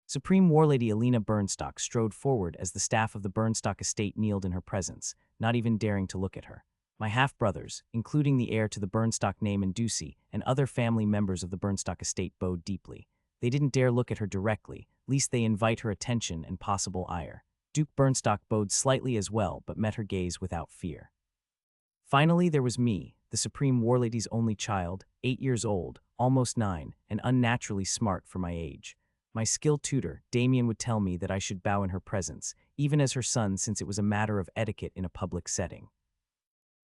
Supreme Warlady Alina Burnstock strode forward as the staff of the Burnstock estate kneeled in her presence, not even daring to look at her. My half-brothers, including the heir to the Burnstock name and Ducey, and other family members of the Burnstock estate bowed deeply. They didn't dare look at her directly, lest they invite her attention and possible ire. Duke Burnstock bowed slightly as well, but met her gaze without fear. Finally, there was me, the Supreme Warlady's only child, 8 years old, almost 9, and unnaturally smart for my age. My skilled tutor, Damien, would tell me that I should bow in her presence, even as her son, since it was a matter of etiquette in a public setting.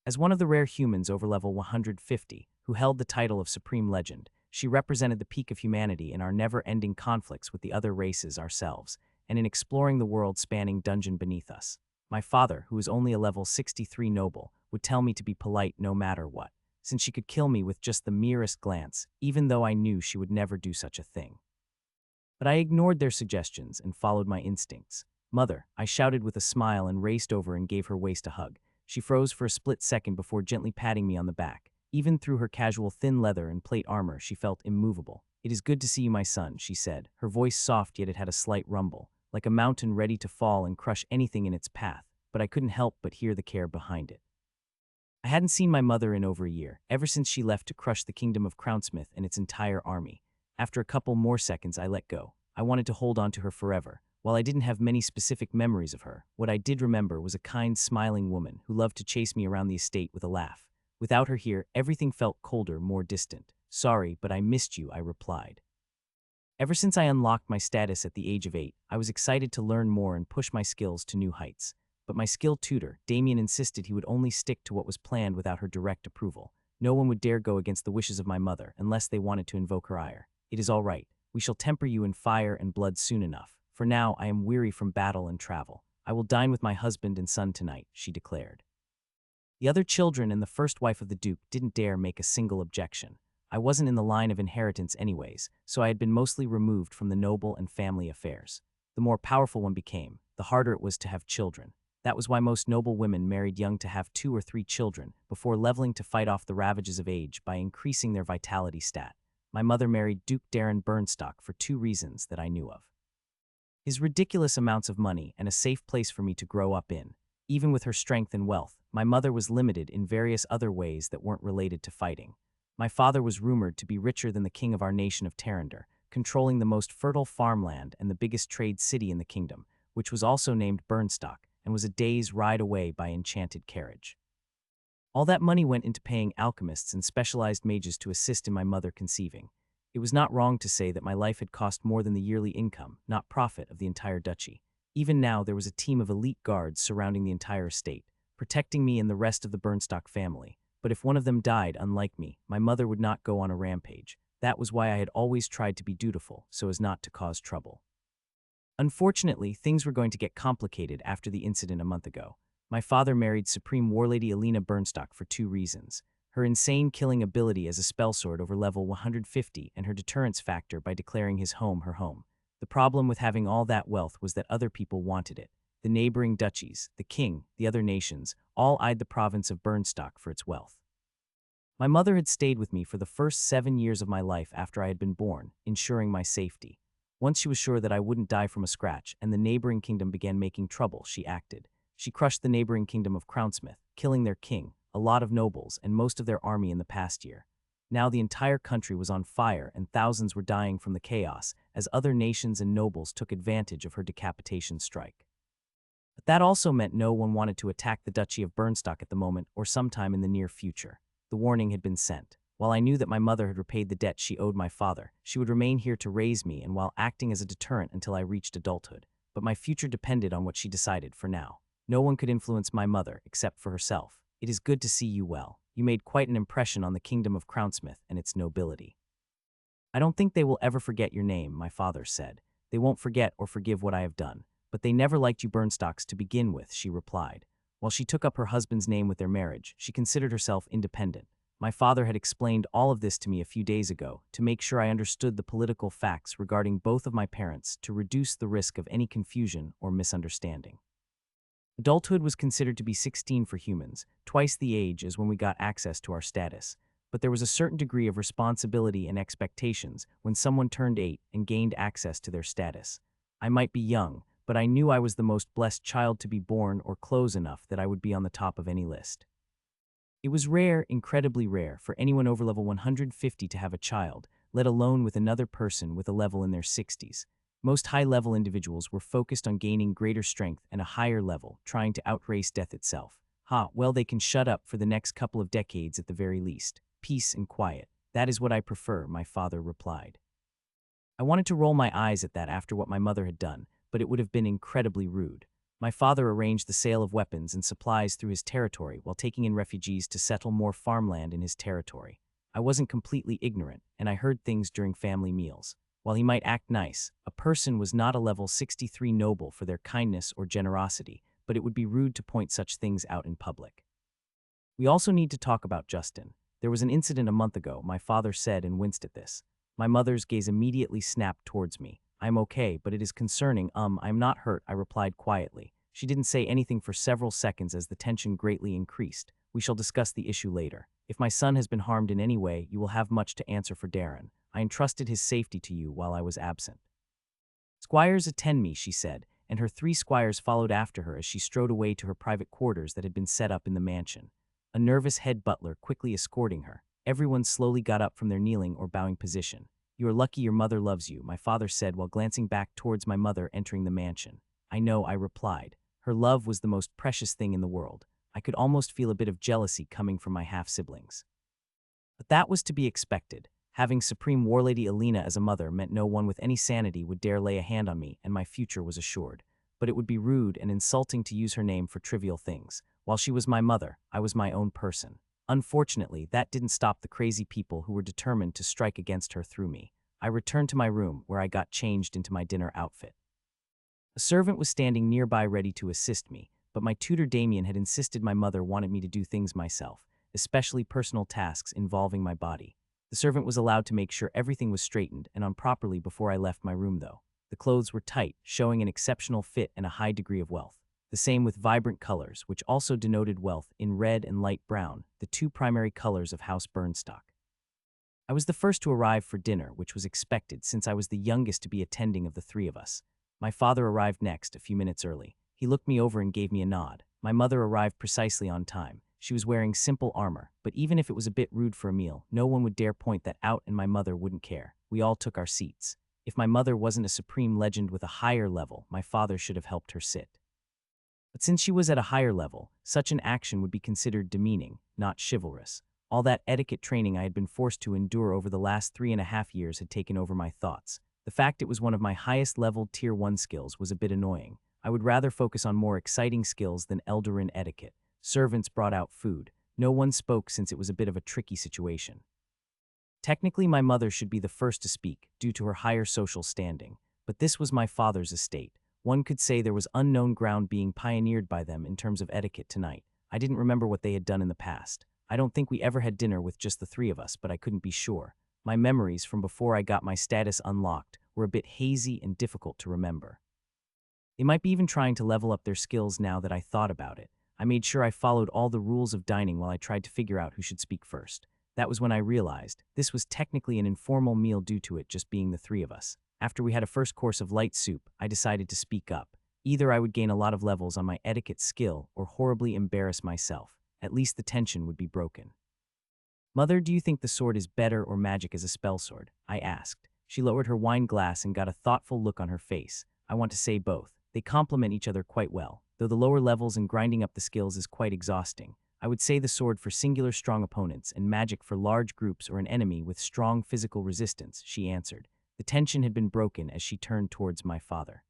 As one of the rare humans over level 150, who held the title of Supreme Legend, she represented the peak of humanity in our never-ending conflicts with the other races ourselves, and in exploring the world-spanning dungeon beneath us. My father, who was only a level 63 noble, would tell me to be polite no matter what, since she could kill me with just the merest glance, even though I knew she would never do such a thing. But I ignored their suggestions and followed my instincts. "Mother," I shouted with a smile and raced over and gave her waist a hug. She froze for a split second before gently patting me on the back. Even through her casual thin leather and plate armor, she felt immovable. "It is good to see you, my son," she said, her voice soft, yet it had a slight rumble, like a mountain ready to fall and crush anything in its path, but I couldn't help but hear the care behind it. I hadn't seen my mother in over a year, ever since she left to crush the kingdom of Crownsmith and its entire army. After a couple more seconds, I let go. I wanted to hold on to her forever. While I didn't have many specific memories of her, what I did remember was a kind, smiling woman who loved to chase me around the estate with a laugh. Without her here, everything felt colder, more distant. "Sorry, but I missed you," I replied. Ever since I unlocked my status at the age of 8, I was excited to learn more and push my skills to new heights. But my skilled tutor, Damien, insisted he would only stick to what was planned without her direct approval. No one would dare go against the wishes of my mother unless they wanted to invoke her ire. "It is all right. We shall temper you in fire and blood soon enough. For now, I am weary from battle and travel. I will dine with my husband and son tonight," she declared. The other children and the first wife of the Duke didn't dare make a single objection. I wasn't in the line of inheritance anyways, so I had been mostly removed from the noble and family affairs. The more powerful one became, the harder it was to have children. That was why most noble women married young to have 2 or 3 children before leveling to fight off the ravages of age by increasing their vitality stat. My mother married Duke Darren Burnstock for 2 reasons that I knew of: his ridiculous amounts of money and a safe place for me to grow up in. Even with her strength and wealth, my mother was limited in various other ways that weren't related to fighting. My father was rumored to be richer than the king of our nation of Terrander, controlling the most fertile farmland and the biggest trade city in the kingdom, which was also named Burnstock and was a day's ride away by enchanted carriage. All that money went into paying alchemists and specialized mages to assist in my mother conceiving. It was not wrong to say that my life had cost more than the yearly income, not profit, of the entire duchy. Even now, there was a team of elite guards surrounding the entire estate, protecting me and the rest of the Burnstock family. But if one of them died, unlike me, my mother would not go on a rampage. That was why I had always tried to be dutiful, so as not to cause trouble. Unfortunately, things were going to get complicated after the incident a month ago. My father married Supreme Warlady Alina Burnstock for 2 reasons: her insane killing ability as a spellsword over level 150 and her deterrence factor by declaring his home her home. The problem with having all that wealth was that other people wanted it. The neighboring duchies, the king, the other nations, all eyed the province of Burnstock for its wealth. My mother had stayed with me for the first 7 years of my life after I had been born, ensuring my safety. Once she was sure that I wouldn't die from a scratch and the neighboring kingdom began making trouble, she acted. She crushed the neighboring kingdom of Crownsmith, killing their king, a lot of nobles, and most of their army in the past year. Now the entire country was on fire and thousands were dying from the chaos as other nations and nobles took advantage of her decapitation strike. But that also meant no one wanted to attack the Duchy of Burnstock at the moment or sometime in the near future. The warning had been sent. While I knew that my mother had repaid the debt she owed my father, she would remain here to raise me and while acting as a deterrent until I reached adulthood. But my future depended on what she decided for now. No one could influence my mother except for herself. "It is good to see you well. You made quite an impression on the kingdom of Crownsmith and its nobility." "I don't think they will ever forget your name," my father said. "They won't forget or forgive what I have done. But they never liked you Burnstocks to begin with," she replied. While she took up her husband's name with their marriage, she considered herself independent. My father had explained all of this to me a few days ago to make sure I understood the political facts regarding both of my parents to reduce the risk of any confusion or misunderstanding. Adulthood was considered to be 16 for humans, twice the age as when we got access to our status. But there was a certain degree of responsibility and expectations when someone turned 8 and gained access to their status. I might be young, but I knew I was the most blessed child to be born or close enough that I would be on the top of any list. It was rare, incredibly rare, for anyone over level 150 to have a child, let alone with another person with a level in their 60s. Most high-level individuals were focused on gaining greater strength and a higher level, trying to outrace death itself. Well, they can shut up for the next couple of decades at the very least. Peace and quiet. That is what I prefer, my father replied. I wanted to roll my eyes at that after what my mother had done, but it would have been incredibly rude. My father arranged the sale of weapons and supplies through his territory while taking in refugees to settle more farmland in his territory. I wasn't completely ignorant, and I heard things during family meals. While he might act nice, a person was not a level 63 noble for their kindness or generosity, but it would be rude to point such things out in public. We also need to talk about Justin. There was an incident a month ago, my father said and winced at this. My mother's gaze immediately snapped towards me. I'm okay, but it is concerning. I'm not hurt, I replied quietly. She didn't say anything for several seconds as the tension greatly increased. We shall discuss the issue later. If my son has been harmed in any way, you will have much to answer for Darren. I entrusted his safety to you while I was absent. Squires, attend me, she said, and her 3 squires followed after her as she strode away to her private quarters that had been set up in the mansion. A nervous head butler quickly escorting her. Everyone slowly got up from their kneeling or bowing position. You are lucky your mother loves you, my father said while glancing back towards my mother entering the mansion. I know, I replied. Her love was the most precious thing in the world. I could almost feel a bit of jealousy coming from my half-siblings. But that was to be expected. Having Supreme Warlady Alina as a mother meant no one with any sanity would dare lay a hand on me, and my future was assured. But it would be rude and insulting to use her name for trivial things. While she was my mother, I was my own person. Unfortunately, that didn't stop the crazy people who were determined to strike against her through me. I returned to my room, where I got changed into my dinner outfit. A servant was standing nearby ready to assist me, but my tutor Damien had insisted my mother wanted me to do things myself, especially personal tasks involving my body. The servant was allowed to make sure everything was straightened and on properly before I left my room though. The clothes were tight, showing an exceptional fit and a high degree of wealth. The same with vibrant colors, which also denoted wealth in red and light brown, the 2 primary colors of House Burnstock. I was the first to arrive for dinner, which was expected since I was the youngest to be attending of the 3 of us. My father arrived next, a few minutes early. He looked me over and gave me a nod. My mother arrived precisely on time. She was wearing simple armor, but even if it was a bit rude for a meal, no one would dare point that out and my mother wouldn't care. We all took our seats. If my mother wasn't a supreme legend with a higher level, my father should have helped her sit. But since she was at a higher level, such an action would be considered demeaning, not chivalrous. All that etiquette training I had been forced to endure over the last 3.5 years had taken over my thoughts. The fact it was one of my highest leveled tier 1 skills was a bit annoying. I would rather focus on more exciting skills than Eldarin etiquette. Servants brought out food. No one spoke since it was a bit of a tricky situation. Technically, my mother should be the first to speak, due to her higher social standing. But this was my father's estate. One could say there was unknown ground being pioneered by them in terms of etiquette tonight. I didn't remember what they had done in the past. I don't think we ever had dinner with just the 3 of us, but I couldn't be sure. My memories from before I got my status unlocked were a bit hazy and difficult to remember. They might be even trying to level up their skills now that I thought about it. I made sure I followed all the rules of dining while I tried to figure out who should speak first. That was when I realized this was technically an informal meal due to it just being the 3 of us. After we had a first course of light soup, I decided to speak up. Either I would gain a lot of levels on my etiquette skill or horribly embarrass myself. At least the tension would be broken. Mother, do you think the sword is better or magic as a spell sword? I asked. She lowered her wine glass and got a thoughtful look on her face. I want to say both. They complement each other quite well, though the lower levels and grinding up the skills is quite exhausting. I would say the sword for singular strong opponents and magic for large groups or an enemy with strong physical resistance, she answered. The tension had been broken as she turned towards my father.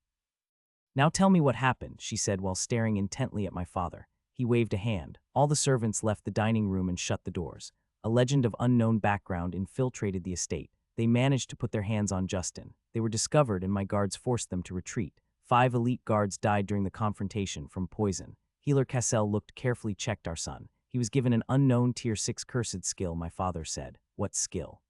Now tell me what happened, she said while staring intently at my father. He waved a hand. All the servants left the dining room and shut the doors. A legend of unknown background infiltrated the estate. They managed to put their hands on Justin. They were discovered and my guards forced them to retreat. 5 elite guards died during the confrontation from poison. Healer Cassell looked carefully checked our son. He was given an unknown tier 6 cursed skill, my father said. What skill?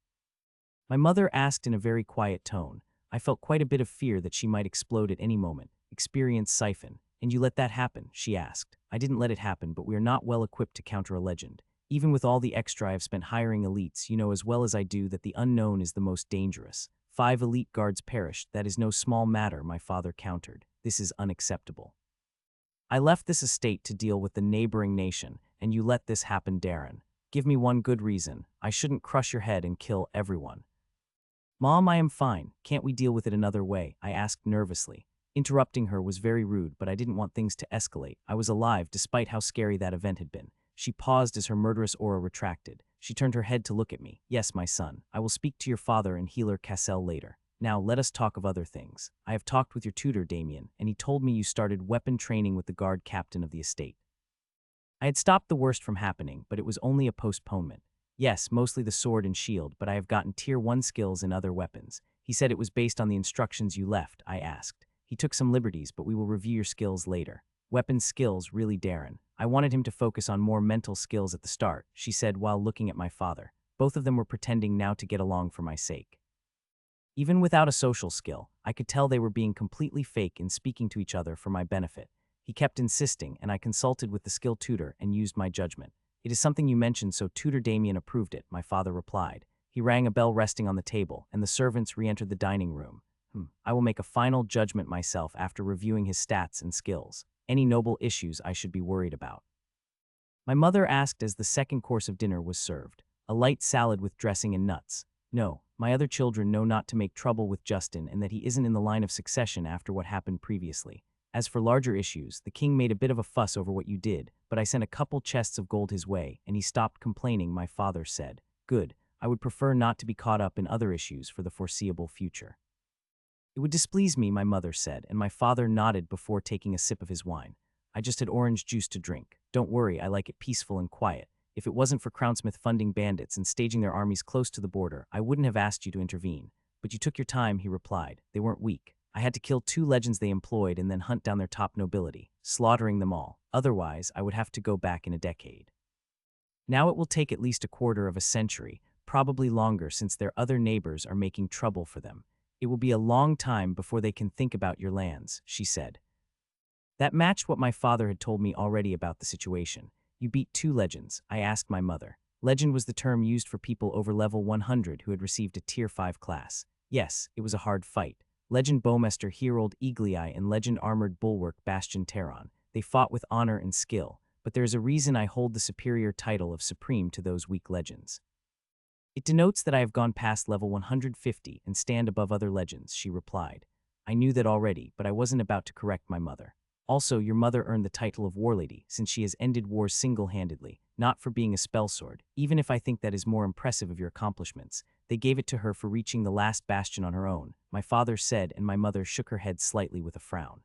My mother asked in a very quiet tone. I felt quite a bit of fear that she might explode at any moment. Experience siphon. And you let that happen? She asked. I didn't let it happen, but we are not well equipped to counter a legend. Even with all the extra I have spent hiring elites, you know as well as I do that the unknown is the most dangerous. 5 elite guards perished. That is no small matter, my father countered. This is unacceptable. I left this estate to deal with the neighboring nation, and you let this happen, Darren. Give me one good reason. I shouldn't crush your head and kill everyone. Mom, I am fine. Can't we deal with it another way? I asked nervously. Interrupting her was very rude, but I didn't want things to escalate. I was alive, despite how scary that event had been. She paused as her murderous aura retracted. She turned her head to look at me. Yes, my son. I will speak to your father and healer Cassell later. Now, let us talk of other things. I have talked with your tutor, Damien, and he told me you started weapon training with the guard captain of the estate. I had stopped the worst from happening, but it was only a postponement. Yes, mostly the sword and shield, but I have gotten Tier 1 skills in other weapons. He said it was based on the instructions you left, I asked. He took some liberties, but we will review your skills later. Weapon skills, really, Darren. I wanted him to focus on more mental skills at the start, she said while looking at my father. Both of them were pretending now to get along for my sake. Even without a social skill, I could tell they were being completely fake in speaking to each other for my benefit. He kept insisting, and I consulted with the skill tutor and used my judgment. It is something you mentioned, so Tutor Damien approved it, my father replied. He rang a bell resting on the table, and the servants re-entered the dining room. I will make a final judgment myself after reviewing his stats and skills. Any noble issues I should be worried about. My mother asked as the second course of dinner was served. A light salad with dressing and nuts. No, my other children know not to make trouble with Justin and that he isn't in the line of succession after what happened previously. As for larger issues, the king made a bit of a fuss over what you did, but I sent a couple chests of gold his way, and he stopped complaining, my father said. Good, I would prefer not to be caught up in other issues for the foreseeable future. It would displease me, my mother said, and my father nodded before taking a sip of his wine. I just had orange juice to drink. Don't worry, I like it peaceful and quiet. If it wasn't for Crownsmith funding bandits and staging their armies close to the border, I wouldn't have asked you to intervene. But you took your time, he replied. They weren't weak. I had to kill 2 legends they employed and then hunt down their top nobility, slaughtering them all. Otherwise, I would have to go back in a decade. Now it will take at least a quarter of a century, probably longer since their other neighbors are making trouble for them. It will be a long time before they can think about your lands, she said. That matched what my father had told me already about the situation. You beat 2 legends, I asked my mother. Legend was the term used for people over level 100 who had received a Tier 5 class. Yes, it was a hard fight. Legend Bowmaster Herold Eagleye and Legend Armored Bulwark Bastion Terron. They fought with honor and skill, but there is a reason I hold the superior title of Supreme to those weak legends. It denotes that I have gone past level 150 and stand above other legends, she replied. I knew that already, but I wasn't about to correct my mother. Also, your mother earned the title of Warlady since she has ended wars single-handedly, not for being a spellsword, even if I think that is more impressive of your accomplishments. They gave it to her for reaching the last bastion on her own, my father said, and my mother shook her head slightly with a frown.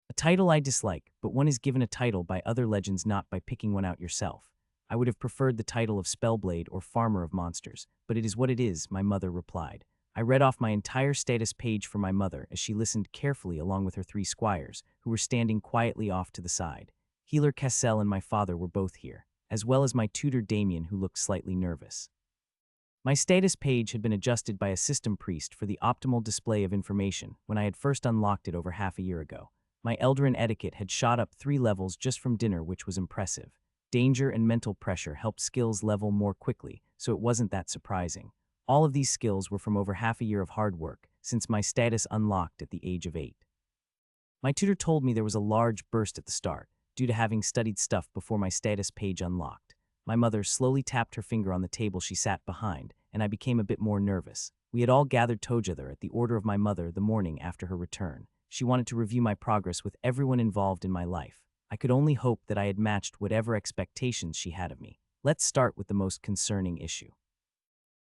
A title I dislike, but one is given a title by other legends, not by picking one out yourself. I would have preferred the title of Spellblade or Farmer of Monsters, but it is what it is, my mother replied. I read off my entire status page for my mother as she listened carefully along with her 3 squires, who were standing quietly off to the side. Healer Cassell and my father were both here, as well as my tutor Damien, who looked slightly nervous. My status page had been adjusted by a system priest for the optimal display of information when I had first unlocked it over half a year ago. My Eldarin etiquette had shot up 3 levels just from dinner, which was impressive. Danger and mental pressure helped skills level more quickly, so it wasn't that surprising. All of these skills were from over half a year of hard work, since my status unlocked at the age of 8. My tutor told me there was a large burst at the start, due to having studied stuff before my status page unlocked. My mother slowly tapped her finger on the table she sat behind, and I became a bit more nervous. We had all gathered together at the order of my mother the morning after her return. She wanted to review my progress with everyone involved in my life. I could only hope that I had matched whatever expectations she had of me. Let's start with the most concerning issue.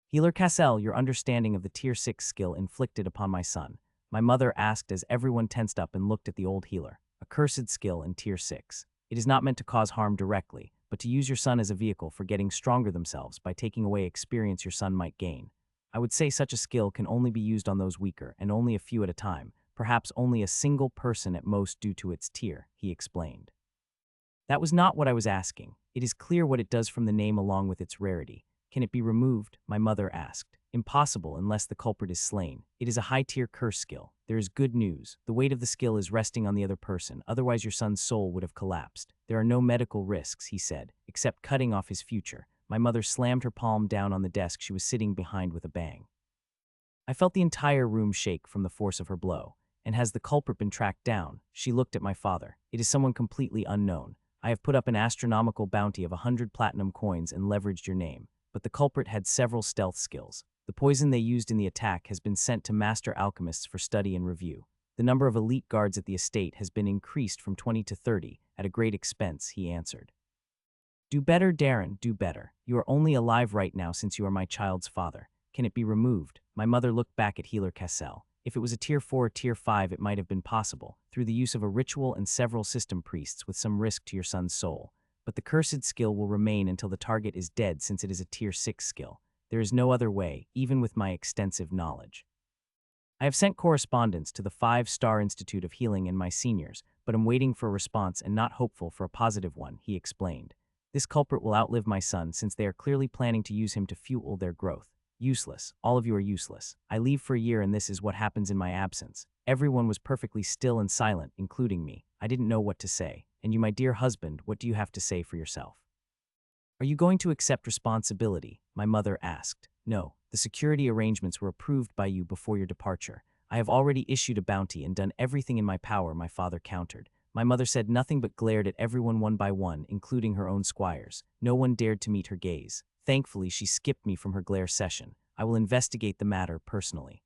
Healer Cassell, your understanding of the Tier 6 skill inflicted upon my son, my mother asked as everyone tensed up and looked at the old healer. A cursed skill in Tier 6. It is not meant to cause harm directly, but to use your son as a vehicle for getting stronger themselves by taking away experience your son might gain. I would say such a skill can only be used on those weaker, and only a few at a time, perhaps only a single person at most due to its tier, he explained. That was not what I was asking. It is clear what it does from the name along with its rarity. Can it be removed? My mother asked. Impossible unless the culprit is slain. It is a high-tier curse skill. There is good news. The weight of the skill is resting on the other person, otherwise your son's soul would have collapsed. There are no medical risks, he said, except cutting off his future. My mother slammed her palm down on the desk she was sitting behind with a bang. I felt the entire room shake from the force of her blow. And has the culprit been tracked down? She looked at my father. It is someone completely unknown. I have put up an astronomical bounty of 100 platinum coins and leveraged your name. But the culprit had several stealth skills. The poison they used in the attack has been sent to master alchemists for study and review. The number of elite guards at the estate has been increased from 20 to 30, at a great expense, he answered. Do better, Darren, do better. You are only alive right now since you are my child's father. Can it be removed? My mother looked back at Healer Cassell. If it was a Tier 4 or Tier 5, it might have been possible, through the use of a ritual and several system priests with some risk to your son's soul. But the cursed skill will remain until the target is dead since it is a Tier 6 skill. There is no other way, even with my extensive knowledge. I have sent correspondence to the 5-Star Institute of Healing and my seniors, but am waiting for a response and not hopeful for a positive one, he explained. This culprit will outlive my son since they are clearly planning to use him to fuel their growth. Useless. All of you are useless. I leave for a year and this is what happens in my absence. Everyone was perfectly still and silent, including me. I didn't know what to say. And you, my dear husband, what do you have to say for yourself? Are you going to accept responsibility? My mother asked. No, the security arrangements were approved by you before your departure. I have already issued a bounty and done everything in my power, my father countered. My mother said nothing but glared at everyone one by one, including her own squires. No one dared to meet her gaze. Thankfully, she skipped me from her glare session. I will investigate the matter personally.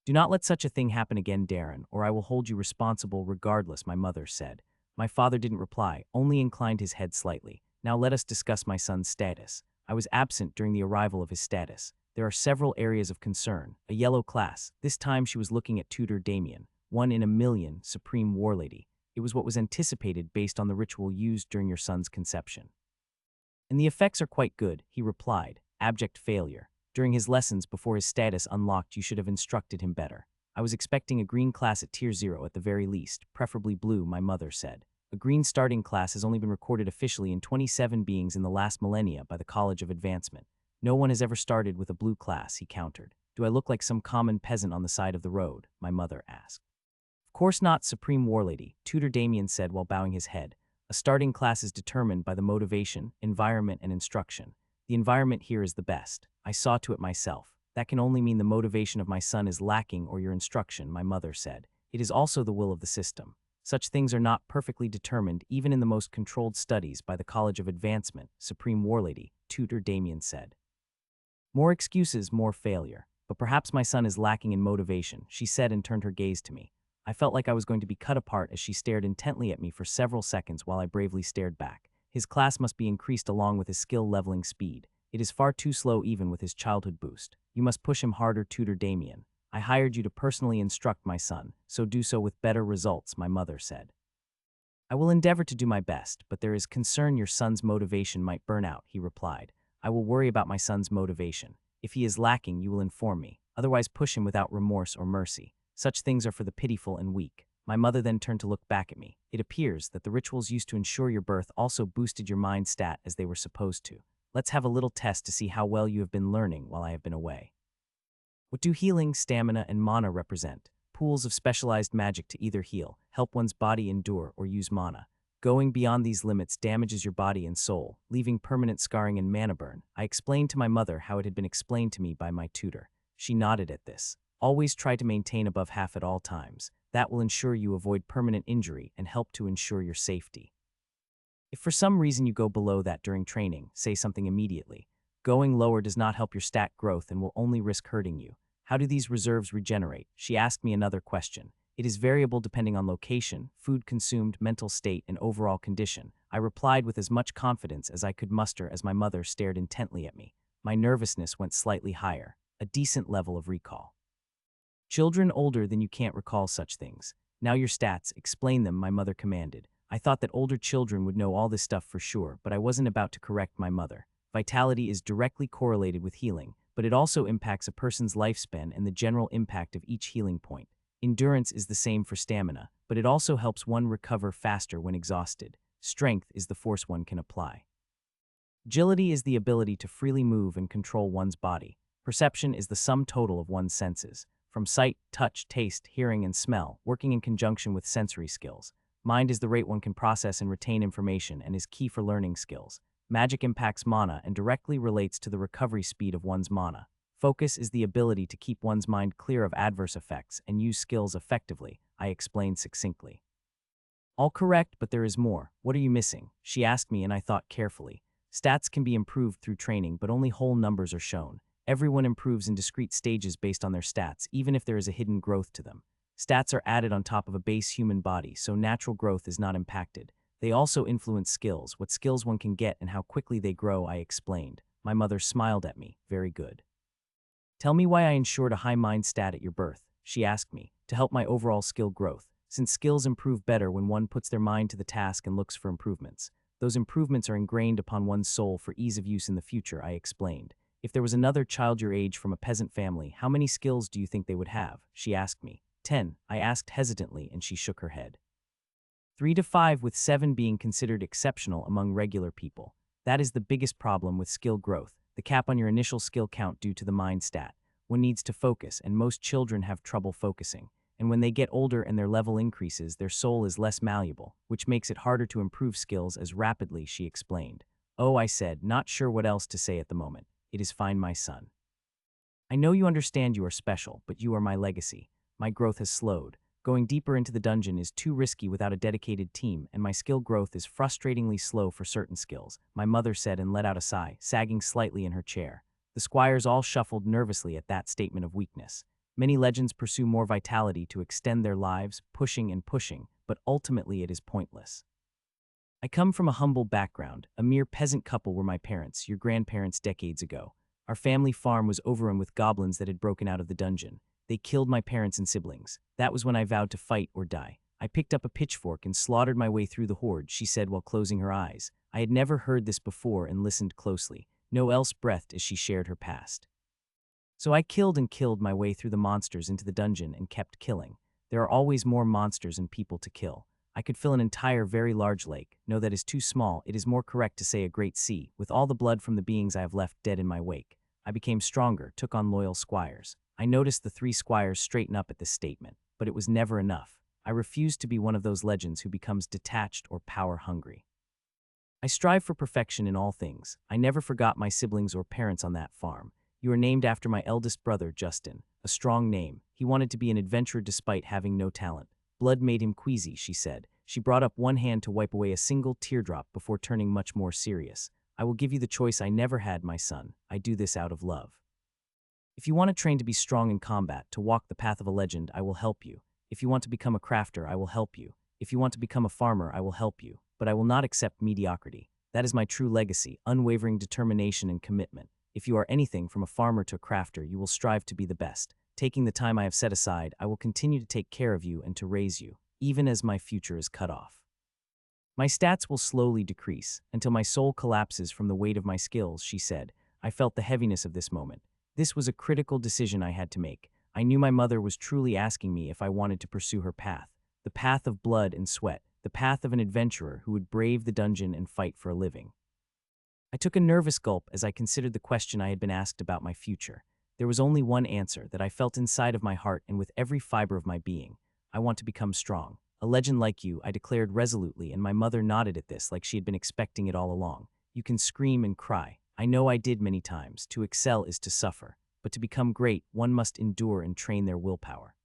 Do not let such a thing happen again, Darren, or I will hold you responsible regardless, my mother said. My father didn't reply, only inclined his head slightly. Now let us discuss my son's status. I was absent during the arrival of his status. There are several areas of concern. A yellow class. This time she was looking at tutor Damien. 1 in a million, Supreme Warlady. It was what was anticipated based on the ritual used during your son's conception. And the effects are quite good, he replied. Abject failure. During his lessons before his status unlocked, you should have instructed him better. I was expecting a green class at Tier 0 at the very least, preferably blue, my mother said. A green starting class has only been recorded officially in 27 beings in the last millennia by the College of Advancement. No one has ever started with a blue class, he countered. Do I look like some common peasant on the side of the road? My mother asked. Of course not, Supreme Warlady, Tutor Damien said while bowing his head. A starting class is determined by the motivation, environment, and instruction. The environment here is the best. I saw to it myself. That can only mean the motivation of my son is lacking or your instruction, my mother said. It is also the will of the system. Such things are not perfectly determined even in the most controlled studies by the College of Advancement, Supreme Warlady, Tutor Damien said. More excuses, more failure. But perhaps my son is lacking in motivation, she said and turned her gaze to me. I felt like I was going to be cut apart as she stared intently at me for several seconds while I bravely stared back. His class must be increased along with his skill leveling speed. It is far too slow even with his childhood boost. You must push him harder, Tutor Damien. I hired you to personally instruct my son, so do so with better results, my mother said. I will endeavor to do my best, but there is concern your son's motivation might burn out, he replied. I will worry about my son's motivation. If he is lacking, you will inform me. Otherwise, push him without remorse or mercy. Such things are for the pitiful and weak. My mother then turned to look back at me. It appears that the rituals used to ensure your birth also boosted your mind stat as they were supposed to. Let's have a little test to see how well you have been learning while I have been away. What do healing, stamina, and mana represent? Pools of specialized magic to either heal, help one's body endure, or use mana. Going beyond these limits damages your body and soul, leaving permanent scarring and mana burn. I explained to my mother how it had been explained to me by my tutor. She nodded at this. Always try to maintain above half at all times. That will ensure you avoid permanent injury and help to ensure your safety. If for some reason you go below that during training, say something immediately. Going lower does not help your stat growth and will only risk hurting you. How do these reserves regenerate? She asked me another question. It is variable depending on location, food consumed, mental state, and overall condition. I replied with as much confidence as I could muster as my mother stared intently at me. My nervousness went slightly higher, a decent level of recall. Children older than you can't recall such things. Now your stats, explain them, my mother commanded. I thought that older children would know all this stuff for sure, but I wasn't about to correct my mother. Vitality is directly correlated with healing, but it also impacts a person's lifespan and the general impact of each healing point. Endurance is the same for stamina, but it also helps one recover faster when exhausted. Strength is the force one can apply. Agility is the ability to freely move and control one's body. Perception is the sum total of one's senses, from sight, touch, taste, hearing, and smell, working in conjunction with sensory skills. Mind is the rate one can process and retain information and is key for learning skills. Magic impacts mana and directly relates to the recovery speed of one's mana. Focus is the ability to keep one's mind clear of adverse effects and use skills effectively, I explained succinctly. All correct, but there is more. What are you missing? She asked me and I thought carefully. Stats can be improved through training, but only whole numbers are shown. Everyone improves in discrete stages based on their stats, even if there is a hidden growth to them. Stats are added on top of a base human body, so natural growth is not impacted. They also influence skills, what skills one can get and how quickly they grow, I explained. My mother smiled at me. Very good. Tell me why I ensured a high mind stat at your birth, she asked me, to help my overall skill growth, since skills improve better when one puts their mind to the task and looks for improvements. Those improvements are ingrained upon one's soul for ease of use in the future, I explained. If there was another child your age from a peasant family, how many skills do you think they would have? She asked me. 10, I asked hesitantly, and she shook her head. 3 to 5, with 7 being considered exceptional among regular people. That is the biggest problem with skill growth, the cap on your initial skill count due to the mind stat. One needs to focus, and most children have trouble focusing. And when they get older and their level increases, their soul is less malleable, which makes it harder to improve skills as rapidly, she explained. Oh, I said, not sure what else to say at the moment. It is fine, my son. I know you understand you are special, but you are my legacy. My growth has slowed. Going deeper into the dungeon is too risky without a dedicated team, and my skill growth is frustratingly slow for certain skills, my mother said and let out a sigh, sagging slightly in her chair. The squires all shuffled nervously at that statement of weakness. Many legends pursue more vitality to extend their lives, pushing and pushing, but ultimately it is pointless. I come from a humble background. A mere peasant couple were my parents, your grandparents decades ago. Our family farm was overrun with goblins that had broken out of the dungeon. They killed my parents and siblings. That was when I vowed to fight or die. I picked up a pitchfork and slaughtered my way through the horde, she said while closing her eyes. I had never heard this before and listened closely. No else breathed as she shared her past. So I killed and killed my way through the monsters into the dungeon and kept killing. There are always more monsters and people to kill. I could fill an entire very large lake. No, that is too small. It is more correct to say a great sea, with all the blood from the beings I have left dead in my wake. I became stronger, took on loyal squires. I noticed the 3 squires straighten up at this statement, but it was never enough. I refused to be one of those legends who becomes detached or power-hungry. I strive for perfection in all things. I never forgot my siblings or parents on that farm. You are named after my eldest brother, Justin. A strong name. He wanted to be an adventurer despite having no talent. Blood made him queasy, she said. She brought up one hand to wipe away a single teardrop before turning much more serious. I will give you the choice I never had, my son. I do this out of love. If you want to train to be strong in combat, to walk the path of a legend, I will help you. If you want to become a crafter, I will help you. If you want to become a farmer, I will help you. But I will not accept mediocrity. That is my true legacy, unwavering determination and commitment. If you are anything from a farmer to a crafter, you will strive to be the best. Taking the time I have set aside, I will continue to take care of you and to raise you, even as my future is cut off. My stats will slowly decrease, until my soul collapses from the weight of my skills, she said. I felt the heaviness of this moment. This was a critical decision I had to make. I knew my mother was truly asking me if I wanted to pursue her path, the path of blood and sweat, the path of an adventurer who would brave the dungeon and fight for a living. I took a nervous gulp as I considered the question I had been asked about my future. There was only one answer that I felt inside of my heart and with every fiber of my being. I want to become strong. A legend like you, I declared resolutely, and my mother nodded at this like she had been expecting it all along. You can scream and cry. I know I did many times. To excel is to suffer. But to become great, one must endure and train their willpower.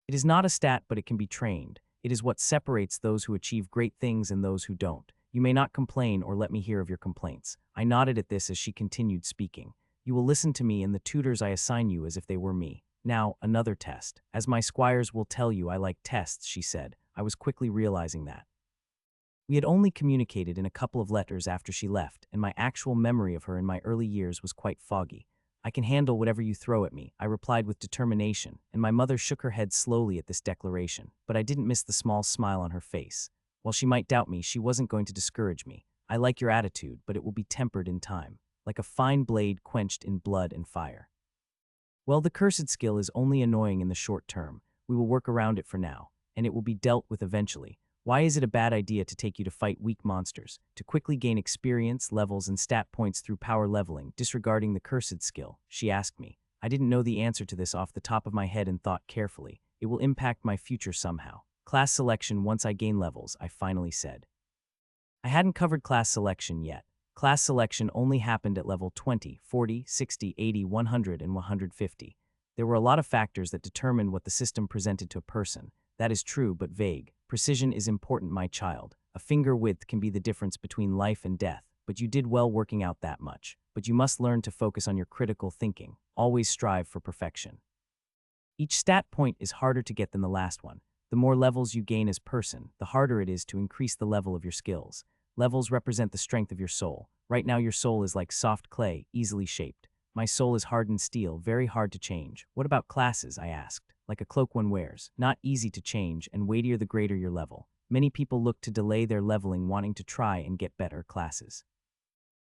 It is not a stat, but it can be trained. It is what separates those who achieve great things and those who don't. You may not complain or let me hear of your complaints. I nodded at this as she continued speaking. You will listen to me and the tutors I assign you as if they were me. Now, another test. As my squires will tell you, I like tests, she said. I was quickly realizing that. We had only communicated in a couple of letters after she left, and my actual memory of her in my early years was quite foggy. I can handle whatever you throw at me, I replied with determination, and my mother shook her head slowly at this declaration, but I didn't miss the small smile on her face. While she might doubt me, she wasn't going to discourage me. I like your attitude, but it will be tempered in time, like a fine blade quenched in blood and fire. Well, the cursed skill is only annoying in the short term. We will work around it for now, and it will be dealt with eventually. Why is it a bad idea to take you to fight weak monsters, to quickly gain experience, levels, and stat points through power leveling, disregarding the cursed skill? She asked me. I didn't know the answer to this off the top of my head and thought carefully. It will impact my future somehow. Class selection once I gain levels, I finally said. I hadn't covered class selection yet. Class selection only happened at level 20, 40, 60, 80, 100, and 150. There were a lot of factors that determined what the system presented to a person. That is true, but vague. Precision is important, my child. A finger width can be the difference between life and death, but you did well working out that much. But you must learn to focus on your critical thinking. Always strive for perfection. Each stat point is harder to get than the last one. The more levels you gain as person, the harder it is to increase the level of your skills. Levels represent the strength of your soul. Right now your soul is like soft clay, easily shaped. My soul is hardened steel, very hard to change. What about classes, I asked. Like a cloak one wears, not easy to change, and weightier the greater your level. Many people look to delay their leveling, wanting to try and get better classes.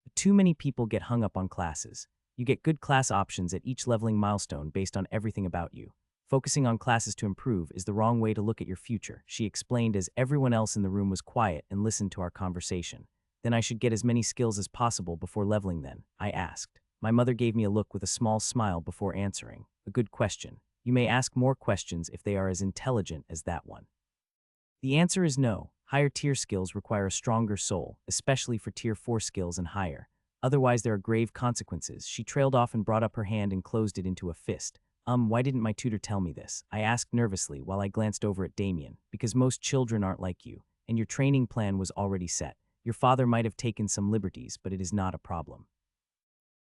But too many people get hung up on classes. You get good class options at each leveling milestone based on everything about you. Focusing on classes to improve is the wrong way to look at your future, she explained as everyone else in the room was quiet and listened to our conversation. Then I should get as many skills as possible before leveling then, I asked. My mother gave me a look with a small smile before answering. A good question. You may ask more questions if they are as intelligent as that one. The answer is no. Higher tier skills require a stronger soul, especially for tier 4 skills and higher. Otherwise there are grave consequences. She trailed off and brought up her hand and closed it into a fist. Why didn't my tutor tell me this? I asked nervously while I glanced over at Damien. Because most children aren't like you, and your training plan was already set. Your father might have taken some liberties, but it is not a problem.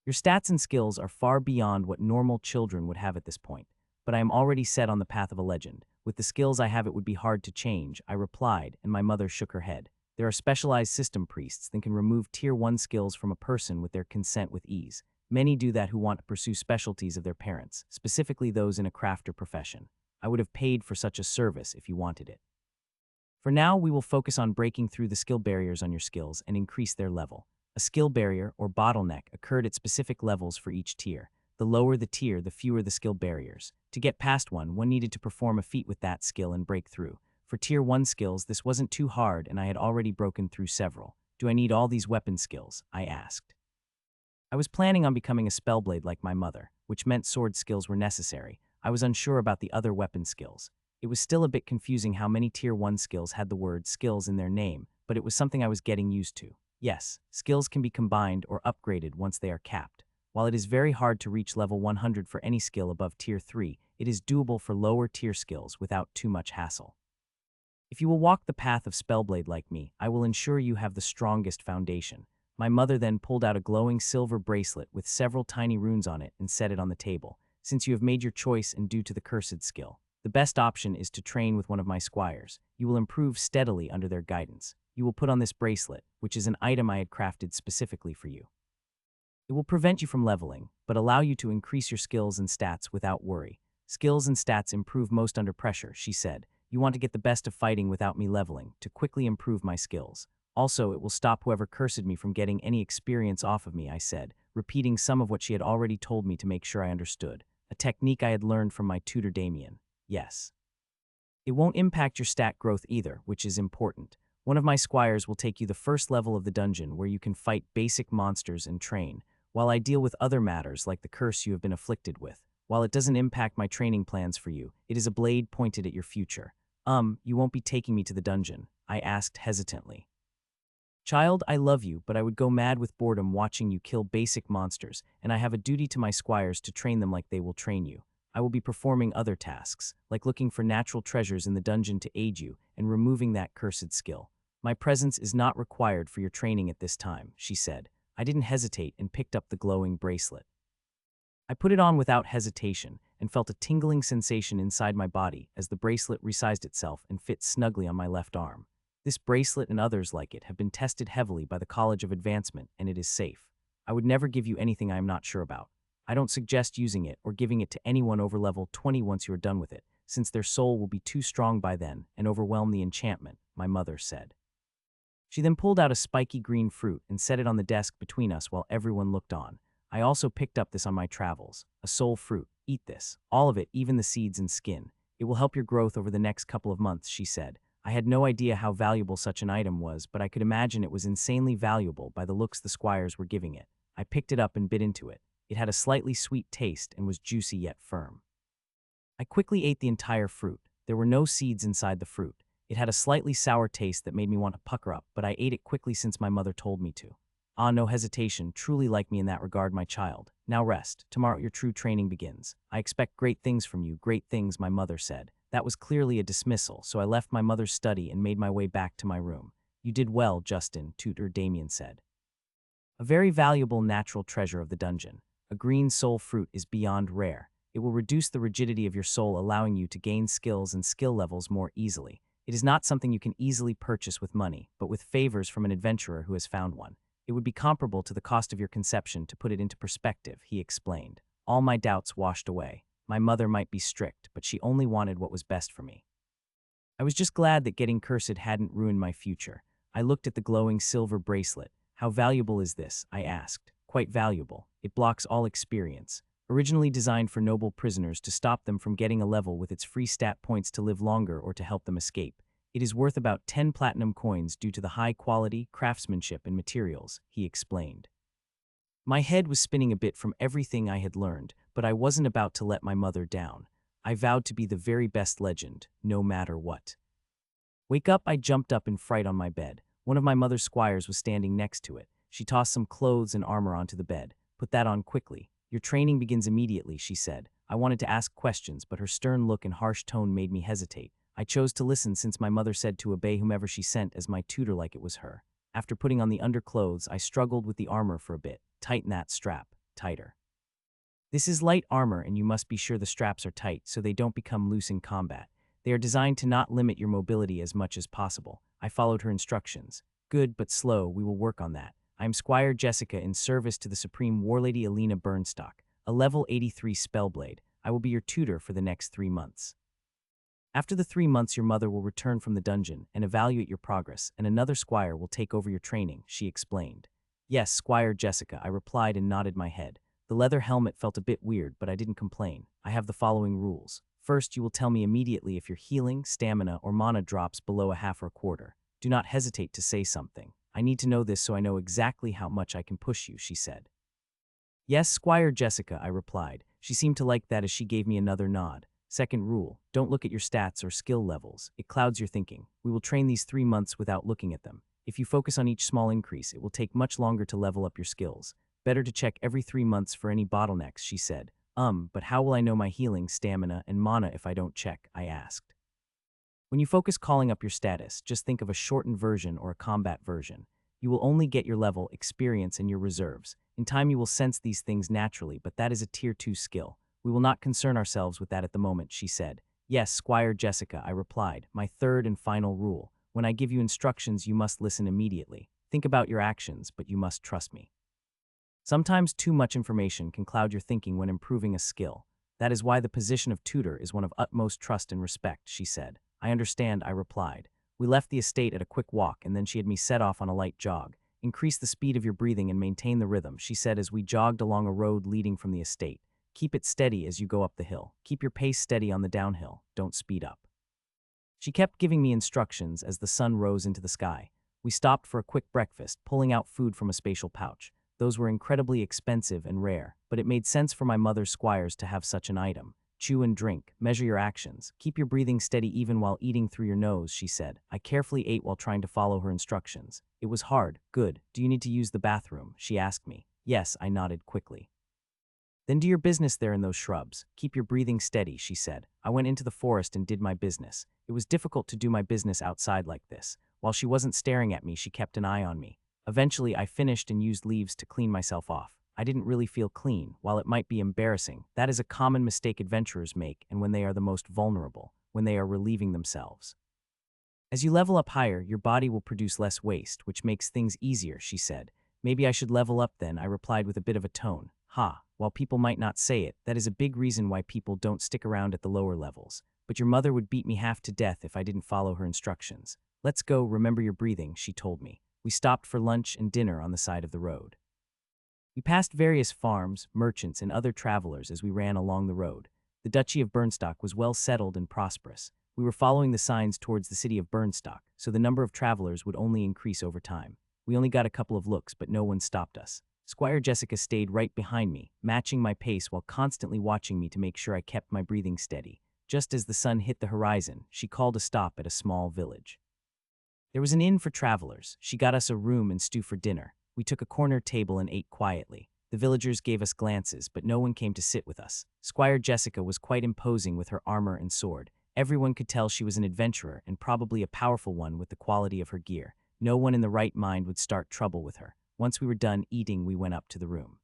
Your stats and skills are far beyond what normal children would have at this point, but I am already set on the path of a legend. With the skills I have it would be hard to change, I replied, and my mother shook her head. There are specialized system priests that can remove tier 1 skills from a person with their consent with ease. Many do that who want to pursue specialties of their parents, specifically those in a craft or profession. I would have paid for such a service if you wanted it. For now, we will focus on breaking through the skill barriers on your skills and increase their level. A skill barrier, or bottleneck, occurred at specific levels for each tier. The lower the tier, the fewer the skill barriers. To get past one needed to perform a feat with that skill and break through. For tier 1 skills, this wasn't too hard and I had already broken through several. Do I need all these weapon skills? I asked. I was planning on becoming a spellblade like my mother, which meant sword skills were necessary. I was unsure about the other weapon skills. It was still a bit confusing how many tier 1 skills had the word skills in their name, but it was something I was getting used to. Yes, skills can be combined or upgraded once they are capped. While it is very hard to reach level 100 for any skill above tier 3, it is doable for lower tier skills without too much hassle. If you will walk the path of spellblade like me, I will ensure you have the strongest foundation. My mother then pulled out a glowing silver bracelet with several tiny runes on it and set it on the table. Since you have made your choice and due to the cursed skill, the best option is to train with one of my squires. You will improve steadily under their guidance. You will put on this bracelet, which is an item I had crafted specifically for you. It will prevent you from leveling, but allow you to increase your skills and stats without worry. Skills and stats improve most under pressure, she said. You want to get the best of fighting without me leveling, to quickly improve my skills. Also, it will stop whoever cursed me from getting any experience off of me, I said, repeating some of what she had already told me to make sure I understood. A technique I had learned from my tutor Damien. Yes. It won't impact your stat growth either, which is important. One of my squires will take you the first level of the dungeon where you can fight basic monsters and train, while I deal with other matters like the curse you have been afflicted with. While it doesn't impact my training plans for you, it is a blade pointed at your future. You won't be taking me to the dungeon, I asked hesitantly. Child, I love you, but I would go mad with boredom watching you kill basic monsters, and I have a duty to my squires to train them like they will train you. I will be performing other tasks, like looking for natural treasures in the dungeon to aid you and removing that cursed skill. My presence is not required for your training at this time, she said. I didn't hesitate and picked up the glowing bracelet. I put it on without hesitation and felt a tingling sensation inside my body as the bracelet resized itself and fit snugly on my left arm. This bracelet and others like it have been tested heavily by the College of Advancement, and it is safe. I would never give you anything I am not sure about. I don't suggest using it or giving it to anyone over level 20 once you are done with it, since their soul will be too strong by then and overwhelm the enchantment, my mother said. She then pulled out a spiky green fruit and set it on the desk between us while everyone looked on. I also picked up this on my travels. A soul fruit. Eat this. All of it, even the seeds and skin. It will help your growth over the next couple of months, she said. I had no idea how valuable such an item was, but I could imagine it was insanely valuable by the looks the squires were giving it. I picked it up and bit into it. It had a slightly sweet taste and was juicy yet firm. I quickly ate the entire fruit. There were no seeds inside the fruit. It had a slightly sour taste that made me want to pucker up, but I ate it quickly since my mother told me to. Ah, no hesitation, truly like me in that regard, my child. Now rest. Tomorrow your true training begins. I expect great things from you, great things, my mother said. That was clearly a dismissal, so I left my mother's study and made my way back to my room. You did well, Justin, tutor Damien said. A very valuable natural treasure of the dungeon. A green soul fruit is beyond rare. It will reduce the rigidity of your soul, allowing you to gain skills and skill levels more easily. It is not something you can easily purchase with money, but with favors from an adventurer who has found one. It would be comparable to the cost of your conception to put it into perspective, he explained. All my doubts washed away. My mother might be strict, but she only wanted what was best for me. I was just glad that getting cursed hadn't ruined my future. I looked at the glowing silver bracelet. How valuable is this? I asked. Quite valuable. It blocks all experience. Originally designed for noble prisoners to stop them from getting a level with its free stat points to live longer or to help them escape. It is worth about 10 platinum coins due to the high quality, craftsmanship, and materials, he explained. My head was spinning a bit from everything I had learned, but I wasn't about to let my mother down. I vowed to be the very best legend, no matter what. Wake up, I jumped up in fright on my bed. One of my mother's squires was standing next to it. She tossed some clothes and armor onto the bed. Put that on quickly. Your training begins immediately, she said. I wanted to ask questions, but her stern look and harsh tone made me hesitate. I chose to listen since my mother said to obey whomever she sent as my tutor like it was her. After putting on the underclothes, I struggled with the armor for a bit. Tighten that strap. Tighter. This is light armor and you must be sure the straps are tight so they don't become loose in combat. They are designed to not limit your mobility as much as possible. I followed her instructions. Good, but slow, we will work on that. I am Squire Jessica in service to the Supreme Warlady Alina Burnstock, a level 83 spellblade. I will be your tutor for the next 3 months. After the 3 months, your mother will return from the dungeon and evaluate your progress, and another squire will take over your training, she explained. Yes, Squire Jessica, I replied and nodded my head. The leather helmet felt a bit weird, but I didn't complain. I have the following rules. First, you will tell me immediately if your healing, stamina, or mana drops below a half or a quarter. Do not hesitate to say something. I need to know this so I know exactly how much I can push you, she said. Yes, Squire Jessica, I replied. She seemed to like that as she gave me another nod. Second rule, don't look at your stats or skill levels. It clouds your thinking. We will train these 3 months without looking at them. If you focus on each small increase, it will take much longer to level up your skills. Better to check every 3 months for any bottlenecks, she said. But how will I know my healing, stamina, and mana if I don't check? I asked. When you focus calling up your status, just think of a shortened version or a combat version. You will only get your level, experience, and your reserves. In time you will sense these things naturally, but that is a tier 2 skill. We will not concern ourselves with that at the moment, she said. Yes, Squire Jessica, I replied. My third and final rule. When I give you instructions, you must listen immediately. Think about your actions, but you must trust me. Sometimes too much information can cloud your thinking when improving a skill. That is why the position of tutor is one of utmost trust and respect, she said. I understand, I replied. We left the estate at a quick walk, and then she had me set off on a light jog. Increase the speed of your breathing and maintain the rhythm, she said as we jogged along a road leading from the estate. Keep it steady as you go up the hill. Keep your pace steady on the downhill. Don't speed up. She kept giving me instructions as the sun rose into the sky. We stopped for a quick breakfast, pulling out food from a spatial pouch. Those were incredibly expensive and rare, but it made sense for my mother's squires to have such an item. Chew and drink, measure your actions, keep your breathing steady even while eating through your nose, she said. I carefully ate while trying to follow her instructions. It was hard. Good. Do you need to use the bathroom? She asked me. Yes, I nodded quickly. Then do your business there in those shrubs. Keep your breathing steady, she said. I went into the forest and did my business. It was difficult to do my business outside like this. While she wasn't staring at me, she kept an eye on me. Eventually, I finished and used leaves to clean myself off. I didn't really feel clean. While it might be embarrassing, that is a common mistake adventurers make, and when they are the most vulnerable, when they are relieving themselves. As you level up higher, your body will produce less waste, which makes things easier, she said. Maybe I should level up then, I replied with a bit of a tone. While people might not say it, that is a big reason why people don't stick around at the lower levels. But your mother would beat me half to death if I didn't follow her instructions. Let's go, remember your breathing, she told me. We stopped for lunch and dinner on the side of the road. We passed various farms, merchants, and other travelers as we ran along the road. The Duchy of Burnstock was well settled and prosperous. We were following the signs towards the city of Burnstock, so the number of travelers would only increase over time. We only got a couple of looks, but no one stopped us. Squire Jessica stayed right behind me, matching my pace while constantly watching me to make sure I kept my breathing steady. Just as the sun hit the horizon, she called a stop at a small village. There was an inn for travelers. She got us a room and stew for dinner. We took a corner table and ate quietly. The villagers gave us glances, but no one came to sit with us. Squire Jessica was quite imposing with her armor and sword. Everyone could tell she was an adventurer and probably a powerful one with the quality of her gear. No one in the right mind would start trouble with her. Once we were done eating, we went up to the room.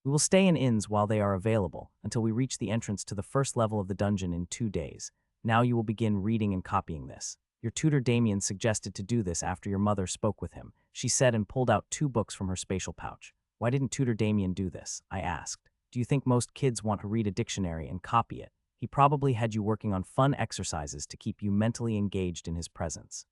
We will stay in inns while they are available, until we reach the entrance to the first level of the dungeon in 2 days. Now you will begin reading and copying this. Your tutor Damien suggested to do this after your mother spoke with him, she said, and pulled out 2 books from her spatial pouch. Why didn't tutor Damien do this? I asked. Do you think most kids want to read a dictionary and copy it? He probably had you working on fun exercises to keep you mentally engaged in his presence.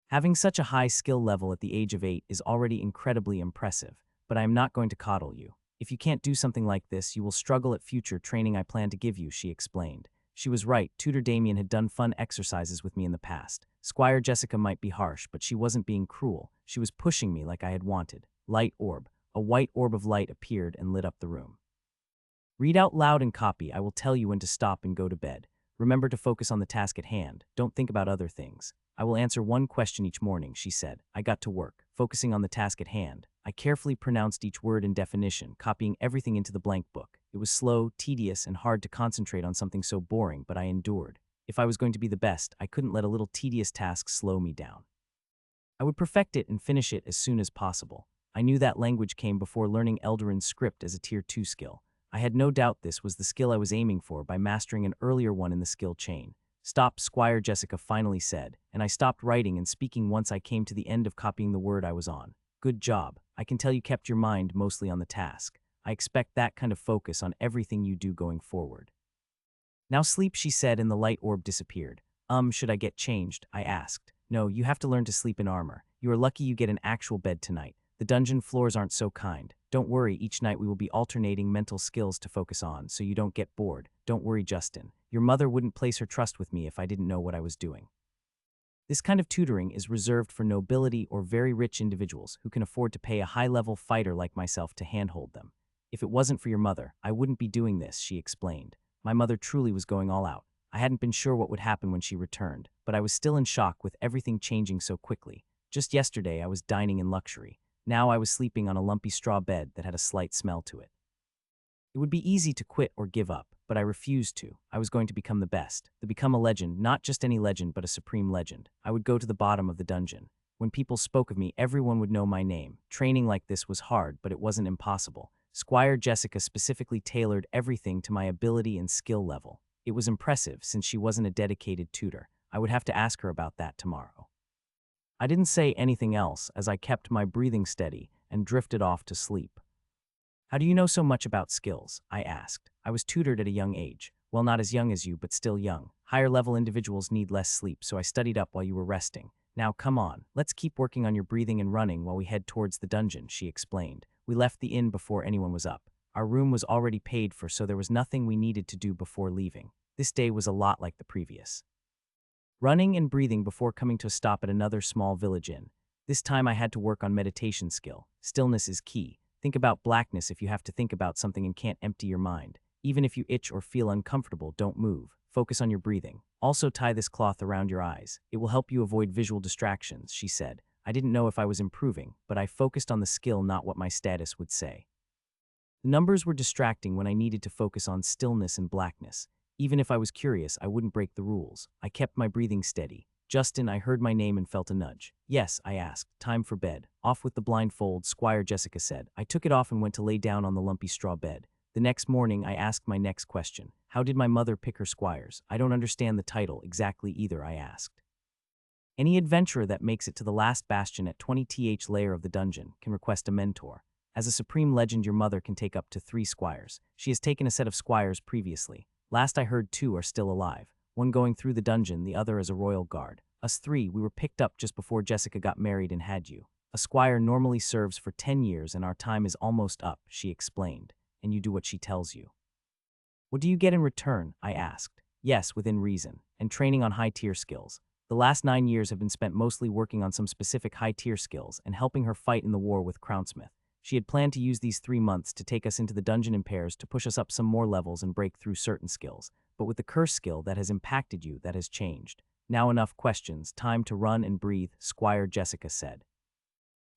Having such a high skill level at the age of 8 is already incredibly impressive, but I am not going to coddle you. If you can't do something like this, you will struggle at future training I plan to give you, she explained. She was right. Tutor Damien had done fun exercises with me in the past. Squire Jessica might be harsh, but she wasn't being cruel. She was pushing me like I had wanted. Light orb. A white orb of light appeared and lit up the room. Read out loud and copy. I will tell you when to stop and go to bed. Remember to focus on the task at hand. Don't think about other things. I will answer 1 question each morning, she said. I got to work, focusing on the task at hand. I carefully pronounced each word and definition, copying everything into the blank book. It was slow, tedious, and hard to concentrate on something so boring, but I endured. If I was going to be the best, I couldn't let a little tedious task slow me down. I would perfect it and finish it as soon as possible. I knew that language came before learning Eldarin's script as a Tier 2 skill. I had no doubt this was the skill I was aiming for by mastering an earlier one in the skill chain. Stop, Squire Jessica finally said, and I stopped writing and speaking once I came to the end of copying the word I was on. Good job. I can tell you kept your mind mostly on the task. I expect that kind of focus on everything you do going forward. Now sleep, she said, and the light orb disappeared. Should I get changed? I asked. No, you have to learn to sleep in armor. You are lucky you get an actual bed tonight. The dungeon floors aren't so kind. Don't worry, each night we will be alternating mental skills to focus on, so you don't get bored. Don't worry, Justin. Your mother wouldn't place her trust with me if I didn't know what I was doing. This kind of tutoring is reserved for nobility or very rich individuals who can afford to pay a high-level fighter like myself to handhold them. If it wasn't for your mother, I wouldn't be doing this, she explained. My mother truly was going all out. I hadn't been sure what would happen when she returned, but I was still in shock with everything changing so quickly. Just yesterday I was dining in luxury. Now I was sleeping on a lumpy straw bed that had a slight smell to it. It would be easy to quit or give up, but I refused to. I was going to become the best, to become a legend, not just any legend, but a supreme legend. I would go to the bottom of the dungeon. When people spoke of me, everyone would know my name. Training like this was hard, but it wasn't impossible. Squire Jessica specifically tailored everything to my ability and skill level. It was impressive since she wasn't a dedicated tutor. I would have to ask her about that tomorrow. I didn't say anything else as I kept my breathing steady and drifted off to sleep. How do you know so much about skills? I asked. I was tutored at a young age. Well, not as young as you, but still young. Higher-level individuals need less sleep, so I studied up while you were resting. Now, come on, let's keep working on your breathing and running while we head towards the dungeon, she explained. We left the inn before anyone was up. Our room was already paid for, so there was nothing we needed to do before leaving. This day was a lot like the previous. Running and breathing before coming to a stop at another small village inn. This time I had to work on meditation skill. Stillness is key. Think about blackness if you have to think about something and can't empty your mind. Even if you itch or feel uncomfortable, don't move. Focus on your breathing. Also tie this cloth around your eyes. It will help you avoid visual distractions, she said. I didn't know if I was improving, but I focused on the skill, not what my status would say. The numbers were distracting when I needed to focus on stillness and blackness. Even if I was curious, I wouldn't break the rules. I kept my breathing steady. Justin, I heard my name and felt a nudge. Yes, I asked. Time for bed. Off with the blindfold, Squire Jessica said. I took it off and went to lay down on the lumpy straw bed. The next morning, I asked my next question. How did my mother pick her squires? I don't understand the title exactly either, I asked. Any adventurer that makes it to the last bastion at 20th layer of the dungeon can request a mentor. As a supreme legend, your mother can take up to 3 squires. She has taken a set of squires previously. Last I heard 2 are still alive. One going through the dungeon, the other as a royal guard. Us 3, we were picked up just before Jessica got married and had you. A squire normally serves for 10 years and our time is almost up, she explained, and you do what she tells you. What do you get in return? I asked. Yes, within reason, and training on high-tier skills. The last 9 years have been spent mostly working on some specific high-tier skills and helping her fight in the war with Crownsmith. She had planned to use these 3 months to take us into the dungeon in pairs to push us up some more levels and break through certain skills, but with the curse skill that has impacted you, that has changed. Now enough questions, time to run and breathe, Squire Jessica said.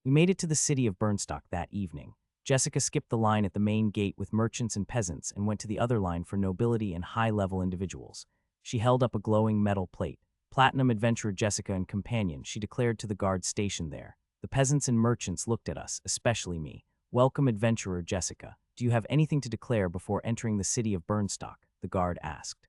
We made it to the city of Burnstock that evening. Jessica skipped the line at the main gate with merchants and peasants and went to the other line for nobility and high-level individuals. She held up a glowing metal plate. Platinum adventurer Jessica and companion, she declared to the guards stationed there. The peasants and merchants looked at us, especially me. Welcome, adventurer Jessica. Do you have anything to declare before entering the city of Burnstock? The guard asked.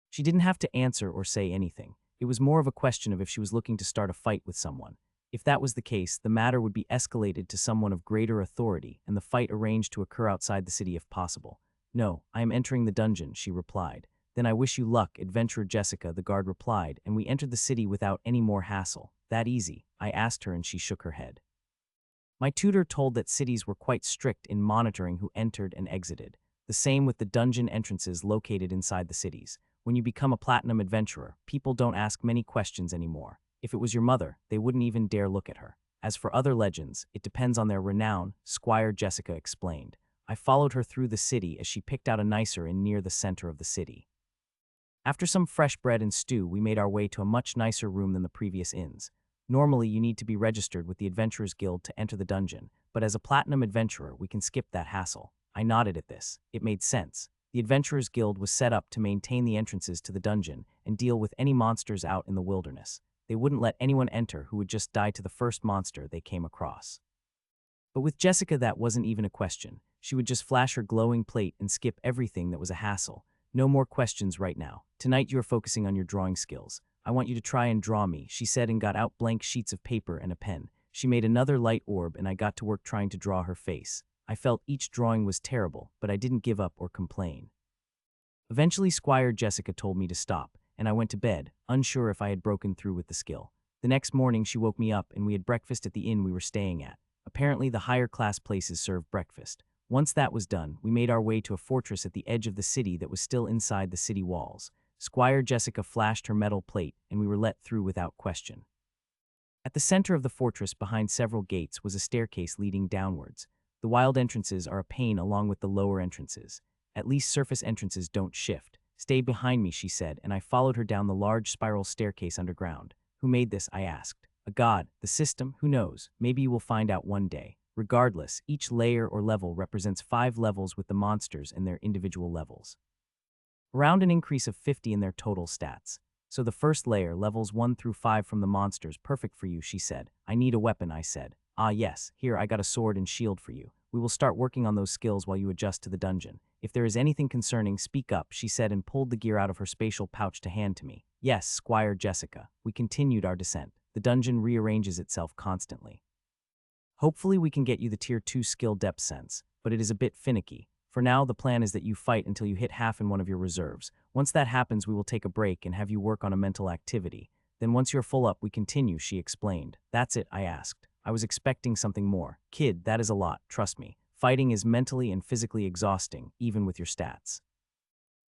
She didn't have to answer or say anything. It was more of a question of if she was looking to start a fight with someone. If that was the case, the matter would be escalated to someone of greater authority and the fight arranged to occur outside the city if possible. No, I am entering the dungeon, she replied. Then I wish you luck, adventurer Jessica, the guard replied, and we entered the city without any more hassle. That easy? I asked her and she shook her head. My tutor told that cities were quite strict in monitoring who entered and exited. The same with the dungeon entrances located inside the cities. When you become a platinum adventurer, people don't ask many questions anymore. If it was your mother, they wouldn't even dare look at her. As for other legends, it depends on their renown, Squire Jessica explained. I followed her through the city as she picked out a nicer inn near the center of the city. After some fresh bread and stew, we made our way to a much nicer room than the previous inns. Normally, you need to be registered with the Adventurers Guild to enter the dungeon, but as a platinum adventurer, we can skip that hassle. I nodded at this. It made sense. The Adventurers Guild was set up to maintain the entrances to the dungeon and deal with any monsters out in the wilderness. They wouldn't let anyone enter who would just die to the first monster they came across. But with Jessica, that wasn't even a question. She would just flash her glowing plate and skip everything that was a hassle. No more questions right now. Tonight you are focusing on your drawing skills. I want you to try and draw me, she said and got out blank sheets of paper and a pen. She made another light orb and I got to work trying to draw her face. I felt each drawing was terrible, but I didn't give up or complain. Eventually Squire Jessica told me to stop, and I went to bed, unsure if I had broken through with the skill. The next morning she woke me up and we had breakfast at the inn we were staying at. Apparently the higher class places served breakfast. Once that was done, we made our way to a fortress at the edge of the city that was still inside the city walls. Squire Jessica flashed her metal plate and we were let through without question. At the center of the fortress behind several gates was a staircase leading downwards. The wild entrances are a pain along with the lower entrances. At least surface entrances don't shift. Stay behind me, she said, and I followed her down the large spiral staircase underground. Who made this? I asked. A god. The system? Who knows? Maybe you will find out one day. Regardless, each layer or level represents 5 levels with the monsters and their individual levels. Around an increase of 50 in their total stats. So the first layer, levels 1 through 5 from the monsters, perfect for you, she said. I need a weapon, I said. Ah yes, here I got a sword and shield for you. We will start working on those skills while you adjust to the dungeon. If there is anything concerning, speak up, she said and pulled the gear out of her spatial pouch to hand to me. Yes, Squire Jessica. We continued our descent. The dungeon rearranges itself constantly. Hopefully we can get you the tier 2 skill depth sense, but it is a bit finicky. For now, the plan is that you fight until you hit half in one of your reserves. Once that happens, we will take a break and have you work on a mental activity. Then once you're full up, we continue, she explained. That's it, I asked. I was expecting something more. Kid, that is a lot, trust me. Fighting is mentally and physically exhausting, even with your stats.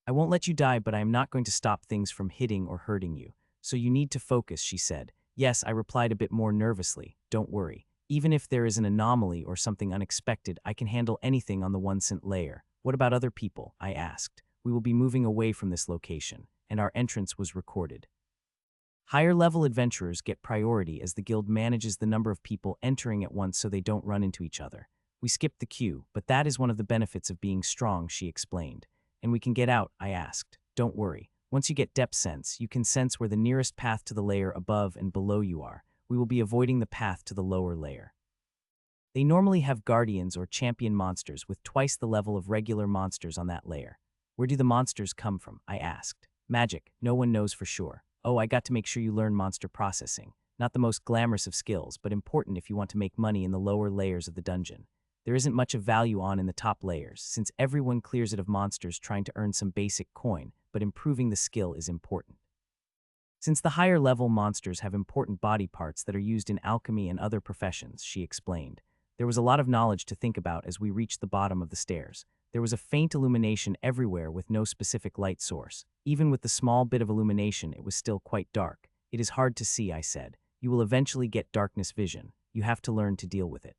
I won't let you die, but I am not going to stop things from hitting or hurting you. So you need to focus, she said. Yes, I replied a bit more nervously. Don't worry. Even if there is an anomaly or something unexpected, I can handle anything on the 1 cent layer. What about other people? I asked. We will be moving away from this location, and our entrance was recorded. Higher-level adventurers get priority as the guild manages the number of people entering at once so they don't run into each other. We skipped the queue, but that is one of the benefits of being strong, she explained. And we can get out, I asked. Don't worry. Once you get depth sense, you can sense where the nearest path to the layer above and below you are. We will be avoiding the path to the lower layer. They normally have guardians or champion monsters with twice the level of regular monsters on that layer. Where do the monsters come from? I asked. Magic. No one knows for sure. Oh, I got to make sure you learn monster processing. Not the most glamorous of skills, but important if you want to make money in the lower layers of the dungeon. There isn't much of value on in the top layers, since everyone clears it of monsters trying to earn some basic coin, but improving the skill is important. Since the higher level monsters have important body parts that are used in alchemy and other professions, she explained. There was a lot of knowledge to think about as we reached the bottom of the stairs. There was a faint illumination everywhere with no specific light source. Even with the small bit of illumination, it was still quite dark. It is hard to see, I said. You will eventually get darkness vision. You have to learn to deal with it.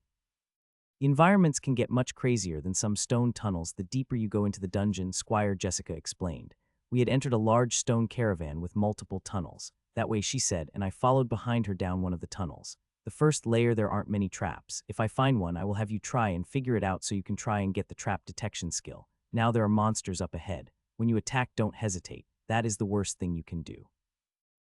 The environments can get much crazier than some stone tunnels the deeper you go into the dungeon, Squire Jessica explained. We had entered a large stone caravan with multiple tunnels. That way, she said, and I followed behind her down one of the tunnels. The first layer, there aren't many traps. If I find one, I will have you try and figure it out so you can try and get the trap detection skill. Now there are monsters up ahead. When you attack, don't hesitate. That is the worst thing you can do.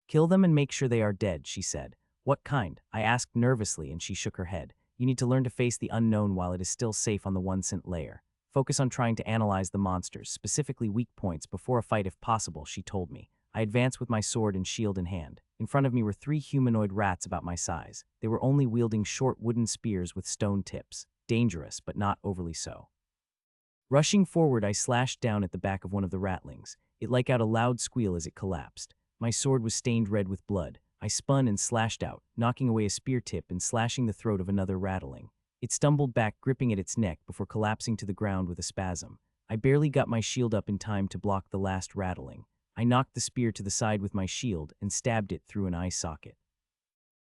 Kill them and make sure they are dead, she said. What kind? I asked nervously, and she shook her head. You need to learn to face the unknown while it is still safe on the 1 cent layer. Focus on trying to analyze the monsters, specifically weak points, before a fight if possible, she told me. I advanced with my sword and shield in hand. In front of me were 3 humanoid rats about my size. They were only wielding short wooden spears with stone tips. Dangerous, but not overly so. Rushing forward, I slashed down at the back of one of the ratlings. It let out a loud squeal as it collapsed. My sword was stained red with blood. I spun and slashed out, knocking away a spear tip and slashing the throat of another rattling. It stumbled back, gripping at its neck before collapsing to the ground with a spasm. I barely got my shield up in time to block the last rattling. I knocked the spear to the side with my shield and stabbed it through an eye socket.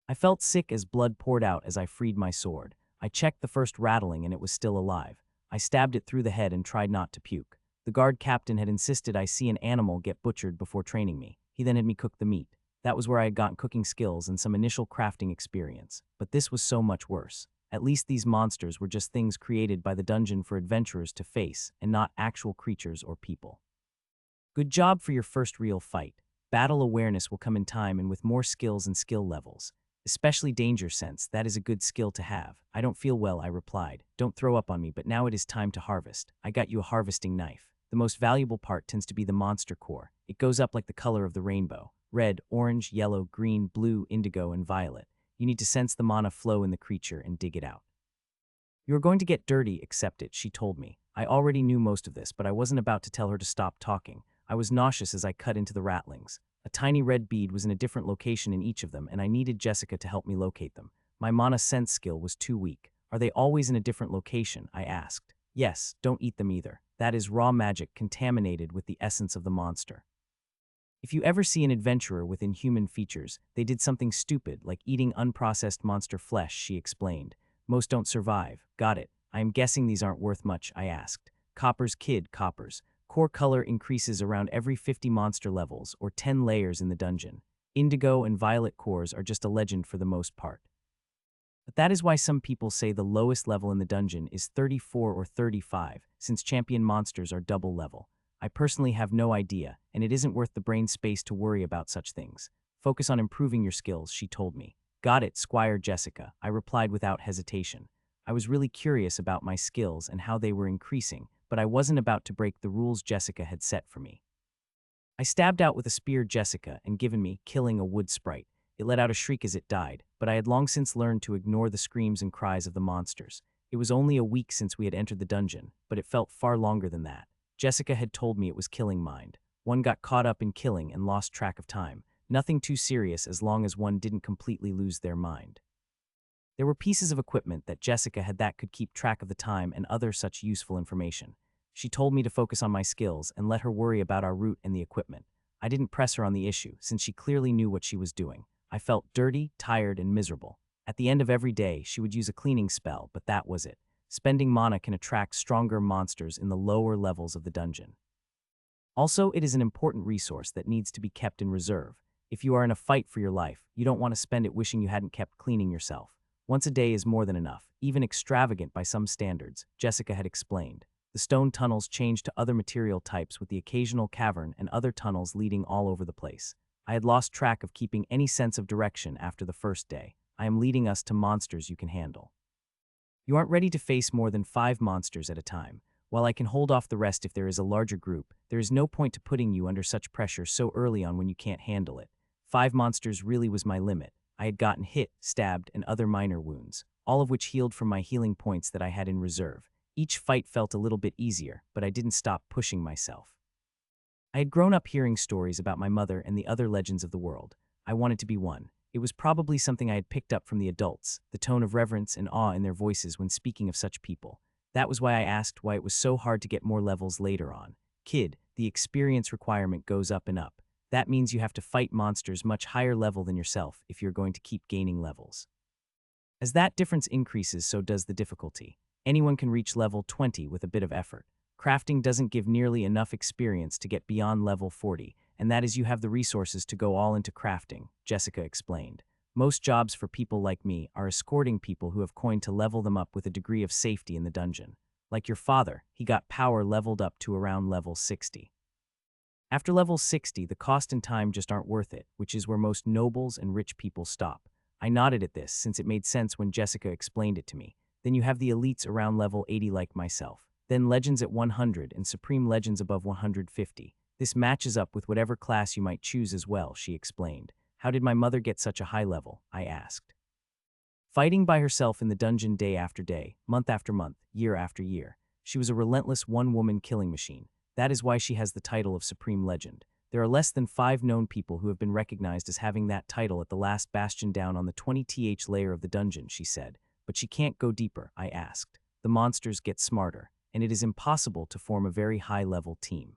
I felt sick as blood poured out as I freed my sword. I checked the first rattling and it was still alive. I stabbed it through the head and tried not to puke. The guard captain had insisted I see an animal get butchered before training me. He then had me cook the meat. That was where I had gotten cooking skills and some initial crafting experience. But this was so much worse. At least these monsters were just things created by the dungeon for adventurers to face, and not actual creatures or people. Good job for your first real fight. Battle awareness will come in time and with more skills and skill levels. Especially danger sense, that is a good skill to have. I don't feel well, I replied. Don't throw up on me, but now it is time to harvest. I got you a harvesting knife. The most valuable part tends to be the monster core. It goes up like the color of the rainbow. Red, orange, yellow, green, blue, indigo, and violet. You need to sense the mana flow in the creature and dig it out. You are going to get dirty, accept it, she told me. I already knew most of this, but I wasn't about to tell her to stop talking. I was nauseous as I cut into the ratlings. A tiny red bead was in a different location in each of them, and I needed Jessica to help me locate them. My mana sense skill was too weak. Are they always in a different location? I asked. Yes, don't eat them either. That is raw magic contaminated with the essence of the monster. If you ever see an adventurer with inhuman features, they did something stupid, like eating unprocessed monster flesh, she explained. Most don't survive. Got it. I am guessing these aren't worth much, I asked. Coppers, kid, coppers. Core color increases around every 50 monster levels, or 10 layers in the dungeon. Indigo and violet cores are just a legend for the most part. But that is why some people say the lowest level in the dungeon is 34 or 35, since champion monsters are double level. I personally have no idea, and it isn't worth the brain space to worry about such things. Focus on improving your skills, she told me. Got it, Squire Jessica, I replied without hesitation. I was really curious about my skills and how they were increasing, but I wasn't about to break the rules Jessica had set for me. I stabbed out with a spear Jessica and given me, killing a wood sprite. It let out a shriek as it died, but I had long since learned to ignore the screams and cries of the monsters. It was only a week since we had entered the dungeon, but it felt far longer than that. Jessica had told me it was killing mind. One got caught up in killing and lost track of time. Nothing too serious as long as one didn't completely lose their mind. There were pieces of equipment that Jessica had that could keep track of the time and other such useful information. She told me to focus on my skills and let her worry about our route and the equipment. I didn't press her on the issue, since she clearly knew what she was doing. I felt dirty, tired, and miserable. At the end of every day, she would use a cleaning spell, but that was it. Spending mana can attract stronger monsters in the lower levels of the dungeon. Also, it is an important resource that needs to be kept in reserve. If you are in a fight for your life, you don't want to spend it wishing you hadn't kept cleaning yourself. Once a day is more than enough, even extravagant by some standards, Jessica had explained. The stone tunnels changed to other material types with the occasional cavern and other tunnels leading all over the place. I had lost track of keeping any sense of direction after the first day. I am leading us to monsters you can handle. You aren't ready to face more than 5 monsters at a time. While I can hold off the rest if there is a larger group, there is no point to putting you under such pressure so early on when you can't handle it. 5 monsters really was my limit. I had gotten hit, stabbed, and other minor wounds, all of which healed from my healing points that I had in reserve. Each fight felt a little bit easier, but I didn't stop pushing myself. I had grown up hearing stories about my mother and the other legends of the world. I wanted to be one. It was probably something I had picked up from the adults, the tone of reverence and awe in their voices when speaking of such people. That was why I asked why it was so hard to get more levels later on. Kid, the experience requirement goes up and up. That means you have to fight monsters much higher level than yourself if you're going to keep gaining levels. As that difference increases, so does the difficulty. Anyone can reach level 20 with a bit of effort. Crafting doesn't give nearly enough experience to get beyond level 40, and that is you have the resources to go all into crafting, Jessica explained. Most jobs for people like me are escorting people who have coin to level them up with a degree of safety in the dungeon. Like your father, he got power leveled up to around level 60. After level 60, the cost and time just aren't worth it, which is where most nobles and rich people stop. I nodded at this since it made sense when Jessica explained it to me. Then you have the elites around level 80 like myself. Then legends at 100 and supreme legends above 150. This matches up with whatever class you might choose as well, she explained. How did my mother get such a high level? I asked. Fighting by herself in the dungeon day after day, month after month, year after year. She was a relentless one-woman killing machine. That is why she has the title of Supreme Legend. There are less than 5 known people who have been recognized as having that title at the last bastion down on the 20th layer of the dungeon, she said. But she can't go deeper, I asked. The monsters get smarter, and it is impossible to form a very high-level team.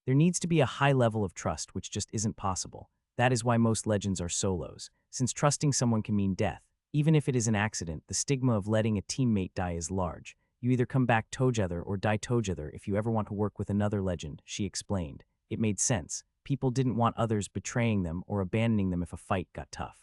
There needs to be a high level of trust, which just isn't possible. That is why most legends are solos, since trusting someone can mean death. Even if it is an accident, the stigma of letting a teammate die is large. You either come back together or die together if you ever want to work with another legend, she explained. It made sense. People didn't want others betraying them or abandoning them if a fight got tough.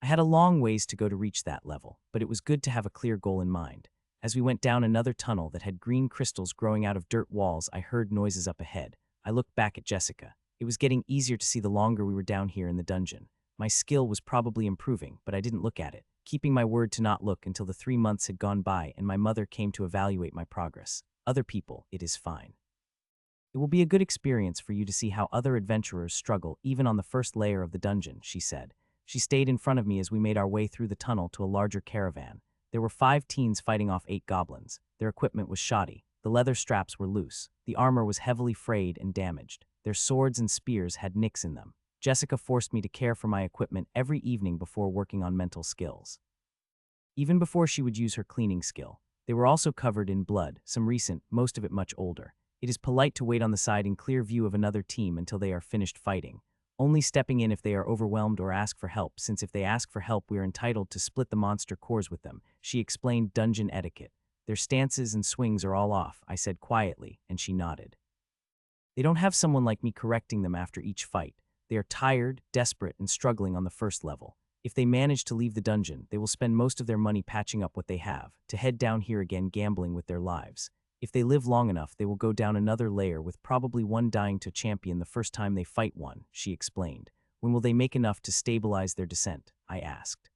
I had a long ways to go to reach that level, but it was good to have a clear goal in mind. As we went down another tunnel that had green crystals growing out of dirt walls, I heard noises up ahead. I looked back at Jessica. It was getting easier to see the longer we were down here in the dungeon. My skill was probably improving, but I didn't look at it, keeping my word to not look until the 3 months had gone by and my mother came to evaluate my progress. Other people, it is fine. It will be a good experience for you to see how other adventurers struggle even on the first layer of the dungeon, she said. She stayed in front of me as we made our way through the tunnel to a larger caravan. There were 5 teens fighting off 8 goblins. Their equipment was shoddy. The leather straps were loose. The armor was heavily frayed and damaged. Their swords and spears had nicks in them. Jessica forced me to care for my equipment every evening before working on mental skills. Even before she would use her cleaning skill. They were also covered in blood, some recent, most of it much older. It is polite to wait on the side in clear view of another team until they are finished fighting, only stepping in if they are overwhelmed or ask for help, since if they ask for help we are entitled to split the monster cores with them, she explained dungeon etiquette. Their stances and swings are all off, I said quietly, and she nodded. They don't have someone like me correcting them after each fight. They are tired, desperate, and struggling on the first level. If they manage to leave the dungeon, they will spend most of their money patching up what they have, to head down here again gambling with their lives. If they live long enough, they will go down another layer with probably one dying to champion the first time they fight one, she explained. When will they make enough to stabilize their descent? I asked.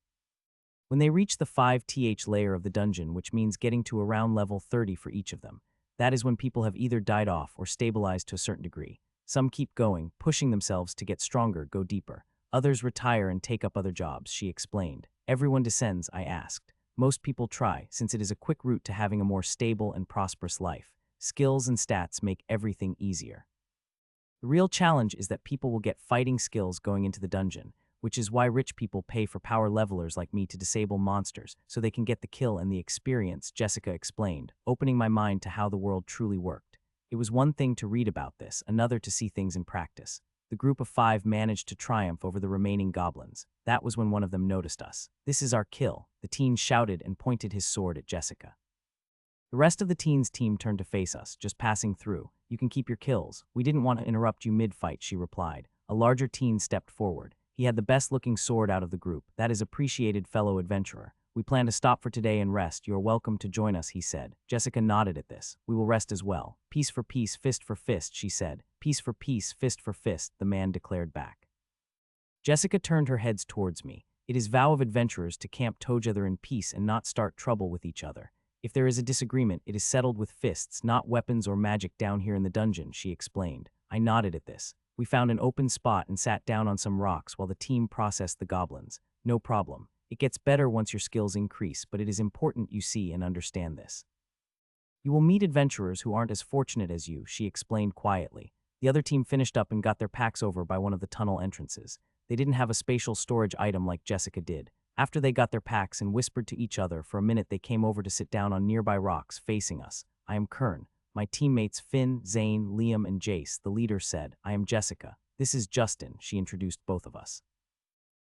When they reach the 5th layer of the dungeon, which means getting to around level 30 for each of them. That is when people have either died off or stabilized to a certain degree. Some keep going, pushing themselves to get stronger, go deeper. Others retire and take up other jobs, she explained. Everyone descends, I asked. Most people try, since it is a quick route to having a more stable and prosperous life. Skills and stats make everything easier. The real challenge is that people will get fighting skills going into the dungeon, which is why rich people pay for power levelers like me to disable monsters, so they can get the kill and the experience, Jessica explained, opening my mind to how the world truly worked. It was one thing to read about this, another to see things in practice. The group of 5 managed to triumph over the remaining goblins. That was when one of them noticed us. This is our kill, the teen shouted and pointed his sword at Jessica. The rest of the teens' team turned to face us, just passing through. You can keep your kills. We didn't want to interrupt you mid-fight, she replied. A larger teen stepped forward. He had the best-looking sword out of the group. That is appreciated, fellow adventurer. We plan to stop for today and rest. You are welcome to join us, he said. Jessica nodded at this. We will rest as well. Peace for peace, fist for fist, she said. Peace for peace, fist for fist, the man declared back. Jessica turned her heads towards me. It is vow of adventurers to camp together in peace and not start trouble with each other. If there is a disagreement, it is settled with fists, not weapons or magic down here in the dungeon, she explained. I nodded at this. We found an open spot and sat down on some rocks while the team processed the goblins. No problem. It gets better once your skills increase, but it is important you see and understand this. You will meet adventurers who aren't as fortunate as you, she explained quietly. The other team finished up and got their packs over by one of the tunnel entrances. They didn't have a spatial storage item like Jessica did. After they got their packs and whispered to each other for a minute, they came over to sit down on nearby rocks facing us. I am Kern. My teammates Finn, Zane, Liam, and Jace, the leader said. I am Jessica. This is Justin, she introduced both of us.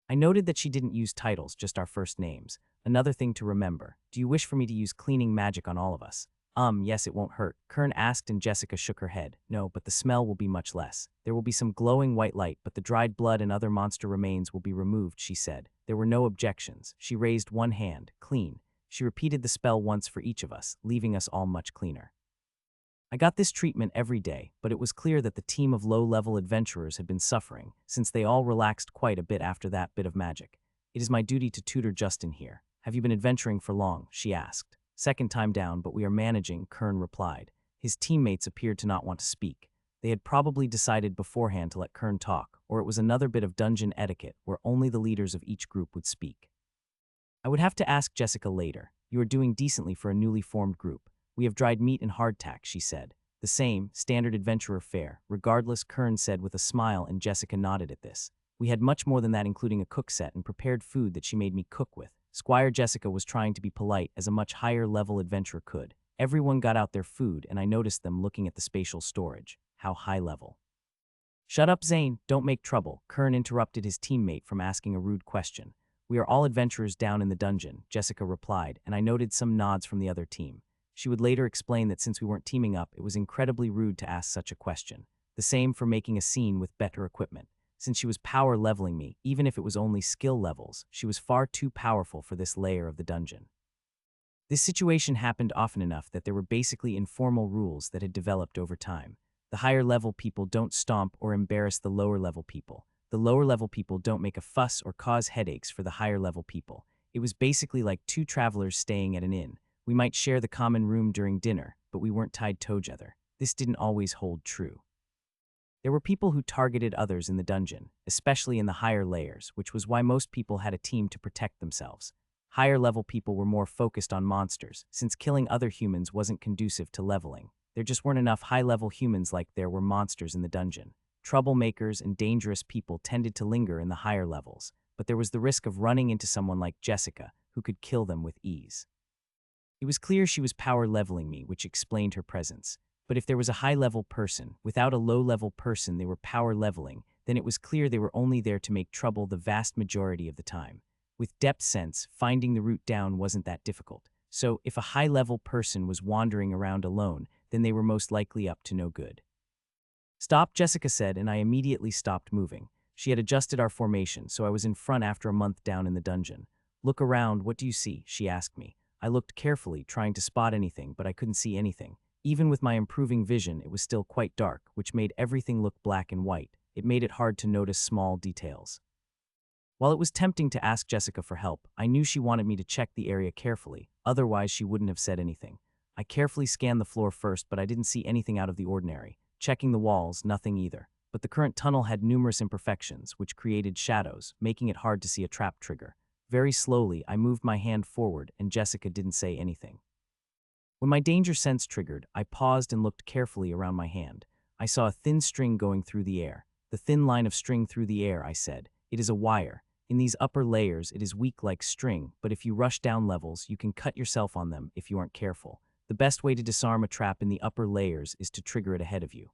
I noted that she didn't use titles, just our first names. Another thing to remember. Do you wish for me to use cleaning magic on all of us? Yes, it won't hurt, Kern asked and Jessica shook her head. No, but the smell will be much less. There will be some glowing white light, but the dried blood and other monster remains will be removed, she said. There were no objections. She raised one hand, clean. She repeated the spell once for each of us, leaving us all much cleaner. I got this treatment every day, but it was clear that the team of low-level adventurers had been suffering, since they all relaxed quite a bit after that bit of magic. It is my duty to tutor Justin here. Have you been adventuring for long? She asked. Second time down, but we are managing, Kern replied. His teammates appeared to not want to speak. They had probably decided beforehand to let Kern talk, or it was another bit of dungeon etiquette where only the leaders of each group would speak. I would have to ask Jessica later. You are doing decently for a newly formed group. We have dried meat and hardtack, she said. The same, standard adventurer fare. Regardless, Kern said with a smile, and Jessica nodded at this. We had much more than that, including a cook set and prepared food that she made me cook with. Squire Jessica was trying to be polite as a much higher-level adventurer could. Everyone got out their food, and I noticed them looking at the spatial storage. How high-level. Shut up, Zane. Don't make trouble. Kern interrupted his teammate from asking a rude question. We are all adventurers down in the dungeon, Jessica replied, and I noted some nods from the other team. She would later explain that since we weren't teaming up, it was incredibly rude to ask such a question. The same for making a scene with better equipment. Since she was power leveling me, even if it was only skill levels, she was far too powerful for this layer of the dungeon. This situation happened often enough that there were basically informal rules that had developed over time. The higher level people don't stomp or embarrass the lower level people. The lower level people don't make a fuss or cause headaches for the higher level people. It was basically like two travelers staying at an inn. We might share the common room during dinner, but we weren't tied together. This didn't always hold true. There were people who targeted others in the dungeon, especially in the higher layers, which was why most people had a team to protect themselves. Higher-level people were more focused on monsters, since killing other humans wasn't conducive to leveling. There just weren't enough high-level humans like there were monsters in the dungeon. Troublemakers and dangerous people tended to linger in the higher levels, but there was the risk of running into someone like Jessica, who could kill them with ease. It was clear she was power leveling me, which explained her presence. But if there was a high-level person, without a low-level person they were power leveling, then it was clear they were only there to make trouble the vast majority of the time. With depth sense, finding the route down wasn't that difficult. So, if a high-level person was wandering around alone, then they were most likely up to no good. Stop, Jessica said, and I immediately stopped moving. She had adjusted our formation, so I was in front after a month down in the dungeon. Look around, what do you see? She asked me. I looked carefully, trying to spot anything, but I couldn't see anything. Even with my improving vision, it was still quite dark, which made everything look black and white. It made it hard to notice small details. While it was tempting to ask Jessica for help, I knew she wanted me to check the area carefully, otherwise she wouldn't have said anything. I carefully scanned the floor first, but I didn't see anything out of the ordinary. Checking the walls, nothing either. But the current tunnel had numerous imperfections, which created shadows, making it hard to see a trap trigger. Very slowly, I moved my hand forward, and Jessica didn't say anything. When my danger sense triggered, I paused and looked carefully around my hand. I saw a thin string going through the air. The thin line of string through the air, I said. It is a wire. In these upper layers, it is weak like string, but if you rush down levels, you can cut yourself on them if you aren't careful. The best way to disarm a trap in the upper layers is to trigger it ahead of you.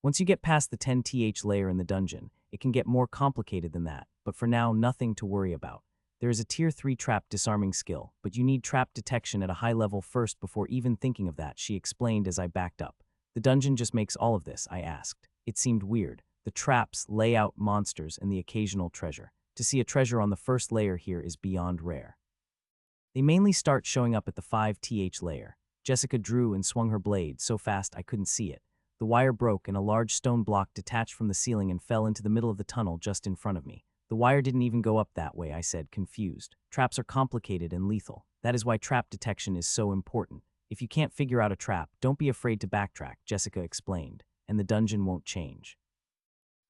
Once you get past the 10th layer in the dungeon, it can get more complicated than that, but for now, nothing to worry about. There is a Tier 3 trap disarming skill, but you need trap detection at a high level first before even thinking of that, she explained as I backed up. The dungeon just makes all of this, I asked. It seemed weird. The traps, layout, monsters, and the occasional treasure. To see a treasure on the first layer here is beyond rare. They mainly start showing up at the 5th layer. Jessica drew and swung her blade so fast I couldn't see it. The wire broke and a large stone block detached from the ceiling and fell into the middle of the tunnel just in front of me. The wire didn't even go up that way, I said, confused. Traps are complicated and lethal. That is why trap detection is so important. If you can't figure out a trap, don't be afraid to backtrack, Jessica explained, and the dungeon won't change.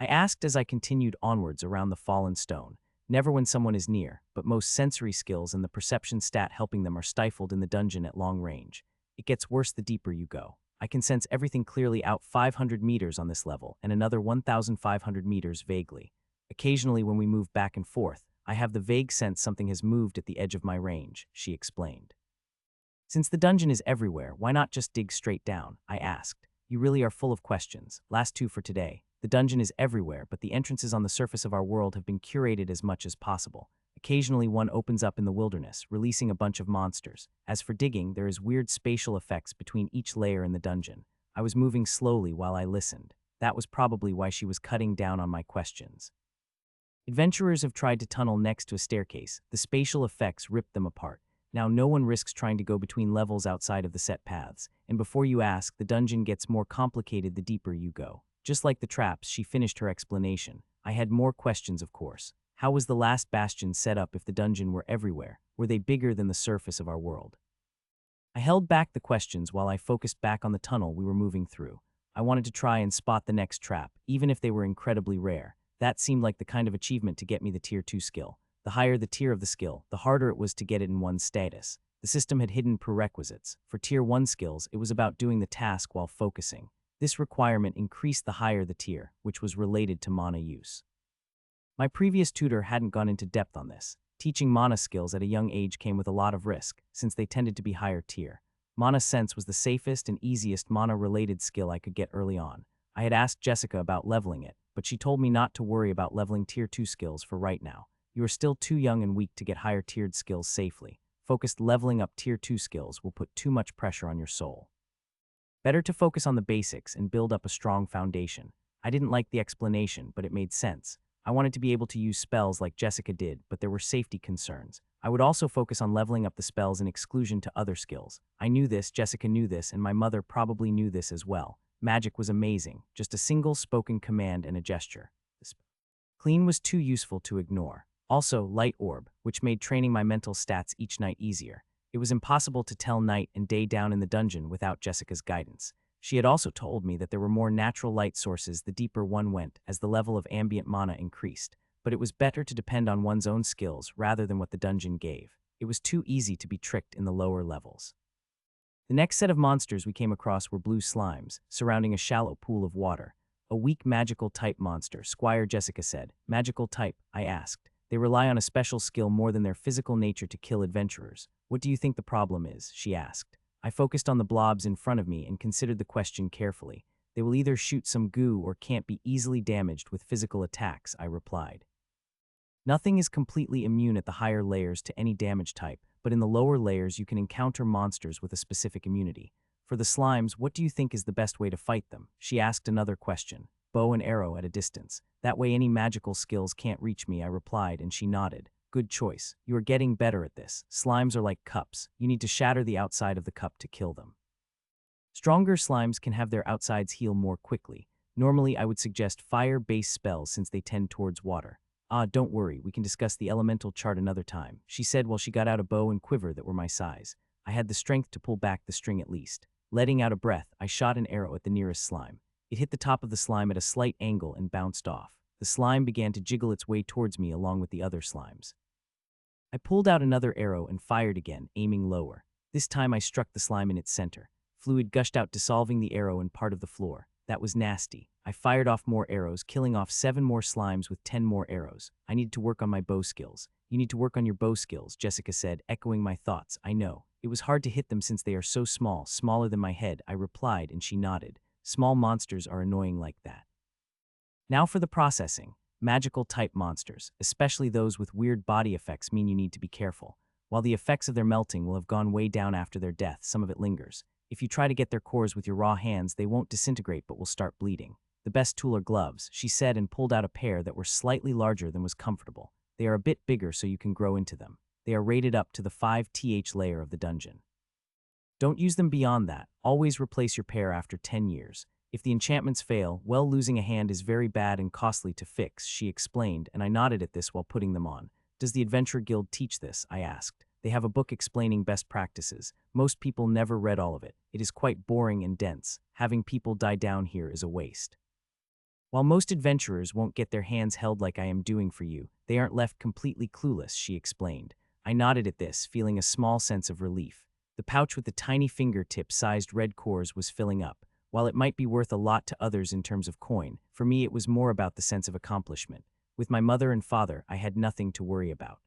I asked as I continued onwards around the fallen stone. Never when someone is near, but most sensory skills and the perception stat helping them are stifled in the dungeon at long range. It gets worse the deeper you go. I can sense everything clearly out 500 meters on this level and another 1,500 meters vaguely. Occasionally when we move back and forth, I have the vague sense something has moved at the edge of my range, she explained. Since the dungeon is everywhere, why not just dig straight down? I asked. You really are full of questions. Last two for today. The dungeon is everywhere, but the entrances on the surface of our world have been curated as much as possible. Occasionally one opens up in the wilderness, releasing a bunch of monsters. As for digging, there is weird spatial effects between each layer in the dungeon. I was moving slowly while I listened. That was probably why she was cutting down on my questions. Adventurers have tried to tunnel next to a staircase. The spatial effects ripped them apart. Now no one risks trying to go between levels outside of the set paths. And before you ask, the dungeon gets more complicated the deeper you go. Just like the traps, she finished her explanation. I had more questions, of course. How was the last bastion set up if the dungeon were everywhere? Were they bigger than the surface of our world? I held back the questions while I focused back on the tunnel we were moving through. I wanted to try and spot the next trap, even if they were incredibly rare. That seemed like the kind of achievement to get me the Tier 2 skill. The higher the tier of the skill, the harder it was to get it in one's status. The system had hidden prerequisites. For Tier 1 skills, it was about doing the task while focusing. This requirement increased the higher the tier, which was related to mana use. My previous tutor hadn't gone into depth on this. Teaching mana skills at a young age came with a lot of risk, since they tended to be higher tier. Mana Sense was the safest and easiest mana-related skill I could get early on. I had asked Jessica about leveling it, but she told me not to worry about leveling Tier 2 skills for right now. You are still too young and weak to get higher-tiered skills safely. Focused leveling up Tier 2 skills will put too much pressure on your soul. Better to focus on the basics and build up a strong foundation. I didn't like the explanation, but it made sense. I wanted to be able to use spells like Jessica did, but there were safety concerns. I would also focus on leveling up the spells in exclusion to other skills. I knew this, Jessica knew this, and my mother probably knew this as well. Magic was amazing, just a single spoken command and a gesture. Clean was too useful to ignore. Also, Light Orb, which made training my mental stats each night easier. It was impossible to tell night and day down in the dungeon without Jessica's guidance. She had also told me that there were more natural light sources the deeper one went as the level of ambient mana increased, but it was better to depend on one's own skills rather than what the dungeon gave. It was too easy to be tricked in the lower levels. The next set of monsters we came across were blue slimes, surrounding a shallow pool of water. A weak magical type monster, Squire Jessica said. Magical type, I asked. They rely on a special skill more than their physical nature to kill adventurers. What do you think the problem is? She asked. I focused on the blobs in front of me and considered the question carefully. They will either shoot some goo or can't be easily damaged with physical attacks, I replied. Nothing is completely immune at the higher layers to any damage type, but in the lower layers you can encounter monsters with a specific immunity. For the slimes, what do you think is the best way to fight them? She asked another question. Bow and arrow at a distance. That way any magical skills can't reach me, I replied, and she nodded. Good choice. You are getting better at this. Slimes are like cups. You need to shatter the outside of the cup to kill them. Stronger slimes can have their outsides heal more quickly. Normally, I would suggest fire-based spells since they tend towards water. Don't worry, we can discuss the elemental chart another time, she said while she got out a bow and quiver that were my size. I had the strength to pull back the string at least. Letting out a breath, I shot an arrow at the nearest slime. It hit the top of the slime at a slight angle and bounced off. The slime began to jiggle its way towards me along with the other slimes. I pulled out another arrow and fired again, aiming lower. This time I struck the slime in its center. Fluid gushed out, dissolving the arrow and part of the floor. That was nasty. I fired off more arrows, killing off 7 more slimes with 10 more arrows. I needed to work on my bow skills. You need to work on your bow skills, Jessica said, echoing my thoughts. I know. It was hard to hit them since they are so small, smaller than my head, I replied, and she nodded. Small monsters are annoying like that. Now for the processing. Magical type monsters, especially those with weird body effects, mean you need to be careful. While the effects of their melting will have gone way down after their death, some of it lingers. If you try to get their cores with your raw hands, they won't disintegrate but will start bleeding. The best tool are gloves, she said, and pulled out a pair that were slightly larger than was comfortable. They are a bit bigger so you can grow into them. They are rated up to the 5th layer of the dungeon. Don't use them beyond that. Always replace your pair after 10 years. If the enchantments fail, well, losing a hand is very bad and costly to fix, she explained, and I nodded at this while putting them on. Does the Adventure Guild teach this? I asked. They have a book explaining best practices. Most people never read all of it. It is quite boring and dense. Having people die down here is a waste. While most adventurers won't get their hands held like I am doing for you, they aren't left completely clueless, she explained. I nodded at this, feeling a small sense of relief. The pouch with the tiny fingertip-sized red cores was filling up. While it might be worth a lot to others in terms of coin, for me it was more about the sense of accomplishment. With my mother and father, I had nothing to worry about.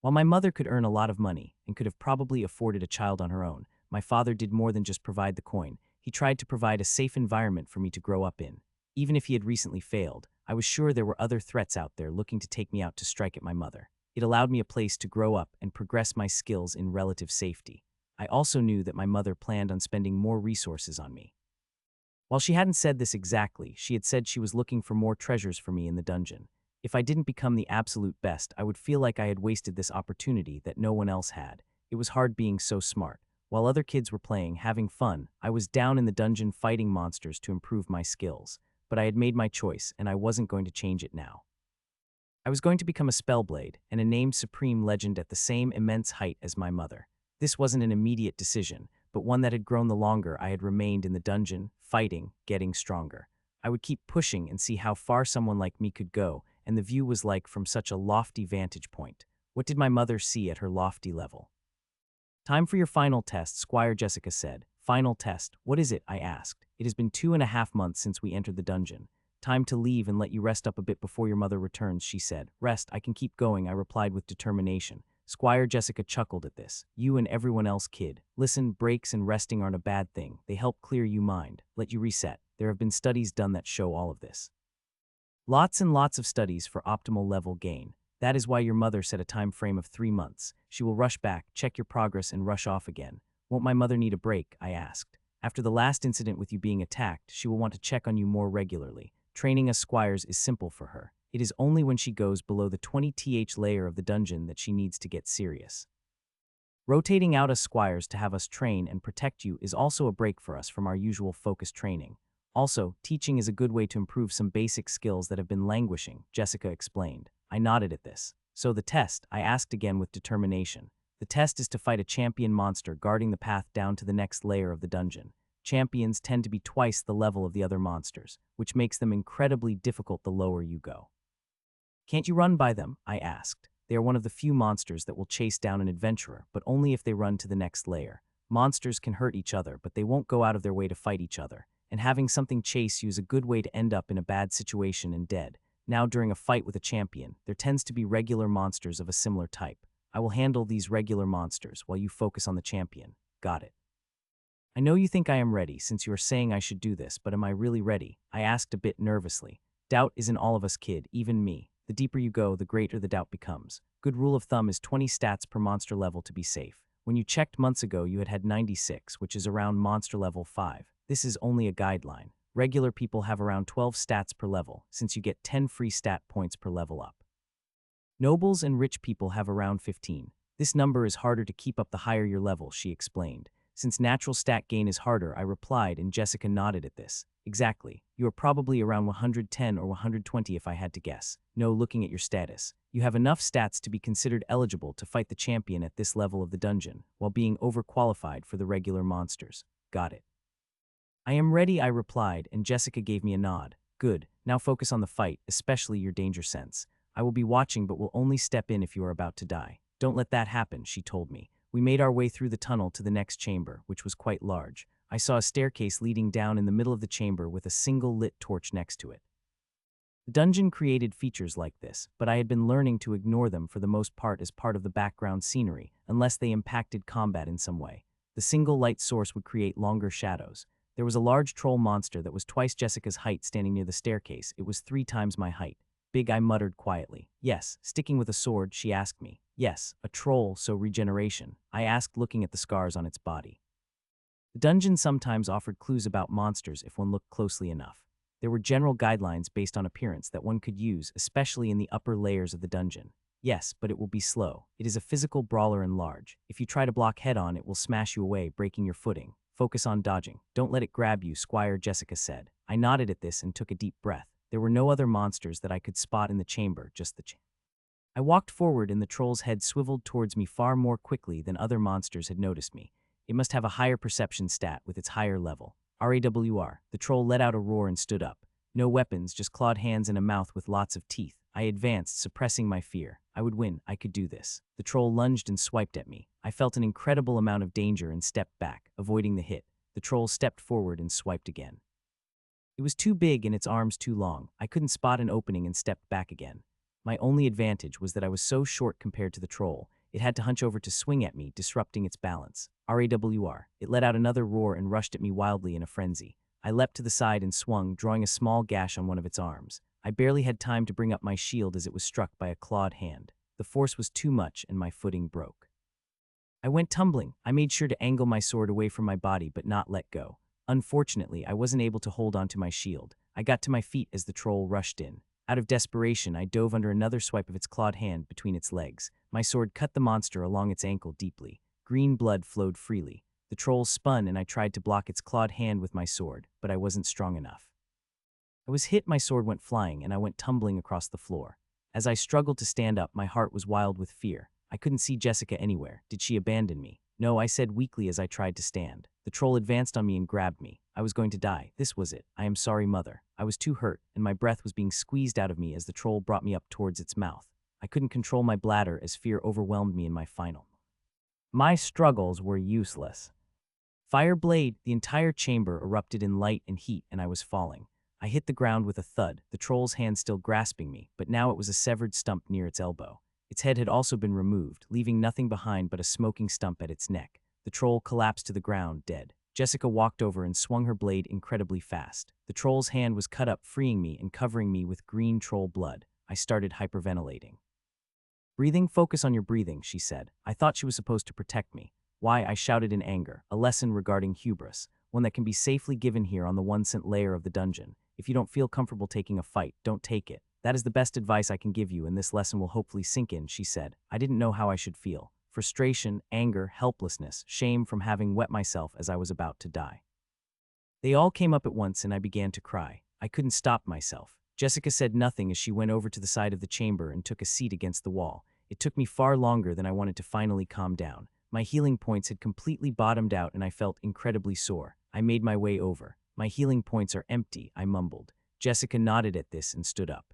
While my mother could earn a lot of money and could have probably afforded a child on her own, my father did more than just provide the coin. He tried to provide a safe environment for me to grow up in. Even if he had recently failed, I was sure there were other threats out there looking to take me out to strike at my mother. It allowed me a place to grow up and progress my skills in relative safety. I also knew that my mother planned on spending more resources on me. While she hadn't said this exactly, she had said she was looking for more treasures for me in the dungeon. If I didn't become the absolute best, I would feel like I had wasted this opportunity that no one else had. It was hard being so smart. While other kids were playing, having fun, I was down in the dungeon fighting monsters to improve my skills. But I had made my choice, and I wasn't going to change it now. I was going to become a spellblade and a named supreme legend at the same immense height as my mother. This wasn't an immediate decision, but one that had grown the longer I had remained in the dungeon, fighting, getting stronger. I would keep pushing and see how far someone like me could go, and the view was like from such a lofty vantage point. What did my mother see at her lofty level? "Time for your final test," Squire Jessica said. "Final test, what is it?" I asked. "It has been 2.5 months since we entered the dungeon. Time to leave and let you rest up a bit before your mother returns," she said. "Rest, I can keep going," I replied with determination. Squire Jessica chuckled at this. "You and everyone else, kid. Listen, breaks and resting aren't a bad thing. They help clear your mind, let you reset. There have been studies done that show all of this. Lots and lots of studies for optimal level gain. That is why your mother set a time frame of 3 months. She will rush back, check your progress, and rush off again." "Won't my mother need a break?" I asked. "After the last incident with you being attacked, she will want to check on you more regularly. Training us squires is simple for her. It is only when she goes below the 20th layer of the dungeon that she needs to get serious. Rotating out us squires to have us train and protect you is also a break for us from our usual focused training. Also, teaching is a good way to improve some basic skills that have been languishing," Jessica explained. I nodded at this. "So the test?" I asked again with determination. "The test is to fight a champion monster guarding the path down to the next layer of the dungeon. Champions tend to be twice the level of the other monsters, which makes them incredibly difficult the lower you go." "Can't you run by them?" I asked. "They are one of the few monsters that will chase down an adventurer, but only if they run to the next layer. Monsters can hurt each other, but they won't go out of their way to fight each other, and having something chase you is a good way to end up in a bad situation and dead. Now, during a fight with a champion, there tends to be regular monsters of a similar type. I will handle these regular monsters while you focus on the champion. Got it?" "I know you think I am ready since you are saying I should do this, but am I really ready?" I asked a bit nervously. "Doubt is in all of us, kid, even me. The deeper you go, the greater the doubt becomes. Good rule of thumb is 20 stats per monster level to be safe. When you checked months ago, you had 96, which is around monster level 5. This is only a guideline. Regular people have around 12 stats per level, since you get 10 free stat points per level up. Nobles and rich people have around 15. This number is harder to keep up the higher your level," she explained. Since natural stat gain is harder, I replied, and Jessica nodded at this. "Exactly. You are probably around 110 or 120 if I had to guess. No, looking at your status. You have enough stats to be considered eligible to fight the champion at this level of the dungeon, while being overqualified for the regular monsters. Got it?" "I am ready," I replied, and Jessica gave me a nod. "Good. Now focus on the fight, especially your danger sense. I will be watching but will only step in if you are about to die. Don't let that happen," she told me. We made our way through the tunnel to the next chamber, which was quite large. I saw a staircase leading down in the middle of the chamber with a single lit torch next to it. The dungeon created features like this, but I had been learning to ignore them for the most part as part of the background scenery, unless they impacted combat in some way. The single light source would create longer shadows. There was a large troll monster that was twice Jessica's height standing near the staircase. It was 3 times my height. "Big," I muttered quietly. "Yes." Sticking with a sword, she asked me. "Yes, a troll, so regeneration," I asked, looking at the scars on its body. The dungeon sometimes offered clues about monsters if one looked closely enough. There were general guidelines based on appearance that one could use, especially in the upper layers of the dungeon. "Yes, but it will be slow. It is a physical brawler and large. If you try to block head-on, it will smash you away, breaking your footing. Focus on dodging. Don't let it grab you," Squire Jessica said. I nodded at this and took a deep breath. There were no other monsters that I could spot in the chamber, just the I walked forward and the troll's head swiveled towards me far more quickly than other monsters had noticed me. It must have a higher perception stat with its higher level. "RAWR." The troll let out a roar and stood up. No weapons, just clawed hands and a mouth with lots of teeth. I advanced, suppressing my fear. I would win. I could do this. The troll lunged and swiped at me. I felt an incredible amount of danger and stepped back, avoiding the hit. The troll stepped forward and swiped again. It was too big and its arms too long. I couldn't spot an opening and stepped back again. My only advantage was that I was so short compared to the troll. It had to hunch over to swing at me, disrupting its balance. "RAWR." It let out another roar and rushed at me wildly in a frenzy. I leapt to the side and swung, drawing a small gash on one of its arms. I barely had time to bring up my shield as it was struck by a clawed hand. The force was too much and my footing broke. I went tumbling. I made sure to angle my sword away from my body but not let go. Unfortunately, I wasn't able to hold onto my shield. I got to my feet as the troll rushed in. Out of desperation, I dove under another swipe of its clawed hand between its legs. My sword cut the monster along its ankle deeply. Green blood flowed freely. The troll spun and I tried to block its clawed hand with my sword, but I wasn't strong enough. I was hit, my sword went flying, and I went tumbling across the floor. As I struggled to stand up, my heart was wild with fear. I couldn't see Jessica anywhere. Did she abandon me? No, I said weakly as I tried to stand. The troll advanced on me and grabbed me. I was going to die. This was it. I am sorry, Mother. I was too hurt, and my breath was being squeezed out of me as the troll brought me up towards its mouth. I couldn't control my bladder as fear overwhelmed me in my final. My struggles were useless. Fire blade, the entire chamber erupted in light and heat, and I was falling. I hit the ground with a thud, the troll's hand still grasping me, but now it was a severed stump near its elbow. Its head had also been removed, leaving nothing behind but a smoking stump at its neck. The troll collapsed to the ground, dead. Jessica walked over and swung her blade incredibly fast. The troll's hand was cut up, freeing me and covering me with green troll blood. I started hyperventilating. Breathing, focus on your breathing, she said. I thought she was supposed to protect me. Why, I shouted in anger, a lesson regarding hubris, one that can be safely given here on the 1 cent layer of the dungeon. If you don't feel comfortable taking a fight, don't take it. That is the best advice I can give you, and this lesson will hopefully sink in, she said. I didn't know how I should feel. Frustration, anger, helplessness, shame from having wet myself as I was about to die. They all came up at once and I began to cry. I couldn't stop myself. Jessica said nothing as she went over to the side of the chamber and took a seat against the wall. It took me far longer than I wanted to finally calm down. My healing points had completely bottomed out and I felt incredibly sore. I made my way over. My healing points are empty, I mumbled. Jessica nodded at this and stood up.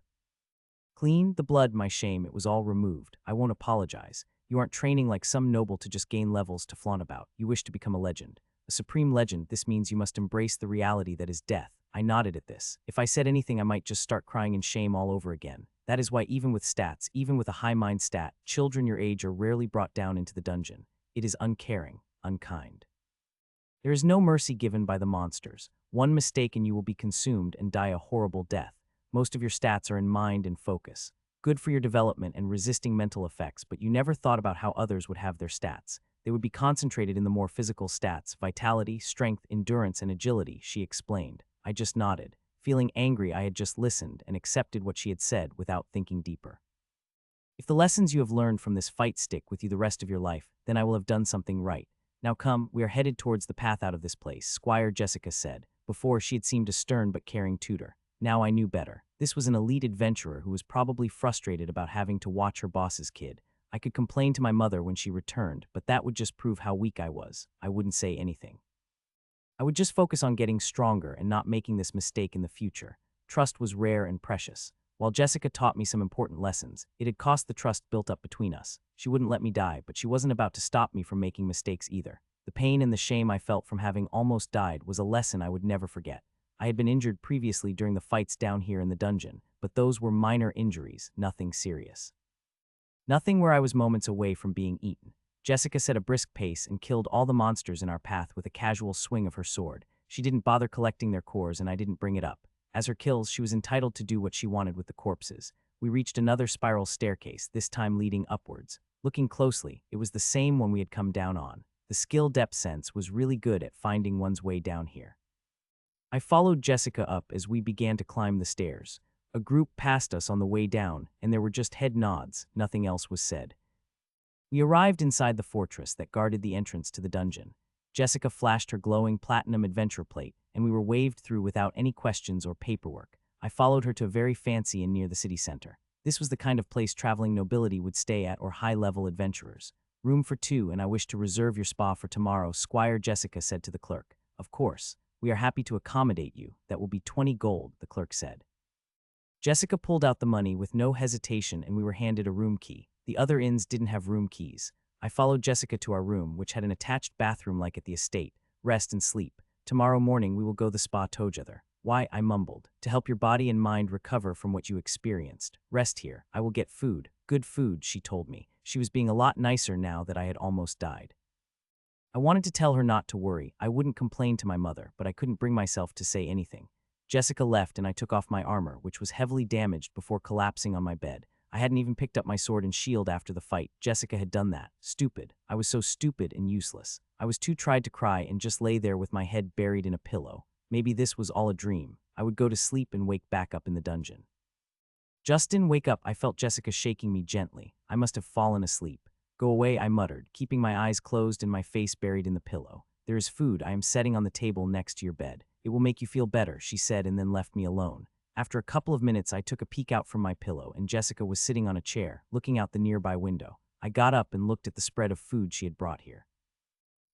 Clean the blood, my shame, it was all removed. I won't apologize. You aren't training like some noble to just gain levels to flaunt about. You wish to become a legend. A supreme legend, this means you must embrace the reality that is death. I nodded at this. If I said anything, I might just start crying in shame all over again. That is why even with stats, even with a high mind stat, children your age are rarely brought down into the dungeon. It is uncaring, unkind. There is no mercy given by the monsters. One mistake and you will be consumed and die a horrible death. Most of your stats are in mind and focus. Good for your development and resisting mental effects, but you never thought about how others would have their stats. They would be concentrated in the more physical stats, vitality, strength, endurance, and agility, she explained. I just nodded. Feeling angry, I had just listened and accepted what she had said without thinking deeper. If the lessons you have learned from this fight stick with you the rest of your life, then I will have done something right. Now come, we are headed towards the path out of this place, Squire Jessica said. Before, she had seemed a stern but caring tutor. Now I knew better. This was an elite adventurer who was probably frustrated about having to watch her boss's kid. I could complain to my mother when she returned, but that would just prove how weak I was. I wouldn't say anything. I would just focus on getting stronger and not making this mistake in the future. Trust was rare and precious. While Jessica taught me some important lessons, it had cost the trust built up between us. She wouldn't let me die, but she wasn't about to stop me from making mistakes either. The pain and the shame I felt from having almost died was a lesson I would never forget. I had been injured previously during the fights down here in the dungeon, but those were minor injuries, nothing serious. Nothing where I was moments away from being eaten. Jessica set a brisk pace and killed all the monsters in our path with a casual swing of her sword. She didn't bother collecting their cores and I didn't bring it up. As her kills, she was entitled to do what she wanted with the corpses. We reached another spiral staircase, this time leading upwards. Looking closely, it was the same one we had come down on. The skill depth sense was really good at finding one's way down here. I followed Jessica up as we began to climb the stairs. A group passed us on the way down, and there were just head nods, nothing else was said. We arrived inside the fortress that guarded the entrance to the dungeon. Jessica flashed her glowing platinum adventure plate, and we were waved through without any questions or paperwork. I followed her to a very fancy inn near the city center. This was the kind of place traveling nobility would stay at or high-level adventurers. Room for 2, and I wish to reserve your spa for tomorrow, Squire Jessica said to the clerk. Of course. We are happy to accommodate you. That will be 20 gold, the clerk said. Jessica pulled out the money with no hesitation and we were handed a room key. The other inns didn't have room keys. I followed Jessica to our room, which had an attached bathroom like at the estate. Rest and sleep. Tomorrow morning we will go the spa together. Why, I mumbled. To help your body and mind recover from what you experienced. Rest here. I will get food. Good food, she told me. She was being a lot nicer now that I had almost died. I wanted to tell her not to worry. I wouldn't complain to my mother, but I couldn't bring myself to say anything. Jessica left and I took off my armor, which was heavily damaged before collapsing on my bed. I hadn't even picked up my sword and shield after the fight. Jessica had done that. Stupid. I was so stupid and useless. I was too tried to cry and just lay there with my head buried in a pillow. Maybe this was all a dream. I would go to sleep and wake back up in the dungeon. Justin, wake up. I felt Jessica shaking me gently. I must have fallen asleep. Go away, I muttered, keeping my eyes closed and my face buried in the pillow. There is food I am setting on the table next to your bed. It will make you feel better, she said, and then left me alone. After a couple of minutes, I took a peek out from my pillow, and Jessica was sitting on a chair, looking out the nearby window. I got up and looked at the spread of food she had brought here.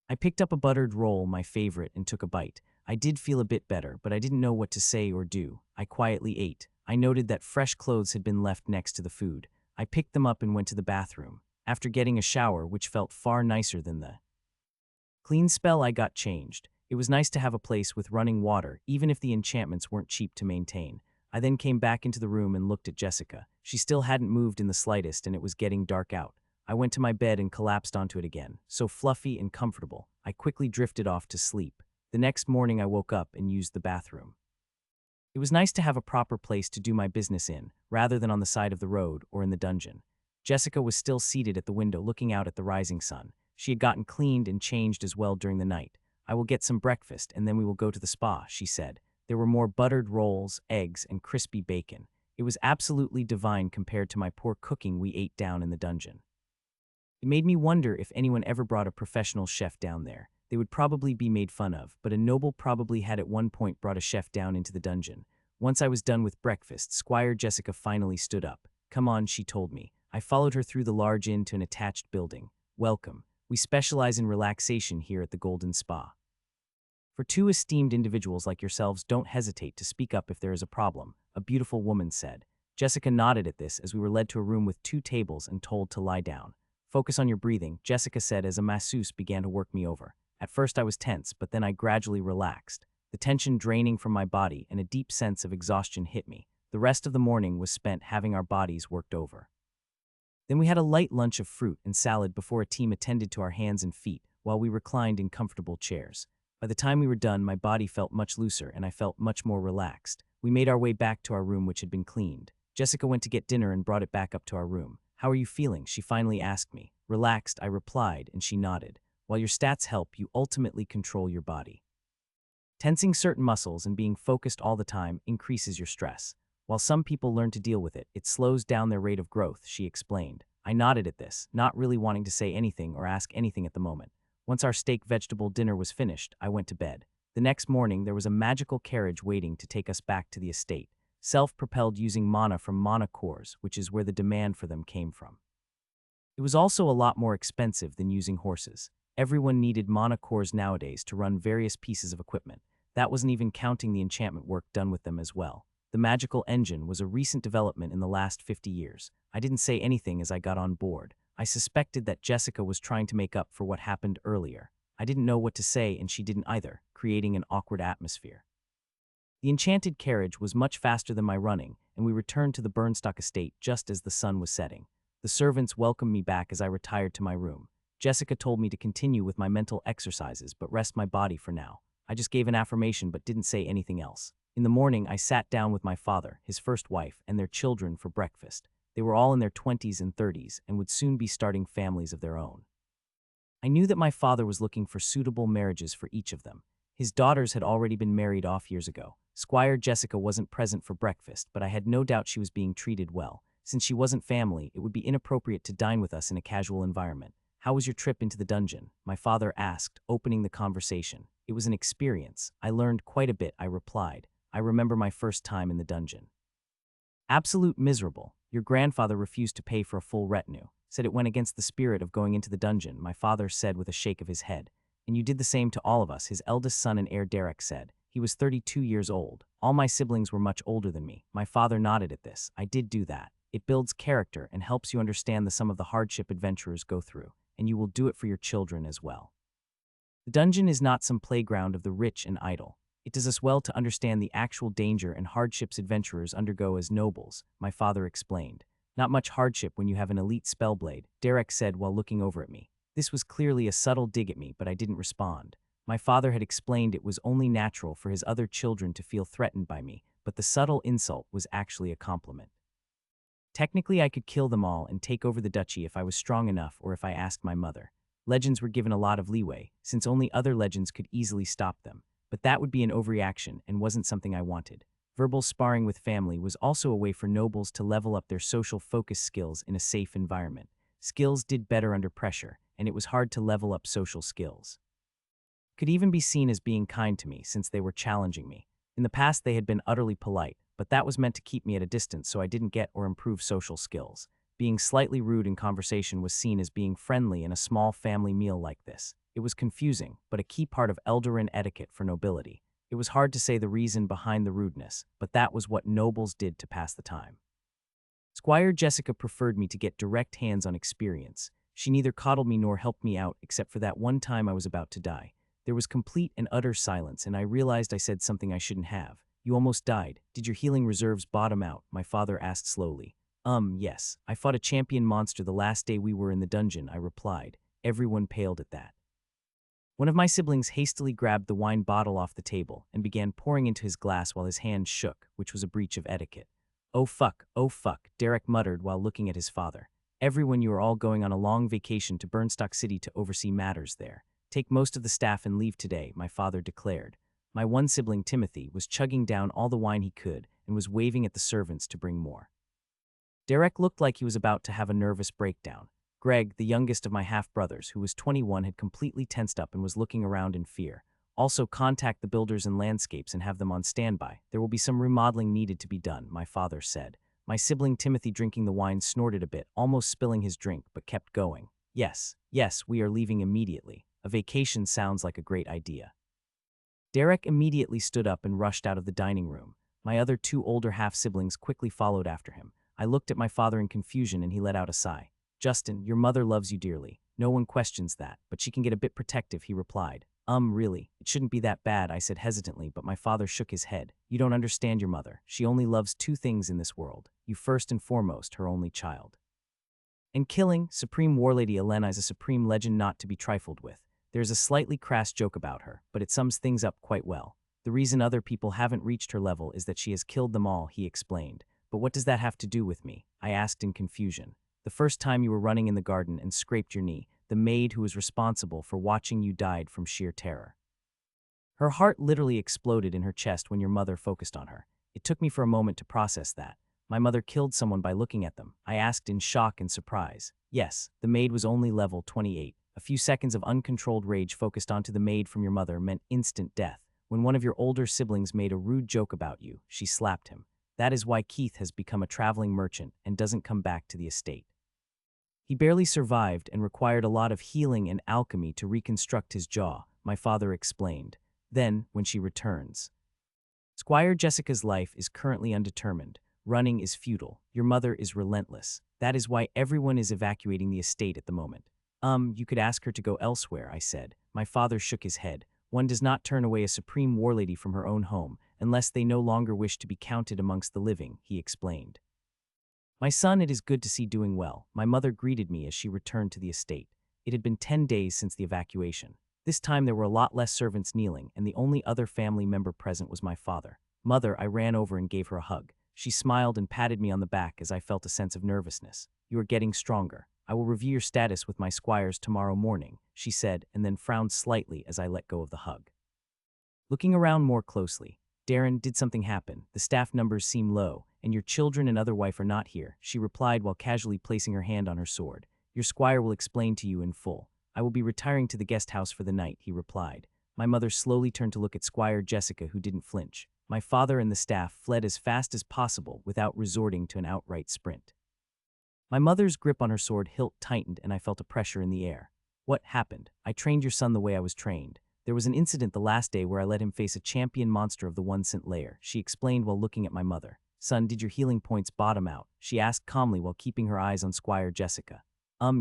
I picked up a buttered roll, my favorite, and took a bite. I did feel a bit better, but I didn't know what to say or do. I quietly ate. I noted that fresh clothes had been left next to the food. I picked them up and went to the bathroom. After getting a shower, which felt far nicer than the clean spell, I got changed. It was nice to have a place with running water, even if the enchantments weren't cheap to maintain. I then came back into the room and looked at Jessica. She still hadn't moved in the slightest, and it was getting dark out. I went to my bed and collapsed onto it again, so fluffy and comfortable. I quickly drifted off to sleep. The next morning, I woke up and used the bathroom. It was nice to have a proper place to do my business in, rather than on the side of the road or in the dungeon. Jessica was still seated at the window looking out at the rising sun. She had gotten cleaned and changed as well during the night. I will get some breakfast and then we will go to the spa, she said. There were more buttered rolls, eggs, and crispy bacon. It was absolutely divine compared to my poor cooking we ate down in the dungeon. It made me wonder if anyone ever brought a professional chef down there. They would probably be made fun of, but a noble probably had at one point brought a chef down into the dungeon. Once I was done with breakfast, Squire Jessica finally stood up. Come on, she told me. I followed her through the large inn to an attached building. Welcome. We specialize in relaxation here at the Golden Spa. For two esteemed individuals like yourselves, don't hesitate to speak up if there is a problem, a beautiful woman said. Jessica nodded at this as we were led to a room with 2 tables and told to lie down. Focus on your breathing, Jessica said as a masseuse began to work me over. At first I was tense, but then I gradually relaxed. The tension draining from my body and a deep sense of exhaustion hit me. The rest of the morning was spent having our bodies worked over. Then we had a light lunch of fruit and salad before a team attended to our hands and feet while we reclined in comfortable chairs. By the time we were done, my body felt much looser and I felt much more relaxed. We made our way back to our room, which had been cleaned. Jessica went to get dinner and brought it back up to our room. How are you feeling? She finally asked me. Relaxed, I replied, and she nodded. While your stats help, you ultimately control your body. Tensing certain muscles and being focused all the time increases your stress. While some people learn to deal with it, it slows down their rate of growth, she explained. I nodded at this, not really wanting to say anything or ask anything at the moment. Once our steak vegetable dinner was finished, I went to bed. The next morning, there was a magical carriage waiting to take us back to the estate, self-propelled using mana from mana cores, which is where the demand for them came from. It was also a lot more expensive than using horses. Everyone needed mana cores nowadays to run various pieces of equipment. That wasn't even counting the enchantment work done with them as well. The magical engine was a recent development in the last 50 years. I didn't say anything as I got on board. I suspected that Jessica was trying to make up for what happened earlier. I didn't know what to say and she didn't either, creating an awkward atmosphere. The enchanted carriage was much faster than my running, and we returned to the Burnstock estate just as the sun was setting. The servants welcomed me back as I retired to my room. Jessica told me to continue with my mental exercises but rest my body for now. I just gave an affirmation but didn't say anything else. In the morning, I sat down with my father, his first wife, and their children for breakfast. They were all in their 20s and 30s and would soon be starting families of their own. I knew that my father was looking for suitable marriages for each of them. His daughters had already been married off years ago. Squire Jessica wasn't present for breakfast, but I had no doubt she was being treated well. Since she wasn't family, it would be inappropriate to dine with us in a casual environment. How was your trip into the dungeon? My father asked, opening the conversation. It was an experience. I learned quite a bit, I replied. I remember my first time in the dungeon. Absolute miserable. Your grandfather refused to pay for a full retinue. Said it went against the spirit of going into the dungeon, my father said with a shake of his head. And you did the same to all of us, his eldest son and heir Derek said. He was 32 years old. All my siblings were much older than me. My father nodded at this. I did do that. It builds character and helps you understand some of the hardship adventurers go through, and you will do it for your children as well. The dungeon is not some playground of the rich and idle. It does us well to understand the actual danger and hardships adventurers undergo as nobles, my father explained. Not much hardship when you have an elite spellblade, Derek said while looking over at me. This was clearly a subtle dig at me, but I didn't respond. My father had explained it was only natural for his other children to feel threatened by me, but the subtle insult was actually a compliment. Technically, I could kill them all and take over the duchy if I was strong enough or if I asked my mother. Legends were given a lot of leeway, since only other legends could easily stop them. But that would be an overreaction and wasn't something I wanted. Verbal sparring with family was also a way for nobles to level up their social focus skills in a safe environment. Skills did better under pressure, and it was hard to level up social skills. Could even be seen as being kind to me since they were challenging me. In the past they had been utterly polite, but that was meant to keep me at a distance so I didn't get or improve social skills. Being slightly rude in conversation was seen as being friendly in a small family meal like this. It was confusing, but a key part of Eldarin etiquette for nobility. It was hard to say the reason behind the rudeness, but that was what nobles did to pass the time. Squire Jessica preferred me to get direct hands-on experience. She neither coddled me nor helped me out except for that one time I was about to die. There was complete and utter silence, and I realized I said something I shouldn't have. You almost died. Did your healing reserves bottom out? My father asked slowly. Yes. I fought a champion monster the last day we were in the dungeon, I replied. Everyone paled at that. One of my siblings hastily grabbed the wine bottle off the table and began pouring into his glass while his hand shook, which was a breach of etiquette. Oh fuck, Derek muttered while looking at his father. Everyone, you are all going on a long vacation to Burnstock City to oversee matters there. Take most of the staff and leave today, my father declared. My one sibling, Timothy, was chugging down all the wine he could and was waving at the servants to bring more. Derek looked like he was about to have a nervous breakdown. Greg, the youngest of my half-brothers, who was 21, had completely tensed up and was looking around in fear. Also, contact the builders and landscapes and have them on standby. There will be some remodeling needed to be done, my father said. My sibling Timothy, drinking the wine, snorted a bit, almost spilling his drink, but kept going. Yes, we are leaving immediately. A vacation sounds like a great idea. Derek immediately stood up and rushed out of the dining room. My other two older half-siblings quickly followed after him. I looked at my father in confusion and he let out a sigh. Justin, your mother loves you dearly. No one questions that, but she can get a bit protective, he replied. Really, it shouldn't be that bad, I said hesitantly, but my father shook his head. You don't understand your mother. She only loves two things in this world. You first and foremost, her only child. And killing, Supreme Warlady Elena is a supreme legend not to be trifled with. There's a slightly crass joke about her, but it sums things up quite well. The reason other people haven't reached her level is that she has killed them all, he explained. But what does that have to do with me? I asked in confusion. The first time you were running in the garden and scraped your knee, the maid who was responsible for watching you died from sheer terror. Her heart literally exploded in her chest when your mother focused on her. It took me for a moment to process that. My mother killed someone by looking at them, I asked in shock and surprise. Yes, the maid was only level 28. A few seconds of uncontrolled rage focused onto the maid from your mother meant instant death. When one of your older siblings made a rude joke about you, she slapped him. That is why Keith has become a traveling merchant and doesn't come back to the estate. He barely survived and required a lot of healing and alchemy to reconstruct his jaw, my father explained. Then, when she returns. Squire Jessica's life is currently undetermined. Running is futile. Your mother is relentless. That is why everyone is evacuating the estate at the moment. You could ask her to go elsewhere, I said. My father shook his head. One does not turn away a supreme warlady from her own home, unless they no longer wish to be counted amongst the living, he explained. My son, it is good to see doing well. My mother greeted me as she returned to the estate. It had been 10 days since the evacuation. This time there were a lot less servants kneeling, and the only other family member present was my father. Mother, I ran over and gave her a hug. She smiled and patted me on the back as I felt a sense of nervousness. You are getting stronger. I will review your status with my squires tomorrow morning, she said, and then frowned slightly as I let go of the hug. Looking around more closely, Darren, did something happen? The staff numbers seem low, and your children and other wife are not here, she replied while casually placing her hand on her sword. Your squire will explain to you in full. I will be retiring to the guest house for the night, he replied. My mother slowly turned to look at Squire Jessica, who didn't flinch. My father and the staff fled as fast as possible without resorting to an outright sprint. My mother's grip on her sword hilt tightened and I felt a pressure in the air. What happened? I trained your son the way I was trained. There was an incident the last day where I let him face a champion monster of the one-cent layer, she explained while looking at my mother. Son, did your healing points bottom out? She asked calmly while keeping her eyes on Squire Jessica.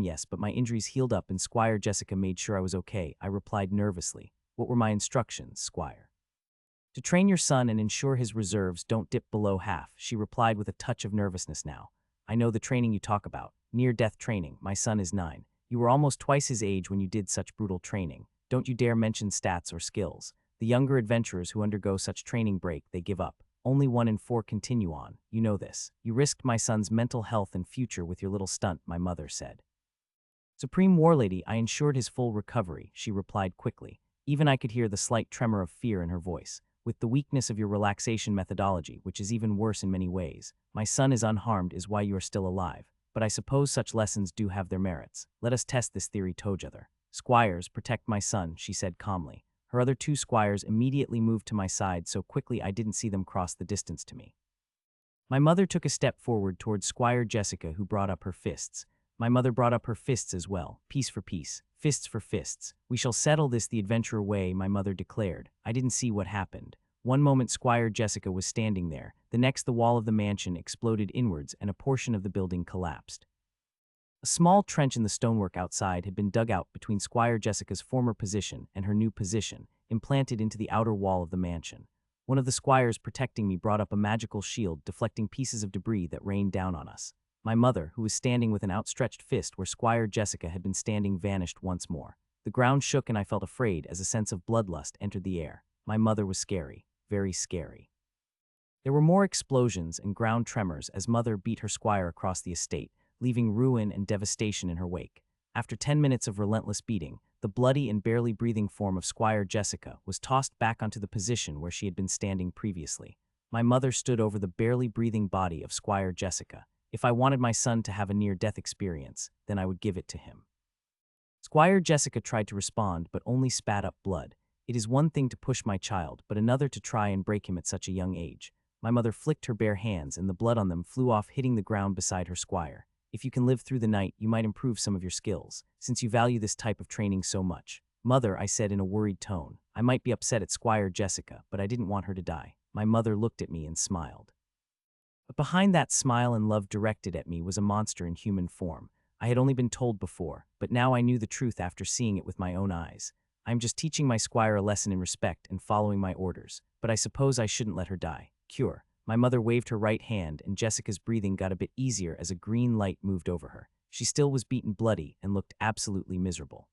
Yes, but my injuries healed up and Squire Jessica made sure I was okay, I replied nervously. What were my instructions, Squire? To train your son and ensure his reserves don't dip below half, she replied with a touch of nervousness now. I know the training you talk about. Near-death training. My son is 9. You were almost twice his age when you did such brutal training. Don't you dare mention stats or skills. The younger adventurers who undergo such training break, they give up. Only 1 in 4 continue on. You know this. You risked my son's mental health and future with your little stunt, my mother said. Supreme Warlady, I ensured his full recovery, she replied quickly. Even I could hear the slight tremor of fear in her voice. With the weakness of your relaxation methodology, which is even worse in many ways, my son is unharmed is why you are still alive. But I suppose such lessons do have their merits. Let us test this theory together. Squires, protect my son, she said calmly. Her other 2 squires immediately moved to my side so quickly I didn't see them cross the distance to me. My mother took a step forward towards Squire Jessica, who brought up her fists. My mother brought up her fists as well. Piece for piece, fists for fists. We shall settle this the adventurer way, my mother declared. I didn't see what happened. One moment Squire Jessica was standing there, the next the wall of the mansion exploded inwards and a portion of the building collapsed. A small trench in the stonework outside had been dug out between Squire Jessica's former position and her new position, implanted into the outer wall of the mansion. One of the squires protecting me brought up a magical shield, deflecting pieces of debris that rained down on us. My mother, who was standing with an outstretched fist where Squire Jessica had been standing, vanished once more. The ground shook and I felt afraid as a sense of bloodlust entered the air. My mother was scary, very scary. There were more explosions and ground tremors as mother beat her squire across the estate, leaving ruin and devastation in her wake. After 10 minutes of relentless beating, the bloody and barely breathing form of Squire Jessica was tossed back onto the position where she had been standing previously. My mother stood over the barely breathing body of Squire Jessica. If I wanted my son to have a near-death experience, then I would give it to him. Squire Jessica tried to respond but only spat up blood. It is one thing to push my child, but another to try and break him at such a young age. My mother flicked her bare hands and the blood on them flew off, hitting the ground beside her squire. If you can live through the night, you might improve some of your skills, since you value this type of training so much. Mother, I said in a worried tone. I might be upset at Squire Jessica, but I didn't want her to die. My mother looked at me and smiled. But behind that smile and love directed at me was a monster in human form. I had only been told before, but now I knew the truth after seeing it with my own eyes. I am just teaching my squire a lesson in respect and following my orders, but I suppose I shouldn't let her die. Cure. My mother waved her right hand and Jessica's breathing got a bit easier as a green light moved over her. She still was beaten bloody and looked absolutely miserable.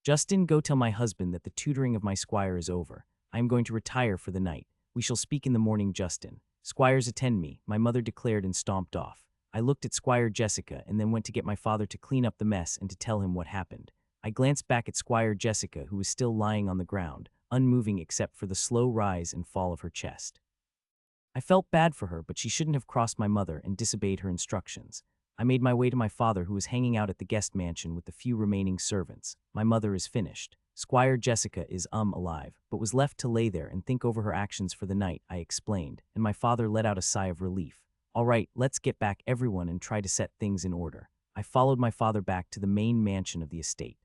Justin, go tell my husband that the tutoring of my squire is over. I am going to retire for the night. We shall speak in the morning, Justin. Squires, attend me, my mother declared and stomped off. I looked at Squire Jessica and then went to get my father to clean up the mess and to tell him what happened. I glanced back at Squire Jessica, who was still lying on the ground, unmoving except for the slow rise and fall of her chest. I felt bad for her, but she shouldn't have crossed my mother and disobeyed her instructions. I made my way to my father, who was hanging out at the guest mansion with the few remaining servants. My mother is finished. Squire Jessica is alive, but was left to lay there and think over her actions for the night, I explained, and my father let out a sigh of relief. All right, let's get back everyone and try to set things in order. I followed my father back to the main mansion of the estate.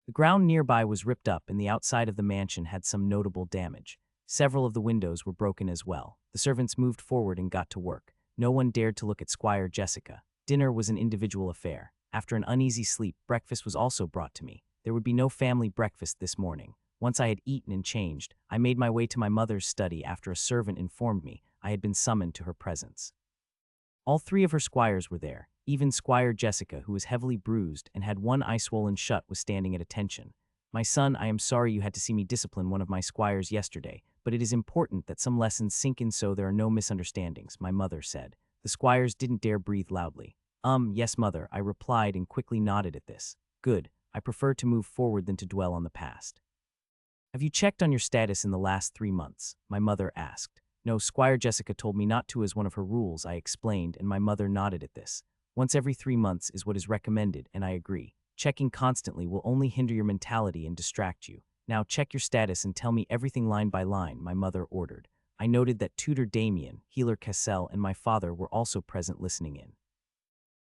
The ground nearby was ripped up and the outside of the mansion had some notable damage. Several of the windows were broken as well. The servants moved forward and got to work. No one dared to look at Squire Jessica. Dinner was an individual affair. After an uneasy sleep, breakfast was also brought to me. There would be no family breakfast this morning. Once I had eaten and changed, I made my way to my mother's study after a servant informed me I had been summoned to her presence. All 3 of her squires were there. Even Squire Jessica, who was heavily bruised and had one eye swollen shut, was standing at attention. My son, I am sorry you had to see me discipline one of my squires yesterday, but it is important that some lessons sink in so there are no misunderstandings, my mother said. The squires didn't dare breathe loudly. Yes, mother, I replied and quickly nodded at this. Good. I prefer to move forward than to dwell on the past. Have you checked on your status in the last 3 months? My mother asked. No, Squire Jessica told me not to as one of her rules, I explained, and my mother nodded at this. Once every 3 months is what is recommended, and I agree. Checking constantly will only hinder your mentality and distract you. Now check your status and tell me everything line by line, my mother ordered. I noted that tutor Damien, healer Cassell, and my father were also present listening in.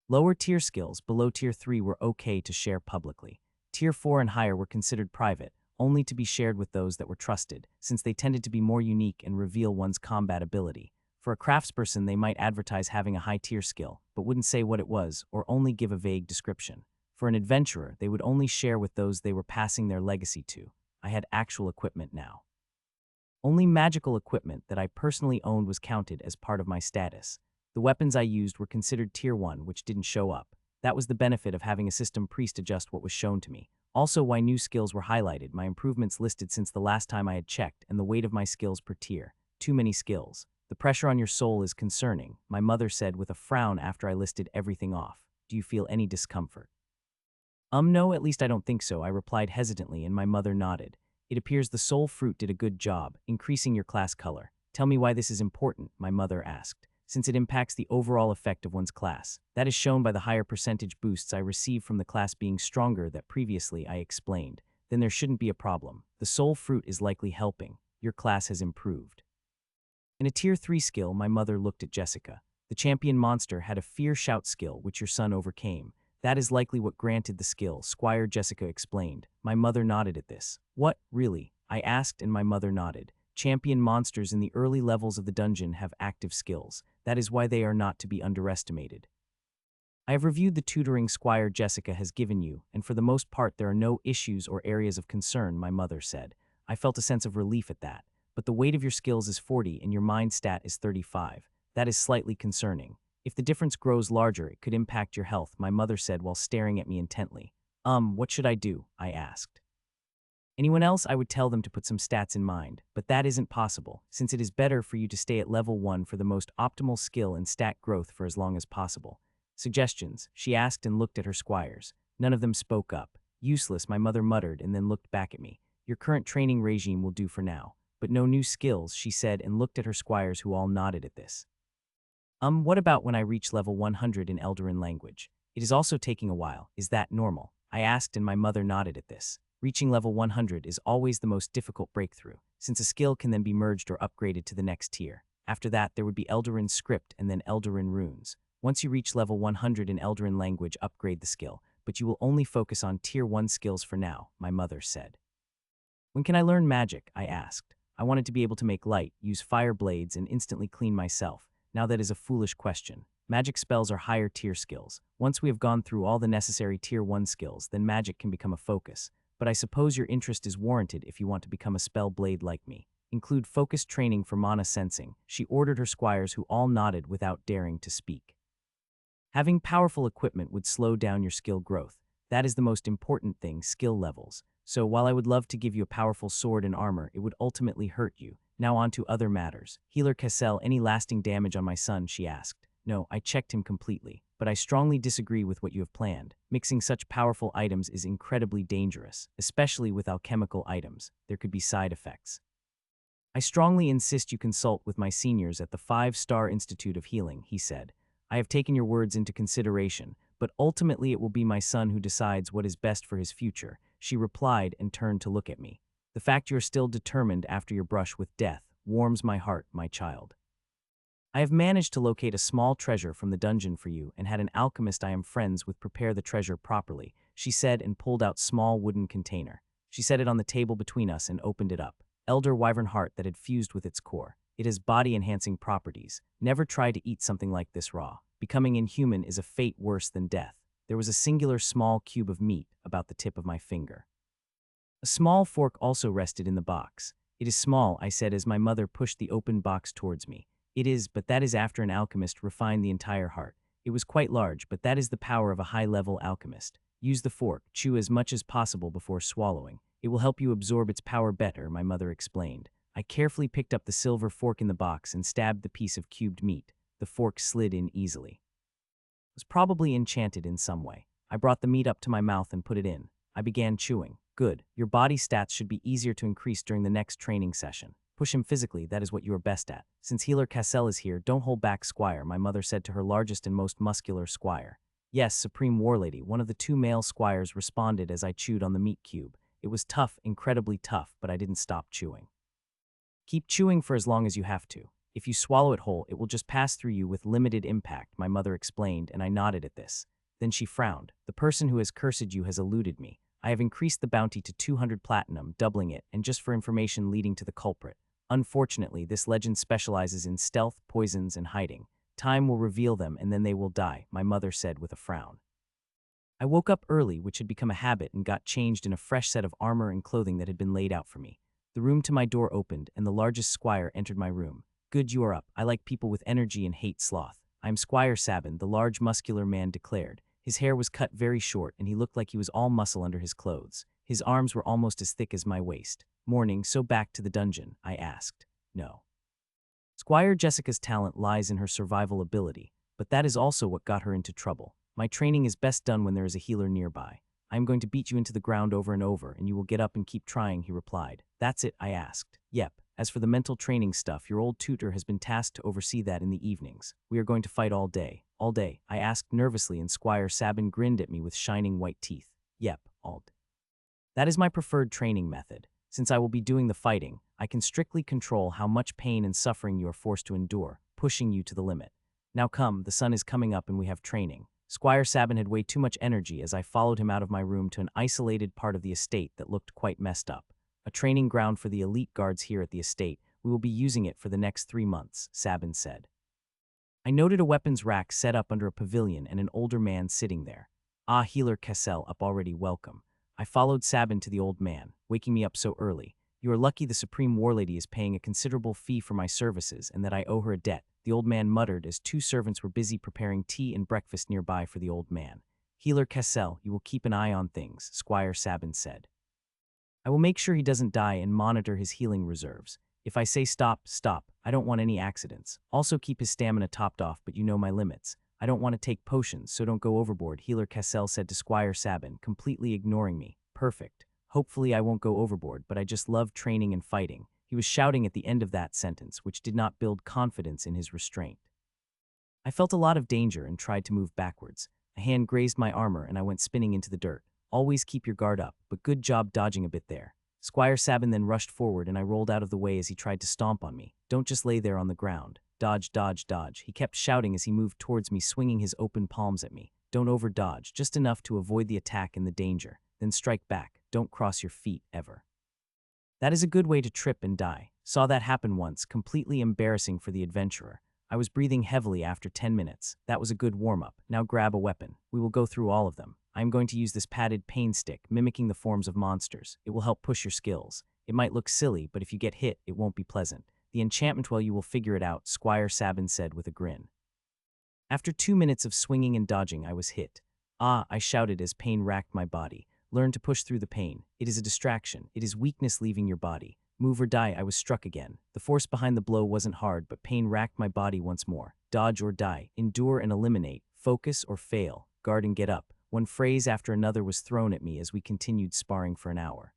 Lower tier skills below tier 3 were okay to share publicly. Tier 4 and higher were considered private, only to be shared with those that were trusted, since they tended to be more unique and reveal one's combat ability. For a craftsperson, they might advertise having a high tier skill, but wouldn't say what it was or only give a vague description. For an adventurer, they would only share with those they were passing their legacy to. I had actual equipment now. Only magical equipment that I personally owned was counted as part of my status. The weapons I used were considered tier 1, which didn't show up. That was the benefit of having a system priest adjust what was shown to me. Also, why new skills were highlighted, my improvements listed since the last time I had checked, and the weight of my skills per tier. too many skills. The pressure on your soul is concerning, my mother said with a frown after I listed everything off. Do you feel any discomfort? No, at least I don't think so, I replied hesitantly, and my mother nodded. It appears the soul fruit did a good job, increasing your class color. Tell me why this is important, my mother asked. Since it impacts the overall effect of one's class. That is shown by the higher percentage boosts I receive from the class being stronger that previously I explained. Then there shouldn't be a problem. The soul fruit is likely helping. Your class has improved. In a Tier 3 skill, my mother looked at Jessica. The champion monster had a fear shout skill which your son overcame. That is likely what granted the skill, Squire Jessica explained. My mother nodded at this. What, really? I asked, and my mother nodded. Champion monsters in the early levels of the dungeon have active skills. That is why they are not to be underestimated. I have reviewed the tutoring Squire Jessica has given you, and for the most part there are no issues or areas of concern, my mother said. I felt a sense of relief at that. But the weight of your skills is 40 and your mind stat is 35. That is slightly concerning. If the difference grows larger, it could impact your health, my mother said while staring at me intently. What should I do? I asked. Anyone else, I would tell them to put some stats in mind, but that isn't possible, since it is better for you to stay at level 1 for the most optimal skill and stat growth for as long as possible. Suggestions? She asked and looked at her squires. None of them spoke up. Useless, my mother muttered and then looked back at me. Your current training regime will do for now. But no new skills, she said and looked at her squires who all nodded at this. What about when I reach level 100 in Eldarin language? It is also taking a while. Is that normal? I asked and my mother nodded at this. Reaching level 100 is always the most difficult breakthrough, since a skill can then be merged or upgraded to the next tier. After that, there would be Eldarin script and then Eldarin runes. Once you reach level 100 in Eldarin language, upgrade the skill, but you will only focus on tier 1 skills for now, my mother said. When can I learn magic? I asked. I wanted to be able to make light, use fire blades, and instantly clean myself. Now that is a foolish question. Magic spells are higher tier skills. Once we have gone through all the necessary tier 1 skills, then magic can become a focus. But I suppose your interest is warranted if you want to become a spell blade like me. Include focused training for mana sensing, she ordered her squires who all nodded without daring to speak. Having powerful equipment would slow down your skill growth. That is the most important thing, skill levels. So while I would love to give you a powerful sword and armor, it would ultimately hurt you. Now on to other matters. Healer Cassell, any lasting damage on my son, she asked. No, I checked him completely, but I strongly disagree with what you have planned. Mixing such powerful items is incredibly dangerous, especially with alchemical items. There could be side effects. I strongly insist you consult with my seniors at the 5-Star Institute of Healing, he said. I have taken your words into consideration, but ultimately it will be my son who decides what is best for his future, she replied and turned to look at me. The fact you are still determined after your brush with death warms my heart, my child. I have managed to locate a small treasure from the dungeon for you and had an alchemist I am friends with prepare the treasure properly, she said and pulled out small wooden container. She set it on the table between us and opened it up. Elder wyvern heart that had fused with its core. It has body-enhancing properties. Never try to eat something like this raw. Becoming inhuman is a fate worse than death. There was a singular small cube of meat about the tip of my finger. A small fork also rested in the box. It is small, I said as my mother pushed the open box towards me. It is, but that is after an alchemist refined the entire heart. It was quite large, but that is the power of a high-level alchemist. Use the fork, chew as much as possible before swallowing. It will help you absorb its power better, my mother explained. I carefully picked up the silver fork in the box and stabbed the piece of cubed meat. The fork slid in easily. It was probably enchanted in some way. I brought the meat up to my mouth and put it in. I began chewing. Good. Your body stats should be easier to increase during the next training session. Push him physically, that is what you are best at. Since Healer Cassell is here, don't hold back, Squire, my mother said to her largest and most muscular squire. Yes, Supreme Warlady, one of the 2 male squires responded as I chewed on the meat cube. It was tough, incredibly tough, but I didn't stop chewing. Keep chewing for as long as you have to. If you swallow it whole, it will just pass through you with limited impact, my mother explained, and I nodded at this. Then she frowned. The person who has cursed you has eluded me. I have increased the bounty to 200 platinum, doubling it, and just for information leading to the culprit. Unfortunately, this legend specializes in stealth, poisons, and hiding. Time will reveal them and then they will die, my mother said with a frown. I woke up early, which had become a habit, and got changed in a fresh set of armor and clothing that had been laid out for me. The room to my door opened, and the largest squire entered my room. Good, you are up. I like people with energy and hate sloth. I am Squire Sabin, the large muscular man declared. His hair was cut very short, and he looked like he was all muscle under his clothes. His arms were almost as thick as my waist. Morning, so back to the dungeon? I asked. No. Squire Jessica's talent lies in her survival ability, but that is also what got her into trouble. My training is best done when there is a healer nearby. I am going to beat you into the ground over and over, and you will get up and keep trying, he replied. That's it, I asked. Yep. As for the mental training stuff, your old tutor has been tasked to oversee that in the evenings. We are going to fight all day. All day, I asked nervously, and Squire Sabin grinned at me with shining white teeth. Yep, all day. That is my preferred training method. Since I will be doing the fighting, I can strictly control how much pain and suffering you are forced to endure, pushing you to the limit. Now come, the sun is coming up and we have training. Squire Sabin had way too much energy as I followed him out of my room to an isolated part of the estate that looked quite messed up. A training ground for the elite guards here at the estate. We will be using it for the next 3 months, Sabin said. I noted a weapons rack set up under a pavilion and an older man sitting there. Ah, Healer Kessel, up already, welcome. I followed Sabin to the old man, waking me up so early. You are lucky the Supreme Warlady is paying a considerable fee for my services and that I owe her a debt, the old man muttered as 2 servants were busy preparing tea and breakfast nearby for the old man. Healer Kessel, you will keep an eye on things, Squire Sabin said. I will make sure he doesn't die and monitor his healing reserves. If I say stop, stop. I don't want any accidents. Also keep his stamina topped off, but you know my limits. I don't want to take potions, so don't go overboard, Healer Kessel said to Squire Sabin, completely ignoring me. Perfect. Hopefully I won't go overboard, but I just love training and fighting. He was shouting at the end of that sentence, which did not build confidence in his restraint. I felt a lot of danger and tried to move backwards. A hand grazed my armor and I went spinning into the dirt. Always keep your guard up, but good job dodging a bit there. Squire Sabin then rushed forward and I rolled out of the way as he tried to stomp on me. Don't just lay there on the ground. Dodge, dodge, dodge. He kept shouting as he moved towards me, swinging his open palms at me. Don't overdodge, just enough to avoid the attack and the danger. Then strike back. Don't cross your feet, ever. That is a good way to trip and die. Saw that happen once, completely embarrassing for the adventurer. I was breathing heavily after 10 minutes. That was a good warm-up. Now grab a weapon. We will go through all of them. I am going to use this padded pain stick, mimicking the forms of monsters. It will help push your skills. It might look silly, but if you get hit, it won't be pleasant. The enchantment, well, you will figure it out, Squire Sabin said with a grin. After 2 minutes of swinging and dodging, I was hit. Ah, I shouted as pain racked my body. Learn to push through the pain. It is a distraction. It is weakness leaving your body. Move or die. I was struck again. The force behind the blow wasn't hard, but pain racked my body once more. Dodge or die. Endure and eliminate. Focus or fail. Guard and get up. One phrase after another was thrown at me as we continued sparring for an hour.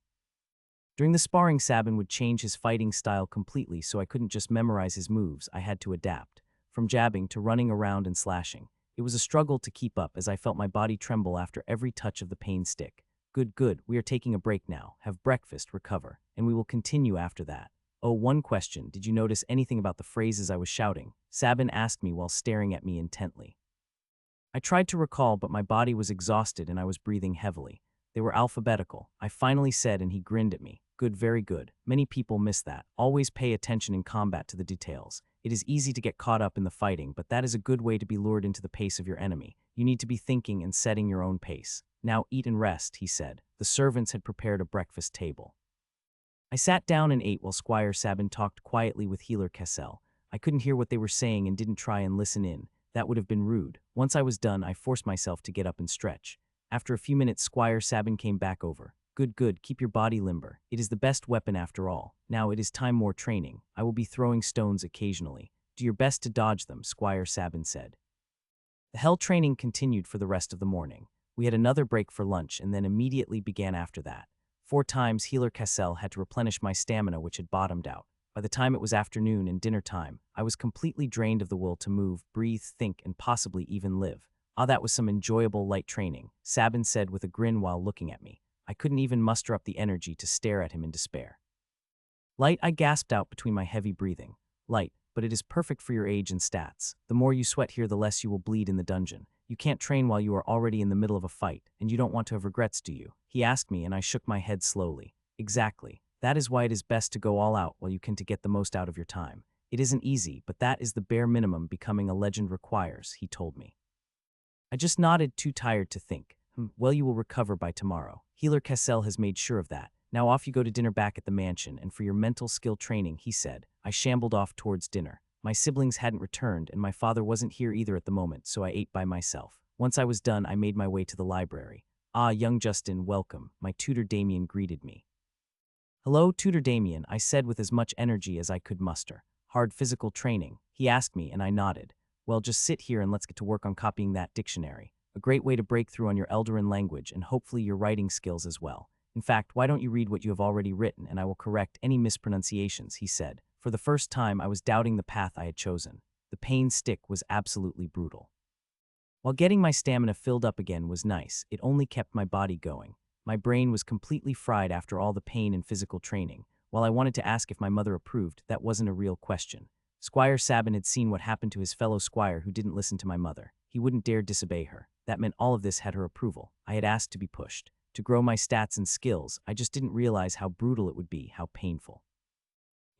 During the sparring, Sabin would change his fighting style completely, so I couldn't just memorize his moves. I had to adapt. From jabbing to running around and slashing. It was a struggle to keep up as I felt my body tremble after every touch of the pain stick. Good, good. We are taking a break now. Have breakfast, recover, and we will continue after that. Oh, one question. Did you notice anything about the phrases I was shouting? Sabin asked me while staring at me intently. I tried to recall, but my body was exhausted and I was breathing heavily. They were alphabetical, I finally said, and he grinned at me. Good, very good. Many people miss that. Always pay attention in combat to the details. It is easy to get caught up in the fighting, but that is a good way to be lured into the pace of your enemy. You need to be thinking and setting your own pace. Now eat and rest, he said. The servants had prepared a breakfast table. I sat down and ate while Squire Sabin talked quietly with Healer Kessel. I couldn't hear what they were saying and didn't try and listen in. That would have been rude. Once I was done, I forced myself to get up and stretch. After a few minutes, Squire Sabin came back over. Good, good. Keep your body limber. It is the best weapon after all. Now it is time more training. I will be throwing stones occasionally. Do your best to dodge them, Squire Sabin said. The hell training continued for the rest of the morning. We had another break for lunch and then immediately began after that. 4 times Healer Kessel had to replenish my stamina, which had bottomed out. By the time it was afternoon and dinner time, I was completely drained of the will to move, breathe, think, and possibly even live. Ah, that was some enjoyable light training, Sabin said with a grin while looking at me. I couldn't even muster up the energy to stare at him in despair. Light, I gasped out between my heavy breathing. Light, but it is perfect for your age and stats. The more you sweat here, the less you will bleed in the dungeon. You can't train while you are already in the middle of a fight, and you don't want to have regrets, do you? He asked me, and I shook my head slowly. Exactly. That is why it is best to go all out while you can to get the most out of your time. It isn't easy, but that is the bare minimum becoming a legend requires, he told me. I just nodded, too tired to think. Well, you will recover by tomorrow. Healer Kessel has made sure of that. Now off you go to dinner back at the mansion, and for your mental skill training, he said. I shambled off towards dinner. My siblings hadn't returned, and my father wasn't here either at the moment, so I ate by myself. Once I was done, I made my way to the library. Ah, young Justin, welcome. My tutor Damien greeted me. Hello, Tutor Damien, I said with as much energy as I could muster. Hard physical training, he asked me, and I nodded. Well, just sit here and let's get to work on copying that dictionary. A great way to break through on your Eldarin language and hopefully your writing skills as well. In fact, why don't you read what you have already written and I will correct any mispronunciations, he said. For the first time, I was doubting the path I had chosen. The pain stick was absolutely brutal. While getting my stamina filled up again was nice, it only kept my body going. My brain was completely fried after all the pain and physical training. While I wanted to ask if my mother approved, that wasn't a real question. Squire Sabin had seen what happened to his fellow squire who didn't listen to my mother. He wouldn't dare disobey her. That meant all of this had her approval. I had asked to be pushed. To grow my stats and skills, I just didn't realize how brutal it would be, how painful.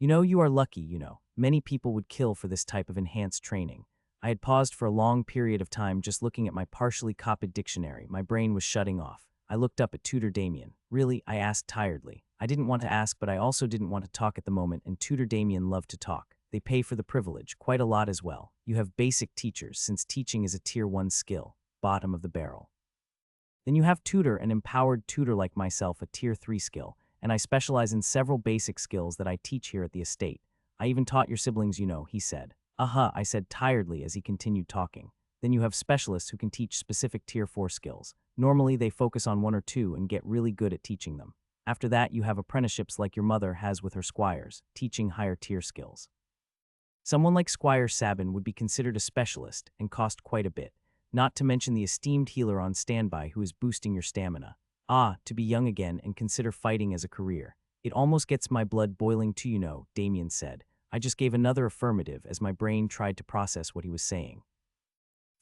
You are lucky. Many people would kill for this type of enhanced training. I had paused for a long period of time just looking at my partially copied dictionary. My brain was shutting off. I looked up at Tutor Damien. Really? I asked tiredly. I didn't want to ask, but I also didn't want to talk at the moment, and Tutor Damien loved to talk. They pay for the privilege, quite a lot as well. You have basic teachers, since teaching is a tier 1 skill, bottom of the barrel. Then you have tutor, an empowered tutor like myself, a tier 3 skill, and I specialize in several basic skills that I teach here at the estate. I even taught your siblings, he said. I said tiredly as he continued talking. Then you have specialists who can teach specific tier 4 skills. Normally they focus on 1 or 2 and get really good at teaching them. After that you have apprenticeships like your mother has with her squires, teaching higher tier skills. Someone like Squire Sabin would be considered a specialist and cost quite a bit, not to mention the esteemed healer on standby who is boosting your stamina. To be young again and consider fighting as a career. It almost gets my blood boiling too, Damien said. I just gave another affirmative as my brain tried to process what he was saying.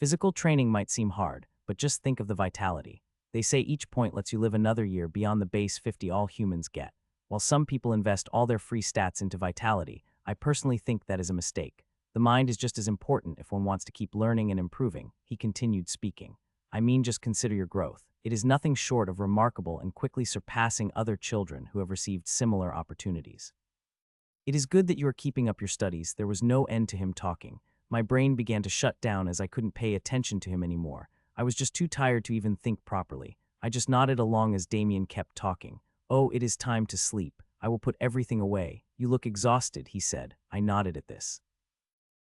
Physical training might seem hard, but just think of the vitality. They say each point lets you live another year beyond the base 50 all humans get. While some people invest all their free stats into vitality, I personally think that is a mistake. The mind is just as important if one wants to keep learning and improving, he continued speaking. I mean, just consider your growth. It is nothing short of remarkable and quickly surpassing other children who have received similar opportunities. It is good that you are keeping up your studies. There was no end to him talking. My brain began to shut down as I couldn't pay attention to him anymore. I was just too tired to even think properly. I just nodded along as Damien kept talking. Oh, it is time to sleep. I will put everything away. You look exhausted, he said. I nodded at this.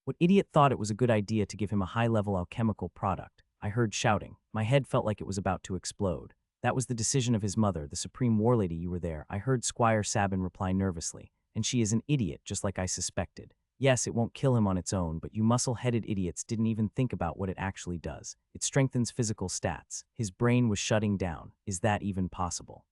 What idiot thought it was a good idea to give him a high-level alchemical product? I heard shouting. My head felt like it was about to explode. That was the decision of his mother, the supreme warlady. You were there. I heard Squire Sabin reply nervously. And she is an idiot, just like I suspected. Yes, it won't kill him on its own, but you muscle-headed idiots didn't even think about what it actually does. It strengthens physical stats. His brain was shutting down. Is that even possible?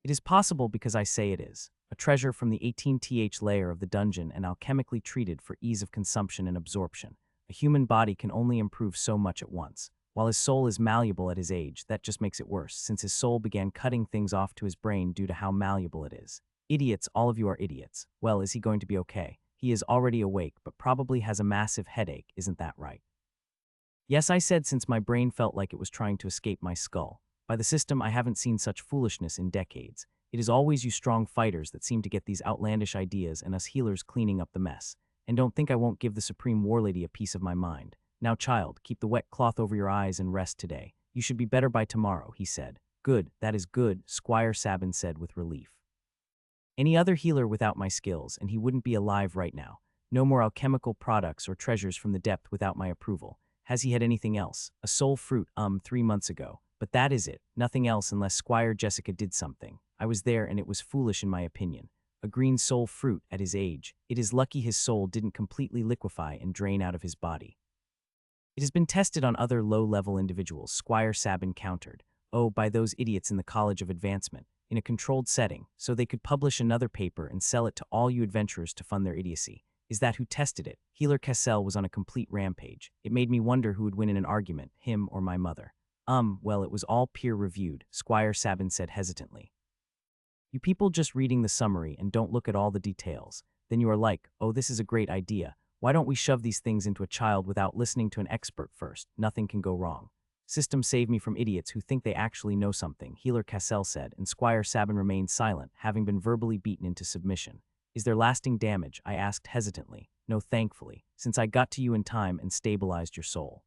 It is possible because I say it is. A treasure from the 18th layer of the dungeon and alchemically treated for ease of consumption and absorption. A human body can only improve so much at once. While his soul is malleable at his age, that just makes it worse, since his soul began cutting things off to his brain due to how malleable it is. Idiots, all of you are idiots. Well, is he going to be okay? He is already awake, but probably has a massive headache, isn't that right? Yes, I said, since my brain felt like it was trying to escape my skull. By the system, I haven't seen such foolishness in decades. It is always you strong fighters that seem to get these outlandish ideas and us healers cleaning up the mess. And don't think I won't give the Supreme Warlady a piece of my mind. Now, child, keep the wet cloth over your eyes and rest today. You should be better by tomorrow, he said. Good, that is good, Squire Sabin said with relief. Any other healer without my skills, and he wouldn't be alive right now. No more alchemical products or treasures from the depth without my approval. Has he had anything else? A soul fruit, 3 months ago. But that is it. Nothing else unless Squire Jessica did something. I was there and it was foolish in my opinion. A green soul fruit at his age. It is lucky his soul didn't completely liquefy and drain out of his body. It has been tested on other low-level individuals, Squire Sabin countered. Oh, by those idiots in the College of Advancement. In a controlled setting, so they could publish another paper and sell it to all you adventurers to fund their idiocy. Is that who tested it? Healer Cassell was on a complete rampage. It made me wonder who would win in an argument, him or my mother. Well, it was all peer-reviewed, Squire Sabin said hesitantly. You people just reading the summary and don't look at all the details. Then you are like, oh, this is a great idea. Why don't we shove these things into a child without listening to an expert first? Nothing can go wrong. System save me from idiots who think they actually know something, Healer Cassell said, and Squire Sabin remained silent, having been verbally beaten into submission. Is there lasting damage? I asked hesitantly. No, thankfully, since I got to you in time and stabilized your soul.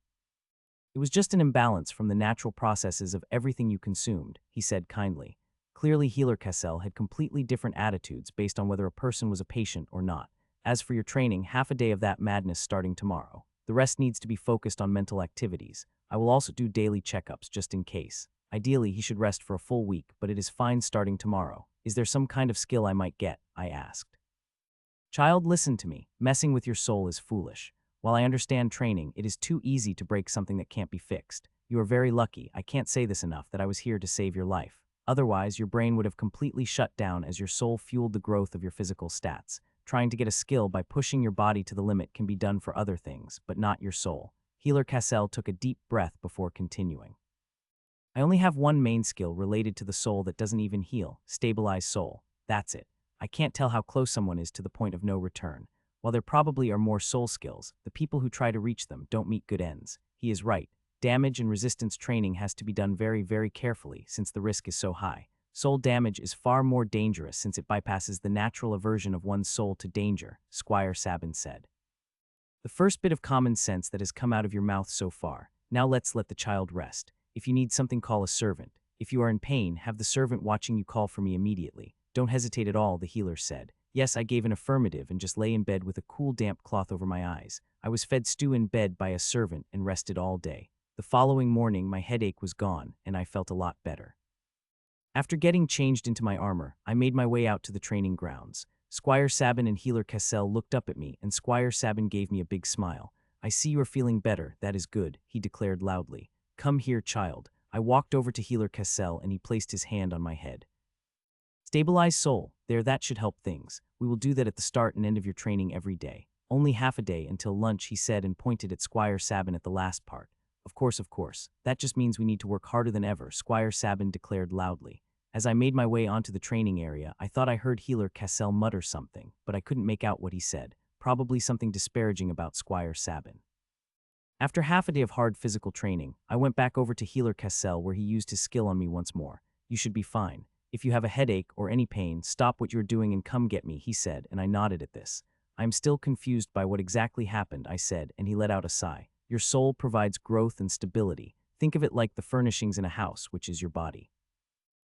It was just an imbalance from the natural processes of everything you consumed, he said kindly. Clearly, Healer Cassell had completely different attitudes based on whether a person was a patient or not. As for your training, half a day of that madness starting tomorrow. The rest needs to be focused on mental activities. I will also do daily checkups just in case. Ideally, he should rest for a full week, but it is fine starting tomorrow. Is there some kind of skill I might get? I asked. Child, listen to me. Messing with your soul is foolish. While I understand training, it is too easy to break something that can't be fixed. You are very lucky, I can't say this enough, that I was here to save your life. Otherwise, your brain would have completely shut down as your soul fueled the growth of your physical stats. Trying to get a skill by pushing your body to the limit can be done for other things, but not your soul. Healer Cassell took a deep breath before continuing. I only have one main skill related to the soul that doesn't even heal, stabilize soul. That's it. I can't tell how close someone is to the point of no return. While there probably are more soul skills, the people who try to reach them don't meet good ends. He is right. Damage and resistance training has to be done very, very carefully since the risk is so high. Soul damage is far more dangerous since it bypasses the natural aversion of one's soul to danger, Squire Sabin said. The first bit of common sense that has come out of your mouth so far. Now let's let the child rest. If you need something, call a servant. If you are in pain, have the servant watching you call for me immediately. Don't hesitate at all, the healer said. Yes, I gave an affirmative and just lay in bed with a cool damp cloth over my eyes. I was fed stew in bed by a servant and rested all day. The following morning, my headache was gone and I felt a lot better. After getting changed into my armor, I made my way out to the training grounds. Squire Sabin and Healer Cassell looked up at me, and Squire Sabin gave me a big smile. I see you are feeling better, that is good, he declared loudly. Come here, child. I walked over to Healer Cassell and he placed his hand on my head. Stabilize soul, there, that should help things. We will do that at the start and end of your training every day. Only half a day until lunch, he said and pointed at Squire Sabin at the last part. Of course. That just means we need to work harder than ever, Squire Sabin declared loudly. As I made my way onto the training area, I thought I heard Healer Cassell mutter something, but I couldn't make out what he said. Probably something disparaging about Squire Sabin. After half a day of hard physical training, I went back over to Healer Cassell where he used his skill on me once more. You should be fine. If you have a headache or any pain, stop what you're doing and come get me, he said, and I nodded at this. I am still confused by what exactly happened, I said, and he let out a sigh. Your soul provides growth and stability. Think of it like the furnishings in a house, which is your body.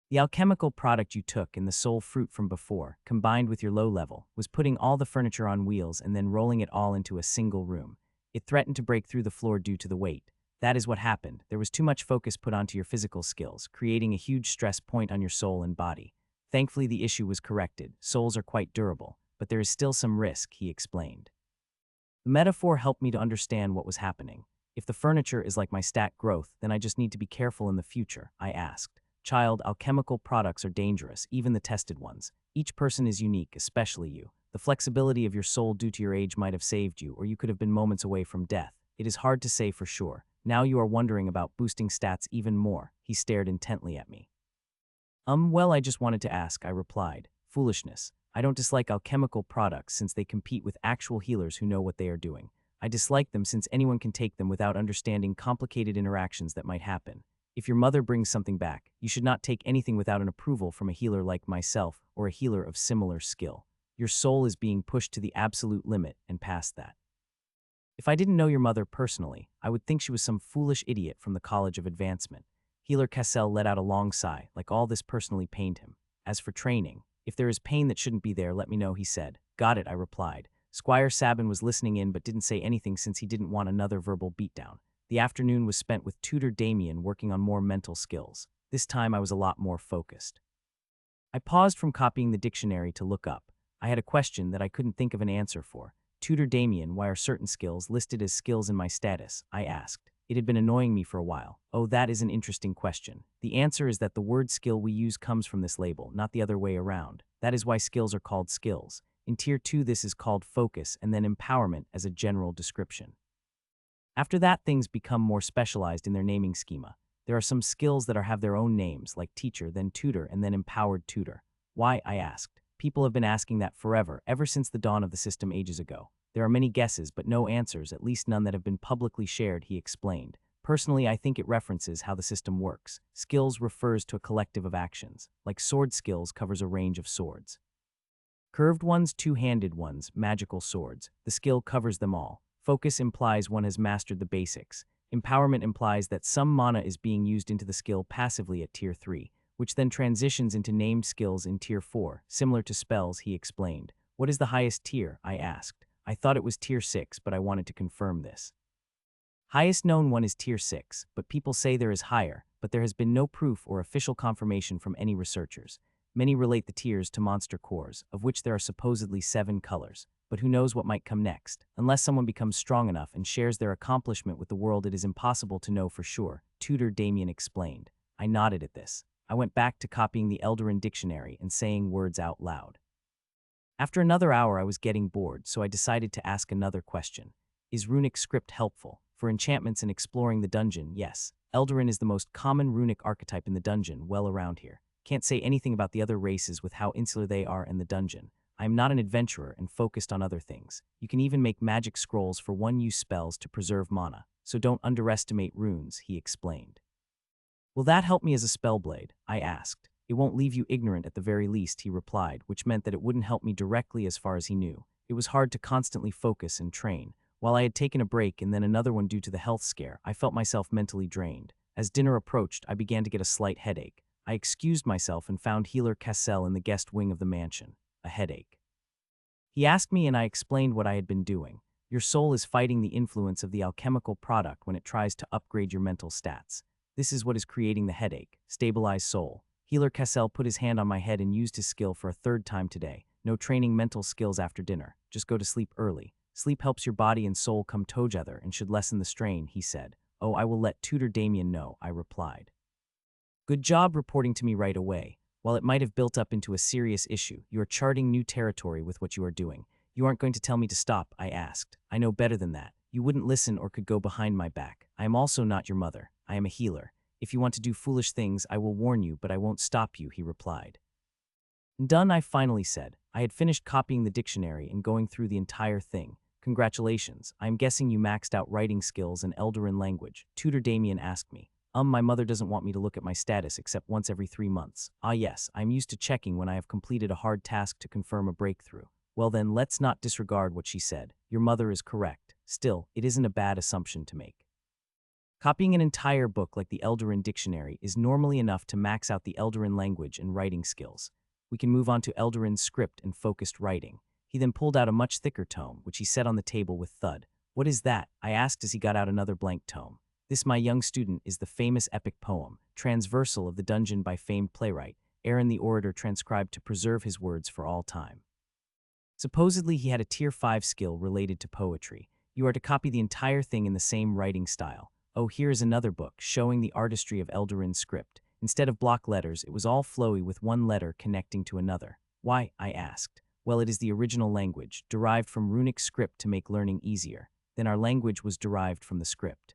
The alchemical product you took in the soul fruit from before, combined with your low level, was putting all the furniture on wheels and then rolling it all into a single room. It threatened to break through the floor due to the weight. That is what happened. There was too much focus put onto your physical skills, creating a huge stress point on your soul and body. Thankfully, the issue was corrected. Souls are quite durable, but there is still some risk, he explained. The metaphor helped me to understand what was happening. If the furniture is like my stat growth, then I just need to be careful in the future, I asked. Child, alchemical products are dangerous, even the tested ones. Each person is unique, especially you. The flexibility of your soul due to your age might have saved you, or you could have been moments away from death. It is hard to say for sure. Now you are wondering about boosting stats even more. He stared intently at me. Well, I just wanted to ask, I replied. Foolishness. I don't dislike alchemical products since they compete with actual healers who know what they are doing. I dislike them since anyone can take them without understanding complicated interactions that might happen. If your mother brings something back, you should not take anything without an approval from a healer like myself or a healer of similar skill. Your soul is being pushed to the absolute limit and past that. If I didn't know your mother personally, I would think she was some foolish idiot from the College of Advancement. Healer Cassell let out a long sigh, like all this personally pained him. As for training, if there is pain that shouldn't be there, let me know, he said. Got it, I replied. Squire Sabin was listening in but didn't say anything since he didn't want another verbal beatdown. The afternoon was spent with tutor Damien working on more mental skills. This time I was a lot more focused. I paused from copying the dictionary to look up. I had a question that I couldn't think of an answer for. Tutor Damien, why are certain skills listed as skills in my status? I asked. It had been annoying me for a while. Oh, that is an interesting question. The answer is that the word skill we use comes from this label, not the other way around. That is why skills are called skills. In Tier 2, this is called focus, and then empowerment as a general description. After that, things become more specialized in their naming schema. There are some skills that have their own names, like teacher, then tutor, and then empowered tutor. Why? I asked. People have been asking that forever, ever since the dawn of the system ages ago. There are many guesses, but no answers, at least none that have been publicly shared, he explained. Personally, I think it references how the system works. Skills refers to a collective of actions, like sword skills covers a range of swords. Curved ones, two-handed ones, magical swords. The skill covers them all. Focus implies one has mastered the basics. Empowerment implies that some mana is being used into the skill passively at Tier 3, which then transitions into named skills in Tier 4, similar to spells, he explained. What is the highest tier? I asked. I thought it was tier 6, but I wanted to confirm this. Highest known one is tier 6, but people say there is higher, but there has been no proof or official confirmation from any researchers. Many relate the tiers to monster cores, of which there are supposedly 7 colors. But who knows what might come next? Unless someone becomes strong enough and shares their accomplishment with the world, it is impossible to know for sure, Tutor Damien explained. I nodded at this. I went back to copying the Eldarin dictionary and saying words out loud. After another hour, I was getting bored, so I decided to ask another question. Is runic script helpful? For enchantments and exploring the dungeon, yes. Eldarin is the most common runic archetype in the dungeon, well around here. Can't say anything about the other races with how insular they are in the dungeon. I am not an adventurer and focused on other things. You can even make magic scrolls for one-use spells to preserve mana, so don't underestimate runes, he explained. Will that help me as a spellblade? I asked. It won't leave you ignorant at the very least, he replied, which meant that it wouldn't help me directly as far as he knew. It was hard to constantly focus and train. While I had taken a break and then another one due to the health scare, I felt myself mentally drained. As dinner approached, I began to get a slight headache. I excused myself and found Healer Cassell in the guest wing of the mansion. A headache. He asked me and I explained what I had been doing. Your soul is fighting the influence of the alchemical product when it tries to upgrade your mental stats. This is what is creating the headache. Stabilize soul. Healer Cassell put his hand on my head and used his skill for a third time today. No training mental skills after dinner. Just go to sleep early. Sleep helps your body and soul come together and should lessen the strain, he said. Oh, I will let Tutor Damien know, I replied. Good job reporting to me right away. While it might have built up into a serious issue, you are charting new territory with what you are doing. You aren't going to tell me to stop, I asked. I know better than that. You wouldn't listen or could go behind my back. I am also not your mother. I am a healer. If you want to do foolish things, I will warn you, but I won't stop you, he replied. Done, I finally said. I had finished copying the dictionary and going through the entire thing. Congratulations. I am guessing you maxed out writing skills and Eldarin language. Tutor Damien asked me. My mother doesn't want me to look at my status except once every 3 months. Ah yes, I'm used to checking when I have completed a hard task to confirm a breakthrough. Well then, let's not disregard what she said. Your mother is correct. Still, it isn't a bad assumption to make. Copying an entire book like the Eldarin dictionary is normally enough to max out the Eldarin language and writing skills. We can move on to Eldarin's script and focused writing. He then pulled out a much thicker tome, which he set on the table with thud. What is that? I asked as he got out another blank tome. This, my young student, is the famous epic poem, Transversal of the Dungeon by famed playwright, Aaron the Orator, transcribed to preserve his words for all time. Supposedly he had a tier 5 skill related to poetry. You are to copy the entire thing in the same writing style. Oh, here is another book, showing the artistry of Eldarin's script. Instead of block letters, it was all flowy with one letter connecting to another. Why? I asked. Well, it is the original language, derived from runic script to make learning easier. Then our language was derived from the script.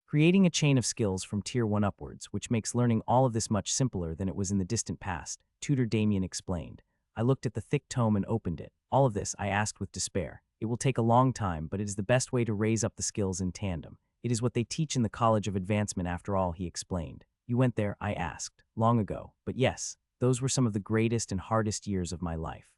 Creating a chain of skills from tier 1 upwards, which makes learning all of this much simpler than it was in the distant past, Tutor Damien explained. I looked at the thick tome and opened it. All of this, I asked with despair. It will take a long time, but it is the best way to raise up the skills in tandem. It is what they teach in the College of Advancement after all, he explained. You went there, I asked. Long ago. But yes, those were some of the greatest and hardest years of my life.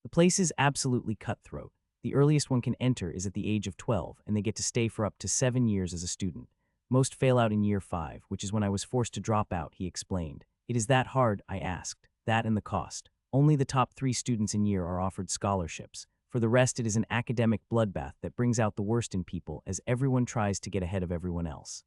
The place is absolutely cutthroat. The earliest one can enter is at the age of 12, and they get to stay for up to 7 years as a student. Most fail out in year 5, which is when I was forced to drop out, he explained. It is that hard, I asked. That and the cost. Only the top 3 students in year are offered scholarships. For the rest, it is an academic bloodbath that brings out the worst in people as everyone tries to get ahead of everyone else.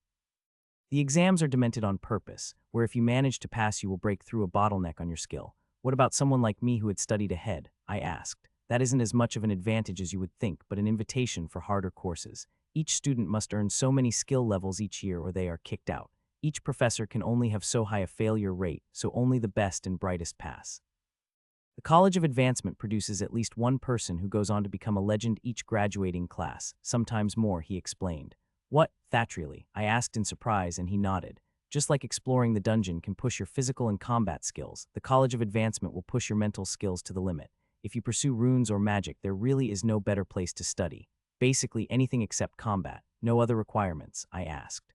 The exams are demented on purpose, where if you manage to pass, you will break through a bottleneck on your skill. What about someone like me who had studied ahead? I asked. That isn't as much of an advantage as you would think, but an invitation for harder courses. Each student must earn so many skill levels each year or they are kicked out. Each professor can only have so high a failure rate, so only the best and brightest pass. The College of Advancement produces at least one person who goes on to become a legend each graduating class, sometimes more, he explained. What, Thatrially? I asked in surprise and he nodded. Just like exploring the dungeon can push your physical and combat skills, the College of Advancement will push your mental skills to the limit. If you pursue runes or magic, there really is no better place to study. Basically anything except combat. No other requirements, I asked.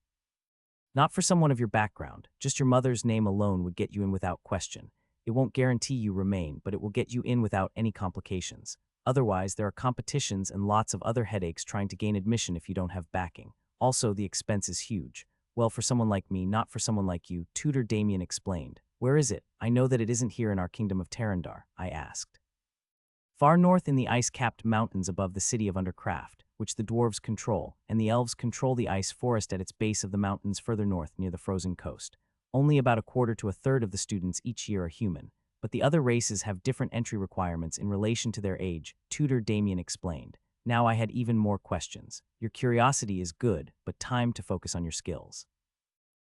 Not for someone of your background. Just your mother's name alone would get you in without question. It won't guarantee you remain, but it will get you in without any complications. Otherwise, there are competitions and lots of other headaches trying to gain admission if you don't have backing. Also, the expense is huge. Well, for someone like me, not for someone like you, Tutor Damien explained. Where is it? I know that it isn't here in our kingdom of Terrandar, I asked. Far north in the ice-capped mountains above the city of Undercraft, which the dwarves control, and the elves control the ice forest at its base of the mountains further north near the frozen coast. Only about a quarter to a third of the students each year are human, but the other races have different entry requirements in relation to their age, Tutor Damien explained. Now I had even more questions. Your curiosity is good, but time to focus on your skills.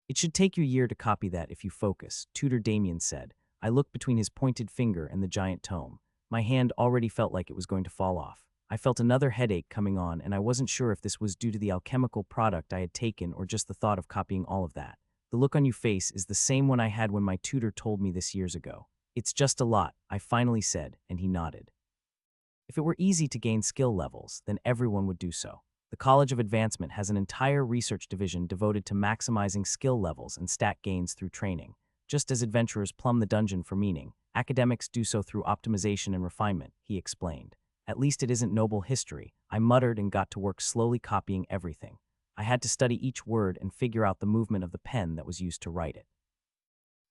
It should take you a year to copy that if you focus, Tutor Damien said. I looked between his pointed finger and the giant tome. My hand already felt like it was going to fall off. I felt another headache coming on, and I wasn't sure if this was due to the alchemical product I had taken or just the thought of copying all of that. The look on your face is the same one I had when my tutor told me this years ago. It's just a lot, I finally said, and he nodded. If it were easy to gain skill levels, then everyone would do so. The College of Advancement has an entire research division devoted to maximizing skill levels and stat gains through training. Just as adventurers plumb the dungeon for meaning, academics do so through optimization and refinement, he explained. At least it isn't noble history. I muttered and got to work slowly copying everything. I had to study each word and figure out the movement of the pen that was used to write it.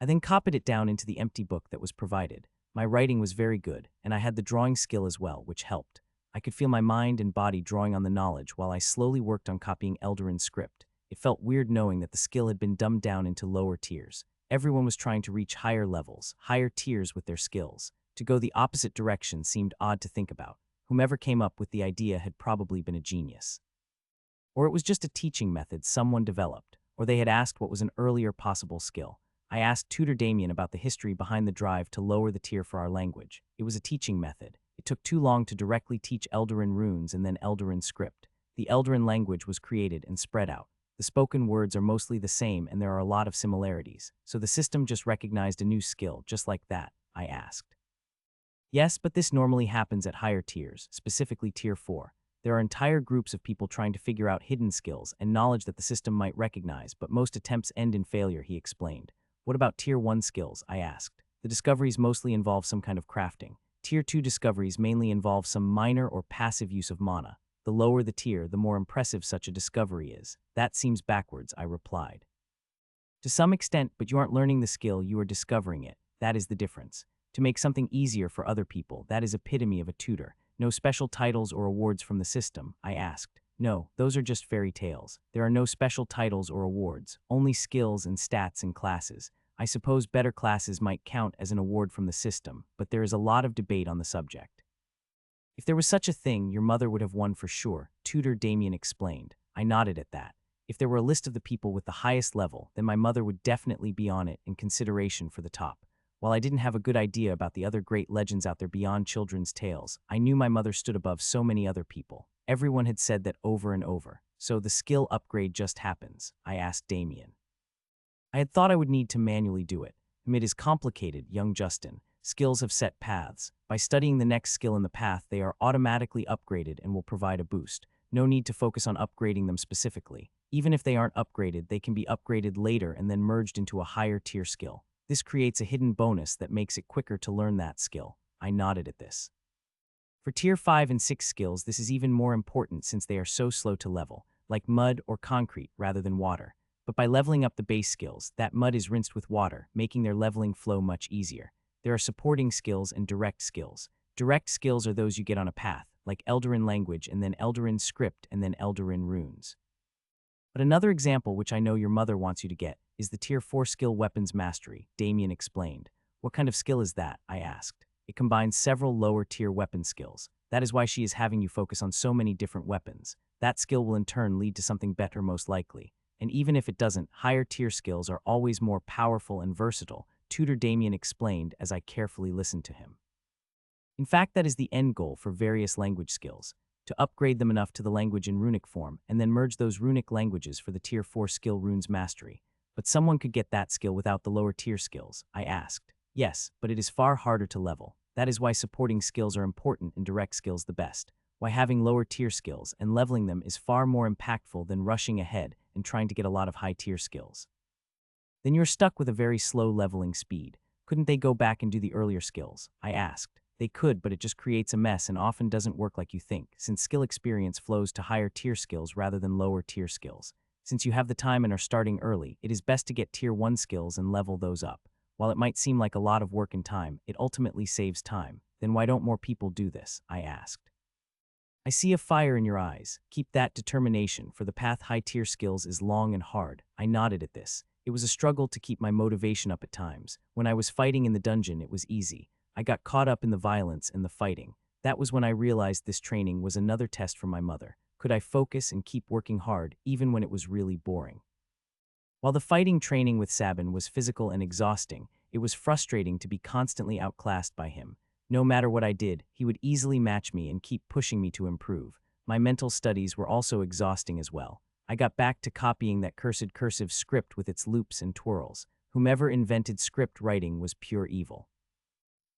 I then copied it down into the empty book that was provided. My writing was very good, and I had the drawing skill as well, which helped. I could feel my mind and body drawing on the knowledge while I slowly worked on copying Eldarin's script. It felt weird knowing that the skill had been dumbed down into lower tiers. Everyone was trying to reach higher levels, higher tiers with their skills. To go the opposite direction seemed odd to think about. Whomever came up with the idea had probably been a genius. Or it was just a teaching method someone developed, or they had asked what was an earlier possible skill. I asked Tutor Damien about the history behind the drive to lower the tier for our language. It was a teaching method. It took too long to directly teach Eldarin runes and then Eldarin script. The Eldarin language was created and spread out. The spoken words are mostly the same and there are a lot of similarities, so the system just recognized a new skill just like that, I asked. Yes, but this normally happens at higher tiers, specifically Tier 4. There are entire groups of people trying to figure out hidden skills and knowledge that the system might recognize, but most attempts end in failure, he explained. What about Tier 1 skills? I asked. The discoveries mostly involve some kind of crafting. Tier 2 discoveries mainly involve some minor or passive use of mana. The lower the tier, the more impressive such a discovery is. That seems backwards, I replied. To some extent, but you aren't learning the skill, you are discovering it. That is the difference. To make something easier for other people, that is epitome of a tutor. No special titles or awards from the system, I asked. No, those are just fairy tales. There are no special titles or awards, only skills and stats and classes. I suppose better classes might count as an award from the system, but there is a lot of debate on the subject. If there was such a thing, your mother would have won for sure, Tutor Damien explained. I nodded at that. If there were a list of the people with the highest level, then my mother would definitely be on it in consideration for the top. While I didn't have a good idea about the other great legends out there beyond children's tales, I knew my mother stood above so many other people. Everyone had said that over and over. So the skill upgrade just happens, I asked Damien. I had thought I would need to manually do it. It is complicated, young Justin. Skills have set paths. By studying the next skill in the path, they are automatically upgraded and will provide a boost. No need to focus on upgrading them specifically. Even if they aren't upgraded, they can be upgraded later and then merged into a higher tier skill. This creates a hidden bonus that makes it quicker to learn that skill. I nodded at this. For Tier 5 and 6 skills, this is even more important since they are so slow to level, like mud or concrete rather than water. But by leveling up the base skills, that mud is rinsed with water, making their leveling flow much easier. There are supporting skills and direct skills. Direct skills are those you get on a path, like Eldarin language and then Eldarin script and then Eldarin runes. But another example which I know your mother wants you to get is the Tier 4 skill Weapons Mastery, Damien explained. What kind of skill is that? I asked. It combines several lower tier weapon skills. That is why she is having you focus on so many different weapons. That skill will in turn lead to something better most likely. And even if it doesn't, higher tier skills are always more powerful and versatile, Tutor Damien explained as I carefully listened to him. In fact, that is the end goal for various language skills, to upgrade them enough to the language in runic form and then merge those runic languages for the Tier 4 skill Runes Mastery. But someone could get that skill without the lower tier skills, I asked. Yes, but it is far harder to level. That is why supporting skills are important and direct skills the best. Why having lower tier skills and leveling them is far more impactful than rushing ahead and trying to get a lot of high tier skills. Then you're stuck with a very slow leveling speed. Couldn't they go back and do the earlier skills? I asked. They could, but it just creates a mess and often doesn't work like you think, since skill experience flows to higher tier skills rather than lower tier skills. Since you have the time and are starting early, it is best to get Tier 1 skills and level those up. While it might seem like a lot of work and time, it ultimately saves time. Then why don't more people do this? I asked. I see a fire in your eyes. Keep that determination, for the path high-tier skills is long and hard. I nodded at this. It was a struggle to keep my motivation up at times. When I was fighting in the dungeon, it was easy. I got caught up in the violence and the fighting. That was when I realized this training was another test from my mother. Could I focus and keep working hard, even when it was really boring? While the fighting training with Sabin was physical and exhausting, it was frustrating to be constantly outclassed by him. No matter what I did, he would easily match me and keep pushing me to improve. My mental studies were also exhausting as well. I got back to copying that cursed cursive script with its loops and twirls. Whomever invented script writing was pure evil.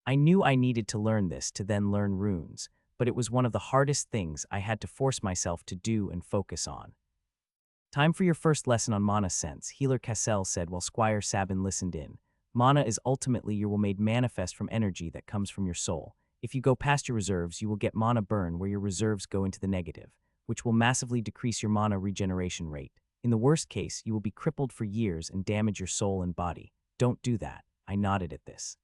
I knew I needed to learn this to then learn runes, but it was one of the hardest things I had to force myself to do and focus on. Time for your first lesson on mana sense, Healer Cassell said while Squire Sabin listened in. Mana is ultimately your will made manifest from energy that comes from your soul. If you go past your reserves, you will get mana burn where your reserves go into the negative, which will massively decrease your mana regeneration rate. In the worst case, you will be crippled for years and damage your soul and body. Don't do that. I nodded at this.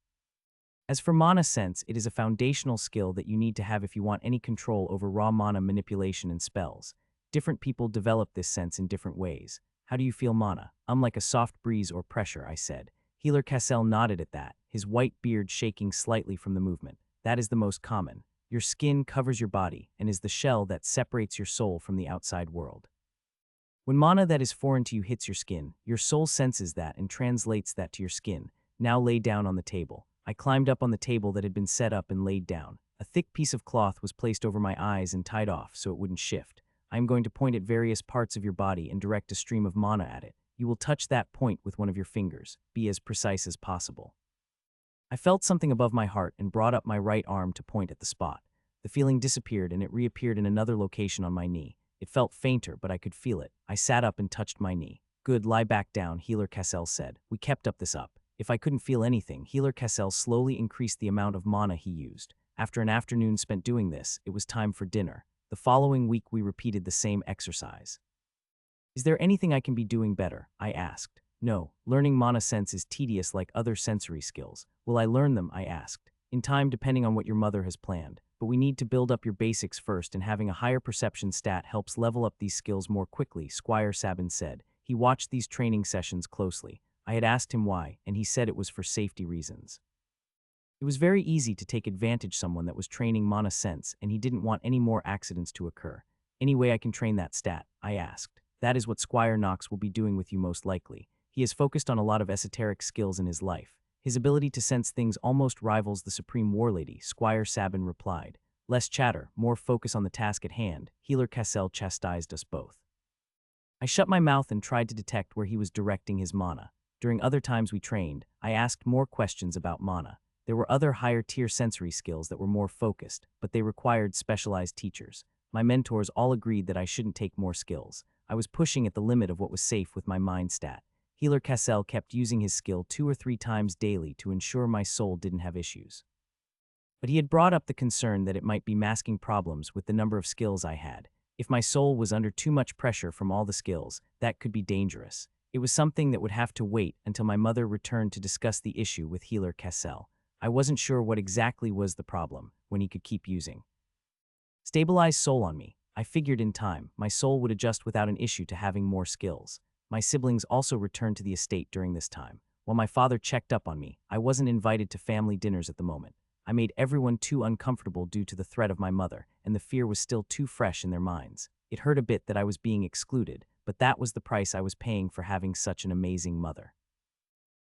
As for mana sense, it is a foundational skill that you need to have if you want any control over raw mana manipulation and spells. Different people develop this sense in different ways. How do you feel mana? Like a soft breeze or pressure, I said. Healer Cassell nodded at that, his white beard shaking slightly from the movement. That is the most common. Your skin covers your body and is the shell that separates your soul from the outside world. When mana that is foreign to you hits your skin, your soul senses that and translates that to your skin. Now lay down on the table. I climbed up on the table that had been set up and laid down. A thick piece of cloth was placed over my eyes and tied off so it wouldn't shift. I am going to point at various parts of your body and direct a stream of mana at it. You will touch that point with one of your fingers. Be as precise as possible. I felt something above my heart and brought up my right arm to point at the spot. The feeling disappeared and it reappeared in another location on my knee. It felt fainter, but I could feel it. I sat up and touched my knee. Good, lie back down, Healer Cassell said. We kept up this up. If I couldn't feel anything, Healer Cassell slowly increased the amount of mana he used. After an afternoon spent doing this, it was time for dinner. The following week we repeated the same exercise. Is there anything I can be doing better? I asked. No, learning mana sense is tedious like other sensory skills. Will I learn them? I asked. In time, depending on what your mother has planned. But we need to build up your basics first, and having a higher perception stat helps level up these skills more quickly, Squire Sabin said. He watched these training sessions closely. I had asked him why, and he said it was for safety reasons. It was very easy to take advantage of someone that was training mana sense, and he didn't want any more accidents to occur. Any way I can train that stat? I asked. That is what Squire Knox will be doing with you most likely. He has focused on a lot of esoteric skills in his life. His ability to sense things almost rivals the Supreme Warlady, Squire Sabin replied. Less chatter, more focus on the task at hand. Healer Cassell chastised us both. I shut my mouth and tried to detect where he was directing his mana. During other times we trained, I asked more questions about mana. There were other higher-tier sensory skills that were more focused, but they required specialized teachers. My mentors all agreed that I shouldn't take more skills. I was pushing at the limit of what was safe with my mind stat. Healer Cassell kept using his skill 2 or 3 times daily to ensure my soul didn't have issues. But he had brought up the concern that it might be masking problems with the number of skills I had. If my soul was under too much pressure from all the skills, that could be dangerous. It was something that would have to wait until my mother returned to discuss the issue with Healer Cassell. I wasn't sure what exactly was the problem when he could keep using stabilized soul on me. I figured in time, my soul would adjust without an issue to having more skills. My siblings also returned to the estate during this time. While my father checked up on me, I wasn't invited to family dinners at the moment. I made everyone too uncomfortable due to the threat of my mother, and the fear was still too fresh in their minds. It hurt a bit that I was being excluded, but that was the price I was paying for having such an amazing mother.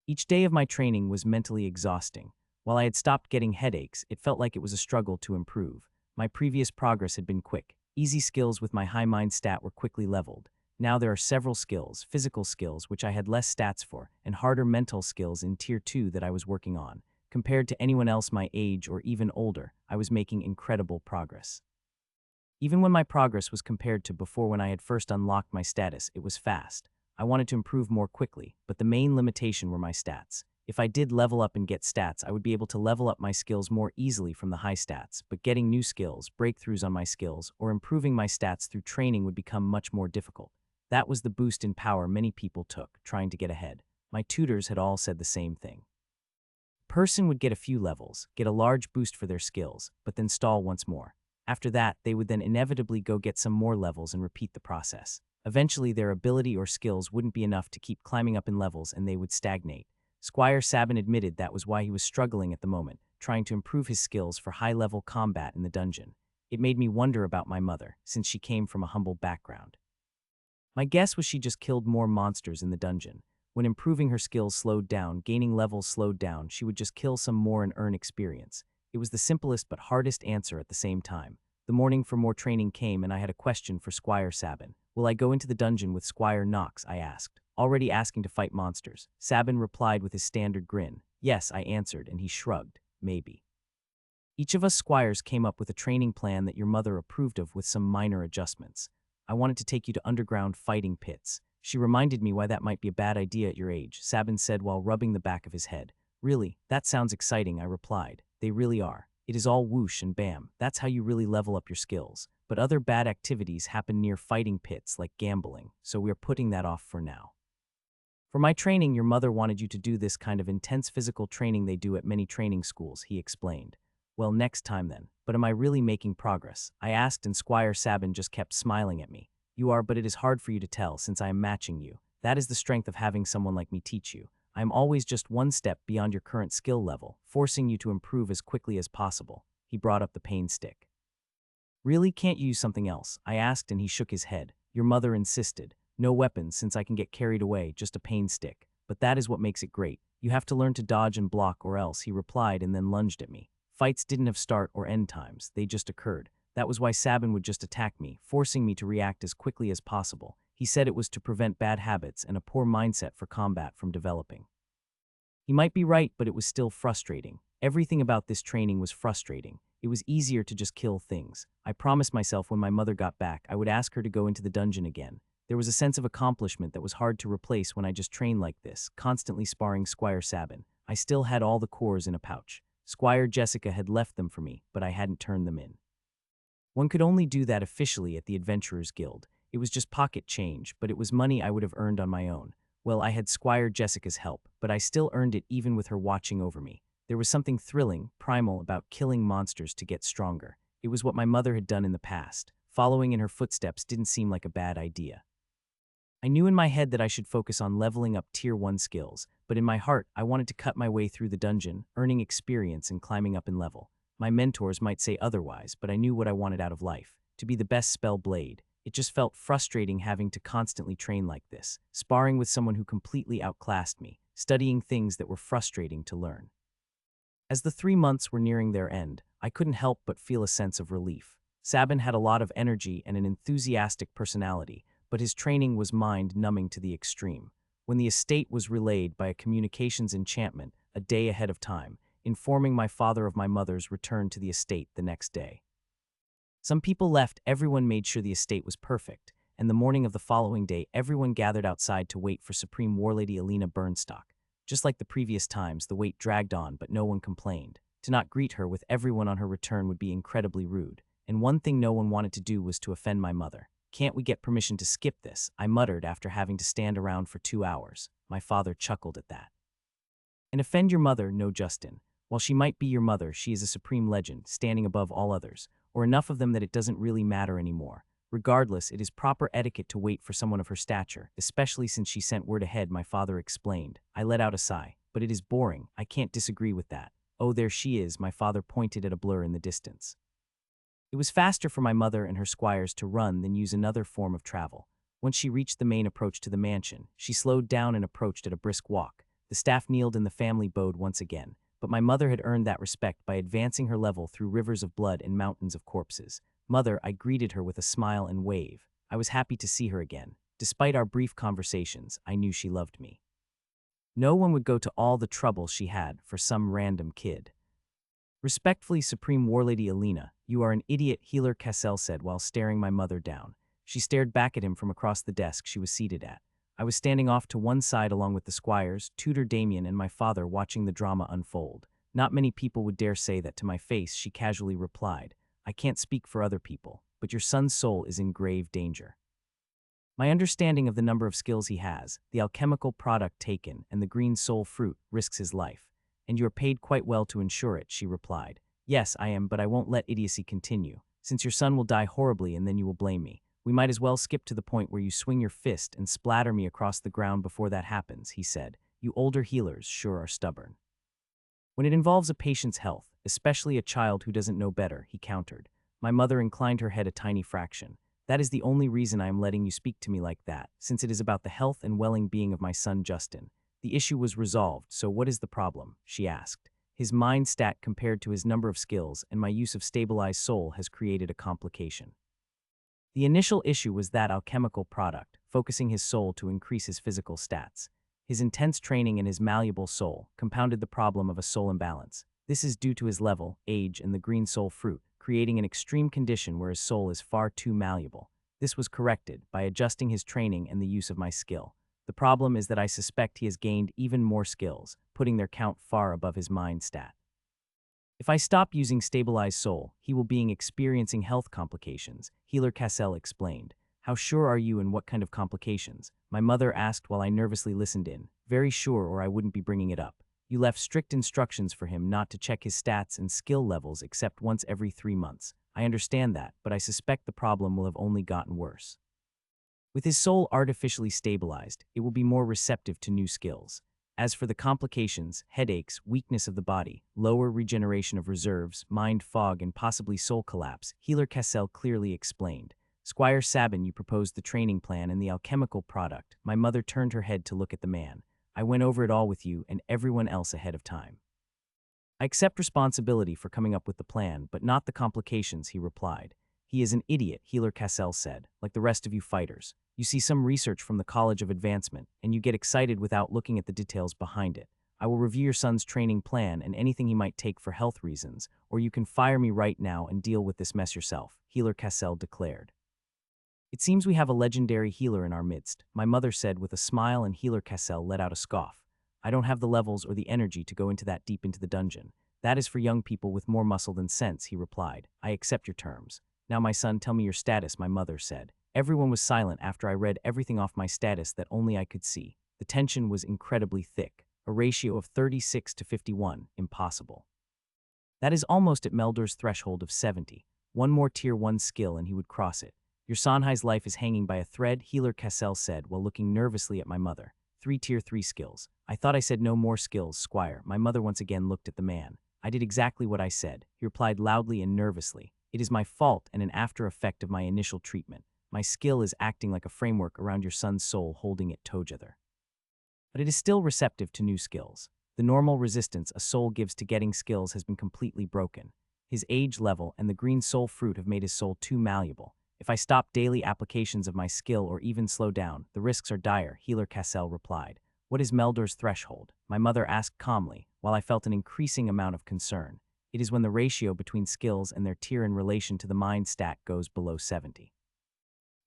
Each day of my training was mentally exhausting. While I had stopped getting headaches, it felt like it was a struggle to improve. My previous progress had been quick. Easy skills with my high mind stat were quickly leveled. Now there are several skills, physical skills, which I had less stats for, and harder mental skills in Tier 2 that I was working on. Compared to anyone else my age or even older, I was making incredible progress. Even when my progress was compared to before when I had first unlocked my status, it was fast. I wanted to improve more quickly, but the main limitation were my stats. If I did level up and get stats, I would be able to level up my skills more easily from the high stats, but getting new skills, breakthroughs on my skills, or improving my stats through training would become much more difficult. That was the boost in power many people took, trying to get ahead. My tutors had all said the same thing. person would get a few levels, get a large boost for their skills, but then stall once more. After that, they would then inevitably go get some more levels and repeat the process. Eventually, their ability or skills wouldn't be enough to keep climbing up in levels and they would stagnate. Squire Sabin admitted that was why he was struggling at the moment, trying to improve his skills for high-level combat in the dungeon. It made me wonder about my mother, since she came from a humble background. My guess was she just killed more monsters in the dungeon. When improving her skills slowed down, gaining levels slowed down, she would just kill some more and earn experience. It was the simplest but hardest answer at the same time. The morning for more training came and I had a question for Squire Sabin. Will I go into the dungeon with Squire Knox? I asked, already asking to fight monsters. Sabin replied with his standard grin. Yes, I answered, and he shrugged. Maybe. Each of us squires came up with a training plan that your mother approved of with some minor adjustments. I wanted to take you to underground fighting pits. She reminded me why that might be a bad idea at your age, Sabin said while rubbing the back of his head. Really, that sounds exciting, I replied. They really are. It is all whoosh and bam. That's how you really level up your skills. But other bad activities happen near fighting pits like gambling, so we're putting that off for now. For my training, your mother wanted you to do this kind of intense physical training they do at many training schools, he explained. Well, next time then. But am I really making progress? I asked and Squire Sabin just kept smiling at me. You are, but it is hard for you to tell since I am matching you. That is the strength of having someone like me teach you. I am always just one step beyond your current skill level, forcing you to improve as quickly as possible. He brought up the pain stick. Really, can't you use something else? I asked and he shook his head. Your mother insisted. No weapons since I can get carried away, just a pain stick. But that is what makes it great. You have to learn to dodge and block or else, he replied and then lunged at me. Fights didn't have start or end times, they just occurred. That was why Sabin would just attack me, forcing me to react as quickly as possible. He said it was to prevent bad habits and a poor mindset for combat from developing. He might be right, but it was still frustrating. Everything about this training was frustrating. It was easier to just kill things. I promised myself when my mother got back, I would ask her to go into the dungeon again. There was a sense of accomplishment that was hard to replace when I just trained like this, constantly sparring Squire Sabin. I still had all the cores in a pouch. Squire Jessica had left them for me, but I hadn't turned them in. One could only do that officially at the Adventurers Guild. It was just pocket change, but it was money I would have earned on my own. Well, I had Squire Jessica's help, but I still earned it even with her watching over me. There was something thrilling, primal about killing monsters to get stronger. It was what my mother had done in the past. Following in her footsteps didn't seem like a bad idea. I knew in my head that I should focus on leveling up Tier 1 skills, but in my heart, I wanted to cut my way through the dungeon, earning experience and climbing up in level. My mentors might say otherwise, but I knew what I wanted out of life, to be the best spell blade. It just felt frustrating having to constantly train like this, sparring with someone who completely outclassed me, studying things that were frustrating to learn. As the 3 months were nearing their end, I couldn't help but feel a sense of relief. Sabin had a lot of energy and an enthusiastic personality, but his training was mind-numbing to the extreme. When the estate was relayed by a communications enchantment a day ahead of time, informing my father of my mother's return to the estate the next day. Some people left, everyone made sure the estate was perfect, and the morning of the following day everyone gathered outside to wait for Supreme Warlady Alina Burnstock. Just like the previous times, the wait dragged on, but no one complained. To not greet her with everyone on her return would be incredibly rude, and one thing no one wanted to do was to offend my mother. Can't we get permission to skip this? I muttered after having to stand around for 2 hours. My father chuckled at that. And offend your mother? No, Justin. While she might be your mother, she is a supreme legend, standing above all others, or enough of them that it doesn't really matter anymore. Regardless, it is proper etiquette to wait for someone of her stature, especially since she sent word ahead, my father explained. I let out a sigh. But it is boring. I can't disagree with that. Oh, there she is, my father pointed at a blur in the distance. It was faster for my mother and her squires to run than use another form of travel. Once she reached the main approach to the mansion, she slowed down and approached at a brisk walk. The staff kneeled and the family bowed once again, but my mother had earned that respect by advancing her level through rivers of blood and mountains of corpses. Mother, I greeted her with a smile and wave. I was happy to see her again. Despite our brief conversations, I knew she loved me. No one would go to all the trouble she had for some random kid. Respectfully, Supreme Warlady Alina, you are an idiot, Healer Cassell said while staring my mother down. She stared back at him from across the desk she was seated at. I was standing off to one side along with the squires, Tutor Damien and my father watching the drama unfold. Not many people would dare say that to my face, she casually replied. I can't speak for other people, but your son's soul is in grave danger. My understanding of the number of skills he has, the alchemical product taken, and the green soul fruit risks his life. And you are paid quite well to ensure it, she replied. Yes, I am, but I won't let idiocy continue. Since your son will die horribly and then you will blame me. We might as well skip to the point where you swing your fist and splatter me across the ground before that happens, he said. You older healers sure are stubborn. When it involves a patient's health, especially a child who doesn't know better, he countered. My mother inclined her head a tiny fraction. That is the only reason I am letting you speak to me like that, since it is about the health and well-being of my son Justin. The issue was resolved, so what is the problem? She asked. His mind stat compared to his number of skills and my use of stabilized soul has created a complication. The initial issue was that alchemical product, focusing his soul to increase his physical stats. His intense training and his malleable soul compounded the problem of a soul imbalance. This is due to his level, age, and the green soul fruit, creating an extreme condition where his soul is far too malleable. This was corrected by adjusting his training and the use of my skill. The problem is that I suspect he has gained even more skills, putting their count far above his mind stat. If I stop using stabilized soul, he will be experiencing health complications, Healer Cassell explained. How sure are you and what kind of complications? My mother asked while I nervously listened in. Very sure, or I wouldn't be bringing it up. You left strict instructions for him not to check his stats and skill levels except once every 3 months. I understand that, but I suspect the problem will have only gotten worse. With his soul artificially stabilized, it will be more receptive to new skills. As for the complications, headaches, weakness of the body, lower regeneration of reserves, mind fog, and possibly soul collapse, Healer Cassell clearly explained. Squire Sabin, you proposed the training plan and the alchemical product. My mother turned her head to look at the man. I went over it all with you and everyone else ahead of time. I accept responsibility for coming up with the plan, but not the complications, he replied. He is an idiot, Healer Cassell said, like the rest of you fighters. You see some research from the College of Advancement, and you get excited without looking at the details behind it. I will review your son's training plan and anything he might take for health reasons, or you can fire me right now and deal with this mess yourself, Healer Cassell declared. It seems we have a legendary healer in our midst, my mother said with a smile, and Healer Cassell let out a scoff. I don't have the levels or the energy to go into that deep into the dungeon. That is for young people with more muscle than sense, he replied. I accept your terms. Now, my son, tell me your status, my mother said. Everyone was silent after I read everything off my status that only I could see. The tension was incredibly thick. A ratio of 36 to 51, impossible. That is almost at Meldor's threshold of 70. One more tier 1 skill and he would cross it. Your Sanhai's life is hanging by a thread, Healer Cassell said while looking nervously at my mother. 3 tier 3 skills. I thought I said no more skills, Squire. My mother once again looked at the man. I did exactly what I said, he replied loudly and nervously. It is my fault and an after effect of my initial treatment. My skill is acting like a framework around your son's soul, holding it together. But it is still receptive to new skills. The normal resistance a soul gives to getting skills has been completely broken. His age level and the green soul fruit have made his soul too malleable. If I stop daily applications of my skill or even slow down, the risks are dire, Healer Cassell replied. What is Meldor's threshold? My mother asked calmly, while I felt an increasing amount of concern. It is when the ratio between skills and their tier in relation to the mind stat goes below 70.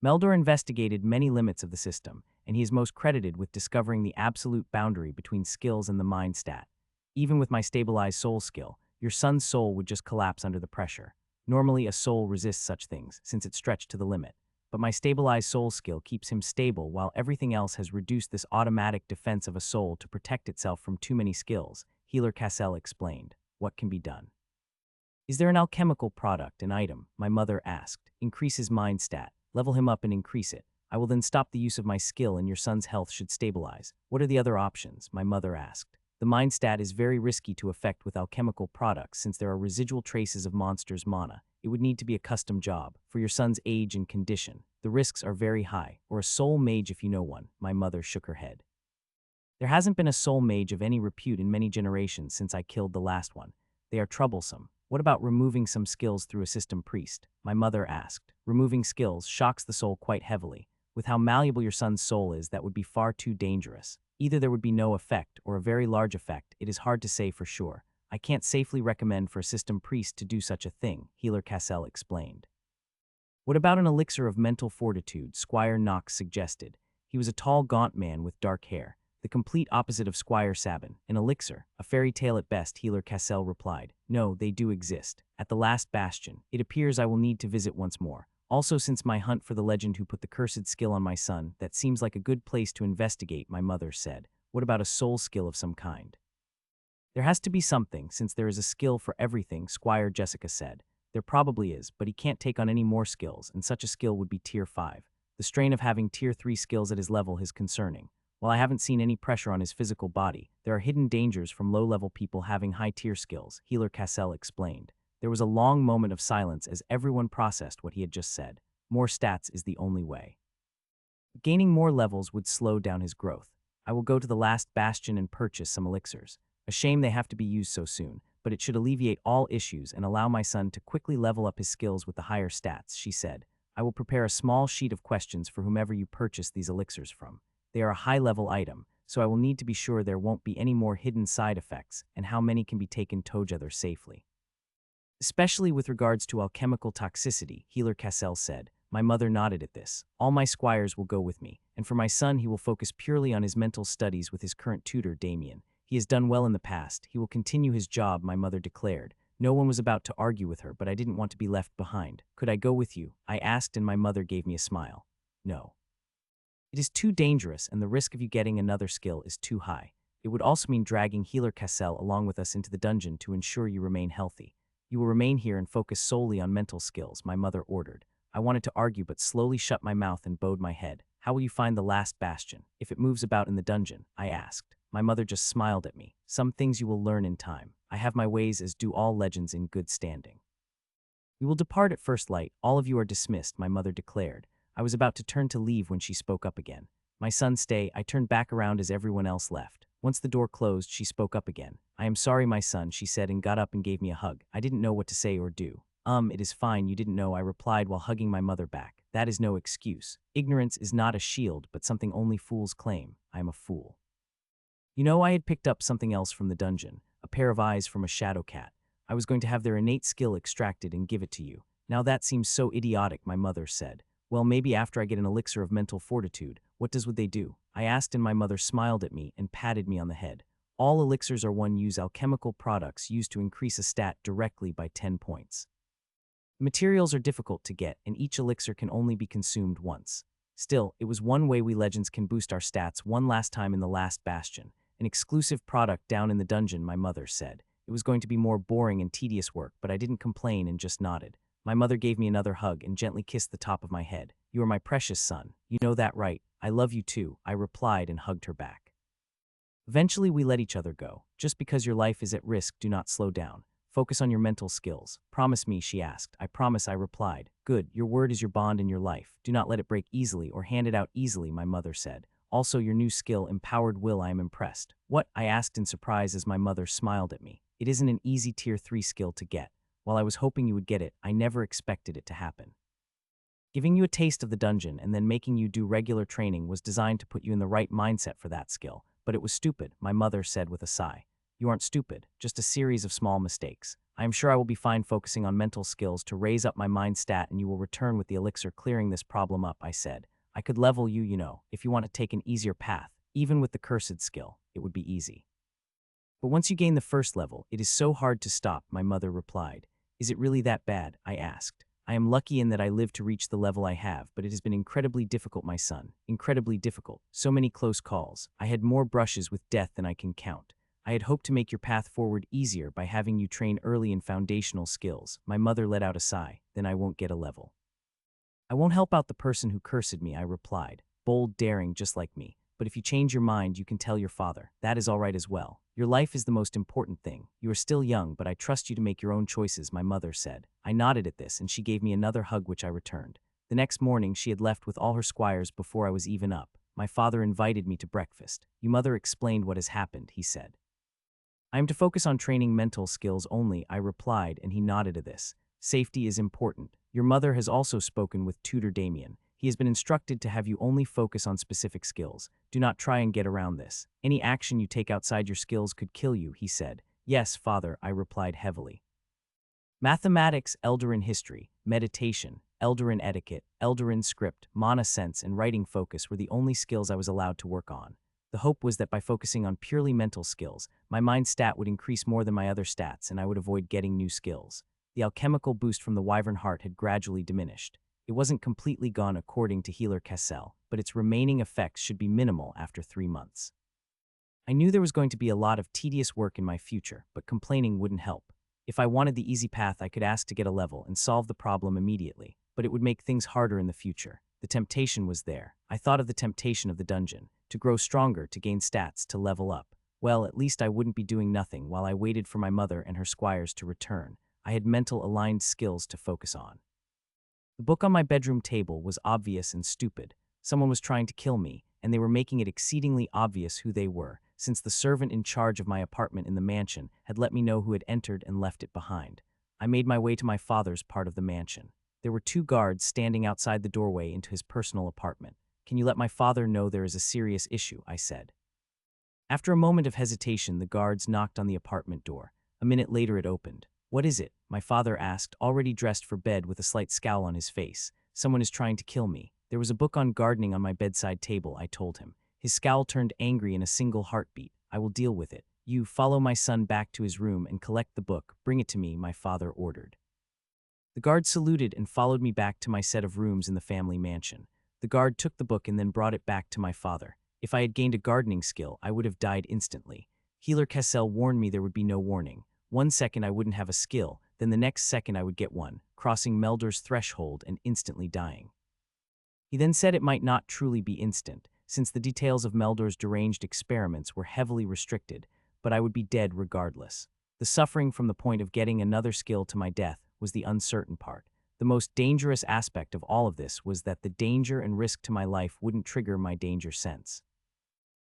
Meldor investigated many limits of the system, and he is most credited with discovering the absolute boundary between skills and the mind stat. Even with my stabilized soul skill, your son's soul would just collapse under the pressure. Normally, a soul resists such things, since it's stretched to the limit. But my stabilized soul skill keeps him stable while everything else has reduced this automatic defense of a soul to protect itself from too many skills, Healer Cassell explained. What can be done? Is there an alchemical product, an item? My mother asked. Increase his mind stat. Level him up and increase it. I will then stop the use of my skill and your son's health should stabilize. What are the other options? My mother asked. The mind stat is very risky to affect with alchemical products since there are residual traces of monsters' mana. It would need to be a custom job for your son's age and condition. The risks are very high, or a soul mage if you know one. My mother shook her head. There hasn't been a soul mage of any repute in many generations since I killed the last one. They are troublesome. What about removing some skills through a system priest? My mother asked. Removing skills shocks the soul quite heavily. With how malleable your son's soul is, that would be far too dangerous. Either there would be no effect or a very large effect. It is hard to say for sure. I can't safely recommend for a system priest to do such a thing, Healer Cassell explained. What about an elixir of mental fortitude? Squire Knox suggested. He was a tall, gaunt man with dark hair. The complete opposite of Squire Sabin. An elixir, a fairy tale at best, Healer Cassell replied. No, they do exist. At the last bastion, it appears I will need to visit once more. Also, since my hunt for the legend who put the cursed skill on my son, that seems like a good place to investigate, my mother said. What about a soul skill of some kind? There has to be something, since there is a skill for everything, Squire Jessica said. There probably is, but he can't take on any more skills, and such a skill would be Tier 5. The strain of having Tier 3 skills at his level is concerning. While I haven't seen any pressure on his physical body, there are hidden dangers from low-level people having high-tier skills, Healer Cassell explained. There was a long moment of silence as everyone processed what he had just said. More stats is the only way. Gaining more levels would slow down his growth. I will go to the last bastion and purchase some elixirs. A shame they have to be used so soon, but it should alleviate all issues and allow my son to quickly level up his skills with the higher stats, she said. I will prepare a small sheet of questions for whomever you purchase these elixirs from. They are a high-level item, so I will need to be sure there won't be any more hidden side effects and how many can be taken together safely. Especially with regards to alchemical toxicity, Healer Cassell said. My mother nodded at this. All my squires will go with me, and for my son he will focus purely on his mental studies with his current tutor, Damien. He has done well in the past. He will continue his job, my mother declared. No one was about to argue with her, but I didn't want to be left behind. Could I go with you? I asked, and my mother gave me a smile. No. It is too dangerous, and the risk of you getting another skill is too high. It would also mean dragging Healer Cassell along with us into the dungeon to ensure you remain healthy. You will remain here and focus solely on mental skills, my mother ordered. I wanted to argue but slowly shut my mouth and bowed my head. How will you find the last bastion? If it moves about in the dungeon, I asked. My mother just smiled at me. Some things you will learn in time. I have my ways, as do all legends in good standing. We will depart at first light. All of you are dismissed, my mother declared. I was about to turn to leave when she spoke up again. My son, stay. I turned back around as everyone else left. Once the door closed, she spoke up again. I am sorry, my son, she said, and got up and gave me a hug. I didn't know what to say or do. It is fine, you didn't know, I replied while hugging my mother back. That is no excuse. Ignorance is not a shield, but something only fools claim. I am a fool. You know, I had picked up something else from the dungeon, a pair of eyes from a shadow cat. I was going to have their innate skill extracted and give it to you. Now that seems so idiotic, my mother said. Well, maybe after I get an elixir of mental fortitude. What would they do? I asked, and my mother smiled at me and patted me on the head. All elixirs are use alchemical products used to increase a stat directly by 10 points. Materials are difficult to get, and each elixir can only be consumed once. Still, it was one way we legends can boost our stats one last time in the last bastion. An exclusive product down in the dungeon, my mother said. It was going to be more boring and tedious work, but I didn't complain and just nodded. My mother gave me another hug and gently kissed the top of my head. You are my precious son. You know that, right? I love you too, I replied and hugged her back. Eventually we let each other go. Just because your life is at risk, do not slow down. Focus on your mental skills. Promise me, she asked. I promise, I replied. Good, your word is your bond in your life. Do not let it break easily or hand it out easily, my mother said. Also, your new skill, Empowered Will, I am impressed. What? I asked in surprise as my mother smiled at me. It isn't an easy Tier 3 skill to get. While I was hoping you would get it, I never expected it to happen. Giving you a taste of the dungeon and then making you do regular training was designed to put you in the right mindset for that skill. But it was stupid, my mother said with a sigh. You aren't stupid, just a series of small mistakes. I am sure I will be fine focusing on mental skills to raise up my mind stat, and you will return with the elixir clearing this problem up, I said. I could level you, if you want to take an easier path. Even with the cursed skill, it would be easy. But once you gain the first level, it is so hard to stop, my mother replied. Is it really that bad? I asked. I am lucky in that I lived to reach the level I have, but it has been incredibly difficult, my son. Incredibly difficult. So many close calls. I had more brushes with death than I can count. I had hoped to make your path forward easier by having you train early in foundational skills. My mother let out a sigh. Then I won't get a level. I won't help out the person who cursed me, I replied. Bold, daring, just like me. But if you change your mind, you can tell your father. That is all right as well. Your life is the most important thing. You are still young, but I trust you to make your own choices, my mother said. I nodded at this, and she gave me another hug, which I returned. The next morning, she had left with all her squires before I was even up. My father invited me to breakfast. Your mother explained what has happened, he said. I am to focus on training mental skills only, I replied, and he nodded at this. Safety is important. Your mother has also spoken with tutor Damien. He has been instructed to have you only focus on specific skills. Do not try and get around this. Any action you take outside your skills could kill you, he said. Yes, father, I replied heavily. Mathematics, Eldarin history, meditation, Eldarin etiquette, Eldarin script, mana sense, and writing focus were the only skills I was allowed to work on. The hope was that by focusing on purely mental skills, my mind stat would increase more than my other stats and I would avoid getting new skills. The alchemical boost from the wyvern heart had gradually diminished. It wasn't completely gone according to Healer Cassell, but its remaining effects should be minimal after 3 months. I knew there was going to be a lot of tedious work in my future, but complaining wouldn't help. If I wanted the easy path, I could ask to get a level and solve the problem immediately, but it would make things harder in the future. The temptation was there. I thought of the temptation of the dungeon, to grow stronger, to gain stats, to level up. Well, at least I wouldn't be doing nothing while I waited for my mother and her squires to return. I had mental aligned skills to focus on. The book on my bedroom table was obvious and stupid. Someone was trying to kill me, and they were making it exceedingly obvious who they were, since the servant in charge of my apartment in the mansion had let me know who had entered and left it behind. I made my way to my father's part of the mansion. There were 2 guards standing outside the doorway into his personal apartment. "Can you let my father know there is a serious issue?" I said. After a moment of hesitation, the guards knocked on the apartment door. A minute later it opened. "What is it?" my father asked, already dressed for bed with a slight scowl on his face. "Someone is trying to kill me." "There was a book on gardening on my bedside table," I told him. His scowl turned angry in a single heartbeat. "I will deal with it. You follow my son back to his room and collect the book. Bring it to me," my father ordered. The guard saluted and followed me back to my set of rooms in the family mansion. The guard took the book and then brought it back to my father. If I had gained a gardening skill, I would have died instantly. Healer Kessel warned me there would be no warning. 1 second I wouldn't have a skill, then the next second I would get one, crossing Meldor's threshold and instantly dying. He then said it might not truly be instant, since the details of Meldor's deranged experiments were heavily restricted, but I would be dead regardless. The suffering from the point of getting another skill to my death was the uncertain part. The most dangerous aspect of all of this was that the danger and risk to my life wouldn't trigger my danger sense.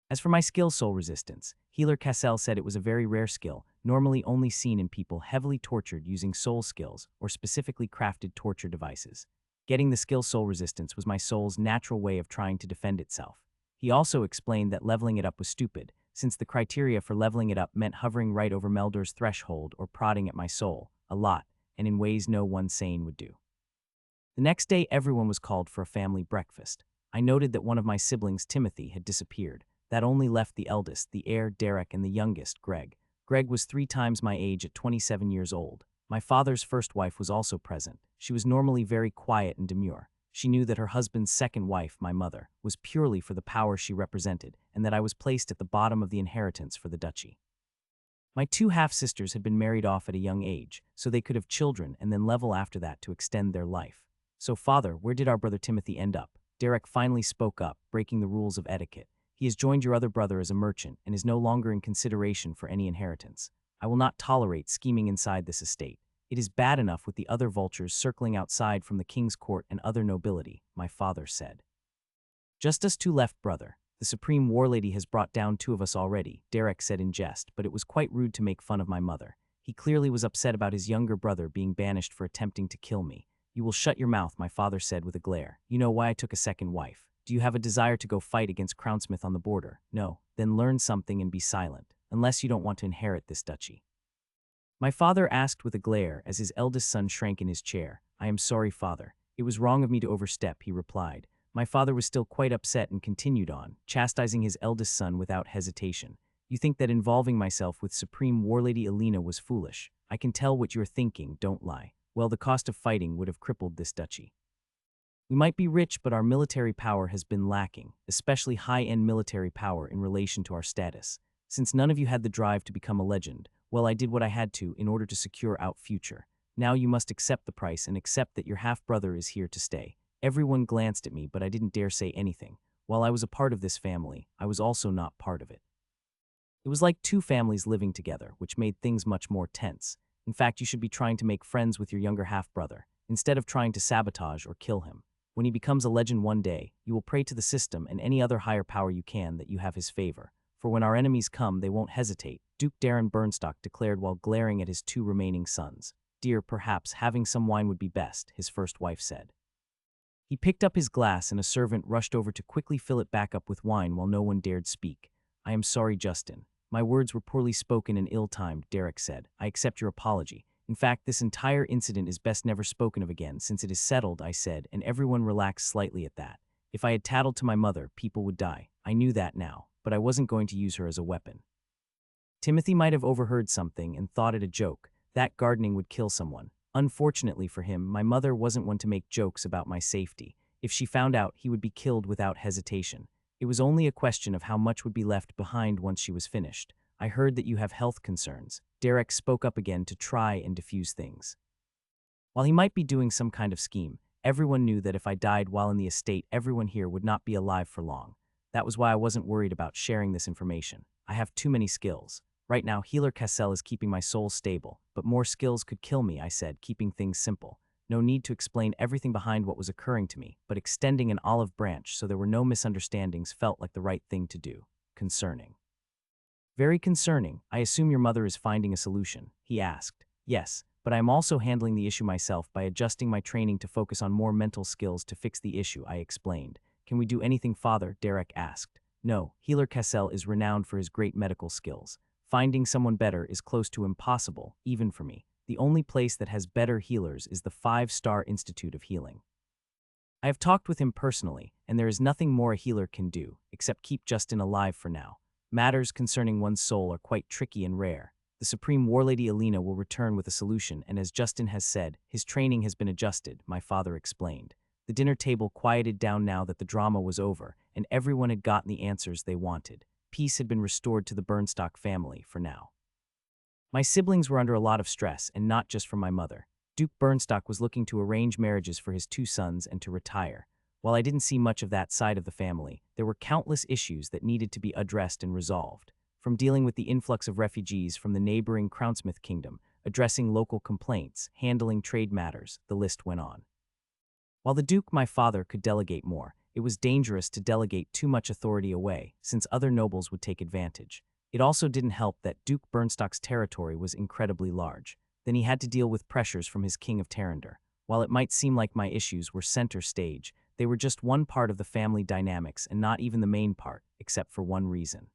As for my skill, soul resistance, Healer Cassell said it was a very rare skill, normally only seen in people heavily tortured using soul skills or specifically crafted torture devices. Getting the skill soul resistance was my soul's natural way of trying to defend itself. He also explained that leveling it up was stupid, since the criteria for leveling it up meant hovering right over Meldor's threshold or prodding at my soul, a lot, and in ways no one sane would do. The next day, everyone was called for a family breakfast. I noted that one of my siblings, Timothy, had disappeared. That only left the eldest, the heir, Derek, and the youngest, Greg. Greg was 3 times my age at 27 years old. My father's first wife was also present. She was normally very quiet and demure. She knew that her husband's second wife, my mother, was purely for the power she represented, and that I was placed at the bottom of the inheritance for the duchy. My 2 half-sisters had been married off at a young age, so they could have children and then level after that to extend their life. "So, father, where did our brother Timothy end up?" Derek finally spoke up, breaking the rules of etiquette. "He has joined your other brother as a merchant and is no longer in consideration for any inheritance. I will not tolerate scheming inside this estate. It is bad enough with the other vultures circling outside from the king's court and other nobility," my father said. "Just us 2 left, brother. The supreme Warlady has brought down 2 of us already," Derek said in jest, but it was quite rude to make fun of my mother. He clearly was upset about his younger brother being banished for attempting to kill me. "You will shut your mouth," my father said with a glare. "You know why I took a second wife. Do you have a desire to go fight against Crownsmith on the border? No. Then learn something and be silent, unless you don't want to inherit this duchy." My father asked with a glare as his eldest son shrank in his chair. "I am sorry, father. It was wrong of me to overstep," he replied. My father was still quite upset and continued on, chastising his eldest son without hesitation. "You think that involving myself with Supreme Warlady Alina was foolish. I can tell what you're thinking, don't lie. Well, the cost of fighting would have crippled this duchy. We might be rich, but our military power has been lacking, especially high-end military power in relation to our status. Since none of you had the drive to become a legend, well, I did what I had to in order to secure our future. Now you must accept the price and accept that your half-brother is here to stay." Everyone glanced at me, but I didn't dare say anything. While I was a part of this family, I was also not part of it. It was like 2 families living together, which made things much more tense. In fact, you should be trying to make friends with your younger half-brother, instead of trying to sabotage or kill him. When he becomes a legend one day, you will pray to the system and any other higher power you can that you have his favor. For when our enemies come, they won't hesitate, Duke Darren Burnstock declared while glaring at his 2 remaining sons. "Dear, perhaps having some wine would be best," his first wife said. He picked up his glass and a servant rushed over to quickly fill it back up with wine while no one dared speak. "I am sorry, Justin. My words were poorly spoken and ill-timed," Derek said. "I accept your apology. In fact, this entire incident is best never spoken of again since it is settled," I said, and everyone relaxed slightly at that. If I had tattled to my mother, people would die. I knew that now, but I wasn't going to use her as a weapon. Timothy might have overheard something and thought it a joke. That gardening would kill someone. Unfortunately for him, my mother wasn't one to make jokes about my safety. If she found out, he would be killed without hesitation. It It was only a question of how much would be left behind once she was finished. I heard that you have health concerns. Derek spoke up again to try and diffuse things. While he might be doing some kind of scheme, everyone knew that if I died while in the estate, everyone here would not be alive for long. That was why I wasn't worried about sharing this information. I have too many skills. Right now, Healer Cassell is keeping my soul stable, but more skills could kill me, I said, keeping things simple. No need to explain everything behind what was occurring to me, but extending an olive branch so there were no misunderstandings felt like the right thing to do. Concerning. Very concerning. I assume your mother is finding a solution, he asked. Yes, but I am also handling the issue myself by adjusting my training to focus on more mental skills to fix the issue, I explained. Can we do anything, Father? Derek asked. No, Healer Cassell is renowned for his great medical skills. Finding someone better is close to impossible, even for me. The only place that has better healers is the 5-Star Institute of Healing. I have talked with him personally, and there is nothing more a healer can do, except keep Justin alive for now. Matters concerning one's soul are quite tricky and rare. The Supreme Warlady Alina will return with a solution, and as Justin has said, his training has been adjusted, my father explained. The dinner table quieted down now that the drama was over, and everyone had gotten the answers they wanted. Peace had been restored to the Burnstock family, for now. My siblings were under a lot of stress, and not just from my mother. Duke Burnstock was looking to arrange marriages for his 2 sons and to retire. While I didn't see much of that side of the family, there were countless issues that needed to be addressed and resolved. From dealing with the influx of refugees from the neighboring Crownsmith kingdom, addressing local complaints, handling trade matters, the list went on. While the Duke, my father, could delegate more, it was dangerous to delegate too much authority away, since other nobles would take advantage. It also didn't help that Duke Burnstock's territory was incredibly large. Then he had to deal with pressures from his King of Tarandar. While it might seem like my issues were center stage, they were just one part of the family dynamics and not even the main part, except for one reason.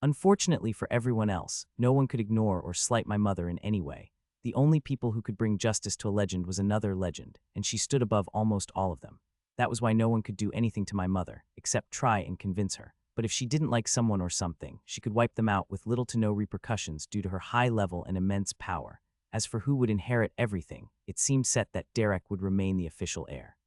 Unfortunately for everyone else, no one could ignore or slight my mother in any way. The only people who could bring justice to a legend was another legend, and she stood above almost all of them. That was why no one could do anything to my mother, except try and convince her. But if she didn't like someone or something, she could wipe them out with little to no repercussions due to her high level and immense power. As for who would inherit everything, it seemed set that Derek would remain the official heir.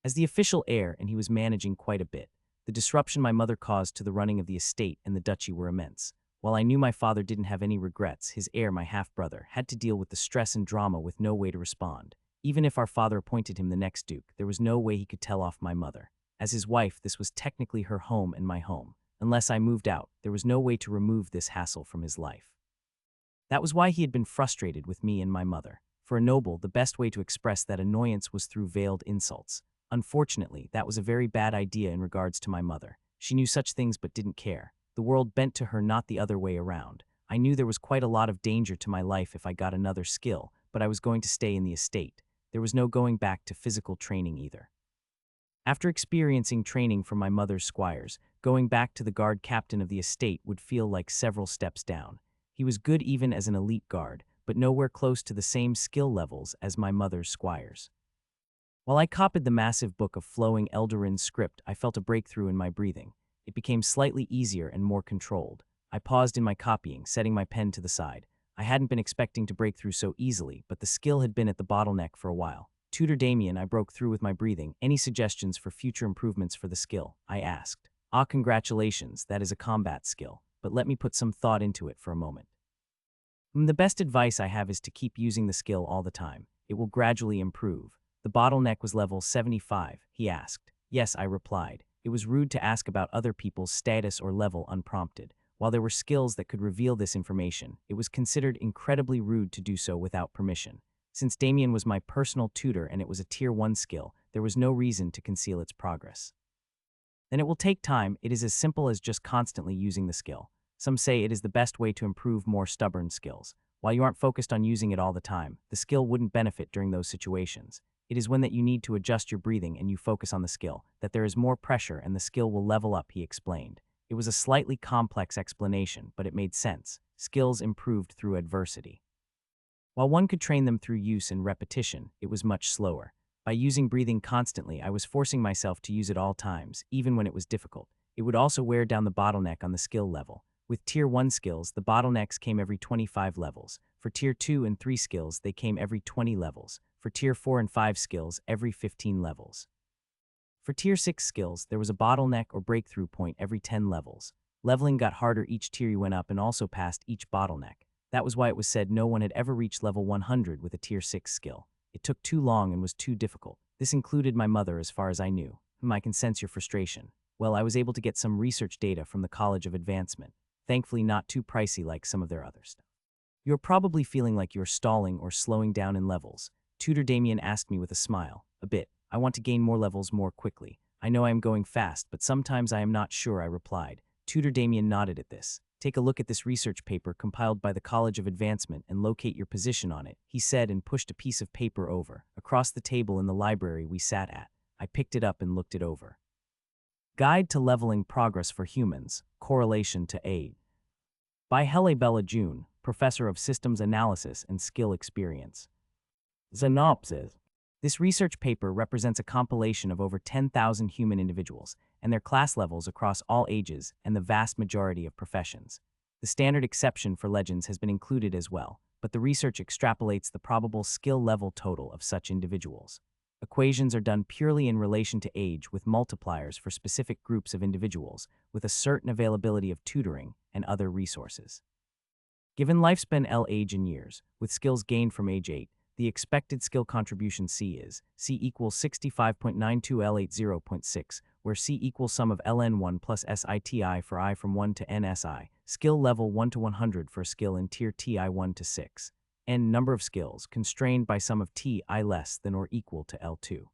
As the official heir, and he was managing quite a bit, the disruption my mother caused to the running of the estate and the duchy were immense. While I knew my father didn't have any regrets, his heir, my half-brother, had to deal with the stress and drama with no way to respond. Even if our father appointed him the next duke, there was no way he could tell off my mother. As his wife, this was technically her home and my home. Unless I moved out, there was no way to remove this hassle from his life. That was why he had been frustrated with me and my mother. For a noble, the best way to express that annoyance was through veiled insults. Unfortunately, that was a very bad idea in regards to my mother. She knew such things but didn't care. The world bent to her, not the other way around. I knew there was quite a lot of danger to my life if I got another skill, but I was going to stay in the estate. There was no going back to physical training either. After experiencing training from my mother's squires, going back to the guard captain of the estate would feel like several steps down. He was good even as an elite guard, but nowhere close to the same skill levels as my mother's squires. While I copied the massive book of flowing Eldarin script, I felt a breakthrough in my breathing. It became slightly easier and more controlled. I paused in my copying, setting my pen to the side. I hadn't been expecting to break through so easily, but the skill had been at the bottleneck for a while. Tutor Damien, I broke through with my breathing. Any suggestions for future improvements for the skill? I asked. Ah, congratulations, that is a combat skill, but let me put some thought into it for a moment. The best advice I have is to keep using the skill all the time. It will gradually improve. The bottleneck was level 75, he asked. Yes, I replied. It was rude to ask about other people's status or level unprompted. While there were skills that could reveal this information, it was considered incredibly rude to do so without permission. Since Damien was my personal tutor and it was a tier 1 skill, there was no reason to conceal its progress. Then it will take time. It is as simple as just constantly using the skill. Some say it is the best way to improve more stubborn skills. While you aren't focused on using it all the time, the skill wouldn't benefit during those situations. It is when that you need to adjust your breathing and you focus on the skill, that there is more pressure and the skill will level up, he explained. It was a slightly complex explanation, but it made sense. Skills improved through adversity. While one could train them through use and repetition, it was much slower. By using breathing constantly, I was forcing myself to use it all times, even when it was difficult. It would also wear down the bottleneck on the skill level. With Tier 1 skills, the bottlenecks came every 25 levels. For Tier 2 and 3 skills, they came every 20 levels. For Tier 4 and 5 skills, every 15 levels. For Tier 6 skills, there was a bottleneck or breakthrough point every 10 levels. Leveling got harder each tier you went up and also passed each bottleneck. That was why it was said no one had ever reached level 100 with a Tier 6 skill. It took too long and was too difficult. This included my mother as far as I knew. I can sense your frustration. Well, I was able to get some research data from the College of Advancement. Thankfully not too pricey like some of their other stuff. You're probably feeling like you're stalling or slowing down in levels. Tutor Damien asked me with a smile. A bit. I want to gain more levels more quickly. I know I am going fast, but sometimes I am not sure, I replied. Tutor Damien nodded at this. Take a look at this research paper compiled by the College of Advancement and locate your position on it, he said and pushed a piece of paper over, across the table in the library we sat at. I picked it up and looked it over. Guide to Leveling Progress for Humans, Correlation to Age. By Hele Bella June, Professor of Systems Analysis and Skill Experience. Synopsis. This research paper represents a compilation of over 10,000 human individuals and their class levels across all ages and the vast majority of professions. The standard exception for legends has been included as well, but the research extrapolates the probable skill level total of such individuals. Equations are done purely in relation to age with multipliers for specific groups of individuals with a certain availability of tutoring and other resources. Given lifespan L age in years, with skills gained from age 8, the expected skill contribution C is C equals 65.92 L80.6, where C equals sum of ln1 plus SITI for I from 1 to NSI, skill level 1 to 100 for a skill in tier TI 1 to 6, n number of skills constrained by sum of TI less than or equal to L2.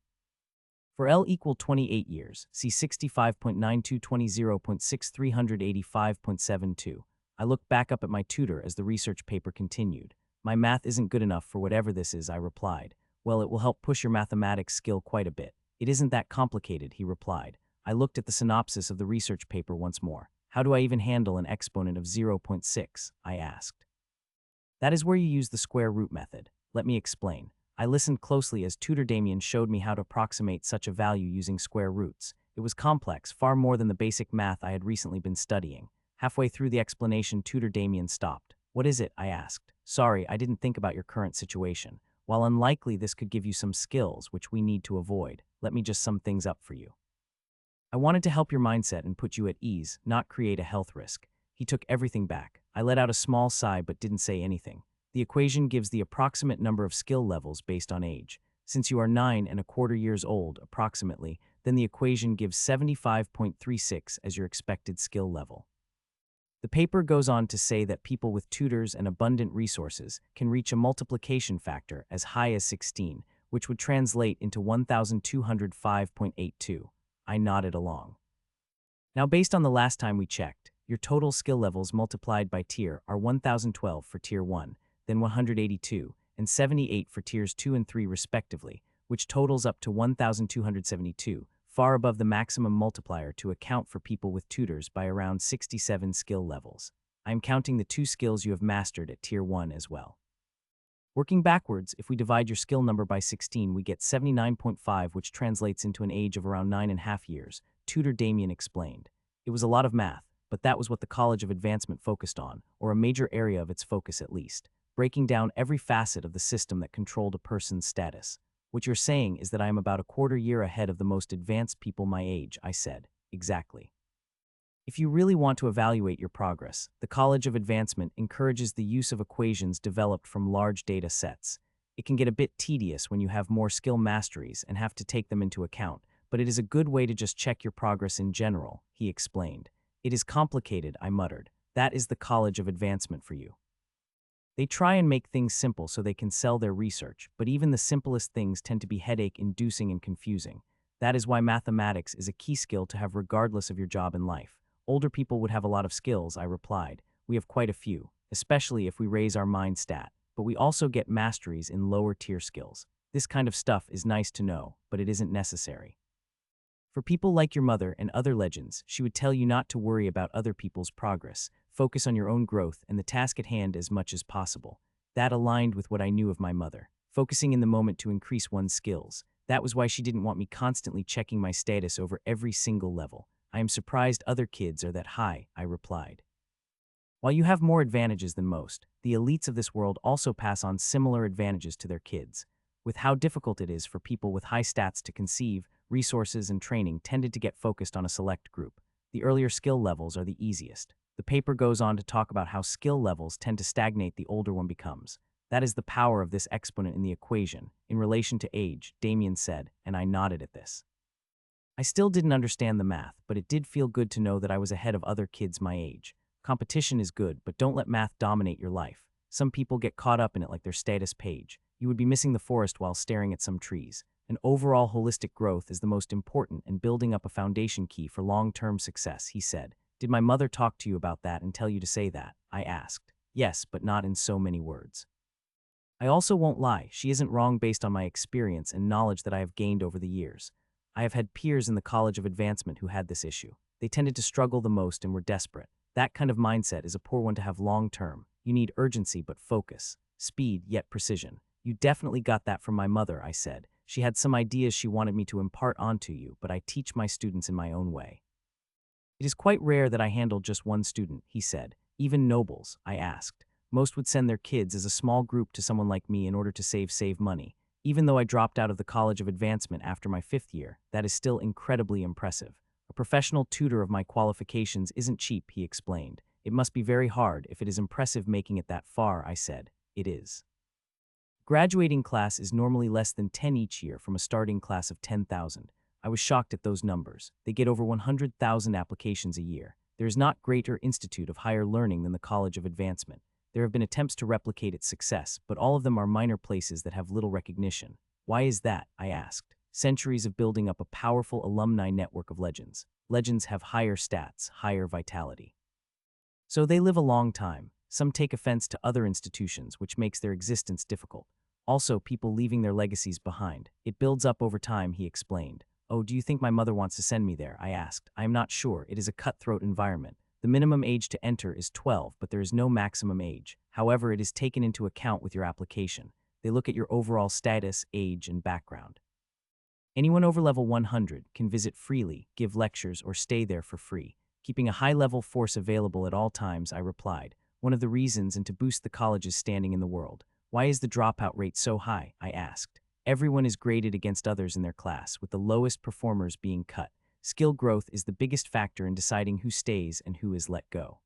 For L equal 28 years, see 65.9220.6 385.72. I looked back up at my tutor as the research paper continued. My math isn't good enough for whatever this is, I replied. Well, it will help push your mathematics skill quite a bit. It isn't that complicated, he replied. I looked at the synopsis of the research paper once more. How do I even handle an exponent of 0.6? I asked. That is where you use the square root method. Let me explain. I listened closely as Tutor Damien showed me how to approximate such a value using square roots. It was complex, far more than the basic math I had recently been studying. Halfway through the explanation, Tutor Damien stopped. What is it? I asked. Sorry, I didn't think about your current situation. While unlikely this could give you some skills which we need to avoid, let me just sum things up for you. I wanted to help your mindset and put you at ease, not create a health risk. He took everything back. I let out a small sigh but didn't say anything. The equation gives the approximate number of skill levels based on age. Since you are 9¼ years old, approximately, then the equation gives 75.36 as your expected skill level. The paper goes on to say that people with tutors and abundant resources can reach a multiplication factor as high as 16, which would translate into 1,205.82. I nodded along. Now, based on the last time we checked, your total skill levels multiplied by tier are 1,012 for Tier 1, then 182, and 78 for Tiers 2 and 3 respectively, which totals up to 1,272, far above the maximum multiplier to account for people with tutors by around 67 skill levels. I am counting the 2 skills you have mastered at Tier 1 as well. Working backwards, if we divide your skill number by 16, we get 79.5, which translates into an age of around 9½ years, Tutor Damien explained. It was a lot of math, but that was what the College of Advancement focused on, or a major area of its focus at least, breaking down every facet of the system that controlled a person's status. What you're saying is that I am about ¼ year ahead of the most advanced people my age, I said. Exactly. If you really want to evaluate your progress, the College of Advancement encourages the use of equations developed from large data sets. It can get a bit tedious when you have more skill masteries and have to take them into account, but it is a good way to just check your progress in general, he explained. It is complicated, I muttered. That is the College of Advancement for you. They try and make things simple so they can sell their research, but even the simplest things tend to be headache-inducing and confusing. That is why mathematics is a key skill to have regardless of your job in life. Older people would have a lot of skills, I replied. We have quite a few, especially if we raise our mind stat, but we also get masteries in lower-tier skills. This kind of stuff is nice to know, but it isn't necessary. For people like your mother and other legends, she would tell you not to worry about other people's progress. Focus on your own growth and the task at hand as much as possible. That aligned with what I knew of my mother. Focusing in the moment to increase one's skills. That was why she didn't want me constantly checking my status over every single level. I am surprised other kids are that high, I replied. While you have more advantages than most, the elites of this world also pass on similar advantages to their kids. With how difficult it is for people with high stats to conceive, resources, and training tended to get focused on a select group. The earlier skill levels are the easiest. The paper goes on to talk about how skill levels tend to stagnate the older one becomes. That is the power of this exponent in the equation, in relation to age, Damien said, and I nodded at this. I still didn't understand the math, but it did feel good to know that I was ahead of other kids my age. Competition is good, but don't let math dominate your life. Some people get caught up in it like their status page. You would be missing the forest while staring at some trees. An overall holistic growth is the most important and building up a foundation key for long-term success, he said. Did my mother talk to you about that and tell you to say that? I asked. Yes, but not in so many words. I also won't lie, she isn't wrong based on my experience and knowledge that I have gained over the years. I have had peers in the College of Advancement who had this issue. They tended to struggle the most and were desperate. That kind of mindset is a poor one to have long-term. You need urgency but focus, speed yet precision. You definitely got that from my mother, I said. She had some ideas she wanted me to impart onto you, but I teach my students in my own way. It is quite rare that I handle just one student, he said. Even nobles, I asked. Most would send their kids as a small group to someone like me in order to save money. Even though I dropped out of the College of Advancement after my 5th year, that is still incredibly impressive. A professional tutor of my qualifications isn't cheap, he explained. It must be very hard if it is impressive making it that far, I said. It is. Graduating class is normally less than 10 each year from a starting class of 10,000. I was shocked at those numbers. They get over 100,000 applications a year. There is not greater institute of higher learning than the College of Advancement. There have been attempts to replicate its success, but all of them are minor places that have little recognition. Why is that? I asked. Centuries of building up a powerful alumni network of legends. Legends have higher stats, higher vitality. So they live a long time. Some take offense to other institutions, which makes their existence difficult. Also, people leaving their legacies behind. It builds up over time, he explained. Oh, do you think my mother wants to send me there? I asked. I am not sure. It is a cutthroat environment. The minimum age to enter is 12, but there is no maximum age. However, it is taken into account with your application. They look at your overall status, age, and background. Anyone over level 100 can visit freely, give lectures, or stay there for free. Keeping a high-level force available at all times, I replied. One of the reasons and to boost the college's standing in the world. Why is the dropout rate so high? I asked. Everyone is graded against others in their class, with the lowest performers being cut. Skill growth is the biggest factor in deciding who stays and who is let go.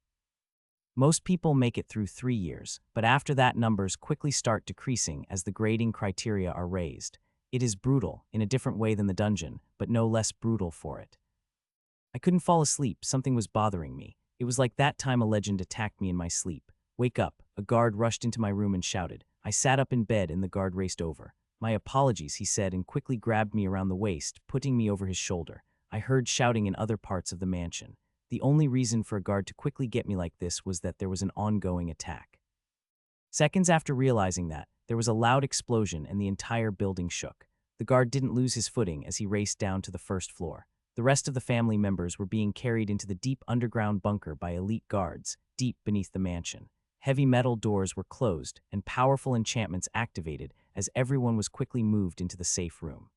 Most people make it through 3 years, but after that numbers quickly start decreasing as the grading criteria are raised. It is brutal, in a different way than the dungeon, but no less brutal for it. I couldn't fall asleep, something was bothering me. It was like that time a legend attacked me in my sleep. Wake up, a guard rushed into my room and shouted. I sat up in bed and the guard raced over. My apologies, he said, and quickly grabbed me around the waist, putting me over his shoulder. I heard shouting in other parts of the mansion. The only reason for a guard to quickly get me like this was that there was an ongoing attack. Seconds after realizing that, there was a loud explosion and the entire building shook. The guard didn't lose his footing as he raced down to the first floor. The rest of the family members were being carried into the deep underground bunker by elite guards, deep beneath the mansion. Heavy metal doors were closed and powerful enchantments activated as everyone was quickly moved into the safe room.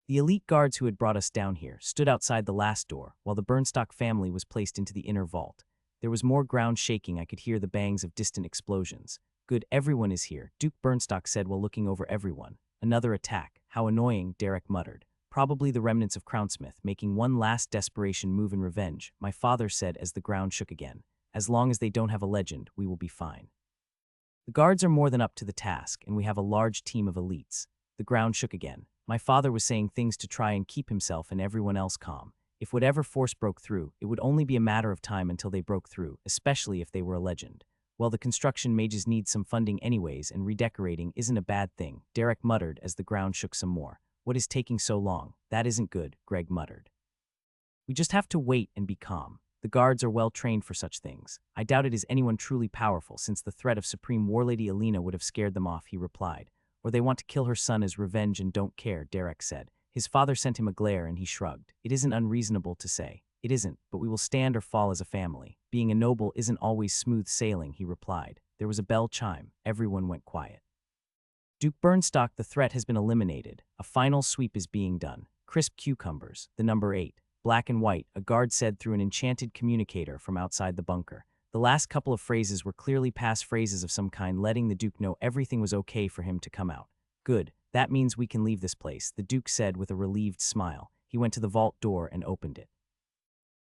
The elite guards who had brought us down here stood outside the last door, while the Burnstock family was placed into the inner vault. There was more ground shaking. I could hear the bangs of distant explosions. Good, everyone is here, Duke Burnstock said while looking over everyone. Another attack. How annoying, Derek muttered. Probably the remnants of Crownsmith, making one last desperation move in revenge, my father said as the ground shook again. As long as they don't have a legend, we will be fine. The guards are more than up to the task, and we have a large team of elites. The ground shook again. My father was saying things to try and keep himself and everyone else calm. If whatever force broke through, it would only be a matter of time until they broke through, especially if they were a legend. Well, the construction mages need some funding anyways, and redecorating isn't a bad thing, Derek muttered as the ground shook some more. What is taking so long? That isn't good, Greg muttered. We just have to wait and be calm. The guards are well trained for such things. I doubt it is anyone truly powerful, since the threat of Supreme Warlady Alina would have scared them off, he replied. Or they want to kill her son as revenge and don't care, Derek said. His father sent him a glare and he shrugged. It isn't unreasonable to say. It isn't, but we will stand or fall as a family. Being a noble isn't always smooth sailing, he replied. There was a bell chime. Everyone went quiet. Duke Burnstock, the threat has been eliminated. A final sweep is being done. Crisp cucumbers, the number 8. Black and white, a guard said through an enchanted communicator from outside the bunker. The last couple of phrases were clearly pass phrases of some kind, letting the Duke know everything was okay for him to come out. Good. That means we can leave this place, the Duke said with a relieved smile. He went to the vault door and opened it.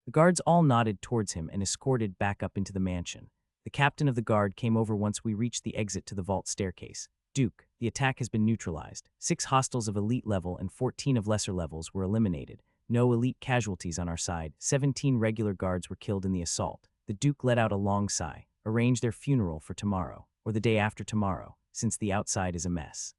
The guards all nodded towards him and escorted back up into the mansion. The captain of the guard came over once we reached the exit to the vault staircase. Duke, the attack has been neutralized. 6 hostiles of elite level and 14 of lesser levels were eliminated. No elite casualties on our side. 17 regular guards were killed in the assault. The Duke let out a long sigh. Arrange their funeral for tomorrow, or the day after tomorrow, since the outside is a mess.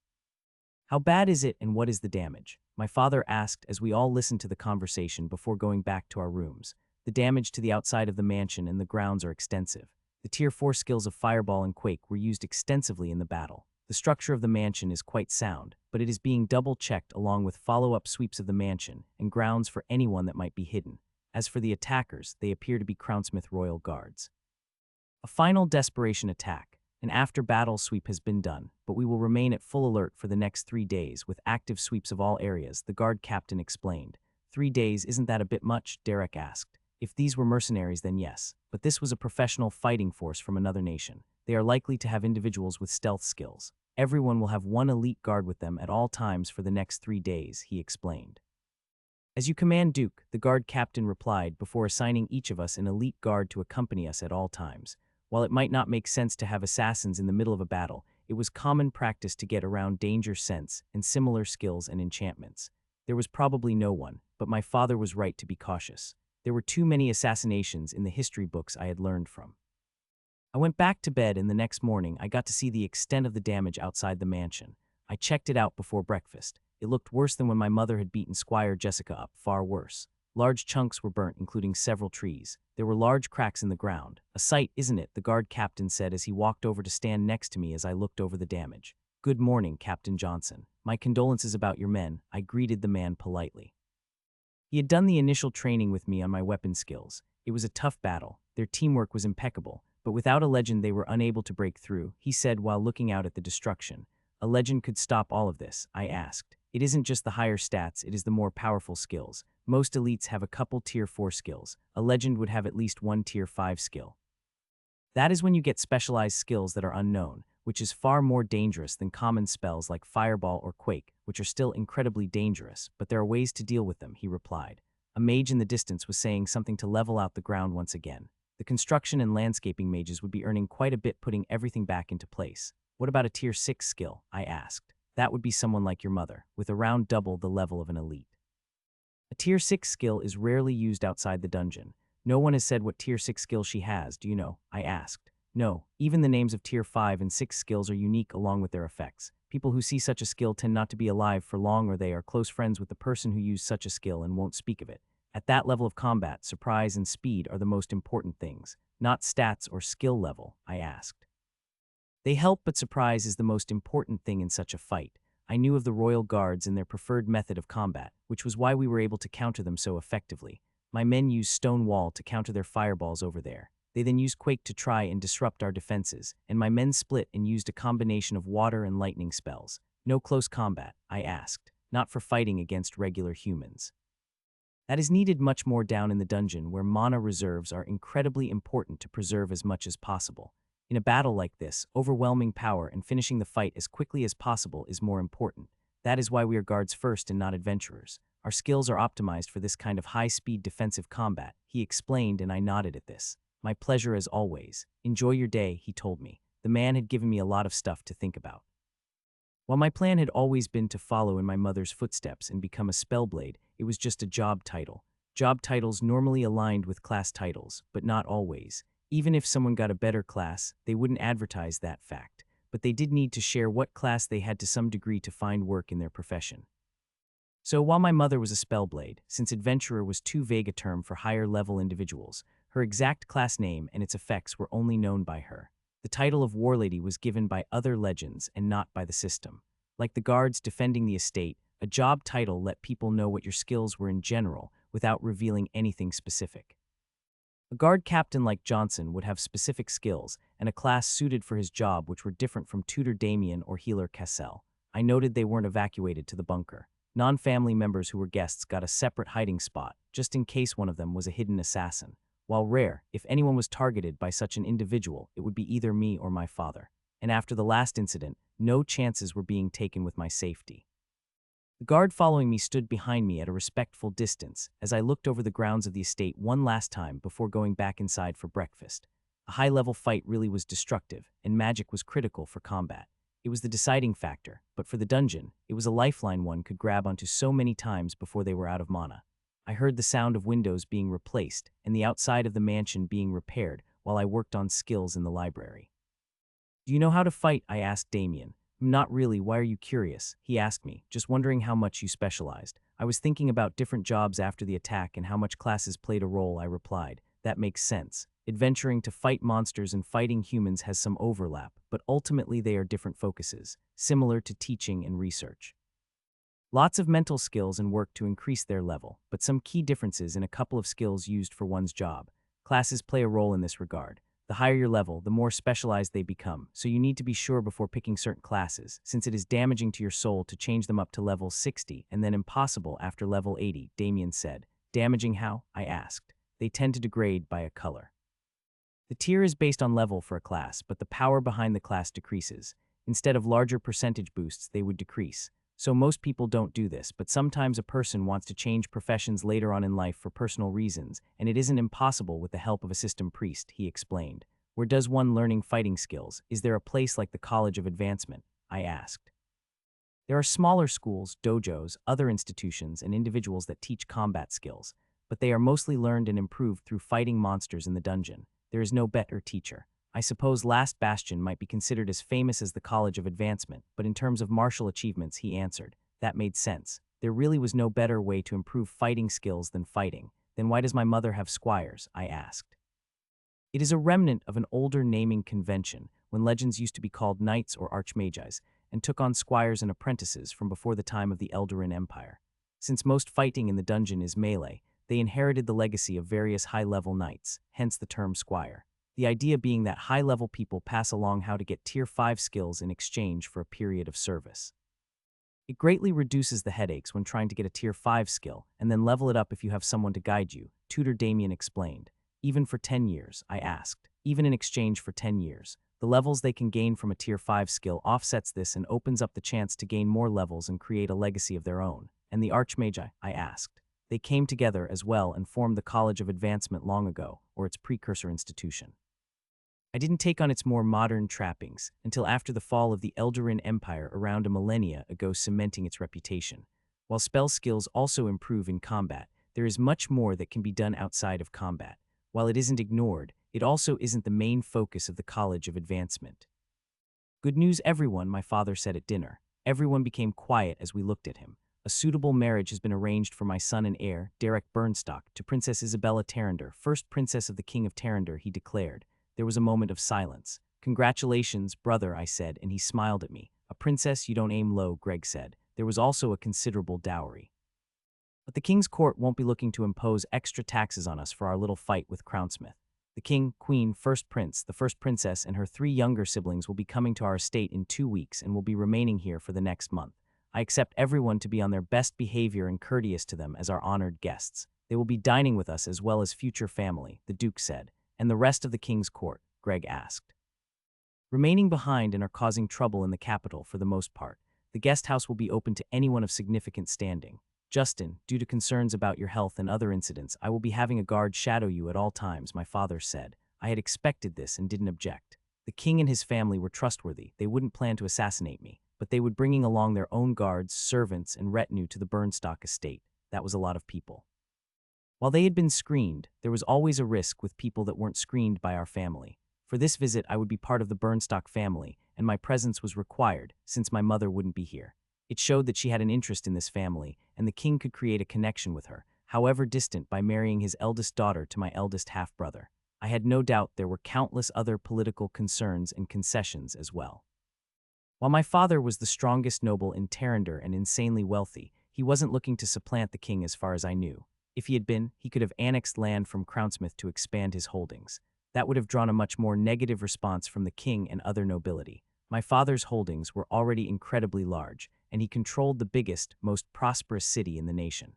How bad is it and what is the damage? My father asked as we all listened to the conversation before going back to our rooms. The damage to the outside of the mansion and the grounds are extensive. The Tier 4 skills of Fireball and Quake were used extensively in the battle. The structure of the mansion is quite sound, but it is being double-checked along with follow-up sweeps of the mansion and grounds for anyone that might be hidden. As for the attackers, they appear to be Crownsmith Royal Guards. A final desperation attack. An after-battle sweep has been done, but we will remain at full alert for the next 3 days with active sweeps of all areas, the guard captain explained. 3 days, isn't that a bit much? Derek asked. If these were mercenaries, then yes, but this was a professional fighting force from another nation. They are likely to have individuals with stealth skills. Everyone will have 1 elite guard with them at all times for the next 3 days, he explained. As you command, Duke, the guard captain replied before assigning each of us an elite guard to accompany us at all times. While it might not make sense to have assassins in the middle of a battle, it was common practice to get around danger sense and similar skills and enchantments. There was probably no one, but my father was right to be cautious. There were too many assassinations in the history books I had learned from. I went back to bed, and the next morning I got to see the extent of the damage outside the mansion. I checked it out before breakfast. It looked worse than when my mother had beaten Squire Jessica up, far worse. Large chunks were burnt, including several trees. There were large cracks in the ground. A sight, isn't it? The guard captain said as he walked over to stand next to me as I looked over the damage. Good morning, Captain Johnson. My condolences about your men. I greeted the man politely. He had done the initial training with me on my weapon skills. It was a tough battle. Their teamwork was impeccable, but without a legend they were unable to break through, he said while looking out at the destruction. A legend could stop all of this, I asked. It isn't just the higher stats, it is the more powerful skills. Most elites have a couple Tier 4 skills. A legend would have at least 1 Tier 5 skill. That is when you get specialized skills that are unknown, which is far more dangerous than common spells like Fireball or Quake, which are still incredibly dangerous, but there are ways to deal with them, he replied. A mage in the distance was saying something to level out the ground once again. The construction and landscaping mages would be earning quite a bit putting everything back into place. What about a Tier 6 skill? I asked. That would be someone like your mother, with around double the level of an elite. A Tier 6 skill is rarely used outside the dungeon. No one has said what Tier 6 skill she has, do you know? I asked. No, even the names of Tier 5 and 6 skills are unique along with their effects. People who see such a skill tend not to be alive for long, or they are close friends with the person who used such a skill and won't speak of it. At that level of combat, surprise and speed are the most important things, not stats or skill level, I asked. They help, but surprise is the most important thing in such a fight. I knew of the Royal Guards and their preferred method of combat, which was why we were able to counter them so effectively. My men used stone wall to counter their fireballs over there. They then used Quake to try and disrupt our defenses, and my men split and used a combination of water and lightning spells. No close combat, I asked, not for fighting against regular humans. That is needed much more down in the dungeon, where mana reserves are incredibly important to preserve as much as possible. In a battle like this, overwhelming power and finishing the fight as quickly as possible is more important. That is why we are guards first and not adventurers. Our skills are optimized for this kind of high-speed defensive combat, he explained, and I nodded at this. My pleasure as always. Enjoy your day, he told me. The man had given me a lot of stuff to think about. While my plan had always been to follow in my mother's footsteps and become a spellblade, it was just a job title. Job titles normally aligned with class titles, but not always. Even if someone got a better class, they wouldn't advertise that fact, but they did need to share what class they had to some degree to find work in their profession. So while my mother was a spellblade, since adventurer was too vague a term for higher-level individuals, her exact class name and its effects were only known by her. The title of Warlady was given by other legends and not by the system. Like the guards defending the estate, a job title let people know what your skills were in general without revealing anything specific. A guard captain like Johnson would have specific skills and a class suited for his job which were different from Tutor Damien or Healer Cassell. I noted they weren't evacuated to the bunker. Non-family members who were guests got a separate hiding spot, just in case one of them was a hidden assassin. While rare, if anyone was targeted by such an individual, it would be either me or my father. and after the last incident, no chances were being taken with my safety. The guard following me stood behind me at a respectful distance as I looked over the grounds of the estate one last time before going back inside for breakfast. A high-level fight really was destructive, and magic was critical for combat. It was the deciding factor, but for the dungeon, it was a lifeline one could grab onto so many times before they were out of mana. I heard the sound of windows being replaced and the outside of the mansion being repaired while I worked on skills in the library. "Do you know how to fight?" I asked Damien. "Not really, why are you curious?" he asked me, just wondering how much you specialized. I was thinking about different jobs after the attack and how much classes played a role, I replied. That makes sense. Adventuring to fight monsters and fighting humans has some overlap, but ultimately they are different focuses, similar to teaching and research. Lots of mental skills and work to increase their level, but some key differences in a couple of skills used for one's job. Classes play a role in this regard. The higher your level, the more specialized they become, so you need to be sure before picking certain classes, since it is damaging to your soul to change them up to level 60 and then impossible after level 80, Damien said. Damaging how? I asked. They tend to degrade by a color. The tier is based on level for a class, but the power behind the class decreases. Instead of larger percentage boosts, they would decrease. So most people don't do this, but sometimes a person wants to change professions later on in life for personal reasons, and it isn't impossible with the help of a system priest, he explained. Where does one learning fighting skills? Is there a place like the College of Advancement? I asked. There are smaller schools, dojos, other institutions, and individuals that teach combat skills, but they are mostly learned and improved through fighting monsters in the dungeon. There is no better teacher. I suppose Last Bastion might be considered as famous as the College of Advancement, but in terms of martial achievements, he answered. That made sense. There really was no better way to improve fighting skills than fighting. Then why does my mother have squires? I asked. It is a remnant of an older naming convention, when legends used to be called knights or archmages, and took on squires and apprentices from before the time of the Eldarin Empire. Since most fighting in the dungeon is melee, they inherited the legacy of various high-level knights, hence the term squire. The idea being that high-level people pass along how to get Tier 5 skills in exchange for a period of service. It greatly reduces the headaches when trying to get a Tier 5 skill, and then level it up if you have someone to guide you, Tutor Damien explained. Even for 10 years, I asked. Even in exchange for 10 years. The levels they can gain from a Tier 5 skill offsets this and opens up the chance to gain more levels and create a legacy of their own. And the Archmagi? I asked. They came together as well and formed the College of Advancement long ago, or its precursor institution. I didn't take on its more modern trappings until after the fall of the Eldarin Empire around a millennia ago, cementing its reputation. While spell skills also improve in combat, there is much more that can be done outside of combat. While it isn't ignored, it also isn't the main focus of the College of Advancement. Good news, everyone, my father said at dinner. Everyone became quiet as we looked at him. A suitable marriage has been arranged for my son and heir, Derek Burnstock, to Princess Isabella Tarander, first princess of the King of Tarander, he declared. There was a moment of silence. Congratulations, brother, I said, and he smiled at me. A princess, you don't aim low, Greg said. There was also a considerable dowry. But the king's court won't be looking to impose extra taxes on us for our little fight with Crownsmith. The king, queen, first prince, the first princess, and her 3 younger siblings will be coming to our estate in 2 weeks and will be remaining here for the next month. I expect everyone to be on their best behavior and courteous to them as our honored guests. They will be dining with us as well as future family, the duke said. And the rest of the king's court? Greg asked. Remaining behind and are causing trouble in the capital for the most part. The guest house will be open to anyone of significant standing. Justin, due to concerns about your health and other incidents, I will be having a guard shadow you at all times, my father said. I had expected this and didn't object. The king and his family were trustworthy. They wouldn't plan to assassinate me, but they would bringing along their own guards, servants, and retinue to the Burnstock estate. That was a lot of people. While they had been screened, there was always a risk with people that weren't screened by our family. For this visit, I would be part of the Burnstock family, and my presence was required, since my mother wouldn't be here. It showed that she had an interest in this family, and the king could create a connection with her, however distant, by marrying his eldest daughter to my eldest half-brother. I had no doubt there were countless other political concerns and concessions as well. While my father was the strongest noble in Tarander and insanely wealthy, he wasn't looking to supplant the king as far as I knew. If he had been, he could have annexed land from Crownsmith to expand his holdings. That would have drawn a much more negative response from the king and other nobility. My father's holdings were already incredibly large, and he controlled the biggest, most prosperous city in the nation.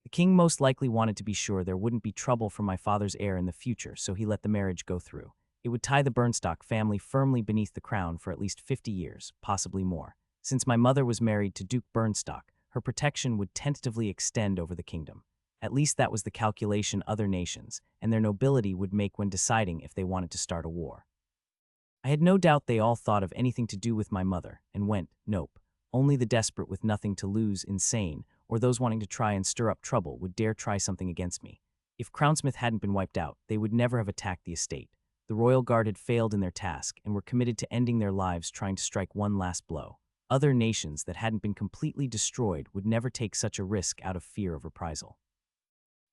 The king most likely wanted to be sure there wouldn't be trouble for my father's heir in the future, so he let the marriage go through. It would tie the Bernstock family firmly beneath the crown for at least 50 years, possibly more. Since my mother was married to Duke Bernstock, her protection would tentatively extend over the kingdom. At least that was the calculation other nations and their nobility would make when deciding if they wanted to start a war. I had no doubt they all thought of anything to do with my mother and went, nope. Only the desperate with nothing to lose, insane, or those wanting to try and stir up trouble would dare try something against me. If Crownsmith hadn't been wiped out, they would never have attacked the estate. The royal guard had failed in their task and were committed to ending their lives trying to strike one last blow. Other nations that hadn't been completely destroyed would never take such a risk out of fear of reprisal.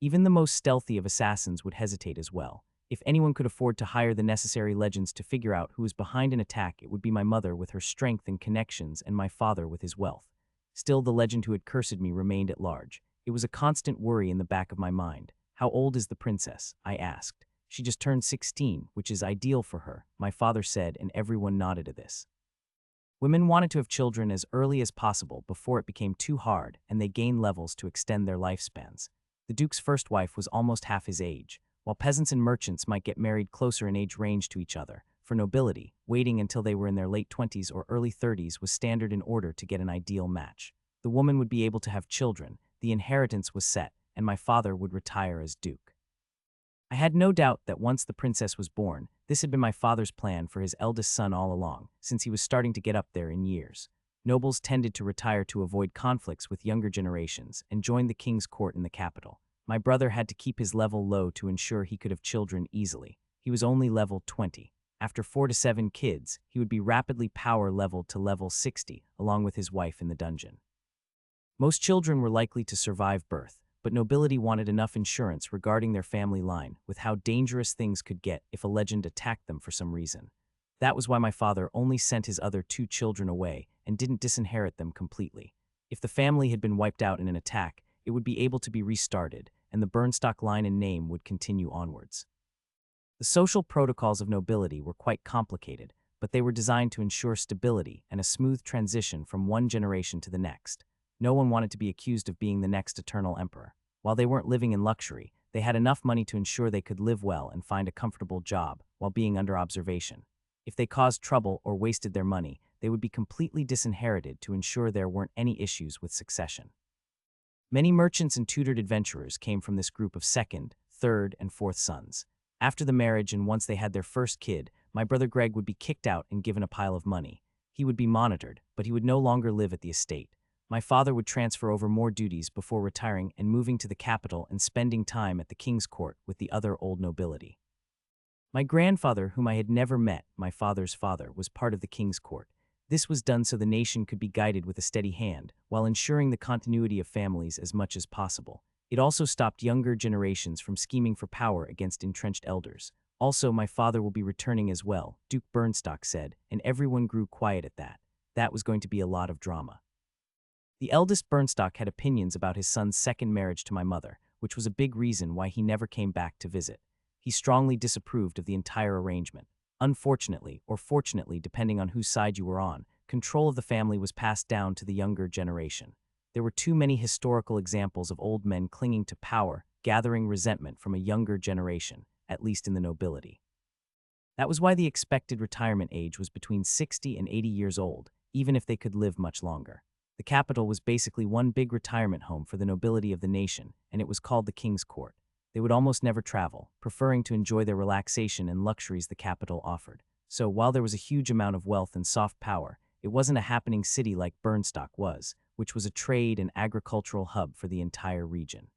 Even the most stealthy of assassins would hesitate as well. If anyone could afford to hire the necessary legends to figure out who was behind an attack, it would be my mother with her strength and connections and my father with his wealth. Still, the legend who had cursed me remained at large. It was a constant worry in the back of my mind. How old is the princess? I asked. She just turned 16, which is ideal for her, my father said, and everyone nodded at this. Women wanted to have children as early as possible before it became too hard and they gained levels to extend their lifespans. The duke's first wife was almost half his age. While peasants and merchants might get married closer in age range to each other, for nobility, waiting until they were in their late 20s or early 30s was standard in order to get an ideal match. The woman would be able to have children, the inheritance was set, and my father would retire as duke. I had no doubt that once the princess was born, this had been my father's plan for his eldest son all along, since he was starting to get up there in years. Nobles tended to retire to avoid conflicts with younger generations and join the king's court in the capital. My brother had to keep his level low to ensure he could have children easily. He was only level 20. After 4 to 7 kids, he would be rapidly power leveled to level 60, along with his wife in the dungeon. Most children were likely to survive birth, but nobility wanted enough insurance regarding their family line with how dangerous things could get if a legend attacked them for some reason. That was why my father only sent his other 2 children away and didn't disinherit them completely. If the family had been wiped out in an attack, it would be able to be restarted, and the Bernstock line and name would continue onwards. The social protocols of nobility were quite complicated, but they were designed to ensure stability and a smooth transition from one generation to the next. No one wanted to be accused of being the next eternal emperor. While they weren't living in luxury, they had enough money to ensure they could live well and find a comfortable job while being under observation. If they caused trouble or wasted their money, they would be completely disinherited to ensure there weren't any issues with succession. Many merchants and tutored adventurers came from this group of second, third, and fourth sons. After the marriage and once they had their first kid, my brother Greg would be kicked out and given a pile of money. He would be monitored, but he would no longer live at the estate. My father would transfer over more duties before retiring and moving to the capital and spending time at the king's court with the other old nobility. My grandfather, whom I had never met, my father's father, was part of the king's court. This was done so the nation could be guided with a steady hand, while ensuring the continuity of families as much as possible. It also stopped younger generations from scheming for power against entrenched elders. Also, my father will be returning as well, Duke Bernstock said, and everyone grew quiet at that. That was going to be a lot of drama. The eldest Bernstock had opinions about his son's second marriage to my mother, which was a big reason why he never came back to visit. He strongly disapproved of the entire arrangement. Unfortunately, or fortunately depending on whose side you were on, control of the family was passed down to the younger generation. There were too many historical examples of old men clinging to power, gathering resentment from a younger generation, at least in the nobility. That was why the expected retirement age was between 60 and 80 years old, even if they could live much longer. The capital was basically one big retirement home for the nobility of the nation, and it was called the King's Court. They would almost never travel, preferring to enjoy their relaxation and luxuries the capital offered. So while there was a huge amount of wealth and soft power, it wasn't a happening city like Bernstock was, which was a trade and agricultural hub for the entire region.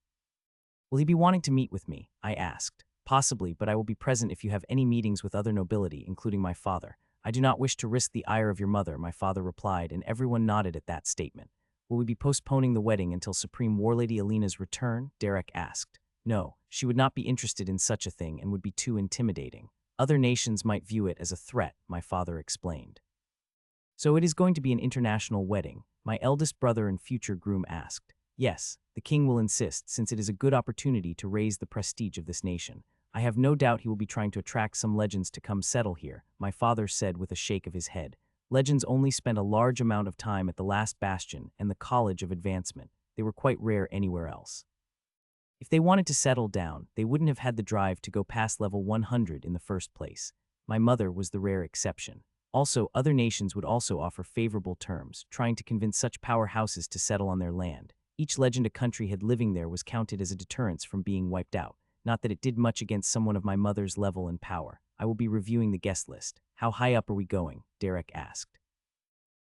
Will he be wanting to meet with me? I asked. Possibly, but I will be present if you have any meetings with other nobility, including my father. I do not wish to risk the ire of your mother, my father replied, and everyone nodded at that statement. Will we be postponing the wedding until Supreme Warlady Alina's return? Derek asked. No, she would not be interested in such a thing and would be too intimidating. Other nations might view it as a threat, my father explained. So it is going to be an international wedding, my eldest brother and future groom asked. Yes, the king will insist, since it is a good opportunity to raise the prestige of this nation. I have no doubt he will be trying to attract some legends to come settle here, my father said with a shake of his head. Legends only spent a large amount of time at the last bastion and the College of Advancement. They were quite rare anywhere else. If they wanted to settle down, they wouldn't have had the drive to go past level 100 in the first place. My mother was the rare exception. Also, other nations would also offer favorable terms, trying to convince such powerhouses to settle on their land. Each legend a country had living there was counted as a deterrence from being wiped out. Not that it did much against someone of my mother's level and power. I will be reviewing the guest list. How high up are we going? Derek asked.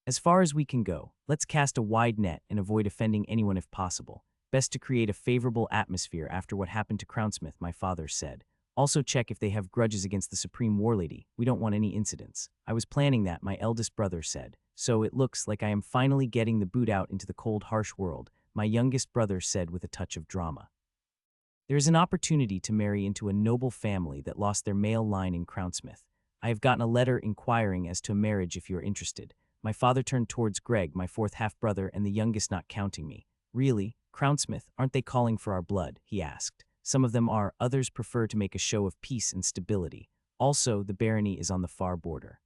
As far as we can go, let's cast a wide net and avoid offending anyone if possible. Best to create a favorable atmosphere after what happened to Crownsmith, my father said. Also check if they have grudges against the Supreme Warlady. We don't want any incidents. I was planning that, my eldest brother said. So it looks like I am finally getting the boot out into the cold, harsh world, my youngest brother said with a touch of drama. There is an opportunity to marry into a noble family that lost their male line in Crownsmith. I have gotten a letter inquiring as to a marriage if you are interested. My father turned towards Greg, my fourth half-brother and the youngest not counting me. Really? Crownsmith, aren't they calling for our blood? He asked. Some of them are, others prefer to make a show of peace and stability. Also, the barony is on the far border.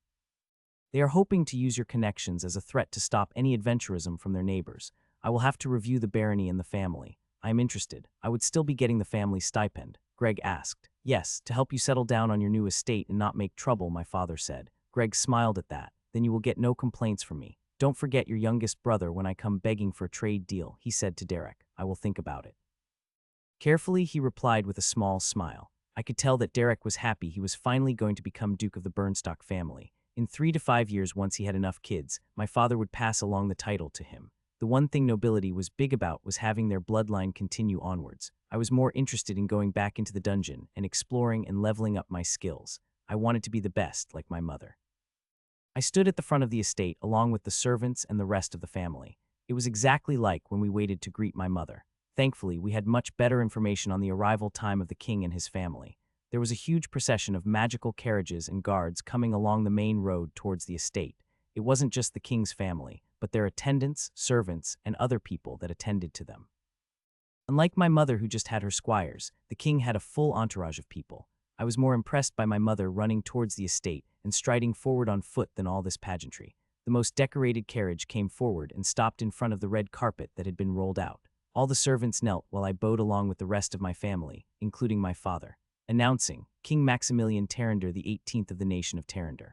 They are hoping to use your connections as a threat to stop any adventurism from their neighbors. I will have to review the barony and the family. I am interested. I would still be getting the family stipend. Greg asked. Yes, to help you settle down on your new estate and not make trouble, my father said. Greg smiled at that. Then you will get no complaints from me. Don't forget your youngest brother when I come begging for a trade deal, he said to Derek. I will think about it. Carefully, he replied with a small smile. I could tell that Derek was happy he was finally going to become Duke of the Burnstock family. In 3 to 5 years, once he had enough kids, my father would pass along the title to him. The one thing nobility was big about was having their bloodline continue onwards. I was more interested in going back into the dungeon and exploring and leveling up my skills. I wanted to be the best, like my mother. I stood at the front of the estate along with the servants and the rest of the family. It was exactly like when we waited to greet my mother. Thankfully, we had much better information on the arrival time of the king and his family. There was a huge procession of magical carriages and guards coming along the main road towards the estate. It wasn't just the king's family, but their attendants, servants, and other people that attended to them. Unlike my mother who just had her squires, the king had a full entourage of people. I was more impressed by my mother running towards the estate and striding forward on foot than all this pageantry. The most decorated carriage came forward and stopped in front of the red carpet that had been rolled out. All the servants knelt while I bowed along with the rest of my family, including my father, announcing, King Maximilian Terrinder the 18th of the nation of Terrinder.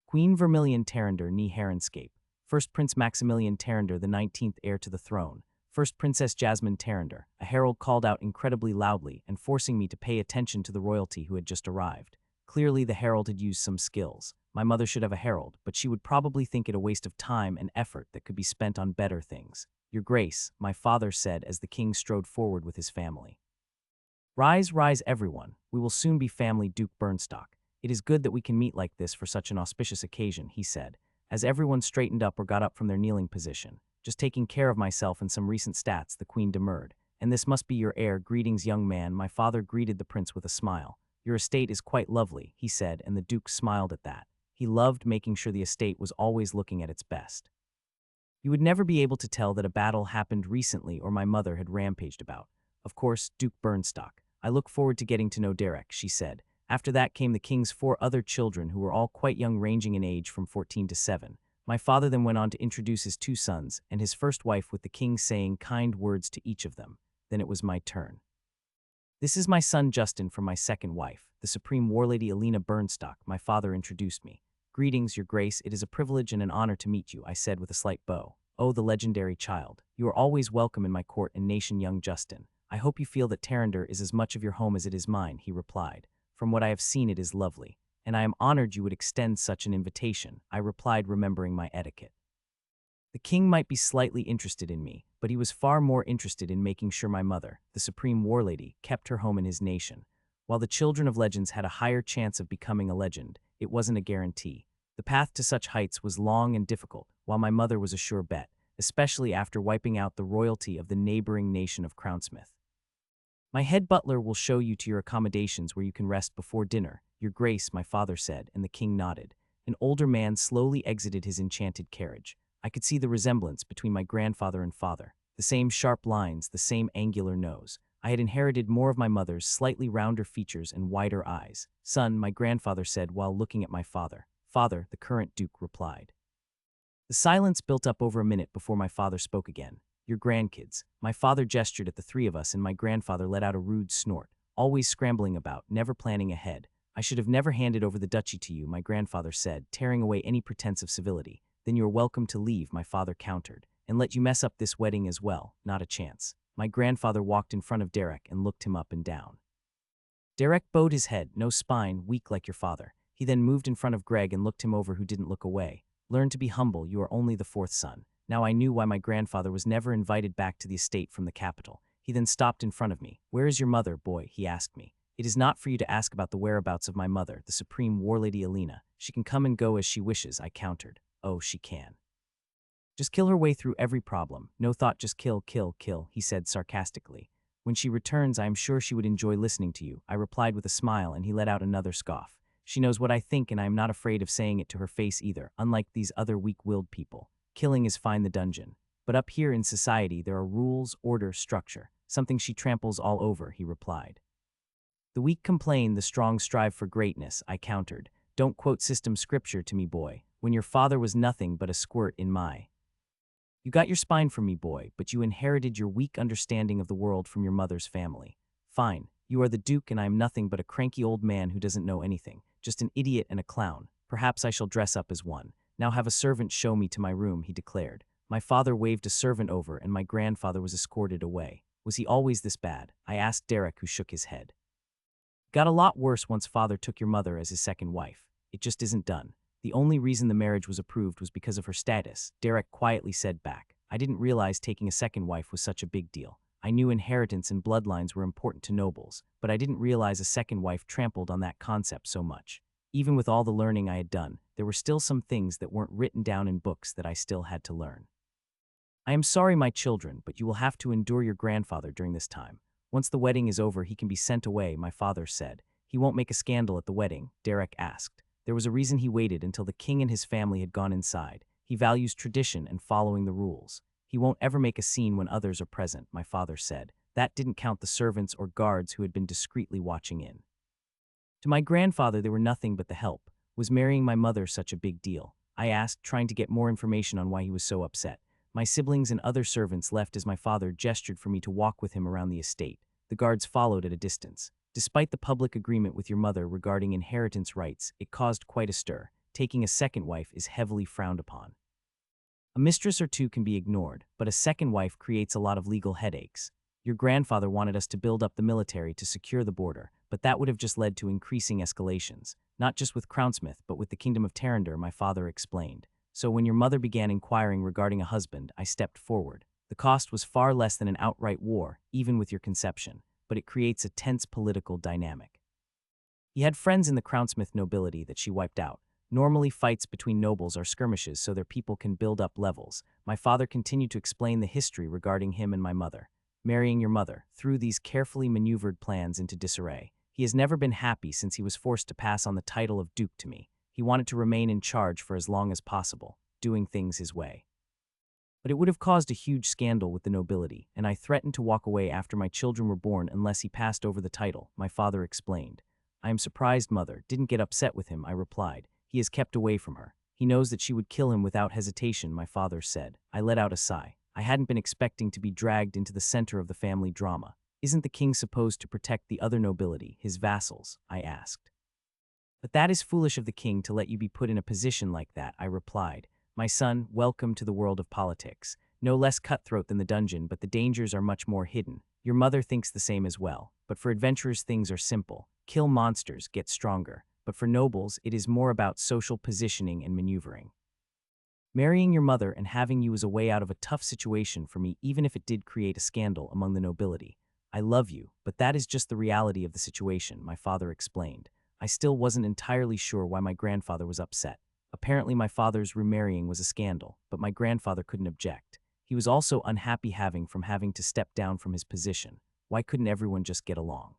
Queen Vermilion Terrinder nie Heronscape. First Prince Maximilian Terrinder the 19th heir to the throne. First Princess Jasmine Terrinder, a herald called out incredibly loudly and forcing me to pay attention to the royalty who had just arrived. Clearly the herald had used some skills. My mother should have a herald, but she would probably think it a waste of time and effort that could be spent on better things. Your Grace, my father said as the king strode forward with his family. Rise, rise everyone, we will soon be family Duke Burnstock. It is good that we can meet like this for such an auspicious occasion, he said, as everyone straightened up or got up from their kneeling position. Just taking care of myself and some recent stats, the queen demurred. And this must be your heir, greetings young man, my father greeted the prince with a smile. Your estate is quite lovely, he said, and the duke smiled at that. He loved making sure the estate was always looking at its best. You would never be able to tell that a battle happened recently or my mother had rampaged about. Of course, Duke Burnstock. I look forward to getting to know Derek, she said. After that came the king's 4 other children who were all quite young, ranging in age from 14 to 7. My father then went on to introduce his 2 sons and his first wife with the king saying kind words to each of them. Then it was my turn. This is my son Justin from my second wife, the Supreme Warlady Alina Burnstock, my father introduced me. Greetings, your grace, it is a privilege and an honor to meet you, I said with a slight bow. Oh, the legendary child. You are always welcome in my court and nation, young Justin. I hope you feel that Terrinder is as much of your home as it is mine, he replied. From what I have seen, it is lovely. And I am honored you would extend such an invitation, I replied, remembering my etiquette. The king might be slightly interested in me, but he was far more interested in making sure my mother, the Supreme Warlady, kept her home in his nation. While the children of legends had a higher chance of becoming a legend, it wasn't a guarantee. The path to such heights was long and difficult, while my mother was a sure bet, especially after wiping out the royalty of the neighboring nation of Crownsmith. My head butler will show you to your accommodations where you can rest before dinner, your grace, my father said, and the king nodded. An older man slowly exited his enchanted carriage. I could see the resemblance between my grandfather and father. The same sharp lines, the same angular nose. I had inherited more of my mother's slightly rounder features and wider eyes. Son, my grandfather said while looking at my father. Father, the current duke replied. The silence built up over a minute before my father spoke again. Your grandkids. My father gestured at the 3 of us and my grandfather let out a rude snort, always scrambling about, never planning ahead. I should have never handed over the duchy to you, my grandfather said, tearing away any pretense of civility. Then you're welcome to leave, my father countered, and let you mess up this wedding as well, not a chance. My grandfather walked in front of Derek and looked him up and down. Derek bowed his head, no spine, weak like your father. He then moved in front of Greg and looked him over, who didn't look away. Learn to be humble, you are only the fourth son. Now I knew why my grandfather was never invited back to the estate from the capital. He then stopped in front of me. Where is your mother, boy? He asked me. It is not for you to ask about the whereabouts of my mother, the supreme Warlady Alina. She can come and go as she wishes, I countered. Oh, she can. Just kill her way through every problem. No thought, just kill, kill, kill, he said sarcastically. When she returns, I am sure she would enjoy listening to you, I replied with a smile, and he let out another scoff. She knows what I think, and I am not afraid of saying it to her face either, unlike these other weak-willed people. Killing is fine, the dungeon. But up here in society, there are rules, order, structure. Something she tramples all over, he replied. The weak complain, the strong strive for greatness, I countered. Don't quote system scripture to me, boy, when your father was nothing but a squirt in my. You got your spine from me, boy, but you inherited your weak understanding of the world from your mother's family. Fine, you are the Duke and I am nothing but a cranky old man who doesn't know anything, just an idiot and a clown. Perhaps I shall dress up as one. Now have a servant show me to my room, he declared. My father waved a servant over and my grandfather was escorted away. Was he always this bad? I asked Derek, who shook his head. Got a lot worse once father took your mother as his second wife. It just isn't done. The only reason the marriage was approved was because of her status, Derek quietly said back. I didn't realize taking a second wife was such a big deal. I knew inheritance and bloodlines were important to nobles, but I didn't realize a second wife trampled on that concept so much. Even with all the learning I had done, there were still some things that weren't written down in books that I still had to learn. I am sorry, my children, but you will have to endure your grandfather during this time. Once the wedding is over, he can be sent away, my father said. He won't make a scandal at the wedding, Derek asked. There was a reason he waited until the king and his family had gone inside. He values tradition and following the rules. He won't ever make a scene when others are present, my father said. That didn't count the servants or guards who had been discreetly watching in. To my grandfather, they were nothing but the help. Was marrying my mother such a big deal? I asked, trying to get more information on why he was so upset. My siblings and other servants left as my father gestured for me to walk with him around the estate. The guards followed at a distance. Despite the public agreement with your mother regarding inheritance rights, it caused quite a stir. Taking a second wife is heavily frowned upon. A mistress or two can be ignored, but a second wife creates a lot of legal headaches. Your grandfather wanted us to build up the military to secure the border, but that would have just led to increasing escalations, not just with Crownsmith, but with the Kingdom of Tarandor, my father explained. So when your mother began inquiring regarding a husband, I stepped forward. The cost was far less than an outright war, even with your conception, but it creates a tense political dynamic. He had friends in the Crownsmith nobility that she wiped out. Normally, fights between nobles are skirmishes so their people can build up levels. My father continued to explain the history regarding him and my mother. Marrying your mother threw these carefully maneuvered plans into disarray. He has never been happy since he was forced to pass on the title of Duke to me. He wanted to remain in charge for as long as possible, doing things his way. But it would have caused a huge scandal with the nobility, and I threatened to walk away after my children were born unless he passed over the title, my father explained. I am surprised mother didn't get upset with him, I replied. He has kept away from her. He knows that she would kill him without hesitation, my father said. I let out a sigh. I hadn't been expecting to be dragged into the center of the family drama. Isn't the king supposed to protect the other nobility, his vassals? I asked. But that is foolish of the king to let you be put in a position like that, I replied. My son, welcome to the world of politics. No less cutthroat than the dungeon, but the dangers are much more hidden. Your mother thinks the same as well. But for adventurers, things are simple. Kill monsters, get stronger. But for nobles, it is more about social positioning and maneuvering. Marrying your mother and having you is a way out of a tough situation for me, even if it did create a scandal among the nobility. I love you, but that is just the reality of the situation, my father explained. I still wasn't entirely sure why my grandfather was upset. Apparently my father's remarrying was a scandal, but my grandfather couldn't object. He was also unhappy from having to step down from his position. Why couldn't everyone just get along?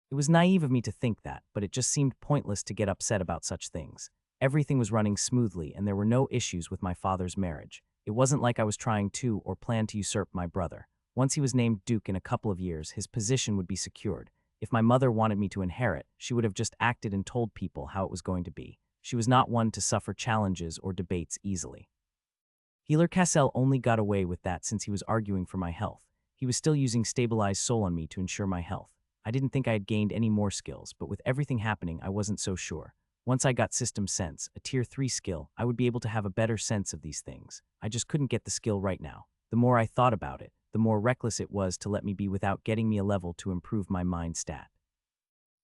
It was naive of me to think that, but it just seemed pointless to get upset about such things. Everything was running smoothly and there were no issues with my father's marriage. It wasn't like I was trying to or planned to usurp my brother. Once he was named Duke in a couple of years, his position would be secured. If my mother wanted me to inherit, she would have just acted and told people how it was going to be. She was not one to suffer challenges or debates easily. Healer Cassell only got away with that since he was arguing for my health. He was still using stabilized soul on me to ensure my health. I didn't think I had gained any more skills, but with everything happening, I wasn't so sure. Once I got System Sense, a Tier 3 skill, I would be able to have a better sense of these things. I just couldn't get the skill right now. The more I thought about it, the more reckless it was to let me be without getting me a level to improve my mind stat.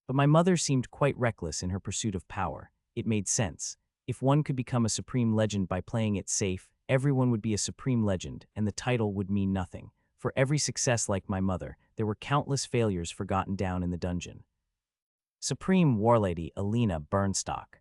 But my mother seemed quite reckless in her pursuit of power. It made sense. If one could become a supreme legend by playing it safe, everyone would be a supreme legend, and the title would mean nothing. For every success like my mother, there were countless failures forgotten down in the dungeon. Supreme Warlady Alina Burnstock.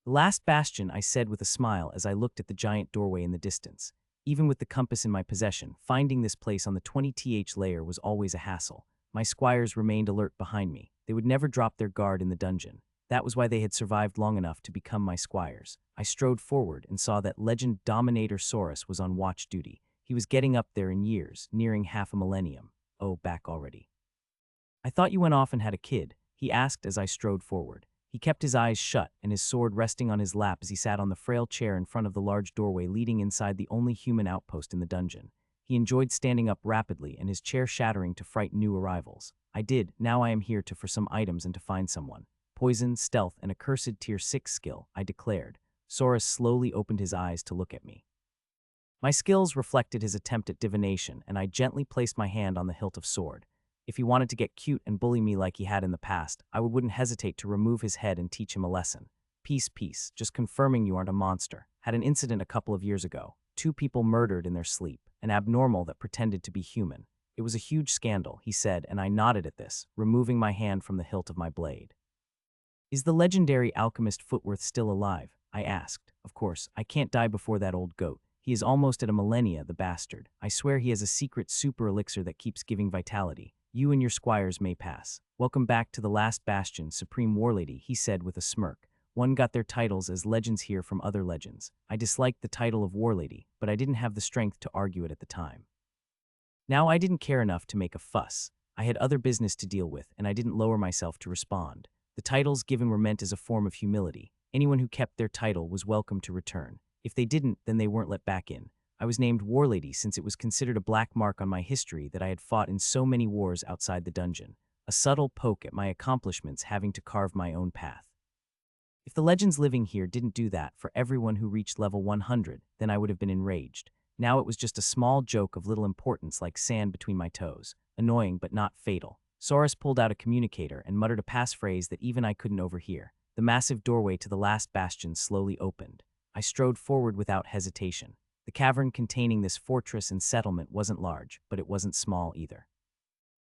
The last bastion, I said with a smile as I looked at the giant doorway in the distance. Even with the compass in my possession, finding this place on the 20th layer was always a hassle. My squires remained alert behind me. They would never drop their guard in the dungeon. That was why they had survived long enough to become my squires. I strode forward and saw that legend dominator Saurus was on watch duty. He was getting up there in years, nearing half a millennium. Oh, back already. I thought you went off and had a kid, he asked as I strode forward. He kept his eyes shut and his sword resting on his lap as he sat on the frail chair in front of the large doorway leading inside the only human outpost in the dungeon. He enjoyed standing up rapidly and his chair shattering to frighten new arrivals. I did. Now I am here for some items and to find someone. Poison, stealth, and a cursed Tier 6 skill, I declared. Saurus slowly opened his eyes to look at me. My skills reflected his attempt at divination, and I gently placed my hand on the hilt of sword. If he wanted to get cute and bully me like he had in the past, I wouldn't hesitate to remove his head and teach him a lesson. Peace, peace, just confirming you aren't a monster. Had an incident a couple of years ago. 2 people murdered in their sleep, an abnormal that pretended to be human. It was a huge scandal, he said, and I nodded at this, removing my hand from the hilt of my blade. Is the legendary alchemist Footworth still alive? I asked. Of course, I can't die before that old goat. He is almost at a millennia, the bastard. I swear he has a secret super elixir that keeps giving vitality. You and your squires may pass. Welcome back to the last bastion, Supreme Warlady, he said with a smirk. One got their titles as legends here from other legends. I disliked the title of Warlady, but I didn't have the strength to argue it at the time. Now I didn't care enough to make a fuss. I had other business to deal with, and I didn't lower myself to respond. The titles given were meant as a form of humility. Anyone who kept their title was welcome to return. If they didn't, then they weren't let back in. I was named Warlady since it was considered a black mark on my history that I had fought in so many wars outside the dungeon, a subtle poke at my accomplishments having to carve my own path. If the legends living here didn't do that for everyone who reached level 100, then I would have been enraged. Now it was just a small joke of little importance like sand between my toes, annoying but not fatal. Saurus pulled out a communicator and muttered a passphrase that even I couldn't overhear. The massive doorway to the last bastion slowly opened. I strode forward without hesitation. The cavern containing this fortress and settlement wasn't large, but it wasn't small either.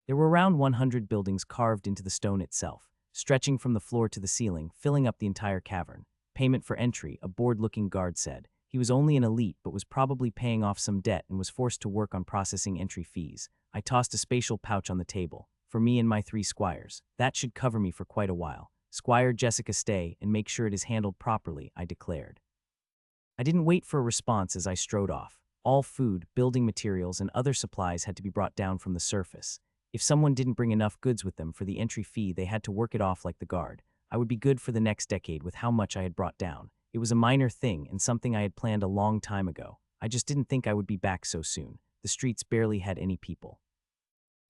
There were around 100 buildings carved into the stone itself, stretching from the floor to the ceiling, filling up the entire cavern. Payment for entry, a bored-looking guard said. He was only an elite, but was probably paying off some debt and was forced to work on processing entry fees. I tossed a spatial pouch on the table. For me and my 3 squires. That should cover me for quite a while. Squire Jessica, stay and make sure it is handled properly, I declared. I didn't wait for a response as I strode off. All food, building materials, and other supplies had to be brought down from the surface. If someone didn't bring enough goods with them for the entry fee, they had to work it off like the guard. I would be good for the next decade with how much I had brought down. It was a minor thing and something I had planned a long time ago. I just didn't think I would be back so soon. The streets barely had any people.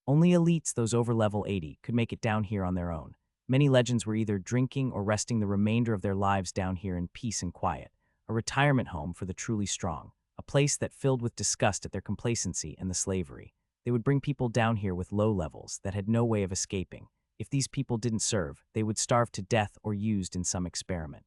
Only elites, those over level 80, could make it down here on their own. Many legends were either drinking or resting the remainder of their lives down here in peace and quiet. A retirement home for the truly strong, a place that filled with disgust at their complacency and the slavery. They would bring people down here with low levels that had no way of escaping. If these people didn't serve, they would starve to death or used in some experiment.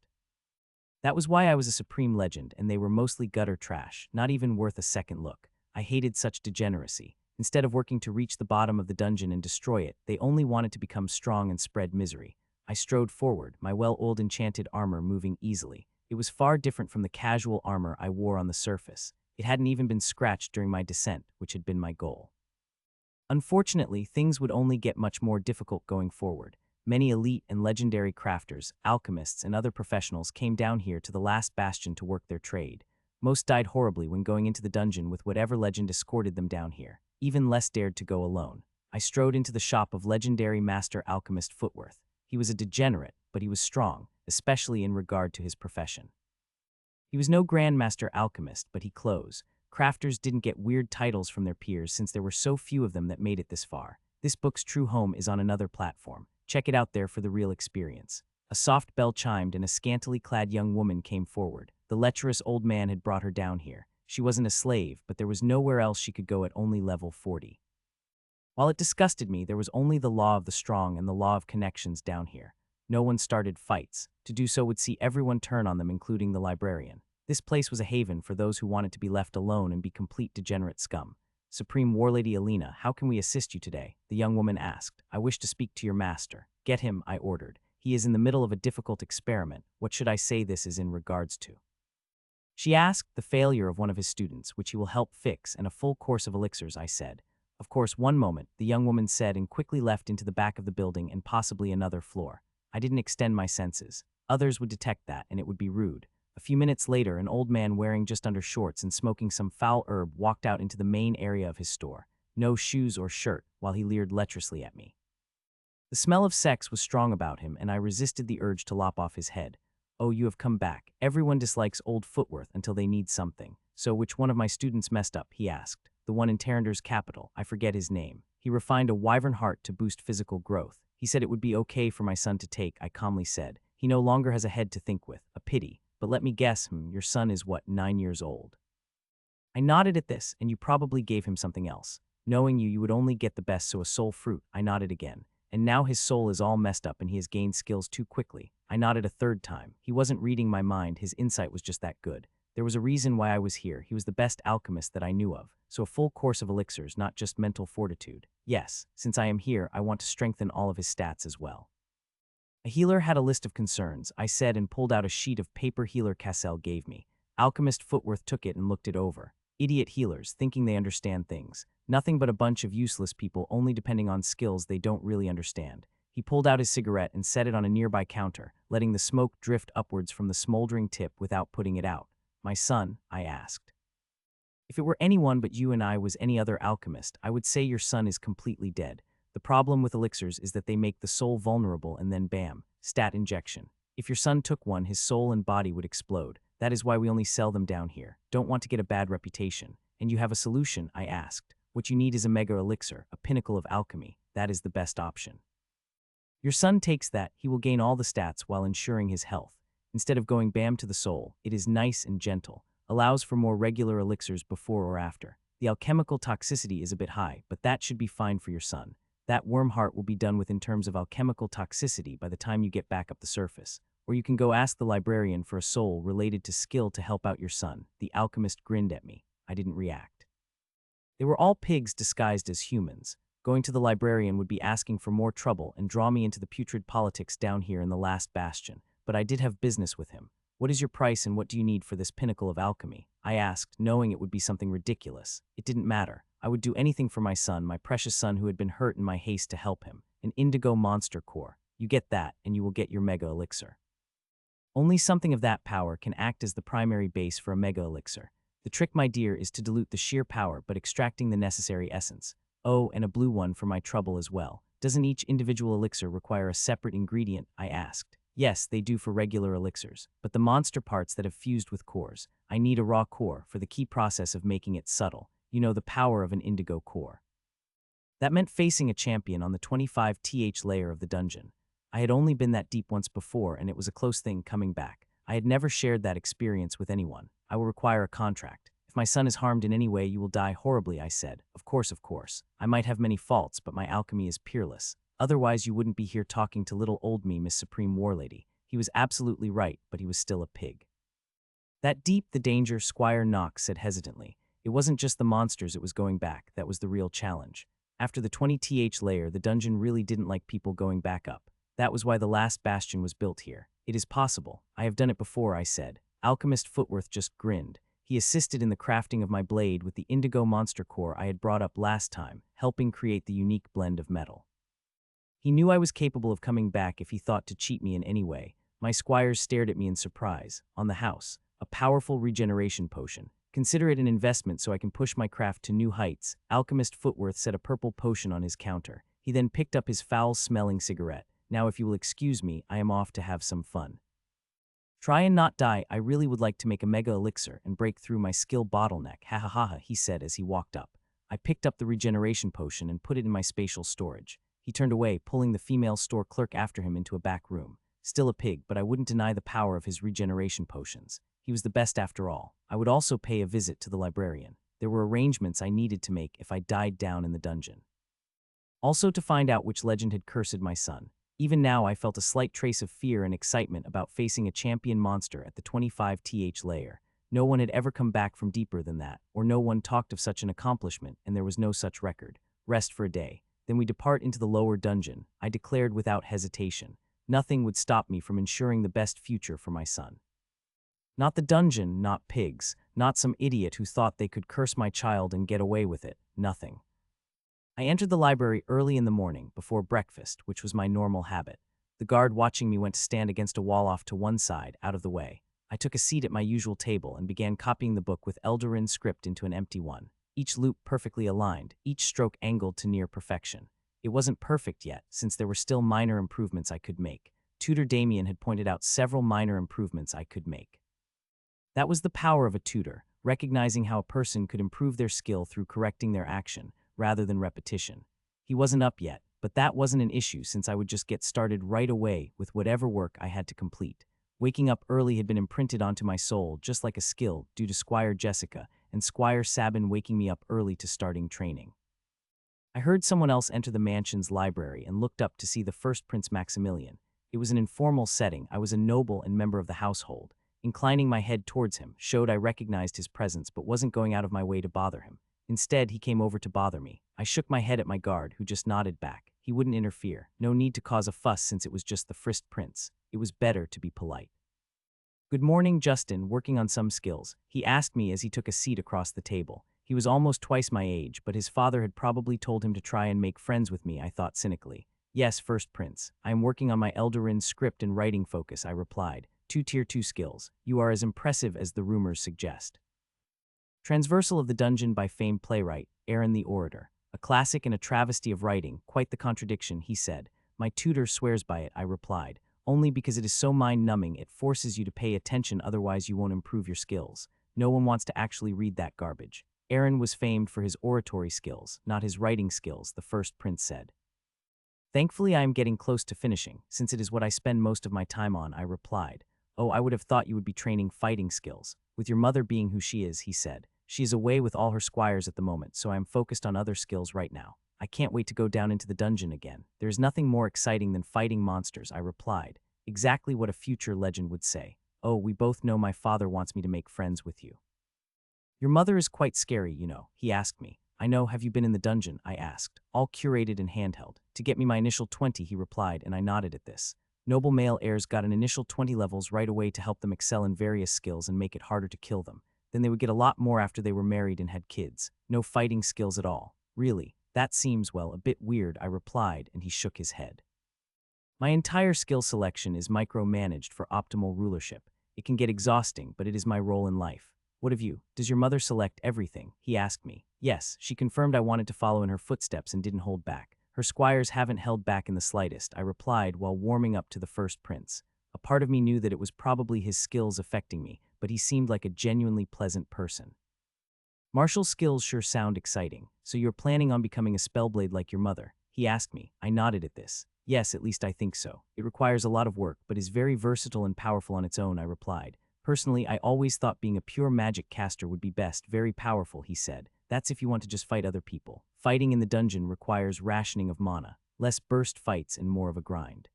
That was why I was a supreme legend, and they were mostly gutter trash, not even worth a second look. I hated such degeneracy. Instead of working to reach the bottom of the dungeon and destroy it, they only wanted to become strong and spread misery. I strode forward, my well-oiled enchanted armor moving easily. It was far different from the casual armor I wore on the surface. It hadn't even been scratched during my descent, which had been my goal. Unfortunately, things would only get much more difficult going forward. Many elite and legendary crafters, alchemists, and other professionals came down here to the last bastion to work their trade. Most died horribly when going into the dungeon with whatever legend escorted them down here. Even less dared to go alone. I strode into the shop of legendary master alchemist Footworth. He was a degenerate, but he was strong, especially in regard to his profession. He was no grandmaster alchemist, but he close. Crafters didn't get weird titles from their peers since there were so few of them that made it this far. This book's true home is on another platform. Check it out there for the real experience. A soft bell chimed and a scantily clad young woman came forward. The lecherous old man had brought her down here. She wasn't a slave, but there was nowhere else she could go at only level 40. While it disgusted me, there was only the law of the strong and the law of connections down here. No one started fights. To do so would see everyone turn on them, including the librarian. This place was a haven for those who wanted to be left alone and be complete degenerate scum. Supreme Warlady Alina, how can we assist you today? The young woman asked. I wish to speak to your master. Get him, I ordered. He is in the middle of a difficult experiment. What should I say this is in regards to? She asked. The failure of one of his students, which he will help fix, and a full course of elixirs, I said. Of course, one moment, the young woman said, and quickly left into the back of the building and possibly another floor. I didn't extend my senses. Others would detect that, and it would be rude. A few minutes later, an old man wearing just under shorts and smoking some foul herb walked out into the main area of his store. No shoes or shirt, while he leered lecherously at me. The smell of sex was strong about him, and I resisted the urge to lop off his head. Oh, you have come back. Everyone dislikes old Footworth until they need something. So which one of my students messed up, he asked. The one in Terrander's capital. I forget his name. He refined a wyvern heart to boost physical growth. He said it would be okay for my son to take, I calmly said. He no longer has a head to think with. A pity. But let me guess, your son is what, 9 years old? I nodded at this, and you probably gave him something else. Knowing you would only get the best, so a soul fruit. I nodded again. And now his soul is all messed up and he has gained skills too quickly. I nodded a third time. He wasn't reading my mind, his insight was just that good. There was a reason why I was here. He was the best alchemist that I knew of. So a full course of elixirs, not just mental fortitude. Yes, since I am here, I want to strengthen all of his stats as well. A healer had a list of concerns, I said, and pulled out a sheet of paper healer Cassell gave me. Alchemist Footworth took it and looked it over. Idiot healers, thinking they understand things. Nothing but a bunch of useless people only depending on skills they don't really understand. He pulled out his cigarette and set it on a nearby counter, letting the smoke drift upwards from the smoldering tip without putting it out. My son, I asked. If it were anyone but you and I was any other alchemist, I would say your son is completely dead. The problem with elixirs is that they make the soul vulnerable and then bam, stat injection. If your son took one, his soul and body would explode. That is why we only sell them down here. Don't want to get a bad reputation. And you have a solution, I asked. What you need is a mega elixir, a pinnacle of alchemy. That is the best option. Your son takes that, he will gain all the stats while ensuring his health. Instead of going bam to the soul, it is nice and gentle, allows for more regular elixirs before or after. The alchemical toxicity is a bit high, but that should be fine for your son. That worm heart will be done with in terms of alchemical toxicity by the time you get back up the surface. Or you can go ask the librarian for a soul related to skill to help out your son. The alchemist grinned at me. I didn't react. They were all pigs disguised as humans. Going to the librarian would be asking for more trouble and draw me into the putrid politics down here in the last bastion, but I did have business with him. What is your price and what do you need for this pinnacle of alchemy? I asked, knowing it would be something ridiculous. It didn't matter. I would do anything for my son, my precious son who had been hurt in my haste to help him. An indigo monster core. You get that, and you will get your mega elixir. Only something of that power can act as the primary base for a mega elixir. The trick, my dear, is to dilute the sheer power but extracting the necessary essence. Oh, and a blue one for my trouble as well. Doesn't each individual elixir require a separate ingredient? I asked. Yes, they do for regular elixirs, but the monster parts that have fused with cores. I need a raw core for the key process of making it subtle. You know, the power of an indigo core. That meant facing a champion on the 25th layer of the dungeon. I had only been that deep once before, and it was a close thing coming back. I had never shared that experience with anyone. I will require a contract. If my son is harmed in any way, you will die horribly, I said. Of course, of course. I might have many faults, but my alchemy is peerless. Otherwise, you wouldn't be here talking to little old me, Miss Supreme Warlady. He was absolutely right, but he was still a pig. That deep, the danger, Squire Knox said hesitantly. It wasn't just the monsters it was going back, that was the real challenge. After the 20th layer, the dungeon really didn't like people going back up. That was why the last bastion was built here. It is possible. I have done it before, I said. Alchemist Footworth just grinned. He assisted in the crafting of my blade with the indigo monster core I had brought up last time, helping create the unique blend of metal. He knew I was capable of coming back if he thought to cheat me in any way. My squires stared at me in surprise. On the house, a powerful regeneration potion. Consider it an investment so I can push my craft to new heights. Alchemist Footworth set a purple potion on his counter. He then picked up his foul-smelling cigarette. Now, if you will excuse me, I am off to have some fun. Try and not die. I really would like to make a mega elixir and break through my skill bottleneck. Ha ha ha ha, he said as he walked up. I picked up the regeneration potion and put it in my spatial storage. He turned away, pulling the female store clerk after him into a back room. Still a pig, but I wouldn't deny the power of his regeneration potions. He was the best after all. I would also pay a visit to the librarian. There were arrangements I needed to make if I died down in the dungeon. Also to find out which legend had cursed my son. Even now I felt a slight trace of fear and excitement about facing a champion monster at the 25th layer. No one had ever come back from deeper than that, or no one talked of such an accomplishment, and there was no such record. Rest for a day. Then we depart into the lower dungeon, I declared without hesitation. Nothing would stop me from ensuring the best future for my son. Not the dungeon, not pigs, not some idiot who thought they could curse my child and get away with it, nothing. I entered the library early in the morning, before breakfast, which was my normal habit. The guard watching me went to stand against a wall off to one side, out of the way. I took a seat at my usual table and began copying the book with Eldarin script into an empty one. Each loop perfectly aligned, each stroke angled to near perfection. It wasn't perfect yet, since there were still minor improvements I could make. Tutor Damien had pointed out several minor improvements I could make. That was the power of a tutor, recognizing how a person could improve their skill through correcting their action, rather than repetition. He wasn't up yet, but that wasn't an issue since I would just get started right away with whatever work I had to complete. Waking up early had been imprinted onto my soul just like a skill due to Squire Jessica and Squire Sabin waking me up early to starting training. I heard someone else enter the mansion's library and looked up to see the first Prince Maximilian. It was an informal setting. I was a noble and member of the household. Inclining my head towards him showed I recognized his presence but wasn't going out of my way to bother him. Instead, he came over to bother me. I shook my head at my guard, who just nodded back. He wouldn't interfere. No need to cause a fuss since it was just the frisked prince. It was better to be polite. "Good morning, Justin, working on some skills," he asked me as he took a seat across the table. He was almost twice my age, but his father had probably told him to try and make friends with me, I thought cynically. "Yes, First Prince. I am working on my Eldarin script and writing focus," I replied. Tier 2 skills. You are as impressive as the rumors suggest." Transversal of the Dungeon by famed playwright, Aaron the Orator. A classic and a travesty of writing, quite the contradiction, he said. "My tutor swears by it," I replied. "Only because it is so mind-numbing it forces you to pay attention, otherwise you won't improve your skills. No one wants to actually read that garbage." Aaron was famed for his oratory skills, not his writing skills, the First Prince said. "Thankfully I am getting close to finishing, since it is what I spend most of my time on," I replied. "Oh, I would have thought you would be training fighting skills. With your mother being who she is," he said. "She is away with all her squires at the moment, so I am focused on other skills right now. I can't wait to go down into the dungeon again. There is nothing more exciting than fighting monsters," I replied. Exactly what a future legend would say. "Oh, we both know my father wants me to make friends with you." "Your mother is quite scary, you know," he asked me. "I know, have you been in the dungeon?" I asked. "All curated and handheld. To get me my initial 20, he replied, and I nodded at this. Noble male heirs got an initial 20 levels right away to help them excel in various skills and make it harder to kill them. Then they would get a lot more after they were married and had kids. No fighting skills at all. Really, that seems, well, a bit weird," I replied, and he shook his head. "My entire skill selection is micromanaged for optimal rulership. It can get exhausting, but it is my role in life." "What of you? Does your mother select everything?" he asked me. "Yes, she confirmed I wanted to follow in her footsteps and didn't hold back. Her squires haven't held back in the slightest," I replied while warming up to the First Prince. A part of me knew that it was probably his skills affecting me, but he seemed like a genuinely pleasant person. "Martial skills sure sound exciting. So you're planning on becoming a spellblade like your mother?" he asked me. I nodded at this. "Yes, at least I think so. It requires a lot of work, but is very versatile and powerful on its own," I replied. "Personally, I always thought being a pure magic caster would be best, very powerful," he said. "That's if you want to just fight other people. Fighting in the dungeon requires rationing of mana, less burst fights and more of a grind."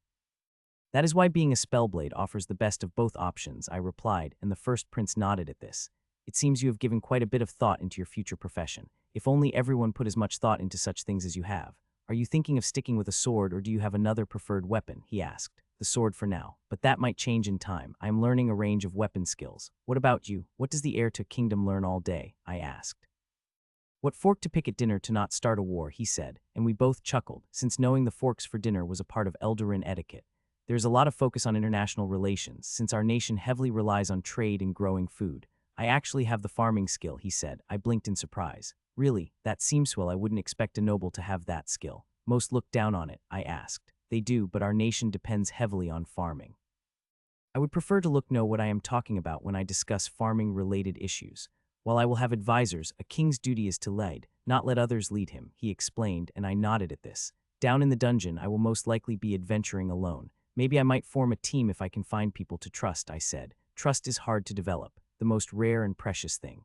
"That is why being a spellblade offers the best of both options," I replied, and the First Prince nodded at this. "It seems you have given quite a bit of thought into your future profession. If only everyone put as much thought into such things as you have. Are you thinking of sticking with a sword, or do you have another preferred weapon?" he asked. "The sword for now, but that might change in time. I am learning a range of weapon skills. What about you? What does the heir to kingdom learn all day?" I asked. "What fork to pick at dinner to not start a war," he said, and we both chuckled, since knowing the forks for dinner was a part of Eldarin etiquette. There's a lot of focus on international relations, since our nation heavily relies on trade and growing food. "I actually have the farming skill," he said. I blinked in surprise. "Really? That seems swell. I wouldn't expect a noble to have that skill." "Most look down on it," I asked. "They do, but our nation depends heavily on farming." I would prefer to know what I am talking about when I discuss farming-related issues. While I will have advisors, a king's duty is to lead, not let others lead him, he explained, and I nodded at this. Down in the dungeon, I will most likely be adventuring alone. Maybe I might form a team if I can find people to trust, I said. Trust is hard to develop, the most rare and precious thing.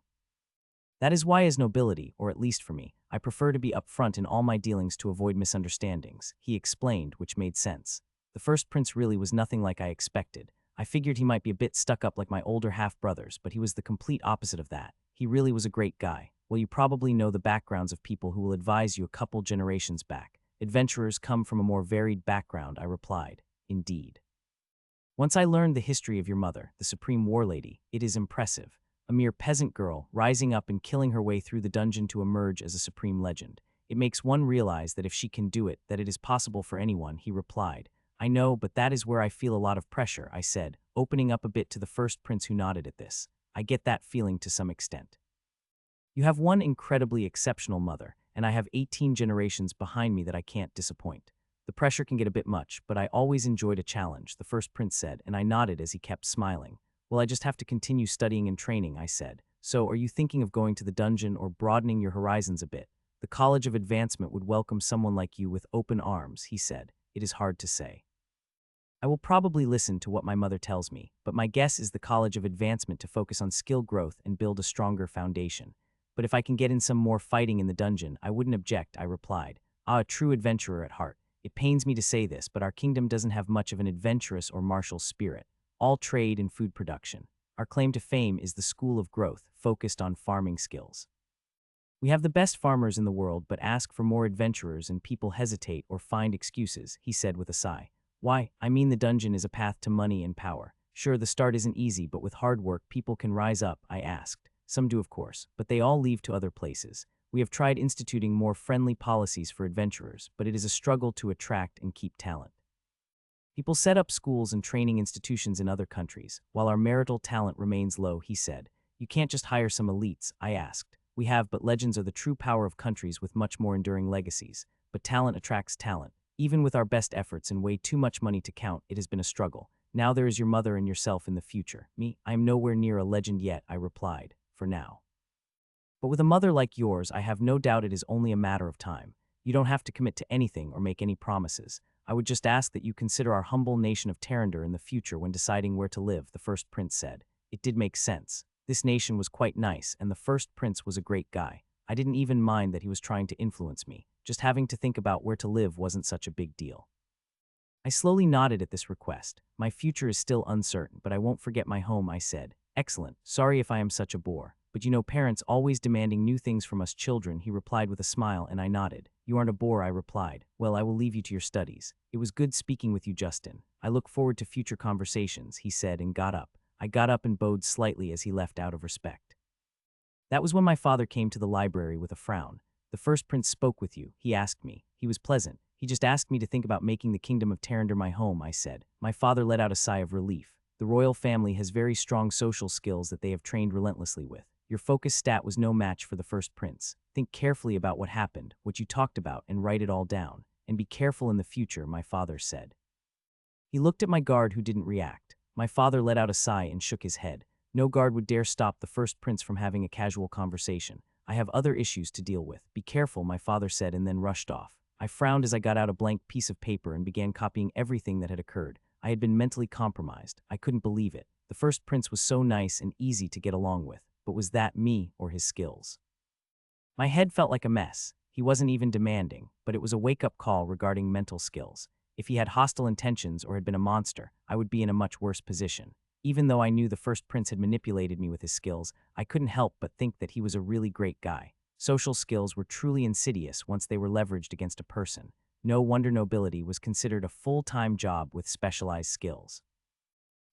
That is why as nobility, or at least for me, I prefer to be upfront in all my dealings to avoid misunderstandings, he explained, which made sense. The first prince really was nothing like I expected. I figured he might be a bit stuck up like my older half-brothers, but he was the complete opposite of that. He really was a great guy. Well, you probably know the backgrounds of people who will advise you a couple generations back. Adventurers come from a more varied background, I replied. Indeed. Once I learned the history of your mother, the supreme Warlady, it is impressive. A mere peasant girl, rising up and killing her way through the dungeon to emerge as a supreme legend. It makes one realize that if she can do it, that it is possible for anyone, he replied. I know, but that is where I feel a lot of pressure, I said, opening up a bit to the first prince who nodded at this. I get that feeling to some extent. You have one incredibly exceptional mother, and I have 18 generations behind me that I can't disappoint. The pressure can get a bit much, but I always enjoyed a challenge, the first prince said, and I nodded as he kept smiling. Well, I just have to continue studying and training, I said. So, are you thinking of going to the dungeon or broadening your horizons a bit? The College of Advancement would welcome someone like you with open arms, he said. It is hard to say. I will probably listen to what my mother tells me, but my guess is the College of Advancement to focus on skill growth and build a stronger foundation. But if I can get in some more fighting in the dungeon, I wouldn't object, I replied. A true adventurer at heart. It pains me to say this, but our kingdom doesn't have much of an adventurous or martial spirit. All trade and food production. Our claim to fame is the school of growth, focused on farming skills. We have the best farmers in the world, but ask for more adventurers and people hesitate or find excuses, he said with a sigh. Why, I mean the dungeon is a path to money and power. Sure, the start isn't easy, but with hard work, people can rise up, I asked. Some do, of course, but they all leave to other places. We have tried instituting more friendly policies for adventurers, but it is a struggle to attract and keep talent. People set up schools and training institutions in other countries, while our marital talent remains low, he said. You can't just hire some elites, I asked. We have, but legends are the true power of countries with much more enduring legacies. But talent attracts talent. Even with our best efforts and way too much money to count, it has been a struggle. Now there is your mother and yourself in the future. Me, I am nowhere near a legend yet, I replied, for now. But with a mother like yours, I have no doubt it is only a matter of time. You don't have to commit to anything or make any promises. I would just ask that you consider our humble nation of Terrinder in the future when deciding where to live, the first prince said. It did make sense. This nation was quite nice, and the first prince was a great guy. I didn't even mind that he was trying to influence me. Just having to think about where to live wasn't such a big deal. I slowly nodded at this request. My future is still uncertain, but I won't forget my home, I said. Excellent. Sorry if I am such a bore. But you know, parents always demanding new things from us children, he replied with a smile, and I nodded. You aren't a bore, I replied. Well, I will leave you to your studies. It was good speaking with you, Justin. I look forward to future conversations, he said, and got up. I got up and bowed slightly as he left out of respect. That was when my father came to the library with a frown. The first prince spoke with you, he asked me. He was pleasant. He just asked me to think about making the kingdom of Terrinder my home, I said. My father let out a sigh of relief. The royal family has very strong social skills that they have trained relentlessly with. Your focus stat was no match for the first prince. Think carefully about what happened, what you talked about, and write it all down. And be careful in the future, my father said. He looked at my guard who didn't react. My father let out a sigh and shook his head. No guard would dare stop the first prince from having a casual conversation. I have other issues to deal with. Be careful, my father said, and then rushed off. I frowned as I got out a blank piece of paper and began copying everything that had occurred. I had been mentally compromised. I couldn't believe it. The first prince was so nice and easy to get along with. But was that me or his skills? My head felt like a mess. He wasn't even demanding, but it was a wake-up call regarding mental skills. If he had hostile intentions or had been a monster, I would be in a much worse position. Even though I knew the first prince had manipulated me with his skills, I couldn't help but think that he was a really great guy. Social skills were truly insidious once they were leveraged against a person. No wonder nobility was considered a full-time job with specialized skills.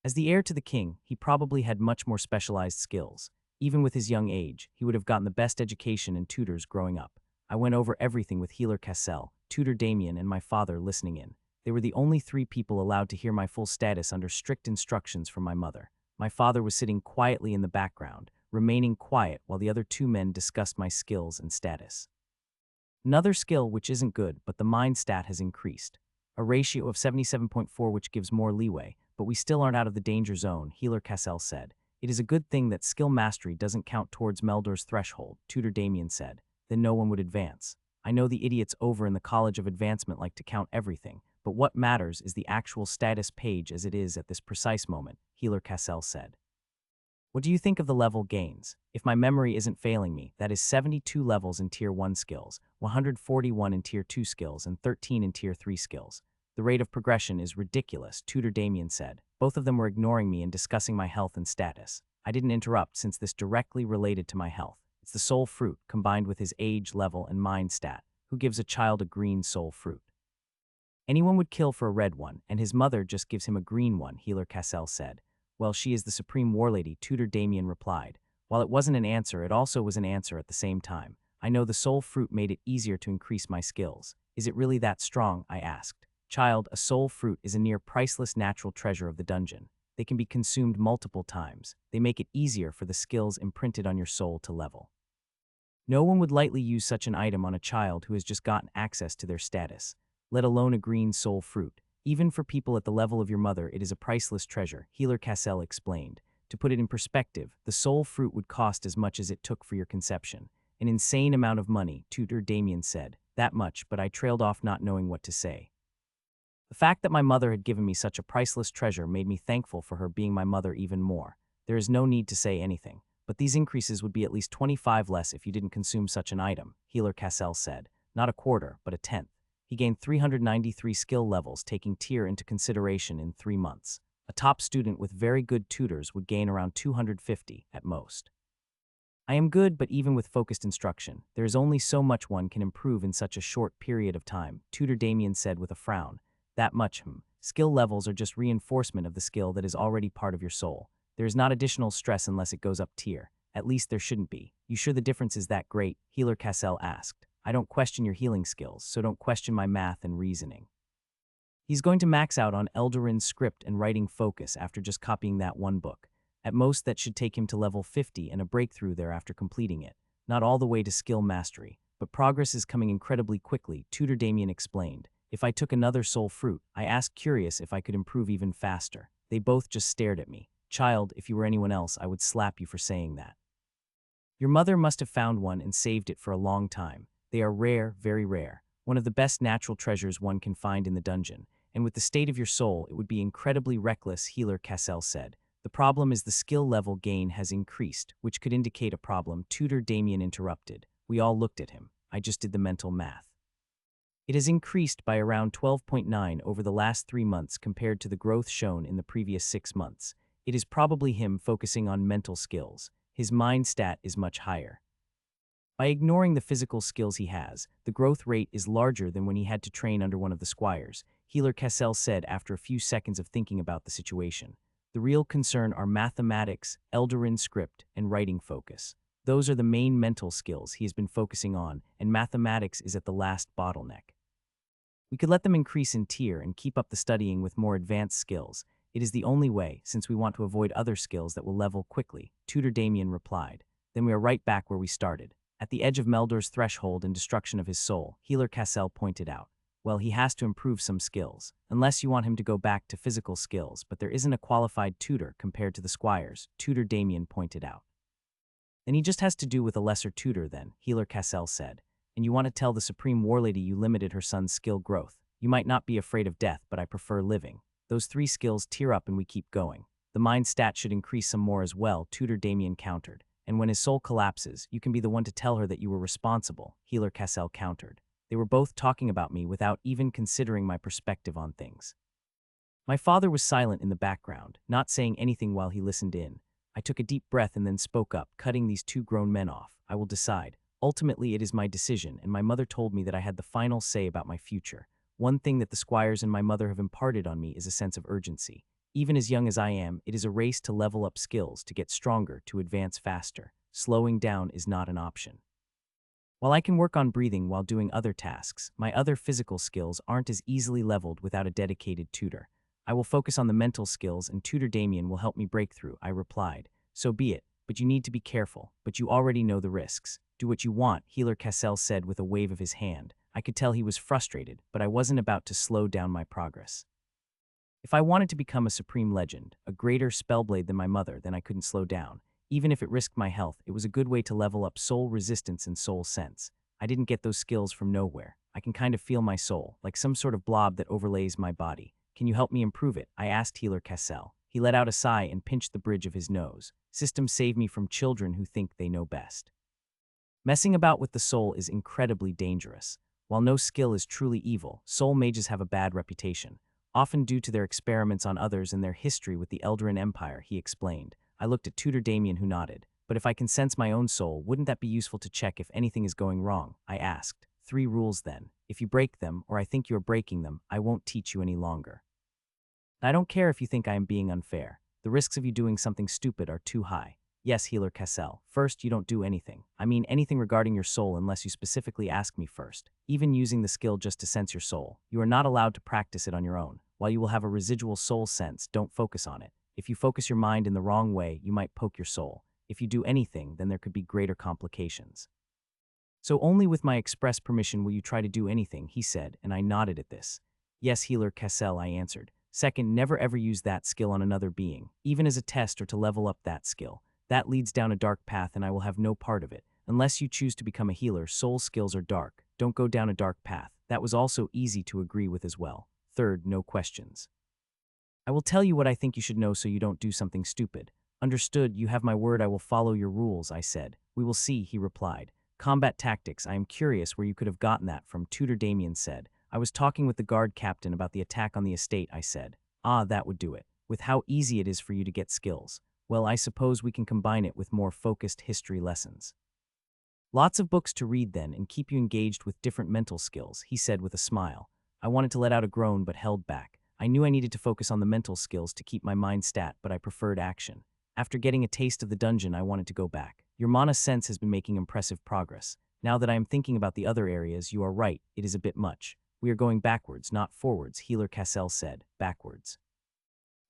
As the heir to the king, he probably had much more specialized skills. Even with his young age, he would have gotten the best education and tutors growing up. I went over everything with healer Cassell, tutor Damien, and my father listening in. They were the only 3 people allowed to hear my full status under strict instructions from my mother. My father was sitting quietly in the background, remaining quiet while the other 2 men discussed my skills and status. Another skill which isn't good, but the mind stat has increased. A ratio of 77.4 which gives more leeway, but we still aren't out of the danger zone, healer Cassell said. It is a good thing that skill mastery doesn't count towards Meldor's threshold, Tutor Damien said. Then no one would advance. I know the idiots over in the College of Advancement like to count everything, but what matters is the actual status page as it is at this precise moment, Healer Cassell said. What do you think of the level gains? If my memory isn't failing me, that is 72 levels in Tier 1 skills, 141 in Tier 2 skills, and 13 in Tier 3 skills. The rate of progression is ridiculous, Tutor Damien said. Both of them were ignoring me and discussing my health and status. I didn't interrupt since this directly related to my health. It's the soul fruit, combined with his age, level, and mind stat. Who gives a child a green soul fruit? Anyone would kill for a red one, and his mother just gives him a green one, Healer Cassell said. Well, she is the supreme warlady, Tutor Damien replied. While it wasn't an answer, it also was an answer at the same time. I know the soul fruit made it easier to increase my skills. Is it really that strong? I asked. Child, a soul fruit is a near priceless natural treasure of the dungeon. They can be consumed multiple times. They make it easier for the skills imprinted on your soul to level. No one would lightly use such an item on a child who has just gotten access to their status, let alone a green soul fruit. Even for people at the level of your mother, it is a priceless treasure, Healer Cassell explained. To put it in perspective, the soul fruit would cost as much as it took for your conception. An insane amount of money, Tutor Damien said. That much, but I trailed off not knowing what to say. The fact that my mother had given me such a priceless treasure made me thankful for her being my mother even more. There is no need to say anything, but these increases would be at least 25 less if you didn't consume such an item, Healer Cassell said. Not a quarter, but a tenth. He gained 393 skill levels, taking tier into consideration in 3 months. A top student with very good tutors would gain around 250 at most. I am good, but even with focused instruction, there is only so much one can improve in such a short period of time, Tutor Damien said with a frown. That much, Skill levels are just reinforcement of the skill that is already part of your soul. There is not additional stress unless it goes up tier. At least there shouldn't be. You sure the difference is that great? Healer Cassell asked. I don't question your healing skills, so don't question my math and reasoning. He's going to max out on Eldarin's script and writing focus after just copying that one book. At most, that should take him to level 50 and a breakthrough there after completing it. Not all the way to skill mastery, but progress is coming incredibly quickly, Tutor Damien explained. If I took another soul fruit, I asked curious if I could improve even faster. They both just stared at me. Child, if you were anyone else, I would slap you for saying that. Your mother must have found one and saved it for a long time. They are rare, very rare. One of the best natural treasures one can find in the dungeon. And with the state of your soul, it would be incredibly reckless, Healer Cassell said. The problem is the skill level gain has increased, which could indicate a problem, Tutor Damien interrupted. We all looked at him. I just did the mental math. It has increased by around 12.9 over the last 3 months compared to the growth shown in the previous 6 months. It is probably him focusing on mental skills. His mind stat is much higher. By ignoring the physical skills he has, the growth rate is larger than when he had to train under one of the squires, Healer Cassell said after a few seconds of thinking about the situation. The real concern are mathematics, Eldarin script, and writing focus. Those are the main mental skills he has been focusing on, and mathematics is at the last bottleneck. We could let them increase in tier and keep up the studying with more advanced skills. It is the only way, since we want to avoid other skills that will level quickly, Tutor Damien replied. Then we are right back where we started. At the edge of Meldor's threshold and destruction of his soul, Healer Cassell pointed out. Well, he has to improve some skills, unless you want him to go back to physical skills, but there isn't a qualified tutor compared to the squires, Tutor Damien pointed out. Then he just has to do with a lesser tutor then, Healer Cassell said. And you want to tell the Supreme Warlady you limited her son's skill growth. You might not be afraid of death, but I prefer living. Those 3 skills tier up and we keep going. The mind stat should increase some more as well, Tutor Damien countered. And when his soul collapses, you can be the one to tell her that you were responsible, Healer Cassell countered. They were both talking about me without even considering my perspective on things. My father was silent in the background, not saying anything while he listened in. I took a deep breath and then spoke up, cutting these 2 grown men off. I will decide. Ultimately, it is my decision, and my mother told me that I had the final say about my future. One thing that the squires and my mother have imparted on me is a sense of urgency. Even as young as I am, it is a race to level up skills, to get stronger, to advance faster. Slowing down is not an option. While I can work on breathing while doing other tasks, my other physical skills aren't as easily leveled without a dedicated tutor. I will focus on the mental skills and Tutor Damien will help me break through, I replied. So be it, but you need to be careful, but you already know the risks. Do what you want, Healer Cassell said with a wave of his hand. I could tell he was frustrated, but I wasn't about to slow down my progress. If I wanted to become a supreme legend, a greater spellblade than my mother, then I couldn't slow down. Even if it risked my health, it was a good way to level up soul resistance and soul sense. I didn't get those skills from nowhere. I can kind of feel my soul, like some sort of blob that overlays my body. Can you help me improve it? I asked Healer Cassell. He let out a sigh and pinched the bridge of his nose. Systems save me from children who think they know best. Messing about with the soul is incredibly dangerous. While no skill is truly evil, soul mages have a bad reputation, often due to their experiments on others and their history with the Eldarin Empire, he explained. I looked at Tutor Damien, who nodded. But if I can sense my own soul, wouldn't that be useful to check if anything is going wrong? I asked. 3 rules then. If you break them, or I think you are breaking them, I won't teach you any longer. I don't care if you think I am being unfair. The risks of you doing something stupid are too high. Yes, Healer Cassell. First, you don't do anything. I mean anything regarding your soul unless you specifically ask me first. Even using the skill just to sense your soul, you are not allowed to practice it on your own. While you will have a residual soul sense, don't focus on it. If you focus your mind in the wrong way, you might poke your soul. If you do anything, then there could be greater complications. So only with my express permission will you try to do anything, he said, and I nodded at this. Yes, Healer Cassell, I answered. Second, never ever use that skill on another being, even as a test or to level up that skill. That leads down a dark path and I will have no part of it. Unless you choose to become a healer, soul skills are dark. Don't go down a dark path. That was also easy to agree with as well. Third, no questions. I will tell you what I think you should know so you don't do something stupid. Understood, you have my word, I will follow your rules, I said. We will see, he replied. Combat tactics, I am curious where you could have gotten that from, Tutor Damien said. I was talking with the guard captain about the attack on the estate, I said. Ah, that would do it. With how easy it is for you to get skills. Well, I suppose we can combine it with more focused history lessons. Lots of books to read then and keep you engaged with different mental skills, he said with a smile. I wanted to let out a groan but held back. I knew I needed to focus on the mental skills to keep my mind stat, but I preferred action. After getting a taste of the dungeon, I wanted to go back. Your mana sense has been making impressive progress. Now that I am thinking about the other areas, you are right, it is a bit much. We are going backwards, not forwards, Healer Cassell said. Backwards.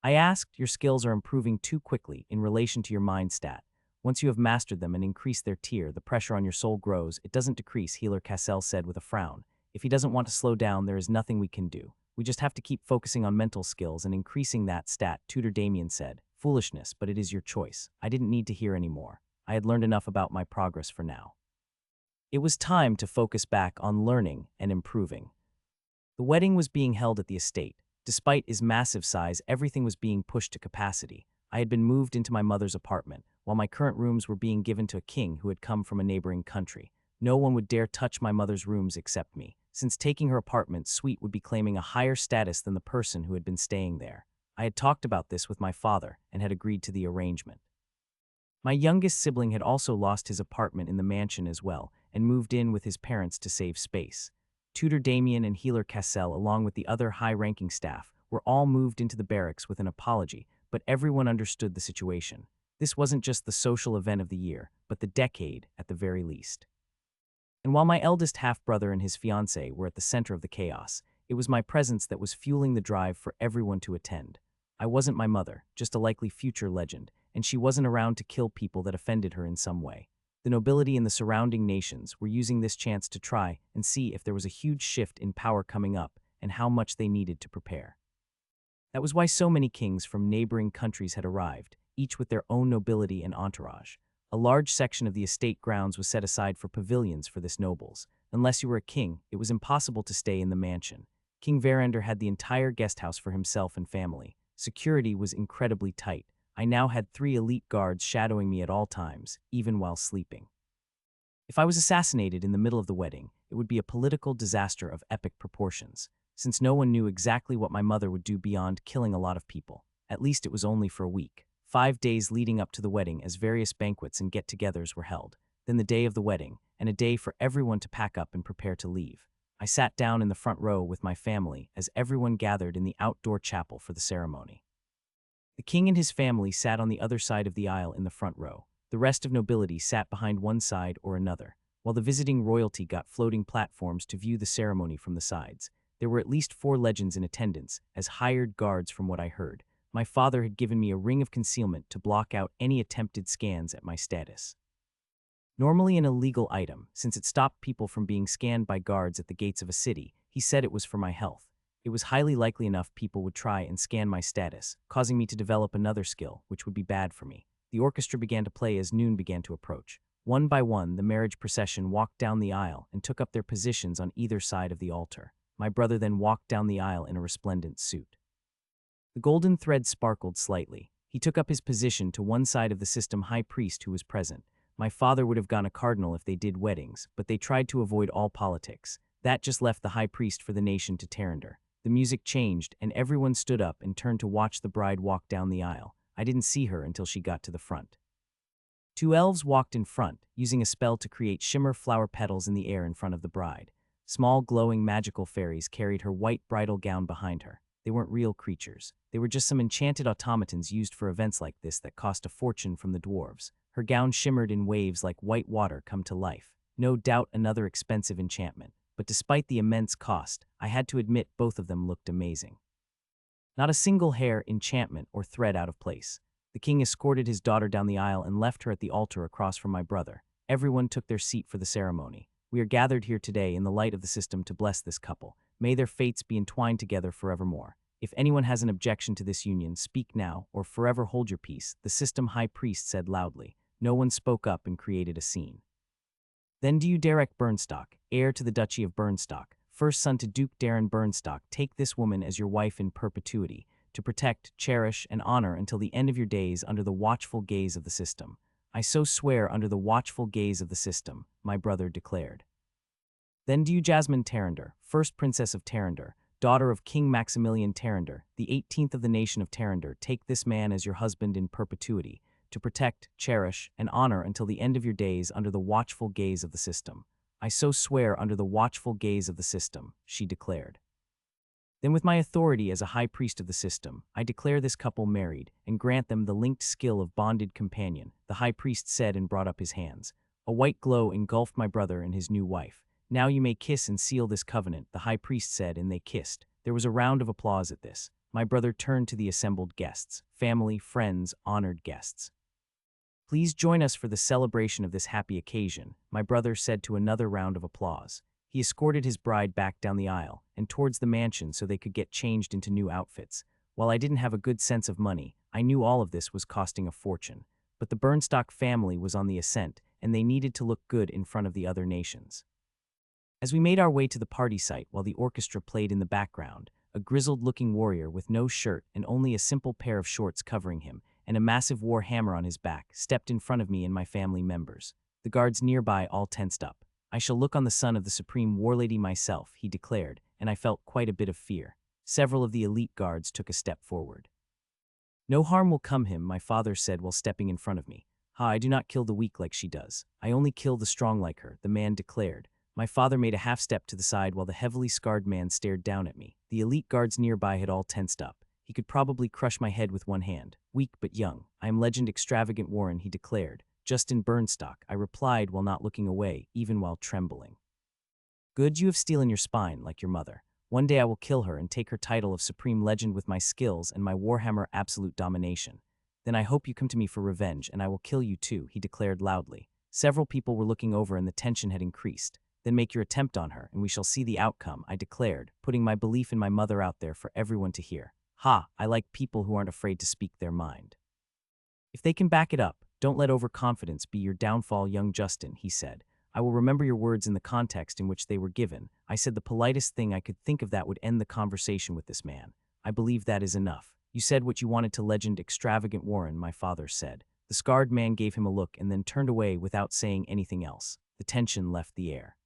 I asked, your skills are improving too quickly in relation to your mind stat. Once you have mastered them and increased their tier, the pressure on your soul grows. It doesn't decrease, Healer Cassell said with a frown. If he doesn't want to slow down, there is nothing we can do. We just have to keep focusing on mental skills and increasing that stat, Tutor Damien said. Foolishness, but it is your choice. I didn't need to hear any more. I had learned enough about my progress for now. It was time to focus back on learning and improving. The wedding was being held at the estate. Despite its massive size, everything was being pushed to capacity. I had been moved into my mother's apartment, while my current rooms were being given to a king who had come from a neighboring country. No one would dare touch my mother's rooms except me, since taking her apartment suite would be claiming a higher status than the person who had been staying there. I had talked about this with my father and had agreed to the arrangement. My youngest sibling had also lost his apartment in the mansion as well and moved in with his parents to save space. Tutor Damien and Healer Cassell, along with the other high-ranking staff, were all moved into the barracks with an apology, but everyone understood the situation. This wasn't just the social event of the year, but the decade at the very least. And while my eldest half-brother and his fiancée were at the center of the chaos, it was my presence that was fueling the drive for everyone to attend. I wasn't my mother, just a likely future legend, and she wasn't around to kill people that offended her in some way. The nobility in the surrounding nations were using this chance to try and see if there was a huge shift in power coming up and how much they needed to prepare. That was why so many kings from neighboring countries had arrived, each with their own nobility and entourage. A large section of the estate grounds was set aside for pavilions for this nobles. Unless you were a king, it was impossible to stay in the mansion. King Varander had the entire guest house for himself and family. Security was incredibly tight. I now had 3 elite guards shadowing me at all times, even while sleeping. If I was assassinated in the middle of the wedding, it would be a political disaster of epic proportions, since no one knew exactly what my mother would do beyond killing a lot of people. At least it was only for a week. 5 days leading up to the wedding as various banquets and get-togethers were held, then the day of the wedding, and a day for everyone to pack up and prepare to leave. I sat down in the front row with my family as everyone gathered in the outdoor chapel for the ceremony. The king and his family sat on the other side of the aisle in the front row. The rest of nobility sat behind one side or another, while the visiting royalty got floating platforms to view the ceremony from the sides. There were at least 4 legends in attendance, as hired guards from what I heard. My father had given me a ring of concealment to block out any attempted scans at my status. Normally an illegal item, since it stopped people from being scanned by guards at the gates of a city, he said it was for my health. It was highly likely enough people would try and scan my status, causing me to develop another skill, which would be bad for me. The orchestra began to play as noon began to approach. One by one, the marriage procession walked down the aisle and took up their positions on either side of the altar. My brother then walked down the aisle in a resplendent suit. The golden thread sparkled slightly. He took up his position to one side of the system high priest who was present. My father would have gone a cardinal if they did weddings, but they tried to avoid all politics. That just left the high priest for the nation to Terrinder. The music changed, and everyone stood up and turned to watch the bride walk down the aisle. I didn't see her until she got to the front. Two elves walked in front, using a spell to create shimmer flower petals in the air in front of the bride. Small, glowing magical fairies carried her white bridal gown behind her. They weren't real creatures. They were just some enchanted automatons used for events like this that cost a fortune from the dwarves. Her gown shimmered in waves like white water come to life. No doubt another expensive enchantment. But despite the immense cost, I had to admit both of them looked amazing. Not a single hair, enchantment, or thread out of place. The king escorted his daughter down the aisle and left her at the altar across from my brother. Everyone took their seat for the ceremony. We are gathered here today in the light of the system to bless this couple. May their fates be entwined together forevermore. If anyone has an objection to this union, speak now, or forever hold your peace, the system high priest said loudly. No one spoke up and created a scene. Then do you, Derek Bernstock, heir to the Duchy of Bernstock, first son to Duke Darren Bernstock, take this woman as your wife in perpetuity, to protect, cherish, and honor until the end of your days under the watchful gaze of the system. I so swear under the watchful gaze of the system, my brother declared. Then do you, Jasmine Terrinder, first princess of Terrinder, daughter of King Maximilian Terrinder, the 18th of the nation of Terrinder, take this man as your husband in perpetuity, to protect, cherish, and honor until the end of your days under the watchful gaze of the system. I so swear under the watchful gaze of the system, she declared. Then with my authority as a high priest of the system, I declare this couple married and grant them the linked skill of bonded companion, the high priest said and brought up his hands. A white glow engulfed my brother and his new wife. Now you may kiss and seal this covenant, the high priest said, and they kissed. There was a round of applause at this. My brother turned to the assembled guests, family, friends, honored guests. Please join us for the celebration of this happy occasion, my brother said to another round of applause. He escorted his bride back down the aisle and towards the mansion so they could get changed into new outfits. While I didn't have a good sense of money, I knew all of this was costing a fortune. But the Bernstock family was on the ascent, and they needed to look good in front of the other nations. As we made our way to the party site while the orchestra played in the background, a grizzled-looking warrior with no shirt and only a simple pair of shorts covering him, and a massive war hammer on his back, stepped in front of me and my family members. The guards nearby all tensed up. I shall look on the son of the supreme Warlady myself, he declared, and I felt quite a bit of fear. Several of the elite guards took a step forward. No harm will come him, my father said while stepping in front of me. Ha, I do not kill the weak like she does. I only kill the strong like her, the man declared. My father made a half step to the side while the heavily scarred man stared down at me. The elite guards nearby had all tensed up. He could probably crush my head with one hand. Weak but young. I am legend extravagant Warren, he declared. Justin Bernstock, I replied while not looking away, even while trembling. Good, you have steel in your spine, like your mother. One day I will kill her and take her title of supreme legend with my skills and my warhammer absolute domination. Then I hope you come to me for revenge, and I will kill you too, he declared loudly. Several people were looking over and the tension had increased. Then make your attempt on her, and we shall see the outcome, I declared, putting my belief in my mother out there for everyone to hear. Ha, I like people who aren't afraid to speak their mind. If they can back it up, don't let overconfidence be your downfall, young Justin, he said. I will remember your words in the context in which they were given. I said the politest thing I could think of that would end the conversation with this man. I believe that is enough. You said what you wanted to legend extravagant Warren, my father said. The scarred man gave him a look and then turned away without saying anything else. The tension left the air.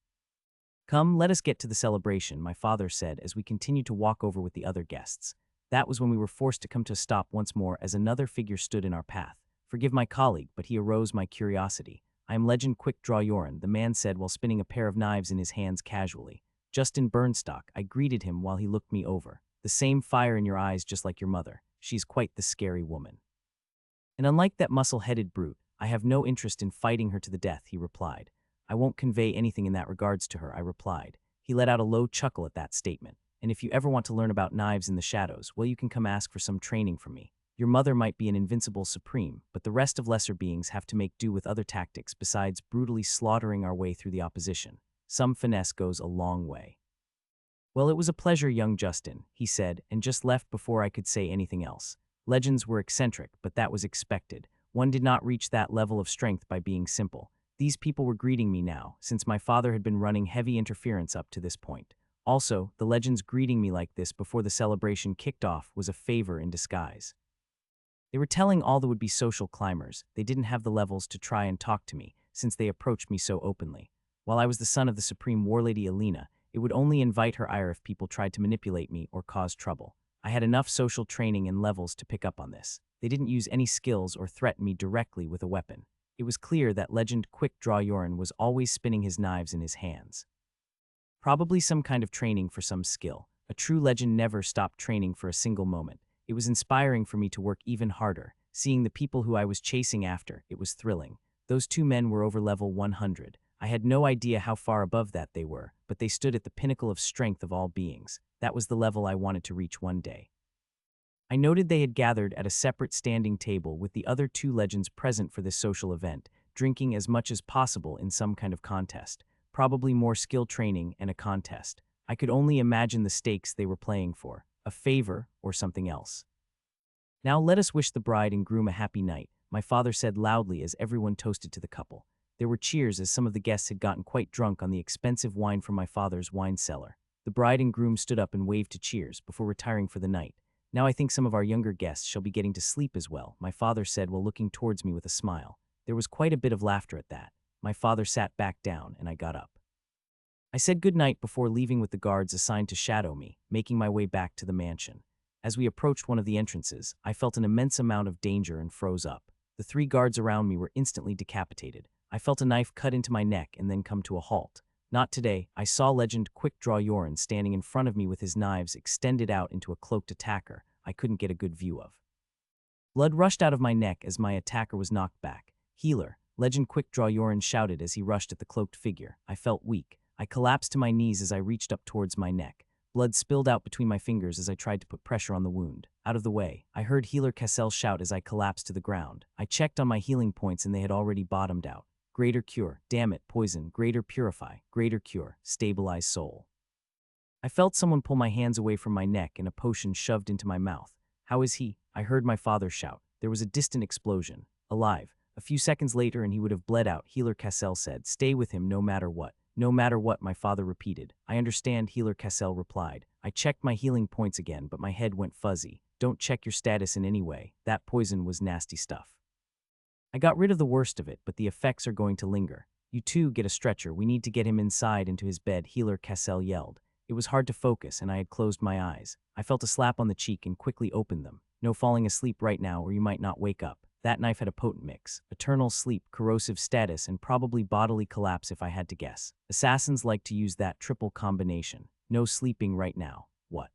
Come, let us get to the celebration, my father said as we continued to walk over with the other guests. That was when we were forced to come to a stop once more as another figure stood in our path. Forgive my colleague, but he aroused my curiosity. I am legend Quick Draw Yoren, the man said while spinning a pair of knives in his hands casually. Justin Bernstock, I greeted him while he looked me over. The same fire in your eyes just like your mother. She's quite the scary woman. And unlike that muscle-headed brute, I have no interest in fighting her to the death, he replied. I won't convey anything in that regards to her, I replied. He let out a low chuckle at that statement. And if you ever want to learn about knives in the shadows, well, you can come ask for some training from me. Your mother might be an invincible supreme, but the rest of lesser beings have to make do with other tactics besides brutally slaughtering our way through the opposition. Some finesse goes a long way. Well, it was a pleasure, young Justin, he said, and just left before I could say anything else. Legends were eccentric, but that was expected. One did not reach that level of strength by being simple. These people were greeting me now, since my father had been running heavy interference up to this point. Also, the legends greeting me like this before the celebration kicked off was a favor in disguise. They were telling all the would-be social climbers they didn't have the levels to try and talk to me, since they approached me so openly. While I was the son of the supreme Warlady Alina, it would only invite her ire if people tried to manipulate me or cause trouble. I had enough social training and levels to pick up on this. They didn't use any skills or threaten me directly with a weapon. It was clear that legend Quick Draw Yorin was always spinning his knives in his hands. Probably some kind of training for some skill. A true legend never stopped training for a single moment. It was inspiring for me to work even harder. Seeing the people who I was chasing after, it was thrilling. Those two men were over level 100. I had no idea how far above that they were, but they stood at the pinnacle of strength of all beings. That was the level I wanted to reach one day. I noted they had gathered at a separate standing table with the other two legends present for this social event, drinking as much as possible in some kind of contest. Probably more skill training and a contest. I could only imagine the stakes they were playing for, a favor or something else. Now let us wish the bride and groom a happy night, my father said loudly as everyone toasted to the couple. There were cheers as some of the guests had gotten quite drunk on the expensive wine from my father's wine cellar. The bride and groom stood up and waved to cheers before retiring for the night. Now I think some of our younger guests shall be getting to sleep as well, my father said while looking towards me with a smile. There was quite a bit of laughter at that. My father sat back down and I got up. I said good night before leaving with the guards assigned to shadow me, making my way back to the mansion. As we approached one of the entrances, I felt an immense amount of danger and froze up. The three guards around me were instantly decapitated. I felt a knife cut into my neck and then come to a halt. Not today. I saw legend Quick Draw Yorin standing in front of me with his knives extended out into a cloaked attacker I couldn't get a good view of. Blood rushed out of my neck as my attacker was knocked back. Healer, legend Quick Draw Yorin shouted as he rushed at the cloaked figure. I felt weak. I collapsed to my knees as I reached up towards my neck. Blood spilled out between my fingers as I tried to put pressure on the wound. Out of the way, I heard Healer Cassell shout as I collapsed to the ground. I checked on my healing points and they had already bottomed out. Greater cure, damn it, poison, greater purify, greater cure, stabilize soul. I felt someone pull my hands away from my neck and a potion shoved into my mouth. How is he? I heard my father shout. There was a distant explosion. Alive. A few seconds later and he would have bled out, Healer Cassell said. Stay with him no matter what. No matter what, my father repeated. I understand, Healer Cassell replied. I checked my healing points again, but my head went fuzzy. Don't check your status in any way. That poison was nasty stuff. I got rid of the worst of it, but the effects are going to linger. You too get a stretcher. We need to get him inside into his bed, Healer Cassell yelled. It was hard to focus, and I had closed my eyes. I felt a slap on the cheek and quickly opened them. No falling asleep right now, or you might not wake up. That knife had a potent mix. Eternal sleep, corrosive status, and probably bodily collapse if I had to guess. Assassins like to use that triple combination. No sleeping right now. What?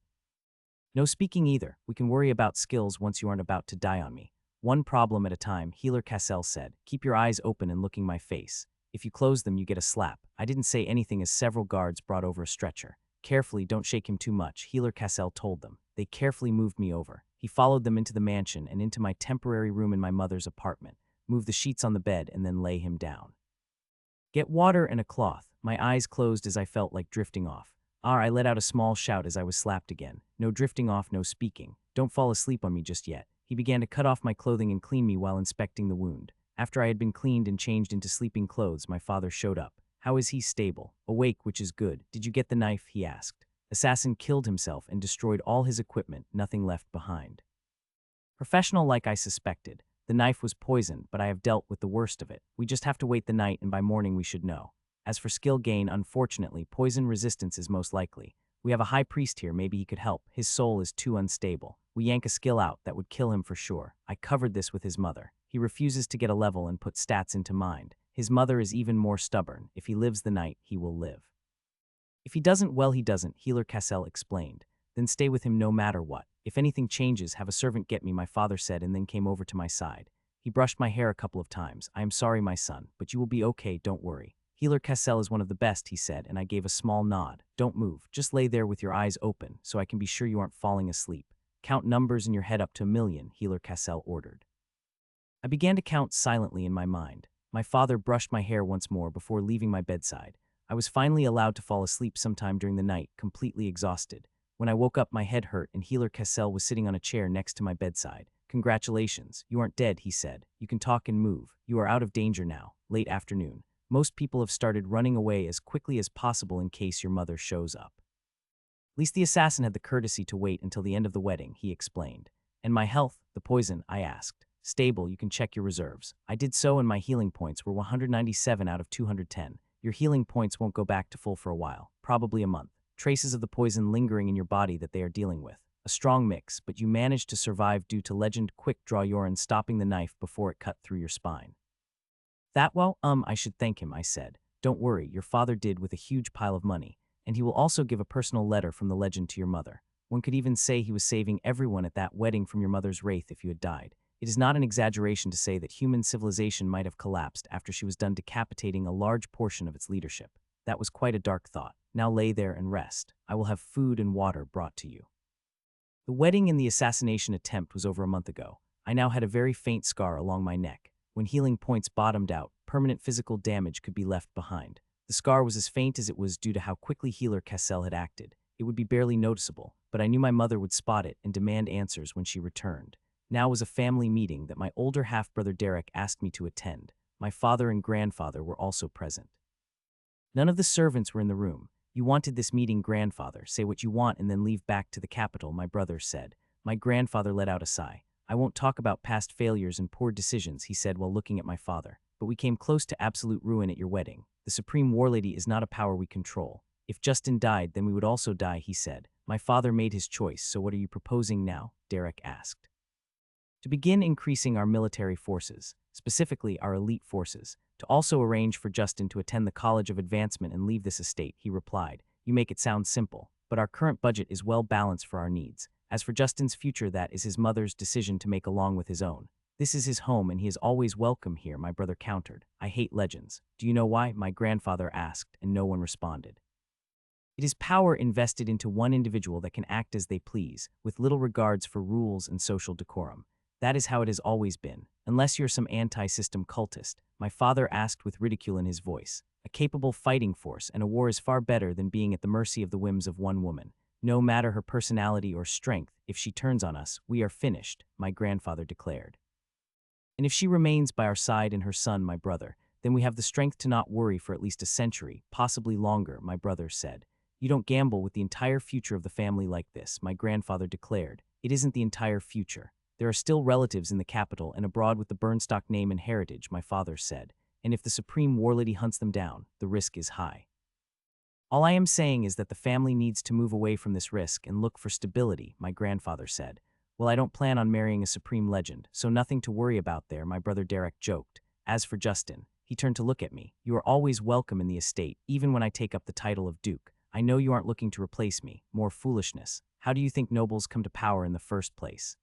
No speaking either. We can worry about skills once you aren't about to die on me. One problem at a time, Healer Cassell said. Keep your eyes open and looking my face. If you close them, you get a slap. I didn't say anything as several guards brought over a stretcher. Carefully, don't shake him too much, Healer Cassell told them. They carefully moved me over. He followed them into the mansion and into my temporary room in my mother's apartment, moved the sheets on the bed, and then lay him down. Get water and a cloth. My eyes closed as I felt like drifting off. I let out a small shout as I was slapped again. No drifting off, no speaking. Don't fall asleep on me just yet. He began to cut off my clothing and clean me while inspecting the wound. After I had been cleaned and changed into sleeping clothes, my father showed up. How is he? Stable. Awake, which is good. Did you get the knife? He asked. Assassin killed himself and destroyed all his equipment, nothing left behind. Professional like I suspected. The knife was poisoned, but I have dealt with the worst of it. We just have to wait the night and by morning we should know. As for skill gain, unfortunately, poison resistance is most likely. We have a high priest here, maybe he could help. His soul is too unstable. We yank a skill out that would kill him for sure. I covered this with his mother. He refuses to get a level and put stats into mind. His mother is even more stubborn. If he lives the night, he will live. If he doesn't, well, he doesn't, Healer Cassell explained. Then stay with him no matter what. If anything changes, have a servant get me, my father said, and then came over to my side. He brushed my hair a couple of times. I am sorry, my son, but you will be okay, don't worry. Healer Cassell is one of the best, he said, and I gave a small nod. Don't move, just lay there with your eyes open, so I can be sure you aren't falling asleep. Count numbers in your head up to 1,000,000, Healer Cassell ordered. I began to count silently in my mind. My father brushed my hair once more before leaving my bedside. I was finally allowed to fall asleep sometime during the night, completely exhausted. When I woke up, my head hurt and Healer Cassell was sitting on a chair next to my bedside. "Congratulations, you aren't dead," he said. "You can talk and move. You are out of danger now." Late afternoon. Most people have started running away as quickly as possible in case your mother shows up. At least the assassin had the courtesy to wait until the end of the wedding, he explained. "And my health, the poison?" I asked. "Stable, you can check your reserves." I did so and my healing points were 197 out of 210. Your healing points won't go back to full for a while, probably a month. Traces of the poison lingering in your body that they are dealing with. A strong mix, but you managed to survive due to legend quick draw urine stopping the knife before it cut through your spine. I should thank him, I said. "Don't worry, your father did with a huge pile of money, and he will also give a personal letter from the legend to your mother. One could even say he was saving everyone at that wedding from your mother's wraith if you had died. It is not an exaggeration to say that human civilization might have collapsed after she was done decapitating a large portion of its leadership. That was quite a dark thought. Now lay there and rest. I will have food and water brought to you." The wedding and the assassination attempt was over a month ago. I now had a very faint scar along my neck. When healing points bottomed out, permanent physical damage could be left behind. The scar was as faint as it was due to how quickly Healer Cassell had acted. It would be barely noticeable, but I knew my mother would spot it and demand answers when she returned. Now was a family meeting that my older half-brother Derek asked me to attend. My father and grandfather were also present. None of the servants were in the room. "You wanted this meeting, grandfather. Say what you want and then leave back to the capital," my brother said. My grandfather let out a sigh. "I won't talk about past failures and poor decisions," he said while looking at my father. "But we came close to absolute ruin at your wedding. The Supreme Warlady is not a power we control. If Justin died, then we would also die," he said. "My father made his choice, so what are you proposing now?" Derek asked. "To begin increasing our military forces, specifically our elite forces. To also arrange for Justin to attend the College of Advancement and leave this estate," he replied. "You make it sound simple, but our current budget is well balanced for our needs. As for Justin's future, that is his mother's decision to make along with his own. This is his home and he is always welcome here," my brother countered. "I hate legends." "Do you know why?" my grandfather asked, and no one responded. "It is power invested into one individual that can act as they please, with little regards for rules and social decorum. That is how it has always been, unless you're some anti-system cultist," my father asked with ridicule in his voice. "A capable fighting force, and a war is far better than being at the mercy of the whims of one woman. No matter her personality or strength, if she turns on us, we are finished," my grandfather declared. "And if she remains by our side and her son, my brother, then we have the strength to not worry for at least a century, possibly longer," my brother said. "You don't gamble with the entire future of the family like this," my grandfather declared. "It isn't the entire future. There are still relatives in the capital and abroad with the Burnstock name and heritage," my father said. "And if the Supreme Warlady hunts them down, the risk is high. All I am saying is that the family needs to move away from this risk and look for stability," my grandfather said. "Well, I don't plan on marrying a supreme legend, so nothing to worry about there," my brother Derek joked. As for Justin, he turned to look at me. "You are always welcome in the estate, even when I take up the title of Duke. I know you aren't looking to replace me. More foolishness. How do you think nobles come to power in the first place?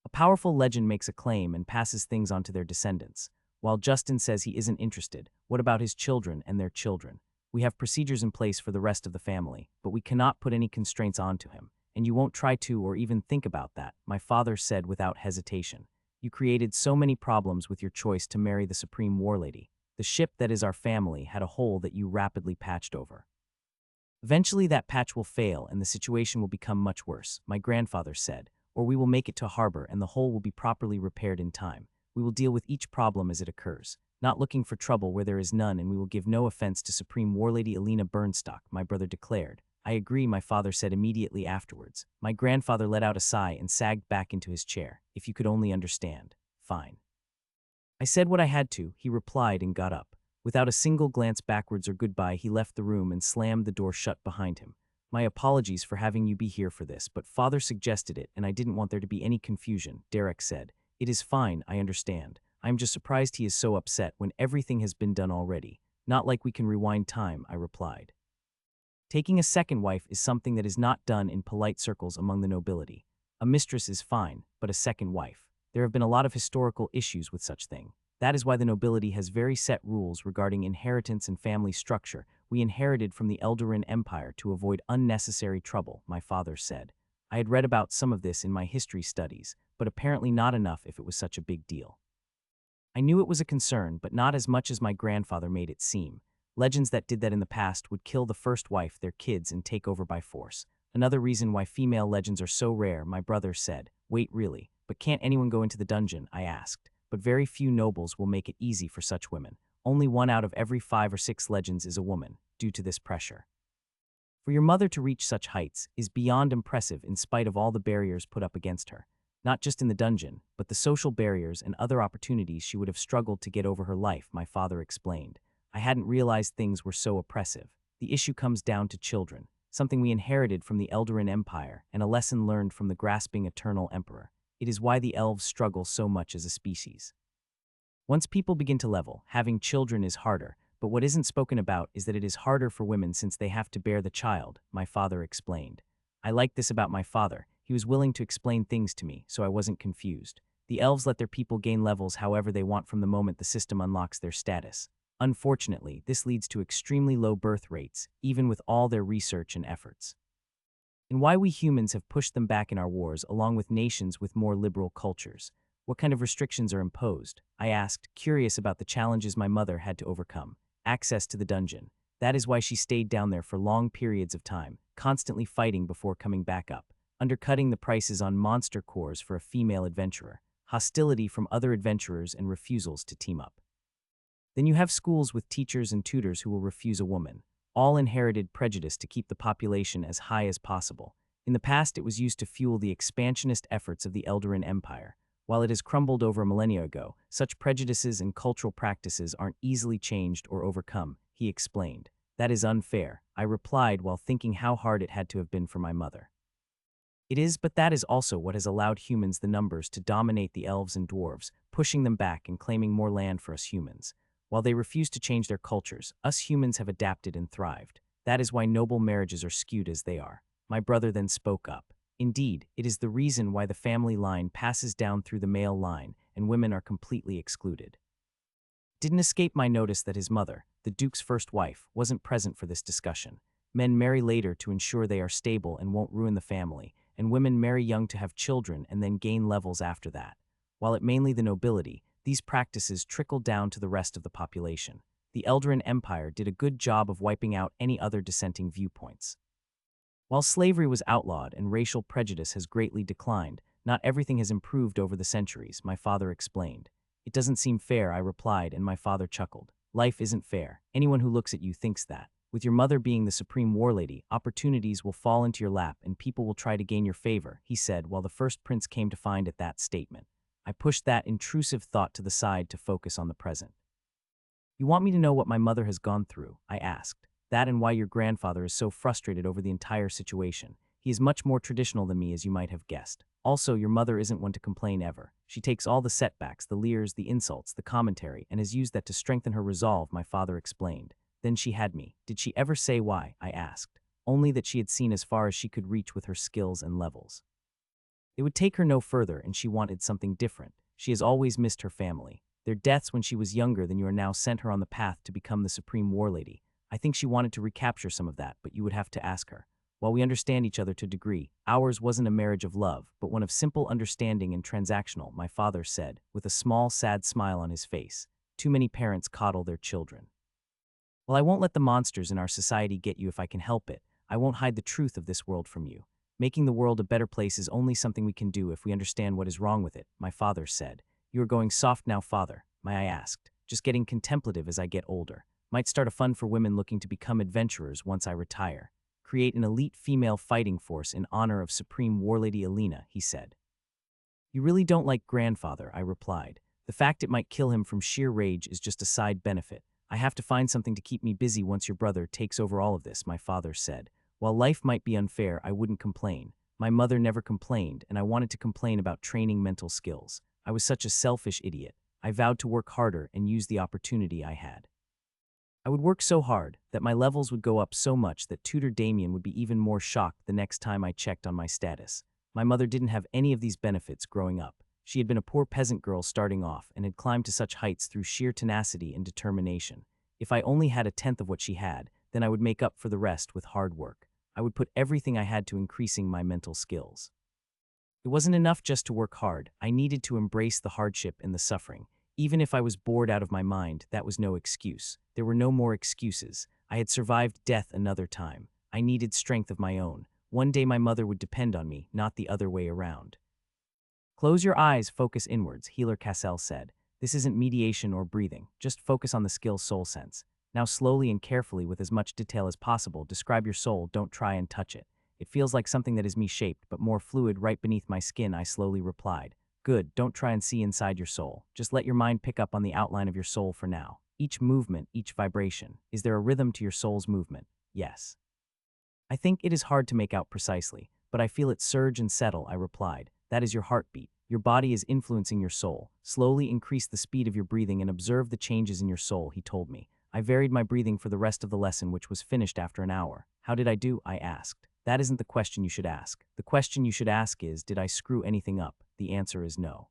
A powerful legend makes a claim and passes things on to their descendants. While Justin says he isn't interested, what about his children and their children? We have procedures in place for the rest of the family, but we cannot put any constraints onto him. And you won't try to or even think about that," my father said without hesitation. "You created so many problems with your choice to marry the Supreme Warlady. The ship that is our family had a hole that you rapidly patched over. Eventually that patch will fail and the situation will become much worse," my grandfather said. "Or we will make it to harbor and the hole will be properly repaired in time. We will deal with each problem as it occurs, not looking for trouble where there is none, and we will give no offense to Supreme Warlady Alina Burnstock," my brother declared. "I agree," my father said immediately afterwards. My grandfather let out a sigh and sagged back into his chair. "If you could only understand." "Fine." "I said what I had to," he replied and got up. Without a single glance backwards or goodbye, he left the room and slammed the door shut behind him. "My apologies for having you be here for this, but father suggested it and I didn't want there to be any confusion," Derek said. "It is fine, I understand. I am just surprised he is so upset when everything has been done already. Not like we can rewind time," I replied. "Taking a second wife is something that is not done in polite circles among the nobility. A mistress is fine, but a second wife. There have been a lot of historical issues with such thing. That is why the nobility has very set rules regarding inheritance and family structure we inherited from the Eldarin Empire to avoid unnecessary trouble," my father said. I had read about some of this in my history studies, but apparently not enough if it was such a big deal. I knew it was a concern, but not as much as my grandfather made it seem. Legends that did that in the past would kill the first wife, their kids, and take over by force. Another reason why female legends are so rare, my brother said. Wait, really? But can't anyone go into the dungeon? I asked. But very few nobles will make it easy for such women. Only 1 out of every 5 or 6 legends is a woman, due to this pressure. For your mother to reach such heights is beyond impressive in spite of all the barriers put up against her. Not just in the dungeon, but the social barriers and other opportunities she would have struggled to get over her life, my father explained. I hadn't realized things were so oppressive. The issue comes down to children, something we inherited from the Eldarin Empire and a lesson learned from the grasping eternal emperor. It is why the elves struggle so much as a species. Once people begin to level, having children is harder, but what isn't spoken about is that it is harder for women since they have to bear the child, my father explained. I liked this about my father. He was willing to explain things to me, so I wasn't confused. The elves let their people gain levels however they want from the moment the system unlocks their status. Unfortunately, this leads to extremely low birth rates, even with all their research and efforts. And why we humans have pushed them back in our wars along with nations with more liberal cultures. What kind of restrictions are imposed? I asked, curious about the challenges my mother had to overcome. Access to the dungeon. That is why she stayed down there for long periods of time, constantly fighting before coming back up. Undercutting the prices on monster cores for a female adventurer. Hostility from other adventurers and refusals to team up. Then you have schools with teachers and tutors who will refuse a woman. All inherited prejudice to keep the population as high as possible. In the past, it was used to fuel the expansionist efforts of the Eldarin Empire. While it has crumbled over a millennia ago, such prejudices and cultural practices aren't easily changed or overcome, he explained. That is unfair, I replied while thinking how hard it had to have been for my mother. It is, but that is also what has allowed humans the numbers to dominate the elves and dwarves, pushing them back and claiming more land for us humans. While they refuse to change their cultures, us humans have adapted and thrived. That is why noble marriages are skewed as they are. My brother then spoke up. Indeed, it is the reason why the family line passes down through the male line and women are completely excluded. It didn't escape my notice that his mother, the Duke's first wife, wasn't present for this discussion. Men marry later to ensure they are stable and won't ruin the family, and women marry young to have children and then gain levels after that. While it mainly the nobility, these practices trickled down to the rest of the population. The Eldarin Empire did a good job of wiping out any other dissenting viewpoints. While slavery was outlawed and racial prejudice has greatly declined, not everything has improved over the centuries, my father explained. It doesn't seem fair, I replied, and my father chuckled. Life isn't fair. Anyone who looks at you thinks that. With your mother being the supreme warlady, opportunities will fall into your lap and people will try to gain your favor, he said while the first prince came to find at that statement. I pushed that intrusive thought to the side to focus on the present. You want me to know what my mother has gone through? I asked. That and why your grandfather is so frustrated over the entire situation. He is much more traditional than me, as you might have guessed. Also, your mother isn't one to complain ever. She takes all the setbacks, the leers, the insults, the commentary, and has used that to strengthen her resolve, my father explained. Then she had me. Did she ever say why? I asked. Only that she had seen as far as she could reach with her skills and levels. It would take her no further, and she wanted something different. She has always missed her family. Their deaths when she was younger than you are now sent her on the path to become the supreme warlady. I think she wanted to recapture some of that, but you would have to ask her. While we understand each other to a degree, ours wasn't a marriage of love, but one of simple understanding and transactional, my father said, with a small, sad smile on his face. Too many parents coddle their children. Well, I won't let the monsters in our society get you if I can help it. I won't hide the truth of this world from you. Making the world a better place is only something we can do if we understand what is wrong with it, my father said. You are going soft now, father, I asked, just getting contemplative as I get older. Might start a fund for women looking to become adventurers once I retire. Create an elite female fighting force in honor of Supreme Warlady Alina, he said. You really don't like grandfather, I replied. The fact it might kill him from sheer rage is just a side benefit. I have to find something to keep me busy once your brother takes over all of this, my father said. While life might be unfair, I wouldn't complain. My mother never complained, and I wanted to complain about training mental skills. I was such a selfish idiot. I vowed to work harder and use the opportunity I had. I would work so hard that my levels would go up so much that Tutor Damien would be even more shocked the next time I checked on my status. My mother didn't have any of these benefits growing up. She had been a poor peasant girl starting off and had climbed to such heights through sheer tenacity and determination. If I only had a tenth of what she had, then I would make up for the rest with hard work. I would put everything I had to increasing my mental skills. It wasn't enough just to work hard. I needed to embrace the hardship and the suffering. Even if I was bored out of my mind, that was no excuse. There were no more excuses. I had survived death another time. I needed strength of my own. One day my mother would depend on me, not the other way around. Close your eyes, focus inwards, Healer Cassell said. This isn't mediation or breathing. Just focus on the skill soul sense. Now slowly and carefully, with as much detail as possible, describe your soul. Don't try and touch it. It feels like something that is me-shaped, but more fluid right beneath my skin, I slowly replied. Good, don't try and see inside your soul. Just let your mind pick up on the outline of your soul for now. Each movement, each vibration. Is there a rhythm to your soul's movement? Yes. I think it is hard to make out precisely, but I feel it surge and settle, I replied. That is your heartbeat. Your body is influencing your soul. Slowly increase the speed of your breathing and observe the changes in your soul, he told me. I varied my breathing for the rest of the lesson, which was finished after an hour. How did I do? I asked. That isn't the question you should ask. The question you should ask is, did I screw anything up? The answer is no.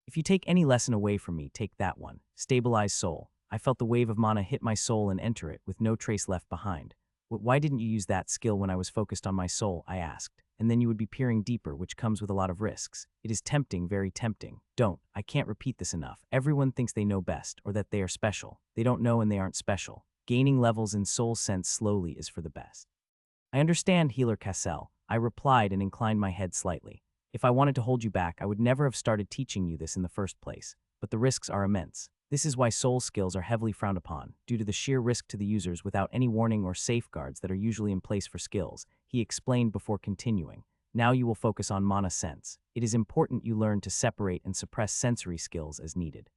If you take any lesson away from me, take that one. Stabilize soul. I felt the wave of mana hit my soul and enter it, with no trace left behind. Why didn't you use that skill when I was focused on my soul? I asked. And then you would be peering deeper, which comes with a lot of risks. It is tempting, very tempting. Don't. I can't repeat this enough. Everyone thinks they know best, or that they are special. They don't know and they aren't special. Gaining levels in soul sense slowly is for the best. I understand, Healer Cassell. I replied and inclined my head slightly. If I wanted to hold you back, I would never have started teaching you this in the first place. But the risks are immense. This is why soul skills are heavily frowned upon, due to the sheer risk to the users without any warning or safeguards that are usually in place for skills, he explained before continuing. Now you will focus on mana sense. It is important you learn to separate and suppress sensory skills as needed.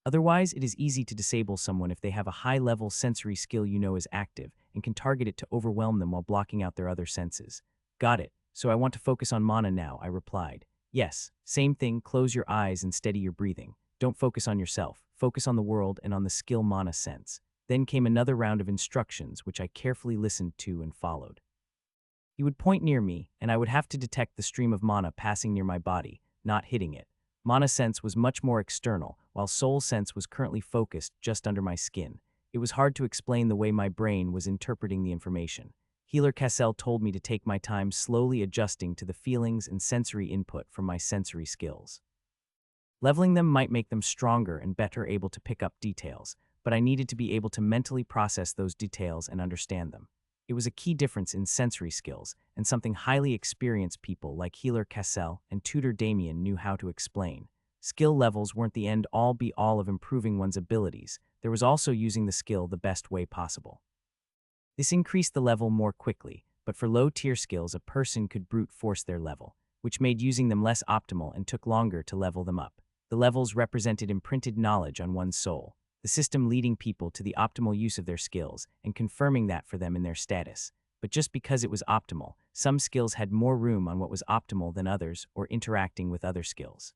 Otherwise, it is easy to disable someone if they have a high-level sensory skill you know is active and can target it to overwhelm them while blocking out their other senses. Got it. So I want to focus on mana now, I replied. Yes, same thing, close your eyes and steady your breathing. Don't focus on yourself, focus on the world and on the skill mana sense. Then came another round of instructions, which I carefully listened to and followed. He would point near me, and I would have to detect the stream of mana passing near my body, not hitting it. Mana sense was much more external, while soul sense was currently focused just under my skin. It was hard to explain the way my brain was interpreting the information. Healer Cassell told me to take my time slowly adjusting to the feelings and sensory input from my sensory skills. Leveling them might make them stronger and better able to pick up details, but I needed to be able to mentally process those details and understand them. It was a key difference in sensory skills, and something highly experienced people like Healer Cassell and Tutor Damien knew how to explain. Skill levels weren't the end-all be-all of improving one's abilities. There was also using the skill the best way possible. This increased the level more quickly, but for low-tier skills a person could brute force their level, which made using them less optimal and took longer to level them up. The levels represented imprinted knowledge on one's soul, the system leading people to the optimal use of their skills and confirming that for them in their status. But just because it was optimal, some skills had more room on what was optimal than others or interacting with other skills.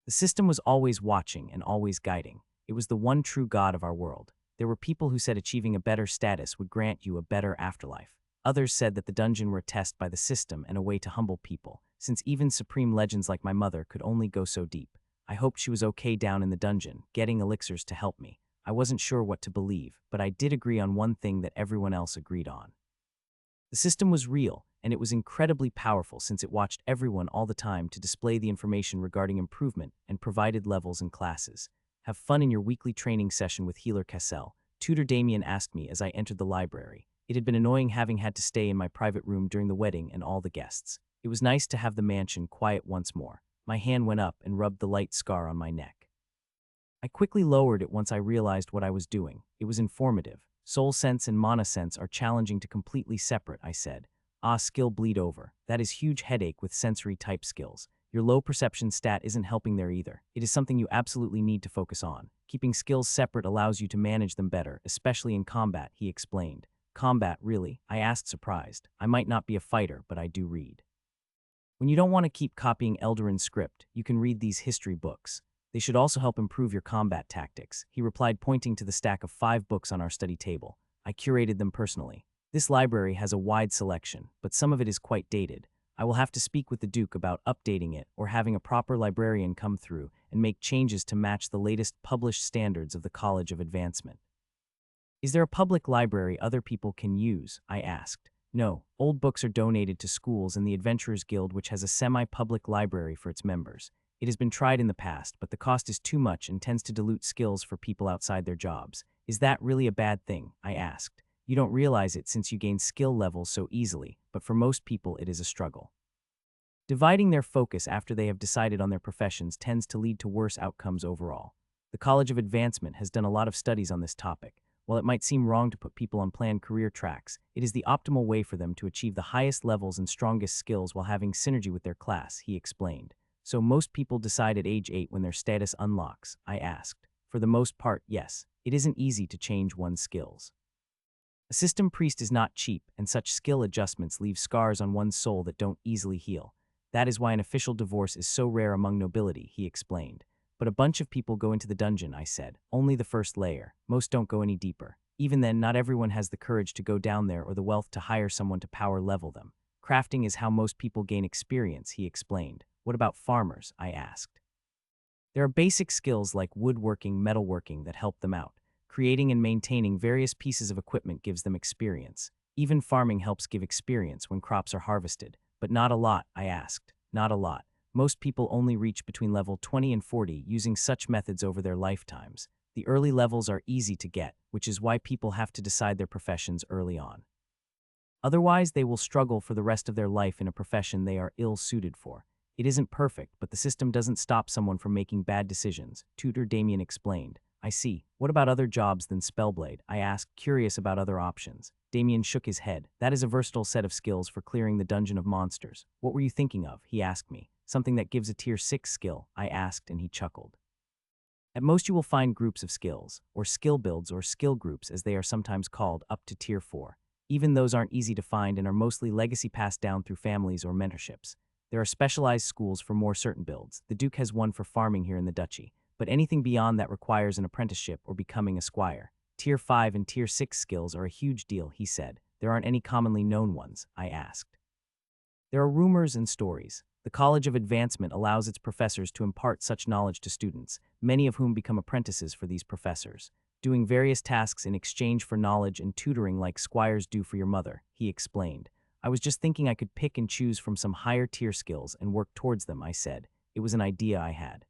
The system was always watching and always guiding. It was the one true God of our world. There were people who said achieving a better status would grant you a better afterlife. Others said that the dungeon were a test by the system and a way to humble people, since even supreme legends like my mother could only go so deep. I hoped she was okay down in the dungeon, getting elixirs to help me. I wasn't sure what to believe, but I did agree on one thing that everyone else agreed on. The system was real, and it was incredibly powerful since it watched everyone all the time to display the information regarding improvement and provided levels and classes. Have fun in your weekly training session with Healer Cassell, Tutor Damien asked me as I entered the library. It had been annoying having had to stay in my private room during the wedding and all the guests. It was nice to have the mansion quiet once more. My hand went up and rubbed the light scar on my neck. I quickly lowered it once I realized what I was doing. It was informative. Soul sense and mana sense are challenging to completely separate, I said. Skill bleed over. That is huge headache with sensory type skills. Your low perception stat isn't helping there either. It is something you absolutely need to focus on. Keeping skills separate allows you to manage them better, especially in combat, he explained. Combat, really? I asked surprised. I might not be a fighter, but I do read. When you don't want to keep copying Eldarin's script, you can read these history books. They should also help improve your combat tactics, he replied, pointing to the stack of 5 books on our study table. I curated them personally. This library has a wide selection, but some of it is quite dated. I will have to speak with the Duke about updating it or having a proper librarian come through and make changes to match the latest published standards of the College of Advancement. Is there a public library other people can use? I asked. No, old books are donated to schools and the Adventurers Guild, which has a semi-public library for its members. It has been tried in the past, but the cost is too much and tends to dilute skills for people outside their jobs. Is that really a bad thing? I asked. You don't realize it since you gain skill levels so easily, but for most people it is a struggle. Dividing their focus after they have decided on their professions tends to lead to worse outcomes overall. The College of Advancement has done a lot of studies on this topic. While it might seem wrong to put people on planned career tracks, it is the optimal way for them to achieve the highest levels and strongest skills while having synergy with their class, he explained. So most people decide at age 8 when their status unlocks, I asked. For the most part, yes. It isn't easy to change one's skills. A system priest is not cheap, and such skill adjustments leave scars on one's soul that don't easily heal. That is why an official divorce is so rare among nobility, he explained. But a bunch of people go into the dungeon, I said. Only the first layer. Most don't go any deeper. Even then, not everyone has the courage to go down there or the wealth to hire someone to power level them. Crafting is how most people gain experience, he explained. What about farmers? I asked. There are basic skills like woodworking, metalworking that help them out. Creating and maintaining various pieces of equipment gives them experience. Even farming helps give experience when crops are harvested. But not a lot, I asked. Not a lot. Most people only reach between level 20 and 40 using such methods over their lifetimes. The early levels are easy to get, which is why people have to decide their professions early on. Otherwise, they will struggle for the rest of their life in a profession they are ill-suited for. It isn't perfect, but the system doesn't stop someone from making bad decisions, Tutor Damien explained. I see. What about other jobs than Spellblade? I asked, curious about other options. Damien shook his head. That is a versatile set of skills for clearing the Dungeon of Monsters. What were you thinking of? He asked me. Something that gives a tier 6 skill, I asked, and he chuckled. At most you will find groups of skills, or skill builds or skill groups as they are sometimes called, up to tier 4. Even those aren't easy to find and are mostly legacy passed down through families or mentorships. There are specialized schools for more certain builds. The Duke has one for farming here in the Duchy, but anything beyond that requires an apprenticeship or becoming a squire. Tier 5 and Tier 6 skills are a huge deal, he said. There aren't any commonly known ones, I asked. There are rumors and stories. The College of Advancement allows its professors to impart such knowledge to students, many of whom become apprentices for these professors, doing various tasks in exchange for knowledge and tutoring like squires do for your mother, he explained. I was just thinking I could pick and choose from some higher tier skills and work towards them, I said. It was an idea I had.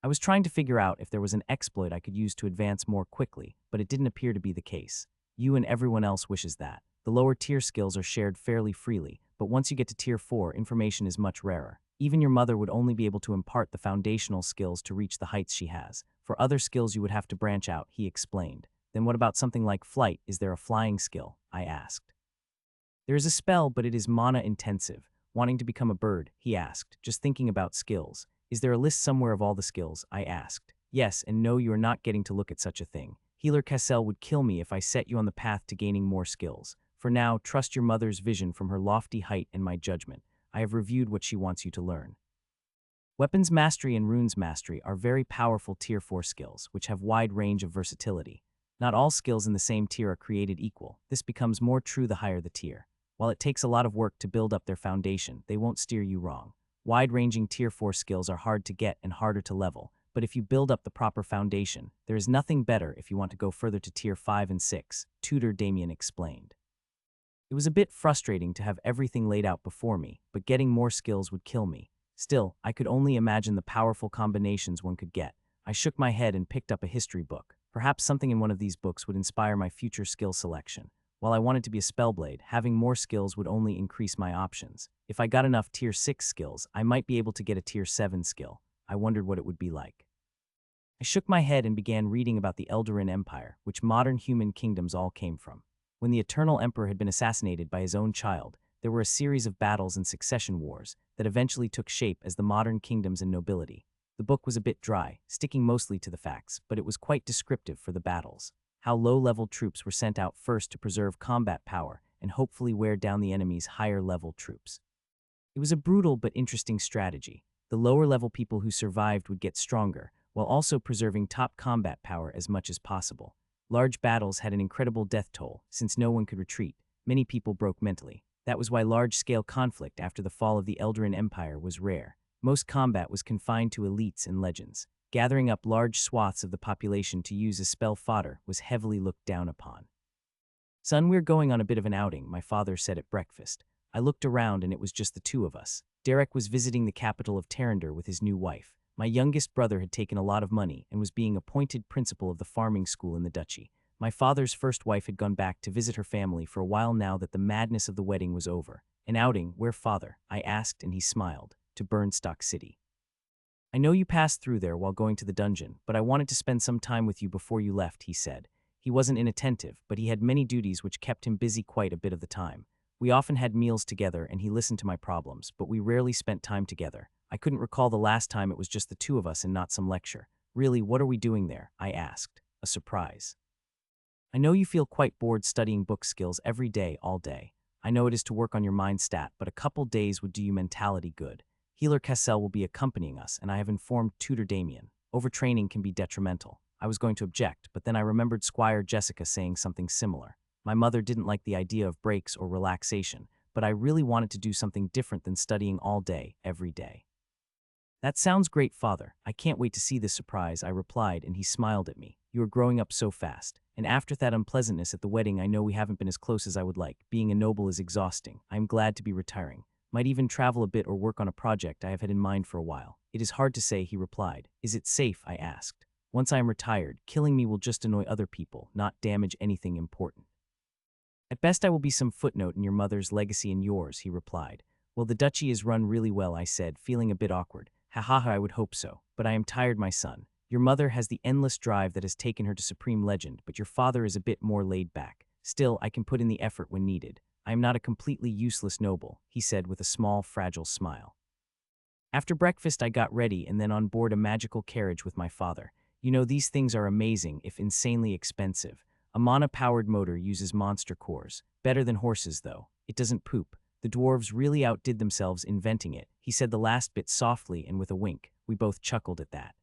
I was trying to figure out if there was an exploit I could use to advance more quickly, but it didn't appear to be the case. You and everyone else wishes that. The lower tier skills are shared fairly freely, but once you get to tier 4, information is much rarer. Even your mother would only be able to impart the foundational skills to reach the heights she has. For other skills you would have to branch out, he explained. Then what about something like flight? Is there a flying skill? I asked. There is a spell, but it is mana intensive. Wanting to become a bird, he asked, just thinking about skills. Is there a list somewhere of all the skills? I asked. Yes, and no, you are not getting to look at such a thing. Healer Cassell would kill me if I set you on the path to gaining more skills. For now, trust your mother's vision from her lofty height and my judgment. I have reviewed what she wants you to learn. Weapons Mastery and Runes Mastery are very powerful tier 4 skills, which have wide range of versatility. Not all skills in the same tier are created equal. This becomes more true the higher the tier. While it takes a lot of work to build up their foundation, they won't steer you wrong. Wide-ranging tier 4 skills are hard to get and harder to level, but if you build up the proper foundation, there is nothing better if you want to go further to tier 5 and 6, Tutor Damien explained. It was a bit frustrating to have everything laid out before me, but getting more skills would kill me. Still, I could only imagine the powerful combinations one could get. I shook my head and picked up a history book. Perhaps something in one of these books would inspire my future skill selection. While I wanted to be a Spellblade, having more skills would only increase my options. If I got enough tier 6 skills, I might be able to get a tier 7 skill. I wondered what it would be like. I shook my head and began reading about the Eldarin Empire, which modern human kingdoms all came from. When the Eternal Emperor had been assassinated by his own child, there were a series of battles and succession wars that eventually took shape as the modern kingdoms and nobility. The book was a bit dry, sticking mostly to the facts, but it was quite descriptive for the battles. How low-level troops were sent out first to preserve combat power and hopefully wear down the enemy's higher-level troops. It was a brutal but interesting strategy. The lower-level people who survived would get stronger, while also preserving top combat power as much as possible. Large battles had an incredible death toll, since no one could retreat. Many people broke mentally. That was why large-scale conflict after the fall of the Eldarin Empire was rare. Most combat was confined to elites and legends. Gathering up large swaths of the population to use as spell fodder was heavily looked down upon. "Son, we're going on a bit of an outing," my father said at breakfast. I looked around and it was just the two of us. Derek was visiting the capital of Terrinder with his new wife. My youngest brother had taken a lot of money and was being appointed principal of the farming school in the duchy. My father's first wife had gone back to visit her family for a while now that the madness of the wedding was over. An outing, where father? I asked, and he smiled. To Burnstock City. I know you passed through there while going to the dungeon, but I wanted to spend some time with you before you left, he said. He wasn't inattentive, but he had many duties which kept him busy quite a bit of the time. We often had meals together and he listened to my problems, but we rarely spent time together. I couldn't recall the last time it was just the two of us and not some lecture. Really, what are we doing there? I asked, a surprise. I know you feel quite bored studying book skills every day, all day. I know it is to work on your mind stat, but a couple days would do you mentality good. Healer Cassell will be accompanying us, and I have informed Tutor Damien. Overtraining can be detrimental. I was going to object, but then I remembered Squire Jessica saying something similar. My mother didn't like the idea of breaks or relaxation, but I really wanted to do something different than studying all day, every day. That sounds great, father. I can't wait to see this surprise, I replied, and he smiled at me. You are growing up so fast. And after that unpleasantness at the wedding, I know we haven't been as close as I would like. Being a noble is exhausting. I am glad to be retiring. Might even travel a bit or work on a project I have had in mind for a while. It is hard to say, he replied. Is it safe? I asked. Once I am retired, killing me will just annoy other people, not damage anything important. At best I will be some footnote in your mother's legacy and yours, he replied. Well, the duchy is run really well, I said, feeling a bit awkward. Ha ha ha, I would hope so. But I am tired, my son. Your mother has the endless drive that has taken her to supreme legend, but your father is a bit more laid back. Still, I can put in the effort when needed. I am not a completely useless noble, he said with a small, fragile smile. After breakfast, I got ready and then on board a magical carriage with my father. You know, these things are amazing, if insanely expensive. A mana-powered motor uses monster cores. Better than horses, though. It doesn't poop. The dwarves really outdid themselves inventing it. He said the last bit softly and with a wink. We both chuckled at that.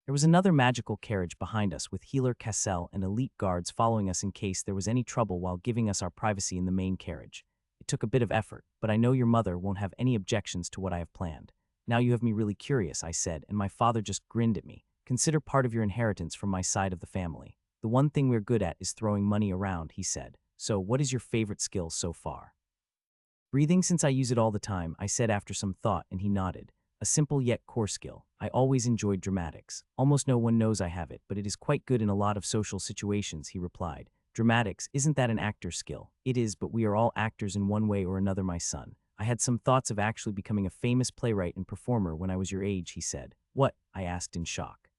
There was another magical carriage behind us with Healer Cassell and elite guards following us in case there was any trouble while giving us our privacy in the main carriage. It took a bit of effort, but I know your mother won't have any objections to what I have planned. Now you have me really curious, I said, and my father just grinned at me. Consider part of your inheritance from my side of the family. The one thing we're good at is throwing money around, he said. So, what is your favorite skill so far? Breathing, since I use it all the time, I said after some thought, and he nodded. A simple yet core skill. I always enjoyed dramatics. Almost no one knows I have it, but it is quite good in a lot of social situations, he replied. Dramatics, isn't that an actor's skill? It is, but we are all actors in one way or another, my son. I had some thoughts of actually becoming a famous playwright and performer when I was your age, he said. What? I asked in shock.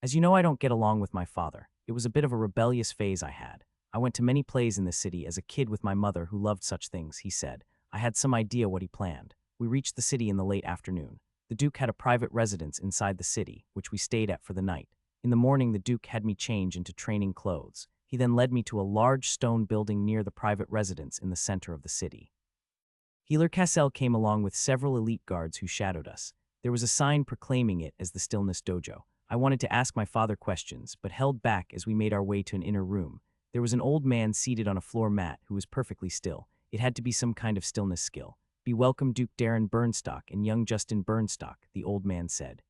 As you know, I don't get along with my father. It was a bit of a rebellious phase I had. I went to many plays in the city as a kid with my mother who loved such things, he said. I had some idea what he planned. We reached the city in the late afternoon. The Duke had a private residence inside the city, which we stayed at for the night. In the morning, the Duke had me change into training clothes. He then led me to a large stone building near the private residence in the center of the city. Healer Cassell came along with several elite guards who shadowed us. There was a sign proclaiming it as the Stillness Dojo. I wanted to ask my father questions, but held back as we made our way to an inner room. There was an old man seated on a floor mat who was perfectly still. It had to be some kind of stillness skill. Be welcome, Duke Darren Burnstock and young Justin Burnstock, the old man said.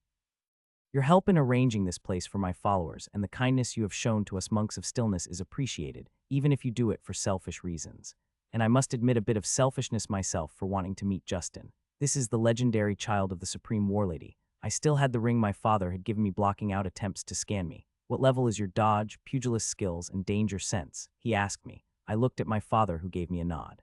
Your help in arranging this place for my followers and the kindness you have shown to us monks of stillness is appreciated, even if you do it for selfish reasons. And I must admit a bit of selfishness myself for wanting to meet Justin. This is the legendary child of the Supreme Warlady. I still had the ring my father had given me blocking out attempts to scan me. What level is your dodge, pugilist skills, and danger sense? He asked me. I looked at my father who gave me a nod.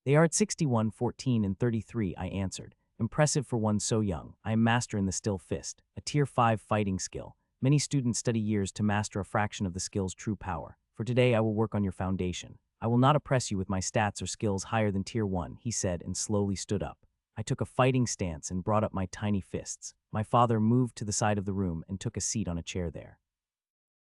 They are at 61, 14, and 33, I answered. Impressive for one so young. I am master in the still fist, a tier 5 fighting skill. Many students study years to master a fraction of the skill's true power. For today, I will work on your foundation. I will not oppress you with my stats or skills higher than tier 1, he said and slowly stood up. I took a fighting stance and brought up my tiny fists. My father moved to the side of the room and took a seat on a chair there.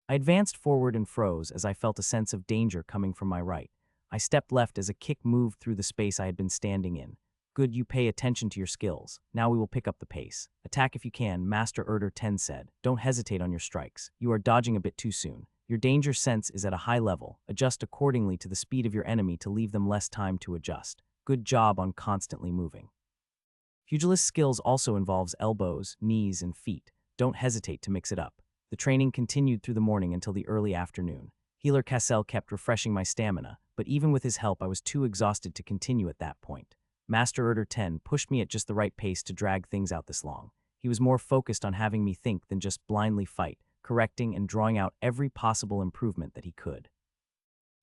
I advanced forward and froze as I felt a sense of danger coming from my right. I stepped left as a kick moved through the space I had been standing in. Good, you pay attention to your skills. Now we will pick up the pace. Attack if you can, Master Erder 10 said. Don't hesitate on your strikes. You are dodging a bit too soon. Your danger sense is at a high level. Adjust accordingly to the speed of your enemy to leave them less time to adjust. Good job on constantly moving. Pugilist skills also involves elbows, knees, and feet. Don't hesitate to mix it up. The training continued through the morning until the early afternoon. Healer Cassell kept refreshing my stamina, but even with his help I was too exhausted to continue at that point. Master Erder 10 pushed me at just the right pace to drag things out this long. He was more focused on having me think than just blindly fight, correcting and drawing out every possible improvement that he could.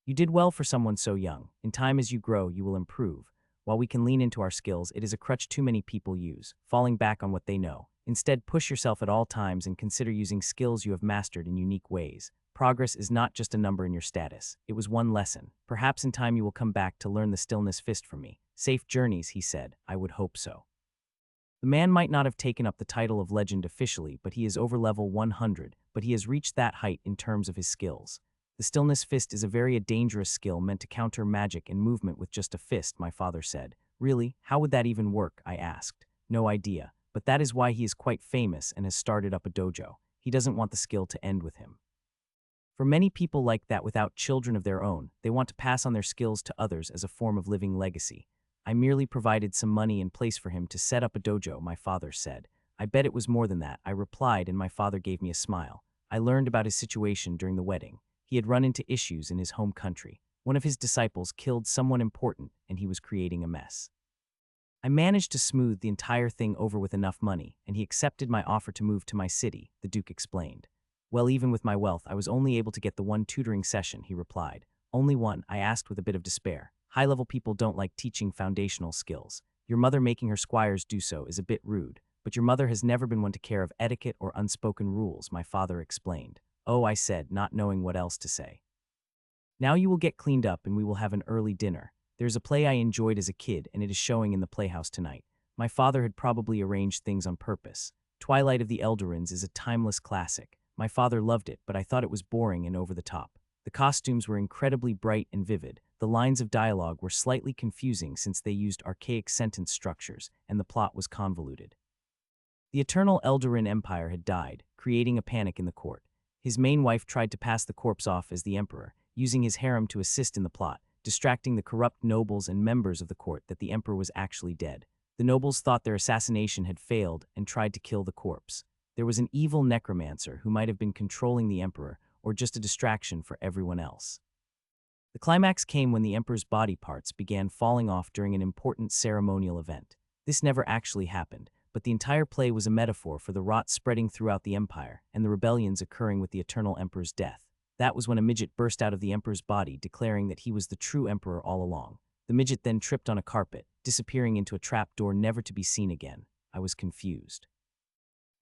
You did well for someone so young. In time as you grow, you will improve. While we can lean into our skills, it is a crutch too many people use, falling back on what they know. Instead, push yourself at all times and consider using skills you have mastered in unique ways. Progress is not just a number in your status. It was one lesson. Perhaps in time you will come back to learn the stillness fist from me. Safe journeys, he said. I would hope so. The man might not have taken up the title of legend officially, but he is over level 100, but he has reached that height in terms of his skills. The stillness fist is a very dangerous skill meant to counter magic and movement with just a fist, my father said. Really? How would that even work? I asked. No idea, but that is why he is quite famous and has started up a dojo. He doesn't want the skill to end with him. For many people like that without children of their own, they want to pass on their skills to others as a form of living legacy. I merely provided some money and place for him to set up a dojo, my father said. I bet it was more than that, I replied, and my father gave me a smile. I learned about his situation during the wedding. He had run into issues in his home country. One of his disciples killed someone important, and he was creating a mess. I managed to smooth the entire thing over with enough money, and he accepted my offer to move to my city, the Duke explained. Well, even with my wealth, I was only able to get the one tutoring session, he replied. Only one, I asked with a bit of despair. High-level people don't like teaching foundational skills. Your mother making her squires do so is a bit rude, but your mother has never been one to care of etiquette or unspoken rules, my father explained. Oh, I said, not knowing what else to say. Now you will get cleaned up and we will have an early dinner. There's a play I enjoyed as a kid and it is showing in the playhouse tonight. My father had probably arranged things on purpose. Twilight of the Eldarins is a timeless classic. My father loved it, but I thought it was boring and over the top. The costumes were incredibly bright and vivid. The lines of dialogue were slightly confusing since they used archaic sentence structures, and the plot was convoluted. The Eternal Eldarin Empire had died, creating a panic in the court. His main wife tried to pass the corpse off as the emperor, using his harem to assist in the plot, distracting the corrupt nobles and members of the court that the emperor was actually dead. The nobles thought their assassination had failed and tried to kill the corpse. There was an evil necromancer who might have been controlling the emperor, or just a distraction for everyone else. The climax came when the emperor's body parts began falling off during an important ceremonial event. This never actually happened, but the entire play was a metaphor for the rot spreading throughout the empire and the rebellions occurring with the eternal emperor's death. That was when a midget burst out of the emperor's body, declaring that he was the true emperor all along. The midget then tripped on a carpet, disappearing into a trap door never to be seen again. I was confused.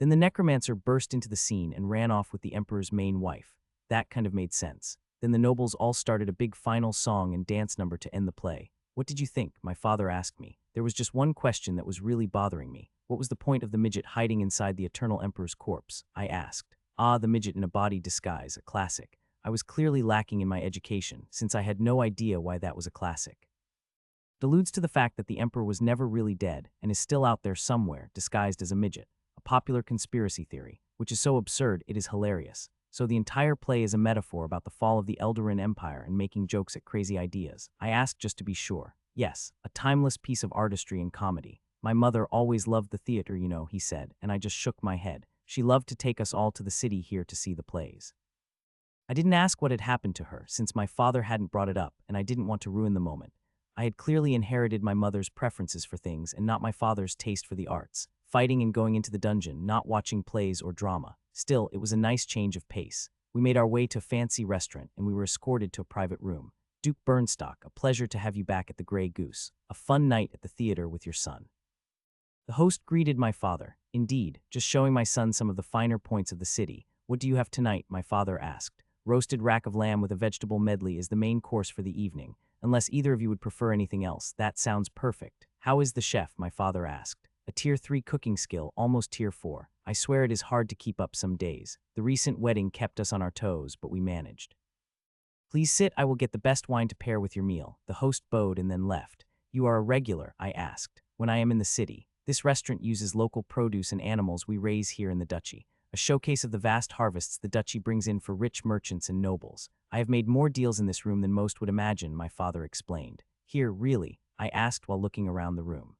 Then the necromancer burst into the scene and ran off with the emperor's main wife. That kind of made sense. Then the nobles all started a big final song and dance number to end the play. What did you think? My father asked me. There was just one question that was really bothering me. What was the point of the midget hiding inside the eternal emperor's corpse? I asked. Ah, the midget in a body disguise, a classic. I was clearly lacking in my education, since I had no idea why that was a classic. It alludes to the fact that the emperor was never really dead and is still out there somewhere, disguised as a midget. A popular conspiracy theory, which is so absurd it is hilarious. So the entire play is a metaphor about the fall of the Eldarin Empire and making jokes at crazy ideas. I asked just to be sure. Yes, a timeless piece of artistry and comedy. My mother always loved the theater, you know, he said, and I just shook my head. She loved to take us all to the city here to see the plays. I didn't ask what had happened to her, since my father hadn't brought it up, and I didn't want to ruin the moment. I had clearly inherited my mother's preferences for things and not my father's taste for the arts. Fighting and going into the dungeon, not watching plays or drama. Still, it was a nice change of pace. We made our way to a fancy restaurant, and we were escorted to a private room. Duke Burnstock, a pleasure to have you back at the Grey Goose. A fun night at the theater with your son. The host greeted my father. Indeed, just showing my son some of the finer points of the city. What do you have tonight? My father asked. Roasted rack of lamb with a vegetable medley is the main course for the evening. Unless either of you would prefer anything else, that sounds perfect. How is the chef? My father asked. A tier 3 cooking skill, almost tier 4. I swear it is hard to keep up some days. The recent wedding kept us on our toes, but we managed. Please sit, I will get the best wine to pair with your meal. The host bowed and then left. You are a regular, I asked, when I am in the city. This restaurant uses local produce and animals we raise here in the duchy. A showcase of the vast harvests the duchy brings in for rich merchants and nobles. I have made more deals in this room than most would imagine, my father explained. Here, really? I asked while looking around the room.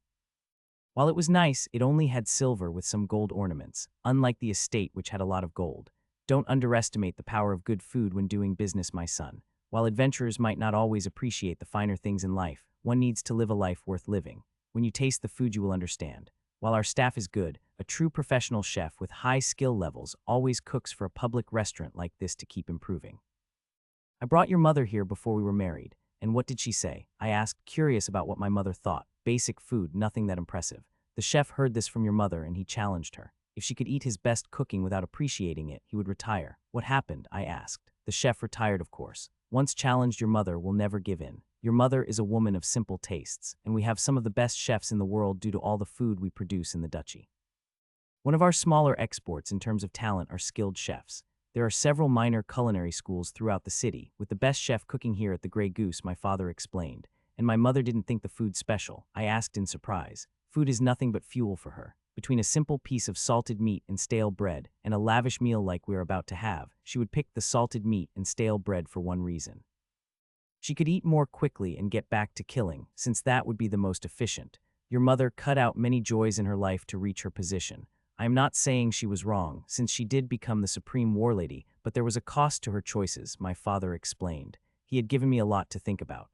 While it was nice, it only had silver with some gold ornaments, unlike the estate which had a lot of gold. Don't underestimate the power of good food when doing business, my son. While adventurers might not always appreciate the finer things in life, one needs to live a life worth living. When you taste the food, you will understand. While our staff is good, a true professional chef with high skill levels always cooks for a public restaurant like this to keep improving. I brought your mother here before we were married, and what did she say? I asked, curious about what my mother thought. Basic food, nothing that impressive. The chef heard this from your mother and he challenged her. If she could eat his best cooking without appreciating it, he would retire. What happened? I asked. The chef retired, of course. Once challenged, your mother will never give in. Your mother is a woman of simple tastes, and we have some of the best chefs in the world due to all the food we produce in the duchy. One of our smaller exports in terms of talent are skilled chefs. There are several minor culinary schools throughout the city, with the best chef cooking here at the Grey Goose, my father explained. And my mother didn't think the food special. I asked in surprise. Food is nothing but fuel for her. Between a simple piece of salted meat and stale bread, and a lavish meal like we're about to have, she would pick the salted meat and stale bread for one reason. She could eat more quickly and get back to killing, since that would be the most efficient. Your mother cut out many joys in her life to reach her position. I am not saying she was wrong, since she did become the supreme warlady, but there was a cost to her choices, my father explained. He had given me a lot to think about.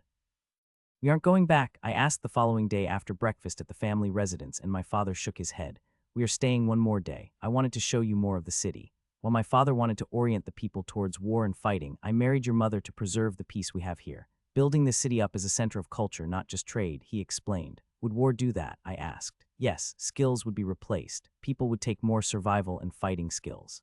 We aren't going back, I asked the following day after breakfast at the family residence, and my father shook his head. We are staying one more day. I wanted to show you more of the city. While my father wanted to orient the people towards war and fighting, I married your mother to preserve the peace we have here. Building this city up as a center of culture, not just trade, he explained. Would war do that? I asked. Yes, skills would be replaced. People would take more survival and fighting skills.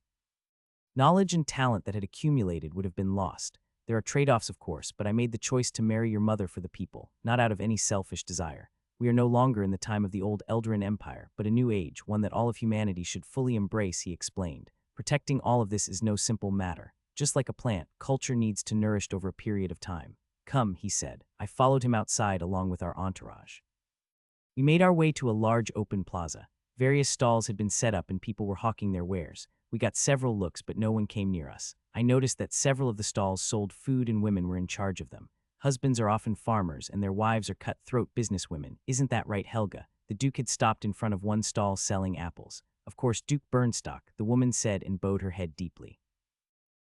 Knowledge and talent that had accumulated would have been lost. There are trade-offs, of course, but I made the choice to marry your mother for the people, not out of any selfish desire. We are no longer in the time of the old Eldarin Empire, but a new age, one that all of humanity should fully embrace, he explained. Protecting all of this is no simple matter. Just like a plant, culture needs to nourish over a period of time. Come, he said. I followed him outside along with our entourage. We made our way to a large open plaza. Various stalls had been set up and people were hawking their wares. We got several looks, but no one came near us. I noticed that several of the stalls sold food and women were in charge of them. Husbands are often farmers and their wives are cut-throat businesswomen. Isn't that right, Helga? The Duke had stopped in front of one stall selling apples. Of course, Duke Burnstock, the woman said and bowed her head deeply.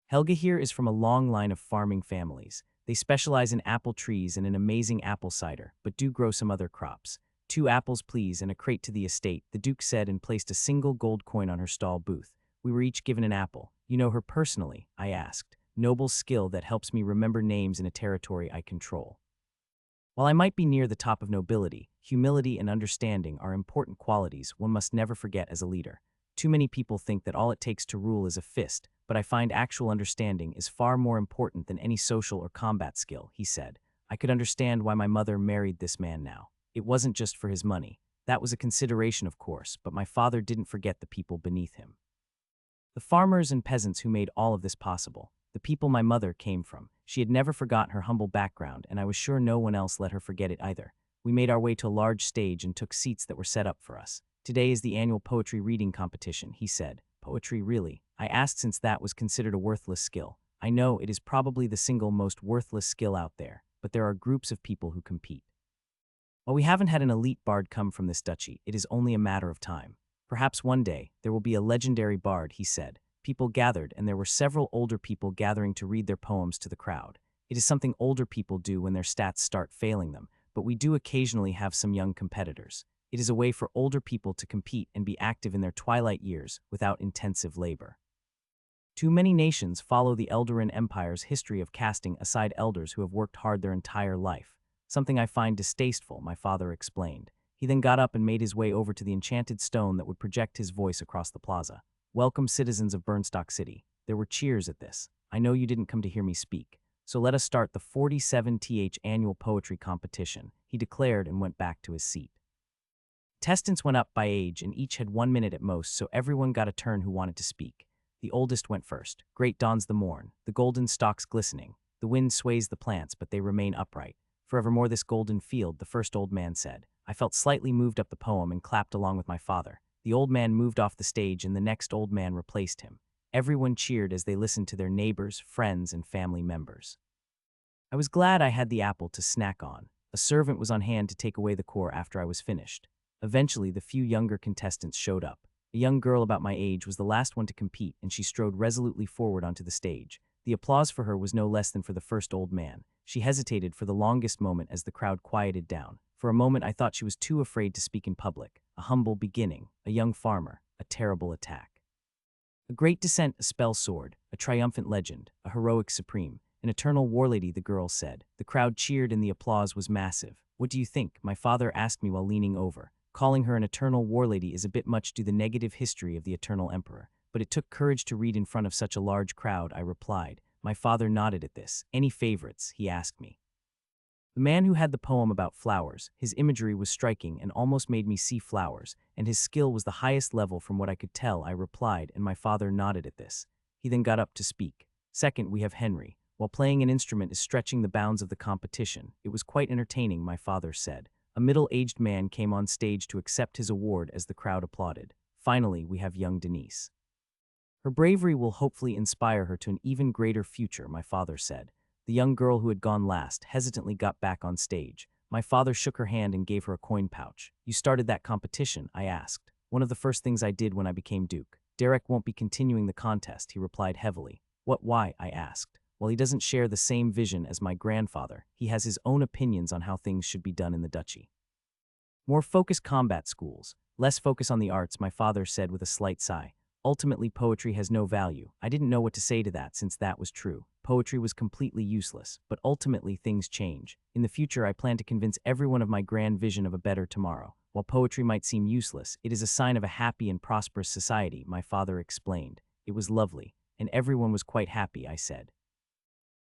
Helga here is from a long line of farming families. They specialize in apple trees and an amazing apple cider, but do grow some other crops. 2 apples, please, and a crate to the estate, the Duke said and placed a single gold coin on her stall booth. We were each given an apple. You know her personally? I asked. Noble skill that helps me remember names in a territory I control. While I might be near the top of nobility, humility and understanding are important qualities one must never forget as a leader. Too many people think that all it takes to rule is a fist, but I find actual understanding is far more important than any social or combat skill, he said. I could understand why my mother married this man now. It wasn't just for his money. That was a consideration, of course, but my father didn't forget the people beneath him. The farmers and peasants who made all of this possible. The people my mother came from. She had never forgotten her humble background, and I was sure no one else let her forget it either. We made our way to a large stage and took seats that were set up for us. Today is the annual poetry reading competition, he said. Poetry, really? I asked, since that was considered a worthless skill. I know it is probably the single most worthless skill out there, but there are groups of people who compete. While we haven't had an elite bard come from this duchy, it is only a matter of time. Perhaps one day, there will be a legendary bard, he said. People gathered, and there were several older people gathering to read their poems to the crowd. It is something older people do when their stats start failing them, but we do occasionally have some young competitors. It is a way for older people to compete and be active in their twilight years without intensive labor. Too many nations follow the Eldarin Empire's history of casting aside elders who have worked hard their entire life. Something I find distasteful, my father explained. He then got up and made his way over to the enchanted stone that would project his voice across the plaza. Welcome, citizens of Burnstock City. There were cheers at this. I know you didn't come to hear me speak. So let us start the 47th annual poetry competition, he declared and went back to his seat. Contestants went up by age and each had 1 minute at most, so everyone got a turn who wanted to speak. The oldest went first. Great dawns the morn, the golden stalks glistening. The wind sways the plants, but they remain upright. Forevermore this golden field, the first old man said. I felt slightly moved up the poem and clapped along with my father. The old man moved off the stage and the next old man replaced him. Everyone cheered as they listened to their neighbors, friends, and family members. I was glad I had the apple to snack on. A servant was on hand to take away the core after I was finished. Eventually, the few younger contestants showed up. A young girl about my age was the last one to compete, and she strode resolutely forward onto the stage. The applause for her was no less than for the first old man. She hesitated for the longest moment as the crowd quieted down. For a moment I thought she was too afraid to speak in public. A humble beginning, a young farmer, a terrible attack. A great descent, a spell sword, a triumphant legend, a heroic supreme, an eternal warlady, the girl said. The crowd cheered and the applause was massive. What do you think? My father asked me while leaning over. Calling her an eternal warlady is a bit much due to the negative history of the eternal emperor, but it took courage to read in front of such a large crowd, I replied. My father nodded at this. Any favorites? He asked me. The man who had the poem about flowers, his imagery was striking and almost made me see flowers, and his skill was the highest level from what I could tell, I replied, and my father nodded at this. He then got up to speak. Second, we have Henry. While playing an instrument is stretching the bounds of the competition, it was quite entertaining, my father said. A middle-aged man came on stage to accept his award as the crowd applauded. Finally, we have young Denise. Her bravery will hopefully inspire her to an even greater future, my father said. The young girl who had gone last hesitantly got back on stage. My father shook her hand and gave her a coin pouch. You started that competition? I asked. One of the first things I did when I became Duke. Derek won't be continuing the contest, he replied heavily. Why? I asked. Well, he doesn't share the same vision as my grandfather. He has his own opinions on how things should be done in the duchy. More focused combat schools, less focus on the arts, my father said with a slight sigh. Ultimately, poetry has no value. I didn't know what to say to that since that was true. Poetry was completely useless, but ultimately things change. In the future, I plan to convince everyone of my grand vision of a better tomorrow. While poetry might seem useless, it is a sign of a happy and prosperous society, my father explained. It was lovely, and everyone was quite happy, I said.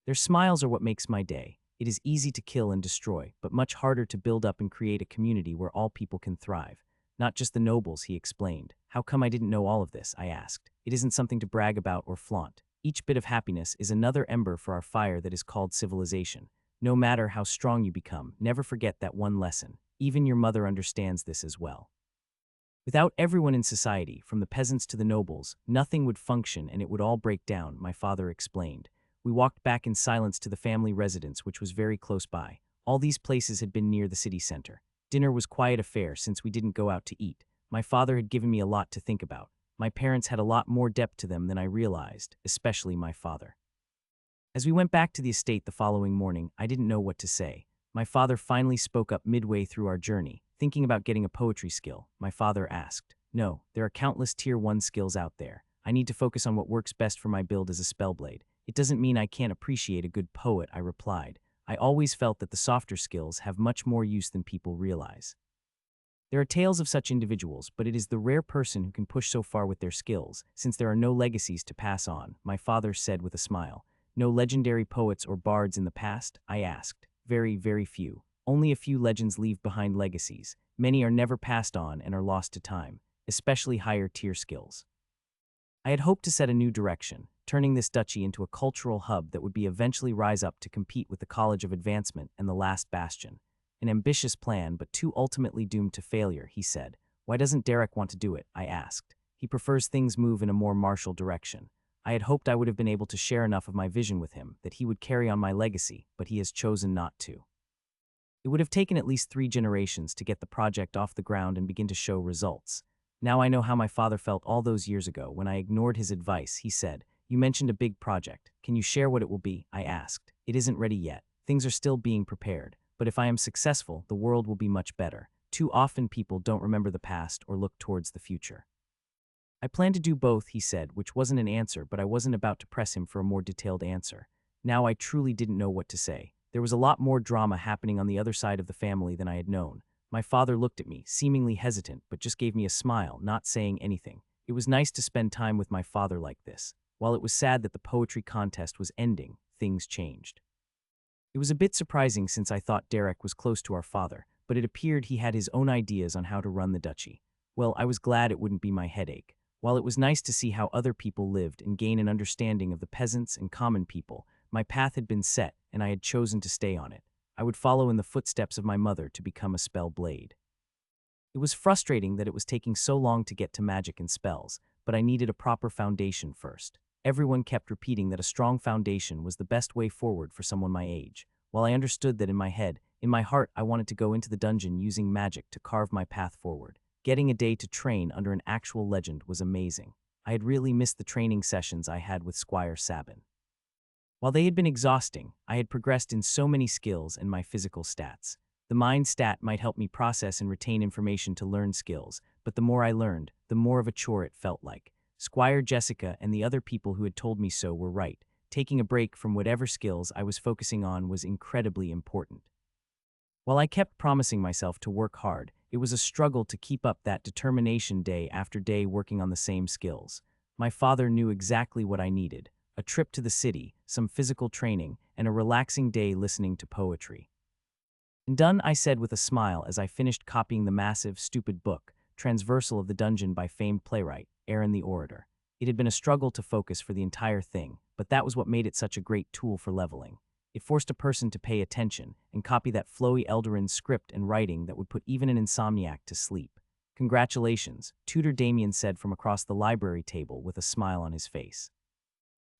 Their smiles are what makes my day. It is easy to kill and destroy, but much harder to build up and create a community where all people can thrive. Not just the nobles, he explained. How come I didn't know all of this? I asked. It isn't something to brag about or flaunt. Each bit of happiness is another ember for our fire that is called civilization. No matter how strong you become, never forget that one lesson. Even your mother understands this as well. Without everyone in society, from the peasants to the nobles, nothing would function and it would all break down, my father explained. We walked back in silence to the family residence, which was very close by. All these places had been near the city center. Dinner was quiet affair since we didn't go out to eat. My father had given me a lot to think about. My parents had a lot more depth to them than I realized, especially my father. As we went back to the estate the following morning, I didn't know what to say. My father finally spoke up midway through our journey. Thinking about getting a poetry skill, my father asked. No, there are countless tier 1 skills out there. I need to focus on what works best for my build as a spellblade. It doesn't mean I can't appreciate a good poet, I replied. I always felt that the softer skills have much more use than people realize. There are tales of such individuals, but it is the rare person who can push so far with their skills, since there are no legacies to pass on, my father said with a smile. No legendary poets or bards in the past? I asked. Very, very few. Only a few legends leave behind legacies. Many are never passed on and are lost to time, especially higher tier skills. I had hoped to set a new direction, turning this duchy into a cultural hub that would be eventually rise up to compete with the College of Advancement and the Last Bastion. An ambitious plan, but too ultimately doomed to failure, he said. Why doesn't Derek want to do it? I asked. He prefers things move in a more martial direction. I had hoped I would have been able to share enough of my vision with him, that he would carry on my legacy, but he has chosen not to. It would have taken at least 3 generations to get the project off the ground and begin to show results. Now I know how my father felt all those years ago when I ignored his advice. He said, You mentioned a big project. Can you share what it will be? I asked. It isn't ready yet. Things are still being prepared. But if I am successful, the world will be much better. Too often people don't remember the past or look towards the future. I plan to do both, he said, which wasn't an answer, but I wasn't about to press him for a more detailed answer. Now I truly didn't know what to say. There was a lot more drama happening on the other side of the family than I had known. My father looked at me, seemingly hesitant, but just gave me a smile, not saying anything. It was nice to spend time with my father like this. While it was sad that the poetry contest was ending, things changed. It was a bit surprising since I thought Derek was close to our father, but it appeared he had his own ideas on how to run the duchy. Well, I was glad it wouldn't be my headache. While it was nice to see how other people lived and gain an understanding of the peasants and common people, my path had been set and I had chosen to stay on it. I would follow in the footsteps of my mother to become a spell blade. It was frustrating that it was taking so long to get to magic and spells, but I needed a proper foundation first. Everyone kept repeating that a strong foundation was the best way forward for someone my age. While I understood that in my head, in my heart, I wanted to go into the dungeon using magic to carve my path forward. Getting a day to train under an actual legend was amazing. I had really missed the training sessions I had with Squire Sabin. While they had been exhausting, I had progressed in so many skills and my physical stats. The mind stat might help me process and retain information to learn skills, but the more I learned, the more of a chore it felt like. Squire Jessica and the other people who had told me so were right. Taking a break from whatever skills I was focusing on was incredibly important. While I kept promising myself to work hard, it was a struggle to keep up that determination day after day working on the same skills. My father knew exactly what I needed: a trip to the city, some physical training, and a relaxing day listening to poetry. Done, I said with a smile as I finished copying the massive, stupid book, Transversal of the Dungeon by famed playwright Aaron the Orator. It had been a struggle to focus for the entire thing, but that was what made it such a great tool for leveling. It forced a person to pay attention and copy that flowy Eldarin script and writing that would put even an insomniac to sleep. Congratulations, Tutor Damien said from across the library table with a smile on his face.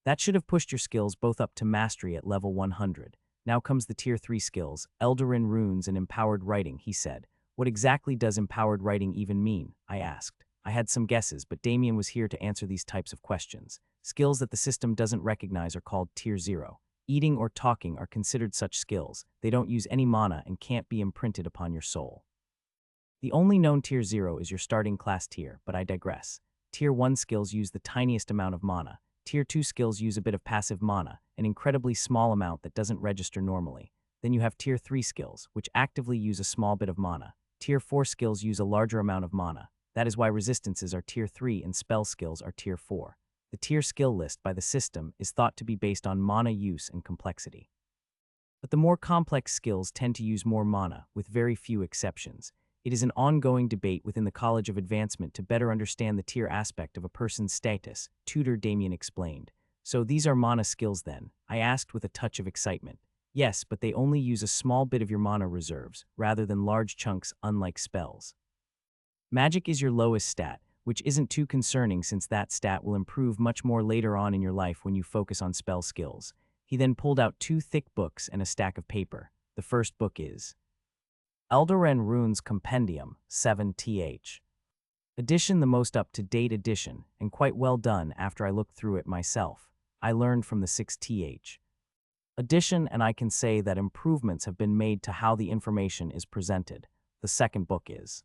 That should have pushed your skills both up to mastery at level 100. Now comes the Tier 3 skills, Eldarin runes and empowered writing, he said. What exactly does empowered writing even mean? I asked. I had some guesses, but Damien was here to answer these types of questions. Skills that the system doesn't recognize are called Tier 0. Eating or talking are considered such skills. They don't use any mana and can't be imprinted upon your soul. The only known Tier 0 is your starting class tier, but I digress. Tier 1 skills use the tiniest amount of mana. Tier 2 skills use a bit of passive mana, an incredibly small amount that doesn't register normally. Then you have Tier 3 skills, which actively use a small bit of mana. Tier 4 skills use a larger amount of mana. That is why resistances are Tier 3 and spell skills are Tier 4. The tier skill list by the system is thought to be based on mana use and complexity. But the more complex skills tend to use more mana, with very few exceptions. It is an ongoing debate within the College of Advancement to better understand the tier aspect of a person's status, Tutor Damien explained. So these are mana skills then? I asked with a touch of excitement. Yes, but they only use a small bit of your mana reserves, rather than large chunks, unlike spells. Magic is your lowest stat, which isn't too concerning since that stat will improve much more later on in your life when you focus on spell skills. He then pulled out 2 thick books and a stack of paper. The first book is Eldarin Runes Compendium, 7th edition, the most up-to-date edition, and quite well done after I looked through it myself. I learned from the 6th edition, and I can say that improvements have been made to how the information is presented. The second book is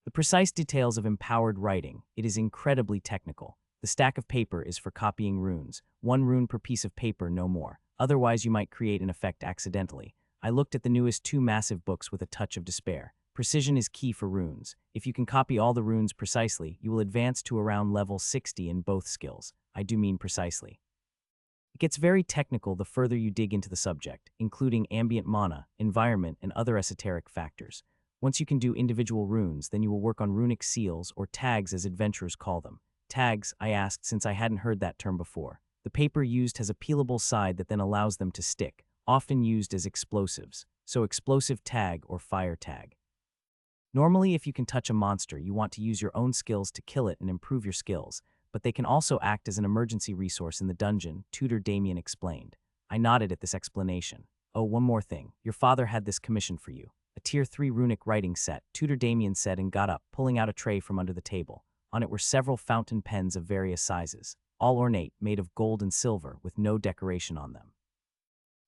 The Precise Details of Empowered Writing. It is incredibly technical. The stack of paper is for copying runes, 1 rune per piece of paper, no more. Otherwise, you might create an effect accidentally. I looked at the newest 2 massive books with a touch of despair. Precision is key for runes. If you can copy all the runes precisely, you will advance to around level 60 in both skills. I do mean precisely. It gets very technical the further you dig into the subject, including ambient mana, environment, and other esoteric factors. Once you can do individual runes, then you will work on runic seals, or tags as adventurers call them. Tags, I asked since I hadn't heard that term before. The paper used has a peelable side that then allows them to stick, often used as explosives, so explosive tag or fire tag. Normally, if you can touch a monster, you want to use your own skills to kill it and improve your skills, but they can also act as an emergency resource in the dungeon, Tutor Damien explained. I nodded at this explanation. Oh, one more thing. Your father had this commission for you. A Tier 3 runic writing set, Tutor Damien said and got up, pulling out a tray from under the table. On it were several fountain pens of various sizes, all ornate, made of gold and silver, with no decoration on them.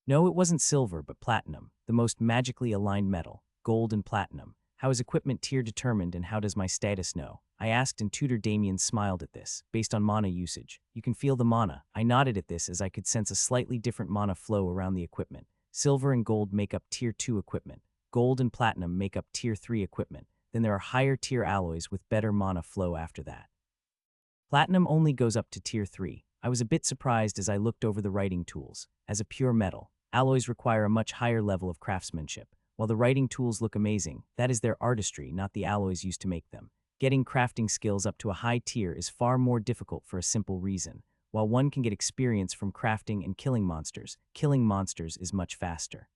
No, it wasn't silver, but platinum, the most magically aligned metal, gold and platinum. How is equipment tier determined and how does my status know? I asked and Tutor Damien smiled at this, based on mana usage. You can feel the mana. I nodded at this as I could sense a slightly different mana flow around the equipment. Silver and gold make up Tier 2 equipment. Gold and platinum make up Tier 3 equipment. Then there are higher tier alloys with better mana flow after that. Platinum only goes up to Tier 3. I was a bit surprised as I looked over the writing tools. As a pure metal, alloys require a much higher level of craftsmanship. While the writing tools look amazing, that is their artistry, not the alloys used to make them. Getting crafting skills up to a high tier is far more difficult for a simple reason. While one can get experience from crafting and killing monsters is much faster.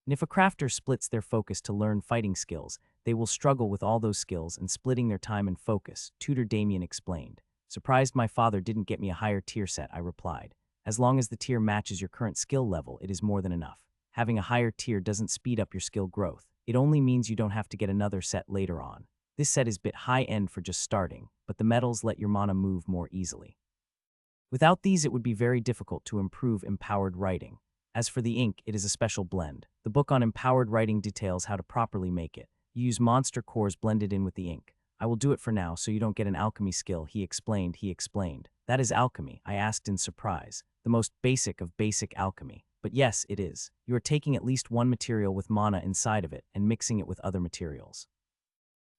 And if a crafter splits their focus to learn fighting skills, they will struggle with all those skills and splitting their time and focus, Tutor Damien explained. Surprised my father didn't get me a higher tier set, I replied. As long as the tier matches your current skill level, it is more than enough. Having a higher tier doesn't speed up your skill growth. It only means you don't have to get another set later on. This set is a bit high-end for just starting, but the metals let your mana move more easily. Without these, it would be very difficult to improve empowered writing. As for the ink, it is a special blend. The book on empowered writing details how to properly make it. You use monster cores blended in with the ink. I will do it for now so you don't get an alchemy skill, he explained. That is alchemy, I asked in surprise. The most basic of basic alchemy. But yes, it is. You are taking at least one material with mana inside of it and mixing it with other materials.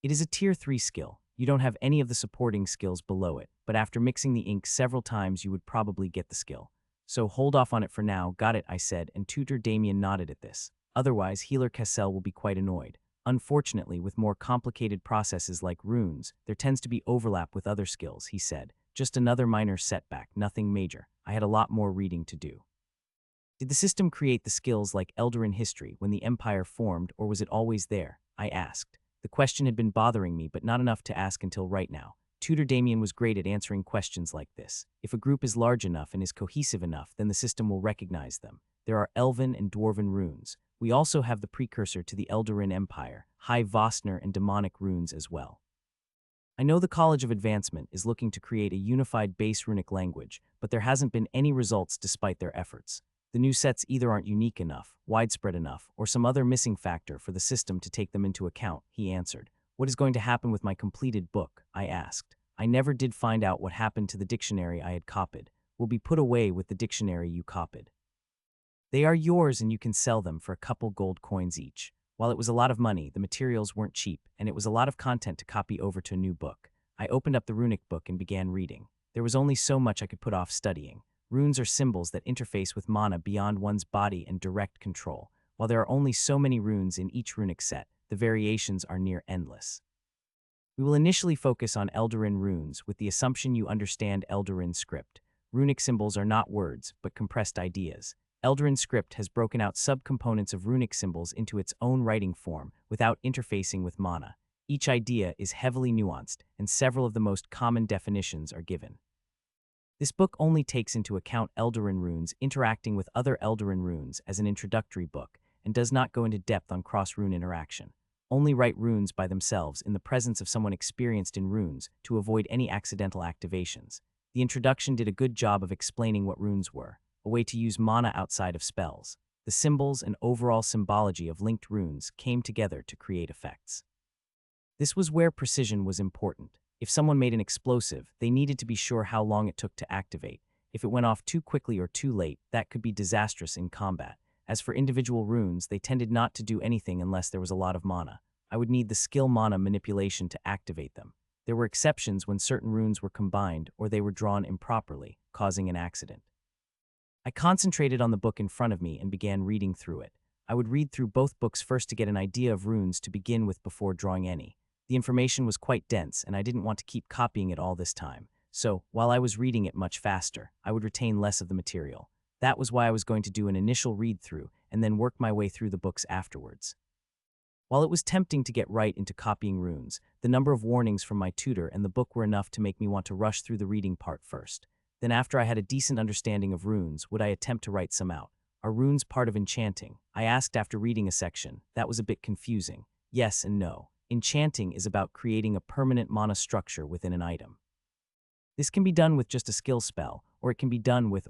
It is a tier 3 skill. You don't have any of the supporting skills below it, but after mixing the ink several times you would probably get the skill. So hold off on it for now, got it, I said, and tutor Damien nodded at this. Otherwise, healer Cassell will be quite annoyed. Unfortunately, with more complicated processes like runes, there tends to be overlap with other skills, he said. Just another minor setback, nothing major. I had a lot more reading to do. Did the system create the skills like Eldarin history when the Empire formed, or was it always there? I asked. The question had been bothering me, but not enough to ask until right now. Tutor Damien was great at answering questions like this. If a group is large enough and is cohesive enough, then the system will recognize them. There are Elven and Dwarven runes. We also have the precursor to the Eldarin Empire, High Vosner and demonic runes as well. I know the College of Advancement is looking to create a unified base runic language, but there hasn't been any results despite their efforts. The new sets either aren't unique enough, widespread enough, or some other missing factor for the system to take them into account, he answered. What is going to happen with my completed book? I asked. I never did find out what happened to the dictionary I had copied. Will be put away with the dictionary you copied. They are yours and you can sell them for a couple gold coins each. While it was a lot of money, the materials weren't cheap, and it was a lot of content to copy over to a new book. I opened up the runic book and began reading. There was only so much I could put off studying. Runes are symbols that interface with mana beyond one's body and direct control. While there are only so many runes in each runic set, the variations are near endless. We will initially focus on Eldarin runes with the assumption you understand Eldarin script. Runic symbols are not words, but compressed ideas. Eldarin script has broken out subcomponents of runic symbols into its own writing form without interfacing with mana. Each idea is heavily nuanced, and several of the most common definitions are given. This book only takes into account Eldarin runes interacting with other Eldarin runes as an introductory book, and does not go into depth on cross-rune interaction. Only write runes by themselves in the presence of someone experienced in runes to avoid any accidental activations. The introduction did a good job of explaining what runes were, a way to use mana outside of spells. The symbols and overall symbology of linked runes came together to create effects. This was where precision was important. If someone made an explosive, they needed to be sure how long it took to activate. If it went off too quickly or too late, that could be disastrous in combat. As for individual runes, they tended not to do anything unless there was a lot of mana. I would need the skill mana manipulation to activate them. There were exceptions when certain runes were combined or they were drawn improperly, causing an accident. I concentrated on the book in front of me and began reading through it. I would read through both books first to get an idea of runes to begin with before drawing any. The information was quite dense, and I didn't want to keep copying it all this time. So, while I was reading it much faster, I would retain less of the material. That was why I was going to do an initial read-through and then work my way through the books afterwards. While it was tempting to get right into copying runes, the number of warnings from my tutor and the book were enough to make me want to rush through the reading part first. Then after I had a decent understanding of runes, would I attempt to write some out. Are runes part of enchanting? I asked after reading a section. That was a bit confusing. Yes and no. Enchanting is about creating a permanent mana structure within an item. This can be done with just a skill spell, or it can be done with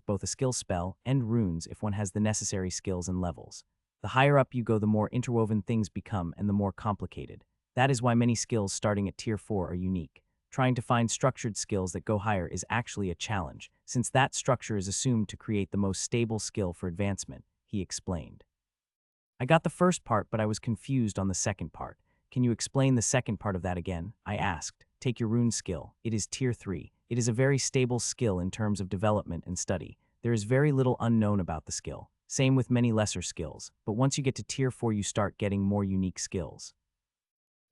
both a skill spell and runes if one has the necessary skills and levels. The higher up you go, the more interwoven things become and the more complicated. That is why many skills starting at tier 4 are unique. Trying to find structured skills that go higher is actually a challenge, since that structure is assumed to create the most stable skill for advancement, he explained. I got the first part, but I was confused on the second part. Can you explain the second part of that again? I asked. Take your rune skill. It is tier 3. It is a very stable skill in terms of development and study. There is very little unknown about the skill. Same with many lesser skills, but once you get to tier 4 you start getting more unique skills.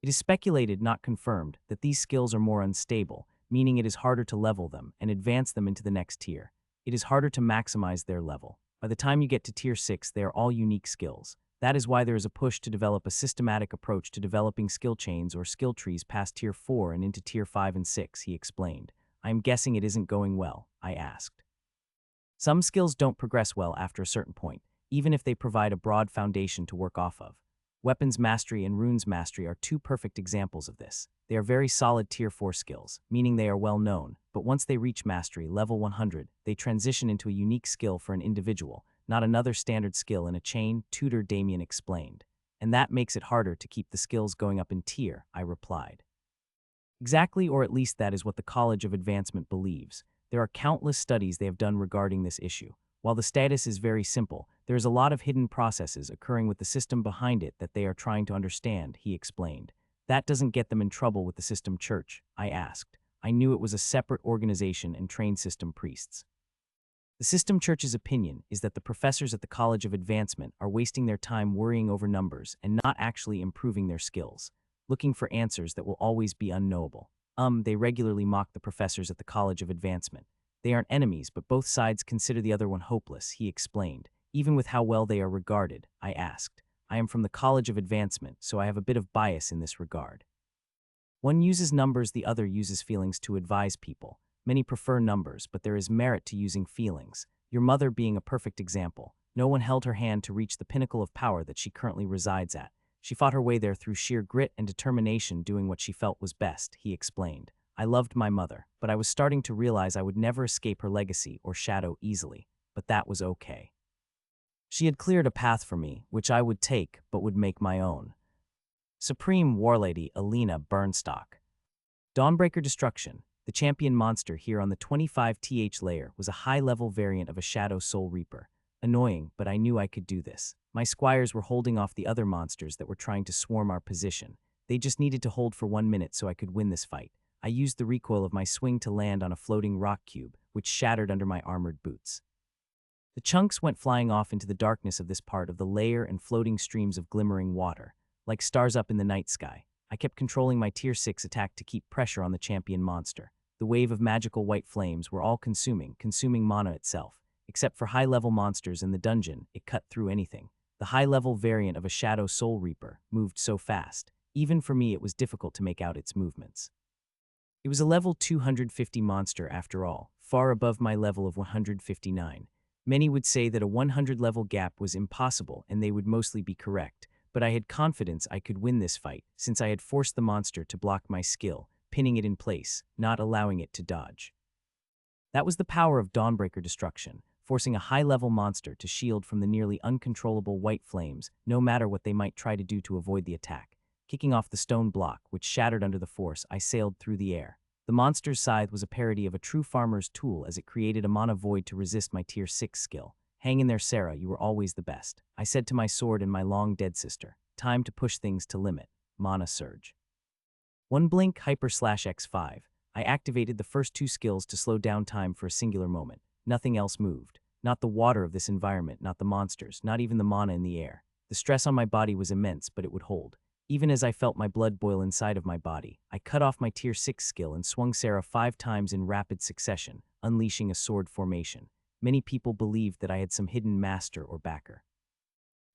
It is speculated, not confirmed, that these skills are more unstable, meaning it is harder to level them and advance them into the next tier. It is harder to maximize their level. By the time you get to tier 6, they are all unique skills. That is why there is a push to develop a systematic approach to developing skill chains or skill trees past tier 4 and into tier 5 and 6, he explained. I am guessing it isn't going well, I asked. Some skills don't progress well after a certain point, even if they provide a broad foundation to work off of. Weapons Mastery and Runes Mastery are two perfect examples of this. They are very solid Tier 4 skills, meaning they are well known, but once they reach Mastery, level 100, they transition into a unique skill for an individual, not another standard skill in a chain, Tutor Damien explained. And that makes it harder to keep the skills going up in tier, I replied. Exactly, or at least that is what the College of Advancement believes. There are countless studies they have done regarding this issue. While the status is very simple, there is a lot of hidden processes occurring with the system behind it that they are trying to understand, he explained. That doesn't get them in trouble with the system church, I asked. I knew it was a separate organization and trained system priests. The system church's opinion is that the professors at the College of Advancement are wasting their time worrying over numbers and not actually improving their skills, looking for answers that will always be unknowable. They regularly mock the professors at the College of Advancement. They aren't enemies, but both sides consider the other one hopeless, he explained. Even with how well they are regarded, I asked. I am from the College of Advancement, so I have a bit of bias in this regard. One uses numbers, the other uses feelings to advise people. Many prefer numbers, but there is merit to using feelings. Your mother being a perfect example. No one held her hand to reach the pinnacle of power that she currently resides at. She fought her way there through sheer grit and determination, doing what she felt was best, he explained. I loved my mother, but I was starting to realize I would never escape her legacy or shadow easily, but that was okay. She had cleared a path for me, which I would take, but would make my own. Supreme Warlady Alina Burnstock. Dawnbreaker Destruction, the champion monster here on the 25th layer, was a high-level variant of a Shadow Soul Reaper. Annoying, but I knew I could do this. My squires were holding off the other monsters that were trying to swarm our position. They just needed to hold for 1 minute so I could win this fight. I used the recoil of my swing to land on a floating rock cube, which shattered under my armored boots. The chunks went flying off into the darkness of this part of the layer and floating streams of glimmering water, like stars up in the night sky. I kept controlling my Tier 6 attack to keep pressure on the champion monster. The wave of magical white flames were all-consuming, consuming mana itself. Except for high-level monsters in the dungeon, it cut through anything. The high-level variant of a Shadow Soul Reaper moved so fast. Even for me, it was difficult to make out its movements. It was a level 250 monster after all, far above my level of 159. Many would say that a 100-level gap was impossible, and they would mostly be correct, but I had confidence I could win this fight, since I had forced the monster to block my skill, pinning it in place, not allowing it to dodge. That was the power of Dawnbreaker Destruction, forcing a high-level monster to shield from the nearly uncontrollable white flames, no matter what they might try to do to avoid the attack. Kicking off the stone block, which shattered under the force, I sailed through the air. The monster's scythe was a parody of a true farmer's tool as it created a mana void to resist my Tier 6 skill. Hang in there, Sarah, you were always the best. I said to my sword and my long-dead sister. Time to push things to limit. Mana Surge. One blink Hyper/X5. I activated the first two skills to slow down time for a singular moment. Nothing else moved. Not the water of this environment, not the monsters, not even the mana in the air. The stress on my body was immense, but it would hold. Even as I felt my blood boil inside of my body, I cut off my Tier 6 skill and swung Sarah 5 times in rapid succession, unleashing a sword formation. Many people believed that I had some hidden master or backer.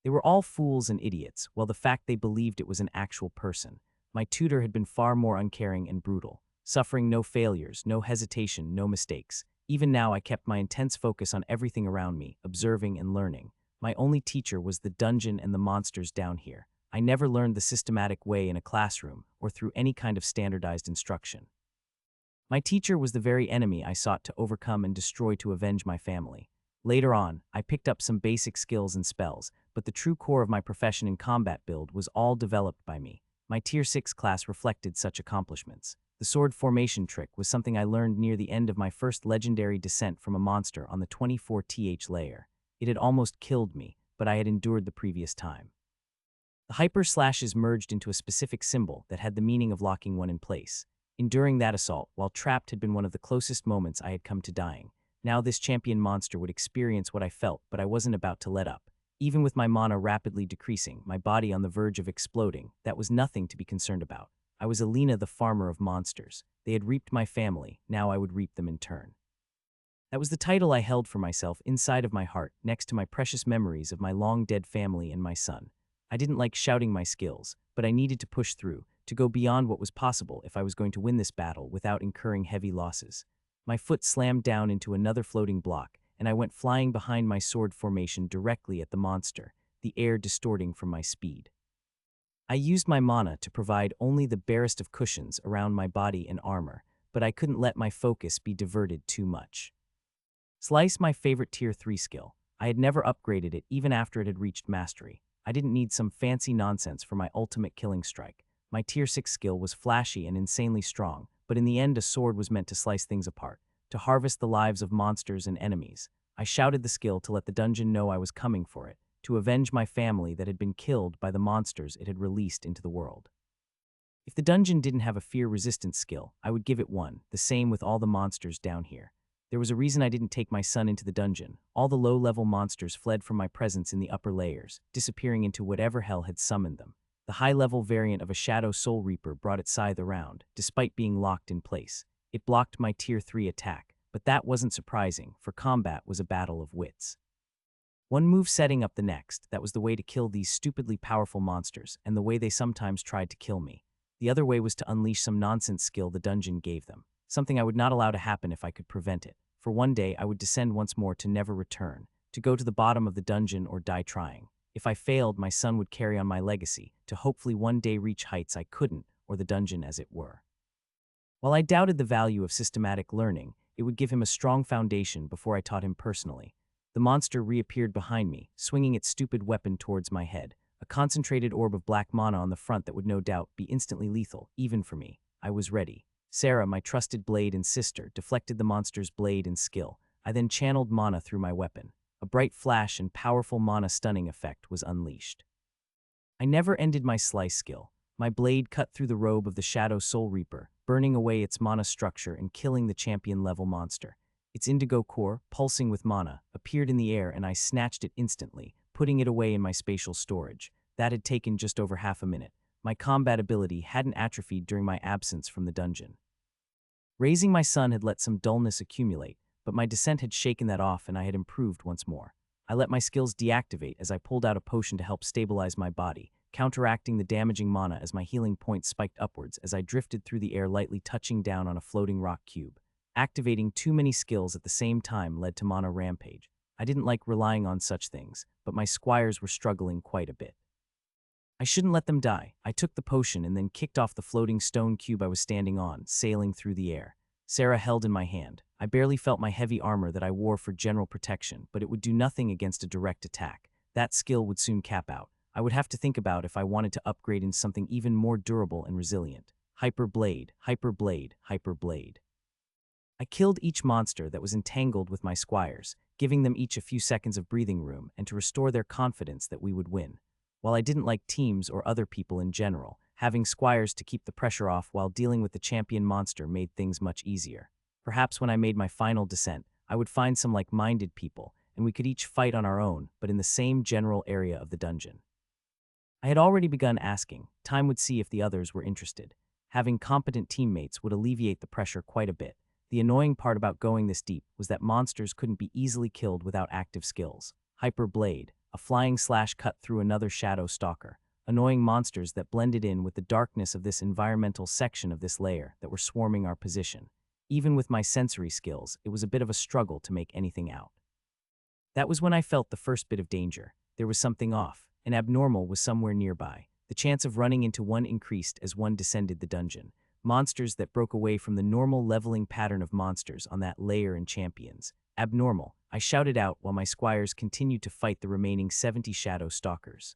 They were all fools and idiots, while the fact they believed it was an actual person. My tutor had been far more uncaring and brutal, suffering no failures, no hesitation, no mistakes. Even now I kept my intense focus on everything around me, observing and learning. My only teacher was the dungeon and the monsters down here. I never learned the systematic way in a classroom or through any kind of standardized instruction. My teacher was the very enemy I sought to overcome and destroy to avenge my family. Later on, I picked up some basic skills and spells, but the true core of my profession in combat build was all developed by me. My Tier 6 class reflected such accomplishments. The sword formation trick was something I learned near the end of my first legendary descent from a monster on the 24th layer. It had almost killed me, but I had endured the previous time. The hyper slashes merged into a specific symbol that had the meaning of locking one in place. Enduring that assault, while trapped, had been one of the closest moments I had come to dying. Now this champion monster would experience what I felt, but I wasn't about to let up. Even with my mana rapidly decreasing, my body on the verge of exploding, that was nothing to be concerned about. I was Alina, the farmer of monsters. They had reaped my family, now I would reap them in turn. That was the title I held for myself inside of my heart, next to my precious memories of my long-dead family and my son. I didn't like shouting my skills, but I needed to push through, to go beyond what was possible if I was going to win this battle without incurring heavy losses. My foot slammed down into another floating block, and I went flying behind my sword formation directly at the monster, the air distorting from my speed. I used my mana to provide only the barest of cushions around my body and armor, but I couldn't let my focus be diverted too much. Slice, my favorite tier 3 skill. I had never upgraded it even after it had reached mastery. I didn't need some fancy nonsense for my ultimate killing strike. My tier 6 skill was flashy and insanely strong, but in the end a sword was meant to slice things apart, to harvest the lives of monsters and enemies. I shouted the skill to let the dungeon know I was coming for it, to avenge my family that had been killed by the monsters it had released into the world. If the dungeon didn't have a fear resistance skill, I would give it one, the same with all the monsters down here. There was a reason I didn't take my son into the dungeon. All the low-level monsters fled from my presence in the upper layers, disappearing into whatever hell had summoned them. The high-level variant of a Shadow Soul Reaper brought its scythe around, despite being locked in place. It blocked my tier 3 attack, but that wasn't surprising, for combat was a battle of wits. One move setting up the next, that was the way to kill these stupidly powerful monsters, and the way they sometimes tried to kill me. The other way was to unleash some nonsense skill the dungeon gave them, something I would not allow to happen if I could prevent it. For one day, I would descend once more to never return, to go to the bottom of the dungeon or die trying. If I failed, my son would carry on my legacy, to hopefully one day reach heights I couldn't, or the dungeon as it were. While I doubted the value of systematic learning, it would give him a strong foundation before I taught him personally. The monster reappeared behind me, swinging its stupid weapon towards my head, a concentrated orb of black mana on the front that would no doubt be instantly lethal, even for me. I was ready. Sarah, my trusted blade and sister, deflected the monster's blade and skill. I then channeled mana through my weapon. A bright flash and powerful mana stunning effect was unleashed. I never ended my slice skill. My blade cut through the robe of the Shadow Soul Reaper, burning away its mana structure and killing the champion-level monster. Its indigo core, pulsing with mana, appeared in the air and I snatched it instantly, putting it away in my spatial storage. That had taken just over half a minute. My combat ability hadn't atrophied during my absence from the dungeon. Raising my son had let some dullness accumulate, but my descent had shaken that off and I had improved once more. I let my skills deactivate as I pulled out a potion to help stabilize my body, counteracting the damaging mana as my healing point spiked upwards as I drifted through the air, lightly touching down on a floating rock cube. Activating too many skills at the same time led to mana rampage. I didn't like relying on such things, but my squires were struggling quite a bit. I shouldn't let them die. I took the potion and then kicked off the floating stone cube I was standing on, sailing through the air. Sarah held in my hand. I barely felt my heavy armor that I wore for general protection, but it would do nothing against a direct attack. That skill would soon cap out. I would have to think about if I wanted to upgrade into something even more durable and resilient. Hyper Blade, Hyper Blade, Hyper Blade. I killed each monster that was entangled with my squires, giving them each a few seconds of breathing room and to restore their confidence that we would win. While I didn't like teams or other people in general, having squires to keep the pressure off while dealing with the champion monster made things much easier. Perhaps when I made my final descent, I would find some like-minded people, and we could each fight on our own, but in the same general area of the dungeon. I had already begun asking. Time would see if the others were interested. Having competent teammates would alleviate the pressure quite a bit. The annoying part about going this deep was that monsters couldn't be easily killed without active skills. Hyper Blade, a flying slash cut through another shadow stalker. Annoying monsters that blended in with the darkness of this environmental section of this layer that were swarming our position. Even with my sensory skills, it was a bit of a struggle to make anything out. That was when I felt the first bit of danger. There was something off. An abnormal was somewhere nearby. The chance of running into one increased as one descended the dungeon. Monsters that broke away from the normal leveling pattern of monsters on that layer and champions. Abnormal, I shouted out while my squires continued to fight the remaining 70 shadow stalkers.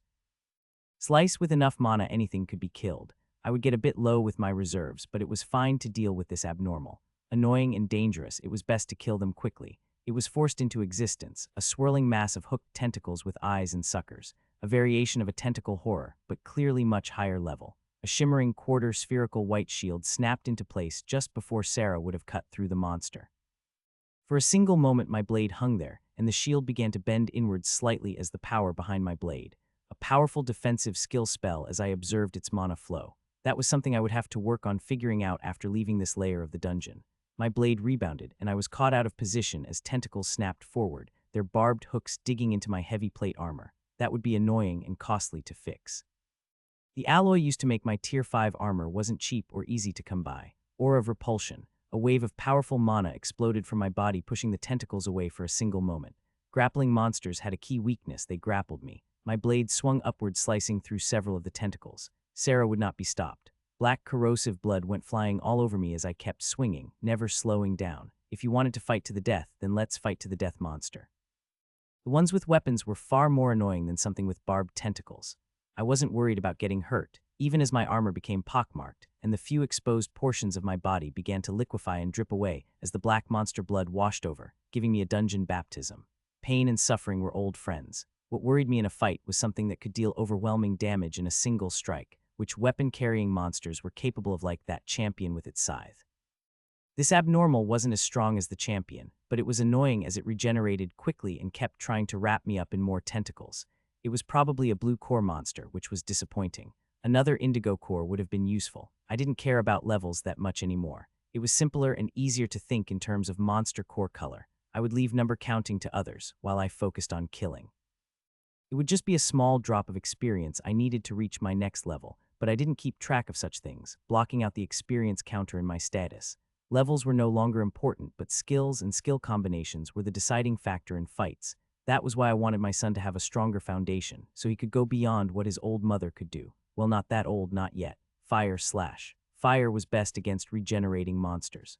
Slice, with enough mana anything could be killed. I would get a bit low with my reserves, but it was fine to deal with this abnormal. Annoying and dangerous, it was best to kill them quickly. It was forced into existence, a swirling mass of hooked tentacles with eyes and suckers. A variation of a tentacle horror, but clearly much higher level. A shimmering quarter-spherical white shield snapped into place just before Sarah would have cut through the monster. For a single moment my blade hung there, and the shield began to bend inwards slightly as the power behind my blade. A powerful defensive skill spell as I observed its mana flow. That was something I would have to work on figuring out after leaving this layer of the dungeon. My blade rebounded, and I was caught out of position as tentacles snapped forward, their barbed hooks digging into my heavy plate armor. That would be annoying and costly to fix. The alloy used to make my tier 5 armor wasn't cheap or easy to come by. Aura of repulsion. A wave of powerful mana exploded from my body, pushing the tentacles away for a single moment. Grappling monsters had a key weakness: they grappled me. My blade swung upward, slicing through several of the tentacles. Sarah would not be stopped. Black corrosive blood went flying all over me as I kept swinging, never slowing down. If you wanted to fight to the death, then let's fight to the death, monster. The ones with weapons were far more annoying than something with barbed tentacles. I wasn't worried about getting hurt, even as my armor became pockmarked, and the few exposed portions of my body began to liquefy and drip away as the black monster blood washed over, giving me a dungeon baptism. Pain and suffering were old friends. What worried me in a fight was something that could deal overwhelming damage in a single strike, which weapon-carrying monsters were capable of, like that champion with its scythe. This abnormal wasn't as strong as the champion, but it was annoying as it regenerated quickly and kept trying to wrap me up in more tentacles. It was probably a blue core monster, which was disappointing. Another indigo core would have been useful. I didn't care about levels that much anymore. It was simpler and easier to think in terms of monster core color. I would leave number counting to others, while I focused on killing. It would just be a small drop of experience I needed to reach my next level, but I didn't keep track of such things, blocking out the experience counter in my status. Levels were no longer important, but skills and skill combinations were the deciding factor in fights. That was why I wanted my son to have a stronger foundation, so he could go beyond what his old mother could do. Well, not that old, not yet. Fire slash. Fire was best against regenerating monsters.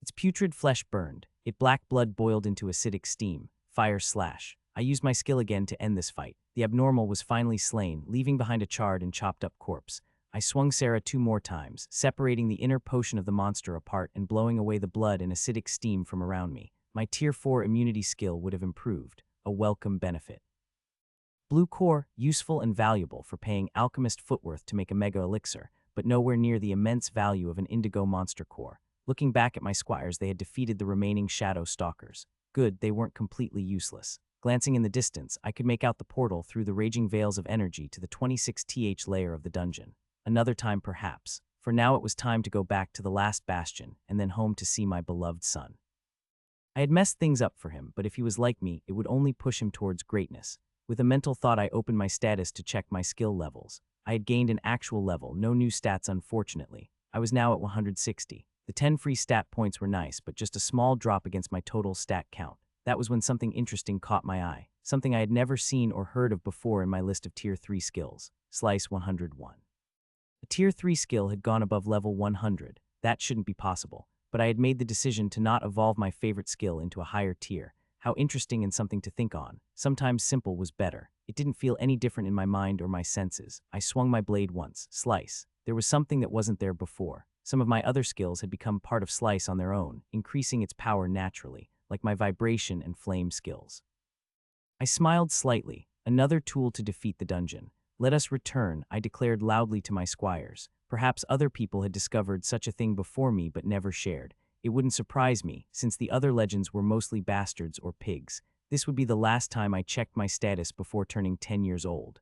Its putrid flesh burned. Its black blood boiled into acidic steam. Fire slash. I used my skill again to end this fight. The abnormal was finally slain, leaving behind a charred and chopped-up corpse. I swung Sarah 2 more times, separating the inner potion of the monster apart and blowing away the blood and acidic steam from around me. My Tier 4 immunity skill would have improved, a welcome benefit. Blue core, useful and valuable for paying alchemist footworth to make a mega elixir, but nowhere near the immense value of an indigo monster core. Looking back at my squires, they had defeated the remaining shadow stalkers. Good, they weren't completely useless. Glancing in the distance, I could make out the portal through the raging veils of energy to the 26th layer of the dungeon. Another time perhaps. For now it was time to go back to the last bastion, and then home to see my beloved son. I had messed things up for him, but if he was like me, it would only push him towards greatness. With a mental thought, I opened my status to check my skill levels. I had gained an actual level, no new stats unfortunately. I was now at 160. The 10 free stat points were nice, but just a small drop against my total stat count. That was when something interesting caught my eye, something I had never seen or heard of before in my list of Tier 3 skills. Slice 101. A Tier 3 skill had gone above level 100. That shouldn't be possible, but I had made the decision to not evolve my favorite skill into a higher tier. How interesting and something to think on. Sometimes simple was better. It didn't feel any different in my mind or my senses. I swung my blade once. Slice. There was something that wasn't there before. Some of my other skills had become part of Slice on their own, increasing its power naturally, like my vibration and flame skills. I smiled slightly. Another tool to defeat the dungeon. Let us return, I declared loudly to my squires. Perhaps other people had discovered such a thing before me but never shared. It wouldn't surprise me, since the other legends were mostly bastards or pigs. This would be the last time I checked my status before turning 10 years old.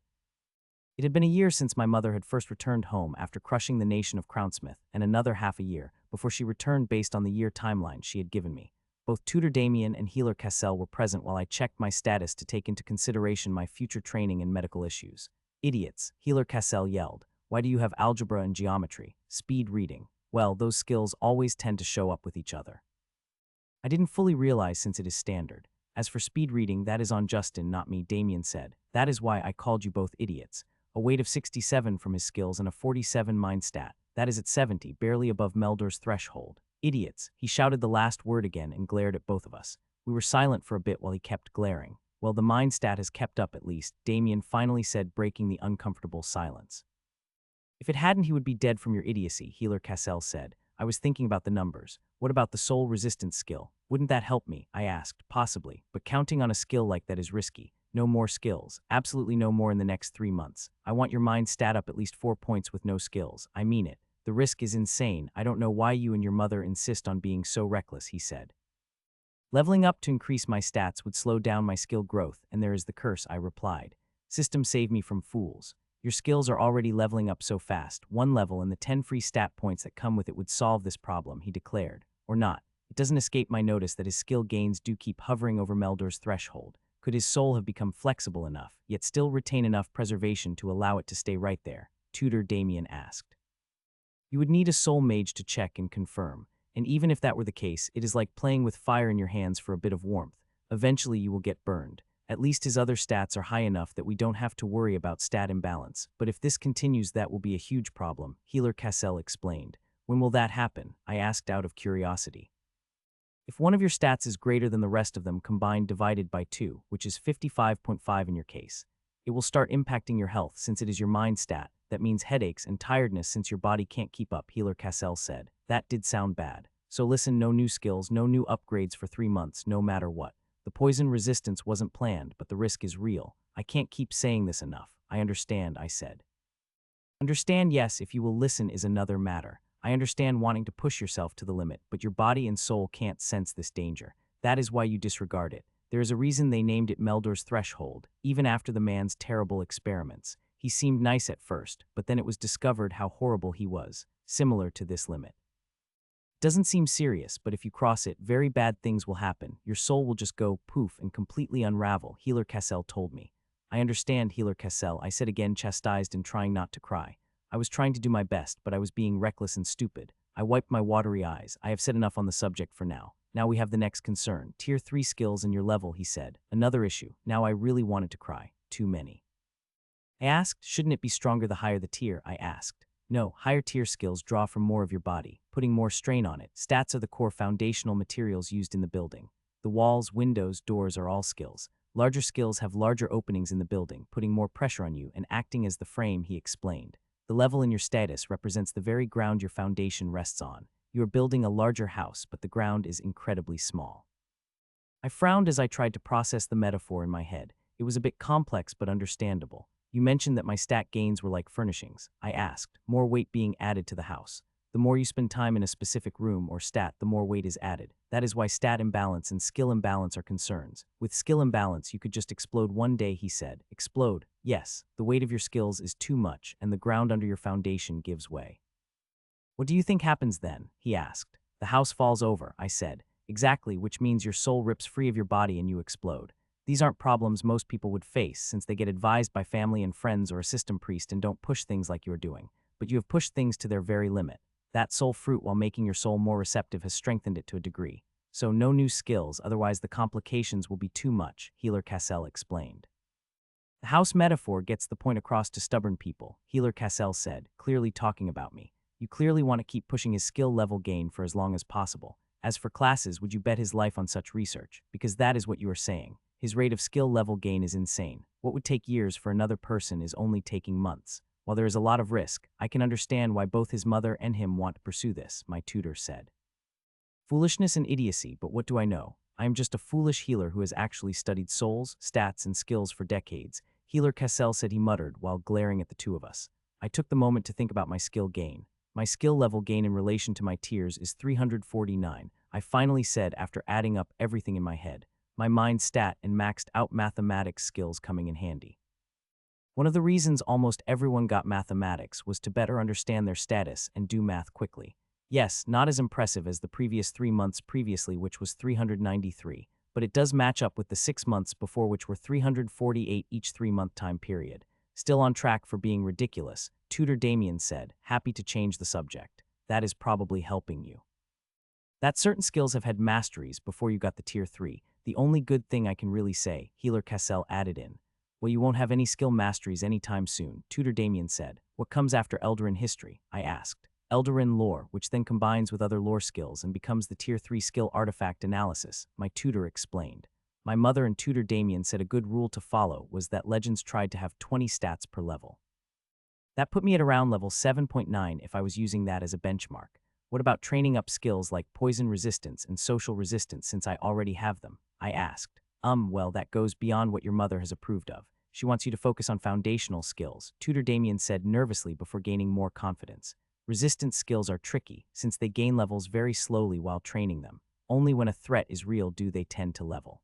It had been a year since my mother had first returned home after crushing the nation of Crownsmith, and another half a year before she returned based on the year timeline she had given me. Both Tutor Damien and Healer Cassell were present while I checked my status to take into consideration my future training and medical issues. Idiots, Healer Cassell yelled. Why do you have algebra and geometry? Speed reading. Well, those skills always tend to show up with each other. I didn't fully realize since it is standard. As for speed reading, that is on Justin, not me, Damien said. That is why I called you both idiots. A weight of 67 from his skills and a 47 mind stat. That is at 70, barely above Meldor's threshold. Idiots. He shouted the last word again and glared at both of us. We were silent for a bit while he kept glaring. Well, the mind stat has kept up at least, Damien finally said, breaking the uncomfortable silence. If it hadn't, he would be dead from your idiocy, Healer Cassell said. I was thinking about the numbers. What about the soul resistance skill? Wouldn't that help me? I asked. Possibly, but counting on a skill like that is risky. No more skills. Absolutely no more in the next 3 months. I want your mind stat up at least 4 points with no skills. I mean it. The risk is insane. I don't know why you and your mother insist on being so reckless, he said. Leveling up to increase my stats would slow down my skill growth, and there is the curse, I replied. System save me from fools. Your skills are already leveling up so fast. 1 level and the 10 free stat points that come with it would solve this problem, he declared. Or not. It doesn't escape my notice that his skill gains do keep hovering over Meldor's threshold. Could his soul have become flexible enough, yet still retain enough preservation to allow it to stay right there? Tutor Damien asked. You would need a soul mage to check and confirm, and even if that were the case, it is like playing with fire in your hands for a bit of warmth. Eventually you will get burned. At least his other stats are high enough that we don't have to worry about stat imbalance, but if this continues that will be a huge problem, Healer Cassell explained. When will that happen? I asked out of curiosity. If one of your stats is greater than the rest of them combined divided by 2, which is 55.5 in your case, it will start impacting your health since it is your mind stat. That means headaches and tiredness since your body can't keep up, Healer Cassell said. That did sound bad. So listen, no new skills, no new upgrades for 3 months, no matter what. The poison resistance wasn't planned, but the risk is real. I can't keep saying this enough. I understand, I said. Understand, yes, if you will listen is another matter. I understand wanting to push yourself to the limit, but your body and soul can't sense this danger. That is why you disregard it. There is a reason they named it Meldor's threshold, even after the man's terrible experiments. He seemed nice at first, but then it was discovered how horrible he was, similar to this limit. Doesn't seem serious, but if you cross it, very bad things will happen. Your soul will just go poof and completely unravel, Healer Cassell told me. I understand, Healer Cassell, I said again, chastised and trying not to cry. I was trying to do my best, but I was being reckless and stupid. I wiped my watery eyes. I have said enough on the subject for now. Now we have the next concern. Tier 3 skills and your level, he said. Another issue. Now I really wanted to cry. Too many. I asked, shouldn't it be stronger the higher the tier? I asked. No, higher tier skills draw from more of your body, putting more strain on it. Stats are the core foundational materials used in the building. The walls, windows, doors are all skills. Larger skills have larger openings in the building, putting more pressure on you and acting as the frame, he explained. The level in your status represents the very ground your foundation rests on. You are building a larger house, but the ground is incredibly small. I frowned as I tried to process the metaphor in my head. It was a bit complex but understandable. You mentioned that my stat gains were like furnishings. I asked, more weight being added to the house. The more you spend time in a specific room or stat, the more weight is added. That is why stat imbalance and skill imbalance are concerns. With skill imbalance, you could just explode one day, he said. Explode? Yes, the weight of your skills is too much, and the ground under your foundation gives way. What do you think happens then? He asked. The house falls over, I said. Exactly, which means your soul rips free of your body and you explode. These aren't problems most people would face since they get advised by family and friends or a system priest and don't push things like you're doing. But you have pushed things to their very limit. That soul fruit, while making your soul more receptive, has strengthened it to a degree. So no new skills, otherwise the complications will be too much, Healer Cassell explained. The house metaphor gets the point across to stubborn people, Healer Cassell said, clearly talking about me. You clearly want to keep pushing his skill level gain for as long as possible. As for classes, would you bet his life on such research? Because that is what you are saying. His rate of skill level gain is insane. What would take years for another person is only taking months. While there is a lot of risk, I can understand why both his mother and him want to pursue this, my tutor said. Foolishness and idiocy, but what do I know? I am just a foolish healer who has actually studied souls, stats, and skills for decades, Healer Cassell said, he muttered while glaring at the two of us. I took the moment to think about my skill gain. My skill level gain in relation to my tiers is 349, I finally said after adding up everything in my head. My mind stat and maxed out mathematics skills coming in handy. One of the reasons almost everyone got mathematics was to better understand their status and do math quickly. Yes, not as impressive as the previous 3 months previously, which was 393, but it does match up with the 6 months before, which were 348 each 3-month time period. Still on track for being ridiculous, Tutor Damien said, happy to change the subject. That is probably helping you. That certain skills have had masteries before you got the tier 3. The only good thing I can really say, Healer Cassell added in. Well, you won't have any skill masteries anytime soon, Tutor Damien said. What comes after Eldarin history? I asked. Eldarin lore, which then combines with other lore skills and becomes the tier 3 skill artifact analysis, my tutor explained. My mother and Tutor Damien said a good rule to follow was that legends tried to have 20 stats per level. That put me at around level 7.9 if I was using that as a benchmark. What about training up skills like poison resistance and social resistance since I already have them? I asked. Well, that goes beyond what your mother has approved of. She wants you to focus on foundational skills, Tutor Damien said nervously before gaining more confidence. Resistance skills are tricky, since they gain levels very slowly while training them. Only when a threat is real do they tend to level.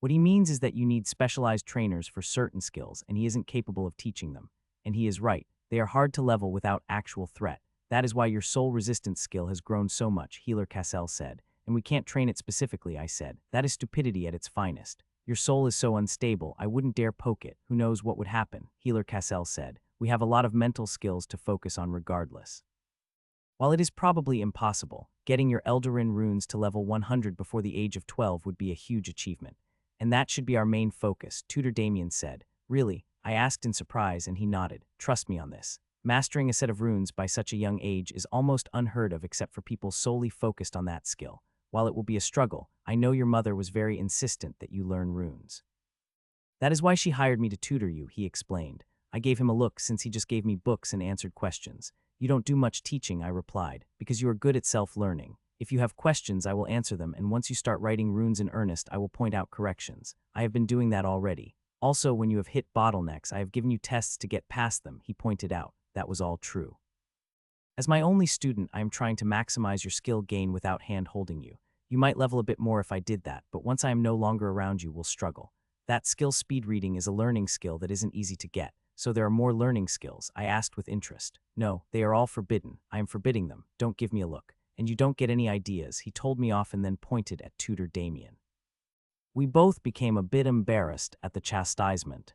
What he means is that you need specialized trainers for certain skills, and he isn't capable of teaching them. And he is right, they are hard to level without actual threat. That is why your soul resistance skill has grown so much, Healer Cassell said. And we can't train it specifically, I said. That is stupidity at its finest. Your soul is so unstable, I wouldn't dare poke it. Who knows what would happen, Healer Cassell said. We have a lot of mental skills to focus on regardless. While it is probably impossible, getting your Eldarin runes to level 100 before the age of 12 would be a huge achievement. And that should be our main focus, Tutor Damien said. Really? I asked in surprise and he nodded. Trust me on this. Mastering a set of runes by such a young age is almost unheard of except for people solely focused on that skill. While it will be a struggle, I know your mother was very insistent that you learn runes. That is why she hired me to tutor you, he explained. I gave him a look since he just gave me books and answered questions. You don't do much teaching, I replied, because you are good at self-learning. If you have questions, I will answer them, and once you start writing runes in earnest, I will point out corrections. I have been doing that already. Also, when you have hit bottlenecks, I have given you tests to get past them, he pointed out. That was all true. As my only student, I am trying to maximize your skill gain without hand-holding you. You might level a bit more if I did that, but once I am no longer around you, we'll struggle. That skill speed reading is a learning skill that isn't easy to get, so there are more learning skills, I asked with interest. No, they are all forbidden. I am forbidding them. Don't give me a look. And you don't get any ideas, he told me off and then pointed at Tutor Damien. We both became a bit embarrassed at the chastisement.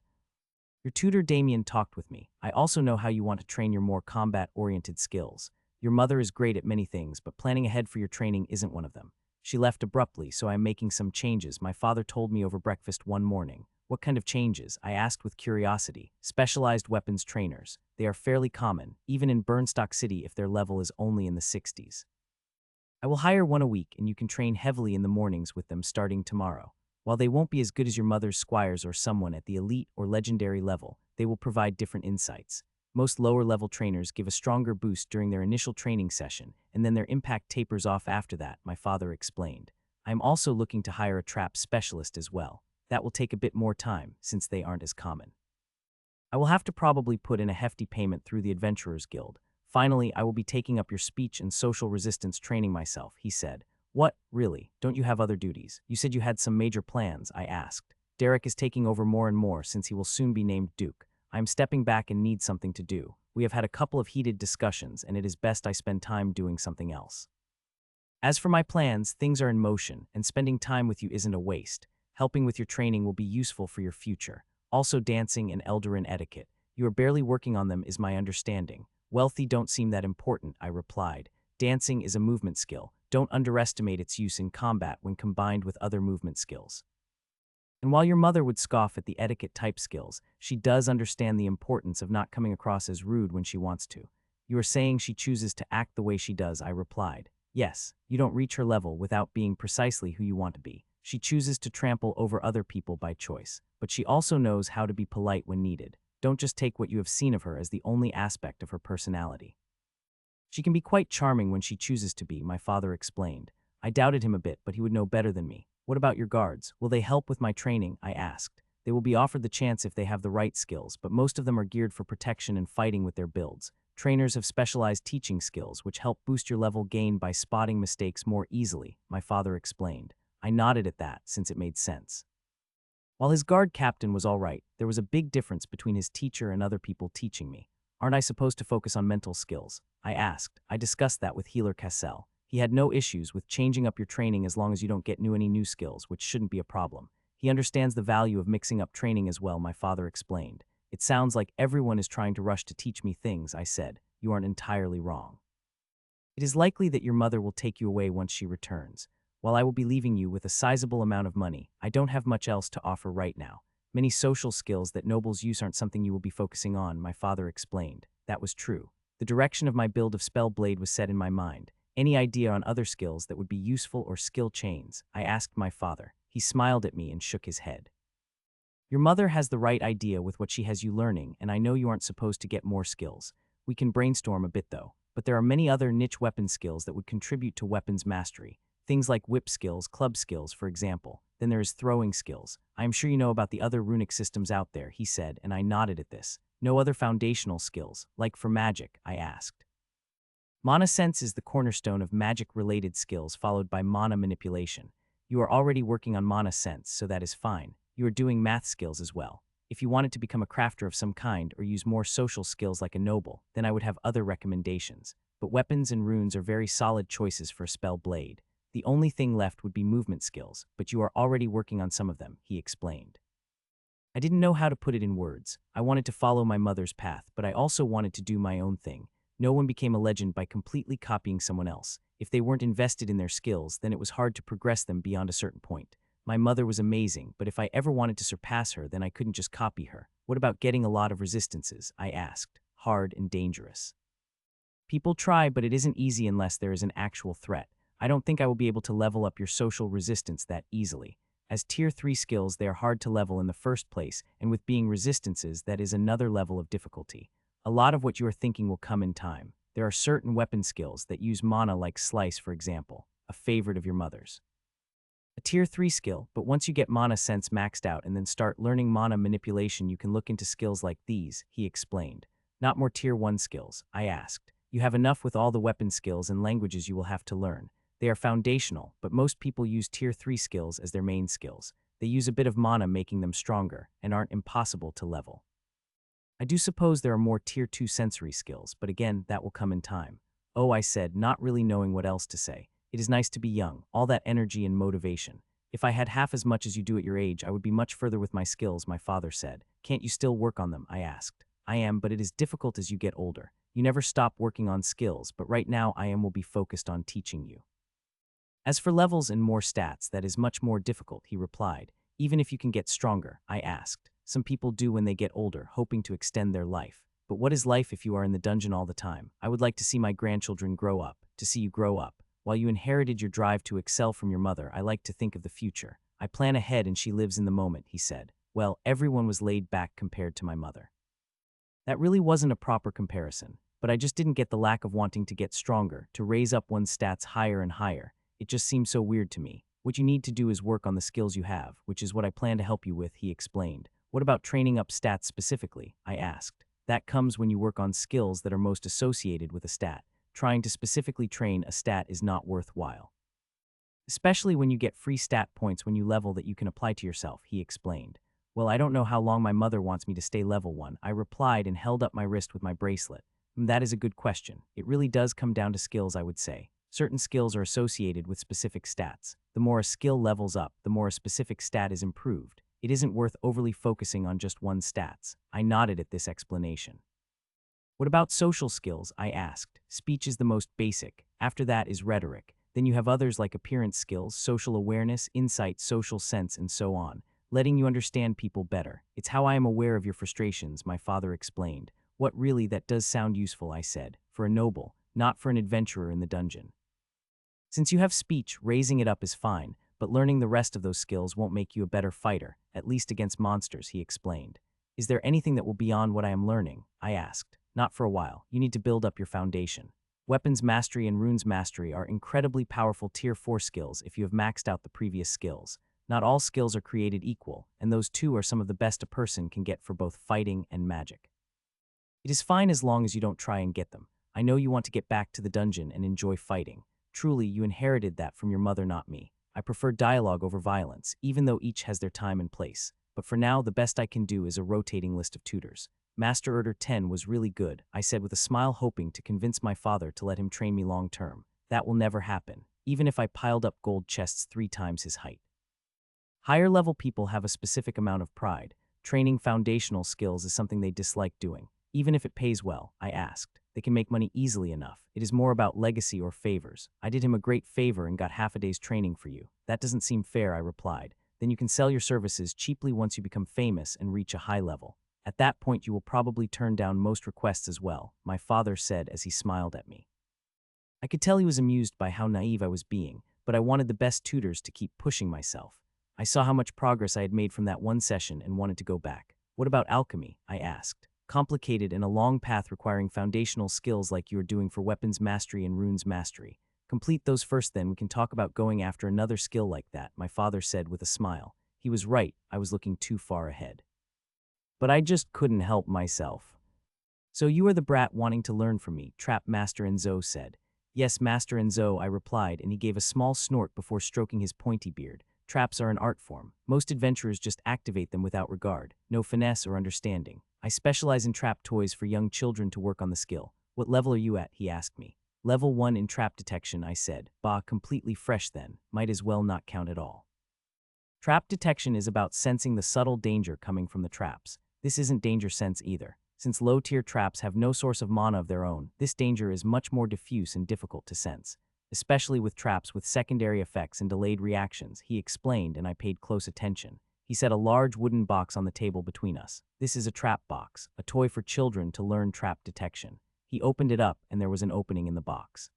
Your tutor Damien talked with me. I also know how you want to train your more combat-oriented skills. Your mother is great at many things, but planning ahead for your training isn't one of them. She left abruptly, so I am making some changes my father told me over breakfast one morning. What kind of changes? I asked with curiosity. Specialized weapons trainers. They are fairly common, even in Burnstock City if their level is only in the 60s. I will hire one a week and you can train heavily in the mornings with them starting tomorrow. While they won't be as good as your mother's squires or someone at the elite or legendary level, they will provide different insights. Most lower-level trainers give a stronger boost during their initial training session, and then their impact tapers off after that, my father explained. I am also looking to hire a trap specialist as well. That will take a bit more time, since they aren't as common. I will have to probably put in a hefty payment through the Adventurers Guild. Finally, I will be taking up your speech and social resistance training myself, he said. What, really? Don't you have other duties? You said you had some major plans, I asked. Derek is taking over more and more since he will soon be named Duke. I am stepping back and need something to do. We have had a couple of heated discussions and it is best I spend time doing something else. As for my plans, things are in motion and spending time with you isn't a waste. Helping with your training will be useful for your future. Also dancing and Eldarin etiquette. You are barely working on them is my understanding. Wealthy don't seem that important, I replied. Dancing is a movement skill. Don't underestimate its use in combat when combined with other movement skills. And while your mother would scoff at the etiquette type skills, she does understand the importance of not coming across as rude when she wants to. You are saying she chooses to act the way she does, I replied. Yes, you don't reach her level without being precisely who you want to be. She chooses to trample over other people by choice, but she also knows how to be polite when needed. Don't just take what you have seen of her as the only aspect of her personality. She can be quite charming when she chooses to be, my father explained. I doubted him a bit, but he would know better than me. What about your guards? Will they help with my training? I asked. They will be offered the chance if they have the right skills, but most of them are geared for protection and fighting with their builds. Trainers have specialized teaching skills, which help boost your level gain by spotting mistakes more easily, my father explained. I nodded at that, since it made sense. While his guard captain was all right, there was a big difference between his teacher and other people teaching me. Aren't I supposed to focus on mental skills? I asked. I discussed that with Healer Cassell. He had no issues with changing up your training as long as you don't get any new skills, which shouldn't be a problem. He understands the value of mixing up training as well, my father explained. It sounds like everyone is trying to rush to teach me things, I said. You aren't entirely wrong. It is likely that your mother will take you away once she returns. While I will be leaving you with a sizable amount of money, I don't have much else to offer right now. Many social skills that nobles use aren't something you will be focusing on, my father explained. That was true. The direction of my build of Spellblade was set in my mind. Any idea on other skills that would be useful or skill chains? I asked my father. He smiled at me and shook his head. Your mother has the right idea with what she has you learning, and I know you aren't supposed to get more skills. We can brainstorm a bit though, but there are many other niche weapon skills that would contribute to weapons mastery. Things like whip skills, club skills, for example. Then there is throwing skills. I am sure you know about the other runic systems out there, he said, and I nodded at this. No other foundational skills, like for magic, I asked. Mana sense is the cornerstone of magic-related skills followed by mana manipulation. You are already working on mana sense, so that is fine. You are doing math skills as well. If you wanted to become a crafter of some kind or use more social skills like a noble, then I would have other recommendations. But weapons and runes are very solid choices for a spell blade. The only thing left would be movement skills, but you are already working on some of them, he explained. I didn't know how to put it in words. I wanted to follow my mother's path, but I also wanted to do my own thing. No one became a legend by completely copying someone else. If they weren't invested in their skills, then it was hard to progress them beyond a certain point. My mother was amazing, but if I ever wanted to surpass her, then I couldn't just copy her. What about getting a lot of resistances? I asked. Hard and dangerous. People try, but it isn't easy unless there is an actual threat. I don't think I will be able to level up your social resistance that easily. As Tier 3 skills, they are hard to level in the first place, and with being resistances, that is another level of difficulty. A lot of what you are thinking will come in time. There are certain weapon skills that use mana like Slice, for example, a favorite of your mother's. A Tier 3 skill, but once you get mana sense maxed out and then start learning mana manipulation, you can look into skills like these, he explained. Not more Tier 1 skills, I asked. You have enough with all the weapon skills and languages you will have to learn. They are foundational, but most people use Tier 3 skills as their main skills. They use a bit of mana making them stronger, and aren't impossible to level. I do suppose there are more Tier 2 sensory skills, but again, that will come in time. Oh, I said, not really knowing what else to say. It is nice to be young, all that energy and motivation. If I had half as much as you do at your age, I would be much further with my skills, my father said. Can't you still work on them? I asked. I am, but it is difficult as you get older. You never stop working on skills, but right now will be focused on teaching you. As for levels and more stats, that is much more difficult, he replied. Even if you can get stronger, I asked. Some people do when they get older, hoping to extend their life. But what is life if you are in the dungeon all the time? I would like to see my grandchildren grow up, to see you grow up. While you inherited your drive to excel from your mother, I like to think of the future. I plan ahead and she lives in the moment, he said. Well, everyone was laid back compared to my mother. That really wasn't a proper comparison, but I just didn't get the lack of wanting to get stronger, to raise up one's stats higher and higher. It just seemed so weird to me. What you need to do is work on the skills you have, which is what I plan to help you with, he explained. What about training up stats specifically? I asked. That comes when you work on skills that are most associated with a stat. Trying to specifically train a stat is not worthwhile. Especially when you get free stat points when you level that you can apply to yourself, he explained. Well, I don't know how long my mother wants me to stay level 1, I replied and held up my wrist with my bracelet. That is a good question. It really does come down to skills, I would say. Certain skills are associated with specific stats. The more a skill levels up, the more a specific stat is improved. It isn't worth overly focusing on just one stats. I nodded at this explanation. What about social skills? I asked. Speech is the most basic. After that is rhetoric. Then you have others like appearance skills, social awareness, insight, social sense, and so on. Letting you understand people better. It's how I am aware of your frustrations, my father explained. What really, that does sound useful, I said. For a noble, not for an adventurer in the dungeon. Since you have speech, raising it up is fine, but learning the rest of those skills won't make you a better fighter, at least against monsters, he explained. Is there anything that will be beyond what I am learning? I asked. Not for a while. You need to build up your foundation. Weapons mastery and runes mastery are incredibly powerful Tier 4 skills if you have maxed out the previous skills. Not all skills are created equal, and those two are some of the best a person can get for both fighting and magic. It is fine as long as you don't try and get them. I know you want to get back to the dungeon and enjoy fighting. Truly, you inherited that from your mother, not me. I prefer dialogue over violence, even though each has their time and place. But for now, the best I can do is a rotating list of tutors. Master Order 10 was really good, I said with a smile, hoping to convince my father to let him train me long term. That will never happen, even if I piled up gold chests 3 times his height. Higher level people have a specific amount of pride. Training foundational skills is something they dislike doing. Even if it pays well, I asked. They can make money easily enough. It is more about legacy or favors. I did him a great favor and got half a day's training for you. That doesn't seem fair, I replied. Then you can sell your services cheaply once you become famous and reach a high level. At that point, you will probably turn down most requests as well, my father said as he smiled at me. I could tell he was amused by how naive I was being, but I wanted the best tutors to keep pushing myself. I saw how much progress I had made from that one session and wanted to go back. What about alchemy? I asked. Complicated and a long path requiring foundational skills like you are doing for weapons mastery and runes mastery. Complete those first, then we can talk about going after another skill like that, my father said with a smile. He was right, I was looking too far ahead. But I just couldn't help myself. So you are the brat wanting to learn from me, Trap Master Enzo said. Yes, Master Enzo, I replied, and he gave a small snort before stroking his pointy beard. Traps are an art form. Most adventurers just activate them without regard, no finesse or understanding. I specialize in trap toys for young children to work on the skill. What level are you at? He asked me. Level 1 in trap detection, I said. Bah, completely fresh then. Might as well not count at all. Trap detection is about sensing the subtle danger coming from the traps. This isn't danger sense either. Since low-tier traps have no source of mana of their own, this danger is much more diffuse and difficult to sense. especially with traps with secondary effects and delayed reactions, he explained, and I paid close attention. He set a large wooden box on the table between us. This is a trap box, a toy for children to learn trap detection. He opened it up, and there was an opening in the box.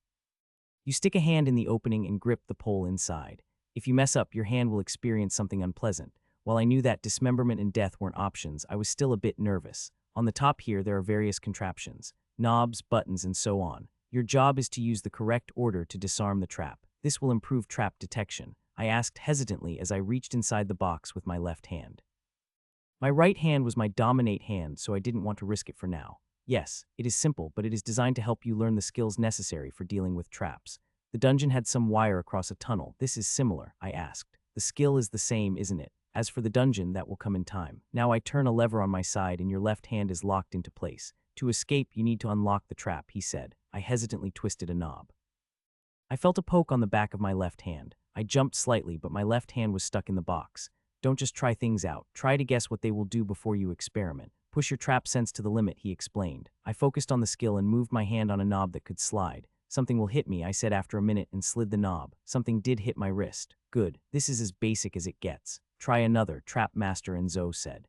You stick a hand in the opening and grip the pole inside. If you mess up, your hand will experience something unpleasant. While I knew that dismemberment and death weren't options, I was still a bit nervous. On the top here, there are various contraptions, knobs, buttons, and so on. Your job is to use the correct order to disarm the trap. This will improve trap detection, I asked hesitantly as I reached inside the box with my left hand. My right hand was my dominate hand, so I didn't want to risk it for now. Yes, it is simple, but it is designed to help you learn the skills necessary for dealing with traps. The dungeon had some wire across a tunnel. This is similar, I asked. The skill is the same, isn't it? As for the dungeon, that will come in time. Now I turn a lever on my side and your left hand is locked into place. To escape, you need to unlock the trap, he said. I hesitantly twisted a knob. I felt a poke on the back of my left hand. I jumped slightly, but my left hand was stuck in the box. Don't just try things out. Try to guess what they will do before you experiment. Push your trap sense to the limit, he explained. I focused on the skill and moved my hand on a knob that could slide. Something will hit me, I said after a minute and slid the knob. Something did hit my wrist. Good. This is as basic as it gets. Try another, Trap Master Enzo said.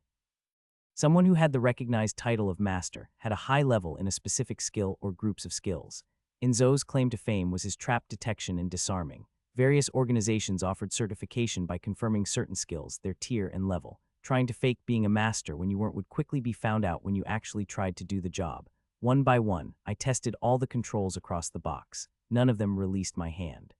Someone who had the recognized title of Master had a high level in a specific skill or groups of skills. Enzo's claim to fame was his trap detection and disarming. Various organizations offered certification by confirming certain skills, their tier and level. Trying to fake being a master when you weren't would quickly be found out when you actually tried to do the job. One by one, I tested all the controls across the box. None of them released my hand.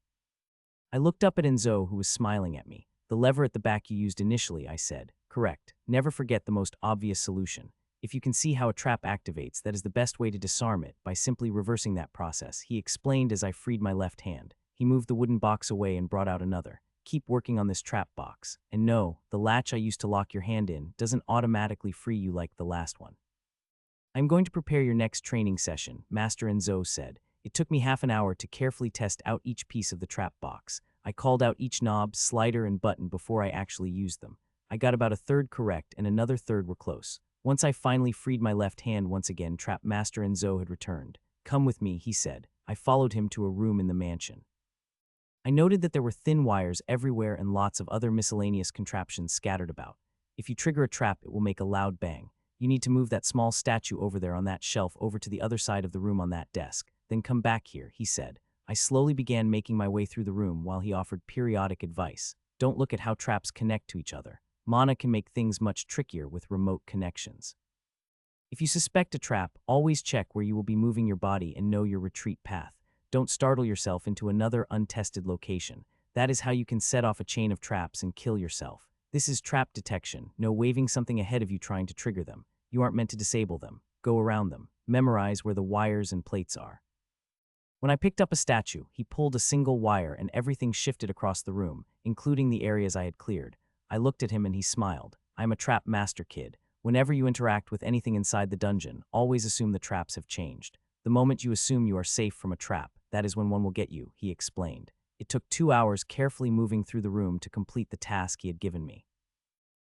I looked up at Enzo, who was smiling at me. The lever at the back you used initially, I said. Correct. Never forget the most obvious solution. If you can see how a trap activates, that is the best way to disarm it, by simply reversing that process, he explained as I freed my left hand. He moved the wooden box away and brought out another. Keep working on this trap box. And no, the latch I used to lock your hand in doesn't automatically free you like the last one. I'm going to prepare your next training session, Master Enzo said. It took me half an hour to carefully test out each piece of the trap box. I called out each knob, slider, and button before I actually used them. I got about a third correct and another third were close. Once I finally freed my left hand once again, Trap Master Enzo had returned. Come with me, he said. I followed him to a room in the mansion. I noted that there were thin wires everywhere and lots of other miscellaneous contraptions scattered about. If you trigger a trap, it will make a loud bang. You need to move that small statue over there on that shelf over to the other side of the room on that desk. Then come back here, he said. I slowly began making my way through the room while he offered periodic advice. Don't look at how traps connect to each other. Mana can make things much trickier with remote connections. If you suspect a trap, always check where you will be moving your body and know your retreat path. Don't startle yourself into another untested location. That is how you can set off a chain of traps and kill yourself. This is trap detection, no waving something ahead of you trying to trigger them. You aren't meant to disable them. Go around them. Memorize where the wires and plates are. When I picked up a statue, he pulled a single wire and everything shifted across the room, including the areas I had cleared. I looked at him and he smiled. I'm a trap master, kid. Whenever you interact with anything inside the dungeon, always assume the traps have changed. The moment you assume you are safe from a trap, that is when one will get you, he explained. It took 2 hours carefully moving through the room to complete the task he had given me.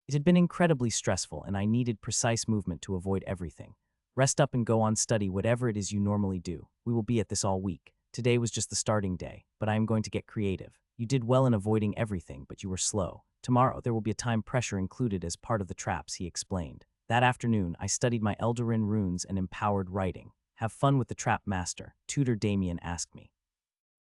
It had been incredibly stressful and I needed precise movement to avoid everything. Rest up and go on study whatever it is you normally do. We will be at this all week. Today was just the starting day, but I am going to get creative. You did well in avoiding everything, but you were slow. Tomorrow there will be a time pressure included as part of the traps, he explained. That afternoon, I studied my Eldarin runes and empowered writing. Have fun with the trap master, Tutor Damien asked me.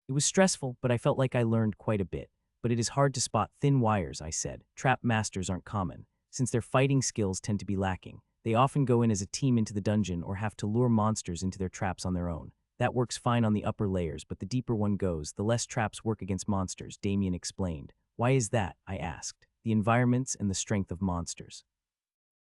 It was stressful, but I felt like I learned quite a bit. But it is hard to spot thin wires, I said. Trap masters aren't common. Since their fighting skills tend to be lacking, they often go in as a team into the dungeon or have to lure monsters into their traps on their own. That works fine on the upper layers, but the deeper one goes, the less traps work against monsters, Damien explained. Why is that? I asked. The environments and the strength of monsters.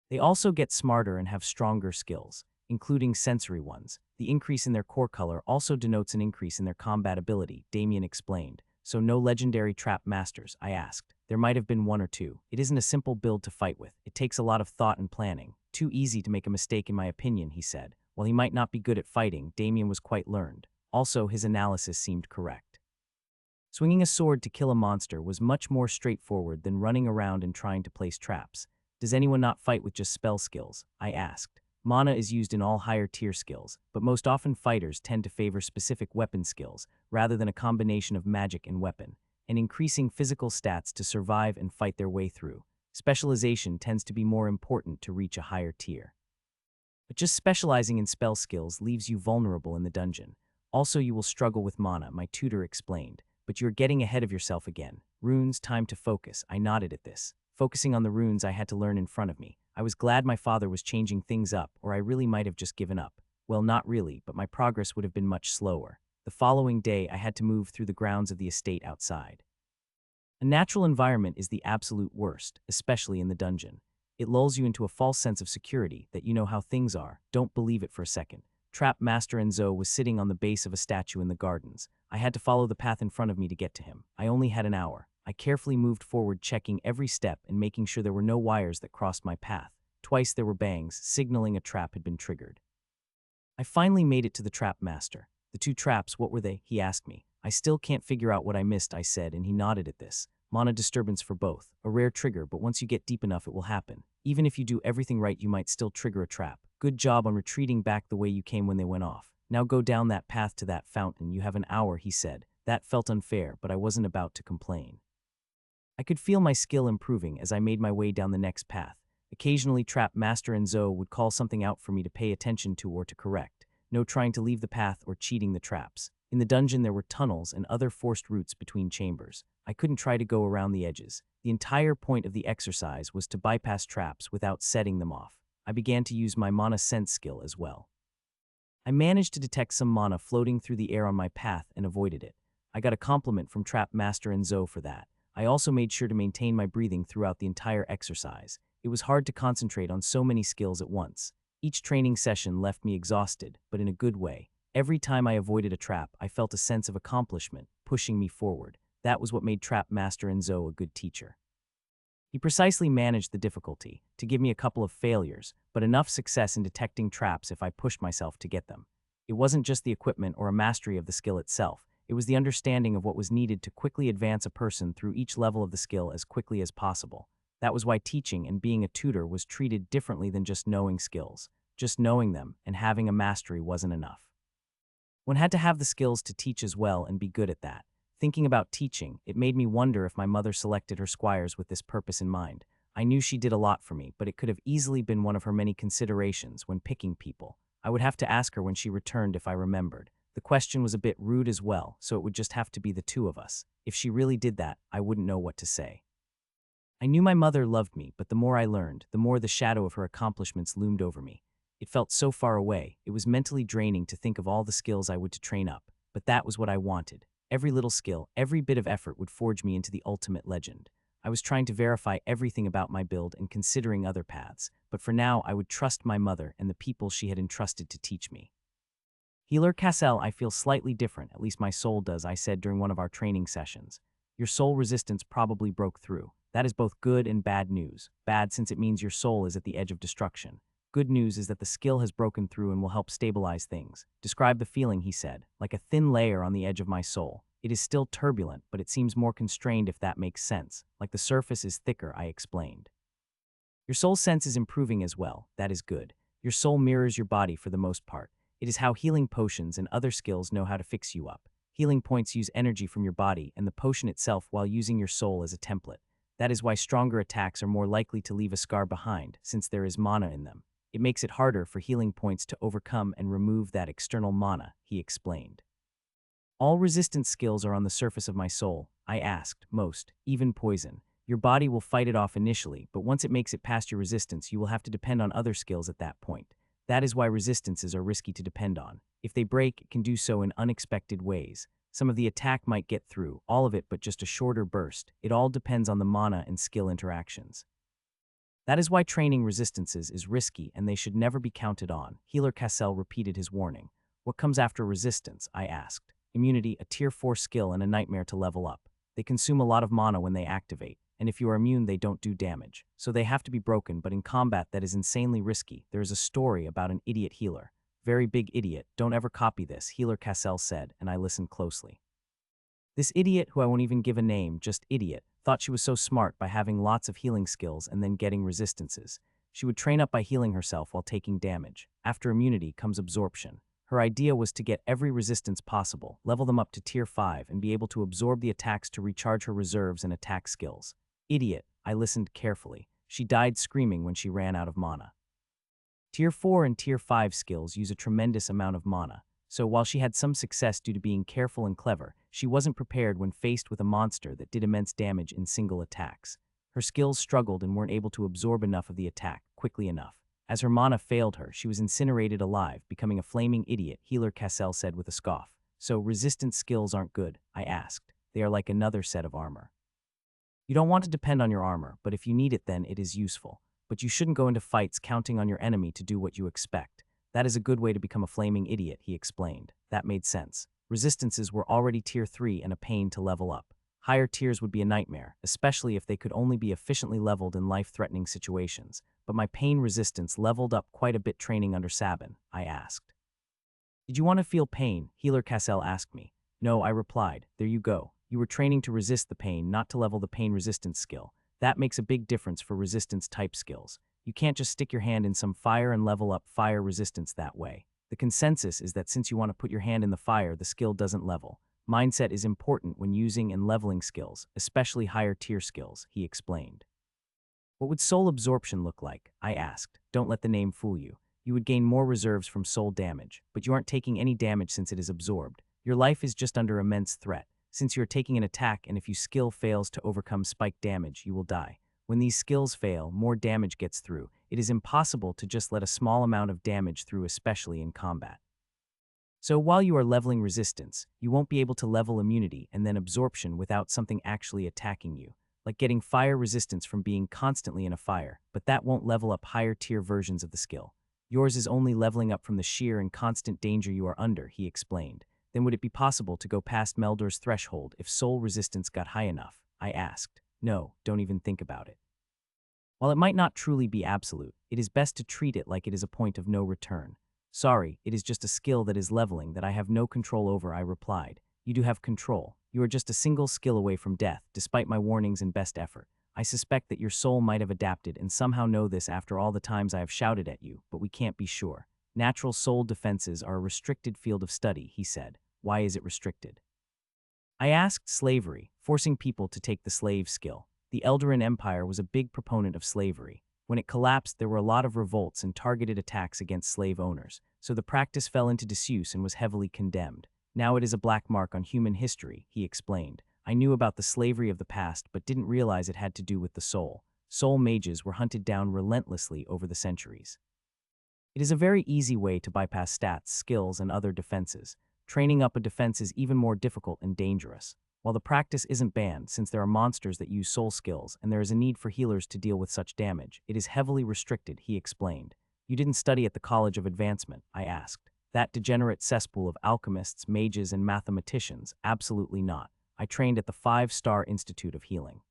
They also get smarter and have stronger skills, including sensory ones. The increase in their core color also denotes an increase in their combat ability, Damien explained. So no legendary trap masters, I asked. There might have been one or two. It isn't a simple build to fight with. It takes a lot of thought and planning. Too easy to make a mistake in my opinion, he said. While he might not be good at fighting, Damien was quite learned. Also, his analysis seemed correct. Swinging a sword to kill a monster was much more straightforward than running around and trying to place traps. Does anyone not fight with just spell skills? I asked. Mana is used in all higher tier skills, but most often fighters tend to favor specific weapon skills rather than a combination of magic and weapon, and increasing physical stats to survive and fight their way through. Specialization tends to be more important to reach a higher tier. But just specializing in spell skills leaves you vulnerable in the dungeon. Also, you will struggle with mana, my tutor explained, but you're getting ahead of yourself again. Runes, time to focus. I nodded at this. Focusing on the runes I had to learn in front of me. I was glad my father was changing things up, or I really might have just given up. Well, not really, but my progress would have been much slower. The following day, I had to move through the grounds of the estate outside. A natural environment is the absolute worst, especially in the dungeon. It lulls you into a false sense of security, that you know how things are. Don't believe it for a second. Trap Master Enzo was sitting on the base of a statue in the gardens. I had to follow the path in front of me to get to him. I only had an hour. I carefully moved forward, checking every step and making sure there were no wires that crossed my path. Twice there were bangs, signaling a trap had been triggered. I finally made it to the Trap Master. The two traps, what were they? He asked me. I still can't figure out what I missed, I said, and he nodded at this. Mana disturbance for both. A rare trigger, but once you get deep enough it will happen. Even if you do everything right, you might still trigger a trap. Good job on retreating back the way you came when they went off. Now go down that path to that fountain. You have an hour, he said. That felt unfair, but I wasn't about to complain. I could feel my skill improving as I made my way down the next path. Occasionally, Trap Master Enzo would call something out for me to pay attention to or to correct. No trying to leave the path or cheating the traps. In the dungeon there were tunnels and other forced routes between chambers. I couldn't try to go around the edges. The entire point of the exercise was to bypass traps without setting them off. I began to use my mana sense skill as well. I managed to detect some mana floating through the air on my path and avoided it. I got a compliment from Trap Master Enzo for that. I also made sure to maintain my breathing throughout the entire exercise. It was hard to concentrate on so many skills at once. Each training session left me exhausted, but in a good way. Every time I avoided a trap, I felt a sense of accomplishment, pushing me forward. That was what made Trap Master Enzo a good teacher. He precisely managed the difficulty, to give me a couple of failures, but enough success in detecting traps if I pushed myself to get them. It wasn't just the equipment or a mastery of the skill itself, it was the understanding of what was needed to quickly advance a person through each level of the skill as quickly as possible. That was why teaching and being a tutor was treated differently than just knowing skills. Just knowing them and having a mastery wasn't enough. One had to have the skills to teach as well and be good at that. Thinking about teaching, it made me wonder if my mother selected her squires with this purpose in mind. I knew she did a lot for me, but it could have easily been one of her many considerations when picking people. I would have to ask her when she returned if I remembered. The question was a bit rude as well, so it would just have to be the two of us. If she really did that, I wouldn't know what to say. I knew my mother loved me, but the more I learned, the more the shadow of her accomplishments loomed over me. It felt so far away, it was mentally draining to think of all the skills I would to train up, but that was what I wanted. Every little skill, every bit of effort would forge me into the ultimate legend. I was trying to verify everything about my build and considering other paths, but for now I would trust my mother and the people she had entrusted to teach me. Healer Cassell, I feel slightly different, at least my soul does, I said during one of our training sessions. Your soul resistance probably broke through. That is both good and bad news. Bad since it means your soul is at the edge of destruction. Good news is that the skill has broken through and will help stabilize things. Describe the feeling, he said, like a thin layer on the edge of my soul. It is still turbulent, but it seems more constrained if that makes sense. Like the surface is thicker, I explained. Your soul sense is improving as well. That is good. Your soul mirrors your body for the most part. It is how healing potions and other skills know how to fix you up. Healing points use energy from your body and the potion itself while using your soul as a template. That is why stronger attacks are more likely to leave a scar behind, since there is mana in them. It makes it harder for healing points to overcome and remove that external mana, he explained. All resistance skills are on the surface of my soul, I asked. Most, even poison. Your body will fight it off initially, but once it makes it past your resistance, you will have to depend on other skills at that point. That is why resistances are risky to depend on. If they break, it can do so in unexpected ways. Some of the attack might get through, all of it but just a shorter burst. It all depends on the mana and skill interactions. That is why training resistances is risky and they should never be counted on. Healer Cassell repeated his warning. What comes after resistance? I asked. Immunity, a tier 4 skill and a nightmare to level up. They consume a lot of mana when they activate, and if you are immune they don't do damage. So they have to be broken, but in combat that is insanely risky. There is a story about an idiot healer. Very big idiot, don't ever copy this, Healer Cassell said, and I listened closely. This idiot, who I won't even give a name, just idiot, thought she was so smart by having lots of healing skills and then getting resistances. She would train up by healing herself while taking damage. After immunity comes absorption. Her idea was to get every resistance possible, level them up to tier 5, and be able to absorb the attacks to recharge her reserves and attack skills. Idiot, I listened carefully. She died screaming when she ran out of mana. Tier 4 and Tier 5 skills use a tremendous amount of mana, so while she had some success due to being careful and clever, she wasn't prepared when faced with a monster that did immense damage in single attacks. Her skills struggled and weren't able to absorb enough of the attack quickly enough. As her mana failed her, she was incinerated alive, becoming a flaming idiot, Healer Cassell said with a scoff. So resistance skills aren't good, I asked. They are like another set of armor. You don't want to depend on your armor, but if you need it then it is useful. But you shouldn't go into fights counting on your enemy to do what you expect. That is a good way to become a flaming idiot, he explained. That made sense. Resistances were already tier 3 and a pain to level up. Higher tiers would be a nightmare, especially if they could only be efficiently leveled in life-threatening situations. But my pain resistance leveled up quite a bit training under Sabin, I asked. Did you want to feel pain? Healer Cassell asked me. No, I replied. There you go. You were training to resist the pain, not to level the pain resistance skill. That makes a big difference for resistance type skills. You can't just stick your hand in some fire and level up fire resistance that way. The consensus is that since you want to put your hand in the fire, the skill doesn't level. Mindset is important when using and leveling skills, especially higher tier skills, he explained. What would soul absorption look like? I asked. Don't let the name fool you. You would gain more reserves from soul damage, but you aren't taking any damage since it is absorbed. Your life is just under immense threat. Since you are taking an attack and if your skill fails to overcome spike damage, you will die. When these skills fail, more damage gets through. It is impossible to just let a small amount of damage through, especially in combat. So while you are leveling resistance, you won't be able to level immunity and then absorption without something actually attacking you, like getting fire resistance from being constantly in a fire, but that won't level up higher tier versions of the skill. Yours is only leveling up from the sheer and constant danger you are under, he explained. Then would it be possible to go past Meldor's threshold if soul resistance got high enough? I asked. No, don't even think about it. While it might not truly be absolute, it is best to treat it like it is a point of no return. Sorry, it is just a skill that is leveling that I have no control over, I replied. You do have control. You are just a single skill away from death, despite my warnings and best effort. I suspect that your soul might have adapted and somehow know this after all the times I have shouted at you, but we can't be sure. Natural soul defenses are a restricted field of study, he said. Why is it restricted? I asked. Slavery, forcing people to take the slave skill. The Eldarin Empire was a big proponent of slavery. When it collapsed, there were a lot of revolts and targeted attacks against slave owners, so the practice fell into disuse and was heavily condemned. Now it is a black mark on human history, he explained. I knew about the slavery of the past but didn't realize it had to do with the soul. Soul mages were hunted down relentlessly over the centuries. It is a very easy way to bypass stats, skills, and other defenses. Training up a defense is even more difficult and dangerous. While the practice isn't banned, since there are monsters that use soul skills and there is a need for healers to deal with such damage, it is heavily restricted, he explained. You didn't study at the College of Advancement, I asked. That degenerate cesspool of alchemists, mages, and mathematicians? Absolutely not. I trained at the 5-Star Institute of Healing.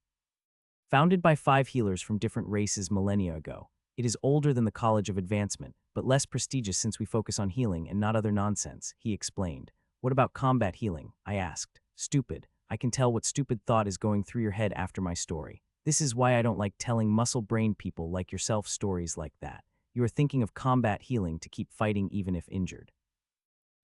Founded by 5 healers from different races millennia ago, it is older than the College of Advancement, but less prestigious since we focus on healing and not other nonsense, he explained. What about combat healing? I asked. Stupid. I can tell what stupid thought is going through your head after my story. This is why I don't like telling muscle-brained people like yourself stories like that. You are thinking of combat healing to keep fighting even if injured.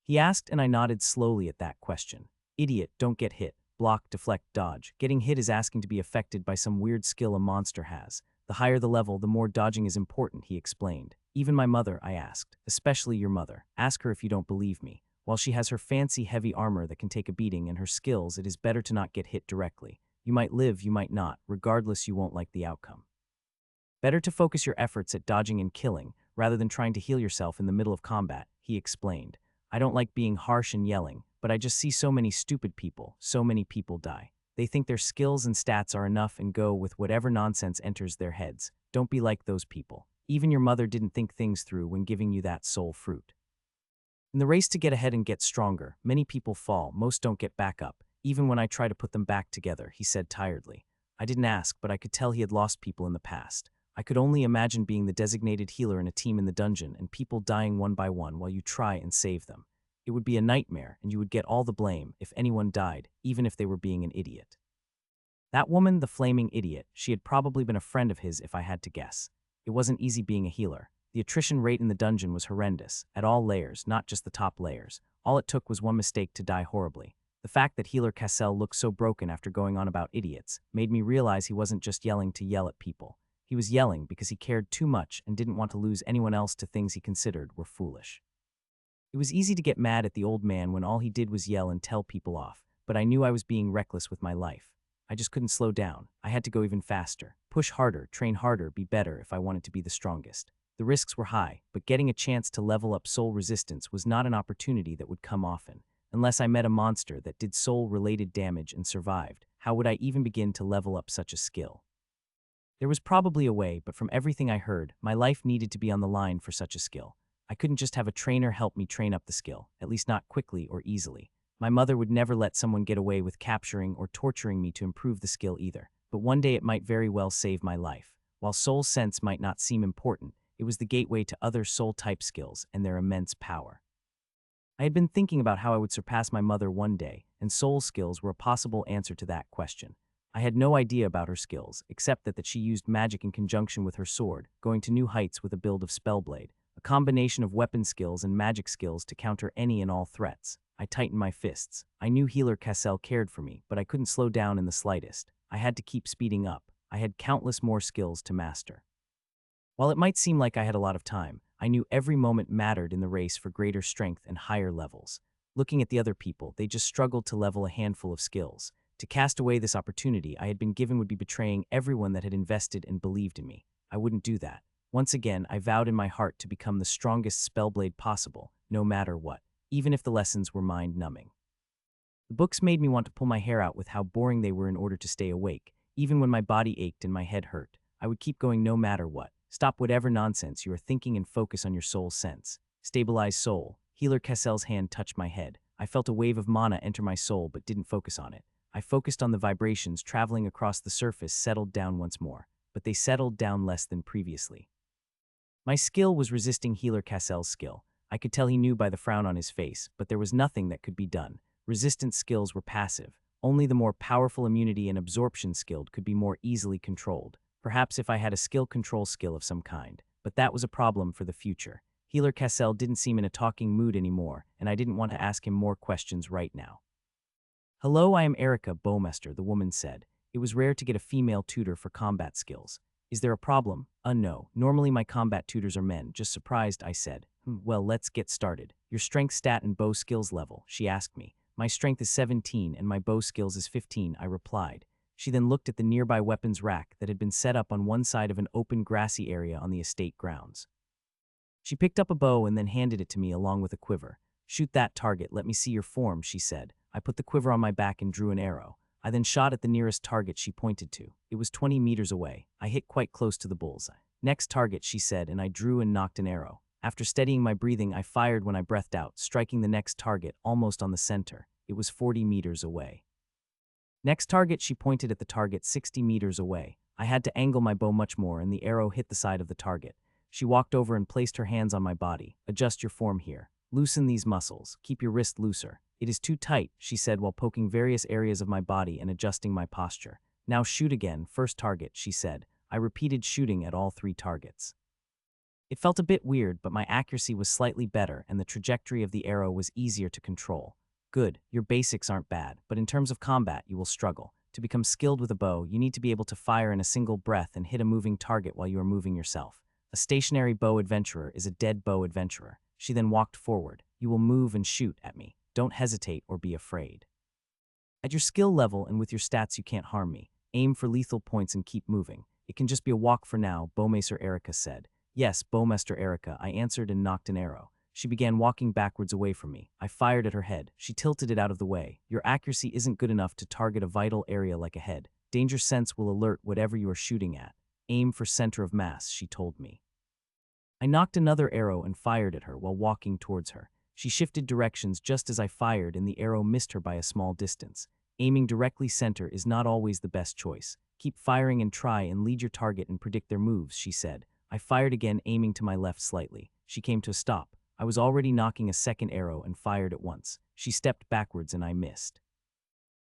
He asked and I nodded slowly at that question. Idiot, don't get hit. Block, deflect, dodge. Getting hit is asking to be affected by some weird skill a monster has. The higher the level, the more dodging is important, he explained. Even my mother, I asked. Especially your mother. Ask her if you don't believe me. While she has her fancy heavy armor that can take a beating and her skills, it is better to not get hit directly. You might live, you might not. Regardless, you won't like the outcome. Better to focus your efforts at dodging and killing, rather than trying to heal yourself in the middle of combat, he explained. I don't like being harsh and yelling, but I just see so many stupid people, so many people die. They think their skills and stats are enough and go with whatever nonsense enters their heads. Don't be like those people. Even your mother didn't think things through when giving you that soul fruit. In the race to get ahead and get stronger, many people fall, most don't get back up, even when I try to put them back together, he said tiredly. I didn't ask, but I could tell he had lost people in the past. I could only imagine being the designated healer in a team in the dungeon and people dying one by one while you try and save them. It would be a nightmare and you would get all the blame if anyone died, even if they were being an idiot. That woman, the flaming idiot, she had probably been a friend of his if I had to guess. It wasn't easy being a healer. The attrition rate in the dungeon was horrendous, at all layers, not just the top layers. All it took was one mistake to die horribly. The fact that healer Cassell looked so broken after going on about idiots made me realize he wasn't just yelling to yell at people. He was yelling because he cared too much and didn't want to lose anyone else to things he considered were foolish. It was easy to get mad at the old man when all he did was yell and tell people off, but I knew I was being reckless with my life. I just couldn't slow down. I had to go even faster, push harder, train harder, be better if I wanted to be the strongest. The risks were high, but getting a chance to level up soul resistance was not an opportunity that would come often. Unless I met a monster that did soul-related damage and survived, how would I even begin to level up such a skill? There was probably a way, but from everything I heard, my life needed to be on the line for such a skill. I couldn't just have a trainer help me train up the skill, at least not quickly or easily. My mother would never let someone get away with capturing or torturing me to improve the skill either, but one day it might very well save my life. While soul sense might not seem important, it was the gateway to other soul-type skills and their immense power. I had been thinking about how I would surpass my mother one day, and soul skills were a possible answer to that question. I had no idea about her skills, except that she used magic in conjunction with her sword, going to new heights with a build of Spellblade, a combination of weapon skills and magic skills to counter any and all threats. I tightened my fists. I knew healer Cassell cared for me, but I couldn't slow down in the slightest. I had to keep speeding up. I had countless more skills to master. While it might seem like I had a lot of time, I knew every moment mattered in the race for greater strength and higher levels. Looking at the other people, they just struggled to level a handful of skills. To cast away this opportunity I had been given would be betraying everyone that had invested and believed in me. I wouldn't do that. Once again, I vowed in my heart to become the strongest Spellblade possible, no matter what, even if the lessons were mind-numbing. The books made me want to pull my hair out with how boring they were in order to stay awake. Even when my body ached and my head hurt, I would keep going no matter what. Stop whatever nonsense you are thinking and focus on your soul sense. Stabilize soul. Healer Cassell's hand touched my head. I felt a wave of mana enter my soul but didn't focus on it. I focused on the vibrations traveling across the surface settled down once more, but they settled down less than previously. My skill was resisting Healer Cassell's skill. I could tell he knew by the frown on his face, but there was nothing that could be done. Resistance skills were passive. Only the more powerful immunity and absorption skill could be more easily controlled. Perhaps if I had a skill control skill of some kind, but that was a problem for the future. Healer Cassell didn't seem in a talking mood anymore, and I didn't want to ask him more questions right now. "Hello, I am Erica Bowmester," the woman said. It was rare to get a female tutor for combat skills. "Is there a problem?" No. Normally my combat tutors are men." Just surprised, I said. Well, let's get started. "Your strength stat and bow skills level," she asked me. "My strength is 17 and my bow skills is 15, I replied. She then looked at the nearby weapons rack that had been set up on one side of an open grassy area on the estate grounds. She picked up a bow and then handed it to me along with a quiver. "Shoot that target, let me see your form," she said. I put the quiver on my back and drew an arrow. I then shot at the nearest target she pointed to. It was 20 meters away. I hit quite close to the bullseye. "Next target," she said, and I drew and knocked an arrow. After steadying my breathing, I fired when I breathed out, striking the next target almost on the center. It was 40 meters away. "Next target," she pointed at the target 60 meters away. I had to angle my bow much more, and the arrow hit the side of the target. She walked over and placed her hands on my body. "Adjust your form here. Loosen these muscles. Keep your wrist looser." "It is too tight," she said while poking various areas of my body and adjusting my posture. "Now shoot again, first target," she said. I repeated shooting at all 3 targets. It felt a bit weird, but my accuracy was slightly better and the trajectory of the arrow was easier to control. "Good, your basics aren't bad, but in terms of combat, you will struggle. To become skilled with a bow, you need to be able to fire in a single breath and hit a moving target while you are moving yourself. A stationary bow adventurer is a dead bow adventurer." She then walked forward. "You will move and shoot at me. Don't hesitate or be afraid. At your skill level and with your stats you can't harm me. Aim for lethal points and keep moving. It can just be a walk for now," Bowmaster Erica said. "Yes, Bowmaster Erica," I answered and knocked an arrow. She began walking backwards away from me. I fired at her head. She tilted it out of the way. "Your accuracy isn't good enough to target a vital area like a head. Danger sense will alert whatever you are shooting at. Aim for center of mass," she told me. I knocked another arrow and fired at her while walking towards her. She shifted directions just as I fired and the arrow missed her by a small distance. Aiming directly center is not always the best choice. "Keep firing and try and lead your target and predict their moves," she said. I fired again, aiming to my left slightly. She came to a stop. I was already knocking a second arrow and fired at once. She stepped backwards and I missed.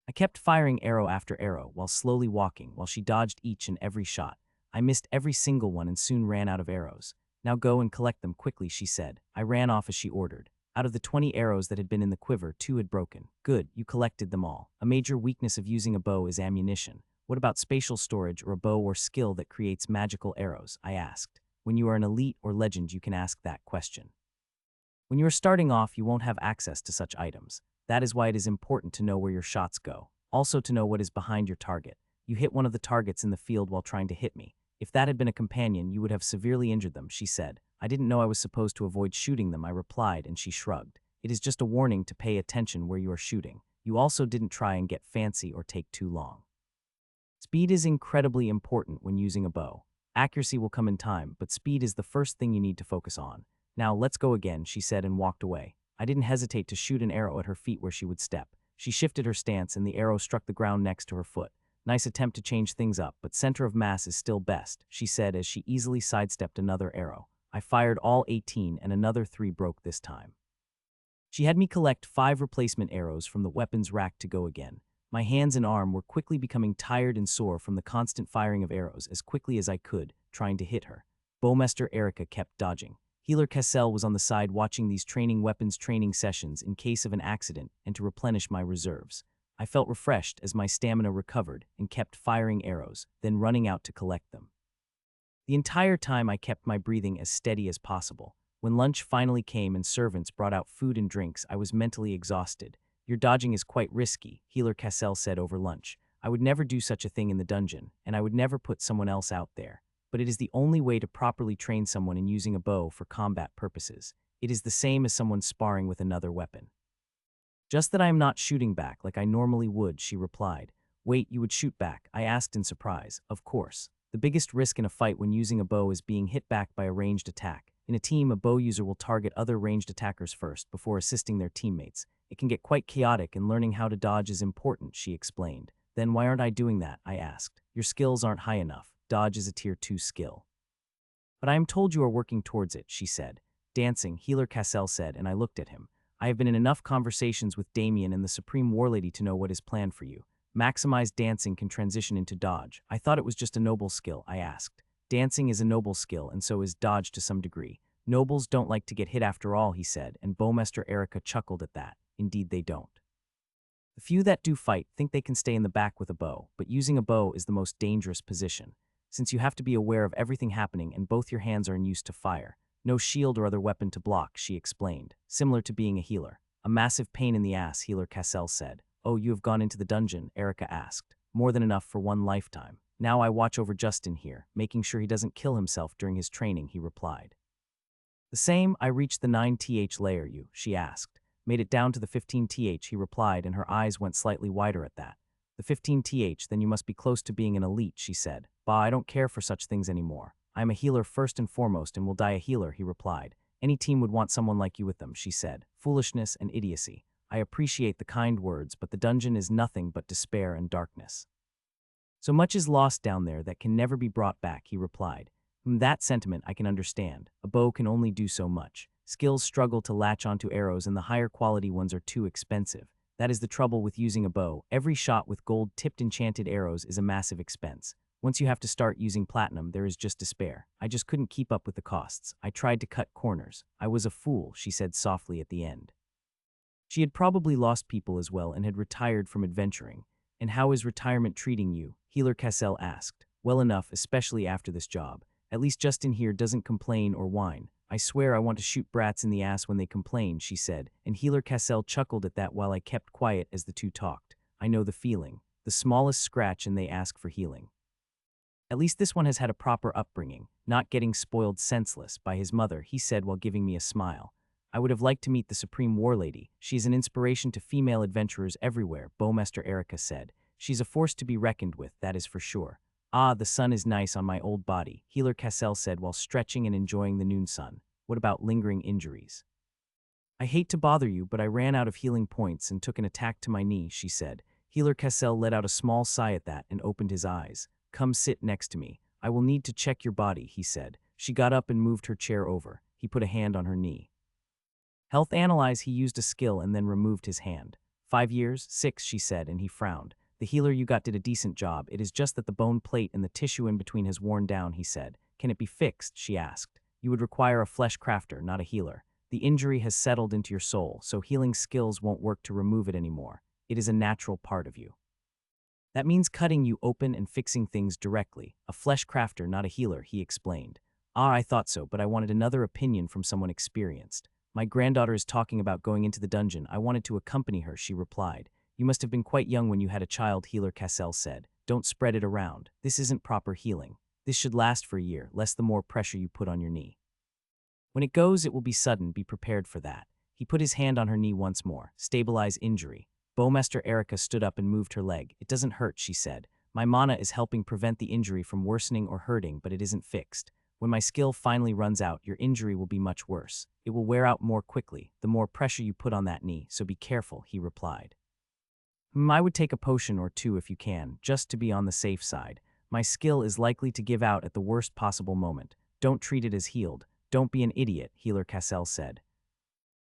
I kept firing arrow after arrow while slowly walking while she dodged each and every shot. I missed every single one and soon ran out of arrows. Now go and collect them quickly, she said. I ran off as she ordered. Out of the 20 arrows that had been in the quiver, 2 had broken. Good, you collected them all. A major weakness of using a bow is ammunition. What about spatial storage or a bow or skill that creates magical arrows? I asked. When you are an elite or legend, you can ask that question. When you are starting off, you won't have access to such items. That is why it is important to know where your shots go. Also to know what is behind your target. You hit one of the targets in the field while trying to hit me. If that had been a companion, you would have severely injured them, she said. I didn't know I was supposed to avoid shooting them, I replied, and she shrugged. It is just a warning to pay attention where you are shooting. You also didn't try and get fancy or take too long. Speed is incredibly important when using a bow. Accuracy will come in time, but speed is the first thing you need to focus on. Now, let's go again, she said and walked away. I didn't hesitate to shoot an arrow at her feet where she would step. She shifted her stance and the arrow struck the ground next to her foot. Nice attempt to change things up, but center of mass is still best, she said as she easily sidestepped another arrow. I fired all 18 and another 3 broke this time. She had me collect 5 replacement arrows from the weapons rack to go again. My hands and arm were quickly becoming tired and sore from the constant firing of arrows as quickly as I could, trying to hit her. Bowmaster Erica kept dodging. Healer Cassell was on the side watching these weapons training sessions in case of an accident and to replenish my reserves. I felt refreshed as my stamina recovered and kept firing arrows, then running out to collect them. The entire time I kept my breathing as steady as possible. When lunch finally came and servants brought out food and drinks, I was mentally exhausted. Your dodging is quite risky, Healer Cassell said over lunch. I would never do such a thing in the dungeon, and I would never put someone else out there. But it is the only way to properly train someone in using a bow for combat purposes. It is the same as someone sparring with another weapon. Just that I am not shooting back like I normally would, she replied. Wait, you would shoot back? I asked in surprise. Of course. The biggest risk in a fight when using a bow is being hit back by a ranged attack. In a team, a bow user will target other ranged attackers first before assisting their teammates. It can get quite chaotic and learning how to dodge is important, she explained. Then why aren't I doing that? I asked. Your skills aren't high enough. Dodge is a tier 2 skill. But I am told you are working towards it, she said. Dancing, Healer Cassell said, and I looked at him. I have been in enough conversations with Damien and the Supreme Warlady to know what is planned for you. Maximized dancing can transition into dodge. I thought it was just a noble skill, I asked. Dancing is a noble skill, and so is dodge to some degree. Nobles don't like to get hit after all, he said, and Bowmaster Erica chuckled at that. Indeed they don't. The few that do fight think they can stay in the back with a bow, but using a bow is the most dangerous position, since you have to be aware of everything happening and both your hands are in use to fire. No shield or other weapon to block, she explained, similar to being a healer. A massive pain in the ass, Healer Cassell said. Oh, you have gone into the dungeon, Erica asked. More than enough for one lifetime. Now I watch over Justin here, making sure he doesn't kill himself during his training, he replied. The same, I reached the 9th layer you, she asked. Made it down to the 15th, he replied, and her eyes went slightly wider at that. The 15th, then you must be close to being an elite, she said. Bah, I don't care for such things anymore. I am a healer first and foremost and will die a healer, he replied. Any team would want someone like you with them, she said. Foolishness and idiocy. I appreciate the kind words, but the dungeon is nothing but despair and darkness. So much is lost down there that can never be brought back, he replied. That sentiment I can understand. A bow can only do so much. Skills struggle to latch onto arrows and the higher quality ones are too expensive. That is the trouble with using a bow. Every shot with gold-tipped enchanted arrows is a massive expense. Once you have to start using platinum, there is just despair. I just couldn't keep up with the costs. I tried to cut corners. I was a fool, she said softly at the end. She had probably lost people as well and had retired from adventuring. And how is retirement treating you? Healer Cassell asked. Well enough, especially after this job. At least Justin here doesn't complain or whine. I swear I want to shoot brats in the ass when they complain, she said, and Healer Cassell chuckled at that while I kept quiet as the two talked. I know the feeling. The smallest scratch and they ask for healing. At least this one has had a proper upbringing, not getting spoiled senseless by his mother, he said while giving me a smile. I would have liked to meet the Supreme Warlady. She is an inspiration to female adventurers everywhere, Bowmaster Erica said. She's a force to be reckoned with, that is for sure. Ah, the sun is nice on my old body, Healer Cassell said while stretching and enjoying the noon sun. What about lingering injuries? I hate to bother you, but I ran out of healing points and took an attack to my knee, she said. Healer Cassell let out a small sigh at that and opened his eyes. Come sit next to me. I will need to check your body, he said. She got up and moved her chair over. He put a hand on her knee. Health analyze, he used a skill and then removed his hand. 5 years, 6, she said, and he frowned. The healer you got did a decent job. It is just that the bone plate and the tissue in between has worn down, he said. Can it be fixed? She asked. You would require a flesh crafter, not a healer. The injury has settled into your soul, so healing skills won't work to remove it anymore. It is a natural part of you. That means cutting you open and fixing things directly. A flesh crafter, not a healer, he explained. Ah, I thought so, but I wanted another opinion from someone experienced. My granddaughter is talking about going into the dungeon. I wanted to accompany her, she replied. You must have been quite young when you had a child, Healer Cassell said. Don't spread it around. This isn't proper healing. This should last for a year, less the more pressure you put on your knee. When it goes, it will be sudden. Be prepared for that. He put his hand on her knee once more. Stabilize injury. Bowmaster Erica stood up and moved her leg. It doesn't hurt, she said. My mana is helping prevent the injury from worsening or hurting, but it isn't fixed. When my skill finally runs out, your injury will be much worse. It will wear out more quickly, the more pressure you put on that knee, so be careful, he replied. I would take a potion or two if you can, just to be on the safe side. My skill is likely to give out at the worst possible moment. Don't treat it as healed. Don't be an idiot, Healer Cassell said.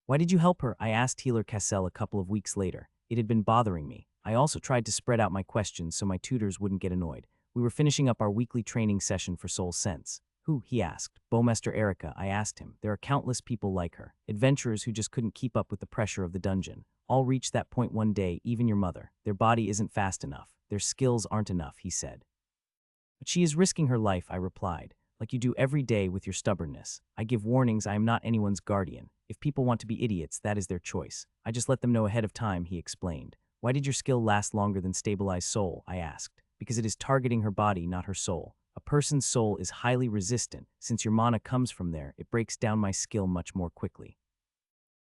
Why did you help her? I asked Healer Cassell a couple of weeks later. It had been bothering me. I also tried to spread out my questions so my tutors wouldn't get annoyed. We were finishing up our weekly training session for Soul Sense. Who? He asked. Bowmaster Erica, I asked him. There are countless people like her, adventurers who just couldn't keep up with the pressure of the dungeon. All reach that point one day, even your mother. Their body isn't fast enough. Their skills aren't enough, he said. But she is risking her life, I replied. Like you do every day with your stubbornness. I give warnings. I am not anyone's guardian. If people want to be idiots, that is their choice. I just let them know ahead of time, he explained. Why did your skill last longer than Stabilize Soul? I asked. Because it is targeting her body, not her soul. A person's soul is highly resistant. Since your mana comes from there, it breaks down my skill much more quickly.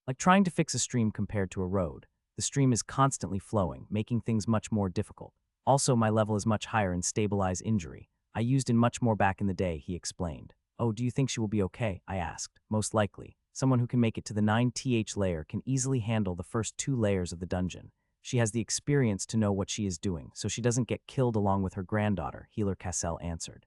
Like trying to fix a stream compared to a road. The stream is constantly flowing, making things much more difficult. Also, my level is much higher in Stabilize Injury. I used it much more back in the day, he explained. Oh, do you think she will be okay? I asked. Most likely. Someone who can make it to the 9th layer can easily handle the first 2 layers of the dungeon. She has the experience to know what she is doing, so she doesn't get killed along with her granddaughter, Healer Cassell answered.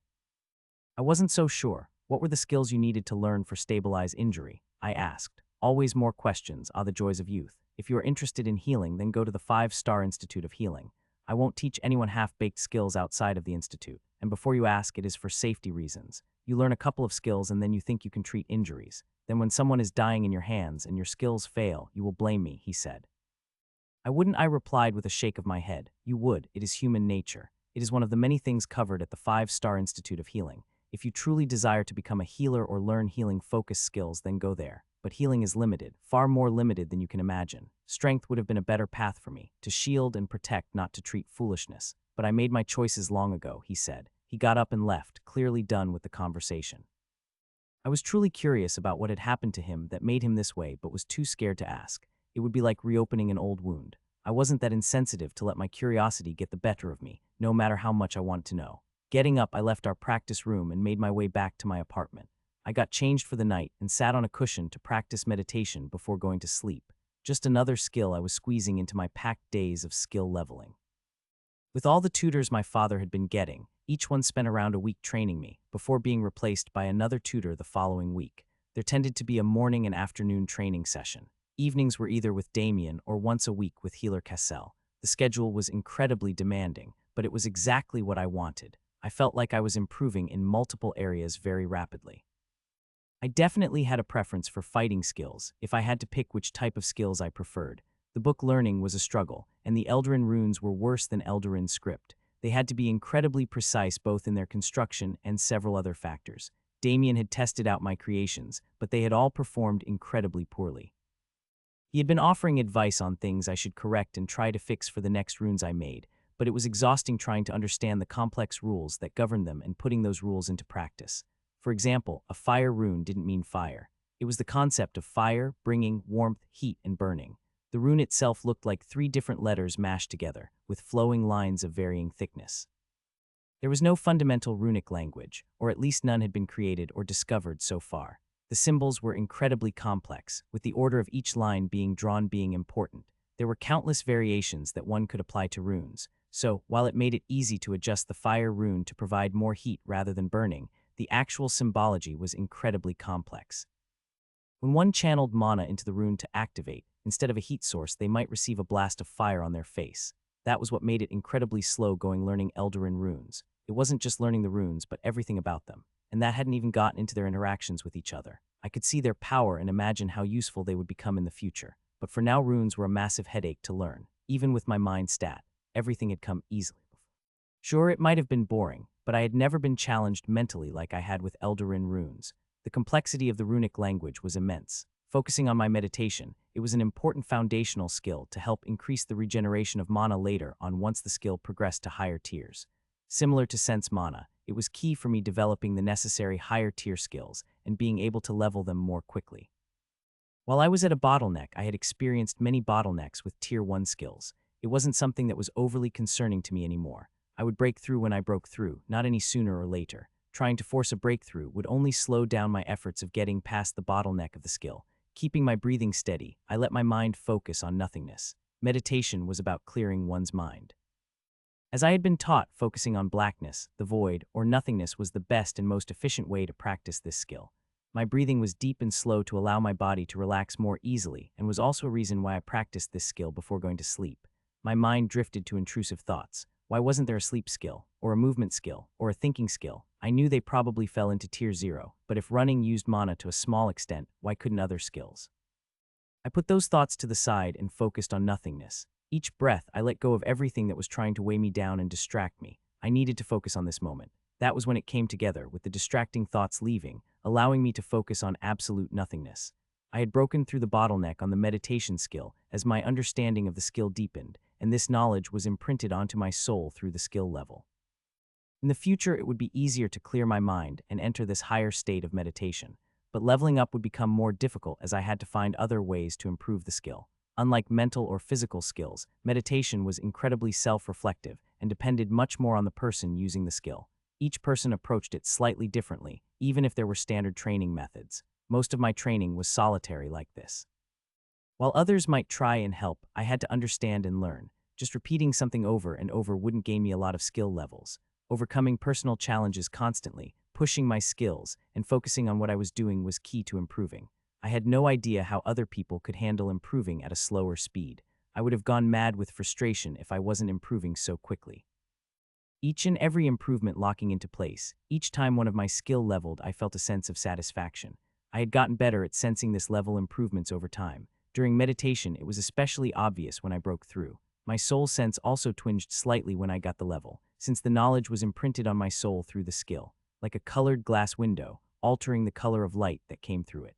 I wasn't so sure. What were the skills you needed to learn for Stabilize Injury? I asked. Always more questions are the joys of youth. If you are interested in healing, then go to the 5-Star Institute of Healing. I won't teach anyone half-baked skills outside of the institute, and before you ask, it is for safety reasons. You learn a couple of skills and then you think you can treat injuries. Then when someone is dying in your hands and your skills fail, you will blame me, he said. I wouldn't, I replied with a shake of my head. You would. It is human nature. It is one of the many things covered at the 5-Star Institute of Healing. If you truly desire to become a healer or learn healing-focused skills, then go there. But healing is limited, far more limited than you can imagine. Strength would have been a better path for me, to shield and protect, not to treat foolishness. But I made my choices long ago, he said. He got up and left, clearly done with the conversation. I was truly curious about what had happened to him that made him this way, but was too scared to ask. It would be like reopening an old wound. I wasn't that insensitive to let my curiosity get the better of me, no matter how much I wanted to know. Getting up, I left our practice room and made my way back to my apartment. I got changed for the night and sat on a cushion to practice meditation before going to sleep. Just another skill I was squeezing into my packed days of skill leveling. With all the tutors my father had been getting, each one spent around a week training me, before being replaced by another tutor the following week. There tended to be a morning and afternoon training session. Evenings were either with Damien or once a week with Healer Cassell. The schedule was incredibly demanding, but it was exactly what I wanted. I felt like I was improving in multiple areas very rapidly. I definitely had a preference for fighting skills, if I had to pick which type of skills I preferred. The book learning was a struggle, and the Eldarin runes were worse than Eldarin script. They had to be incredibly precise both in their construction and several other factors. Damien had tested out my creations, but they had all performed incredibly poorly. He had been offering advice on things I should correct and try to fix for the next runes I made, but it was exhausting trying to understand the complex rules that govern them and putting those rules into practice. For example, a fire rune didn't mean fire. It was the concept of fire, bringing warmth, heat, and burning. The rune itself looked like 3 different letters mashed together, with flowing lines of varying thickness. There was no fundamental runic language, or at least none had been created or discovered so far. The symbols were incredibly complex, with the order of each line being drawn being important. There were countless variations that one could apply to runes, so while it made it easy to adjust the fire rune to provide more heat rather than burning, the actual symbology was incredibly complex. When one channeled mana into the rune to activate, instead of a heat source, they might receive a blast of fire on their face. That was what made it incredibly slow going learning Eldarin runes. It wasn't just learning the runes, but everything about them. And that hadn't even gotten into their interactions with each other. I could see their power and imagine how useful they would become in the future. But for now, runes were a massive headache to learn. Even with my mind stat, everything had come easily. Sure, it might have been boring, but I had never been challenged mentally like I had with Eldarin runes. The complexity of the runic language was immense. Focusing on my meditation, it was an important foundational skill to help increase the regeneration of mana later on once the skill progressed to higher tiers. Similar to sense mana, it was key for me developing the necessary higher tier skills and being able to level them more quickly. While I was at a bottleneck, I had experienced many bottlenecks with tier 1 skills. It wasn't something that was overly concerning to me anymore. I would break through when I broke through, not any sooner or later. Trying to force a breakthrough would only slow down my efforts of getting past the bottleneck of the skill. Keeping my breathing steady, I let my mind focus on nothingness. Meditation was about clearing one's mind. As I had been taught, focusing on blackness, the void, or nothingness was the best and most efficient way to practice this skill. My breathing was deep and slow to allow my body to relax more easily and was also a reason why I practiced this skill before going to sleep. My mind drifted to intrusive thoughts. Why wasn't there a sleep skill, or a movement skill, or a thinking skill? I knew they probably fell into tier 0, but if running used mana to a small extent, why couldn't other skills? I put those thoughts to the side and focused on nothingness. Each breath, I let go of everything that was trying to weigh me down and distract me. I needed to focus on this moment. That was when it came together, with the distracting thoughts leaving, allowing me to focus on absolute nothingness. I had broken through the bottleneck on the meditation skill as my understanding of the skill deepened, and this knowledge was imprinted onto my soul through the skill level. In the future, it would be easier to clear my mind and enter this higher state of meditation, but leveling up would become more difficult as I had to find other ways to improve the skill. Unlike mental or physical skills, meditation was incredibly self-reflective and depended much more on the person using the skill. Each person approached it slightly differently, even if there were standard training methods. Most of my training was solitary like this. While others might try and help, I had to understand and learn. Just repeating something over and over wouldn't gain me a lot of skill levels. Overcoming personal challenges constantly, pushing my skills, and focusing on what I was doing was key to improving. I had no idea how other people could handle improving at a slower speed. I would have gone mad with frustration if I wasn't improving so quickly. Each and every improvement locking into place, each time one of my skill leveled, I felt a sense of satisfaction. I had gotten better at sensing this level improvements over time. During meditation, it was especially obvious when I broke through. My soul sense also twinged slightly when I got the level, since the knowledge was imprinted on my soul through the skill, like a colored glass window, altering the color of light that came through it.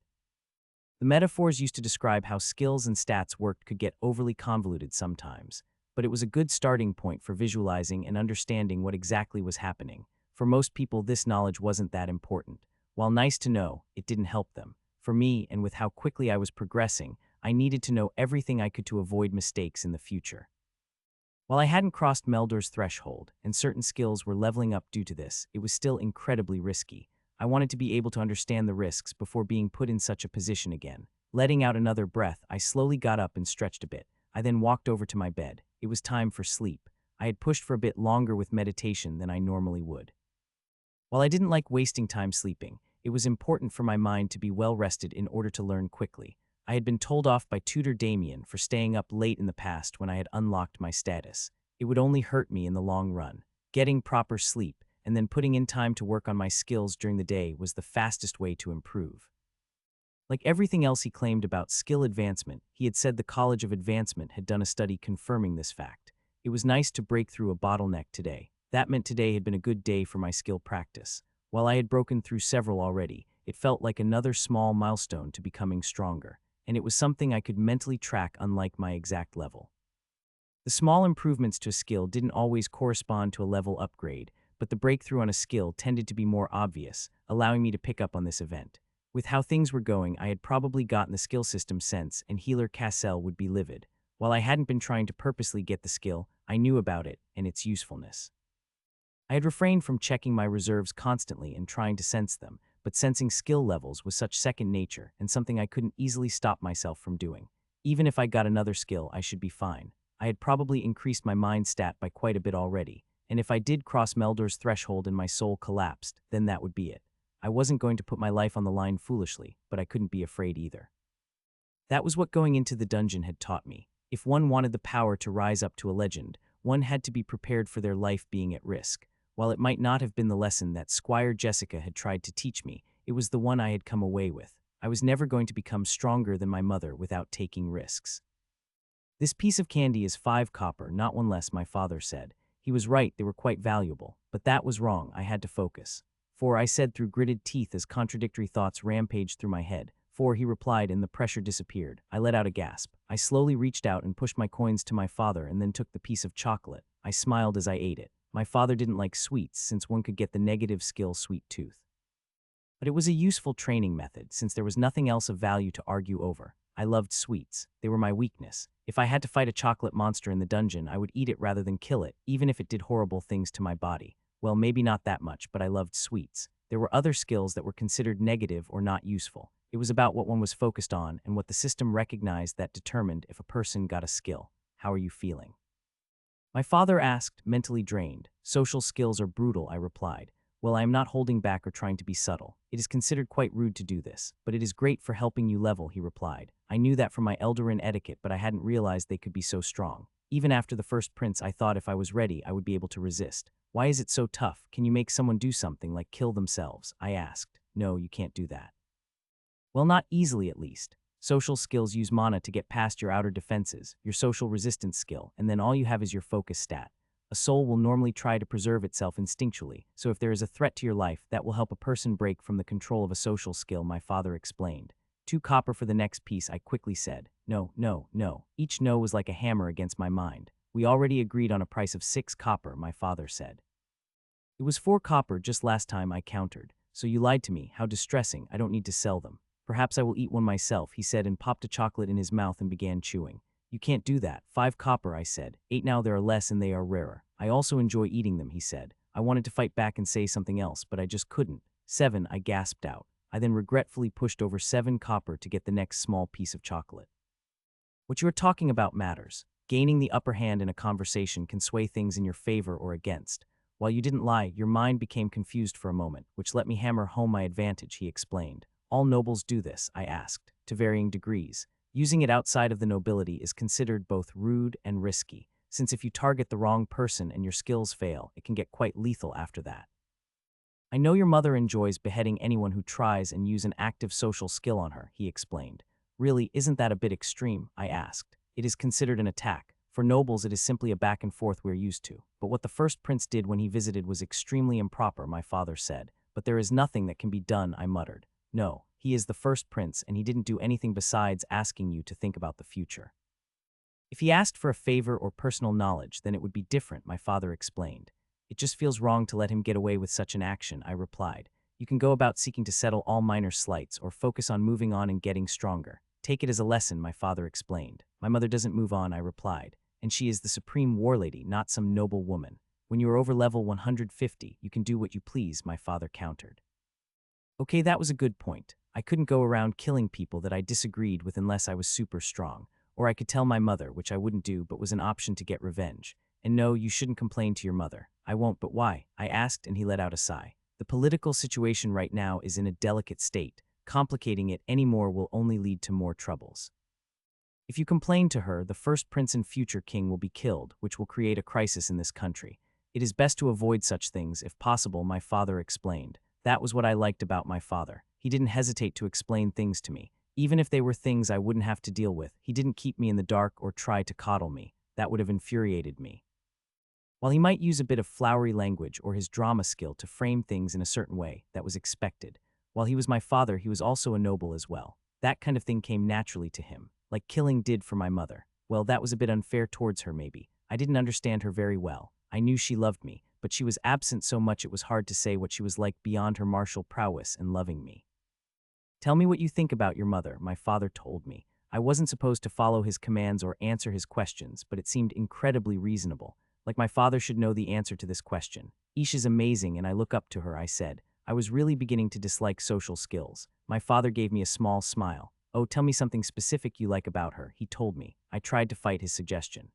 The metaphors used to describe how skills and stats worked could get overly convoluted sometimes, but it was a good starting point for visualizing and understanding what exactly was happening. For most people, this knowledge wasn't that important. While nice to know, it didn't help them. For me, and with how quickly I was progressing, I needed to know everything I could to avoid mistakes in the future. While I hadn't crossed Meldor's threshold, and certain skills were leveling up due to this, it was still incredibly risky. I wanted to be able to understand the risks before being put in such a position again. Letting out another breath, I slowly got up and stretched a bit. I then walked over to my bed. It was time for sleep. I had pushed for a bit longer with meditation than I normally would. While I didn't like wasting time sleeping, it was important for my mind to be well rested in order to learn quickly. I had been told off by tutor Damien for staying up late in the past when I had unlocked my status. It would only hurt me in the long run. Getting proper sleep and then putting in time to work on my skills during the day was the fastest way to improve. Like everything else he claimed about skill advancement, he had said the College of Advancement had done a study confirming this fact. It was nice to break through a bottleneck today. That meant today had been a good day for my skill practice. While I had broken through several already, it felt like another small milestone to becoming stronger, and it was something I could mentally track unlike my exact level. The small improvements to a skill didn't always correspond to a level upgrade, but the breakthrough on a skill tended to be more obvious, allowing me to pick up on this event. With how things were going, I had probably gotten the skill system sense, and Healer Cassell would be livid. While I hadn't been trying to purposely get the skill, I knew about it and its usefulness. I had refrained from checking my reserves constantly and trying to sense them, but sensing skill levels was such second nature and something I couldn't easily stop myself from doing. Even if I got another skill, I should be fine. I had probably increased my mind stat by quite a bit already, and if I did cross Meldor's threshold and my soul collapsed, then that would be it. I wasn't going to put my life on the line foolishly, but I couldn't be afraid either. That was what going into the dungeon had taught me. If one wanted the power to rise up to a legend, one had to be prepared for their life being at risk. While it might not have been the lesson that Squire Jessica had tried to teach me, it was the one I had come away with. I was never going to become stronger than my mother without taking risks. This piece of candy is 5 copper, not one less, my father said. He was right, they were quite valuable. But that was wrong, I had to focus. 4, I said through gritted teeth as contradictory thoughts rampaged through my head. 4, he replied, and the pressure disappeared. I let out a gasp. I slowly reached out and pushed my coins to my father and then took the piece of chocolate. I smiled as I ate it. My father didn't like sweets since one could get the negative skill sweet tooth. But it was a useful training method since there was nothing else of value to argue over. I loved sweets. They were my weakness. If I had to fight a chocolate monster in the dungeon, I would eat it rather than kill it, even if it did horrible things to my body. Well, maybe not that much, but I loved sweets. There were other skills that were considered negative or not useful. It was about what one was focused on and what the system recognized that determined if a person got a skill. How are you feeling? My father asked, mentally drained. Social skills are brutal, I replied. Well, I am not holding back or trying to be subtle. It is considered quite rude to do this, but it is great for helping you level, he replied. I knew that from my Eldarin etiquette, but I hadn't realized they could be so strong. Even after the first prince, I thought if I was ready, I would be able to resist. Why is it so tough? Can you make someone do something like kill themselves? I asked. No, you can't do that. Well, not easily at least. Social skills use mana to get past your outer defenses, your social resistance skill, and then all you have is your focus stat. A soul will normally try to preserve itself instinctually, so if there is a threat to your life, that will help a person break from the control of a social skill, my father explained. 2 copper for the next piece, I quickly said. No, no, no. Each no was like a hammer against my mind. We already agreed on a price of 6 copper, my father said. It was 4 copper just last time, I countered. So you lied to me, how distressing, I don't need to sell them. Perhaps I will eat one myself, he said and popped a chocolate in his mouth and began chewing. You can't do that. 5 copper, I said. 8 now, there are less and they are rarer. I also enjoy eating them, he said. I wanted to fight back and say something else, but I just couldn't. 7, I gasped out. I then regretfully pushed over 7 copper to get the next small piece of chocolate. What you are talking about matters. Gaining the upper hand in a conversation can sway things in your favor or against. While you didn't lie, your mind became confused for a moment, which let me hammer home my advantage, he explained. All nobles do this, I asked, to varying degrees. Using it outside of the nobility is considered both rude and risky, since if you target the wrong person and your skills fail, it can get quite lethal after that. I know your mother enjoys beheading anyone who tries and use an active social skill on her, he explained. Really, isn't that a bit extreme? I asked. It is considered an attack. For nobles, it is simply a back and forth we're used to. But what the first prince did when he visited was extremely improper, my father said. But there is nothing that can be done, I muttered. No, he is the first prince, and he didn't do anything besides asking you to think about the future. If he asked for a favor or personal knowledge, then it would be different, my father explained. It just feels wrong to let him get away with such an action, I replied. You can go about seeking to settle all minor slights or focus on moving on and getting stronger. Take it as a lesson, my father explained. My mother doesn't move on, I replied. And she is the supreme warlady, not some noble woman. When you are over level 150, you can do what you please, my father countered. Okay, that was a good point. I couldn't go around killing people that I disagreed with unless I was super strong. Or I could tell my mother, which I wouldn't do but was an option to get revenge. And no, you shouldn't complain to your mother. I won't, but why? I asked and he let out a sigh. The political situation right now is in a delicate state. Complicating it any more will only lead to more troubles. If you complain to her, the first prince and future king will be killed, which will create a crisis in this country. It is best to avoid such things, if possible, my father explained. That was what I liked about my father. He didn't hesitate to explain things to me. Even if they were things I wouldn't have to deal with, he didn't keep me in the dark or try to coddle me. That would have infuriated me. While he might use a bit of flowery language or his drama skill to frame things in a certain way, that was expected. While he was my father, he was also a noble as well. That kind of thing came naturally to him, like killing did for my mother. Well, that was a bit unfair towards her maybe. I didn't understand her very well. I knew she loved me, but she was absent so much it was hard to say what she was like beyond her martial prowess and loving me. Tell me what you think about your mother, my father told me. I wasn't supposed to follow his commands or answer his questions, but it seemed incredibly reasonable. Like my father should know the answer to this question. Ish is amazing and I look up to her, I said. I was really beginning to dislike social skills. My father gave me a small smile. Oh, tell me something specific you like about her, he told me. I tried to fight his suggestion.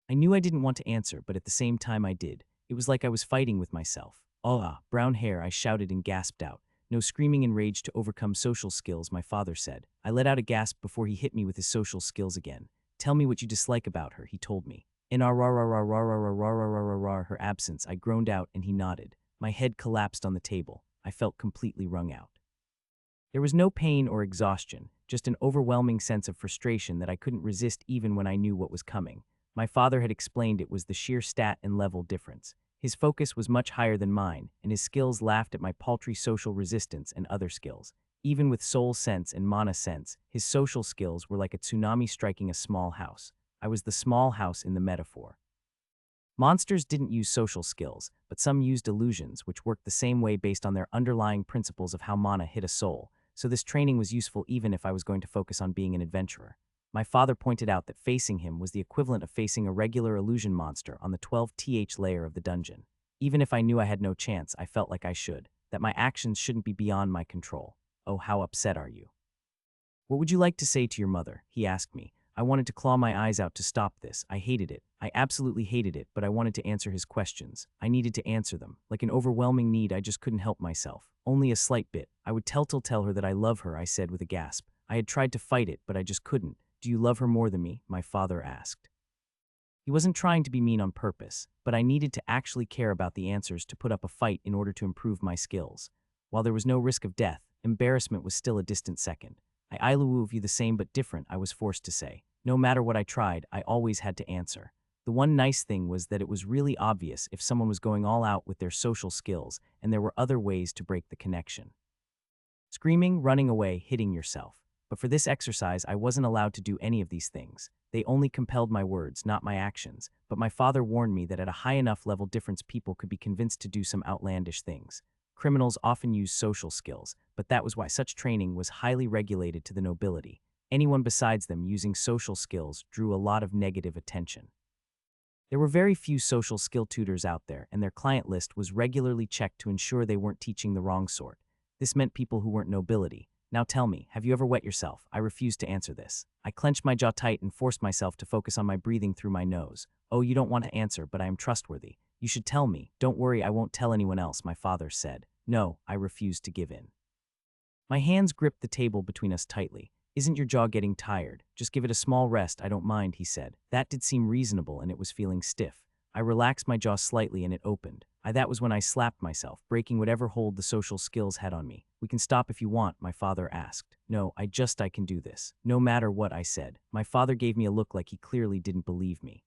I knew I didn't want to answer, but at the same time I did. It was like I was fighting with myself. Oh, brown hair, I shouted and gasped out. No screaming in rage to overcome social skills, my father said. I let out a gasp before he hit me with his social skills again. Tell me what you dislike about her, he told me. In her absence, I groaned out and he nodded. My head collapsed on the table. I felt completely wrung out. There was no pain or exhaustion, just an overwhelming sense of frustration that I couldn't resist even when I knew what was coming. My father had explained it was the sheer stat and level difference. His focus was much higher than mine, and his skills laughed at my paltry social resistance and other skills. Even with soul sense and mana sense, his social skills were like a tsunami striking a small house. I was the small house in the metaphor. Monsters didn't use social skills, but some used illusions, which worked the same way based on their underlying principles of how mana hit a soul, so this training was useful even if I was going to focus on being an adventurer. My father pointed out that facing him was the equivalent of facing a regular illusion monster on the 12th layer of the dungeon. Even if I knew I had no chance, I felt like I should, that my actions shouldn't be beyond my control. Oh, how upset are you? What would you like to say to your mother? He asked me. I wanted to claw my eyes out to stop this. I hated it. I absolutely hated it, but I wanted to answer his questions. I needed to answer them. Like an overwhelming need, I just couldn't help myself. Only a slight bit. I would tell her that I love her, I said with a gasp. I had tried to fight it, but I just couldn't. Do you love her more than me? My father asked. He wasn't trying to be mean on purpose, but I needed to actually care about the answers to put up a fight in order to improve my skills. While there was no risk of death, embarrassment was still a distant second. I love you the same but different, I was forced to say. No matter what I tried, I always had to answer. The one nice thing was that it was really obvious if someone was going all out with their social skills, and there were other ways to break the connection. Screaming, running away, hitting yourself. But for this exercise, I wasn't allowed to do any of these things. They only compelled my words, not my actions. But my father warned me that at a high enough level difference people could be convinced to do some outlandish things. Criminals often use social skills, but that was why such training was highly regulated to the nobility. Anyone besides them using social skills drew a lot of negative attention. There were very few social skill tutors out there, and their client list was regularly checked to ensure they weren't teaching the wrong sort. This meant people who weren't nobility. Now tell me, have you ever wet yourself? I refused to answer this. I clenched my jaw tight and forced myself to focus on my breathing through my nose. Oh, you don't want to answer, but I am trustworthy. You should tell me. Don't worry, I won't tell anyone else, my father said. No, I refused to give in. My hands gripped the table between us tightly. Isn't your jaw getting tired? Just give it a small rest, I don't mind, he said. That did seem reasonable, and it was feeling stiff. I relaxed my jaw slightly and it opened. That was when I slapped myself, breaking whatever hold the social skills had on me. We can stop if you want, my father asked. No, I can do this. No matter what, I said. My father gave me a look like he clearly didn't believe me.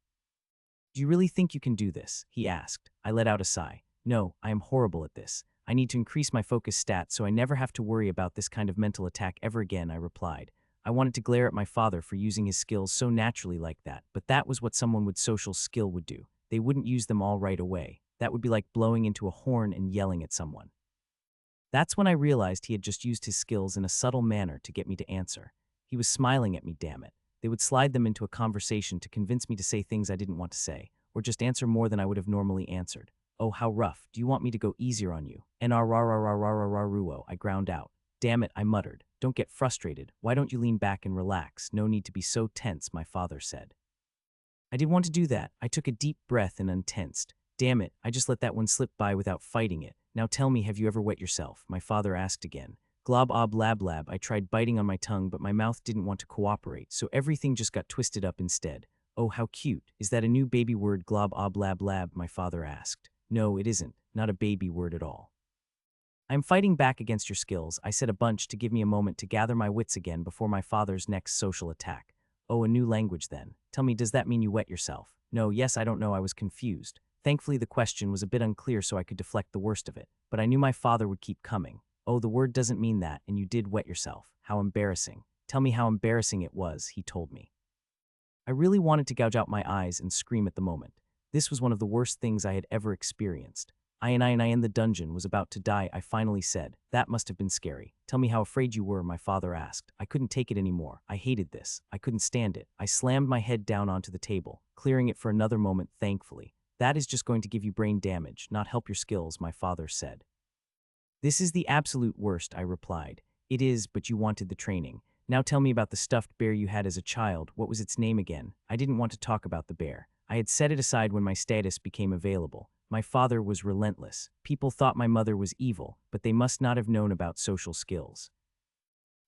Do you really think you can do this? He asked. I let out a sigh. No, I am horrible at this. I need to increase my focus stat so I never have to worry about this kind of mental attack ever again, I replied. I wanted to glare at my father for using his skills so naturally like that, but that was what someone with social skill would do. They wouldn't use them all right away. That would be like blowing into a horn and yelling at someone. That's when I realized he had just used his skills in a subtle manner to get me to answer. He was smiling at me, damn it. They would slide them into a conversation to convince me to say things I didn't want to say, or just answer more than I would have normally answered. Oh, how rough. Do you want me to go easier on you? Ruo, I ground out. Damn it, I muttered. Don't get frustrated. Why don't you lean back and relax? No need to be so tense, my father said. I didn't want to do that. I took a deep breath and untensed. Damn it, I just let that one slip by without fighting it. Now tell me, have you ever wet yourself? My father asked again. Glob ob lab lab, I tried biting on my tongue, but my mouth didn't want to cooperate, so everything just got twisted up instead. Oh, how cute. Is that a new baby word, glob ob lab lab? My father asked. No, it isn't. Not a baby word at all. I'm fighting back against your skills, I said a bunch to give me a moment to gather my wits again before my father's next social attack. Oh, a new language then. Tell me, does that mean you wet yourself? No, yes, I don't know, I was confused. Thankfully, the question was a bit unclear so I could deflect the worst of it, but I knew my father would keep coming. Oh, the word doesn't mean that, and you did wet yourself. How embarrassing. Tell me how embarrassing it was, he told me. I really wanted to gouge out my eyes and scream at the moment. This was one of the worst things I had ever experienced. I in the dungeon was about to die, I finally said. That must have been scary. Tell me how afraid you were, my father asked. I couldn't take it anymore. I hated this. I couldn't stand it. I slammed my head down onto the table, clearing it for another moment, thankfully. That is just going to give you brain damage, not help your skills, my father said. This is the absolute worst, I replied. It is, but you wanted the training. Now tell me about the stuffed bear you had as a child. What was its name again? I didn't want to talk about the bear. I had set it aside when my status became available. My father was relentless. People thought my mother was evil, but they must not have known about social skills.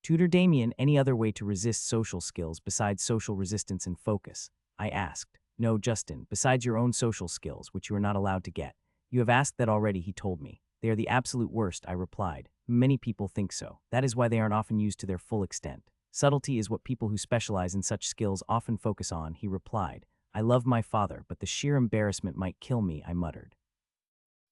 Tutor Damien, any other way to resist social skills besides social resistance and focus? I asked. No, Justin, besides your own social skills, which you are not allowed to get. You have asked that already, he told me. They are the absolute worst, I replied. Many people think so. That is why they aren't often used to their full extent. Subtlety is what people who specialize in such skills often focus on, he replied. I love my father, but the sheer embarrassment might kill me, I muttered.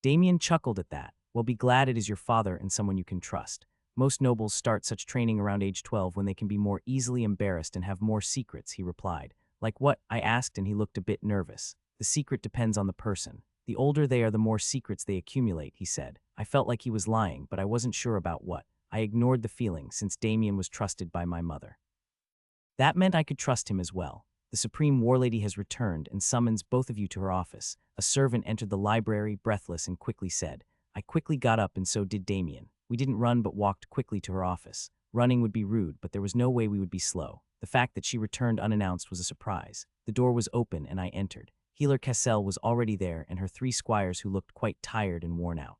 Damien chuckled at that. Well, be glad it is your father and someone you can trust. Most nobles start such training around age 12 when they can be more easily embarrassed and have more secrets, he replied. Like what? I asked, and he looked a bit nervous. The secret depends on the person. The older they are, the more secrets they accumulate, he said. I felt like he was lying, but I wasn't sure about what. I ignored the feeling, since Damien was trusted by my mother. That meant I could trust him as well. The Supreme Warlady has returned and summons both of you to her office. A servant entered the library, breathless, and quickly said. I quickly got up, and so did Damien. We didn't run but walked quickly to her office. Running would be rude, but there was no way we would be slow. The fact that she returned unannounced was a surprise. The door was open and I entered. Healer Cassell was already there, and her 3 squires who looked quite tired and worn out.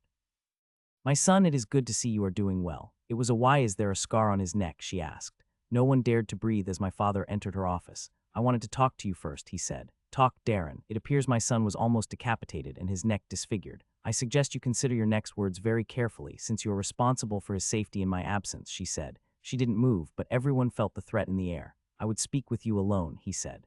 My son, it is good to see you are doing well. It was a why is there a scar on his neck, she asked. No one dared to breathe as my father entered her office. I wanted to talk to you first, he said. Talk, Darren. It appears my son was almost decapitated and his neck disfigured. I suggest you consider your next words very carefully, since you are responsible for his safety in my absence, she said. She didn't move, but everyone felt the threat in the air. I would speak with you alone, he said.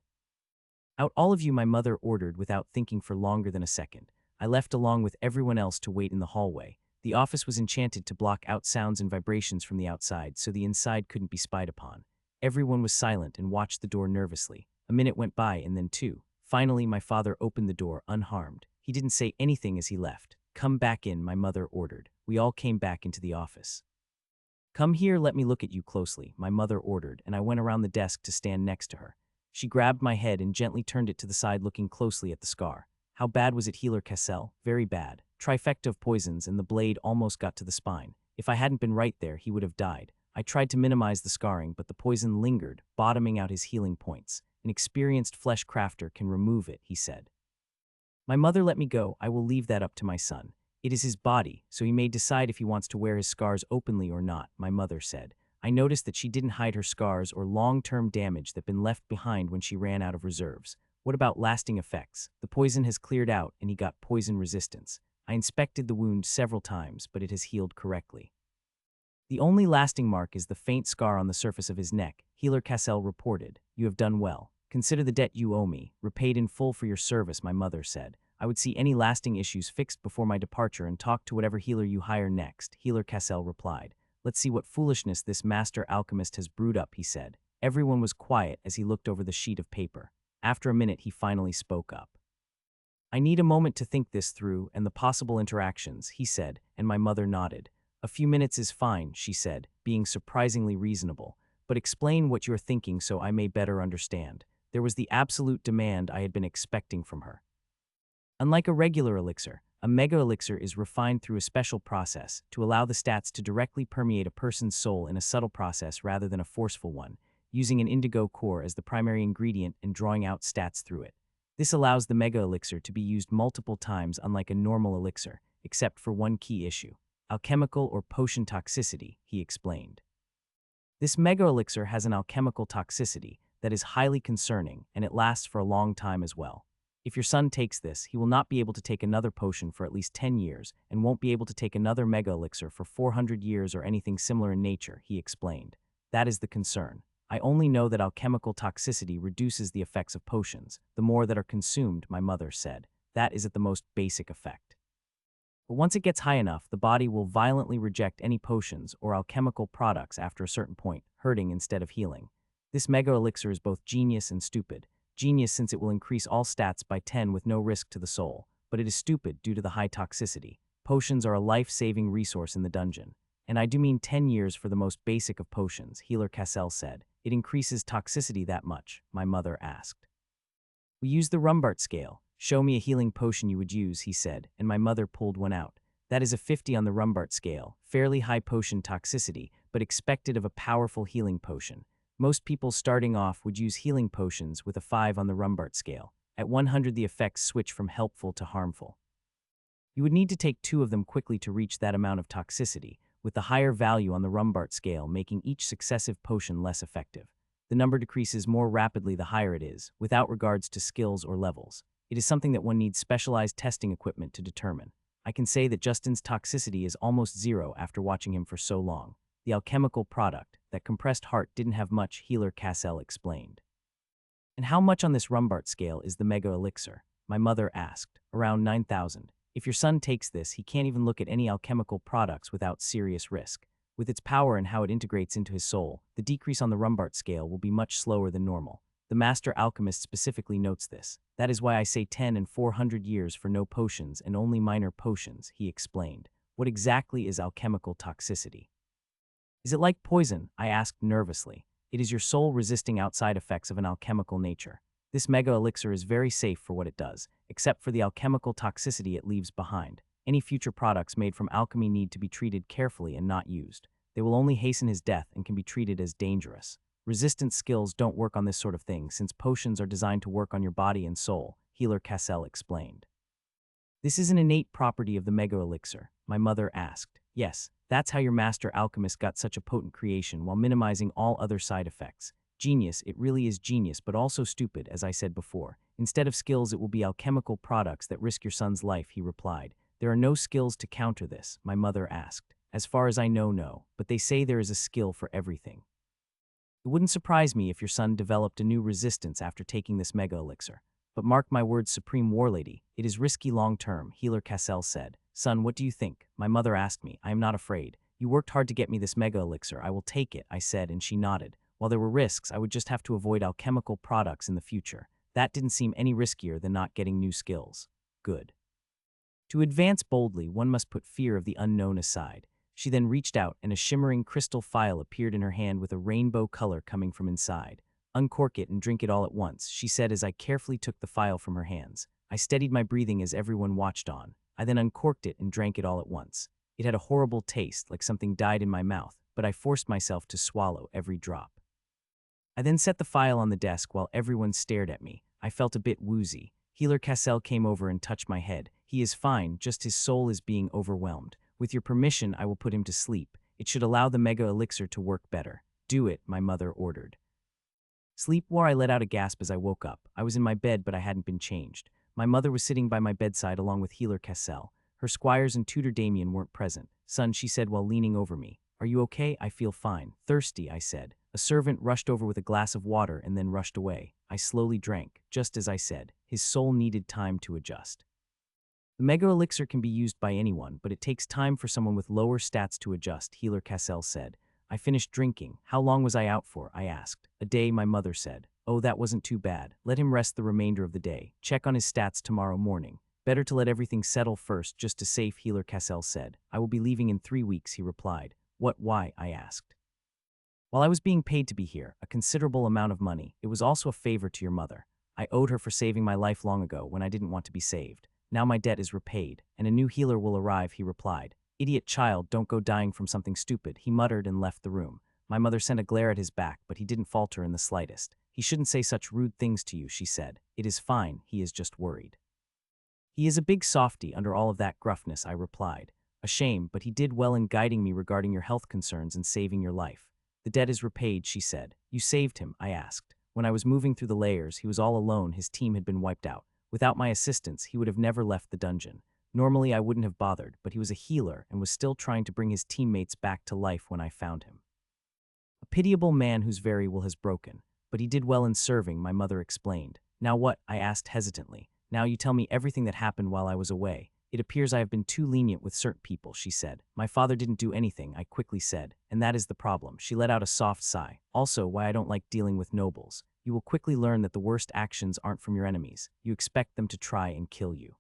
Out, all of you, my mother ordered without thinking for longer than a second. I left along with everyone else to wait in the hallway. The office was enchanted to block out sounds and vibrations from the outside, so the inside couldn't be spied upon. Everyone was silent and watched the door nervously. A minute went by, and then 2. Finally, my father opened the door unharmed. He didn't say anything as he left. Come back in, my mother ordered. We all came back into the office. Come here, let me look at you closely, my mother ordered, and I went around the desk to stand next to her. She grabbed my head and gently turned it to the side, looking closely at the scar. How bad was it, Healer Cassell? Very bad. Trifecta of poisons, and the blade almost got to the spine. If I hadn't been right there, he would have died. I tried to minimize the scarring, but the poison lingered, bottoming out his healing points. An experienced flesh crafter can remove it, he said. My mother let me go. I will leave that up to my son. It is his body, so he may decide if he wants to wear his scars openly or not, my mother said. I noticed that she didn't hide her scars or long-term damage that had been left behind when she ran out of reserves. What about lasting effects? The poison has cleared out and he got poison resistance. I inspected the wound several times, but it has healed correctly. The only lasting mark is the faint scar on the surface of his neck, Healer Cassell reported. You have done well. Consider the debt you owe me, repaid in full for your service, my mother said. I would see any lasting issues fixed before my departure and talk to whatever healer you hire next, Healer Cassell replied. Let's see what foolishness this master alchemist has brewed up, he said. Everyone was quiet as he looked over the sheet of paper. After a minute, he finally spoke up. I need a moment to think this through and the possible interactions, he said, and my mother nodded. A few minutes is fine, she said, being surprisingly reasonable. But explain what you're thinking so I may better understand. There was the absolute demand I had been expecting from her. Unlike a regular elixir, a mega elixir is refined through a special process to allow the stats to directly permeate a person's soul in a subtle process rather than a forceful one, using an indigo core as the primary ingredient and drawing out stats through it. This allows the mega elixir to be used multiple times, unlike a normal elixir, except for one key issue: alchemical or potion toxicity, he explained. This mega elixir has an alchemical toxicity that is highly concerning, and it lasts for a long time as well. If your son takes this, he will not be able to take another potion for at least 10 years and won't be able to take another mega elixir for 400 years or anything similar in nature, he explained. That is the concern. I only know that alchemical toxicity reduces the effects of potions, the more that are consumed, my mother said. That is at the most basic effect. But once it gets high enough, the body will violently reject any potions or alchemical products after a certain point, hurting instead of healing. This mega elixir is both genius and stupid. Genius since it will increase all stats by 10 with no risk to the soul, but it is stupid due to the high toxicity. Potions are a life-saving resource in the dungeon. And I do mean 10 years for the most basic of potions, Healer Cassell said. It increases toxicity that much, my mother asked. We use the Rumbart scale. Show me a healing potion you would use, he said, and my mother pulled one out. That is a 50 on the Rumbart scale, fairly high potion toxicity, but expected of a powerful healing potion. Most people starting off would use healing potions with a 5 on the Rumbart scale. At 100, the effects switch from helpful to harmful. You would need to take 2 of them quickly to reach that amount of toxicity, with the higher value on the Rumbart scale making each successive potion less effective. The number decreases more rapidly the higher it is, without regards to skills or levels. It is something that one needs specialized testing equipment to determine. I can say that Justin's toxicity is almost zero after watching him for so long. The alchemical product, that compressed heart didn't have much, Healer Cassell explained. And how much on this Rumbart scale is the mega elixir? My mother asked. Around 9,000. If your son takes this, he can't even look at any alchemical products without serious risk. With its power and how it integrates into his soul, the decrease on the Rumbart scale will be much slower than normal. The master alchemist specifically notes this. That is why I say 10 and 400 years for no potions and only minor potions, he explained. What exactly is alchemical toxicity? Is it like poison? I asked nervously. It is your soul resisting outside effects of an alchemical nature. This mega elixir is very safe for what it does, except for the alchemical toxicity it leaves behind. Any future products made from alchemy need to be treated carefully and not used. They will only hasten his death and can be treated as dangerous. Resistance skills don't work on this sort of thing since potions are designed to work on your body and soul, Healer Cassell explained. This is an innate property of the mega elixir, my mother asked. Yes, that's how your master alchemist got such a potent creation while minimizing all other side effects. Genius, it really is genius, but also stupid, as I said before. Instead of skills, it will be alchemical products that risk your son's life, he replied. There are no skills to counter this, my mother asked. As far as I know, no, but they say there is a skill for everything. It wouldn't surprise me if your son developed a new resistance after taking this mega elixir. But mark my words, Supreme Warlady, it is risky long-term, Healer Cassell said. Son, what do you think? My mother asked me. I am not afraid. You worked hard to get me this mega elixir. I will take it, I said, and she nodded. While there were risks, I would just have to avoid alchemical products in the future. That didn't seem any riskier than not getting new skills. Good. To advance boldly, one must put fear of the unknown aside. She then reached out, and a shimmering crystal phial appeared in her hand with a rainbow color coming from inside. Uncork it and drink it all at once, she said as I carefully took the phial from her hands. I steadied my breathing as everyone watched on. I then uncorked it and drank it all at once. It had a horrible taste, like something died in my mouth, but I forced myself to swallow every drop. I then set the phial on the desk while everyone stared at me. I felt a bit woozy. Healer Cassell came over and touched my head. He is fine, just his soul is being overwhelmed. With your permission, I will put him to sleep. It should allow the mega elixir to work better. Do it, my mother ordered. Sleep wore. I let out a gasp as I woke up. I was in my bed, but I hadn't been changed. My mother was sitting by my bedside along with Healer Cassell. Her squires and tutor Damien weren't present. Son, she said while leaning over me. Are you okay? I feel fine. Thirsty, I said. A servant rushed over with a glass of water and then rushed away. I slowly drank, just as I said. His soul needed time to adjust. The mega elixir can be used by anyone, but it takes time for someone with lower stats to adjust, Healer Cassell said. I finished drinking. How long was I out for? I asked. A day, my mother said. Oh, that wasn't too bad. Let him rest the remainder of the day. Check on his stats tomorrow morning. Better to let everything settle first, just to safe, Healer Cassell said. I will be leaving in 3 weeks, he replied. What, why? I asked. While I was being paid to be here, a considerable amount of money, it was also a favor to your mother. I owed her for saving my life long ago when I didn't want to be saved. Now my debt is repaid, and a new healer will arrive, he replied. Idiot child, don't go dying from something stupid, he muttered and left the room. My mother sent a glare at his back, but he didn't falter in the slightest. He shouldn't say such rude things to you, she said. It is fine, he is just worried. He is a big softy under all of that gruffness, I replied. A shame, but he did well in guiding me regarding your health concerns and saving your life. The debt is repaid, she said. You saved him, I asked. When I was moving through the layers, he was all alone, his team had been wiped out. Without my assistance, he would have never left the dungeon. Normally, I wouldn't have bothered, but he was a healer and was still trying to bring his teammates back to life when I found him. A pitiable man whose very will has broken. But he did well in serving, my mother explained. Now what? I asked hesitantly. Now you tell me everything that happened while I was away. It appears I have been too lenient with certain people, she said. My father didn't do anything, I quickly said. And that is the problem. She let out a soft sigh. Also, why I don't like dealing with nobles. You will quickly learn that the worst actions aren't from your enemies. You expect them to try and kill you.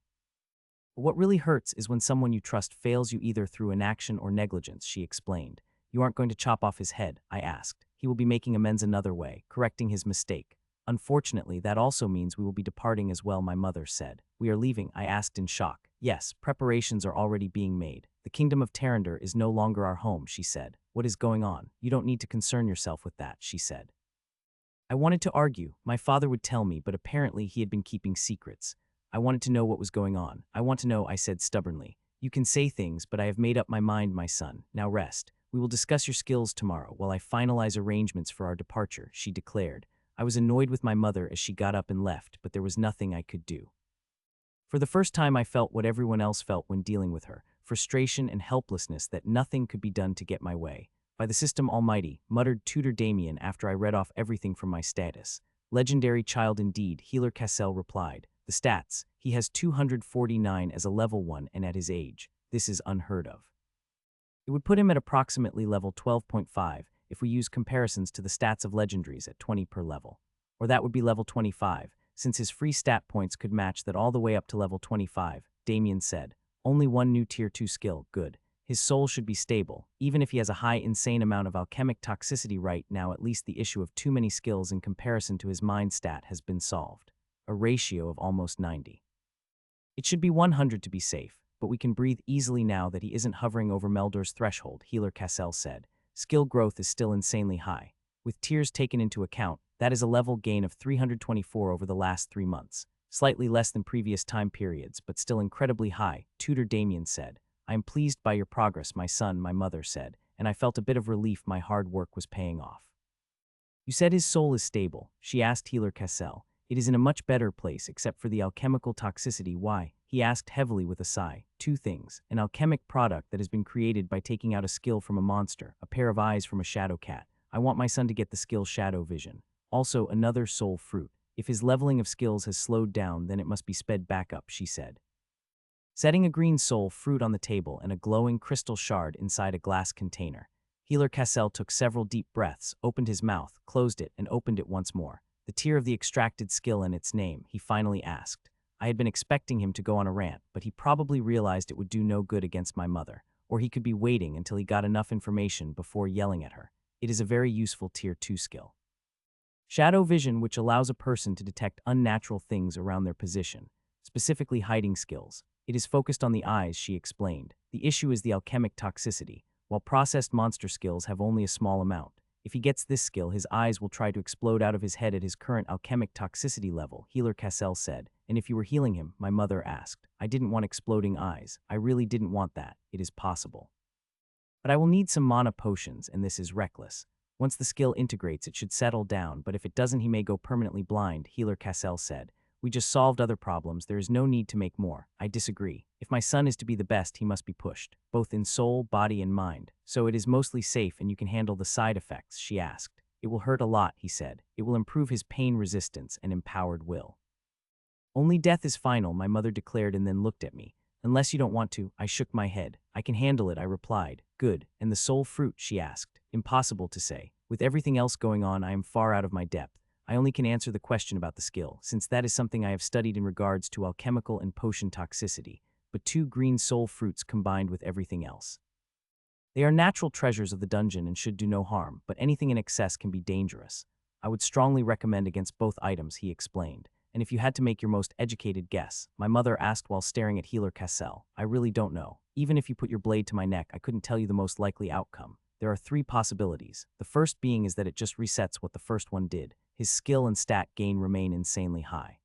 But what really hurts is when someone you trust fails you either through inaction or negligence, she explained. You aren't going to chop off his head, I asked. He will be making amends another way, correcting his mistake. Unfortunately, that also means we will be departing as well, my mother said. We are leaving, I asked in shock. Yes, preparations are already being made. The kingdom of Tarander is no longer our home, she said. What is going on? You don't need to concern yourself with that, she said. I wanted to argue. My father would tell me, but apparently he had been keeping secrets. I wanted to know what was going on. I want to know, I said stubbornly. You can say things, but I have made up my mind, my son. Now rest. We will discuss your skills tomorrow while I finalize arrangements for our departure, she declared. I was annoyed with my mother as she got up and left, but there was nothing I could do. For the first time, I felt what everyone else felt when dealing with her, frustration and helplessness that nothing could be done to get my way. By the system almighty, muttered Tutor Damien after I read off everything from my status. Legendary child indeed, Healer Cassell replied. The stats, he has 249 as a level 1 and at his age. This is unheard of. It would put him at approximately level 12.5 if we use comparisons to the stats of legendaries at 20 per level. Or that would be level 25, since his free stat points could match that all the way up to level 25, Damien said. Only one new tier 2 skill, good. His soul should be stable, even if he has a high insane amount of alchemic toxicity right now. At least the issue of too many skills in comparison to his mind stat has been solved. A ratio of almost 90. It should be 100 to be safe, but we can breathe easily now that he isn't hovering over Meldor's threshold, Healer Cassell said. Skill growth is still insanely high. With tiers taken into account, that is a level gain of 324 over the last 3 months. Slightly less than previous time periods, but still incredibly high, Tutor Damien said. I am pleased by your progress, my son, my mother said, and I felt a bit of relief my hard work was paying off. You said his soul is stable, she asked Healer Cassell. It is in a much better place except for the alchemical toxicity. Why? He asked heavily with a sigh. 2 things. An alchemic product that has been created by taking out a skill from a monster, a pair of eyes from a shadow cat. I want my son to get the skill Shadow Vision. Also, another soul fruit. If his leveling of skills has slowed down, then it must be sped back up, she said. Setting a green soul fruit on the table and a glowing crystal shard inside a glass container. Healer Cassell took several deep breaths, opened his mouth, closed it, and opened it once more. The tier of the extracted skill and its name, he finally asked. I had been expecting him to go on a rant, but he probably realized it would do no good against my mother, or he could be waiting until he got enough information before yelling at her. It is a very useful tier 2 skill. Shadow Vision, which allows a person to detect unnatural things around their position, specifically hiding skills. It is focused on the eyes, she explained. The issue is the alchemic toxicity, while processed monster skills have only a small amount. If he gets this skill, his eyes will try to explode out of his head at his current alchemic toxicity level, Healer Cassell said. And if you were healing him, my mother asked. I didn't want exploding eyes. I really didn't want that. It is possible. But I will need some mana potions, and this is reckless. Once the skill integrates, it should settle down, but if it doesn't, he may go permanently blind, Healer Cassell said. We just solved other problems. There is no need to make more. I disagree. If my son is to be the best, he must be pushed, both in soul, body, and mind. So it is mostly safe and you can handle the side effects, she asked. It will hurt a lot, he said. It will improve his pain resistance and empowered will. Only death is final, my mother declared and then looked at me. Unless you don't want to, I shook my head. I can handle it, I replied. Good. And the soul fruit, she asked. Impossible to say. With everything else going on, I am far out of my depth. I only can answer the question about the skill, since that is something I have studied in regards to alchemical and potion toxicity, but 2 green soul fruits combined with everything else. They are natural treasures of the dungeon and should do no harm, but anything in excess can be dangerous. I would strongly recommend against both items, he explained. And if you had to make your most educated guess, my mother asked while staring at Healer Cassell, I really don't know. Even if you put your blade to my neck, I couldn't tell you the most likely outcome. There are 3 possibilities. The first being is that it just resets what the first one did. His skill and stat gain remain insanely high.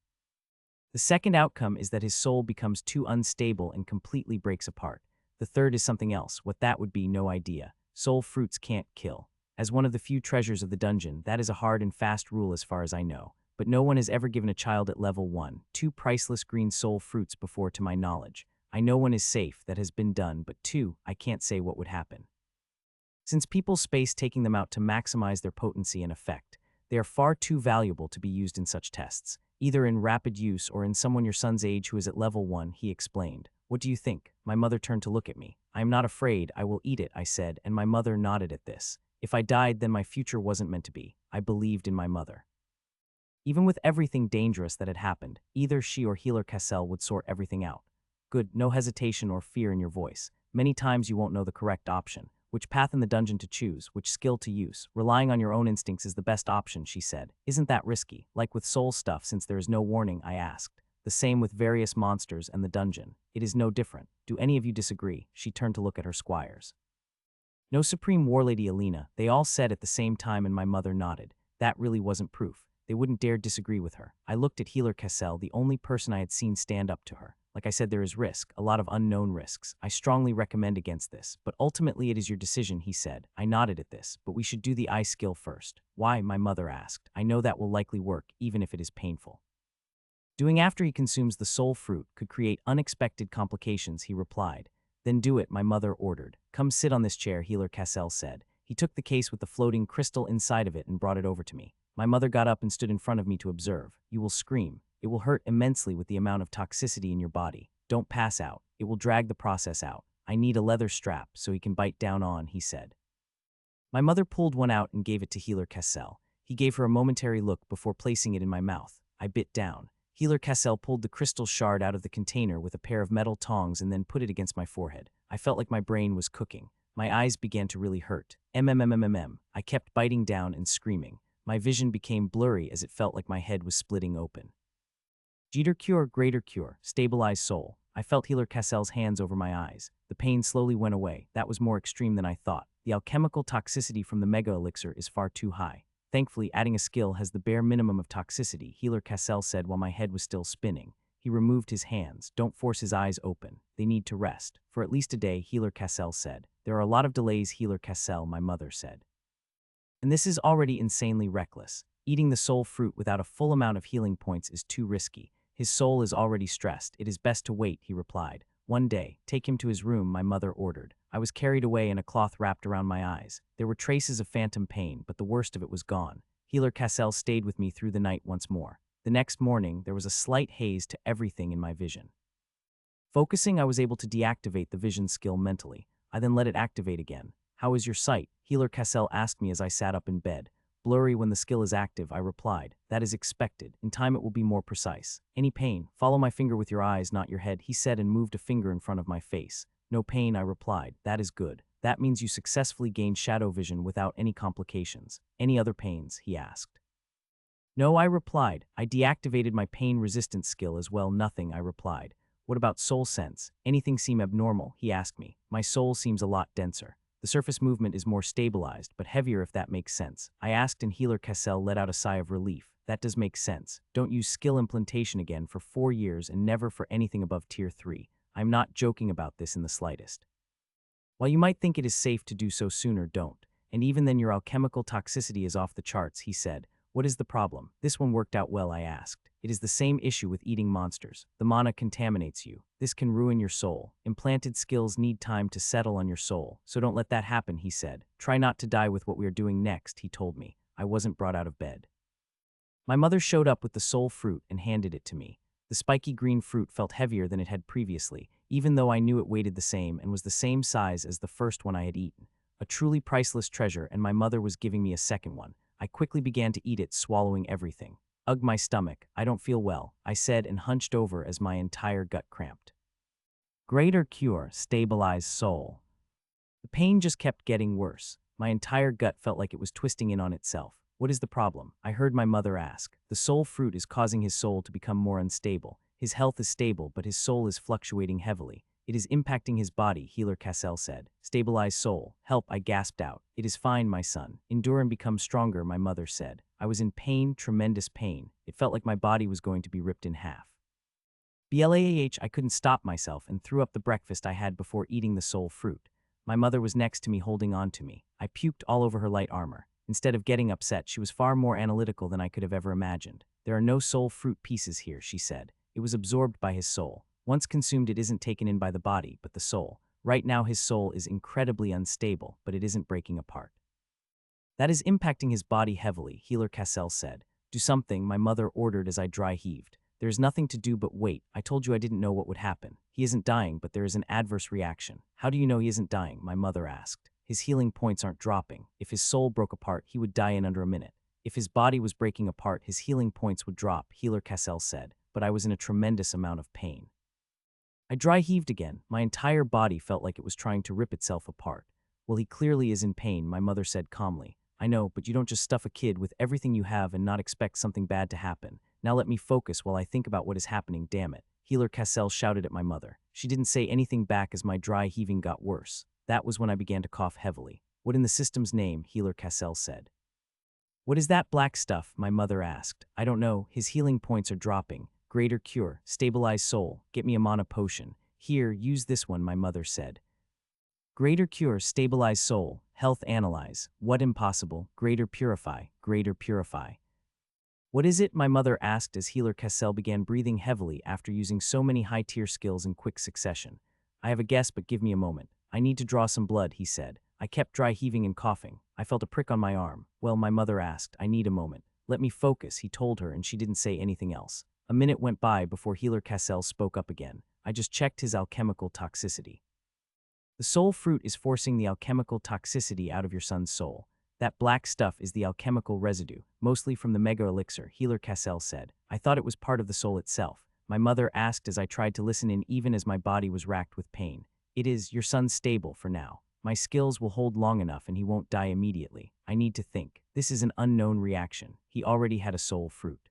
The second outcome is that his soul becomes too unstable and completely breaks apart. The third is something else. What that would be, no idea. Soul fruits can't kill. As one of the few treasures of the dungeon, that is a hard and fast rule as far as I know. But no one has ever given a child at level 1 2 priceless green soul fruits before to my knowledge. I know one is safe, that has been done, but 2, I can't say what would happen. Since people space taking them out to maximize their potency and effect, they are far too valuable to be used in such tests, either in rapid use or in someone your son's age who is at level 1, he explained. What do you think? My mother turned to look at me. I am not afraid, I will eat it, I said, and my mother nodded at this. If I died, then my future wasn't meant to be. I believed in my mother. Even with everything dangerous that had happened, either she or Healer Cassell would sort everything out. Good, no hesitation or fear in your voice. Many times you won't know the correct option, which path in the dungeon to choose, which skill to use. Relying on your own instincts is the best option, she said. Isn't that risky? Like with soul stuff, since there is no warning, I asked. The same with various monsters and the dungeon. It is no different. Do any of you disagree? She turned to look at her squires. No, Supreme Warlady Alina, they all said at the same time, and my mother nodded. That really wasn't proof. They wouldn't dare disagree with her. I looked at Healer Cassell, the only person I had seen stand up to her. Like I said, there is risk, a lot of unknown risks. I strongly recommend against this, but ultimately it is your decision, he said. I nodded at this, but we should do the eye skill first. Why? My mother asked. I know that will likely work, even if it is painful. Doing after he consumes the soul fruit could create unexpected complications, he replied. Then do it, my mother ordered. Come sit on this chair, Healer Cassell said. He took the case with the floating crystal inside of it and brought it over to me. My mother got up and stood in front of me to observe. You will scream. It will hurt immensely with the amount of toxicity in your body. Don't pass out. It will drag the process out. I need a leather strap so he can bite down on, he said. My mother pulled one out and gave it to Healer Cassell. He gave her a momentary look before placing it in my mouth. I bit down. Healer Cassell pulled the crystal shard out of the container with a pair of metal tongs and then put it against my forehead. I felt like my brain was cooking. My eyes began to really hurt. I kept biting down and screaming. My vision became blurry as it felt like my head was splitting open. Jeter cure, greater cure, stabilize soul. I felt Healer Cassell's hands over my eyes. The pain slowly went away. That was more extreme than I thought. The alchemical toxicity from the mega elixir is far too high. Thankfully, adding a skill has the bare minimum of toxicity, Healer Cassell said while my head was still spinning. He removed his hands. Don't force his eyes open. They need to rest. For at least a day, Healer Cassell said. There are a lot of delays, Healer Cassell, my mother said. And this is already insanely reckless. Eating the soul fruit without a full amount of healing points is too risky. His soul is already stressed. It is best to wait, he replied. One day, take him to his room, my mother ordered. I was carried away and a cloth wrapped around my eyes. There were traces of phantom pain, but the worst of it was gone. Healer Cassell stayed with me through the night once more. The next morning, there was a slight haze to everything in my vision. Focusing, I was able to deactivate the vision skill mentally. I then let it activate again. How is your sight? Healer Cassell asked me as I sat up in bed. Blurry when the skill is active, I replied. That is expected. In time it will be more precise. Any pain? Follow my finger with your eyes, not your head, he said and moved a finger in front of my face. No pain, I replied. That is good. That means you successfully gained shadow vision without any complications. Any other pains? He asked. No, I replied. I deactivated my pain resistance skill as well. Nothing, I replied. What about soul sense? Anything seem abnormal? He asked me. My soul seems a lot denser. The surface movement is more stabilized, but heavier if that makes sense. I asked and Healer Cassell let out a sigh of relief. That does make sense. Don't use skill implantation again for 4 years and never for anything above tier 3. I'm not joking about this in the slightest. While you might think it is safe to do so sooner, don't. And even then your alchemical toxicity is off the charts, he said. What is the problem? This one worked out well, I asked. It is the same issue with eating monsters. The mana contaminates you. This can ruin your soul. Implanted skills need time to settle on your soul, so don't let that happen, he said. Try not to die with what we are doing next, he told me. I wasn't brought out of bed. My mother showed up with the soul fruit and handed it to me. The spiky green fruit felt heavier than it had previously, even though I knew it weighted the same and was the same size as the first one I had eaten. A truly priceless treasure, and my mother was giving me a second one. I quickly began to eat it, swallowing everything. Ugh, my stomach. I don't feel well, I said and hunched over as my entire gut cramped. Greater cure, stabilize soul. The pain just kept getting worse. My entire gut felt like it was twisting in on itself. What is the problem? I heard my mother ask. The soul fruit is causing his soul to become more unstable. His health is stable, but his soul is fluctuating heavily. It is impacting his body, Healer Cassell said. Stabilize soul. Help, I gasped out. It is fine, my son. Endure and become stronger, my mother said. I was in pain, tremendous pain. It felt like my body was going to be ripped in half. I couldn't stop myself and threw up the breakfast I had before eating the soul fruit. My mother was next to me holding on to me. I puked all over her light armor. Instead of getting upset, she was far more analytical than I could have ever imagined. There are no soul fruit pieces here, she said. It was absorbed by his soul. Once consumed, it isn't taken in by the body, but the soul. Right now, his soul is incredibly unstable, but it isn't breaking apart. That is impacting his body heavily, Healer Cassell said. Do something, my mother ordered as I dry heaved. There is nothing to do but wait. I told you I didn't know what would happen. He isn't dying, but there is an adverse reaction. How do you know he isn't dying? My mother asked. His healing points aren't dropping. If his soul broke apart, he would die in under a minute. If his body was breaking apart, his healing points would drop, Healer Cassell said, but I was in a tremendous amount of pain. I dry heaved again. My entire body felt like it was trying to rip itself apart. Well, he clearly is in pain, my mother said calmly. I know, but you don't just stuff a kid with everything you have and not expect something bad to happen. Now let me focus while I think about what is happening, damn it. Healer Cassell shouted at my mother. She didn't say anything back as my dry heaving got worse. That was when I began to cough heavily. What in the system's name? Healer Cassell said. What is that black stuff? My mother asked. I don't know. His healing points are dropping. Greater cure. Stabilize soul. Get me a mana potion. Here, use this one, my mother said. Greater cure. Stabilize soul. Health analyze. What impossible? Greater purify. Greater purify. What is it? My mother asked as Healer Cassell began breathing heavily after using so many high-tier skills in quick succession. I have a guess, but give me a moment. I need to draw some blood, he said. I kept dry heaving and coughing. I felt a prick on my arm. Well, my mother asked. I need a moment. Let me focus, he told her, and she didn't say anything else. A minute went by before Healer Cassell spoke up again. I just checked his alchemical toxicity. The soul fruit is forcing the alchemical toxicity out of your son's soul. That black stuff is the alchemical residue, mostly from the mega elixir, Healer Cassell said. I thought it was part of the soul itself. My mother asked as I tried to listen in even as my body was racked with pain. It is, your son's stable for now. My skills will hold long enough and he won't die immediately. I need to think. This is an unknown reaction. He already had a soul fruit.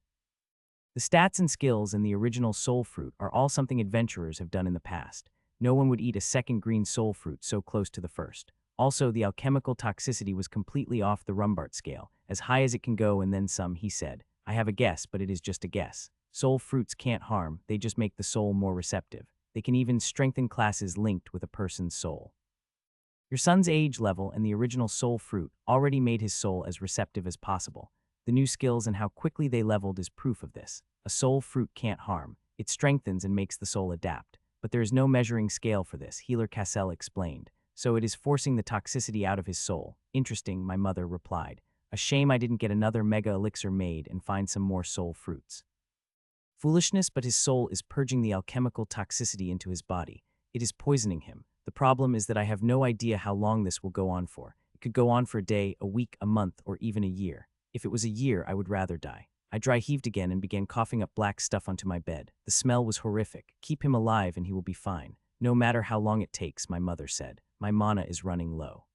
The stats and skills in the original soul fruit are all something adventurers have done in the past. No one would eat a second green soul fruit so close to the first. Also, the alchemical toxicity was completely off the Rumbart scale, as high as it can go and then some, he said. I have a guess, but it is just a guess. Soul fruits can't harm, they just make the soul more receptive. They can even strengthen classes linked with a person's soul. Your son's age level and the original soul fruit already made his soul as receptive as possible. The new skills and how quickly they leveled is proof of this. A soul fruit can't harm. It strengthens and makes the soul adapt. But there is no measuring scale for this, Healer Cassell explained. So it is forcing the toxicity out of his soul. Interesting, my mother replied. A shame I didn't get another mega elixir made and find some more soul fruits. Foolishness, but his soul is purging the alchemical toxicity into his body. It is poisoning him. The problem is that I have no idea how long this will go on for. It could go on for a day, a week, a month, or even a year. If it was a year, I would rather die. I dry heaved again and began coughing up black stuff onto my bed. The smell was horrific. Keep him alive and he will be fine. No matter how long it takes, my mother said. My mana is running low.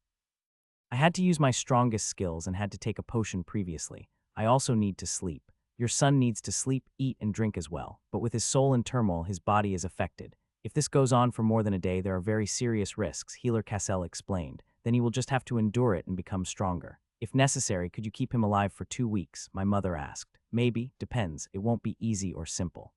I had to use my strongest skills and had to take a potion previously. I also need to sleep. Your son needs to sleep, eat, and drink as well. But with his soul in turmoil, his body is affected. If this goes on for more than a day, there are very serious risks, Healer Cassell explained. Then he will just have to endure it and become stronger. If necessary, could you keep him alive for 2 weeks? My mother asked. Maybe, depends. It won't be easy or simple.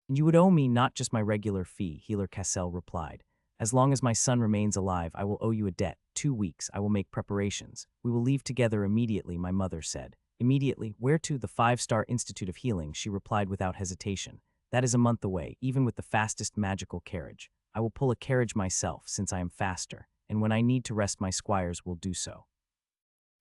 And you would owe me not just my regular fee, Healer Cassell replied. As long as my son remains alive, I will owe you a debt. 2 weeks, I will make preparations. We will leave together immediately, my mother said. Immediately, where to? The 5-Star Institute of Healing, she replied without hesitation. That is a month away, even with the fastest magical carriage. I will pull a carriage myself, since I am faster, and when I need to rest my squires will do so.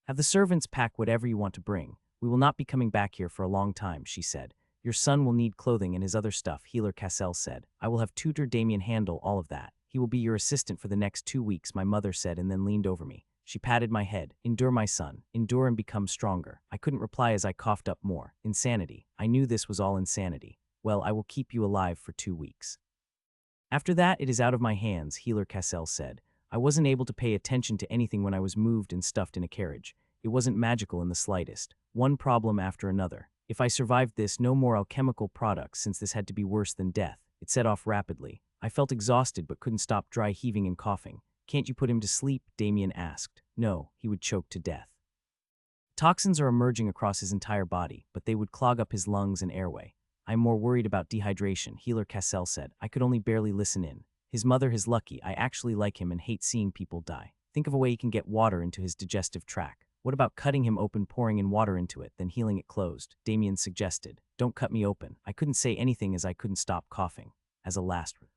Have the servants pack whatever you want to bring. We will not be coming back here for a long time, she said. Your son will need clothing and his other stuff, Healer Cassell said. I will have tutor Damien handle all of that. He will be your assistant for the next 2 weeks, my mother said, and then leaned over me. She patted my head. Endure, my son. Endure and become stronger. I couldn't reply as I coughed up more. Insanity. I knew this was all insanity. Well, I will keep you alive for 2 weeks. After that, it is out of my hands, Healer Cassell said. I wasn't able to pay attention to anything when I was moved and stuffed in a carriage. It wasn't magical in the slightest. One problem after another. If I survived this, no more alchemical products, since this had to be worse than death. It set off rapidly. I felt exhausted but couldn't stop dry heaving and coughing. Can't you put him to sleep? Damien asked. No, he would choke to death. Toxins are emerging across his entire body, but they would clog up his lungs and airway. I'm more worried about dehydration, Healer Cassell said. I could only barely listen in. His mother is lucky. I actually like him and hate seeing people die. Think of a way he can get water into his digestive tract. What about cutting him open, pouring in water into it, then healing it closed? Damien suggested. Don't cut me open. I couldn't say anything as I couldn't stop coughing. As a last resort.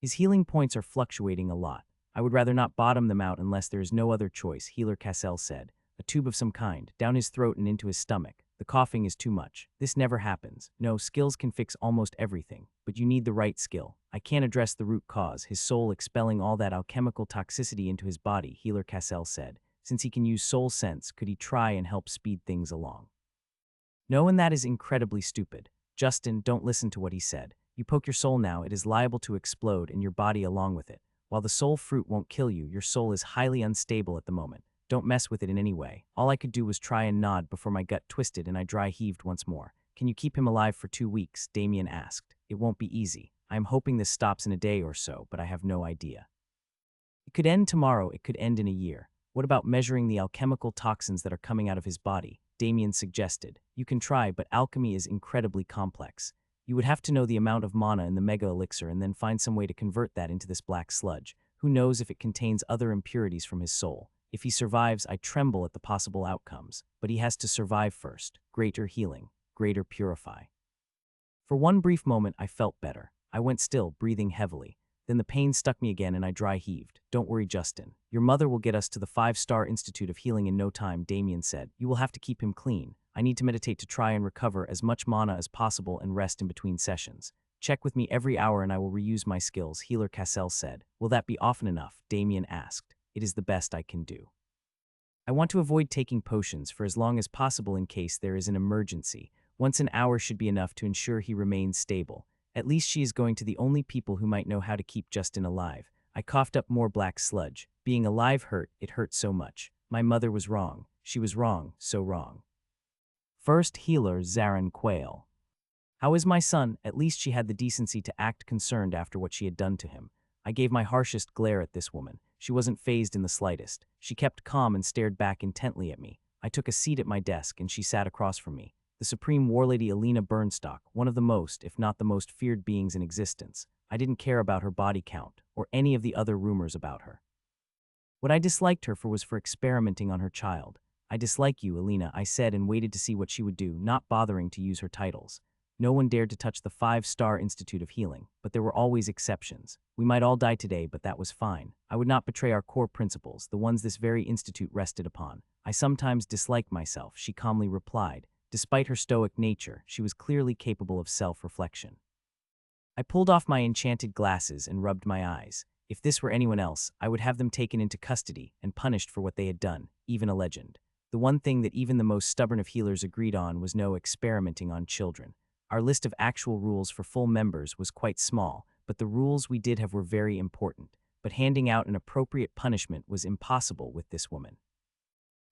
His healing points are fluctuating a lot. I would rather not bottom them out unless there is no other choice, Healer Cassell said. A tube of some kind, down his throat and into his stomach. The coughing is too much. This never happens. No, skills can fix almost everything, but you need the right skill. I can't address the root cause, his soul expelling all that alchemical toxicity into his body, Healer Cassell said. Since he can use soul sense, could he try and help speed things along? No, and that is incredibly stupid. Justin, don't listen to what he said. You poke your soul now, it is liable to explode and your body along with it. While the soul fruit won't kill you, your soul is highly unstable at the moment. Don't mess with it in any way. All I could do was try and nod before my gut twisted and I dry heaved once more. Can you keep him alive for 2 weeks? Damien asked. It won't be easy. I am hoping this stops in a day or so, but I have no idea. It could end tomorrow, it could end in a year. What about measuring the alchemical toxins that are coming out of his body? Damien suggested. You can try, but alchemy is incredibly complex. You would have to know the amount of mana in the mega elixir and then find some way to convert that into this black sludge. Who knows if it contains other impurities from his soul. If he survives, I tremble at the possible outcomes. But he has to survive first. Greater healing. Greater purify. For one brief moment, I felt better. I went still, breathing heavily. Then the pain stuck me again and I dry heaved. Don't worry, Justin. Your mother will get us to the 5-star Institute of Healing in no time, Damien said. You will have to keep him clean. I need to meditate to try and recover as much mana as possible and rest in between sessions. Check with me every hour and I will reuse my skills, Healer Cassell said. Will that be often enough? Damien asked. It is the best I can do. I want to avoid taking potions for as long as possible in case there is an emergency. Once an hour should be enough to ensure he remains stable. At least she is going to the only people who might know how to keep Justin alive. I coughed up more black sludge. Being alive hurt, it hurt so much. My mother was wrong. She was wrong, so wrong. First healer, Zarin Quayle. How is my son? At least she had the decency to act concerned after what she had done to him. I gave my harshest glare at this woman. She wasn't fazed in the slightest. She kept calm and stared back intently at me. I took a seat at my desk and she sat across from me. The supreme warlady Alina Burnstock, one of the most, if not the most feared beings in existence. I didn't care about her body count, or any of the other rumors about her. What I disliked her for was for experimenting on her child. I dislike you, Alina, I said and waited to see what she would do, not bothering to use her titles. No one dared to touch the 5-star Institute of Healing, but there were always exceptions. We might all die today, but that was fine. I would not betray our core principles, the ones this very institute rested upon. I sometimes dislike myself, she calmly replied. Despite her stoic nature, she was clearly capable of self-reflection. I pulled off my enchanted glasses and rubbed my eyes. If this were anyone else, I would have them taken into custody and punished for what they had done, even a legend. The one thing that even the most stubborn of healers agreed on was no experimenting on children. Our list of actual rules for full members was quite small, but the rules we did have were very important. But handing out an appropriate punishment was impossible with this woman.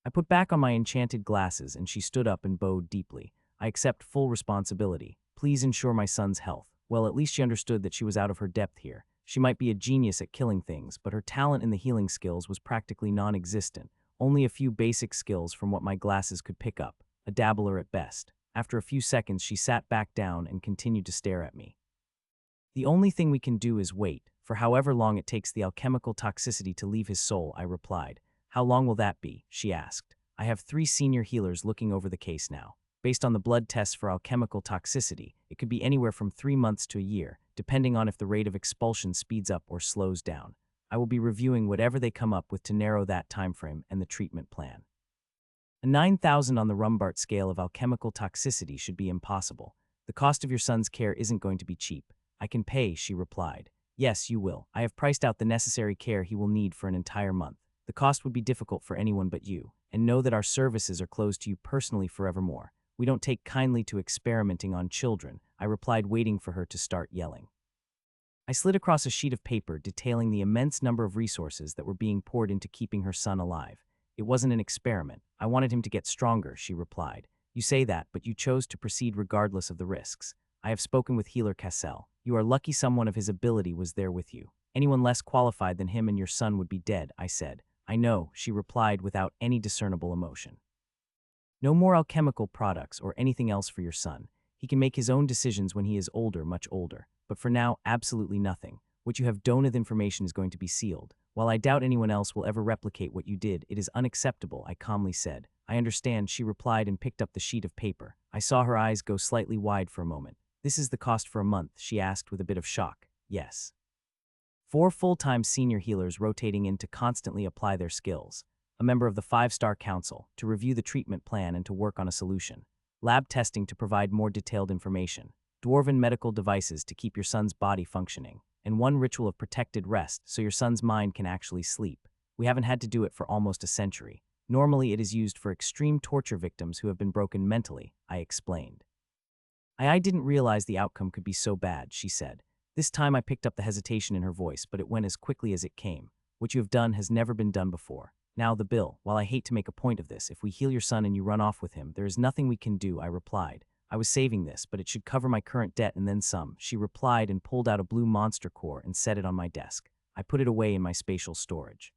I put back on my enchanted glasses and she stood up and bowed deeply. I accept full responsibility. Please ensure my son's health. Well, at least she understood that she was out of her depth here. She might be a genius at killing things, but her talent in the healing skills was practically non-existent. Only a few basic skills from what my glasses could pick up, a dabbler at best. After a few seconds, she sat back down and continued to stare at me. The only thing we can do is wait, for however long it takes the alchemical toxicity to leave his soul, I replied. How long will that be? She asked. I have 3 senior healers looking over the case now. Based on the blood tests for alchemical toxicity, it could be anywhere from 3 months to a year, depending on if the rate of expulsion speeds up or slows down. I will be reviewing whatever they come up with to narrow that timeframe and the treatment plan. A 9,000 on the Rumbart scale of alchemical toxicity should be impossible. The cost of your son's care isn't going to be cheap. I can pay, she replied. Yes, you will. I have priced out the necessary care he will need for an entire month. The cost would be difficult for anyone but you, and know that our services are closed to you personally forevermore. We don't take kindly to experimenting on children, I replied, waiting for her to start yelling. I slid across a sheet of paper detailing the immense number of resources that were being poured into keeping her son alive. It wasn't an experiment. I wanted him to get stronger, she replied. You say that, but you chose to proceed regardless of the risks. I have spoken with Healer Cassell. You are lucky someone of his ability was there with you. Anyone less qualified than him and your son would be dead, I said. I know, she replied without any discernible emotion. No more alchemical products or anything else for your son. He can make his own decisions when he is older, much older. But for now, absolutely nothing. What you have done with information is going to be sealed. While I doubt anyone else will ever replicate what you did, it is unacceptable, I calmly said. I understand, she replied and picked up the sheet of paper. I saw her eyes go slightly wide for a moment. This is the cost for a month, she asked with a bit of shock. Yes. 4 full-time senior healers rotating in to constantly apply their skills. A member of the 5-star council to review the treatment plan and to work on a solution. Lab testing to provide more detailed information. Dwarven medical devices to keep your son's body functioning. And 1 ritual of protected rest so your son's mind can actually sleep. We haven't had to do it for almost a century. Normally it is used for extreme torture victims who have been broken mentally, I explained. I didn't realize the outcome could be so bad, she said. This time I picked up the hesitation in her voice, but it went as quickly as it came. What you have done has never been done before. Now the bill. While I hate to make a point of this, if we heal your son and you run off with him, there is nothing we can do, I replied. I was saving this, but it should cover my current debt and then some, she replied and pulled out a blue monster core and set it on my desk. I put it away in my spatial storage.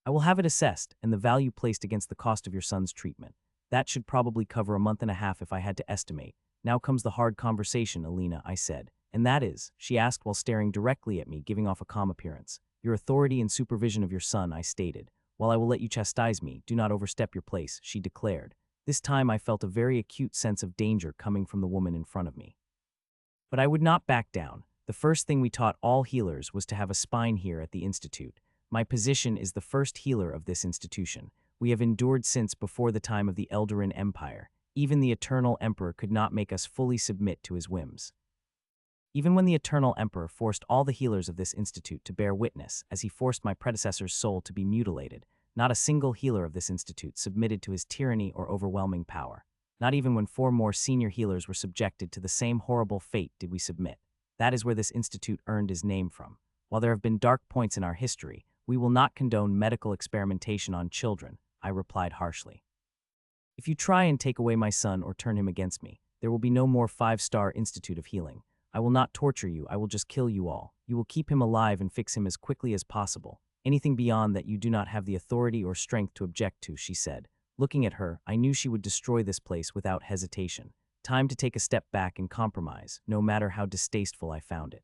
I will have it assessed and the value placed against the cost of your son's treatment. That should probably cover a month and a half if I had to estimate. Now comes the hard conversation, Alina, I said. And that is, she asked while staring directly at me, giving off a calm appearance. Your authority and supervision of your son, I stated. While I will let you chastise me, do not overstep your place, she declared. This time I felt a very acute sense of danger coming from the woman in front of me. But I would not back down. The first thing we taught all healers was to have a spine here at the Institute. My position is the first healer of this institution. We have endured since before the time of the Eldarin Empire. Even the Eternal Emperor could not make us fully submit to his whims. Even when the Eternal Emperor forced all the healers of this institute to bear witness, as he forced my predecessor's soul to be mutilated, not a single healer of this institute submitted to his tyranny or overwhelming power. Not even when 4 more senior healers were subjected to the same horrible fate did we submit. That is where this institute earned his name from. While there have been dark points in our history, we will not condone medical experimentation on children, I replied harshly. If you try and take away my son or turn him against me, there will be no more 5-star Institute of Healing. I will not torture you, I will just kill you all. You will keep him alive and fix him as quickly as possible. Anything beyond that you do not have the authority or strength to object to, she said. Looking at her, I knew she would destroy this place without hesitation. Time to take a step back and compromise, no matter how distasteful I found it.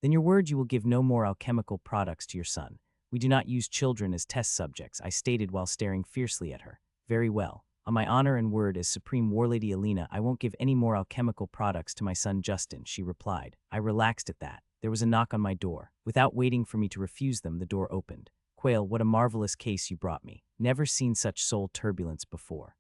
Then your word you will give no more alchemical products to your son. We do not use children as test subjects, I stated while staring fiercely at her. Very well. On my honor and word as Supreme Warlady Alina, I won't give any more alchemical products to my son Justin, she replied. I relaxed at that. There was a knock on my door. Without waiting for me to refuse them, the door opened. Quail, what a marvelous case you brought me. Never seen such soul turbulence before.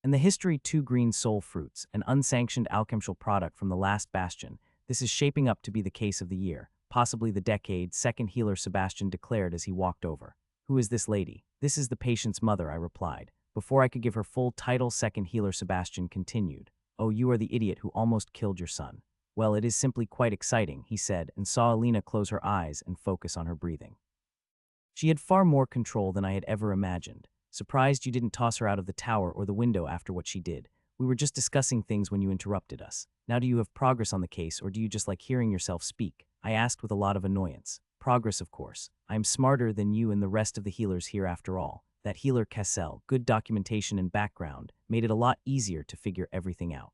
And the history 2 green soul fruits, an unsanctioned alchemical product from the last bastion. This is shaping up to be the case of the year, possibly the decade, second healer Sebastian declared as he walked over. Who is this lady? This is the patient's mother, I replied. Before I could give her full title, second healer Sebastian continued. Oh, you are the idiot who almost killed your son. Well, it is simply quite exciting, he said, and saw Alina close her eyes and focus on her breathing. She had far more control than I had ever imagined. Surprised you didn't toss her out of the tower or the window after what she did. We were just discussing things when you interrupted us. Now do you have progress on the case, or do you just like hearing yourself speak? I asked with a lot of annoyance. Progress, of course. I am smarter than you and the rest of the healers here after all. That healer Kessel, good documentation and background, made it a lot easier to figure everything out.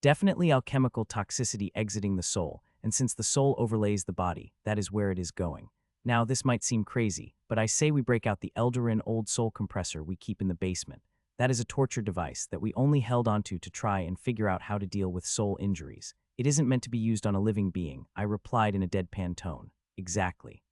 Definitely alchemical toxicity exiting the soul, and since the soul overlays the body, that is where it is going. Now, this might seem crazy, but I say we break out the Eldarin old soul compressor we keep in the basement. That is a torture device that we only held onto to try and figure out how to deal with soul injuries. It isn't meant to be used on a living being, I replied in a deadpan tone. Exactly.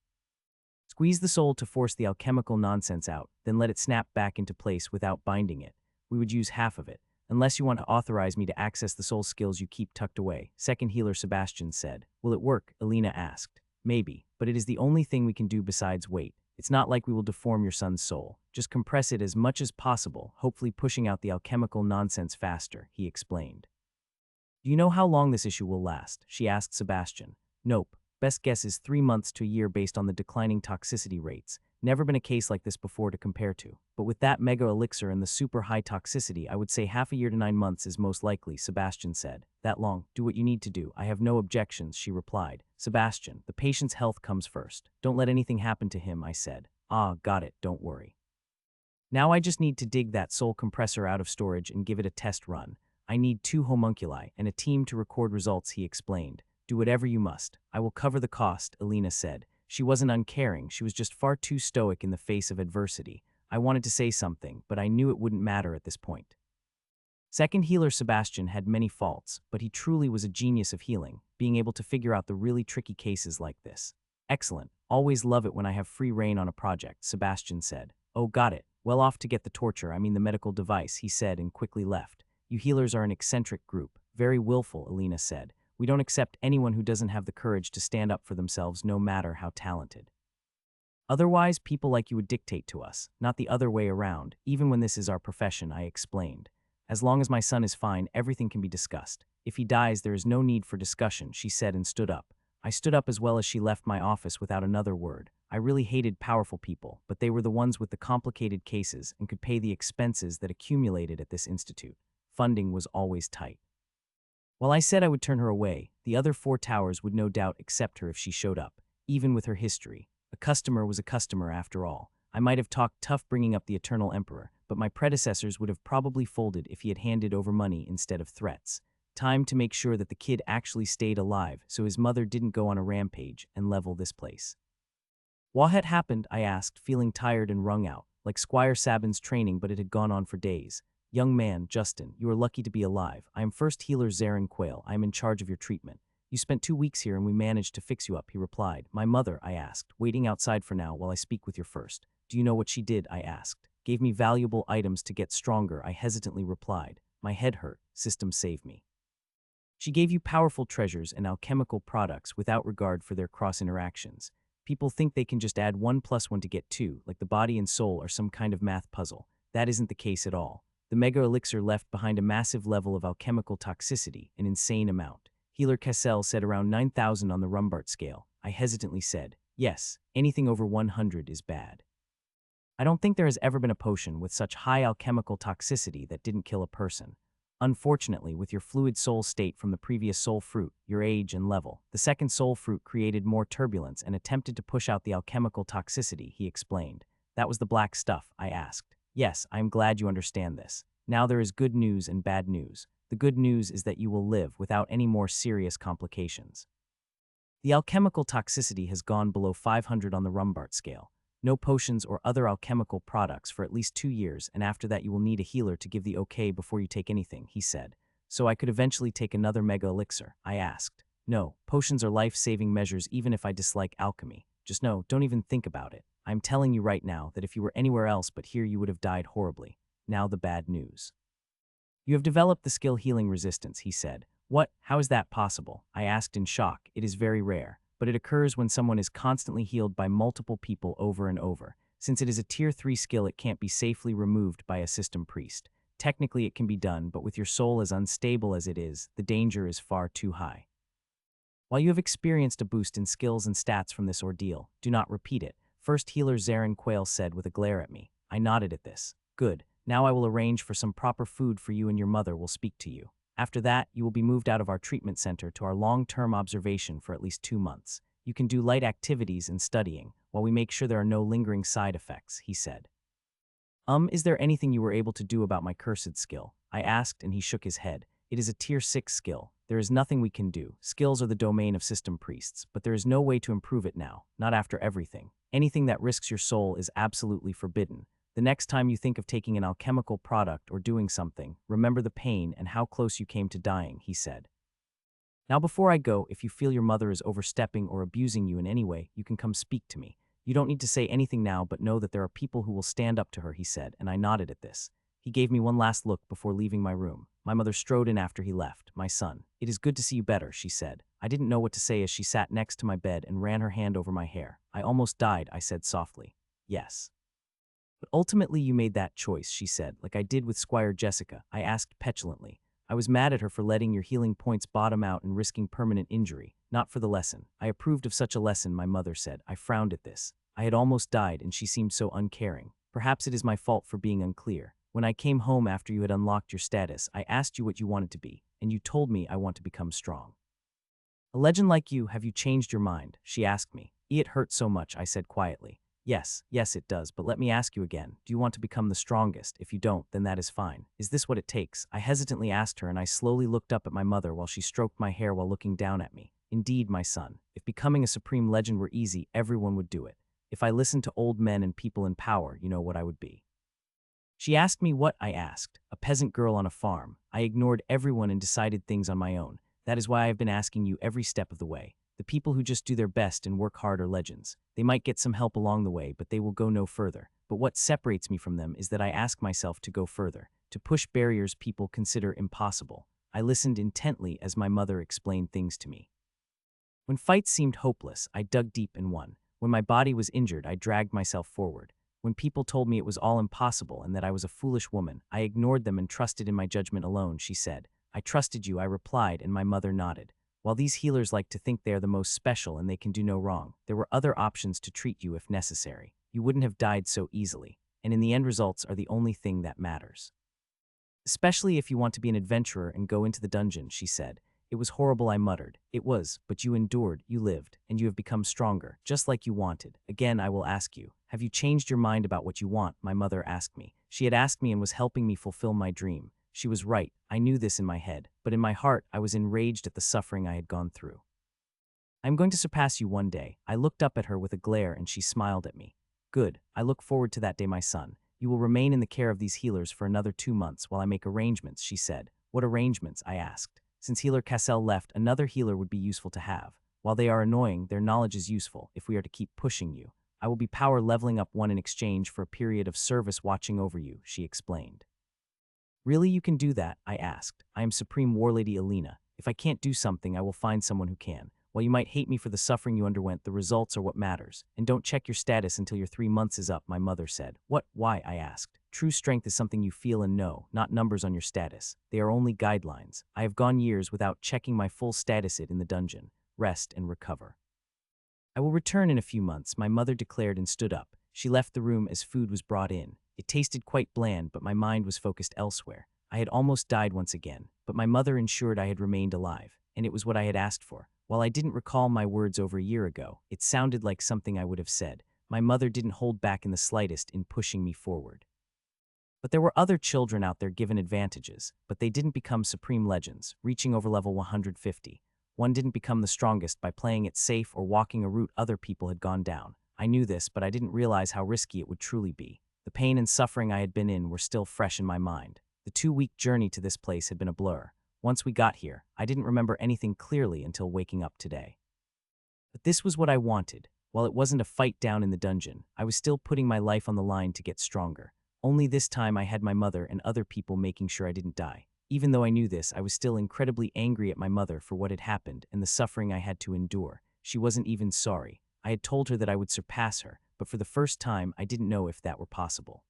Squeeze the soul to force the alchemical nonsense out, then let it snap back into place without binding it. We would use half of it, unless you want to authorize me to access the soul skills you keep tucked away, second healer Sebastian said. Will it work? Alina asked. Maybe, but it is the only thing we can do besides wait. It's not like we will deform your son's soul. Just compress it as much as possible, hopefully pushing out the alchemical nonsense faster, he explained. Do you know how long this issue will last? She asked Sebastian. Nope. Best guess is 3 months to a year based on the declining toxicity rates. Never been a case like this before to compare to. But with that mega elixir and the super high toxicity, I would say half a year to 9 months is most likely, Sebastian said. That long? Do what you need to do. I have no objections, she replied. Sebastian, the patient's health comes first. Don't let anything happen to him, I said. Ah, got it, don't worry. Now I just need to dig that soul compressor out of storage and give it a test run. I need 2 homunculi and a team to record results, he explained. Do whatever you must. I will cover the cost, Alina said. She wasn't uncaring, she was just far too stoic in the face of adversity. I wanted to say something, but I knew it wouldn't matter at this point. Second healer Sebastian had many faults, but he truly was a genius of healing, being able to figure out the really tricky cases like this. Excellent. Always love it when I have free reign on a project, Sebastian said. Oh, got it. Well off to get the torture, I mean the medical device, he said and quickly left. You healers are an eccentric group. Very willful, Alina said. We don't accept anyone who doesn't have the courage to stand up for themselves no matter how talented. Otherwise, people like you would dictate to us, not the other way around, even when this is our profession, I explained. As long as my son is fine, everything can be discussed. If he dies, there is no need for discussion, she said and stood up. I stood up as well as she left my office without another word. I really hated powerful people, but they were the ones with the complicated cases and could pay the expenses that accumulated at this institute. Funding was always tight. While I said I would turn her away, the other 4 towers would no doubt accept her if she showed up, even with her history. A customer was a customer after all. I might have talked tough bringing up the Eternal Emperor, but my predecessors would have probably folded if he had handed over money instead of threats. Time to make sure that the kid actually stayed alive so his mother didn't go on a rampage and level this place. What had happened, I asked, feeling tired and wrung out, like Squire Sabin's training, but it had gone on for days. Young man, Justin, you are lucky to be alive. I am First Healer Zarin Quayle. I am in charge of your treatment. You spent 2 weeks here and we managed to fix you up, he replied. My mother, I asked, waiting outside for now while I speak with your first. Do you know what she did, I asked. Gave me valuable items to get stronger, I hesitantly replied. My head hurt. System saved me. She gave you powerful treasures and alchemical products without regard for their cross-interactions. People think they can just add 1 plus 1 to get 2, like the body and soul are some kind of math puzzle. That isn't the case at all. The mega elixir left behind a massive level of alchemical toxicity, an insane amount. Healer Cassell said around 9,000 on the Rumbart scale. I hesitantly said, yes, anything over 100 is bad. I don't think there has ever been a potion with such high alchemical toxicity that didn't kill a person. Unfortunately, with your fluid soul state from the previous soul fruit, your age and level, the second soul fruit created more turbulence and attempted to push out the alchemical toxicity, he explained. That was the black stuff, I asked. Yes, I am glad you understand this. Now there is good news and bad news. The good news is that you will live without any more serious complications. The alchemical toxicity has gone below 500 on the Rumbart scale. No potions or other alchemical products for at least 2 years, and after that you will need a healer to give the okay before you take anything, he said. So I could eventually take another mega elixir, I asked. No, potions are life-saving measures even if I dislike alchemy. Just no, don't even think about it. I'm telling you right now that if you were anywhere else but here you would have died horribly. Now the bad news. You have developed the skill healing resistance, he said. What? How is that possible? I asked in shock. It is very rare, but it occurs when someone is constantly healed by multiple people over and over. Since it is a tier 3 skill, it can't be safely removed by a system priest. Technically it can be done, but with your soul as unstable as it is, the danger is far too high. While you have experienced a boost in skills and stats from this ordeal, do not repeat it, First Healer Zarin Quayle said with a glare at me. I nodded at this. Good. Now I will arrange for some proper food for you and your mother will speak to you. After that, you will be moved out of our treatment center to our long-term observation for at least 2 months. You can do light activities and studying, while we make sure there are no lingering side effects, he said. Is there anything you were able to do about my cursed skill? I asked, and he shook his head. It is a tier 6 skill. There is nothing we can do. Skills are the domain of system priests, but there is no way to improve it now, not after everything. Anything that risks your soul is absolutely forbidden. The next time you think of taking an alchemical product or doing something, remember the pain and how close you came to dying, he said. Now before I go, if you feel your mother is overstepping or abusing you in any way, you can come speak to me. You don't need to say anything now, but know that there are people who will stand up to her, he said, and I nodded at this. He gave me one last look before leaving my room. My mother strode in after he left. My son, it is good to see you better, she said. I didn't know what to say as she sat next to my bed and ran her hand over my hair. I almost died, I said softly. Yes. But ultimately you made that choice, she said, like I did with Squire Jessica. I asked petulantly. I was mad at her for letting your healing points bottom out and risking permanent injury, not for the lesson. I approved of such a lesson, my mother said. I frowned at this. I had almost died and she seemed so uncaring. Perhaps it is my fault for being unclear. When I came home after you had unlocked your status, I asked you what you wanted to be, and you told me I want to become strong. A legend like you, have you changed your mind? She asked me. It hurt so much, I said quietly. Yes, it does, but let me ask you again. Do you want to become the strongest? If you don't, then that is fine. Is this what it takes? I hesitantly asked her, and I slowly looked up at my mother while she stroked my hair while looking down at me. Indeed, my son, if becoming a supreme legend were easy, everyone would do it. If I listened to old men and people in power, you know what I would be. She asked me what, I asked. A peasant girl on a farm. I ignored everyone and decided things on my own. That is why I've been asking you every step of the way. The people who just do their best and work hard are legends. They might get some help along the way, but they will go no further. But what separates me from them is that I ask myself to go further, to push barriers people consider impossible. I listened intently as my mother explained things to me. When fights seemed hopeless, I dug deep and won. When my body was injured, I dragged myself forward. When people told me it was all impossible and that I was a foolish woman, I ignored them and trusted in my judgment alone, she said. I trusted you, I replied, and my mother nodded. While these healers like to think they are the most special and they can do no wrong, there were other options to treat you if necessary. You wouldn't have died so easily, and in the end results are the only thing that matters. Especially if you want to be an adventurer and go into the dungeon, she said. It was horrible, I muttered. It was, but you endured, you lived, and you have become stronger, just like you wanted. Again, I will ask you, have you changed your mind about what you want? My mother asked me. She had asked me and was helping me fulfill my dream. She was right. I knew this in my head, but in my heart, I was enraged at the suffering I had gone through. I'm going to surpass you one day. I looked up at her with a glare and she smiled at me. Good. I look forward to that day, my son. You will remain in the care of these healers for another 2 months while I make arrangements, she said. What arrangements? I asked. Since Healer Cassell left, another healer would be useful to have. While they are annoying, their knowledge is useful if we are to keep pushing you. I will be power leveling up one in exchange for a period of service watching over you, she explained. Really, you can do that? I asked. I am Supreme Warlady Alina. If I can't do something, I will find someone who can. While you might hate me for the suffering you underwent, the results are what matters. And don't check your status until your 3 months is up, my mother said. What? Why? I asked. True strength is something you feel and know, not numbers on your status. They are only guidelines. I have gone years without checking my full status in the dungeon. Rest and recover. I will return in a few months, my mother declared and stood up. She left the room as food was brought in. It tasted quite bland, but my mind was focused elsewhere. I had almost died once again, but my mother ensured I had remained alive, and it was what I had asked for. While I didn't recall my words over a year ago, it sounded like something I would have said. My mother didn't hold back in the slightest in pushing me forward. But there were other children out there given advantages, but they didn't become supreme legends, reaching over level 150. One didn't become the strongest by playing it safe or walking a route other people had gone down. I knew this, but I didn't realize how risky it would truly be. The pain and suffering I had been in were still fresh in my mind. The 2-week journey to this place had been a blur. Once we got here, I didn't remember anything clearly until waking up today. But this was what I wanted. While it wasn't a fight down in the dungeon, I was still putting my life on the line to get stronger. Only this time I had my mother and other people making sure I didn't die. Even though I knew this, I was still incredibly angry at my mother for what had happened and the suffering I had to endure. She wasn't even sorry. I had told her that I would surpass her, but for the first time, I didn't know if that were possible.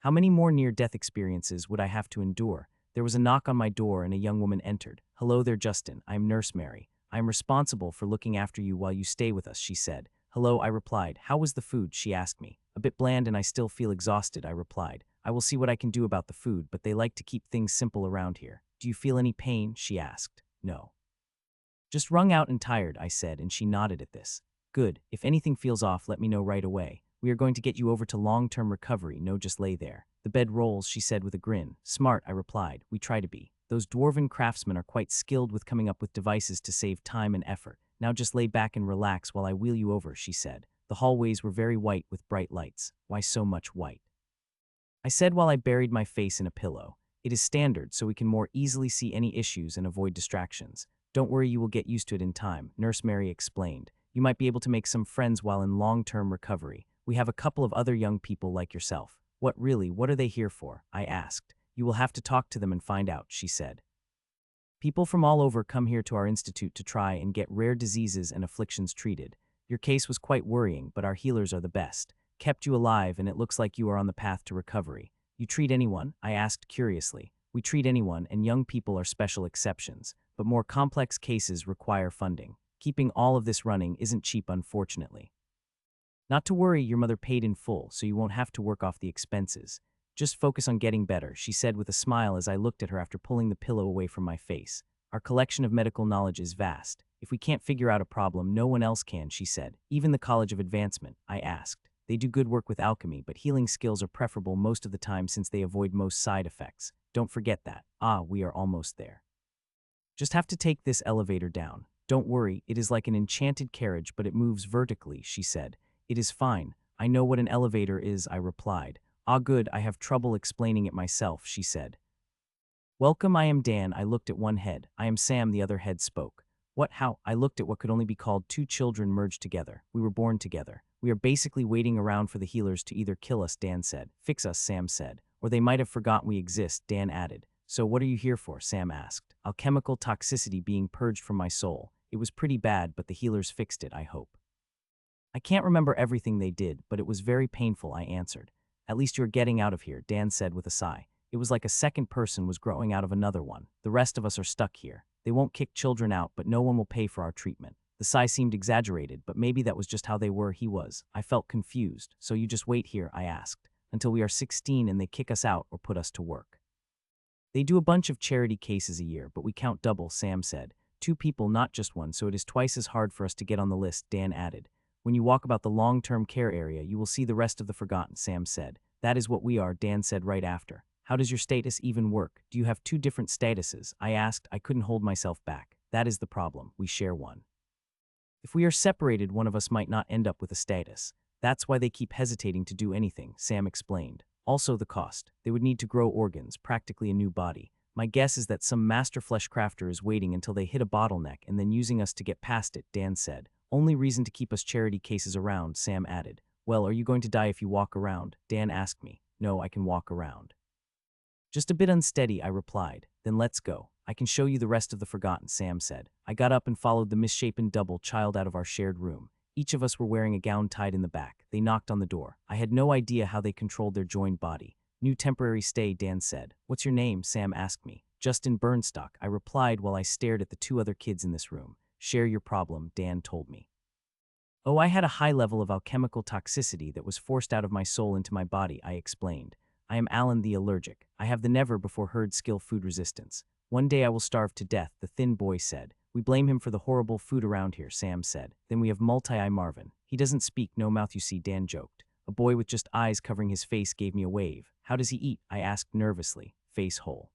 How many more near-death experiences would I have to endure? There was a knock on my door and a young woman entered. Hello there, Justin. I'm Nurse Mary. I am responsible for looking after you while you stay with us, she said. Hello, I replied. How was the food? She asked me. A bit bland and I still feel exhausted, I replied. I will see what I can do about the food, but they like to keep things simple around here. Do you feel any pain? She asked. No. Just wrung out and tired, I said, and she nodded at this. Good. If anything feels off, let me know right away. We are going to get you over to long-term recovery, no just lay there. The bed rolls, she said with a grin. Smart, I replied. We try to be. Those dwarven craftsmen are quite skilled with coming up with devices to save time and effort. Now just lay back and relax while I wheel you over, she said. The hallways were very white with bright lights. Why so much white? I said while I buried my face in a pillow. It is standard, so we can more easily see any issues and avoid distractions. Don't worry, you will get used to it in time, Nurse Mary explained. You might be able to make some friends while in long-term recovery. We have a couple of other young people like yourself. What are they here for? I asked. You will have to talk to them and find out, she said. People from all over come here to our institute to try and get rare diseases and afflictions treated. Your case was quite worrying, but our healers are the best. Kept you alive, and it looks like you are on the path to recovery. You treat anyone? I asked curiously. We treat anyone, and young people are special exceptions, but more complex cases require funding. Keeping all of this running isn't cheap, unfortunately. Not to worry, your mother paid in full, so you won't have to work off the expenses. Just focus on getting better, she said with a smile as I looked at her after pulling the pillow away from my face. Our collection of medical knowledge is vast. If we can't figure out a problem, no one else can, she said. Even the College of Advancement, I asked. They do good work with alchemy, but healing skills are preferable most of the time since they avoid most side effects. Don't forget that. We are almost there. Just have to take this elevator down. Don't worry, it is like an enchanted carriage, but it moves vertically, she said. It is fine. I know what an elevator is, I replied. Good, I have trouble explaining it myself, she said. Welcome, I am Dan. I looked at one head. I am Sam, the other head spoke. What, how? I looked at what could only be called 2 children merged together. We were born together. We are basically waiting around for the healers to either kill us, Dan said. Fix us, Sam said. Or they might have forgotten we exist, Dan added. So what are you here for? Sam asked. Alchemical toxicity being purged from my soul. It was pretty bad, but the healers fixed it, I hope. I can't remember everything they did, but it was very painful, I answered. At least you're getting out of here, Dan said with a sigh. It was like a second person was growing out of another one. The rest of us are stuck here. They won't kick children out, but no one will pay for our treatment. The sigh seemed exaggerated, but maybe that was just how they were. He was. I felt confused. So you just wait here, I asked, until we are 16 and they kick us out or put us to work. They do a bunch of charity cases a year, but we count double, Sam said. 2 people, not just one, so it is twice as hard for us to get on the list, Dan added. When you walk about the long-term care area, you will see the rest of the forgotten, Sam said. That is what we are, Dan said right after. How does your status even work? Do you have 2 different statuses? I asked. I couldn't hold myself back. That is the problem. We share one. If we are separated, one of us might not end up with a status. That's why they keep hesitating to do anything, Sam explained. Also the cost. They would need to grow organs, practically a new body. My guess is that some master flesh crafter is waiting until they hit a bottleneck and then using us to get past it, Dan said. Only reason to keep us charity cases around, Sam added. Well, are you going to die if you walk around? Dan asked me. No, I can walk around. Just a bit unsteady, I replied. Then let's go. I can show you the rest of the forgotten, Sam said. I got up and followed the misshapen double child out of our shared room. Each of us were wearing a gown tied in the back. They knocked on the door. I had no idea how they controlled their joined body. New temporary stay, Dan said. What's your name? Sam asked me. Justin Burnstock, I replied while I stared at the 2 other kids in this room. Share your problem, Dan told me. Oh, I had a high level of alchemical toxicity that was forced out of my soul into my body, I explained. I am Alan the allergic. I have the never-before-heard skill food resistance. One day I will starve to death, the thin boy said. We blame him for the horrible food around here, Sam said. Then we have Multi-Eye Marvin. He doesn't speak, no mouth you see, Dan joked. A boy with just eyes covering his face gave me a wave. How does he eat? I asked nervously. Face hole.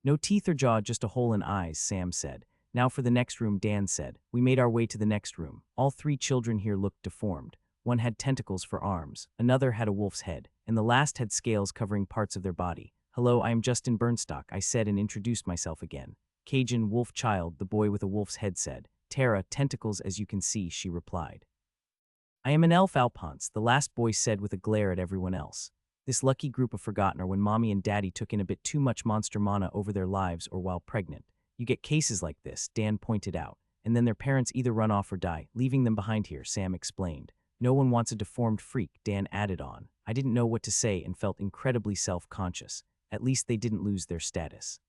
No teeth or jaw, just a hole in eyes, Sam said. Now for the next room, Dan said. We made our way to the next room. All 3 children here looked deformed. One had tentacles for arms, another had a wolf's head, and the last had scales covering parts of their body. Hello, I am Justin Burnstock, I said and introduced myself again. Cajun, wolf child, the boy with a wolf's head said. Tara, tentacles as you can see, she replied. I am an elf, Alphonse, the last boy said with a glare at everyone else. This lucky group of forgotten are when mommy and daddy took in a bit too much monster mana over their lives or while pregnant. You get cases like this, Dan pointed out, and then their parents either run off or die, leaving them behind here, Sam explained. No one wants a deformed freak, Dan added on. I didn't know what to say and felt incredibly self-conscious. At least they didn't lose their status.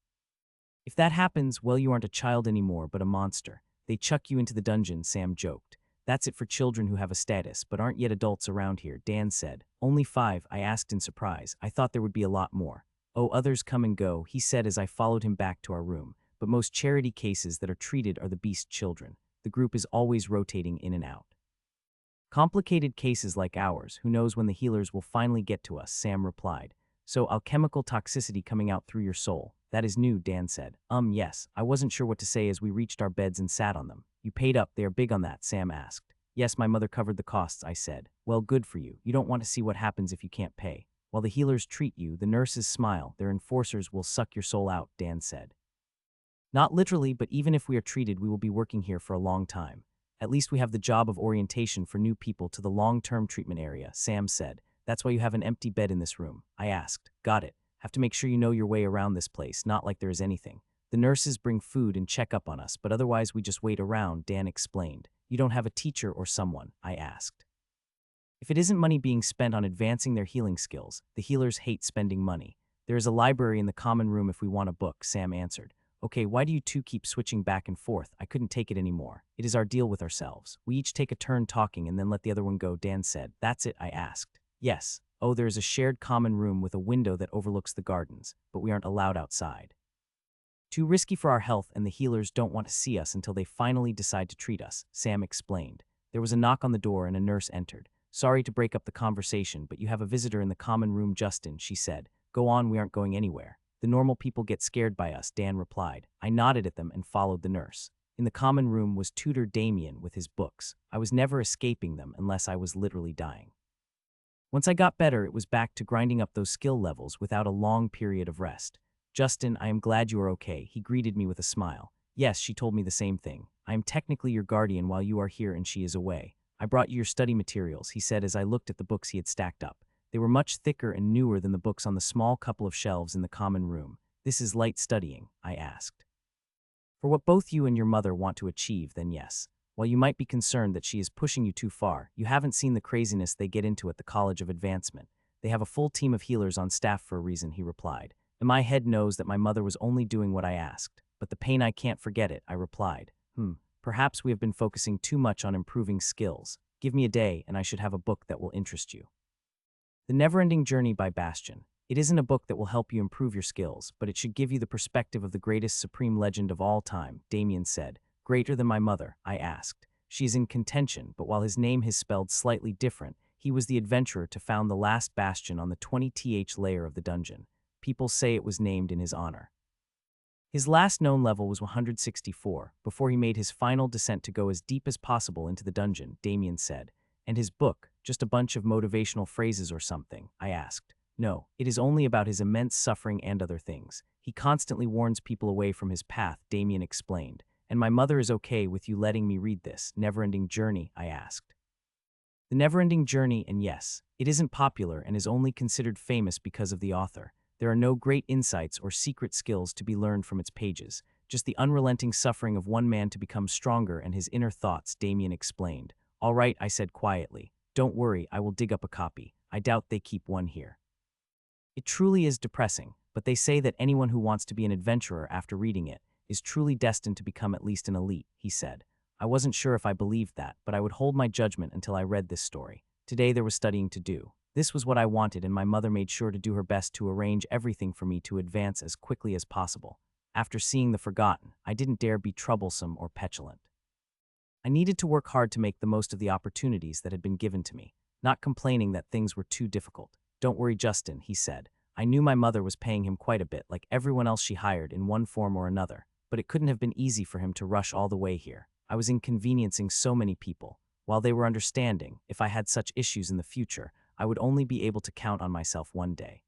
If that happens, well, you aren't a child anymore, but a monster. They chuck you into the dungeon, Sam joked. That's it for children who have a status, but aren't yet adults around here, Dan said. Only 5, I asked in surprise. I thought there would be a lot more. Oh, others come and go, he said as I followed him back to our room. But most charity cases that are treated are the beast children. The group is always rotating in and out. Complicated cases like ours, who knows when the healers will finally get to us, Sam replied. So alchemical toxicity coming out through your soul. That is new, Dan said. Yes. I wasn't sure what to say as we reached our beds and sat on them. You paid up, they are big on that, Sam asked. Yes, my mother covered the costs, I said. Well, good for you. You don't want to see what happens if you can't pay. While the healers treat you, the nurses smile. Their enforcers will suck your soul out, Dan said. Not literally, but even if we are treated, we will be working here for a long time. At least we have the job of orientation for new people to the long-term treatment area, Sam said. That's why you have an empty bed in this room. I asked. Got it. Have to make sure you know your way around this place, not like there is anything. The nurses bring food and check up on us, but otherwise we just wait around, Dan explained. You don't have a teacher or someone? I asked. If it isn't money being spent on advancing their healing skills, the healers hate spending money. There is a library in the common room if we want a book, Sam answered. Okay, why do you 2 keep switching back and forth? I couldn't take it anymore. It is our deal with ourselves. We each take a turn talking and then let the other one go, Dan said. That's it, I asked. Yes. Oh, there is a shared common room with a window that overlooks the gardens, but we aren't allowed outside. Too risky for our health, and the healers don't want to see us until they finally decide to treat us, Sam explained. There was a knock on the door and a nurse entered. Sorry to break up the conversation, but you have a visitor in the common room, Justin, she said. Go on, we aren't going anywhere. The normal people get scared by us, Dan replied. I nodded at them and followed the nurse. In the common room was tutor Damien with his books. I was never escaping them unless I was literally dying. Once I got better, it was back to grinding up those skill levels without a long period of rest. Justin, I am glad you are okay, he greeted me with a smile. Yes, she told me the same thing. I am technically your guardian while you are here and she is away. I brought you your study materials, he said as I looked at the books he had stacked up. They were much thicker and newer than the books on the small couple of shelves in the common room. This is light studying, I asked. For what both you and your mother want to achieve, then yes. While you might be concerned that she is pushing you too far, you haven't seen the craziness they get into at the College of Advancement. They have a full team of healers on staff for a reason, he replied. And my head knows that my mother was only doing what I asked. But the pain, I can't forget it, I replied. Perhaps we have been focusing too much on improving skills. Give me a day and I should have a book that will interest you. The Never-Ending Journey by Bastian. It isn't a book that will help you improve your skills, but it should give you the perspective of the greatest supreme legend of all time, Damien said. Greater than my mother, I asked. She is in contention, but while his name is spelled slightly different, he was the adventurer to found the last bastion on the 20th layer of the dungeon. People say it was named in his honor. His last known level was 164, before he made his final descent to go as deep as possible into the dungeon, Damien said. And his book, just a bunch of motivational phrases or something, I asked. No, it is only about his immense suffering and other things. He constantly warns people away from his path, Damien explained. And my mother is okay with you letting me read this never-ending journey, I asked. The never-ending journey, and yes, it isn't popular and is only considered famous because of the author. There are no great insights or secret skills to be learned from its pages, just the unrelenting suffering of one man to become stronger and his inner thoughts, Damien explained. All right, I said quietly. Don't worry, I will dig up a copy. I doubt they keep one here. It truly is depressing, but they say that anyone who wants to be an adventurer after reading it is truly destined to become at least an elite, he said. I wasn't sure if I believed that, but I would hold my judgment until I read this story. Today there was studying to do. This was what I wanted, and my mother made sure to do her best to arrange everything for me to advance as quickly as possible. After seeing The Forgotten, I didn't dare be troublesome or petulant. I needed to work hard to make the most of the opportunities that had been given to me, not complaining that things were too difficult. Don't worry, Justin, he said. I knew my mother was paying him quite a bit, like everyone else she hired in one form or another, but it couldn't have been easy for him to rush all the way here. I was inconveniencing so many people. While they were understanding, if I had such issues in the future, I would only be able to count on myself one day.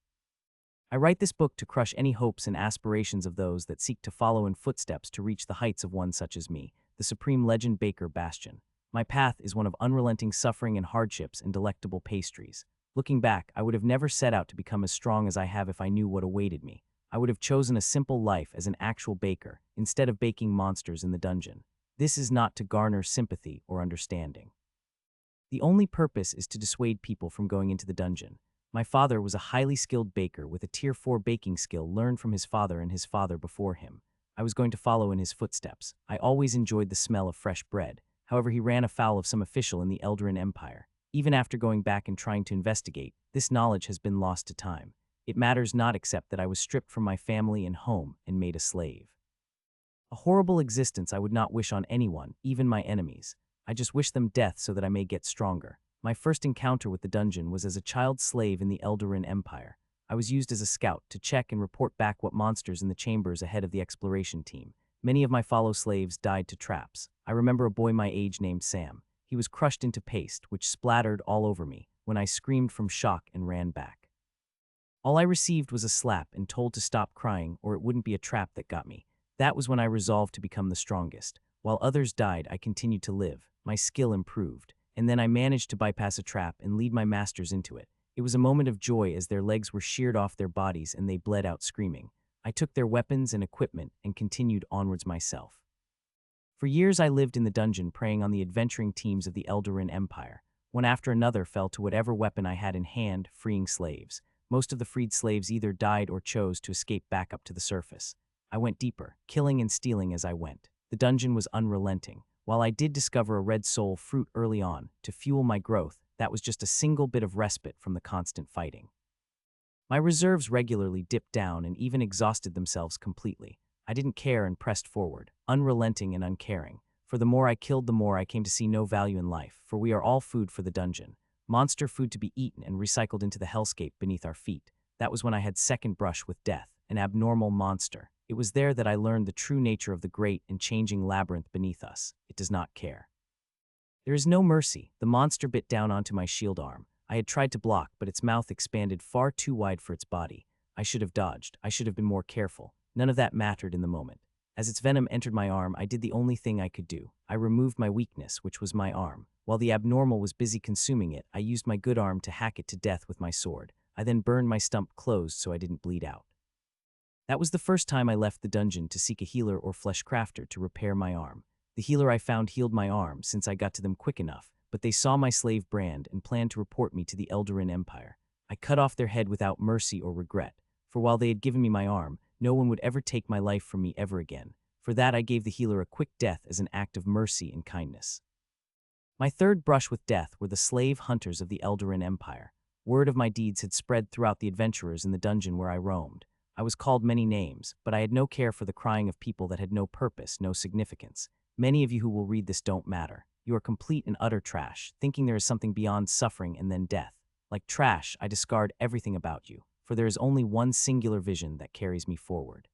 I write this book to crush any hopes and aspirations of those that seek to follow in footsteps to reach the heights of one such as me, the supreme legend baker Bastion. My path is one of unrelenting suffering and hardships and delectable pastries. Looking back, I would have never set out to become as strong as I have if I knew what awaited me. I would have chosen a simple life as an actual baker, instead of baking monsters in the dungeon. This is not to garner sympathy or understanding. The only purpose is to dissuade people from going into the dungeon. My father was a highly skilled baker with a Tier 4 baking skill learned from his father and his father before him. I was going to follow in his footsteps. I always enjoyed the smell of fresh bread. However, he ran afoul of some official in the Eldarin Empire. Even after going back and trying to investigate, this knowledge has been lost to time. It matters not except that I was stripped from my family and home and made a slave. A horrible existence I would not wish on anyone, even my enemies. I just wish them death so that I may get stronger. My first encounter with the dungeon was as a child slave in the Eldarin Empire. I was used as a scout to check and report back what monsters in the chambers ahead of the exploration team. Many of my fellow slaves died to traps. I remember a boy my age named Sam. He was crushed into paste, which splattered all over me when I screamed from shock and ran back. All I received was a slap and told to stop crying or it wouldn't be a trap that got me. That was when I resolved to become the strongest. While others died, I continued to live. My skill improved, and then I managed to bypass a trap and lead my masters into it. It was a moment of joy as their legs were sheared off their bodies and they bled out screaming. I took their weapons and equipment and continued onwards myself. For years I lived in the dungeon preying on the adventuring teams of the Eldarin Empire. One after another fell to whatever weapon I had in hand, freeing slaves. Most of the freed slaves either died or chose to escape back up to the surface. I went deeper, killing and stealing as I went. The dungeon was unrelenting. While I did discover a red soul fruit early on to fuel my growth, that was just a single bit of respite from the constant fighting. My reserves regularly dipped down and even exhausted themselves completely. I didn't care and pressed forward, unrelenting and uncaring. For the more I killed, the more I came to see no value in life, for we are all food for the dungeon. Monster food to be eaten and recycled into the hellscape beneath our feet. That was when I had second brush with death, an abnormal monster. It was there that I learned the true nature of the great and changing labyrinth beneath us. It does not care. There is no mercy. The monster bit down onto my shield arm. I had tried to block, but its mouth expanded far too wide for its body. I should have dodged. I should have been more careful. None of that mattered in the moment. As its venom entered my arm, I did the only thing I could do. I removed my weakness, which was my arm. While the abnormal was busy consuming it, I used my good arm to hack it to death with my sword. I then burned my stump closed so I didn't bleed out. That was the first time I left the dungeon to seek a healer or flesh crafter to repair my arm. The healer I found healed my arm since I got to them quick enough, but they saw my slave brand and planned to report me to the Eldarin Empire. I cut off their head without mercy or regret, for while they had given me my arm, no one would ever take my life from me ever again. For that I gave the healer a quick death as an act of mercy and kindness. My third brush with death were the slave hunters of the Eldarin Empire. Word of my deeds had spread throughout the adventurers in the dungeon where I roamed. I was called many names, but I had no care for the crying of people that had no purpose, no significance. Many of you who will read this don't matter. You are complete and utter trash, thinking there is something beyond suffering and then death. Like trash, I discard everything about you, for there is only one singular vision that carries me forward.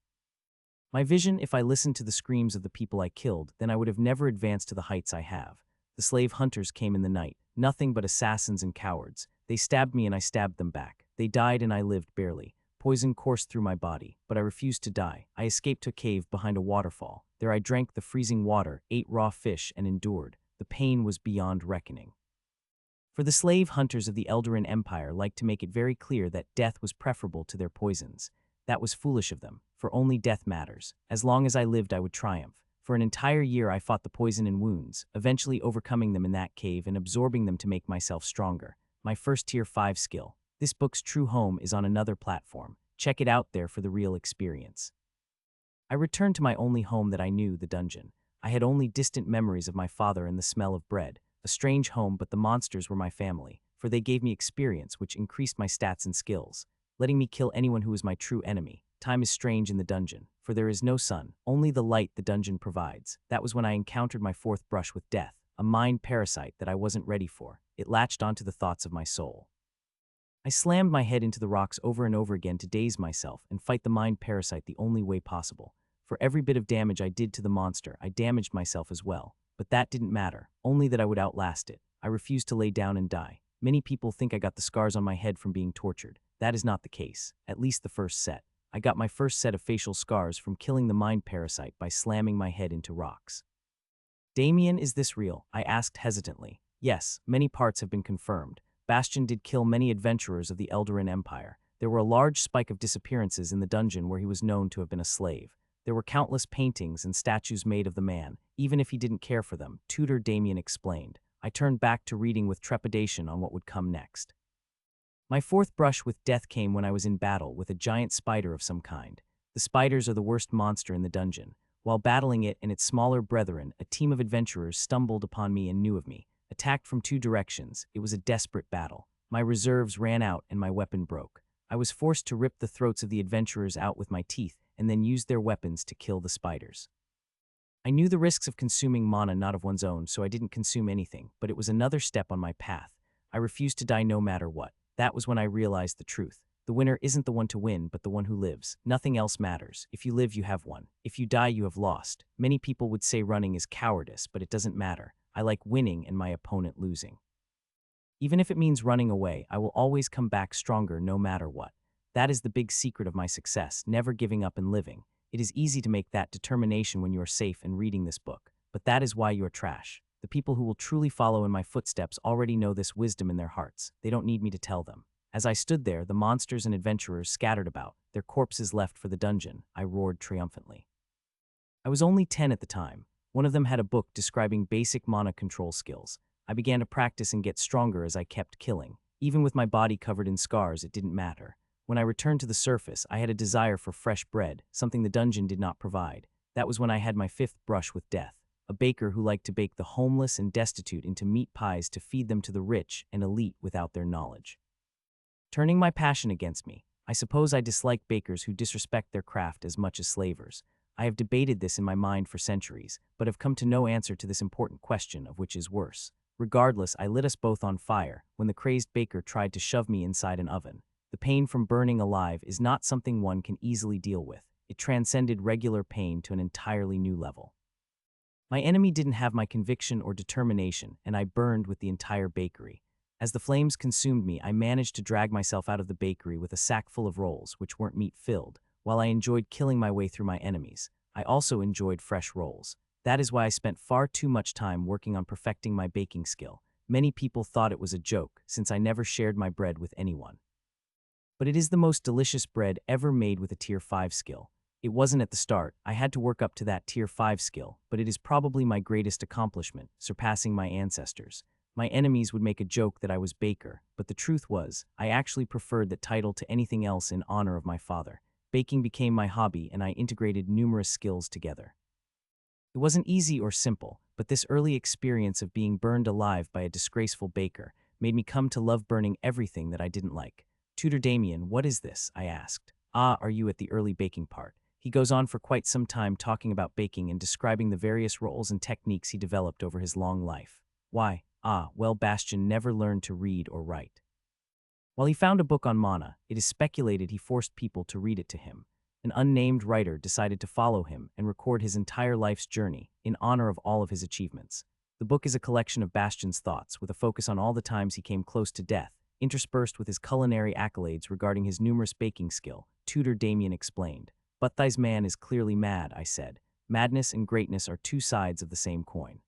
My vision, if I listened to the screams of the people I killed, then I would have never advanced to the heights I have. The slave hunters came in the night, nothing but assassins and cowards. They stabbed me and I stabbed them back. They died and I lived barely. Poison coursed through my body, but I refused to die. I escaped to a cave behind a waterfall. There I drank the freezing water, ate raw fish, and endured. The pain was beyond reckoning. For the slave hunters of the Eldarin Empire liked to make it very clear that death was preferable to their poisons. That was foolish of them, for only death matters. As long as I lived, I would triumph. For an entire year I fought the poison and wounds, eventually overcoming them in that cave and absorbing them to make myself stronger. My first Tier 5 skill. This book's true home is on another platform. Check it out there for the real experience. I returned to my only home that I knew, the dungeon. I had only distant memories of my father and the smell of bread. A strange home, but the monsters were my family, for they gave me experience which increased my stats and skills, letting me kill anyone who was my true enemy. Time is strange in the dungeon, for there is no sun, only the light the dungeon provides. That was when I encountered my fourth brush with death, a mind parasite that I wasn't ready for. It latched onto the thoughts of my soul. I slammed my head into the rocks over and over again to daze myself and fight the mind parasite the only way possible. For every bit of damage I did to the monster, I damaged myself as well. But that didn't matter, only that I would outlast it. I refused to lay down and die. Many people think I got the scars on my head from being tortured. That is not the case, at least the first set. I got my first set of facial scars from killing the mind parasite by slamming my head into rocks. Damien, is this real? I asked hesitantly. Yes, many parts have been confirmed. Bastion did kill many adventurers of the Eldarin Empire. There were a large spike of disappearances in the dungeon where he was known to have been a slave. There were countless paintings and statues made of the man, even if he didn't care for them, Tutor Damien explained. I turned back to reading with trepidation on what would come next. My fourth brush with death came when I was in battle with a giant spider of some kind. The spiders are the worst monster in the dungeon. While battling it and its smaller brethren, a team of adventurers stumbled upon me and knew of me. Attacked from two directions, it was a desperate battle. My reserves ran out and my weapon broke. I was forced to rip the throats of the adventurers out with my teeth and then use their weapons to kill the spiders. I knew the risks of consuming mana not of one's own, so I didn't consume anything, but it was another step on my path. I refused to die no matter what. That was when I realized the truth. The winner isn't the one to win, but the one who lives. Nothing else matters. If you live, you have won. If you die, you have lost. Many people would say running is cowardice, but it doesn't matter. I like winning and my opponent losing. Even if it means running away, I will always come back stronger no matter what. That is the big secret of my success, never giving up and living. It is easy to make that determination when you are safe and reading this book, but that is why you are trash. The people who will truly follow in my footsteps already know this wisdom in their hearts. They don't need me to tell them. As I stood there, the monsters and adventurers scattered about, their corpses left for the dungeon. I roared triumphantly. I was only 10 at the time. One of them had a book describing basic mana control skills. I began to practice and get stronger as I kept killing. Even with my body covered in scars, it didn't matter. When I returned to the surface, I had a desire for fresh bread, something the dungeon did not provide. That was when I had my fifth brush with death. A baker who liked to bake the homeless and destitute into meat pies to feed them to the rich and elite without their knowledge. Turning my passion against me, I suppose I dislike bakers who disrespect their craft as much as slavers. I have debated this in my mind for centuries, but have come to no answer to this important question of which is worse. Regardless, I lit us both on fire when the crazed baker tried to shove me inside an oven. The pain from burning alive is not something one can easily deal with. It transcended regular pain to an entirely new level. My enemy didn't have my conviction or determination, and I burned with the entire bakery. As the flames consumed me, I managed to drag myself out of the bakery with a sack full of rolls, which weren't meat-filled. While I enjoyed killing my way through my enemies, I also enjoyed fresh rolls. That is why I spent far too much time working on perfecting my baking skill. Many people thought it was a joke, since I never shared my bread with anyone. But it is the most delicious bread ever made with a Tier 5 skill. It wasn't at the start. I had to work up to that Tier 5 skill, but it is probably my greatest accomplishment, surpassing my ancestors. My enemies would make a joke that I was baker, but the truth was, I actually preferred that title to anything else in honor of my father. Baking became my hobby, and I integrated numerous skills together. It wasn't easy or simple, but this early experience of being burned alive by a disgraceful baker made me come to love burning everything that I didn't like. Tutor Damien, what is this? I asked. Ah, are you at the early baking part? He goes on for quite some time talking about baking and describing the various roles and techniques he developed over his long life. Why? Ah, well, Bastian never learned to read or write. While he found a book on mana, it is speculated he forced people to read it to him. An unnamed writer decided to follow him and record his entire life's journey in honor of all of his achievements. The book is a collection of Bastian's thoughts, with a focus on all the times he came close to death, interspersed with his culinary accolades regarding his numerous baking skill. Tutor Damien explained. But thy's man is clearly mad, I said. Madness and greatness are two sides of the same coin.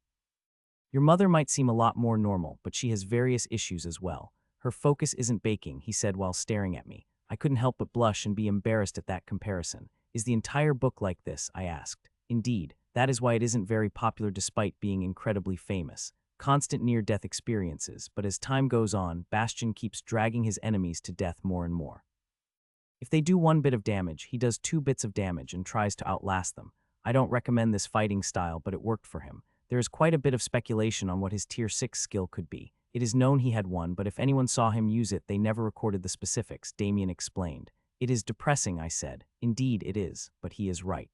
Your mother might seem a lot more normal, but she has various issues as well. Her focus isn't baking, he said while staring at me. I couldn't help but blush and be embarrassed at that comparison. Is the entire book like this? I asked. Indeed, that is why it isn't very popular despite being incredibly famous. Constant near-death experiences, but as time goes on, Bastian keeps dragging his enemies to death more and more. If they do 1 bit of damage, he does 2 bits of damage and tries to outlast them. I don't recommend this fighting style, but it worked for him. There is quite a bit of speculation on what his tier 6 skill could be. It is known he had one, but if anyone saw him use it, they never recorded the specifics, Damien explained. It is depressing, I said. Indeed it is, but he is right.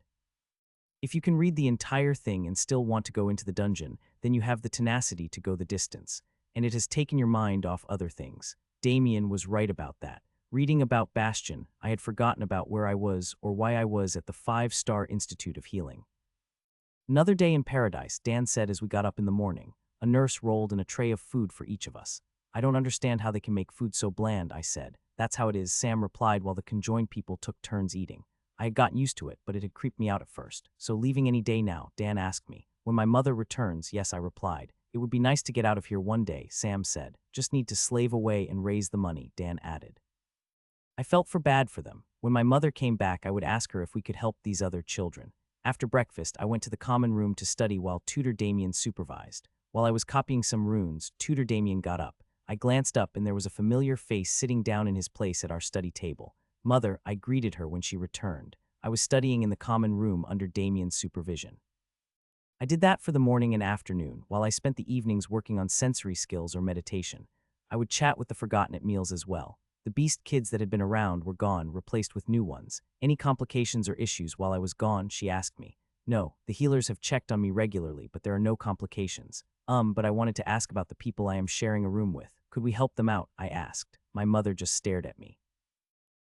If you can read the entire thing and still want to go into the dungeon, then you have the tenacity to go the distance. And it has taken your mind off other things. Damien was right about that. Reading about Bastian, I had forgotten about where I was or why I was at the 5-Star Institute of Healing. Another day in paradise, Dan said as we got up in the morning. A nurse rolled in a tray of food for each of us. I don't understand how they can make food so bland, I said. That's how it is, Sam replied while the conjoined people took turns eating. I had gotten used to it, but it had creeped me out at first. So leaving any day now, Dan asked me. When my mother returns, yes, I replied. It would be nice to get out of here one day, Sam said. Just need to slave away and raise the money, Dan added. I felt bad for them. When my mother came back, I would ask her if we could help these other children. After breakfast, I went to the common room to study while Tutor Damien supervised. While I was copying some runes, Tutor Damien got up. I glanced up and there was a familiar face sitting down in his place at our study table. Mother, I greeted her when she returned. I was studying in the common room under Damien's supervision. I did that for the morning and afternoon, while I spent the evenings working on sensory skills or meditation. I would chat with the forgotten at meals as well. The beast kids that had been around were gone, replaced with new ones. Any complications or issues while I was gone, she asked me. No, the healers have checked on me regularly, but there are no complications. But I wanted to ask about the people I am sharing a room with. Could we help them out? I asked. My mother just stared at me.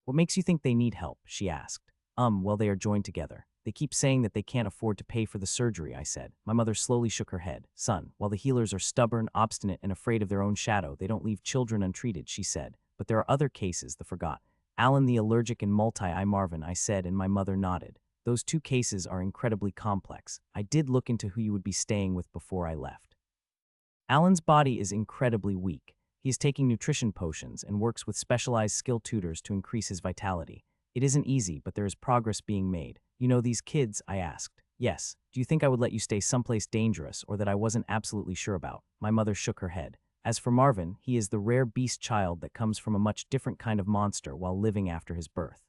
What makes you think they need help? She asked. Well, they are joined together. They keep saying that they can't afford to pay for the surgery, I said. My mother slowly shook her head. Son, while the healers are stubborn, obstinate, and afraid of their own shadow, they don't leave children untreated, she said. But there are other cases, the forgot. Alan the allergic and multi-eye Marvin, I said, and my mother nodded. Those 2 cases are incredibly complex. I did look into who you would be staying with before I left. Alan's body is incredibly weak. He is taking nutrition potions and works with specialized skill tutors to increase his vitality. It isn't easy, but there is progress being made. You know these kids? I asked. Yes. Do you think I would let you stay someplace dangerous or that I wasn't absolutely sure about? My mother shook her head. As for Marvin, he is the rare beast child that comes from a much different kind of monster while living after his birth.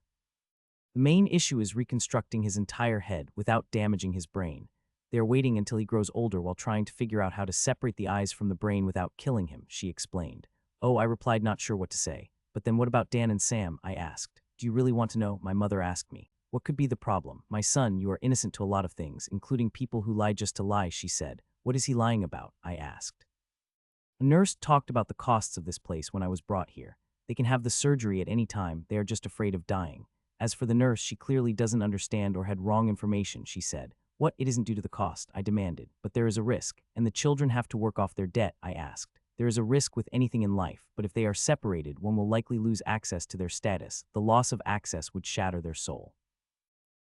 The main issue is reconstructing his entire head without damaging his brain. They are waiting until he grows older while trying to figure out how to separate the eyes from the brain without killing him, she explained. Oh, I replied, not sure what to say. But then what about Dan and Sam? I asked. Do you really want to know? My mother asked me. What could be the problem? My son, you are innocent to a lot of things, including people who lie just to lie, she said. What is he lying about? I asked. A nurse talked about the costs of this place when I was brought here. They can have the surgery at any time, they are just afraid of dying. As for the nurse, she clearly doesn't understand or had wrong information, she said. What? It isn't due to the cost, I demanded. But there is a risk, and the children have to work off their debt, I asked. There is a risk with anything in life, but if they are separated, one will likely lose access to their status. The loss of access would shatter their soul.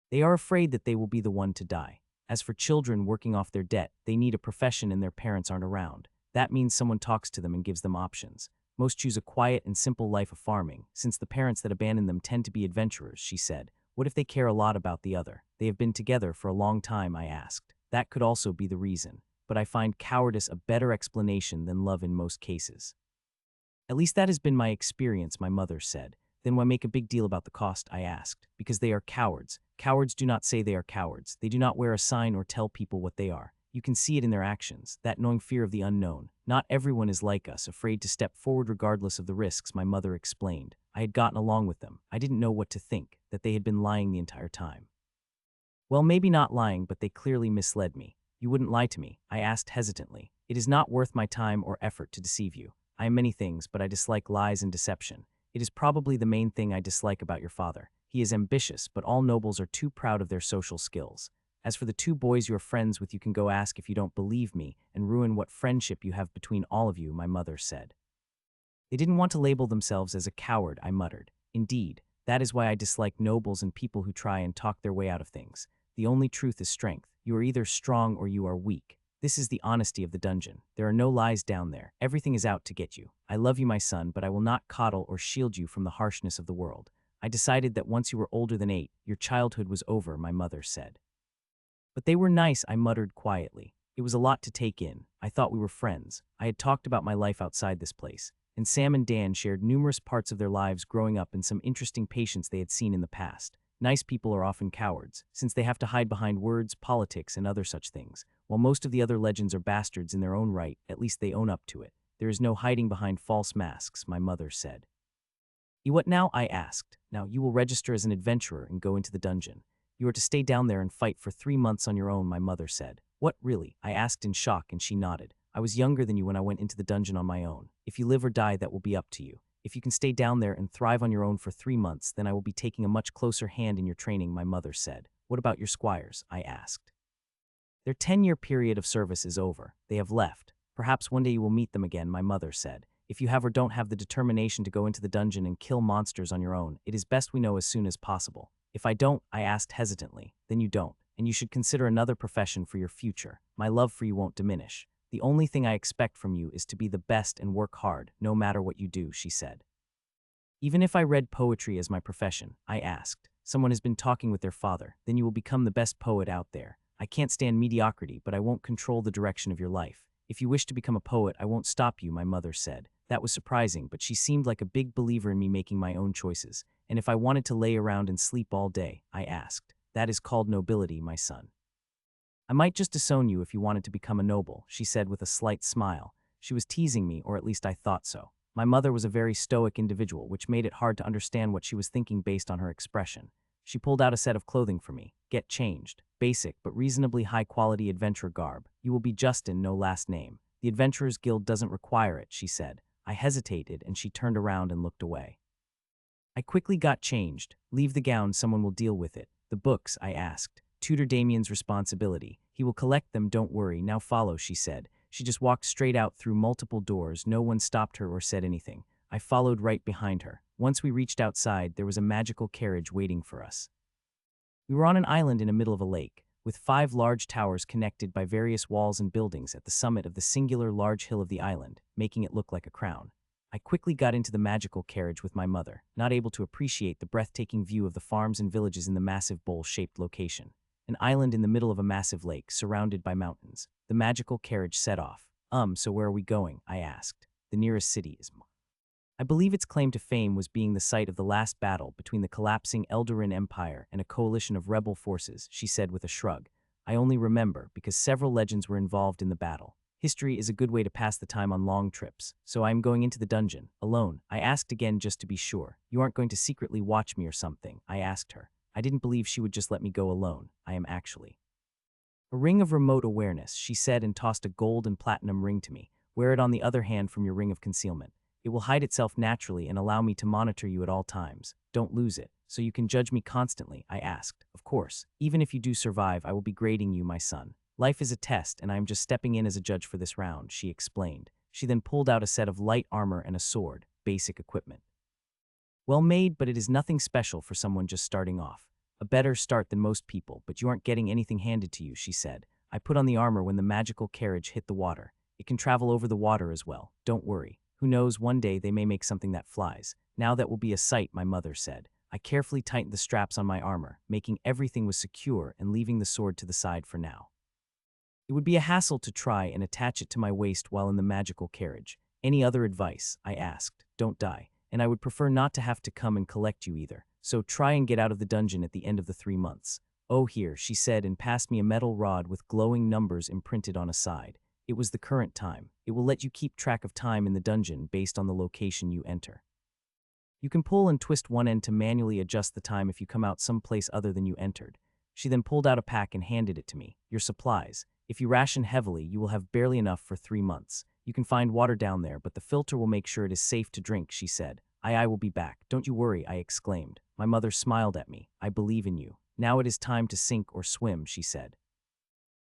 They are afraid that they will be the one to die. As for children working off their debt, they need a profession and their parents aren't around. That means someone talks to them and gives them options. Most choose a quiet and simple life of farming, since the parents that abandon them tend to be adventurers, she said. What if they care a lot about the other? They have been together for a long time, I asked. That could also be the reason. But I find cowardice a better explanation than love in most cases. At least that has been my experience, my mother said. Then why make a big deal about the cost? I asked. Because they are cowards. Cowards do not say they are cowards. They do not wear a sign or tell people what they are. You can see it in their actions, that gnawing fear of the unknown. Not everyone is like us, afraid to step forward regardless of the risks, my mother explained. I had gotten along with them. I didn't know what to think, that they had been lying the entire time. Well, maybe not lying, but they clearly misled me. You wouldn't lie to me, I asked hesitantly. It is not worth my time or effort to deceive you. I am many things, but I dislike lies and deception. It is probably the main thing I dislike about your father. He is ambitious, but all nobles are too proud of their social skills. As for the two boys you are friends with, you can go ask if you don't believe me and ruin what friendship you have between all of you, my mother said. They didn't want to label themselves as a coward, I muttered. Indeed, that is why I dislike nobles and people who try and talk their way out of things. The only truth is strength. You are either strong or you are weak. This is the honesty of the dungeon. There are no lies down there. Everything is out to get you. I love you, my son, but I will not coddle or shield you from the harshness of the world. I decided that once you were older than 8, your childhood was over, my mother said. But they were nice, I muttered quietly. It was a lot to take in. I thought we were friends. I had talked about my life outside this place, and Sam and Dan shared numerous parts of their lives growing up and some interesting patients they had seen in the past. Nice people are often cowards, since they have to hide behind words, politics, and other such things. While most of the other legends are bastards in their own right, at least they own up to it. There is no hiding behind false masks, my mother said. What now? I asked. Now, you will register as an adventurer and go into the dungeon. You are to stay down there and fight for 3 months on your own, my mother said. What, really? I asked in shock, and she nodded. I was younger than you when I went into the dungeon on my own. If you live or die, that will be up to you. If you can stay down there and thrive on your own for 3 months, then I will be taking a much closer hand in your training, my mother said. What about your squires? I asked. Their 10-year period of service is over. They have left. Perhaps one day you will meet them again, my mother said. If you have or don't have the determination to go into the dungeon and kill monsters on your own, it is best we know as soon as possible. If I don't, I asked hesitantly, then you don't, and you should consider another profession for your future. My love for you won't diminish. The only thing I expect from you is to be the best and work hard, no matter what you do, she said. Even if I read poetry as my profession, I asked. Someone has been talking with their father, then you will become the best poet out there. I can't stand mediocrity, but I won't control the direction of your life. If you wish to become a poet, I won't stop you, my mother said. That was surprising, but she seemed like a big believer in me making my own choices. And if I wanted to lay around and sleep all day, I asked. That is called nobility, my son. I might just disown you if you wanted to become a noble, she said with a slight smile. She was teasing me, or at least I thought so. My mother was a very stoic individual, which made it hard to understand what she was thinking based on her expression. She pulled out a set of clothing for me. Get changed. Basic, but reasonably high-quality adventurer garb. You will be Justin, no last name. The Adventurers Guild doesn't require it, she said. I hesitated, and she turned around and looked away. I quickly got changed. Leave the gown, someone will deal with it. The books, I asked. Tutor Damien's responsibility. He will collect them, don't worry. Now follow, she said. She just walked straight out through multiple doors. No one stopped her or said anything. I followed right behind her. Once we reached outside, there was a magical carriage waiting for us. We were on an island in the middle of a lake, with 5 large towers connected by various walls and buildings at the summit of the singular large hill of the island, making it look like a crown. I quickly got into the magical carriage with my mother, not able to appreciate the breathtaking view of the farms and villages in the massive bowl-shaped location. An island in the middle of a massive lake, surrounded by mountains. The magical carriage set off. So where are we going? I asked. The nearest city is I believe its claim to fame was being the site of the last battle between the collapsing Eldarin Empire and a coalition of rebel forces, she said with a shrug. I only remember because several legends were involved in the battle. History is a good way to pass the time on long trips, so I am going into the dungeon, alone. I asked again just to be sure. You aren't going to secretly watch me or something, I asked her. I didn't believe she would just let me go alone. I am actually. A ring of remote awareness, she said and tossed a gold and platinum ring to me. Wear it on the other hand from your ring of concealment. It will hide itself naturally and allow me to monitor you at all times. Don't lose it, so you can judge me constantly, I asked. Of course, even if you do survive, I will be grading you, my son. Life is a test, and I am just stepping in as a judge for this round, she explained. She then pulled out a set of light armor and a sword, basic equipment. Well made, but it is nothing special for someone just starting off. A better start than most people, but you aren't getting anything handed to you, she said. I put on the armor when the magical carriage hit the water. It can travel over the water as well. Don't worry. Who knows, one day they may make something that flies. Now that will be a sight, my mother said. I carefully tightened the straps on my armor, making everything was secure and leaving the sword to the side for now. It would be a hassle to try and attach it to my waist while in the magical carriage. Any other advice? I asked. Don't die. And I would prefer not to have to come and collect you either. So try and get out of the dungeon at the end of the 3 months. "Oh, here," she said and passed me a metal rod with glowing numbers imprinted on a side. It was the current time. It will let you keep track of time in the dungeon based on the location you enter. You can pull and twist one end to manually adjust the time if you come out someplace other than you entered. She then pulled out a pack and handed it to me. "Your supplies. If you ration heavily, you will have barely enough for 3 months. You can find water down there, but the filter will make sure it is safe to drink," she said. I will be back. Don't you worry," I exclaimed. My mother smiled at me. "I believe in you. Now it is time to sink or swim," she said.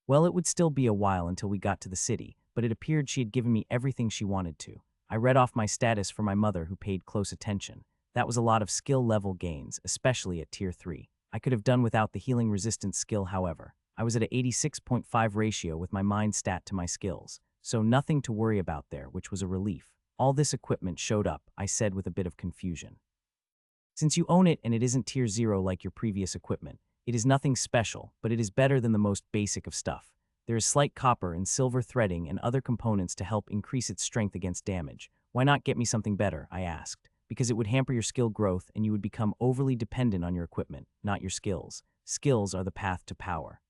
Well, it would still be a while until we got to the city, but it appeared she had given me everything she wanted to. I read off my status for my mother, who paid close attention. That was a lot of skill level gains, especially at Tier 3. I could have done without the healing resistance skill, however. I was at an 86.5 ratio with my mind stat to my skills, so nothing to worry about there, which was a relief. "All this equipment showed up," I said with a bit of confusion. "Since you own it and it isn't Tier 0 like your previous equipment, it is nothing special, but it is better than the most basic of stuff. There is slight copper and silver threading and other components to help increase its strength against damage. Why not get me something better?" I asked. "Because it would hamper your skill growth and you would become overly dependent on your equipment, not your skills. Skills are the path to power.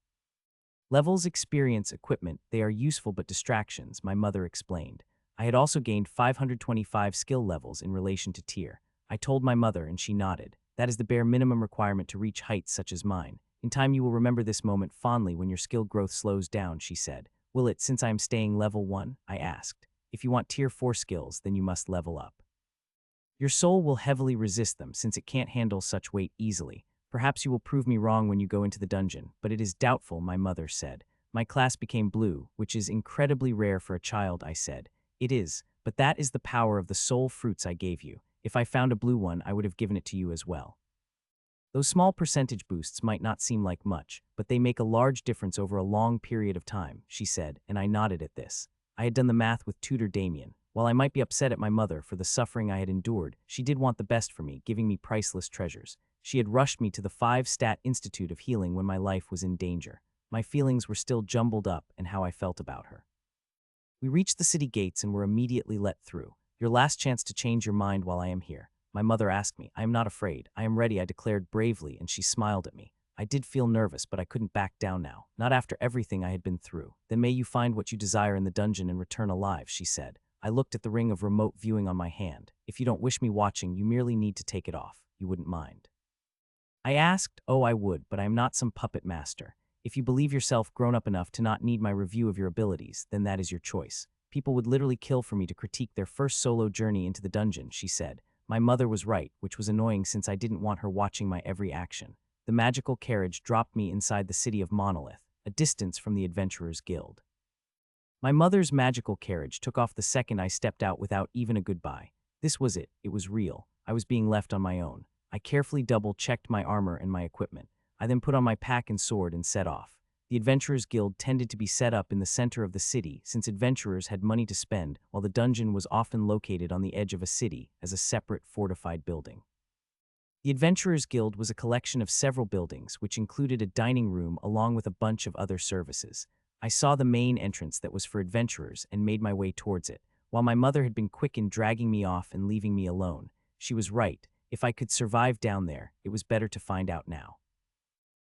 Levels, experience, equipment, they are useful but distractions," my mother explained. I had also gained 525 skill levels in relation to tier. I told my mother and she nodded. "That is the bare minimum requirement to reach heights such as mine. In time you will remember this moment fondly when your skill growth slows down," she said. "Will it, since I am staying level 1? I asked. "If you want Tier 4 skills, then you must level up. Your soul will heavily resist them since it can't handle such weight easily. Perhaps you will prove me wrong when you go into the dungeon, but it is doubtful," my mother said. My class became blue, which is incredibly rare for a child, I said. "It is, but that is the power of the soul fruits I gave you. If I found a blue one, I would have given it to you as well." Those small percentage boosts might not seem like much, but they make a large difference over a long period of time, she said, and I nodded at this. I had done the math with tutor Damien. While I might be upset at my mother for the suffering I had endured, she did want the best for me, giving me priceless treasures. She had rushed me to the 5-stat Institute of Healing when my life was in danger. My feelings were still jumbled up in how I felt about her. We reached the city gates and were immediately let through. "Your last chance to change your mind while I am here," my mother asked me. "I am not afraid. I am ready," I declared bravely, and she smiled at me. I did feel nervous, but I couldn't back down now. Not after everything I had been through. "Then may you find what you desire in the dungeon and return alive," she said. I looked at the ring of remote viewing on my hand. "If you don't wish me watching, you merely need to take it off. You wouldn't mind?" I asked. "Oh, I would, but I am not some puppet master. If you believe yourself grown up enough to not need my review of your abilities, then that is your choice. People would literally kill for me to critique their first solo journey into the dungeon," she said. My mother was right, which was annoying since I didn't want her watching my every action. The magical carriage dropped me inside the city of Monolith, a distance from the Adventurers Guild. My mother's magical carriage took off the second I stepped out without even a goodbye. This was it. It was real. I was being left on my own. I carefully double-checked my armor and my equipment. I then put on my pack and sword and set off. The Adventurers Guild tended to be set up in the center of the city since adventurers had money to spend, while the dungeon was often located on the edge of a city as a separate fortified building. The Adventurers Guild was a collection of several buildings, which included a dining room along with a bunch of other services. I saw the main entrance that was for adventurers and made my way towards it. While my mother had been quick in dragging me off and leaving me alone, she was right. If I could survive down there, it was better to find out now.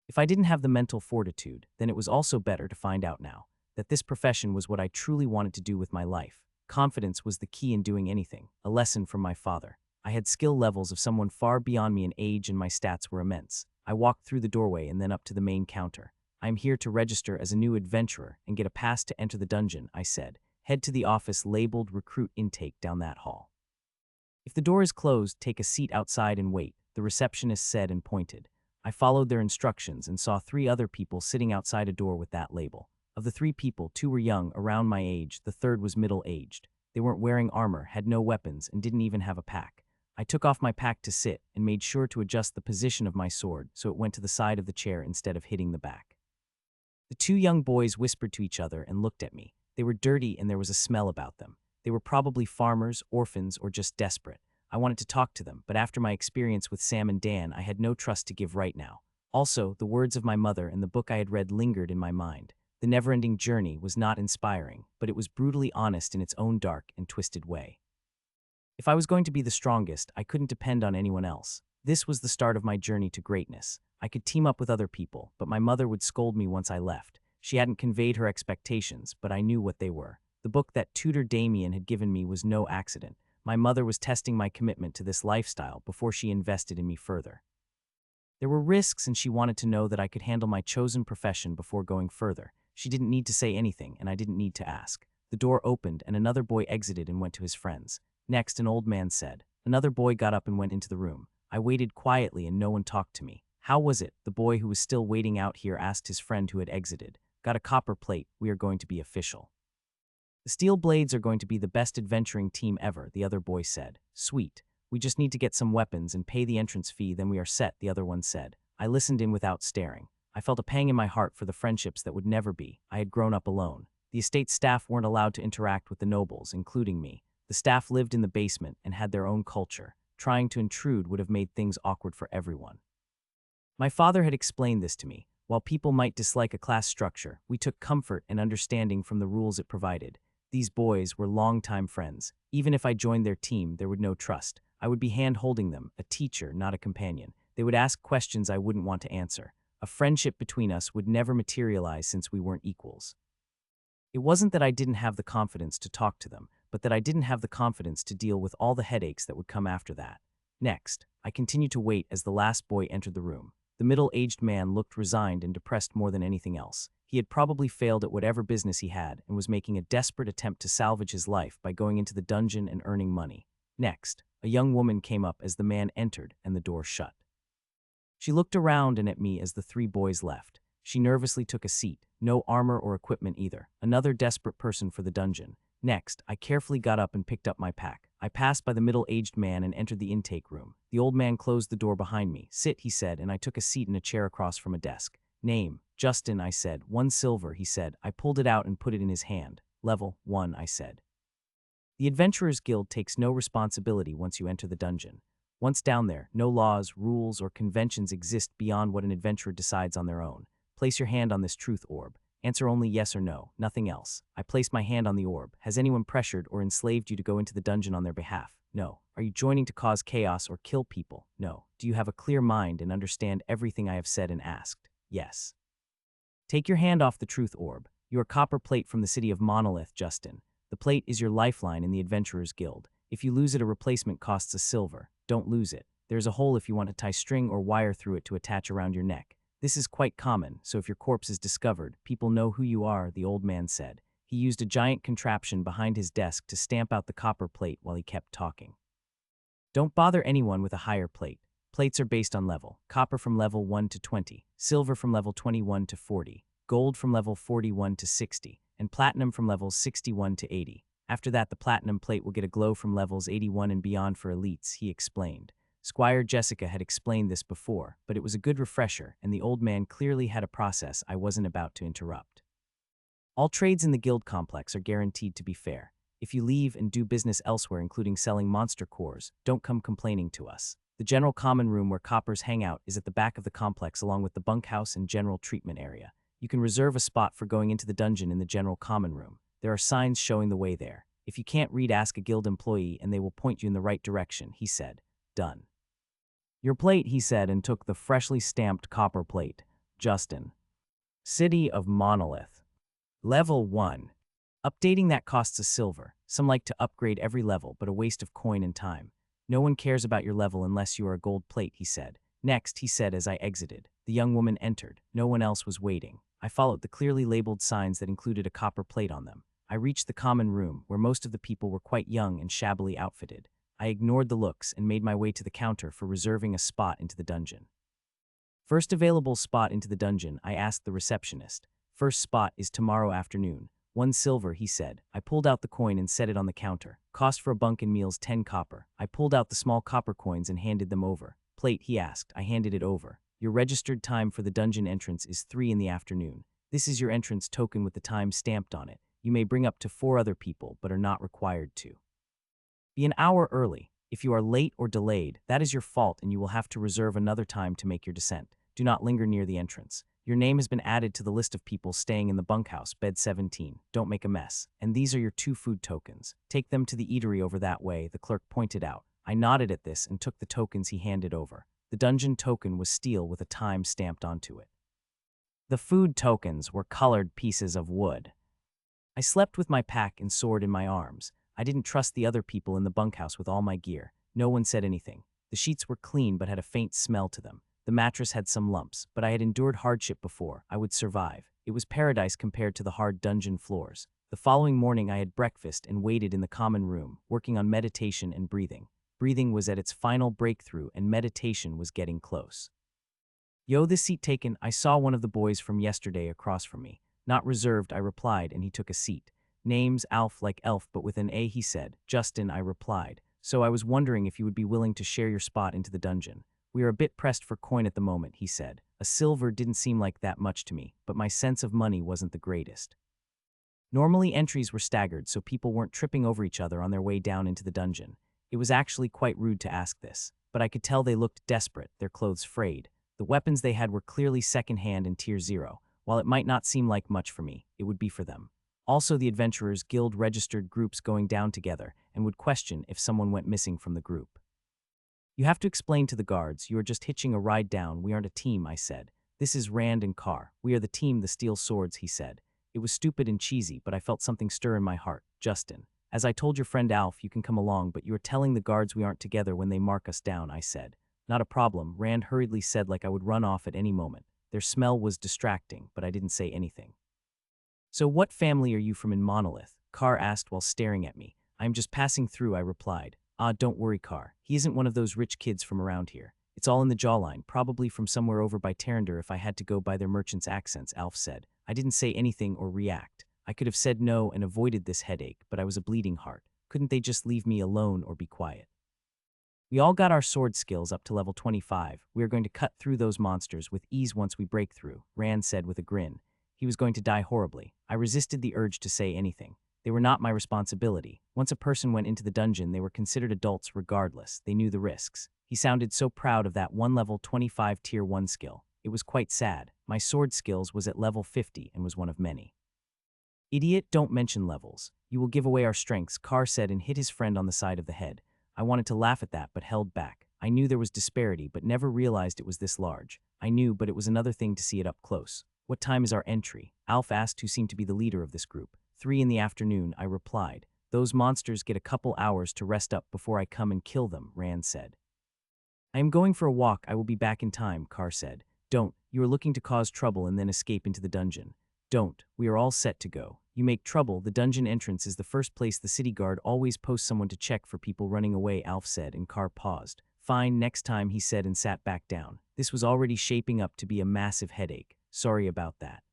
If I didn't have the mental fortitude, then it was also better to find out now that this profession was what I truly wanted to do with my life. Confidence was the key in doing anything, a lesson from my father. I had skill levels of someone far beyond me in age and my stats were immense. I walked through the doorway and then up to the main counter. "I am here to register as a new adventurer and get a pass to enter the dungeon," I said. "Head to the office labeled Recruit Intake down that hall. If the door is closed, take a seat outside and wait," the receptionist said and pointed. I followed their instructions and saw 3 other people sitting outside a door with that label. Of the 3 people, 2 were young, around my age, the third was middle-aged. They weren't wearing armor, had no weapons, and didn't even have a pack. I took off my pack to sit and made sure to adjust the position of my sword so it went to the side of the chair instead of hitting the back. The 2 young boys whispered to each other and looked at me. They were dirty and there was a smell about them. They were probably farmers, orphans, or just desperate. I wanted to talk to them, but after my experience with Sam and Dan, I had no trust to give right now. Also, the words of my mother and the book I had read lingered in my mind. The never-ending journey was not inspiring, but it was brutally honest in its own dark and twisted way. If I was going to be the strongest, I couldn't depend on anyone else. This was the start of my journey to greatness. I could team up with other people, but my mother would scold me once I left. She hadn't conveyed her expectations, but I knew what they were. The book that tutor Damien had given me was no accident. My mother was testing my commitment to this lifestyle before she invested in me further. There were risks, and she wanted to know that I could handle my chosen profession before going further. She didn't need to say anything, and I didn't need to ask. The door opened, and another boy exited and went to his friends. Next, an old man said. Another boy got up and went into the room. I waited quietly, and no one talked to me. How was it? The boy who was still waiting out here asked his friend who had exited. Got a copper plate. We are going to be official. The Steel Blades are going to be the best adventuring team ever, the other boy said. Sweet. We just need to get some weapons and pay the entrance fee, then we are set, the other one said. I listened in without staring. I felt a pang in my heart for the friendships that would never be. I had grown up alone. The estate staff weren't allowed to interact with the nobles, including me. The staff lived in the basement and had their own culture. Trying to intrude would have made things awkward for everyone. My father had explained this to me. While people might dislike a class structure, we took comfort and understanding from the rules it provided. These boys were longtime friends. Even if I joined their team, there would no trust. I would be hand-holding them, a teacher, not a companion. They would ask questions I wouldn't want to answer. A friendship between us would never materialize since we weren't equals. It wasn't that I didn't have the confidence to talk to them, but that I didn't have the confidence to deal with all the headaches that would come after that. Next, I continued to wait as the last boy entered the room. The middle-aged man looked resigned and depressed more than anything else. He had probably failed at whatever business he had and was making a desperate attempt to salvage his life by going into the dungeon and earning money. Next, a young woman came up as the man entered and the door shut. She looked around and at me as the three boys left. She nervously took a seat, no armor or equipment either, another desperate person for the dungeon. Next, I carefully got up and picked up my pack. I passed by the middle-aged man and entered the intake room. The old man closed the door behind me. Sit, he said, and I took a seat in a chair across from a desk. Name, Justin, I said. 1 silver, he said. I pulled it out and put it in his hand. Level 1, I said. The Adventurers Guild takes no responsibility once you enter the dungeon. Once down there, no laws, rules, or conventions exist beyond what an adventurer decides on their own. Place your hand on this truth orb. Answer only yes or no, nothing else. I placed my hand on the orb. Has anyone pressured or enslaved you to go into the dungeon on their behalf? No. Are you joining to cause chaos or kill people? No. Do you have a clear mind and understand everything I have said and asked? Yes. Take your hand off the truth orb. Your copper plate from the city of Monolith, Justin. The plate is your lifeline in the Adventurers Guild. If you lose it, a replacement costs a silver. Don't lose it. There's a hole if you want to tie string or wire through it to attach around your neck. This is quite common, so if your corpse is discovered, people know who you are, the old man said. He used a giant contraption behind his desk to stamp out the copper plate while he kept talking. Don't bother anyone with a higher plate. Plates are based on level. Copper from level 1 to 20, silver from level 21 to 40, gold from level 41 to 60, and platinum from levels 61 to 80. After that, the platinum plate will get a glow from levels 81 and beyond for elites, he explained. Squire Jessica had explained this before, but it was a good refresher, and the old man clearly had a process I wasn't about to interrupt. All trades in the guild complex are guaranteed to be fair. If you leave and do business elsewhere, including selling monster cores, don't come complaining to us. The general common room where coppers hang out is at the back of the complex along with the bunkhouse and general treatment area. You can reserve a spot for going into the dungeon in the general common room. There are signs showing the way there. If you can't read, ask a guild employee and they will point you in the right direction, he said. Done. Your plate, he said, and took the freshly stamped copper plate. Justin. City of Monolith. Level 1. Updating that costs a silver. Some like to upgrade every level, but a waste of coin and time. No one cares about your level unless you are a gold plate, he said. Next, he said as I exited. The young woman entered. No one else was waiting. I followed the clearly labeled signs that included a copper plate on them. I reached the common room, where most of the people were quite young and shabbily outfitted. I ignored the looks and made my way to the counter for reserving a spot into the dungeon. First available spot into the dungeon, I asked the receptionist. First spot is tomorrow afternoon. 1 silver, he said. I pulled out the coin and set it on the counter. Cost for a bunk and meals 10 copper. I pulled out the small copper coins and handed them over. Plate, he asked. I handed it over. Your registered time for the dungeon entrance is 3 in the afternoon. This is your entrance token with the time stamped on it. You may bring up to 4 other people, but are not required to. Be an hour early. If you are late or delayed, that is your fault and you will have to reserve another time to make your descent. Do not linger near the entrance. Your name has been added to the list of people staying in the bunkhouse, bed 17. Don't make a mess. And these are your 2 food tokens. Take them to the eatery over that way, the clerk pointed out. I nodded at this and took the tokens he handed over. The dungeon token was steel with a time stamped onto it. The food tokens were colored pieces of wood. I slept with my pack and sword in my arms. I didn't trust the other people in the bunkhouse with all my gear. No one said anything. The sheets were clean but had a faint smell to them. The mattress had some lumps, but I had endured hardship before. I would survive. It was paradise compared to the hard dungeon floors. The following morning I had breakfast and waited in the common room, working on meditation and breathing. Breathing was at its final breakthrough and meditation was getting close. "Yo, this seat taken." I saw one of the boys from yesterday across from me. "Not reserved," I replied, and he took a seat. "Name's Alf, like elf, but with an A," he said. "Justin," I replied. "So I was wondering if you would be willing to share your spot into the dungeon." "We are a bit pressed for coin at the moment," he said. A silver didn't seem like that much to me, but my sense of money wasn't the greatest. Normally entries were staggered so people weren't tripping over each other on their way down into the dungeon. It was actually quite rude to ask this, but I could tell they looked desperate, their clothes frayed. The weapons they had were clearly second-hand and tier 0. While it might not seem like much for me, it would be for them. Also, the Adventurers Guild registered groups going down together and would question if someone went missing from the group. "You have to explain to the guards, you are just hitching a ride down, we aren't a team," I said. "This is Rand and Carr. We are the team, the Steel Swords," he said. It was stupid and cheesy, but I felt something stir in my heart. "Justin, as I told your friend Alf, you can come along, but you are telling the guards we aren't together when they mark us down," I said. "Not a problem," Rand hurriedly said, like I would run off at any moment. Their smell was distracting, but I didn't say anything. "So what family are you from in Monolith?" Carr asked while staring at me. "I am just passing through," I replied. "Ah, don't worry, Carr. He isn't one of those rich kids from around here. It's all in the jawline, probably from somewhere over by Terrinder if I had to go by their merchants' accents," Alf said. I didn't say anything or react. I could have said no and avoided this headache, but I was a bleeding heart. Couldn't they just leave me alone or be quiet? "We all got our sword skills up to level 25. We are going to cut through those monsters with ease once we break through," Rand said with a grin. He was going to die horribly. I resisted the urge to say anything. They were not my responsibility. Once a person went into the dungeon, they were considered adults regardless. They knew the risks. He sounded so proud of that one level 25 tier 1 skill. It was quite sad. My sword skills was at level 50 and was one of many. "Idiot, don't mention levels. You will give away our strengths," Carr said and hit his friend on the side of the head. I wanted to laugh at that but held back. I knew there was disparity but never realized it was this large. I knew, but it was another thing to see it up close. "What time is our entry?" Alf asked, who seemed to be the leader of this group. 3 in the afternoon, I replied. "Those monsters get a couple hours to rest up before I come and kill them," Rand said. "I am going for a walk. I will be back in time," Carr said. "Don't. You are looking to cause trouble and then escape into the dungeon." "Don't. We are all set to go. You make trouble. The dungeon entrance is the first place the city guard always posts someone to check for people running away," Alf said, and Carr paused. "Fine, next time," he said and sat back down. This was already shaping up to be a massive headache. Sorry about that.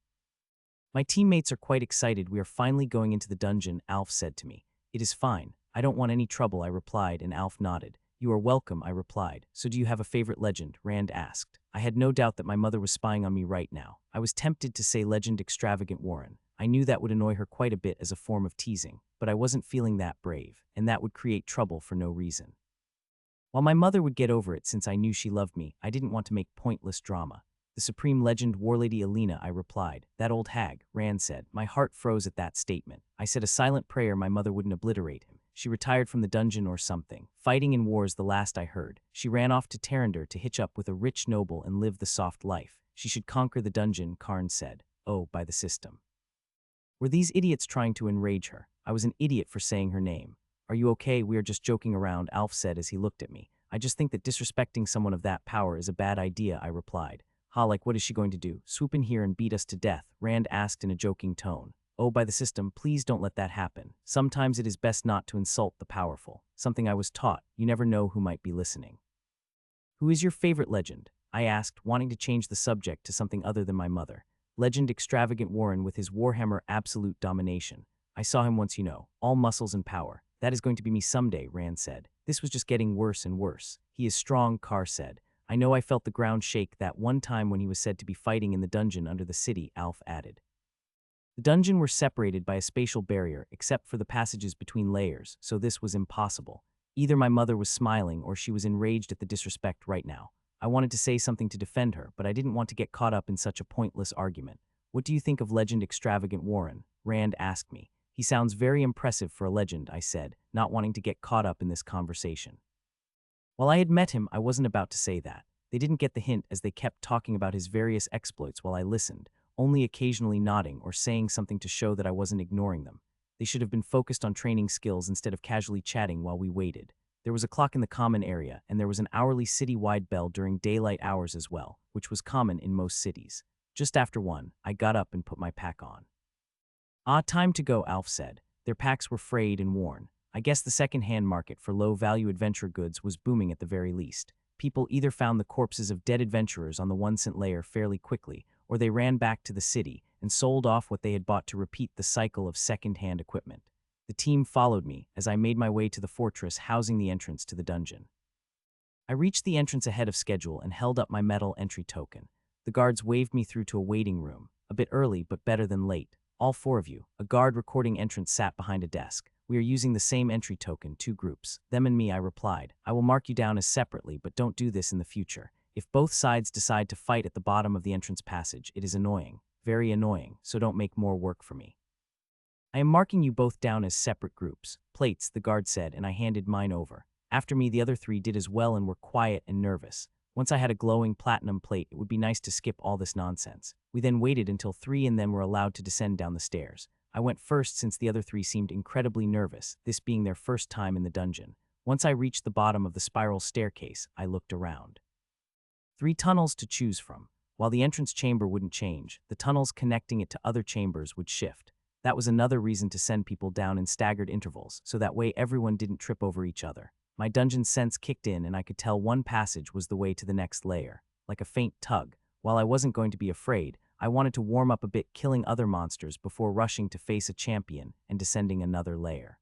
"My teammates are quite excited. We are finally going into the dungeon," Alf said to me. "It is fine. I don't want any trouble," I replied, and Alf nodded. "You are welcome," I replied. "So do you have a favorite legend?" Rand asked. I had no doubt that my mother was spying on me right now. I was tempted to say Legend Extravagant Warren. I knew that would annoy her quite a bit as a form of teasing, but I wasn't feeling that brave, and that would create trouble for no reason. While my mother would get over it since I knew she loved me, I didn't want to make pointless drama. "The supreme legend Warlady Alina," I replied. "That old hag," Rand said. My heart froze at that statement. I said a silent prayer my mother wouldn't obliterate him. She retired from the dungeon or something. Fighting in war's the last I heard. She ran off to Terrinder to hitch up with a rich noble and live the soft life. She should conquer the dungeon, Karn said. "Oh, by the system." Were these idiots trying to enrage her? I was an idiot for saying her name. "Are you okay? We are just joking around," Alf said as he looked at me. "I just think that disrespecting someone of that power is a bad idea," I replied. "Ha, like what is she going to do? Swoop in here and beat us to death?" Rand asked in a joking tone. "Oh, by the system, please don't let that happen. Sometimes it is best not to insult the powerful. Something I was taught. You never know who might be listening." "Who is your favorite legend?" I asked, wanting to change the subject to something other than my mother. "Legend Extravagant Warren with his Warhammer Absolute Domination. I saw him once, all muscles and power. That is going to be me someday," Rand said. This was just getting worse and worse. "He is strong," Carr said. "I know I felt the ground shake that one time when he was said to be fighting in the dungeon under the city," Alf added. The dungeon were separated by a spatial barrier except for the passages between layers, so this was impossible. Either my mother was smiling or she was enraged at the disrespect right now. I wanted to say something to defend her, but I didn't want to get caught up in such a pointless argument. "What do you think of Legend Extravagant Warren?" Rand asked me. "He sounds very impressive for a legend," I said, not wanting to get caught up in this conversation. While I had met him, I wasn't about to say that. They didn't get the hint as they kept talking about his various exploits while I listened, only occasionally nodding or saying something to show that I wasn't ignoring them. They should have been focused on training skills instead of casually chatting while we waited. There was a clock in the common area, and there was an hourly city-wide bell during daylight hours as well, which was common in most cities. Just after 1, I got up and put my pack on. "Ah, time to go," Alf said. Their packs were frayed and worn. I guess the second-hand market for low-value adventure goods was booming at the very least. People either found the corpses of dead adventurers on the 1-cent layer fairly quickly, or they ran back to the city and sold off what they had bought to repeat the cycle of second-hand equipment. The team followed me as I made my way to the fortress housing the entrance to the dungeon. I reached the entrance ahead of schedule and held up my metal entry token. The guards waved me through to a waiting room. A bit early, but better than late. "All 4 of you." A guard recording entrance sat behind a desk. "We are using the same entry token, 2 groups. Them and me," I replied. "I will mark you down as separately, but don't do this in the future. If both sides decide to fight at the bottom of the entrance passage, it is annoying. Very annoying, so don't make more work for me." "I am marking you both down as separate groups." "Plates," the guard said, and I handed mine over. After me, the other 3 did as well and were quiet and nervous. Once I had a glowing platinum plate, it would be nice to skip all this nonsense. We then waited until 3 and then were allowed to descend down the stairs. I went first since the other 3 seemed incredibly nervous, this being their first time in the dungeon. Once I reached the bottom of the spiral staircase, I looked around. 3 tunnels to choose from. While the entrance chamber wouldn't change, the tunnels connecting it to other chambers would shift. That was another reason to send people down in staggered intervals, so that way everyone didn't trip over each other. My dungeon sense kicked in and I could tell one passage was the way to the next layer. Like a faint tug. While I wasn't going to be afraid, I wanted to warm up a bit killing other monsters before rushing to face a champion and descending another layer.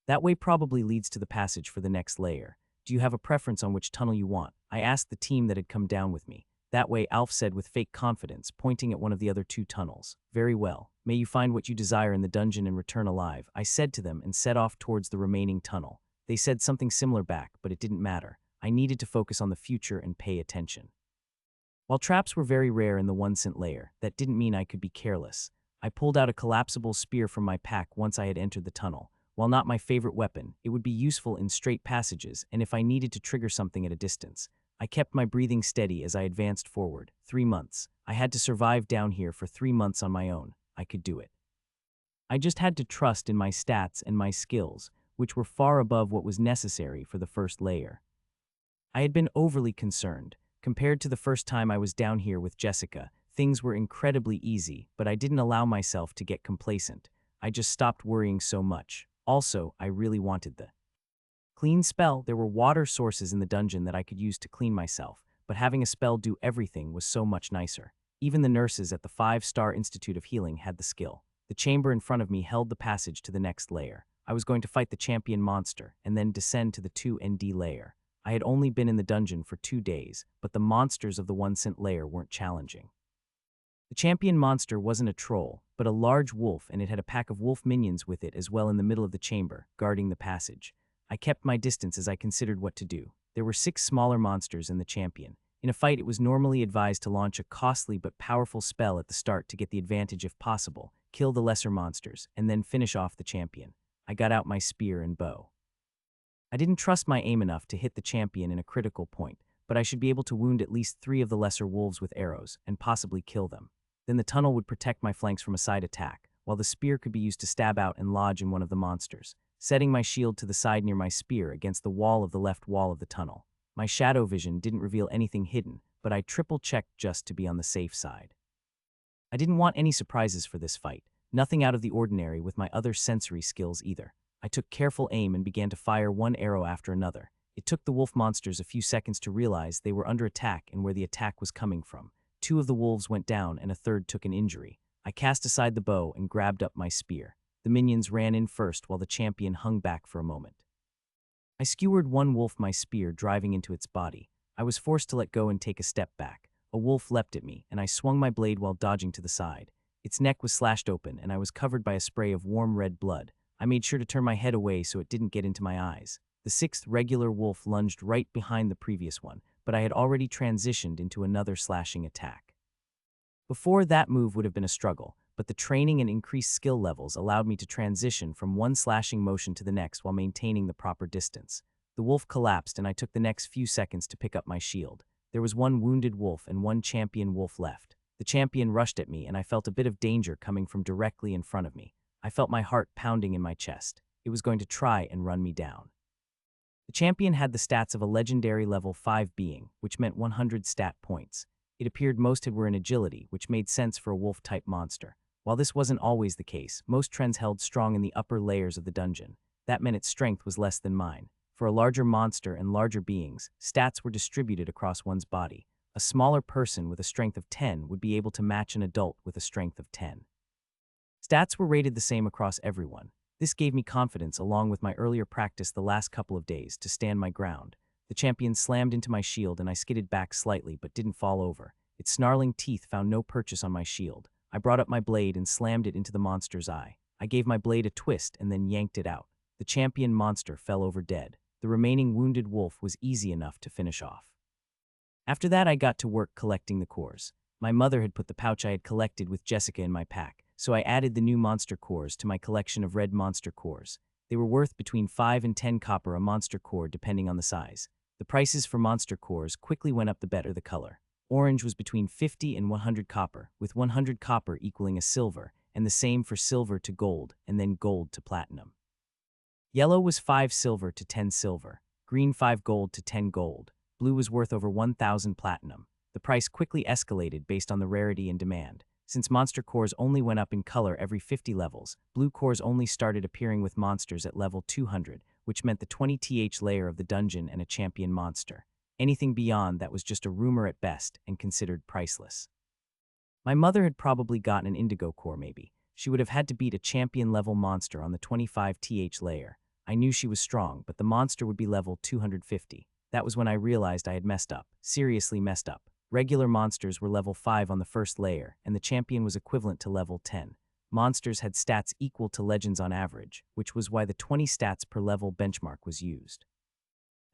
That way probably leads to the passage for the next layer. "Do you have a preference on which tunnel you want?" I asked the team that had come down with me. "That way," Alf said with fake confidence, pointing at one of the other 2 tunnels. "Very well. May you find what you desire in the dungeon and return alive," I said to them and set off towards the remaining tunnel. They said something similar back, but it didn't matter. I needed to focus on the future and pay attention. While traps were very rare in the 1-cent layer, that didn't mean I could be careless. I pulled out a collapsible spear from my pack once I had entered the tunnel. While not my favorite weapon, it would be useful in straight passages and if I needed to trigger something at a distance. I kept my breathing steady as I advanced forward. 3 months. I had to survive down here for 3 months on my own. I could do it. I just had to trust in my stats and my skills, which were far above what was necessary for the first layer. I had been overly concerned. Compared to the first time I was down here with Jessica, things were incredibly easy, but I didn't allow myself to get complacent. I just stopped worrying so much. Also, I really wanted the clean spell. There were water sources in the dungeon that I could use to clean myself, but having a spell do everything was so much nicer. Even the nurses at the 5-Star Institute of Healing had the skill. The chamber in front of me held the passage to the next layer. I was going to fight the champion monster and then descend to the 2ND layer. I had only been in the dungeon for 2 days, but the monsters of the 1-cent layer weren't challenging. The champion monster wasn't a troll, but a large wolf, and it had a pack of wolf minions with it as well in the middle of the chamber, guarding the passage. I kept my distance as I considered what to do. There were 6 smaller monsters in the champion. In a fight, it was normally advised to launch a costly but powerful spell at the start to get the advantage if possible, kill the lesser monsters, and then finish off the champion. I got out my spear and bow. I didn't trust my aim enough to hit the champion in a critical point, but I should be able to wound at least 3 of the lesser wolves with arrows, and possibly kill them. Then the tunnel would protect my flanks from a side attack, while the spear could be used to stab out and lodge in one of the monsters, setting my shield to the side near my spear against the wall of the left wall of the tunnel. My shadow vision didn't reveal anything hidden, but I triple-checked just to be on the safe side. I didn't want any surprises for this fight, nothing out of the ordinary with my other sensory skills either. I took careful aim and began to fire one arrow after another. It took the wolf monsters a few seconds to realize they were under attack and where the attack was coming from. 2 of the wolves went down and a third took an injury. I cast aside the bow and grabbed up my spear. The minions ran in first while the champion hung back for a moment. I skewered one wolf my spear driving into its body. I was forced to let go and take a step back. A wolf leapt at me, and I swung my blade while dodging to the side. Its neck was slashed open, and I was covered by a spray of warm red blood. I made sure to turn my head away so it didn't get into my eyes. The 6th regular wolf lunged right behind the previous one, but I had already transitioned into another slashing attack. Before, that move would have been a struggle, but the training and increased skill levels allowed me to transition from one slashing motion to the next while maintaining the proper distance. The wolf collapsed and I took the next few seconds to pick up my shield. There was one wounded wolf and one champion wolf left. The champion rushed at me, and I felt a bit of danger coming from directly in front of me. I felt my heart pounding in my chest. It was going to try and run me down. The champion had the stats of a legendary level 5 being, which meant 100 stat points. It appeared most were in agility, which made sense for a wolf-type monster. While this wasn't always the case, most trends held strong in the upper layers of the dungeon. That meant its strength was less than mine. For a larger monster and larger beings, stats were distributed across one's body. A smaller person with a strength of 10 would be able to match an adult with a strength of 10. Stats were rated the same across everyone. This gave me confidence, along with my earlier practice the last couple of days, to stand my ground. The champion slammed into my shield and I skidded back slightly but didn't fall over. Its snarling teeth found no purchase on my shield. I brought up my blade and slammed it into the monster's eye. I gave my blade a twist and then yanked it out. The champion monster fell over dead. The remaining wounded wolf was easy enough to finish off. After that, I got to work collecting the cores. My mother had put the pouch I had collected with Jessica in my pack, so I added the new monster cores to my collection of red monster cores. They were worth between 5 and 10 copper a monster core depending on the size. The prices for monster cores quickly went up the better the color. Orange was between 50 and 100 copper, with 100 copper equaling a silver, and the same for silver to gold, and then gold to platinum. Yellow was 5 silver to 10 silver, green 5 gold to 10 gold, blue was worth over 1,000 platinum. The price quickly escalated based on the rarity and demand. Since monster cores only went up in color every 50 levels, blue cores only started appearing with monsters at level 200, which meant the 20th layer of the dungeon and a champion monster. Anything beyond that was just a rumor at best and considered priceless. My mother had probably gotten an indigo core maybe. She would have had to beat a champion-level monster on the 25th layer. I knew she was strong, but the monster would be level 250. That was when I realized I had messed up, seriously messed up. Regular monsters were level 5 on the first layer, and the champion was equivalent to level 10. Monsters had stats equal to legends on average, which was why the 20 stats per level benchmark was used.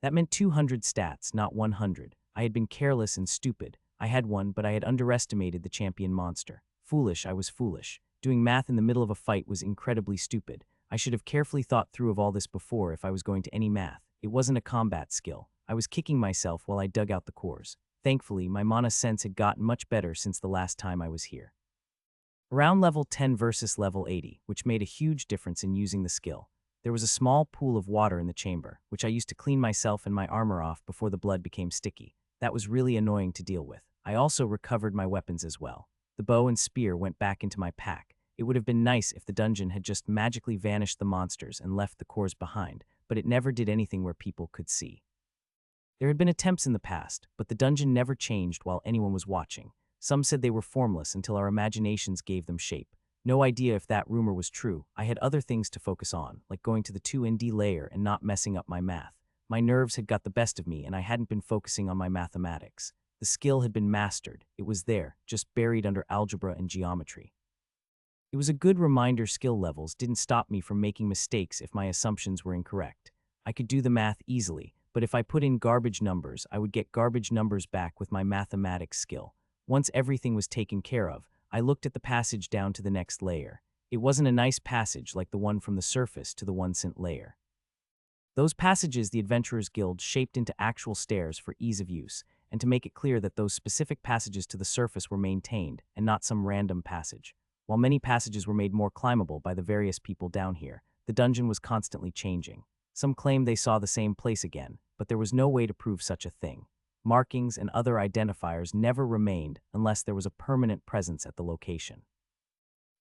That meant 200 stats, not 100. I had been careless and stupid. I had one, but I had underestimated the champion monster. Foolish, I was foolish. Doing math in the middle of a fight was incredibly stupid. I should have carefully thought through of all this before if I was going to any math. It wasn't a combat skill. I was kicking myself while I dug out the cores. Thankfully, my mana sense had gotten much better since the last time I was here. Around level 10 versus level 80, which made a huge difference in using the skill. There was a small pool of water in the chamber, which I used to clean myself and my armor off before the blood became sticky. That was really annoying to deal with. I also recovered my weapons as well. The bow and spear went back into my pack. It would have been nice if the dungeon had just magically vanished the monsters and left the cores behind, but it never did anything where people could see. There had been attempts in the past, but the dungeon never changed while anyone was watching. Some said they were formless until our imaginations gave them shape. No idea if that rumor was true. I had other things to focus on, like going to the 2nd layer and not messing up my math. My nerves had got the best of me and I hadn't been focusing on my mathematics. The skill had been mastered. It was there, just buried under algebra and geometry. It was a good reminder skill levels didn't stop me from making mistakes if my assumptions were incorrect. I could do the math easily, but if I put in garbage numbers, I would get garbage numbers back with my mathematics skill. Once everything was taken care of, I looked at the passage down to the next layer. It wasn't a nice passage like the one from the surface to the 1st layer. Those passages the Adventurers Guild shaped into actual stairs for ease of use, and to make it clear that those specific passages to the surface were maintained, and not some random passage. While many passages were made more climbable by the various people down here, the dungeon was constantly changing. Some claimed they saw the same place again, but there was no way to prove such a thing. Markings and other identifiers never remained unless there was a permanent presence at the location.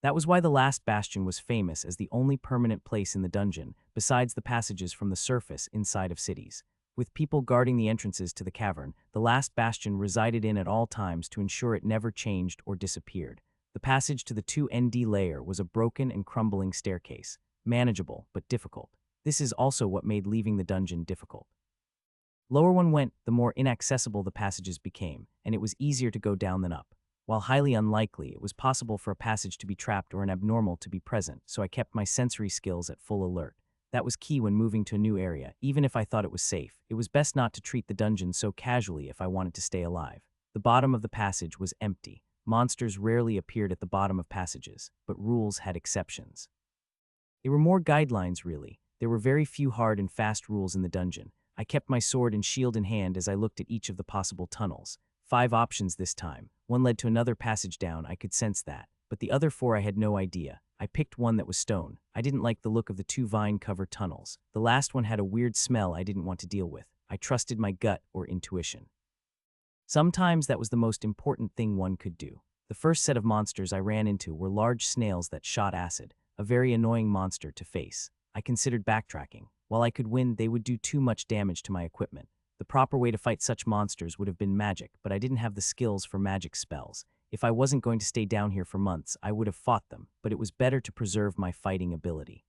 That was why the last bastion was famous as the only permanent place in the dungeon, besides the passages from the surface inside of cities. With people guarding the entrances to the cavern, the last bastion resided in at all times to ensure it never changed or disappeared. The passage to the 2nd layer was a broken and crumbling staircase, manageable but difficult. This is also what made leaving the dungeon difficult. Lower one went, the more inaccessible the passages became, and it was easier to go down than up. While highly unlikely, it was possible for a passage to be trapped or an abnormal to be present, so I kept my sensory skills at full alert. That was key when moving to a new area. Even if I thought it was safe, it was best not to treat the dungeon so casually if I wanted to stay alive. The bottom of the passage was empty. Monsters rarely appeared at the bottom of passages, but rules had exceptions. They were more guidelines, really. There were very few hard and fast rules in the dungeon. I kept my sword and shield in hand as I looked at each of the possible tunnels. 5 options this time. One led to another passage down, I could sense that. But the other 4 I had no idea. I picked one that was stone. I didn't like the look of the 2 vine-covered tunnels. The last one had a weird smell I didn't want to deal with. I trusted my gut or intuition. Sometimes that was the most important thing one could do. The first set of monsters I ran into were large snails that shot acid, a very annoying monster to face. I considered backtracking. While I could win, they would do too much damage to my equipment. The proper way to fight such monsters would have been magic, but I didn't have the skills for magic spells. If I wasn't going to stay down here for months, I would have fought them, but it was better to preserve my fighting ability.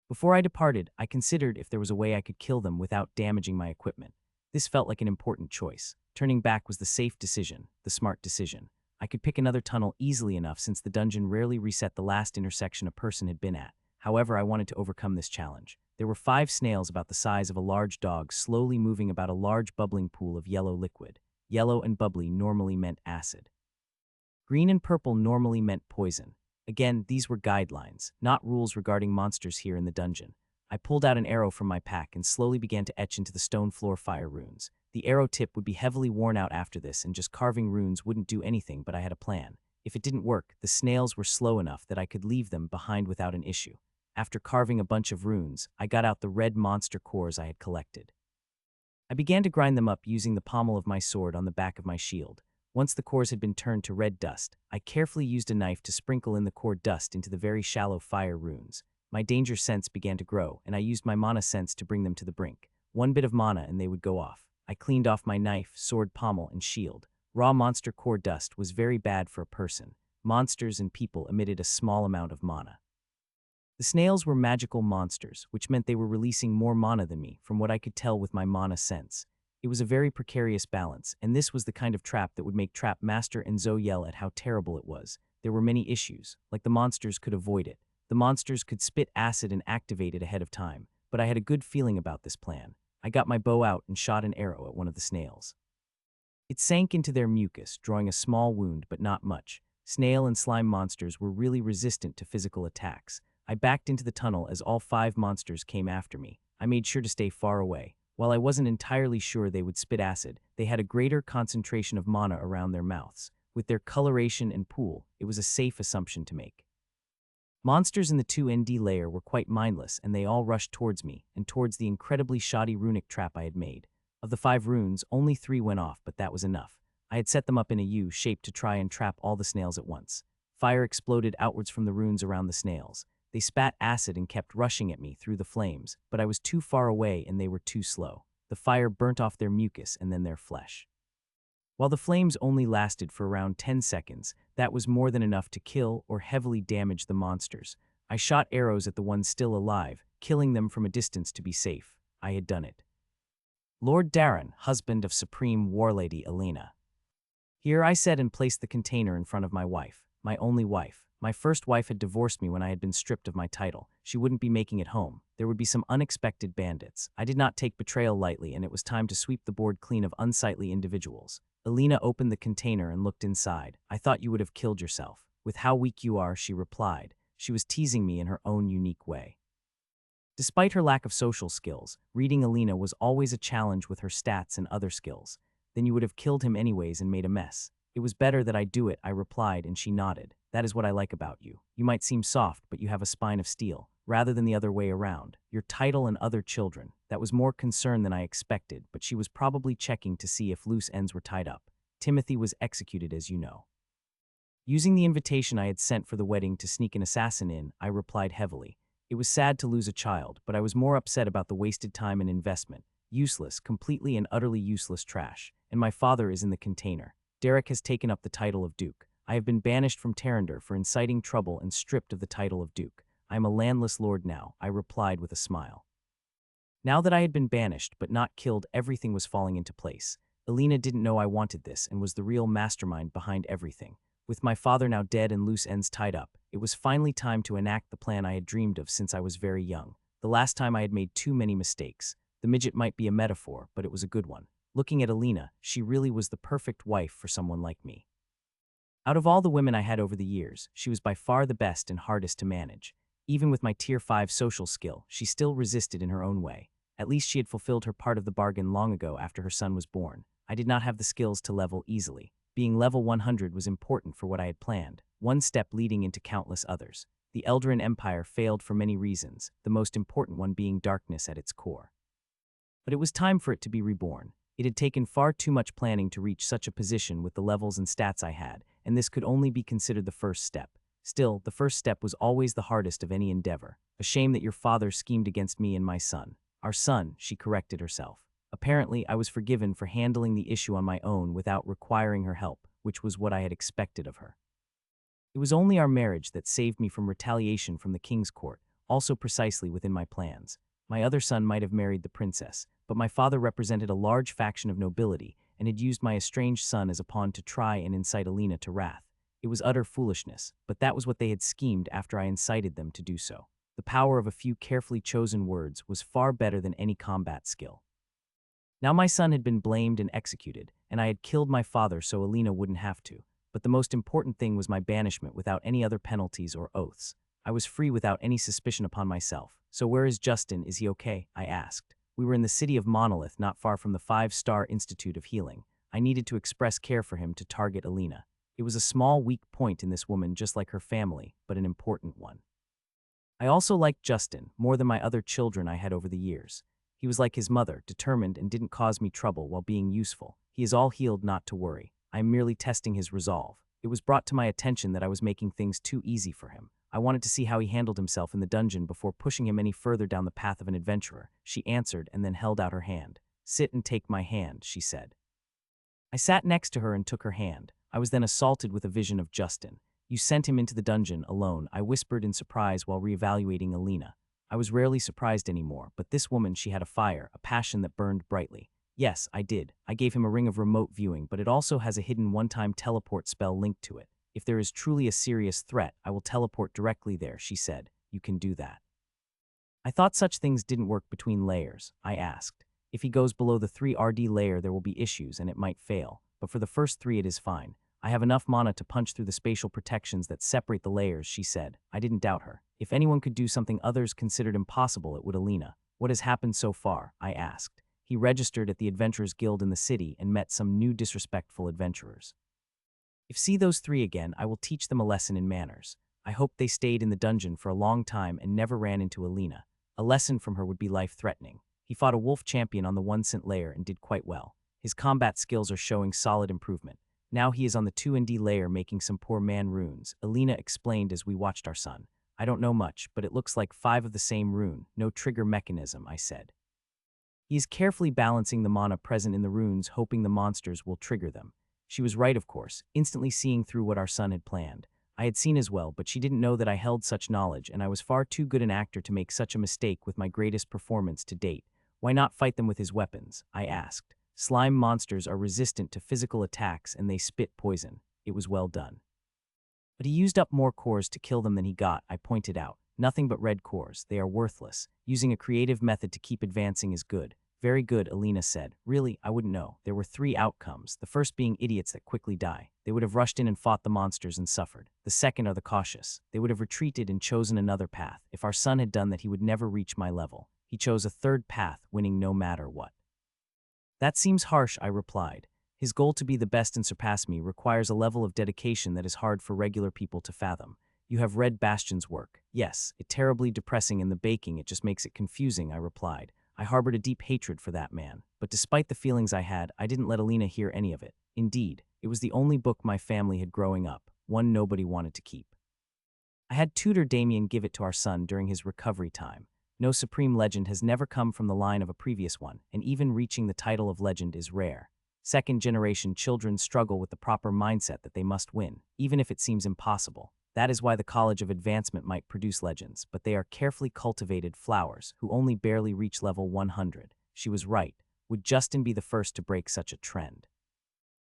Before I departed, I considered if there was a way I could kill them without damaging my equipment. This felt like an important choice. Turning back was the safe decision, the smart decision. I could pick another tunnel easily enough since the dungeon rarely reset the last intersection a person had been at. However, I wanted to overcome this challenge. There were 5 snails about the size of a large dog slowly moving about a large bubbling pool of yellow liquid. Yellow and bubbly normally meant acid. Green and purple normally meant poison. Again, these were guidelines, not rules regarding monsters here in the dungeon. I pulled out an arrow from my pack and slowly began to etch into the stone floor fire runes. The arrow tip would be heavily worn out after this, and just carving runes wouldn't do anything, but I had a plan. If it didn't work, the snails were slow enough that I could leave them behind without an issue. After carving a bunch of runes, I got out the red monster cores I had collected. I began to grind them up using the pommel of my sword on the back of my shield. Once the cores had been turned to red dust, I carefully used a knife to sprinkle in the core dust into the very shallow fire runes. My danger sense began to grow, and I used my mana sense to bring them to the brink. 1 bit of mana and they would go off. I cleaned off my knife, sword pommel, and shield. Raw monster core dust was very bad for a person. Monsters and people emitted a small amount of mana. The snails were magical monsters, which meant they were releasing more mana than me, from what I could tell with my mana sense. It was a very precarious balance, and this was the kind of trap that would make Trap Master and Zoe yell at how terrible it was. There were many issues, like the monsters could avoid it. The monsters could spit acid and activate it ahead of time, but I had a good feeling about this plan. I got my bow out and shot an arrow at one of the snails. It sank into their mucus, drawing a small wound, but not much. Snail and slime monsters were really resistant to physical attacks. I backed into the tunnel as all 5 monsters came after me. I made sure to stay far away. While I wasn't entirely sure they would spit acid, they had a greater concentration of mana around their mouths. With their coloration and pool, it was a safe assumption to make. Monsters in the 2ND layer were quite mindless, and they all rushed towards me, and towards the incredibly shoddy runic trap I had made. Of the 5 runes, only 3 went off, but that was enough. I had set them up in a U shape to try and trap all the snails at once. Fire exploded outwards from the runes around the snails. They spat acid and kept rushing at me through the flames, but I was too far away and they were too slow. The fire burnt off their mucus and then their flesh. While the flames only lasted for around 10 seconds, that was more than enough to kill or heavily damage the monsters. I shot arrows at the ones still alive, killing them from a distance to be safe. I had done it. Lord Darren, husband of Supreme Warlady Elena. Here I said and placed the container in front of my wife, my only wife. My first wife had divorced me when I had been stripped of my title. She wouldn't be making it home. There would be some unexpected bandits. I did not take betrayal lightly, and it was time to sweep the board clean of unsightly individuals. Elena opened the container and looked inside. I thought you would have killed yourself. With how weak you are, she replied. She was teasing me in her own unique way. Despite her lack of social skills, reading Elena was always a challenge with her stats and other skills. Then you would have killed him anyways and made a mess. It was better that I do it, I replied, and she nodded. That is what I like about you. You might seem soft, but you have a spine of steel, rather than the other way around. Your title and other children. That was more concern than I expected, but she was probably checking to see if loose ends were tied up. Timothy was executed, as you know. Using the invitation I had sent for the wedding to sneak an assassin in, I replied heavily. It was sad to lose a child, but I was more upset about the wasted time and investment. Useless, completely and utterly useless trash. And my father is in the container. Derek has taken up the title of Duke. I have been banished from Terrander for inciting trouble and stripped of the title of Duke. I am a landless lord now, I replied with a smile. Now that I had been banished but not killed, everything was falling into place. Elena didn't know I wanted this and was the real mastermind behind everything. With my father now dead and loose ends tied up, it was finally time to enact the plan I had dreamed of since I was very young. The last time I had made too many mistakes. The midget might be a metaphor, but it was a good one. Looking at Elena, she really was the perfect wife for someone like me. Out of all the women I had over the years, she was by far the best and hardest to manage. Even with my Tier 5 social skill, she still resisted in her own way. At least she had fulfilled her part of the bargain long ago after her son was born. I did not have the skills to level easily. Being level 100 was important for what I had planned, one step leading into countless others. The Eldarin Empire failed for many reasons, the most important one being darkness at its core. But it was time for it to be reborn. It had taken far too much planning to reach such a position with the levels and stats I had, and this could only be considered the first step. Still, the first step was always the hardest of any endeavor. A shame that your father schemed against me and my son. Our son, she corrected herself. Apparently, I was forgiven for handling the issue on my own without requiring her help, which was what I had expected of her. It was only our marriage that saved me from retaliation from the king's court, also precisely within my plans. My other son might have married the princess, but my father represented a large faction of nobility and had used my estranged son as a pawn to try and incite Alina to wrath. It was utter foolishness, but that was what they had schemed after I incited them to do so. The power of a few carefully chosen words was far better than any combat skill. Now my son had been blamed and executed, and I had killed my father so Alina wouldn't have to. But the most important thing was my banishment without any other penalties or oaths. I was free without any suspicion upon myself. So where is Justin? Is he okay? I asked. We were in the city of Monolith, not far from the 5-star Institute of Healing. I needed to express care for him to target Alina. It was a small, weak point in this woman just like her family, but an important one. I also liked Justin more than my other children I had over the years. He was like his mother, determined and didn't cause me trouble while being useful. He is all healed, not to worry. I am merely testing his resolve. It was brought to my attention that I was making things too easy for him. I wanted to see how he handled himself in the dungeon before pushing him any further down the path of an adventurer. She answered and then held out her hand. "Sit and take my hand," she said. I sat next to her and took her hand. I was then assaulted with a vision of Justin. "You sent him into the dungeon alone," I whispered in surprise while reevaluating Alina. I was rarely surprised anymore, but this woman, she had a fire, a passion that burned brightly. "Yes, I did. I gave him a ring of remote viewing, but it also has a hidden one-time teleport spell linked to it. If there is truly a serious threat, I will teleport directly there," she said. "You can do that." I thought such things didn't work between layers. I asked. "If he goes below the 3RD layer, there will be issues and it might fail, but for the first 3 it is fine. I have enough mana to punch through the spatial protections that separate the layers," she said. I didn't doubt her. If anyone could do something others considered impossible, it would Alina. "What has happened so far?" I asked. "He registered at the Adventurers Guild in the city and met some new disrespectful adventurers. If see those 3 again, I will teach them a lesson in manners. I hope they stayed in the dungeon for a long time and never ran into Alina. A lesson from her would be life-threatening. He fought a wolf champion on the 1 cent layer and did quite well. His combat skills are showing solid improvement. Now he is on the 2ND layer making some poor man runes," Alina explained as we watched our son. "I don't know much, but it looks like 5 of the same rune, no trigger mechanism," I said. "He is carefully balancing the mana present in the runes, hoping the monsters will trigger them." She was right, of course, instantly seeing through what our son had planned. I had seen as well, but she didn't know that I held such knowledge, and I was far too good an actor to make such a mistake with my greatest performance to date. "Why not fight them with his weapons?" I asked. "Slime monsters are resistant to physical attacks and they spit poison." It was well done. "But he used up more cores to kill them than he got," I pointed out. "Nothing but red cores. They are worthless. Using a creative method to keep advancing is good." "Very good," Alina said. "Really, I wouldn't know. There were 3 outcomes, the first being idiots that quickly die. They would have rushed in and fought the monsters and suffered. The second are the cautious. They would have retreated and chosen another path. If our son had done that, he would never reach my level. He chose a third path, winning no matter what." "That seems harsh," I replied. "His goal to be the best and surpass me requires a level of dedication that is hard for regular people to fathom. You have read Bastion's work." "Yes, it's terribly depressing in the baking, it just makes it confusing," I replied. I harbored a deep hatred for that man, but despite the feelings I had, I didn't let Alina hear any of it. Indeed, it was the only book my family had growing up, one nobody wanted to keep. I had tutor Damien give it to our son during his recovery time. No supreme legend has never come from the line of a previous one, and even reaching the title of legend is rare. Second-generation children struggle with the proper mindset that they must win, even if it seems impossible. That is why the College of Advancement might produce legends, but they are carefully cultivated flowers who only barely reach level 100. She was right. Would Justin be the first to break such a trend?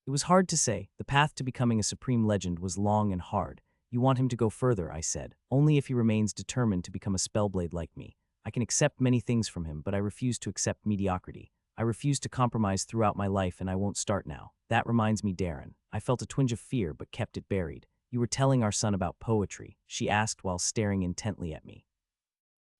It was hard to say. The path to becoming a supreme legend was long and hard. "You want him to go further," I said. "Only if he remains determined to become a spellblade like me. I can accept many things from him, but I refuse to accept mediocrity. I refuse to compromise throughout my life, and I won't start now. That reminds me, Darren." I felt a twinge of fear but kept it buried. "You were telling our son about poetry," she asked while staring intently at me.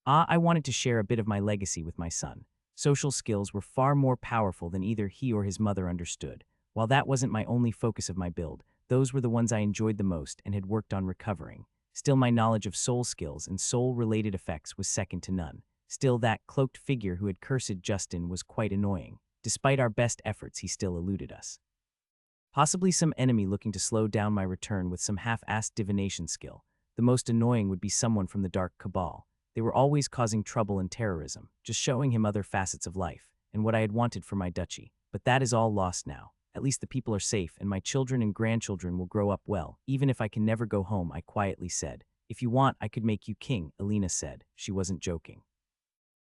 I wanted to share a bit of my legacy with my son. Social skills were far more powerful than either he or his mother understood. While that wasn't my only focus of my build, those were the ones I enjoyed the most and had worked on recovering. Still, my knowledge of soul skills and soul-related effects was second to none. Still, that cloaked figure who had cursed Justin was quite annoying. Despite our best efforts, he still eluded us. Possibly some enemy looking to slow down my return with some half-assed divination skill. The most annoying would be someone from the Dark Cabal. They were always causing trouble and terrorism, just showing him other facets of life, and what I had wanted for my duchy. But that is all lost now. At least the people are safe, and my children and grandchildren will grow up well, even if I can never go home, I quietly said. If you want, I could make you king, Alina said. She wasn't joking.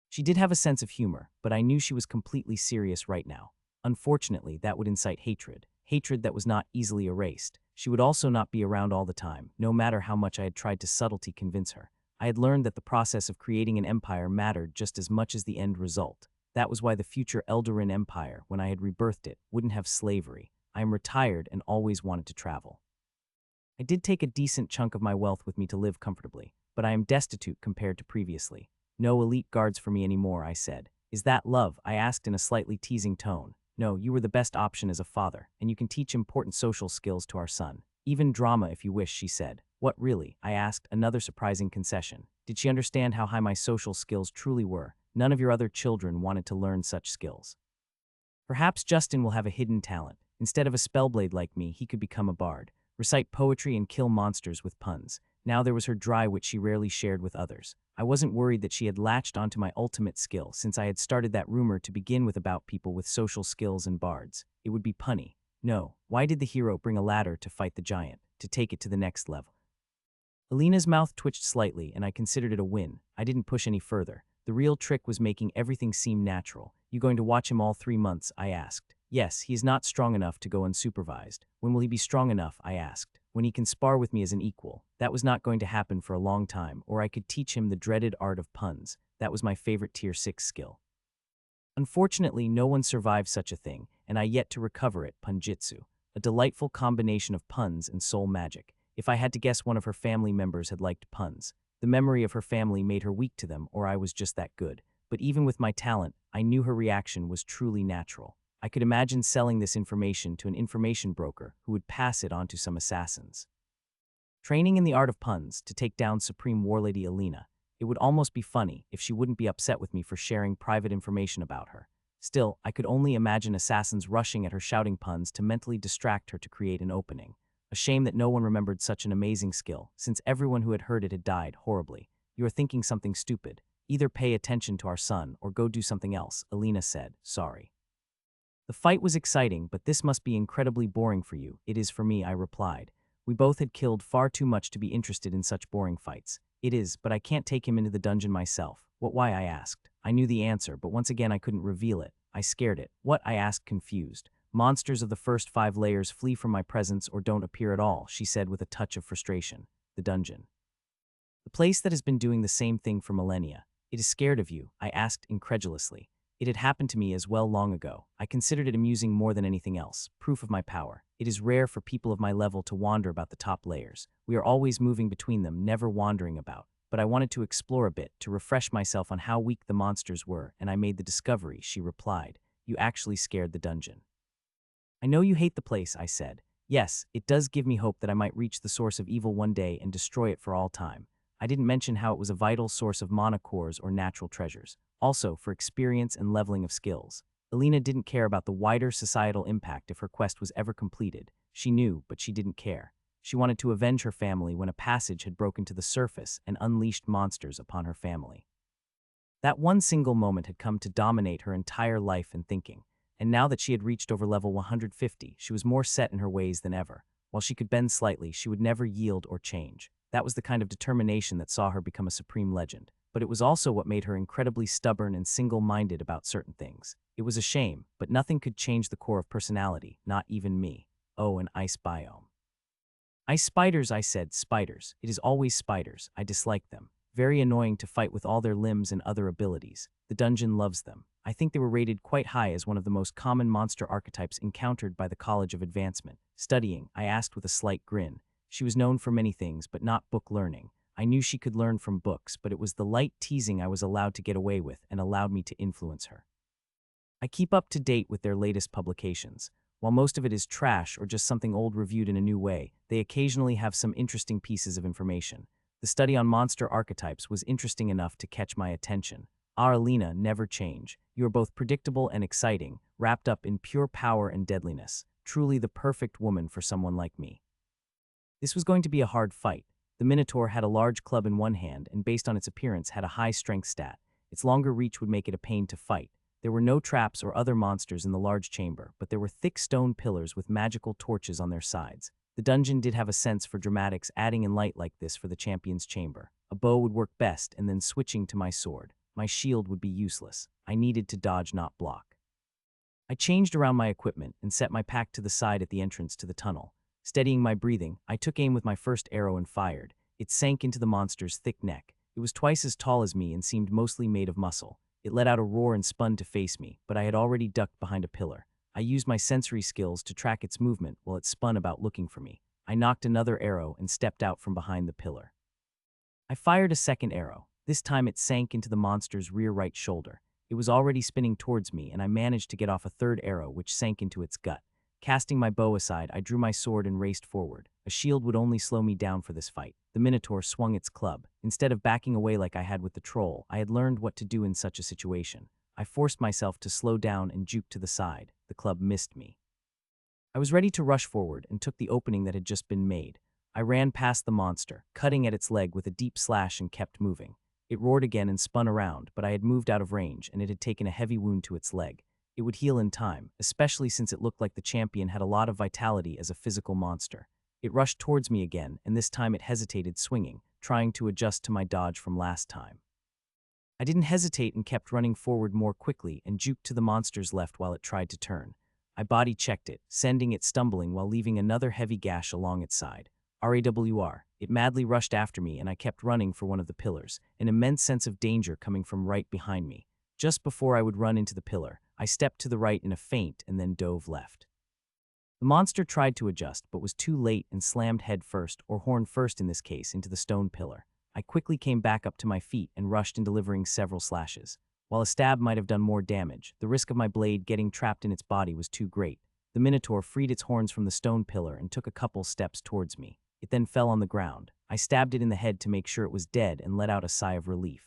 She did have a sense of humor, but I knew she was completely serious right now. Unfortunately, that would incite hatred that was not easily erased. She would also not be around all the time, no matter how much I had tried to subtlety convince her. I had learned that the process of creating an empire mattered just as much as the end result. That was why the future Eldarin Empire, when I had rebirthed it, wouldn't have slavery. I am retired and always wanted to travel. I did take a decent chunk of my wealth with me to live comfortably, but I am destitute compared to previously. No elite guards for me anymore, I said. Is that love? I asked in a slightly teasing tone. No, you were the best option as a father, and you can teach important social skills to our son. Even drama if you wish, she said. What really? I asked, another surprising concession. Did she understand how high my social skills truly were? None of your other children wanted to learn such skills. Perhaps Justin will have a hidden talent. Instead of a spellblade like me, he could become a bard, recite poetry and kill monsters with puns. Now there was her dry wit she rarely shared with others. I wasn't worried that she had latched onto my ultimate skill since I had started that rumor to begin with about people with social skills and bards. It would be punny. No, why did the hero bring a ladder to fight the giant, to take it to the next level? Alina's mouth twitched slightly and I considered it a win. I didn't push any further. The real trick was making everything seem natural. You going to watch him all 3 months? I asked. Yes, he is not strong enough to go unsupervised. When will he be strong enough? I asked. When he can spar with me as an equal. That was not going to happen for a long time, or I could teach him the dreaded art of puns. That was my favorite tier 6 skill. Unfortunately, no one survived such a thing, and I yet to recover it, punjitsu. A delightful combination of puns and soul magic. If I had to guess, one of her family members had liked puns. The memory of her family made her weak to them, or I was just that good. But even with my talent, I knew her reaction was truly natural. I could imagine selling this information to an information broker who would pass it on to some assassins. Training in the art of puns to take down Supreme Warlady Alina. It would almost be funny if she wouldn't be upset with me for sharing private information about her. Still, I could only imagine assassins rushing at her shouting puns to mentally distract her to create an opening. A shame that no one remembered such an amazing skill, since everyone who had heard it had died horribly. You are thinking something stupid. Either pay attention to our son or go do something else, Alina said. Sorry. The fight was exciting, but this must be incredibly boring for you. It is for me, I replied. We both had killed far too much to be interested in such boring fights. It is, but I can't take him into the dungeon myself. What, why? I asked. I knew the answer, but once again I couldn't reveal it. I scared it. What? I asked, confused. Monsters of the first 5 layers flee from my presence or don't appear at all, she said with a touch of frustration. The dungeon. The place that has been doing the same thing for millennia. It is scared of you, I asked incredulously. It had happened to me as well long ago. I considered it amusing more than anything else, proof of my power. It is rare for people of my level to wander about the top layers. We are always moving between them, never wandering about. But I wanted to explore a bit, to refresh myself on how weak the monsters were, and I made the discovery, she replied. You actually scared the dungeon. I know you hate the place, I said. Yes, it does give me hope that I might reach the source of evil one day and destroy it for all time. I didn't mention how it was a vital source of mana cores or natural treasures. Also, for experience and leveling of skills. Alina didn't care about the wider societal impact if her quest was ever completed. She knew, but she didn't care. She wanted to avenge her family when a passage had broken to the surface and unleashed monsters upon her family. That one single moment had come to dominate her entire life and thinking, and now that she had reached over level 150, she was more set in her ways than ever. While she could bend slightly, she would never yield or change. That was the kind of determination that saw her become a supreme legend. But it was also what made her incredibly stubborn and single-minded about certain things. It was a shame, but nothing could change the core of personality, not even me. Oh, an ice biome. Ice spiders, I said. Spiders. It is always spiders. I dislike them. Very annoying to fight with all their limbs and other abilities. The dungeon loves them. I think they were rated quite high as one of the most common monster archetypes encountered by the College of Advancement. Studying, I asked with a slight grin. She was known for many things, but not book learning. I knew she could learn from books, but it was the light teasing I was allowed to get away with and allowed me to influence her. I keep up to date with their latest publications. While most of it is trash or just something old reviewed in a new way, they occasionally have some interesting pieces of information. The study on monster archetypes was interesting enough to catch my attention. Aralina, never change. You are both predictable and exciting, wrapped up in pure power and deadliness. Truly the perfect woman for someone like me. This was going to be a hard fight. The Minotaur had a large club in one hand and based on its appearance had a high strength stat. Its longer reach would make it a pain to fight. There were no traps or other monsters in the large chamber, but there were thick stone pillars with magical torches on their sides. The dungeon did have a sense for dramatics, adding in light like this for the champion's chamber. A bow would work best, and then switching to my sword. My shield would be useless. I needed to dodge, not block. I changed around my equipment and set my pack to the side at the entrance to the tunnel. Steadying my breathing, I took aim with my first arrow and fired. It sank into the monster's thick neck. It was twice as tall as me and seemed mostly made of muscle. It let out a roar and spun to face me, but I had already ducked behind a pillar. I used my sensory skills to track its movement while it spun about looking for me. I knocked another arrow and stepped out from behind the pillar. I fired a second arrow. This time it sank into the monster's rear right shoulder. It was already spinning towards me, and I managed to get off a third arrow which sank into its gut. Casting my bow aside, I drew my sword and raced forward. A shield would only slow me down for this fight. The Minotaur swung its club. Instead of backing away like I had with the troll, I had learned what to do in such a situation. I forced myself to slow down and juke to the side. The club missed me. I was ready to rush forward and took the opening that had just been made. I ran past the monster, cutting at its leg with a deep slash and kept moving. It roared again and spun around, but I had moved out of range and it had taken a heavy wound to its leg. It would heal in time, especially since it looked like the champion had a lot of vitality as a physical monster. It rushed towards me again, and this time it hesitated, swinging, trying to adjust to my dodge from last time. I didn't hesitate and kept running forward more quickly and juked to the monster's left while it tried to turn. I body-checked it, sending it stumbling while leaving another heavy gash along its side. RAWR. It madly rushed after me and I kept running for one of the pillars, an immense sense of danger coming from right behind me. Just before I would run into the pillar, I stepped to the right in a feint and then dove left. The monster tried to adjust, but was too late and slammed head first, or horn first in this case, into the stone pillar. I quickly came back up to my feet and rushed in, delivering several slashes. While a stab might have done more damage, the risk of my blade getting trapped in its body was too great. The Minotaur freed its horns from the stone pillar and took a couple steps towards me. It then fell on the ground. I stabbed it in the head to make sure it was dead and let out a sigh of relief.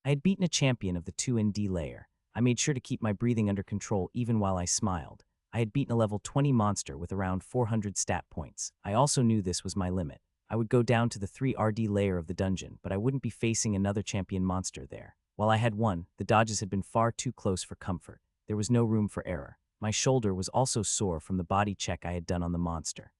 I had beaten a champion of the 2D layer. I made sure to keep my breathing under control even while I smiled. I had beaten a level 20 monster with around 400 stat points. I also knew this was my limit. I would go down to the 3D layer of the dungeon, but I wouldn't be facing another champion monster there. While I had won, the dodges had been far too close for comfort. There was no room for error. My shoulder was also sore from the body check I had done on the monster.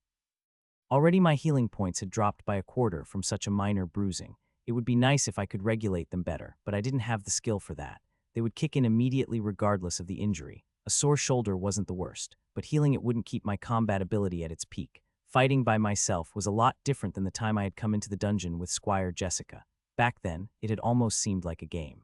Already my healing points had dropped by a quarter from such a minor bruising. It would be nice if I could regulate them better, but I didn't have the skill for that. They would kick in immediately regardless of the injury. A sore shoulder wasn't the worst, but healing it wouldn't keep my combat ability at its peak. Fighting by myself was a lot different than the time I had come into the dungeon with Squire Jessica. Back then, it had almost seemed like a game.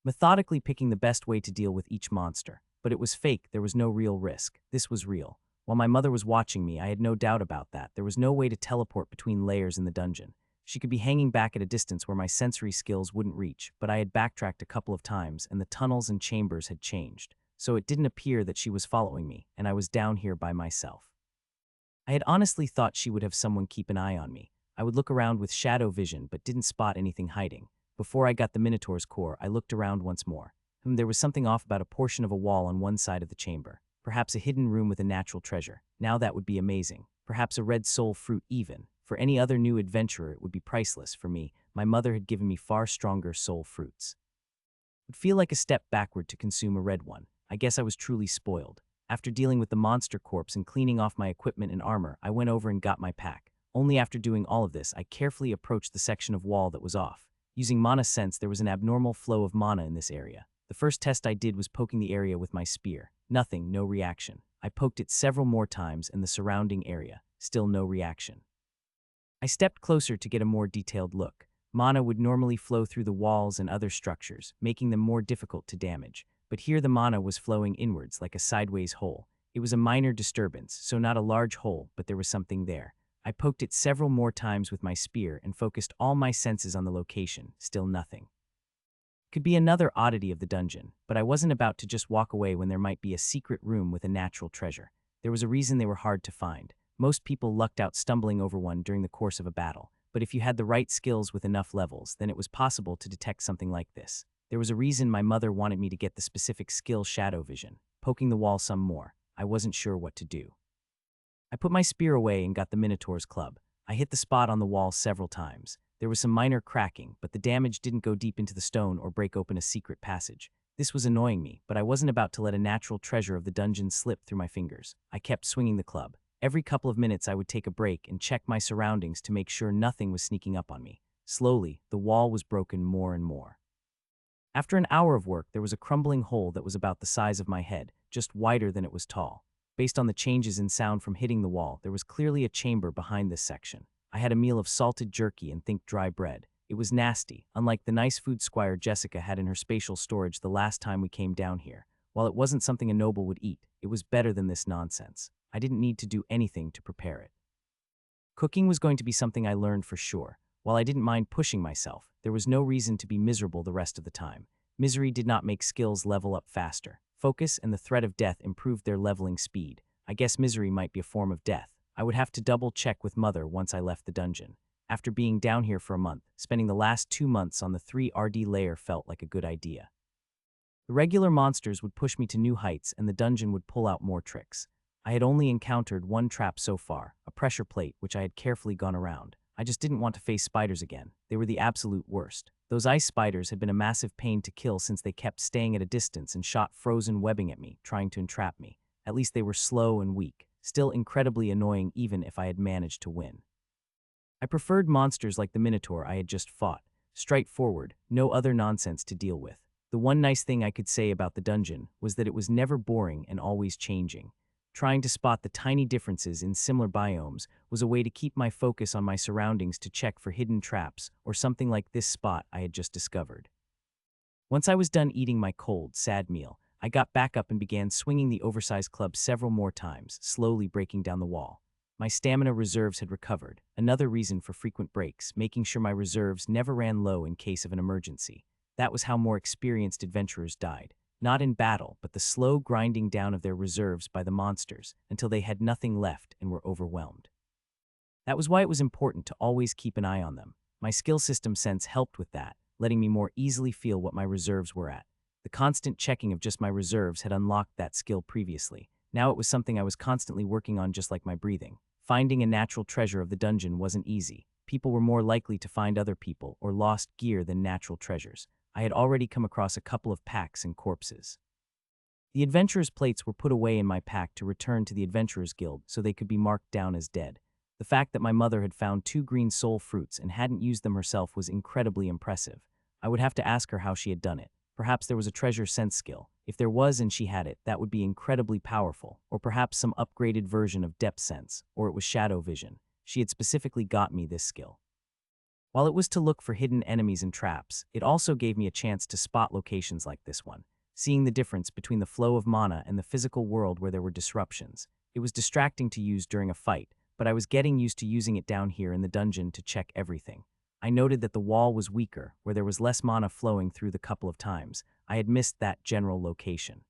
Methodically picking the best way to deal with each monster. But it was fake, there was no real risk. This was real. While my mother was watching me, I had no doubt about that. There was no way to teleport between layers in the dungeon. She could be hanging back at a distance where my sensory skills wouldn't reach, but I had backtracked a couple of times and the tunnels and chambers had changed. So it didn't appear that she was following me, and I was down here by myself. I had honestly thought she would have someone keep an eye on me. I would look around with shadow vision but didn't spot anything hiding. Before I got the Minotaur's core, I looked around once more. There was something off about a portion of a wall on one side of the chamber. Perhaps a hidden room with a natural treasure. Now that would be amazing. Perhaps a red soul fruit even. For any other new adventurer, it would be priceless. For me, my mother had given me far stronger soul fruits. It would feel like a step backward to consume a red one. I guess I was truly spoiled. After dealing with the monster corpse and cleaning off my equipment and armor, I went over and got my pack. Only after doing all of this, I carefully approached the section of wall that was off. Using mana sense, there was an abnormal flow of mana in this area. The first test I did was poking the area with my spear. Nothing, no reaction. I poked it several more times in the surrounding area. Still no reaction. I stepped closer to get a more detailed look. Mana would normally flow through the walls and other structures, making them more difficult to damage. But here the mana was flowing inwards like a sideways hole. It was a minor disturbance, so not a large hole, but there was something there. I poked it several more times with my spear and focused all my senses on the location. Still nothing. Could be another oddity of the dungeon, but I wasn't about to just walk away when there might be a secret room with a natural treasure. There was a reason they were hard to find. Most people lucked out stumbling over one during the course of a battle, but if you had the right skills with enough levels, then it was possible to detect something like this. There was a reason my mother wanted me to get the specific skill shadow vision, poking the wall some more. I wasn't sure what to do. I put my spear away and got the Minotaur's club. I hit the spot on the wall several times. There was some minor cracking, but the damage didn't go deep into the stone or break open a secret passage. This was annoying me, but I wasn't about to let a natural treasure of the dungeon slip through my fingers. I kept swinging the club. Every couple of minutes I would take a break and check my surroundings to make sure nothing was sneaking up on me. Slowly, the wall was broken more and more. After an hour of work, there was a crumbling hole that was about the size of my head, just wider than it was tall. Based on the changes in sound from hitting the wall, there was clearly a chamber behind this section. I had a meal of salted jerky and think dry bread. It was nasty, unlike the nice food Squire Jessica had in her spatial storage the last time we came down here. While it wasn't something a noble would eat, it was better than this nonsense. I didn't need to do anything to prepare it. Cooking was going to be something I learned for sure. While I didn't mind pushing myself, there was no reason to be miserable the rest of the time. Misery did not make skills level up faster. Focus and the threat of death improved their leveling speed. I guess misery might be a form of death. I would have to double-check with Mother once I left the dungeon. After being down here for a month, spending the last 2 months on the 3RD layer felt like a good idea. The regular monsters would push me to new heights and the dungeon would pull out more tricks. I had only encountered one trap so far, a pressure plate which I had carefully gone around. I just didn't want to face spiders again. They were the absolute worst. Those ice spiders had been a massive pain to kill since they kept staying at a distance and shot frozen webbing at me, trying to entrap me. At least they were slow and weak, still incredibly annoying even if I had managed to win. I preferred monsters like the Minotaur I had just fought. Straightforward, no other nonsense to deal with. The one nice thing I could say about the dungeon was that it was never boring and always changing. Trying to spot the tiny differences in similar biomes was a way to keep my focus on my surroundings to check for hidden traps or something like this spot I had just discovered. Once I was done eating my cold, sad meal, I got back up and began swinging the oversized club several more times, slowly breaking down the wall. My stamina reserves had recovered, another reason for frequent breaks, making sure my reserves never ran low in case of an emergency. That was how more experienced adventurers died. Not in battle, but the slow grinding down of their reserves by the monsters until they had nothing left and were overwhelmed. That was why it was important to always keep an eye on them. My skill system sense helped with that, letting me more easily feel what my reserves were at. The constant checking of just my reserves had unlocked that skill previously. Now it was something I was constantly working on, just like my breathing. Finding a natural treasure of the dungeon wasn't easy. People were more likely to find other people or lost gear than natural treasures. I had already come across a couple of packs and corpses. The adventurers' plates were put away in my pack to return to the Adventurers Guild so they could be marked down as dead. The fact that my mother had found 2 green soul fruits and hadn't used them herself was incredibly impressive. I would have to ask her how she had done it. Perhaps there was a treasure sense skill. If there was and she had it, that would be incredibly powerful. Or perhaps some upgraded version of depth sense, or it was shadow vision. She had specifically got me this skill. While it was to look for hidden enemies and traps, it also gave me a chance to spot locations like this one, seeing the difference between the flow of mana and the physical world where there were disruptions. It was distracting to use during a fight, but I was getting used to using it down here in the dungeon to check everything. I noted that the wall was weaker, where there was less mana flowing through the couple of times. I had missed that general location.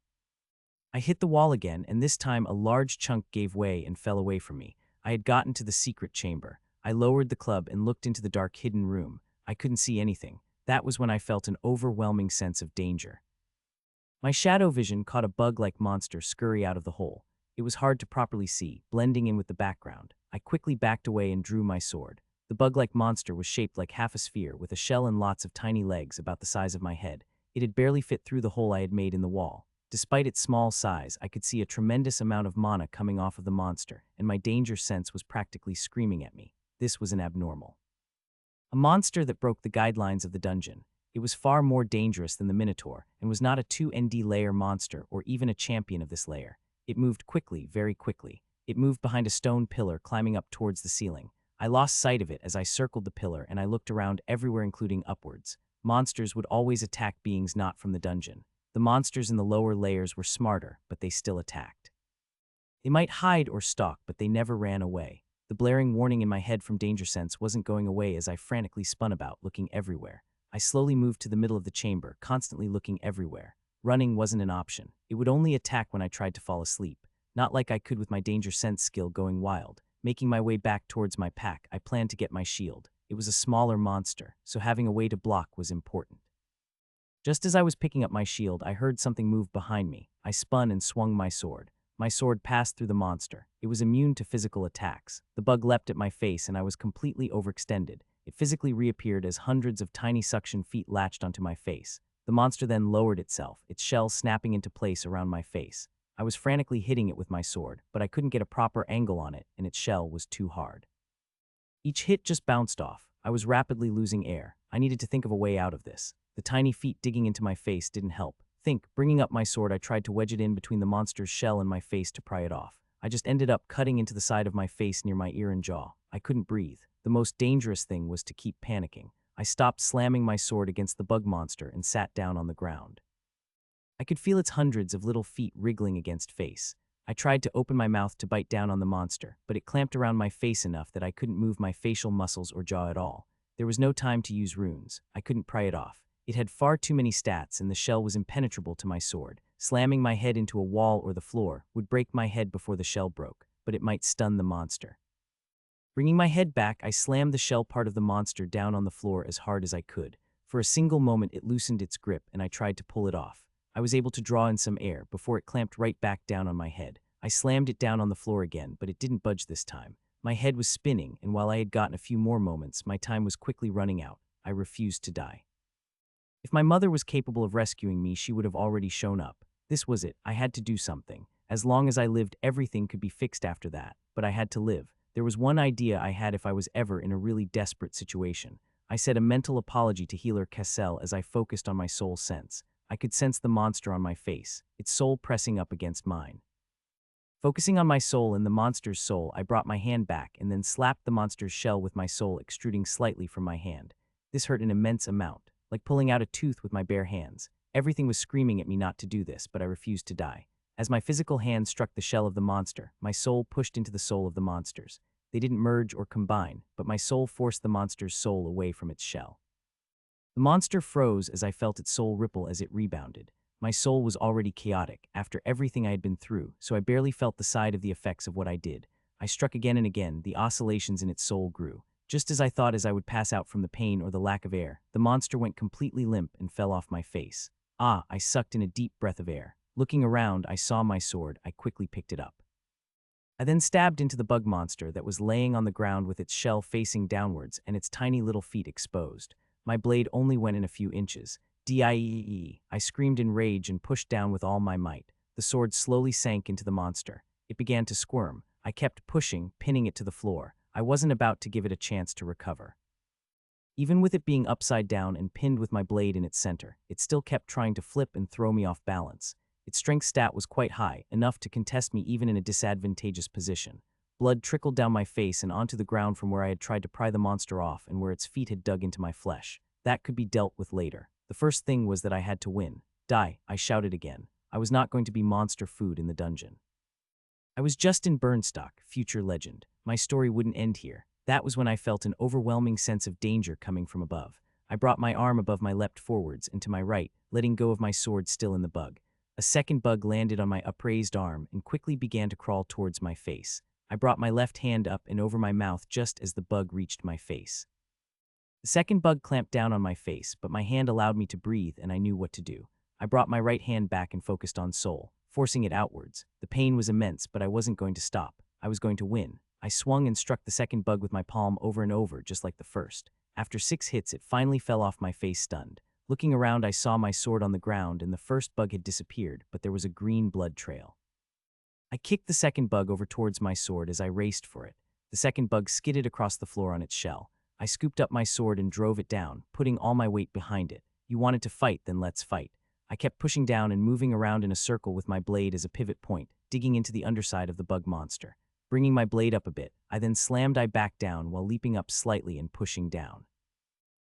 I hit the wall again, and this time a large chunk gave way and fell away from me. I had gotten to the secret chamber. I lowered the club and looked into the dark hidden room. I couldn't see anything. That was when I felt an overwhelming sense of danger. My shadow vision caught a bug-like monster scurry out of the hole. It was hard to properly see, blending in with the background. I quickly backed away and drew my sword. The bug-like monster was shaped like half a sphere with a shell and lots of tiny legs about the size of my head. It had barely fit through the hole I had made in the wall. Despite its small size, I could see a tremendous amount of mana coming off of the monster, and my danger sense was practically screaming at me. This was an abnormal. A monster that broke the guidelines of the dungeon. It was far more dangerous than the Minotaur, and was not a 2ND layer monster or even a champion of this layer. It moved quickly, very quickly. It moved behind a stone pillar, climbing up towards the ceiling. I lost sight of it as I circled the pillar, and I looked around everywhere, including upwards. Monsters would always attack beings not from the dungeon. The monsters in the lower layers were smarter, but they still attacked. They might hide or stalk, but they never ran away. The blaring warning in my head from danger sense wasn't going away as I frantically spun about, looking everywhere. I slowly moved to the middle of the chamber, constantly looking everywhere. Running wasn't an option. It would only attack when I tried to fall asleep. Not like I could with my danger sense skill going wild. Making my way back towards my pack, I planned to get my shield. It was a smaller monster, so having a way to block was important. Just as I was picking up my shield, I heard something move behind me. I spun and swung my sword. My sword passed through the monster. It was immune to physical attacks. The bug leapt at my face and I was completely overextended. It physically reappeared as hundreds of tiny suction feet latched onto my face. The monster then lowered itself, its shell snapping into place around my face. I was frantically hitting it with my sword, but I couldn't get a proper angle on it, and its shell was too hard. Each hit just bounced off. I was rapidly losing air. I needed to think of a way out of this. The tiny feet digging into my face didn't help. Bringing up my sword, I tried to wedge it in between the monster's shell and my face to pry it off. I just ended up cutting into the side of my face near my ear and jaw. I couldn't breathe. The most dangerous thing was to keep panicking. I stopped slamming my sword against the bug monster and sat down on the ground. I could feel its hundreds of little feet wriggling against face. I tried to open my mouth to bite down on the monster, but it clamped around my face enough that I couldn't move my facial muscles or jaw at all. There was no time to use runes. I couldn't pry it off. It had far too many stats and the shell was impenetrable to my sword. Slamming my head into a wall or the floor would break my head before the shell broke, but it might stun the monster. Bringing my head back, I slammed the shell part of the monster down on the floor as hard as I could. For a single moment it loosened its grip and I tried to pull it off. I was able to draw in some air before it clamped right back down on my head. I slammed it down on the floor again, but it didn't budge this time. My head was spinning, and while I had gotten a few more moments, my time was quickly running out. I refused to die. If my mother was capable of rescuing me, she would have already shown up. This was it. I had to do something. As long as I lived, everything could be fixed after that. But I had to live. There was one idea I had if I was ever in a really desperate situation. I said a mental apology to healer Cassell as I focused on my soul sense. I could sense the monster on my face, its soul pressing up against mine. Focusing on my soul and the monster's soul, I brought my hand back and then slapped the monster's shell with my soul extruding slightly from my hand. This hurt an immense amount, like pulling out a tooth with my bare hands. Everything was screaming at me not to do this, but I refused to die. As my physical hand struck the shell of the monster, my soul pushed into the soul of the monsters. They didn't merge or combine, but my soul forced the monster's soul away from its shell. The monster froze as I felt its soul ripple as it rebounded. My soul was already chaotic after everything I had been through, so I barely felt the side of the effects of what I did. I struck again and again, the oscillations in its soul grew. Just as I thought as I would pass out from the pain or the lack of air, the monster went completely limp and fell off my face. I sucked in a deep breath of air. Looking around, I saw my sword. I quickly picked it up. I then stabbed into the bug monster that was laying on the ground with its shell facing downwards and its tiny little feet exposed. My blade only went in a few inches. Die! I screamed in rage and pushed down with all my might. The sword slowly sank into the monster. It began to squirm. I kept pushing, pinning it to the floor. I wasn't about to give it a chance to recover. Even with it being upside down and pinned with my blade in its center, it still kept trying to flip and throw me off balance. Its strength stat was quite high, enough to contest me even in a disadvantageous position. Blood trickled down my face and onto the ground from where I had tried to pry the monster off and where its feet had dug into my flesh. That could be dealt with later. The first thing was that I had to win. Die, I shouted again. I was not going to be monster food in the dungeon. I was just in Burnstock, future legend. My story wouldn't end here. That was when I felt an overwhelming sense of danger coming from above. I brought my arm above my leapt forwards and to my right, letting go of my sword still in the bug. A second bug landed on my upraised arm and quickly began to crawl towards my face. I brought my left hand up and over my mouth just as the bug reached my face. The second bug clamped down on my face, but my hand allowed me to breathe and I knew what to do. I brought my right hand back and focused on soul, forcing it outwards. The pain was immense, but I wasn't going to stop. I was going to win. I swung and struck the second bug with my palm over and over, just like the first. After 6 hits, it finally fell off my face stunned. Looking around, I saw my sword on the ground and the first bug had disappeared, but there was a green blood trail. I kicked the second bug over towards my sword as I raced for it. The second bug skidded across the floor on its shell. I scooped up my sword and drove it down, putting all my weight behind it. You wanted to fight, then let's fight. I kept pushing down and moving around in a circle with my blade as a pivot point, digging into the underside of the bug monster. Bringing my blade up a bit, I then slammed I back down while leaping up slightly and pushing down.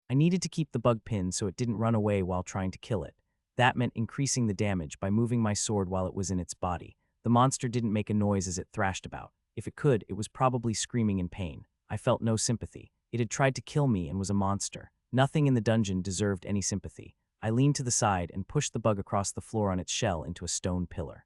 I needed to keep the bug pinned so it didn't run away while trying to kill it. That meant increasing the damage by moving my sword while it was in its body. The monster didn't make a noise as it thrashed about. If it could, it was probably screaming in pain. I felt no sympathy. It had tried to kill me and was a monster. Nothing in the dungeon deserved any sympathy. I leaned to the side and pushed the bug across the floor on its shell into a stone pillar.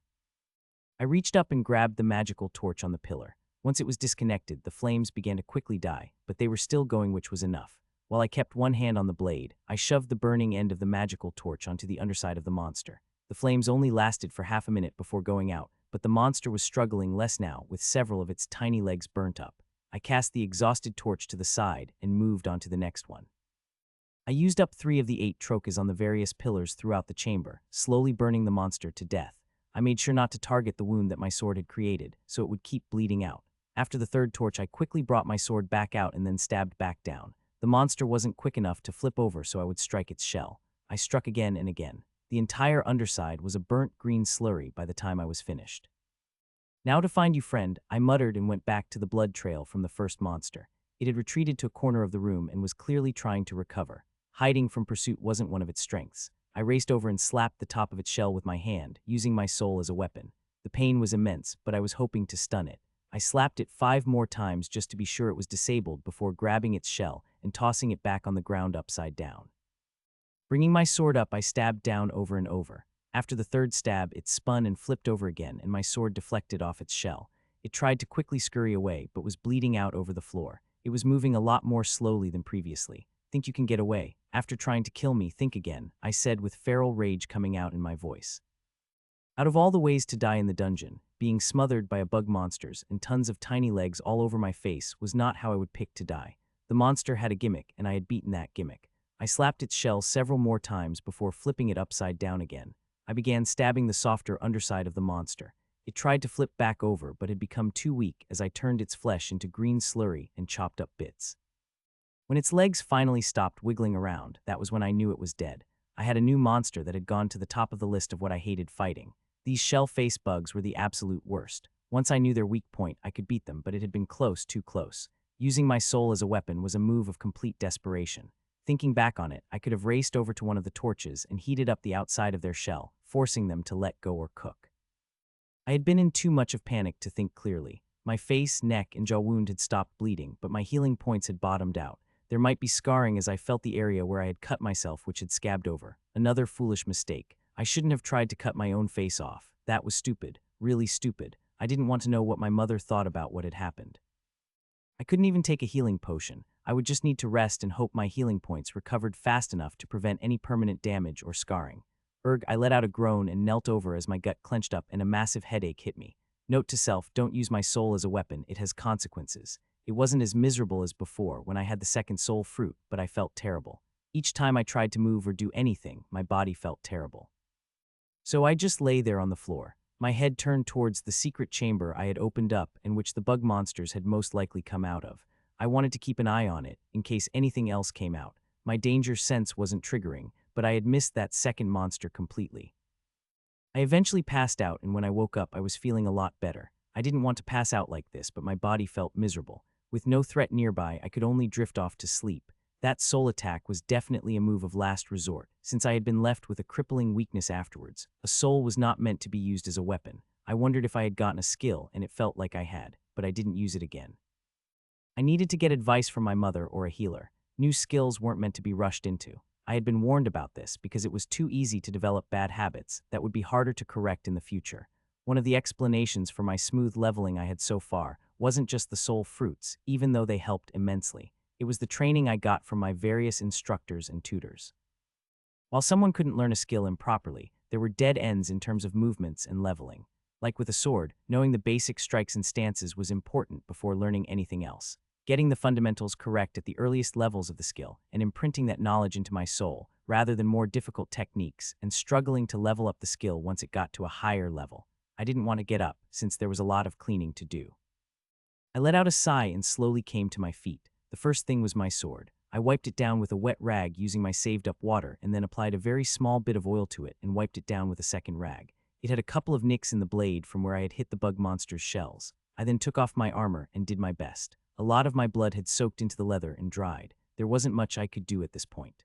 I reached up and grabbed the magical torch on the pillar. Once it was disconnected, the flames began to quickly die, but they were still going, which was enough. While I kept one hand on the blade, I shoved the burning end of the magical torch onto the underside of the monster. The flames only lasted for half a minute before going out, but the monster was struggling less now, with several of its tiny legs burnt up. I cast the exhausted torch to the side and moved on to the next one. I used up 3 of the 8 troches on the various pillars throughout the chamber, slowly burning the monster to death. I made sure not to target the wound that my sword had created, so it would keep bleeding out. After the 3rd torch, I quickly brought my sword back out and then stabbed back down. The monster wasn't quick enough to flip over, so I would strike its shell. I struck again and again. The entire underside was a burnt green slurry by the time I was finished. "Now to find you, friend," I muttered and went back to the blood trail from the first monster. It had retreated to a corner of the room and was clearly trying to recover. Hiding from pursuit wasn't one of its strengths. I raced over and slapped the top of its shell with my hand, using my soul as a weapon. The pain was immense, but I was hoping to stun it. I slapped it 5 more times just to be sure it was disabled before grabbing its shell and tossing it back on the ground upside down. Bringing my sword up, I stabbed down over and over. After the 3rd stab, it spun and flipped over again, and my sword deflected off its shell. It tried to quickly scurry away, but was bleeding out over the floor. It was moving a lot more slowly than previously. "Think you can get away? After trying to kill me, think again," I said with feral rage coming out in my voice. Out of all the ways to die in the dungeon, being smothered by bug monsters and tons of tiny legs all over my face was not how I would pick to die. The monster had a gimmick, and I had beaten that gimmick. I slapped its shell several more times before flipping it upside down again. I began stabbing the softer underside of the monster. It tried to flip back over, but had become too weak as I turned its flesh into green slurry and chopped up bits. When its legs finally stopped wiggling around, that was when I knew it was dead. I had a new monster that had gone to the top of the list of what I hated fighting. These shell-face bugs were the absolute worst. Once I knew their weak point, I could beat them, but it had been close, too close. Using my soul as a weapon was a move of complete desperation. Thinking back on it, I could have raced over to one of the torches and heated up the outside of their shell, forcing them to let go or cook. I had been in too much of panic to think clearly. My face, neck, and jaw wound had stopped bleeding, but my healing points had bottomed out. There might be scarring as I felt the area where I had cut myself, which had scabbed over. Another foolish mistake. I shouldn't have tried to cut my own face off. That was stupid. Really stupid. I didn't want to know what my mother thought about what had happened. I couldn't even take a healing potion. I would just need to rest and hope my healing points recovered fast enough to prevent any permanent damage or scarring. I let out a groan and knelt over as my gut clenched up and a massive headache hit me. Note to self, don't use my soul as a weapon. It has consequences. It wasn't as miserable as before when I had the second soul fruit, but I felt terrible. Each time I tried to move or do anything, my body felt terrible. So I just lay there on the floor, my head turned towards the secret chamber I had opened up and which the bug monsters had most likely come out of. I wanted to keep an eye on it, in case anything else came out. My danger sense wasn't triggering, but I had missed that second monster completely. I eventually passed out, and when I woke up, I was feeling a lot better. I didn't want to pass out like this, but my body felt miserable. With no threat nearby, I could only drift off to sleep. That soul attack was definitely a move of last resort, since I had been left with a crippling weakness afterwards. A soul was not meant to be used as a weapon. I wondered if I had gotten a skill, and it felt like I had, but I didn't use it again. I needed to get advice from my mother or a healer. New skills weren't meant to be rushed into. I had been warned about this because it was too easy to develop bad habits that would be harder to correct in the future. One of the explanations for my smooth leveling I had so far wasn't just the soul fruits, even though they helped immensely. It was the training I got from my various instructors and tutors. While someone couldn't learn a skill improperly, there were dead ends in terms of movements and leveling. Like with a sword, knowing the basic strikes and stances was important before learning anything else. Getting the fundamentals correct at the earliest levels of the skill and imprinting that knowledge into my soul, rather than more difficult techniques and struggling to level up the skill once it got to a higher level. I didn't want to get up, since there was a lot of cleaning to do. I let out a sigh and slowly came to my feet. The first thing was my sword. I wiped it down with a wet rag using my saved-up water and then applied a very small bit of oil to it and wiped it down with a second rag. It had a couple of nicks in the blade from where I had hit the bug monster's shells. I then took off my armor and did my best. A lot of my blood had soaked into the leather and dried. There wasn't much I could do at this point.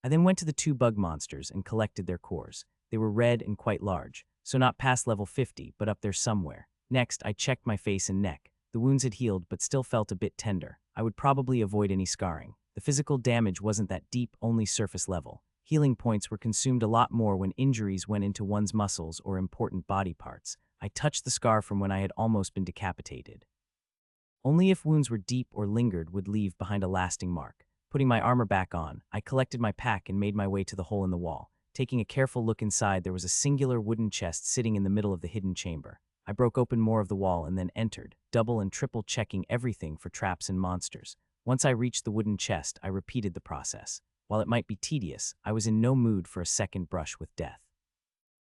I then went to the 2 bug monsters and collected their cores. They were red and quite large, so not past level 50, but up there somewhere. Next, I checked my face and neck. The wounds had healed but still felt a bit tender. I would probably avoid any scarring. The physical damage wasn't that deep, only surface level. Healing points were consumed a lot more when injuries went into one's muscles or important body parts. I touched the scar from when I had almost been decapitated. Only if wounds were deep or lingered would leave behind a lasting mark. Putting my armor back on, I collected my pack and made my way to the hole in the wall. Taking a careful look inside, there was a singular wooden chest sitting in the middle of the hidden chamber. I broke open more of the wall and then entered, double and triple checking everything for traps and monsters. Once I reached the wooden chest, I repeated the process. While it might be tedious, I was in no mood for a second brush with death.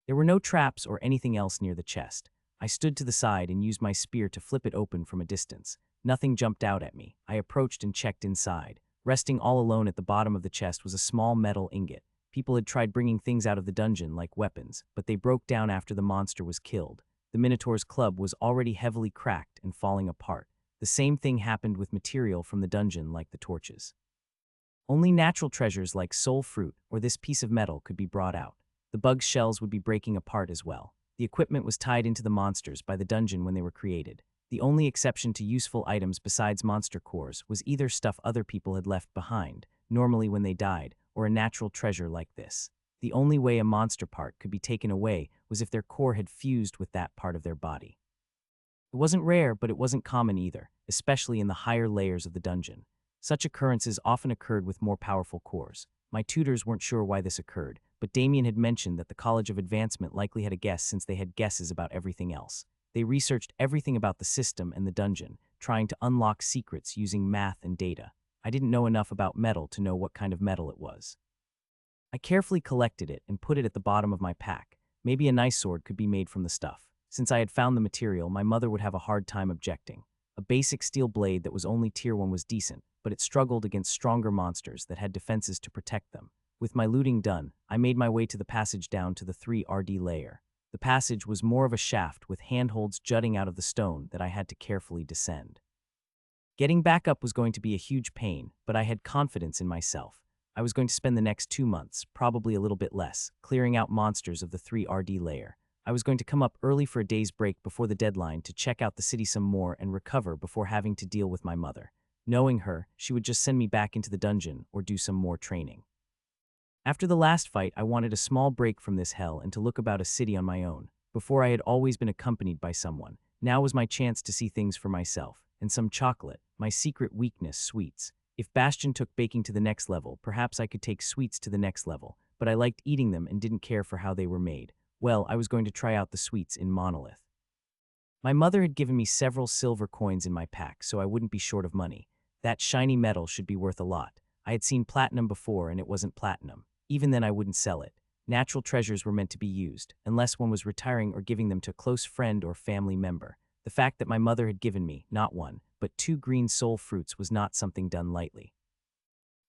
There were no traps or anything else near the chest. I stood to the side and used my spear to flip it open from a distance. Nothing jumped out at me. I approached and checked inside. Resting all alone at the bottom of the chest was a small metal ingot. People had tried bringing things out of the dungeon like weapons, but they broke down after the monster was killed. The Minotaur's club was already heavily cracked and falling apart. The same thing happened with material from the dungeon like the torches. Only natural treasures like soul fruit or this piece of metal could be brought out. The bug's shells would be breaking apart as well. The equipment was tied into the monsters by the dungeon when they were created. The only exception to useful items besides monster cores was either stuff other people had left behind, normally when they died, or a natural treasure like this. The only way a monster part could be taken away was if their core had fused with that part of their body. It wasn't rare, but it wasn't common either, especially in the higher layers of the dungeon. Such occurrences often occurred with more powerful cores. My tutors weren't sure why this occurred, but Damien had mentioned that the College of Advancement likely had a guess since they had guesses about everything else. They researched everything about the system and the dungeon, trying to unlock secrets using math and data. I didn't know enough about metal to know what kind of metal it was. I carefully collected it and put it at the bottom of my pack. Maybe a nice sword could be made from the stuff. Since I had found the material, my mother would have a hard time objecting. A basic steel blade that was only tier 1 was decent, but it struggled against stronger monsters that had defenses to protect them. With my looting done, I made my way to the passage down to the 3RD layer. The passage was more of a shaft with handholds jutting out of the stone that I had to carefully descend. Getting back up was going to be a huge pain, but I had confidence in myself. I was going to spend the next 2 months, probably a little bit less, clearing out monsters of the 3RD layer. I was going to come up early for a day's break before the deadline to check out the city some more and recover before having to deal with my mother. Knowing her, she would just send me back into the dungeon or do some more training. After the last fight, I wanted a small break from this hell and to look about a city on my own. Before I had always been accompanied by someone. Now was my chance to see things for myself. And some chocolate, my secret weakness, sweets. If Bastion took baking to the next level, perhaps I could take sweets to the next level, but I liked eating them and didn't care for how they were made. Well, I was going to try out the sweets in Monolith. My mother had given me several silver coins in my pack, so I wouldn't be short of money. That shiny metal should be worth a lot. I had seen platinum before and it wasn't platinum. Even then I wouldn't sell it. Natural treasures were meant to be used, unless one was retiring or giving them to a close friend or family member. The fact that my mother had given me, not 1, but 2 green soul fruits was not something done lightly.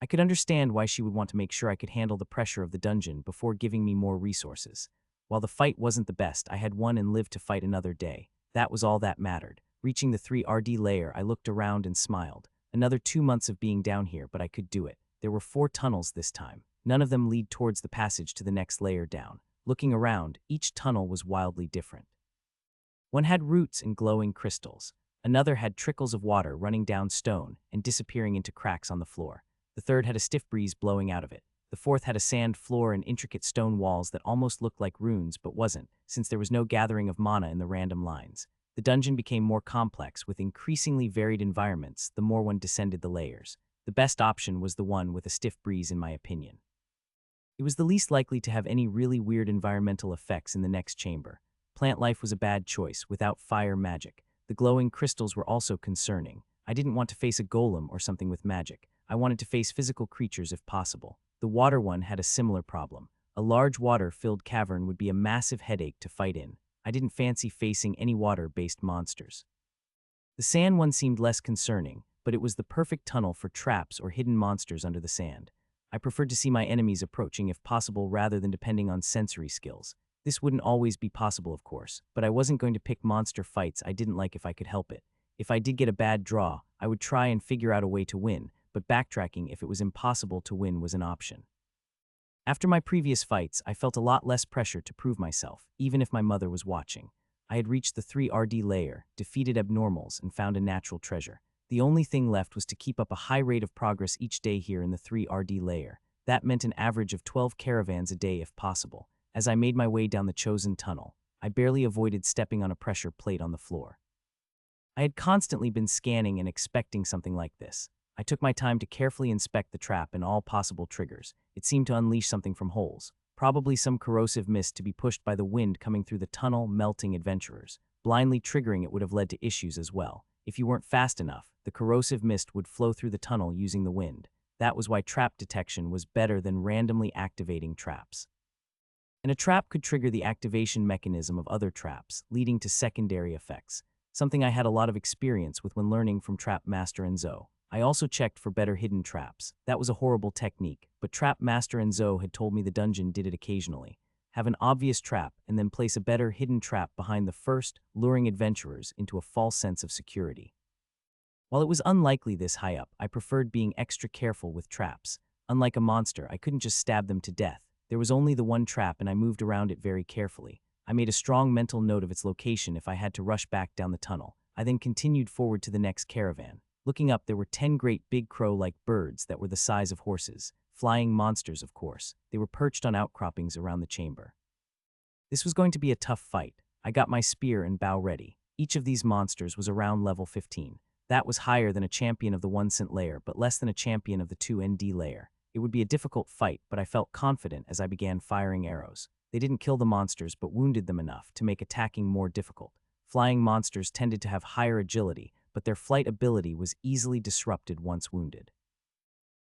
I could understand why she would want to make sure I could handle the pressure of the dungeon before giving me more resources. While the fight wasn't the best, I had won and lived to fight another day. That was all that mattered. Reaching the 3RD layer, I looked around and smiled. Another 2 months of being down here, but I could do it. There were 4 tunnels this time. None of them lead towards the passage to the next layer down. Looking around, each tunnel was wildly different. One had roots and glowing crystals. Another had trickles of water running down stone and disappearing into cracks on the floor. The third had a stiff breeze blowing out of it. The fourth had a sand floor and intricate stone walls that almost looked like runes but wasn't, since there was no gathering of mana in the random lines. The dungeon became more complex, with increasingly varied environments the more one descended the layers. The best option was the one with a stiff breeze in my opinion. It was the least likely to have any really weird environmental effects in the next chamber. Plant life was a bad choice, without fire magic. The glowing crystals were also concerning. I didn't want to face a golem or something with magic. I wanted to face physical creatures if possible. The water one had a similar problem. A large water-filled cavern would be a massive headache to fight in. I didn't fancy facing any water-based monsters. The sand one seemed less concerning, but it was the perfect tunnel for traps or hidden monsters under the sand. I preferred to see my enemies approaching if possible rather than depending on sensory skills. This wouldn't always be possible, of course, but I wasn't going to pick monster fights I didn't like if I could help it. If I did get a bad draw, I would try and figure out a way to win, but backtracking if it was impossible to win was an option. After my previous fights, I felt a lot less pressure to prove myself, even if my mother was watching. I had reached the 3RD layer, defeated abnormals, and found a natural treasure. The only thing left was to keep up a high rate of progress each day here in the 3RD layer. That meant an average of 12 caravans a day if possible. As I made my way down the chosen tunnel, I barely avoided stepping on a pressure plate on the floor. I had constantly been scanning and expecting something like this. I took my time to carefully inspect the trap and all possible triggers. It seemed to unleash something from holes. Probably some corrosive mist to be pushed by the wind coming through the tunnel, melting adventurers. Blindly triggering it would have led to issues as well. If you weren't fast enough, the corrosive mist would flow through the tunnel using the wind. That was why trap detection was better than randomly activating traps. And a trap could trigger the activation mechanism of other traps, leading to secondary effects. Something I had a lot of experience with when learning from Trap Master and Zoe. I also checked for better hidden traps. That was a horrible technique, but Trap Master and Zoe had told me the dungeon did it occasionally. Have an obvious trap and then place a better hidden trap behind the first, luring adventurers into a false sense of security. While it was unlikely this high up, I preferred being extra careful with traps. Unlike a monster, I couldn't just stab them to death. There was only the one trap and I moved around it very carefully. I made a strong mental note of its location if I had to rush back down the tunnel. I then continued forward to the next caravan. Looking up, there were 10 great big crow-like birds that were the size of horses. Flying monsters, of course. They were perched on outcroppings around the chamber. This was going to be a tough fight. I got my spear and bow ready. Each of these monsters was around level 15. That was higher than a champion of the 1 cent layer, but less than a champion of the 2ND layer. It would be a difficult fight, but I felt confident as I began firing arrows. They didn't kill the monsters, but wounded them enough to make attacking more difficult. Flying monsters tended to have higher agility, but their flight ability was easily disrupted once wounded.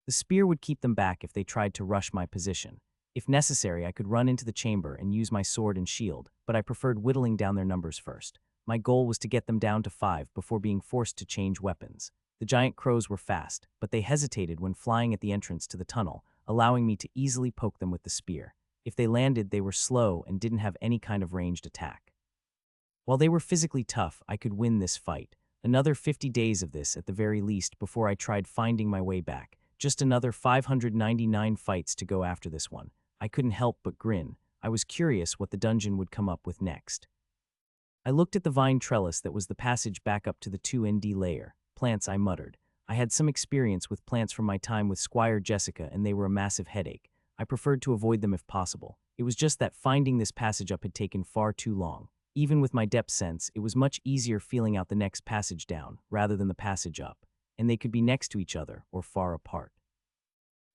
The spear would keep them back if they tried to rush my position. If necessary, I could run into the chamber and use my sword and shield, but I preferred whittling down their numbers first. My goal was to get them down to 5 before being forced to change weapons. The giant crows were fast, but they hesitated when flying at the entrance to the tunnel, allowing me to easily poke them with the spear. If they landed, they were slow and didn't have any kind of ranged attack. While they were physically tough, I could win this fight. Another 50 days of this at the very least before I tried finding my way back. Just another 599 fights to go after this one. I couldn't help but grin. I was curious what the dungeon would come up with next. I looked at the vine trellis that was the passage back up to the 2ND layer. Plants, I muttered. I had some experience with plants from my time with Squire Jessica, and they were a massive headache. I preferred to avoid them if possible. It was just that finding this passage up had taken far too long. Even with my depth sense, it was much easier feeling out the next passage down, rather than the passage up, and they could be next to each other or far apart.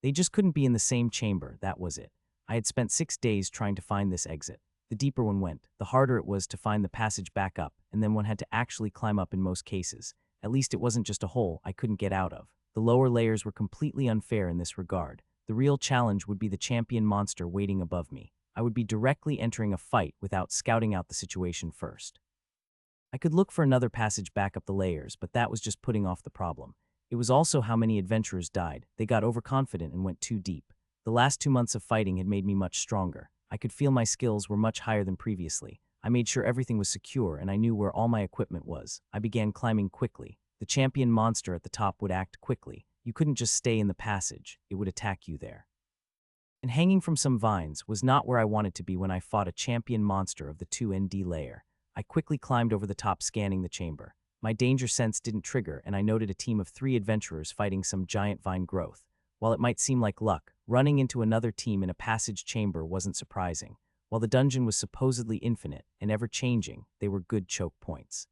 They just couldn't be in the same chamber, that was it. I had spent 6 days trying to find this exit. The deeper one went, the harder it was to find the passage back up, and then one had to actually climb up in most cases. At least it wasn't just a hole I couldn't get out of. The lower layers were completely unfair in this regard. The real challenge would be the champion monster waiting above me. I would be directly entering a fight without scouting out the situation first. I could look for another passage back up the layers, but that was just putting off the problem. It was also how many adventurers died. They got overconfident and went too deep. The last 2 months of fighting had made me much stronger. I could feel my skills were much higher than previously. I made sure everything was secure and I knew where all my equipment was. I began climbing quickly. The champion monster at the top would act quickly. You couldn't just stay in the passage. It would attack you there. And hanging from some vines was not where I wanted to be when I fought a champion monster of the 2ND layer. I quickly climbed over the top, scanning the chamber. My danger sense didn't trigger, and I noted a team of 3 adventurers fighting some giant vine growth. While it might seem like luck, running into another team in a passage chamber wasn't surprising. While the dungeon was supposedly infinite and ever-changing, they were good choke points.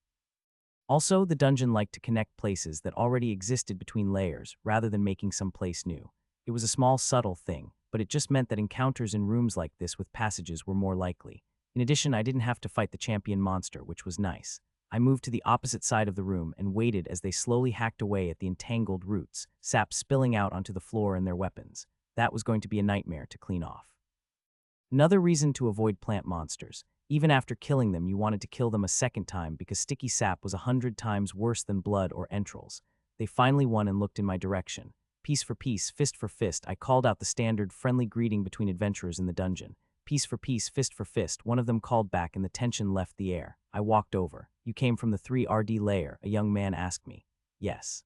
Also, the dungeon liked to connect places that already existed between layers, rather than making some place new. It was a small, subtle thing, but it just meant that encounters in rooms like this with passages were more likely. In addition, I didn't have to fight the champion monster, which was nice. I moved to the opposite side of the room and waited as they slowly hacked away at the entangled roots, sap spilling out onto the floor and their weapons. That was going to be a nightmare to clean off. Another reason to avoid plant monsters. Even after killing them, you wanted to kill them a second time because sticky sap was 100 times worse than blood or entrails. They finally won and looked in my direction. Piece for piece, fist for fist, I called out the standard friendly greeting between adventurers in the dungeon. Piece for piece, fist for fist, one of them called back and the tension left the air. I walked over. You came from the 3RD layer, a young man asked me. Yes.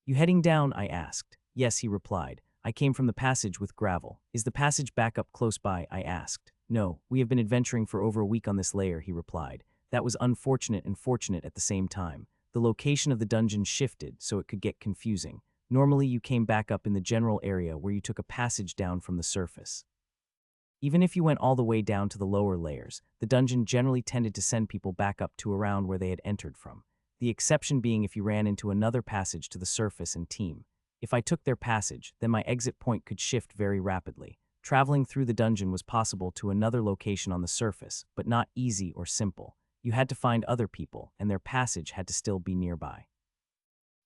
You heading down? I asked. Yes, he replied. I came from the passage with gravel. Is the passage back up close by? I asked. No, we have been adventuring for over a week on this layer, he replied. That was unfortunate and fortunate at the same time. The the location of the dungeon shifted so it could get confusing. Normally, you came back up in the general area where you took a passage down from the surface. Even if you went all the way down to the lower layers, the dungeon generally tended to send people back up to around where they had entered from. The exception being if you ran into another passage to the surface and team. If I took their passage, then my exit point could shift very rapidly. Traveling through the dungeon was possible to another location on the surface, but not easy or simple. You had to find other people, and their passage had to still be nearby.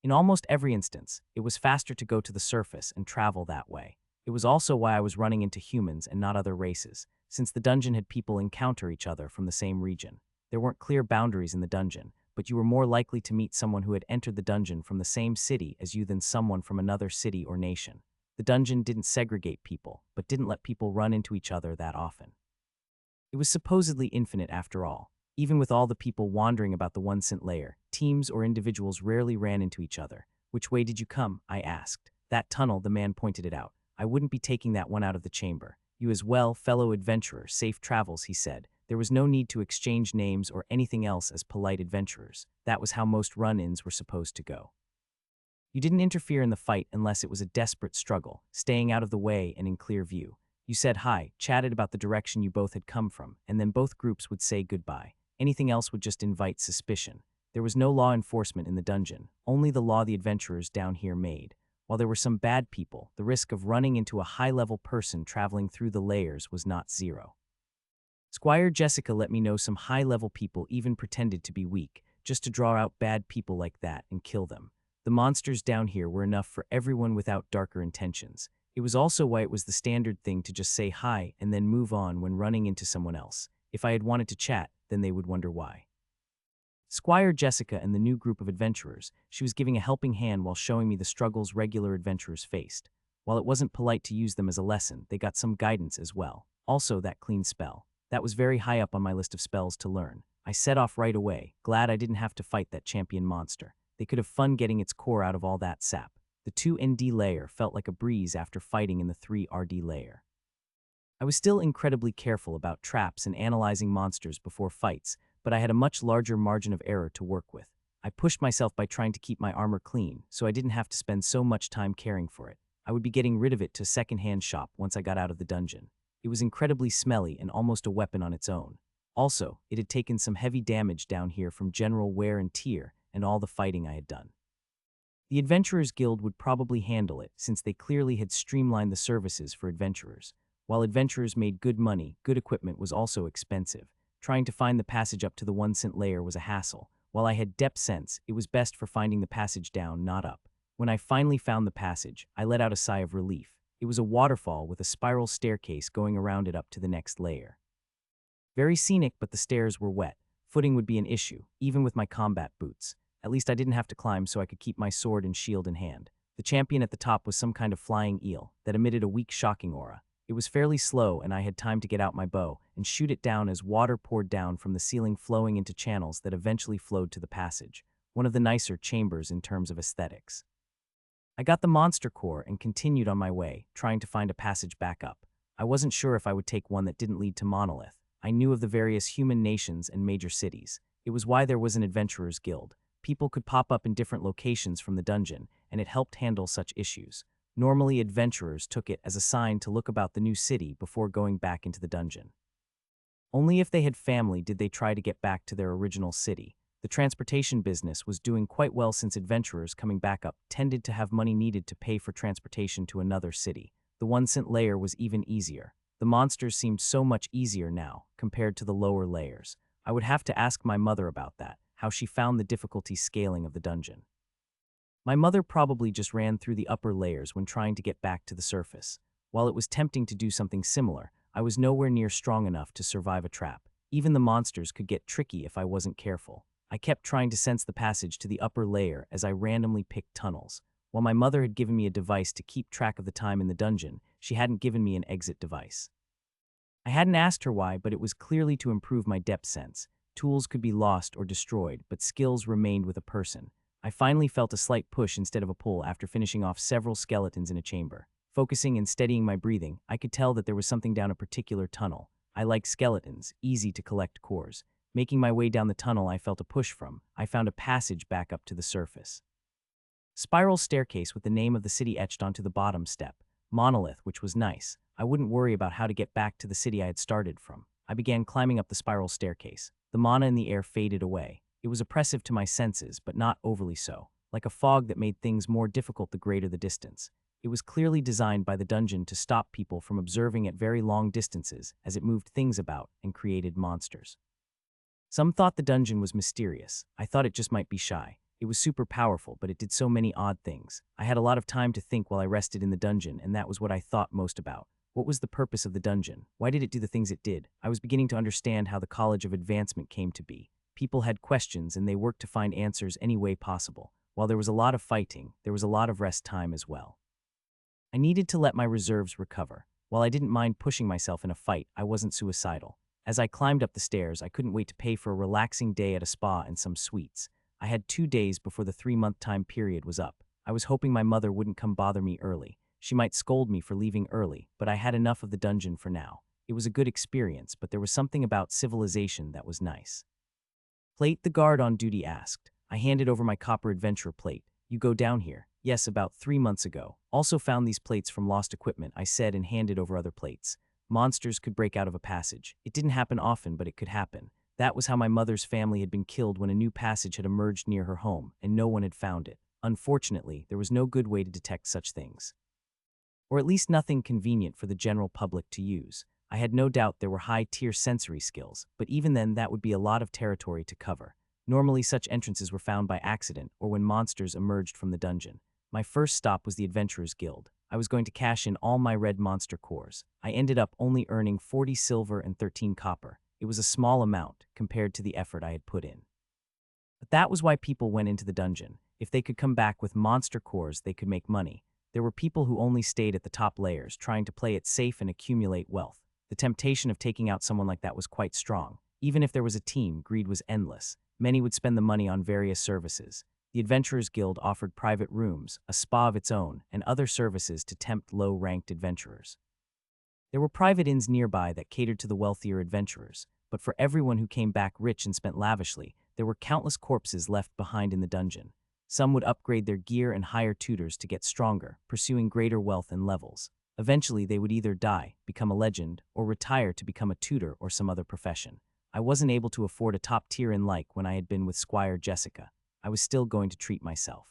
In almost every instance, it was faster to go to the surface and travel that way. It was also why I was running into humans and not other races, since the dungeon had people encounter each other from the same region. There weren't clear boundaries in the dungeon, but you were more likely to meet someone who had entered the dungeon from the same city as you than someone from another city or nation. The dungeon didn't segregate people, but didn't let people run into each other that often. It was supposedly infinite after all. Even with all the people wandering about the 1 cent layer, teams or individuals rarely ran into each other. "Which way did you come?" I asked. "That tunnel," the man pointed it out. "I wouldn't be taking that one out of the chamber." "You as well, fellow adventurer, safe travels," he said. There was no need to exchange names or anything else as polite adventurers. That was how most run-ins were supposed to go. You didn't interfere in the fight unless it was a desperate struggle, staying out of the way and in clear view. You said hi, chatted about the direction you both had come from, and then both groups would say goodbye. Anything else would just invite suspicion. There was no law enforcement in the dungeon, only the law the adventurers down here made. While there were some bad people, the risk of running into a high-level person traveling through the layers was not zero. Squire Jessica let me know some high-level people even pretended to be weak, just to draw out bad people like that and kill them. The monsters down here were enough for everyone without darker intentions. It was also why it was the standard thing to just say hi and then move on when running into someone else. If I had wanted to chat, then they would wonder why. Squire Jessica and the new group of adventurers, she was giving a helping hand while showing me the struggles regular adventurers faced. While it wasn't polite to use them as a lesson, they got some guidance as well. Also, that clean spell. That was very high up on my list of spells to learn. I set off right away, glad I didn't have to fight that champion monster. They could have fun getting its core out of all that sap. The 2ND layer felt like a breeze after fighting in the 3RD layer. I was still incredibly careful about traps and analyzing monsters before fights, but I had a much larger margin of error to work with. I pushed myself by trying to keep my armor clean, so I didn't have to spend so much time caring for it. I would be getting rid of it to a second-hand shop once I got out of the dungeon. It was incredibly smelly and almost a weapon on its own. Also, it had taken some heavy damage down here from general wear and tear and all the fighting I had done. The Adventurers Guild would probably handle it, since they clearly had streamlined the services for adventurers. While adventurers made good money, good equipment was also expensive. Trying to find the passage up to the 1 cent layer was a hassle. While I had depth sense, it was best for finding the passage down, not up. When I finally found the passage, I let out a sigh of relief. It was a waterfall with a spiral staircase going around it up to the next layer. Very scenic, but the stairs were wet. Footing would be an issue, even with my combat boots. At least I didn't have to climb, so I could keep my sword and shield in hand. The champion at the top was some kind of flying eel that emitted a weak shocking aura. It was fairly slow, and I had time to get out my bow and shoot it down as water poured down from the ceiling, flowing into channels that eventually flowed to the passage, one of the nicer chambers in terms of aesthetics. I got the monster core and continued on my way, trying to find a passage back up. I wasn't sure if I would take one that didn't lead to Monolith. I knew of the various human nations and major cities. It was why there was an Adventurers Guild. People could pop up in different locations from the dungeon, and it helped handle such issues. Normally, adventurers took it as a sign to look about the new city before going back into the dungeon. Only if they had family did they try to get back to their original city. The transportation business was doing quite well since adventurers coming back up tended to have money needed to pay for transportation to another city. The 1 cent layer was even easier. The monsters seemed so much easier now, compared to the lower layers. I would have to ask my mother about that, how she found the difficulty scaling of the dungeon. My mother probably just ran through the upper layers when trying to get back to the surface. While it was tempting to do something similar, I was nowhere near strong enough to survive a trap. Even the monsters could get tricky if I wasn't careful. I kept trying to sense the passage to the upper layer as I randomly picked tunnels. While my mother had given me a device to keep track of the time in the dungeon, she hadn't given me an exit device. I hadn't asked her why, but it was clearly to improve my depth sense. Tools could be lost or destroyed, but skills remained with a person. I finally felt a slight push instead of a pull after finishing off several skeletons in a chamber. Focusing and steadying my breathing, I could tell that there was something down a particular tunnel. I like skeletons, easy to collect cores. Making my way down the tunnel I felt a push from, I found a passage back up to the surface. Spiral staircase with the name of the city etched onto the bottom step. Monolith, which was nice. I wouldn't worry about how to get back to the city I had started from. I began climbing up the spiral staircase. The mana in the air faded away. It was oppressive to my senses, but not overly so, like a fog that made things more difficult the greater the distance. It was clearly designed by the dungeon to stop people from observing at very long distances as it moved things about and created monsters. Some thought the dungeon was mysterious. I thought it just might be shy. It was super powerful, but it did so many odd things. I had a lot of time to think while I rested in the dungeon, and that was what I thought most about. What was the purpose of the dungeon? Why did it do the things it did? I was beginning to understand how the College of Advancement came to be. People had questions, and they worked to find answers any way possible. While there was a lot of fighting, there was a lot of rest time as well. I needed to let my reserves recover. While I didn't mind pushing myself in a fight, I wasn't suicidal. As I climbed up the stairs, I couldn't wait to pay for a relaxing day at a spa and some sweets. I had 2 days before the 3-month time period was up. I was hoping my mother wouldn't come bother me early. She might scold me for leaving early, but I had enough of the dungeon for now. It was a good experience, but there was something about civilization that was nice. Plate, the guard on duty asked. I handed over my copper adventurer plate. You go down here. Yes, about 3 months ago. Also found these plates from lost equipment, I said, and handed over other plates. Monsters could break out of a passage. It didn't happen often, but it could happen. That was how my mother's family had been killed when a new passage had emerged near her home, and no one had found it. Unfortunately, there was no good way to detect such things. Or at least nothing convenient for the general public to use. I had no doubt there were high-tier sensory skills, but even then that would be a lot of territory to cover. Normally such entrances were found by accident or when monsters emerged from the dungeon. My first stop was the Adventurers Guild. I was going to cash in all my red monster cores. I ended up only earning 40 silver and 13 copper. It was a small amount compared to the effort I had put in. But that was why people went into the dungeon. If they could come back with monster cores, they could make money. There were people who only stayed at the top layers, trying to play it safe and accumulate wealth. The temptation of taking out someone like that was quite strong. Even if there was a team, greed was endless. Many would spend the money on various services. The Adventurers Guild offered private rooms, a spa of its own, and other services to tempt low-ranked adventurers. There were private inns nearby that catered to the wealthier adventurers, but for everyone who came back rich and spent lavishly, there were countless corpses left behind in the dungeon. Some would upgrade their gear and hire tutors to get stronger, pursuing greater wealth and levels. Eventually, they would either die, become a legend, or retire to become a tutor or some other profession. I wasn't able to afford a top-tier inn like when I had been with Squire Jessica. I was still going to treat myself.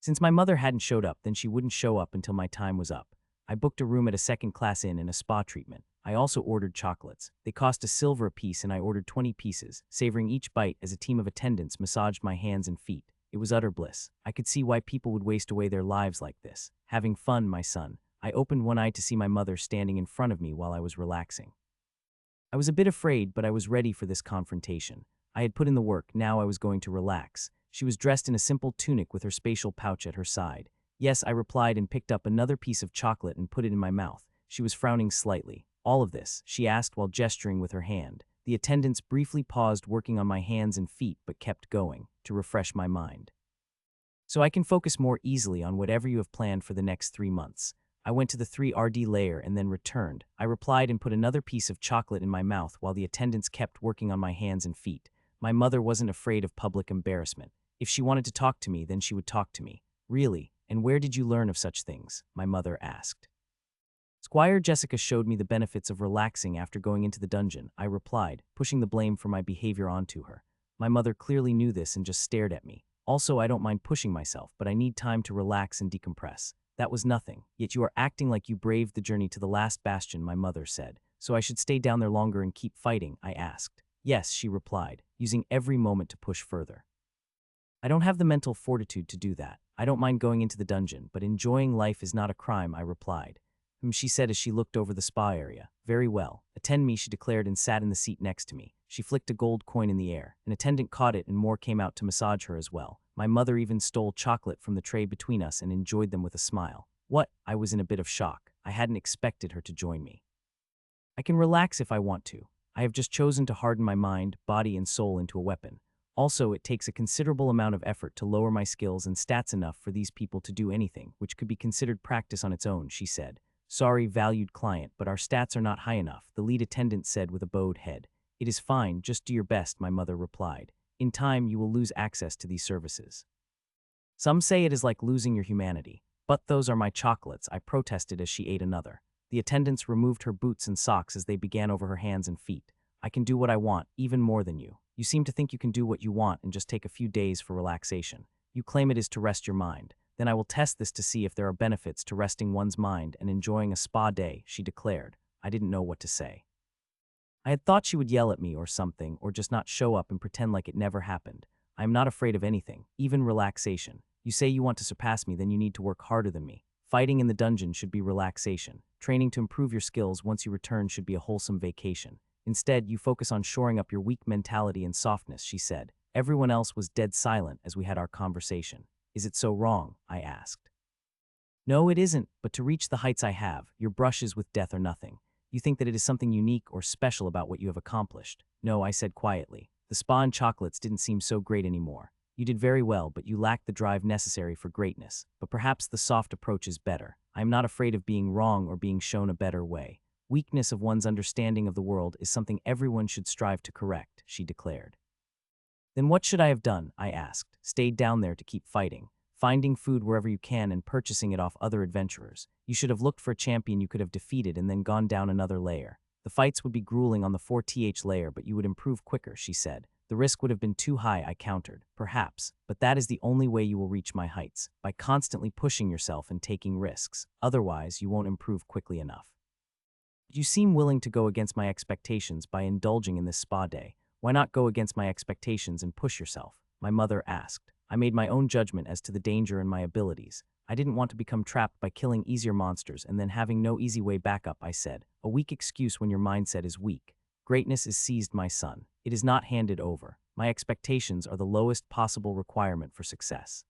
Since my mother hadn't showed up, then she wouldn't show up until my time was up. I booked a room at a second-class inn and a spa treatment. I also ordered chocolates. They cost a silver apiece and I ordered 20 pieces, savoring each bite as a team of attendants massaged my hands and feet. It was utter bliss. I could see why people would waste away their lives like this. Having fun, my son. I opened one eye to see my mother standing in front of me while I was relaxing. I was a bit afraid, but I was ready for this confrontation. I had put in the work, now I was going to relax. She was dressed in a simple tunic with her spatial pouch at her side. Yes, I replied and picked up another piece of chocolate and put it in my mouth. She was frowning slightly. All of this, she asked while gesturing with her hand. The attendants briefly paused working on my hands and feet but kept going, to refresh my mind. So I can focus more easily on whatever you have planned for the next 3 months. I went to the 3RD layer and then returned. I replied and put another piece of chocolate in my mouth while the attendants kept working on my hands and feet. My mother wasn't afraid of public embarrassment. If she wanted to talk to me, then she would talk to me. Really? And where did you learn of such things? My mother asked. Squire Jessica showed me the benefits of relaxing after going into the dungeon, I replied, pushing the blame for my behavior onto her. My mother clearly knew this and just stared at me. Also, I don't mind pushing myself, but I need time to relax and decompress. That was nothing, yet you are acting like you braved the journey to the last bastion, my mother said. So I should stay down there longer and keep fighting, I asked. Yes, she replied, using every moment to push further. I don't have the mental fortitude to do that. I don't mind going into the dungeon, but enjoying life is not a crime, I replied. She said as she looked over the spa area. Very well. Attend me, she declared and sat in the seat next to me. She flicked a gold coin in the air. An attendant caught it and more came out to massage her as well. My mother even stole chocolate from the tray between us and enjoyed them with a smile. What? I was in a bit of shock. I hadn't expected her to join me. I can relax if I want to. I have just chosen to harden my mind, body, and soul into a weapon. Also, it takes a considerable amount of effort to lower my skills and stats enough for these people to do anything, which could be considered practice on its own, she said. Sorry, valued client, but our stats are not high enough, the lead attendant said with a bowed head. It is fine, just do your best, my mother replied. In time, you will lose access to these services. Some say it is like losing your humanity. But those are my chocolates, I protested as she ate another. The attendants removed her boots and socks as they began over her hands and feet. I can do what I want, even more than you. You seem to think you can do what you want and just take a few days for relaxation. You claim it is to rest your mind. Then I will test this to see if there are benefits to resting one's mind and enjoying a spa day, she declared. I didn't know what to say. I had thought she would yell at me or something, or just not show up and pretend like it never happened. I am not afraid of anything, even relaxation. You say you want to surpass me, then you need to work harder than me. Fighting in the dungeon should be relaxation. Training to improve your skills once you return should be a wholesome vacation. Instead, you focus on shoring up your weak mentality and softness, she said. Everyone else was dead silent as we had our conversation. Is it so wrong? I asked. No, it isn't, but to reach the heights I have, your brushes with death are nothing. You think that it is something unique or special about what you have accomplished. No, I said quietly. The spa and chocolates didn't seem so great anymore. You did very well, but you lacked the drive necessary for greatness. But perhaps the soft approach is better. I am not afraid of being wrong or being shown a better way. Weakness of one's understanding of the world is something everyone should strive to correct, she declared. Then what should I have done? I asked. Stayed down there to keep fighting, finding food wherever you can and purchasing it off other adventurers. You should have looked for a champion you could have defeated and then gone down another layer. The fights would be grueling on the 4th layer, but you would improve quicker, she said. The risk would have been too high, I countered. Perhaps, but that is the only way you will reach my heights, by constantly pushing yourself and taking risks. Otherwise, you won't improve quickly enough. You seem willing to go against my expectations by indulging in this spa day. Why not go against my expectations and push yourself? My mother asked. I made my own judgment as to the danger and my abilities. I didn't want to become trapped by killing easier monsters and then having no easy way back up, I said. A weak excuse when your mindset is weak. Greatness is seized, my son. It is not handed over. My expectations are the lowest possible requirement for success.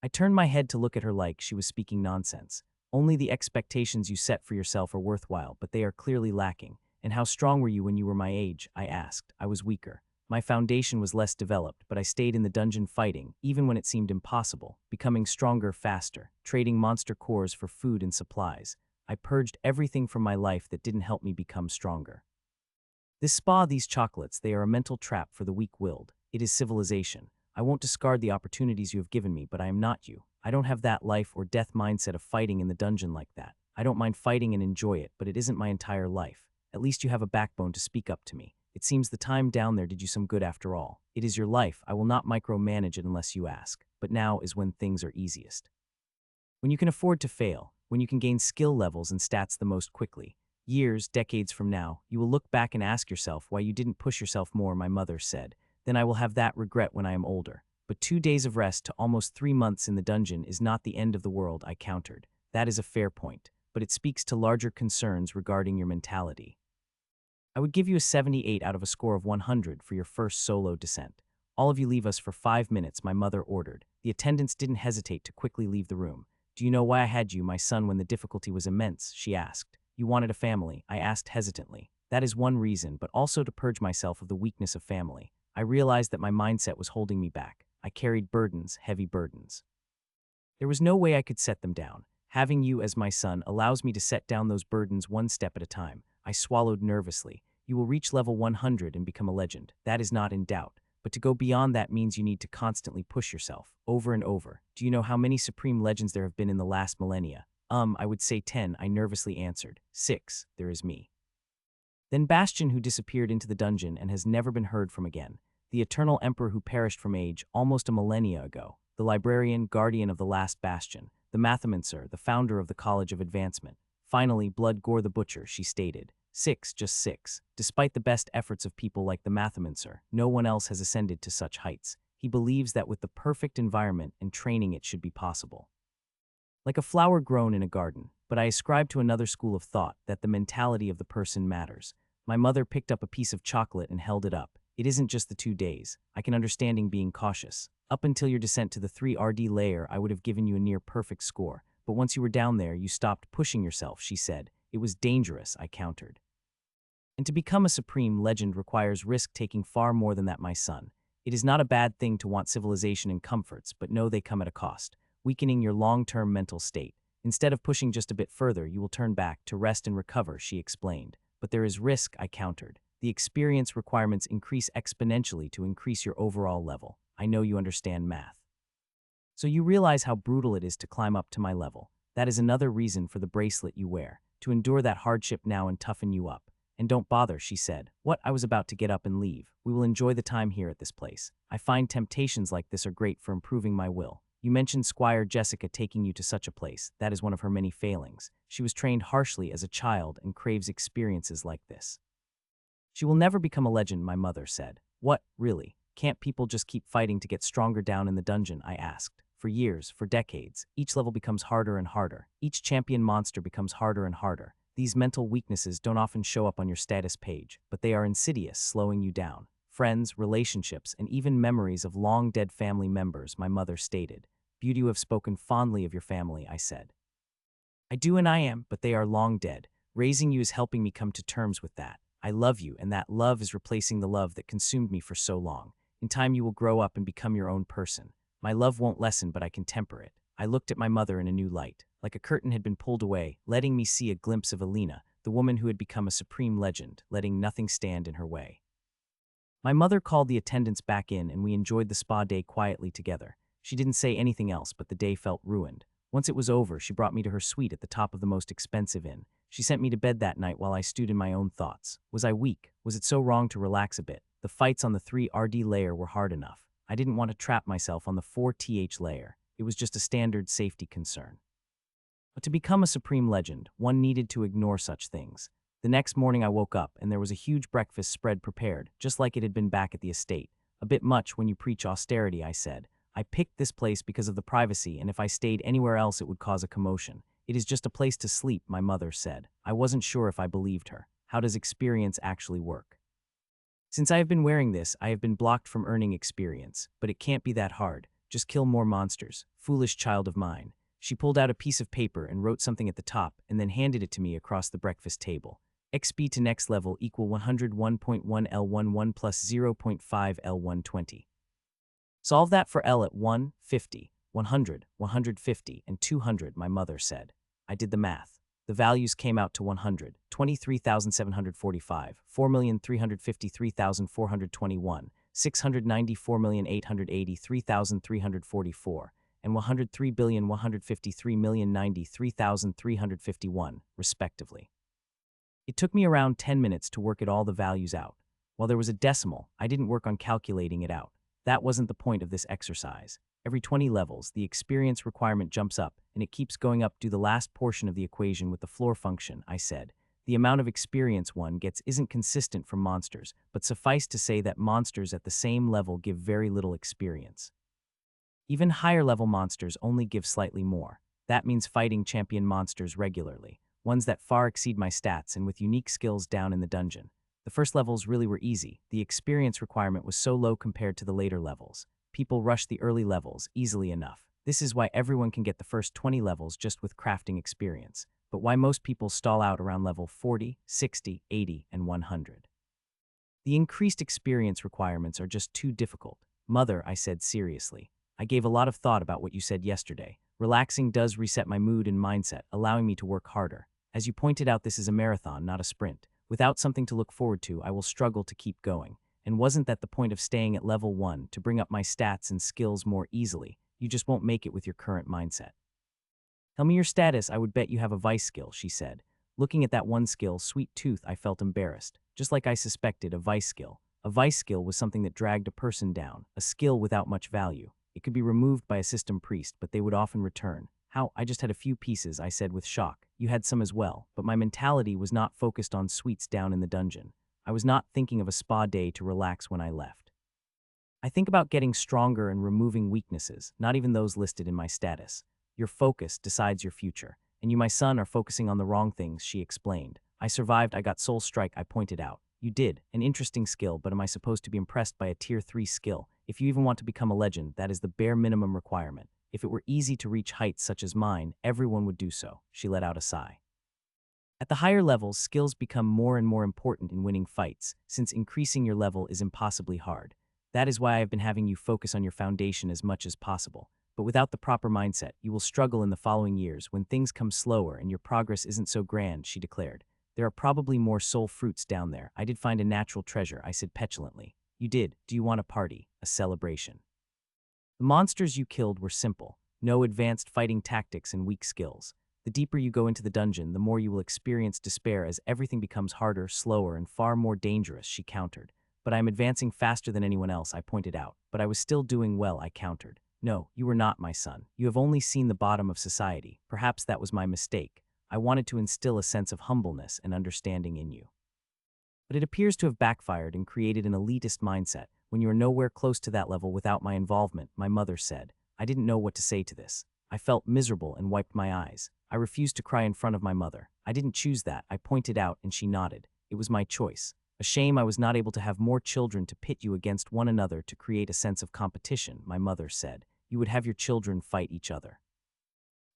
I turned my head to look at her like she was speaking nonsense. Only the expectations you set for yourself are worthwhile, but they are clearly lacking. And how strong were you when you were my age? I asked. I was weaker. My foundation was less developed, but I stayed in the dungeon fighting, even when it seemed impossible, becoming stronger faster, trading monster cores for food and supplies. I purged everything from my life that didn't help me become stronger. This spa, these chocolates, they are a mental trap for the weak-willed. It is civilization. I won't discard the opportunities you have given me, but I am not you. I don't have that life or death mindset of fighting in the dungeon like that. I don't mind fighting and enjoy it, but it isn't my entire life. At least you have a backbone to speak up to me. It seems the time down there did you some good after all. It is your life. I will not micromanage it unless you ask. But now is when things are easiest. When you can afford to fail, when you can gain skill levels and stats the most quickly. Years, decades from now, you will look back and ask yourself why you didn't push yourself more, my mother said. Then I will have that regret when I am older. But 2 days of rest to almost 3 months in the dungeon is not the end of the world, I countered. That is a fair point, but it speaks to larger concerns regarding your mentality. I would give you a 78 out of a score of 100 for your first solo descent. All of you leave us for 5 minutes, my mother ordered. The attendants didn't hesitate to quickly leave the room. Do you know why I had you, my son, when the difficulty was immense? She asked. You wanted a family, I asked hesitantly. That is one reason, but also to purge myself of the weakness of family. I realized that my mindset was holding me back. I carried burdens, heavy burdens. There was no way I could set them down. Having you as my son allows me to set down those burdens one step at a time. I swallowed nervously. You will reach level 100 and become a legend. That is not in doubt. But to go beyond that means you need to constantly push yourself, over and over. Do you know how many supreme legends there have been in the last millennia? I would say 10, I nervously answered. 6, there is me. Then Bastion, who disappeared into the dungeon and has never been heard from again. The eternal emperor who perished from age almost a millennia ago. The librarian, guardian of the last bastion. The mathemancer, the founder of the College of Advancement. Finally, Blood Gore the Butcher, she stated. 6, just 6. Despite the best efforts of people like the mathemancer, no one else has ascended to such heights. He believes that with the perfect environment and training it should be possible. Like a flower grown in a garden, but I ascribe to another school of thought that the mentality of the person matters. My mother picked up a piece of chocolate and held it up. It isn't just the 2 days. I can understand being cautious. Up until your descent to the 3rd layer, I would have given you a near-perfect score. But once you were down there, you stopped pushing yourself, she said. It was dangerous, I countered. And to become a supreme legend requires risk-taking far more than that, my son. It is not a bad thing to want civilization and comforts, but know they come at a cost, weakening your long-term mental state. Instead of pushing just a bit further, you will turn back to rest and recover, she explained. But there is risk, I countered. The experience requirements increase exponentially to increase your overall level. I know you understand math. So you realize how brutal it is to climb up to my level. That is another reason for the bracelet you wear, to endure that hardship now and toughen you up. And don't bother, she said. What? I was about to get up and leave. We will enjoy the time here at this place. I find temptations like this are great for improving my will. You mentioned Squire Jessica taking you to such a place. That is one of her many failings. She was trained harshly as a child and craves experiences like this. She will never become a legend, my mother said. What, really? Can't people just keep fighting to get stronger down in the dungeon? I asked. For years, for decades, each level becomes harder and harder. Each champion monster becomes harder and harder. These mental weaknesses don't often show up on your status page, but they are insidious, slowing you down. Friends, relationships, and even memories of long-dead family members, my mother stated. Beauty, you have spoken fondly of your family, I said. I do and I am, but they are long dead. Raising you is helping me come to terms with that. I love you, and that love is replacing the love that consumed me for so long. In time you will grow up and become your own person. My love won't lessen, but I can temper it. I looked at my mother in a new light. Like a curtain had been pulled away, letting me see a glimpse of Alina, the woman who had become a supreme legend, letting nothing stand in her way. My mother called the attendants back in, and we enjoyed the spa day quietly together. She didn't say anything else, but the day felt ruined. Once it was over, she brought me to her suite at the top of the most expensive inn. She sent me to bed that night while I stewed in my own thoughts. Was I weak? Was it so wrong to relax a bit? The fights on the 3RD layer were hard enough. I didn't want to trap myself on the 4TH layer. It was just a standard safety concern. But to become a supreme legend, one needed to ignore such things. The next morning I woke up and there was a huge breakfast spread prepared, just like it had been back at the estate. A bit much when you preach austerity, I said. I picked this place because of the privacy, and if I stayed anywhere else it would cause a commotion. It is just a place to sleep, my mother said. I wasn't sure if I believed her. How does experience actually work? Since I have been wearing this, I have been blocked from earning experience, but it can't be that hard. Just kill more monsters. Foolish child of mine. She pulled out a piece of paper and wrote something at the top and then handed it to me across the breakfast table. XP to next level equal 101.1 L11 plus 0.5 L120. Solve that for L at 1, 50, 100, 150, and 200, my mother said. I did the math. The values came out to 100, 23,745, 4,353,421, 694,883,344, and 103,153,093,351, respectively. It took me around 10 minutes to work all the values out. While there was a decimal, I didn't work on calculating it out. That wasn't the point of this exercise. Every 20 levels, the experience requirement jumps up, and it keeps going up. Do the last portion of the equation with the floor function, I said. The amount of experience one gets isn't consistent for monsters, but suffice to say that monsters at the same level give very little experience. Even higher level monsters only give slightly more. That means fighting champion monsters regularly, ones that far exceed my stats and with unique skills down in the dungeon. The first levels really were easy. The experience requirement was so low compared to the later levels. People rush the early levels easily enough. This is why everyone can get the first 20 levels just with crafting experience, but why most people stall out around level 40, 60, 80, and 100. The increased experience requirements are just too difficult. Mother, I said seriously. I gave a lot of thought about what you said yesterday. Relaxing does reset my mood and mindset, allowing me to work harder. As you pointed out, this is a marathon, not a sprint. Without something to look forward to, I will struggle to keep going. And wasn't that the point of staying at level 1, to bring up my stats and skills more easily? You just won't make it with your current mindset. Tell me your status. I would bet you have a vice skill, she said. Looking at that one skill, Sweet Tooth, I felt embarrassed. Just like I suspected, a vice skill. A vice skill was something that dragged a person down, a skill without much value. It could be removed by a system priest, but they would often return. How? I just had a few pieces, I said with shock. You had some as well, but my mentality was not focused on sweets down in the dungeon. I was not thinking of a spa day to relax when I left. I think about getting stronger and removing weaknesses, not even those listed in my status. Your focus decides your future, and you, my son, are focusing on the wrong things, she explained. I survived, I got soul strike, I pointed out. You did, an interesting skill, but am I supposed to be impressed by a tier 3 skill? If you even want to become a legend, that is the bare minimum requirement. If it were easy to reach heights such as mine, everyone would do so, she let out a sigh. At the higher levels, skills become more and more important in winning fights, since increasing your level is impossibly hard. That is why I have been having you focus on your foundation as much as possible. But without the proper mindset, you will struggle in the following years when things come slower and your progress isn't so grand, she declared. There are probably more soul fruits down there. I did find a natural treasure, I said petulantly. You did. Do you want a party? A celebration? The monsters you killed were simple. No advanced fighting tactics and weak skills. The deeper you go into the dungeon, the more you will experience despair as everything becomes harder, slower, and far more dangerous, she countered. But I am advancing faster than anyone else, I pointed out. But I was still doing well, I countered. No, you were not, my son. You have only seen the bottom of society. Perhaps that was my mistake. I wanted to instill a sense of humbleness and understanding in you. But it appears to have backfired and created an elitist mindset. When you are nowhere close to that level without my involvement, my mother said. I didn't know what to say to this. I felt miserable and wiped my eyes. I refused to cry in front of my mother. I didn't choose that, I pointed out, and she nodded. It was my choice. A shame I was not able to have more children to pit you against one another to create a sense of competition, my mother said. You would have your children fight each other.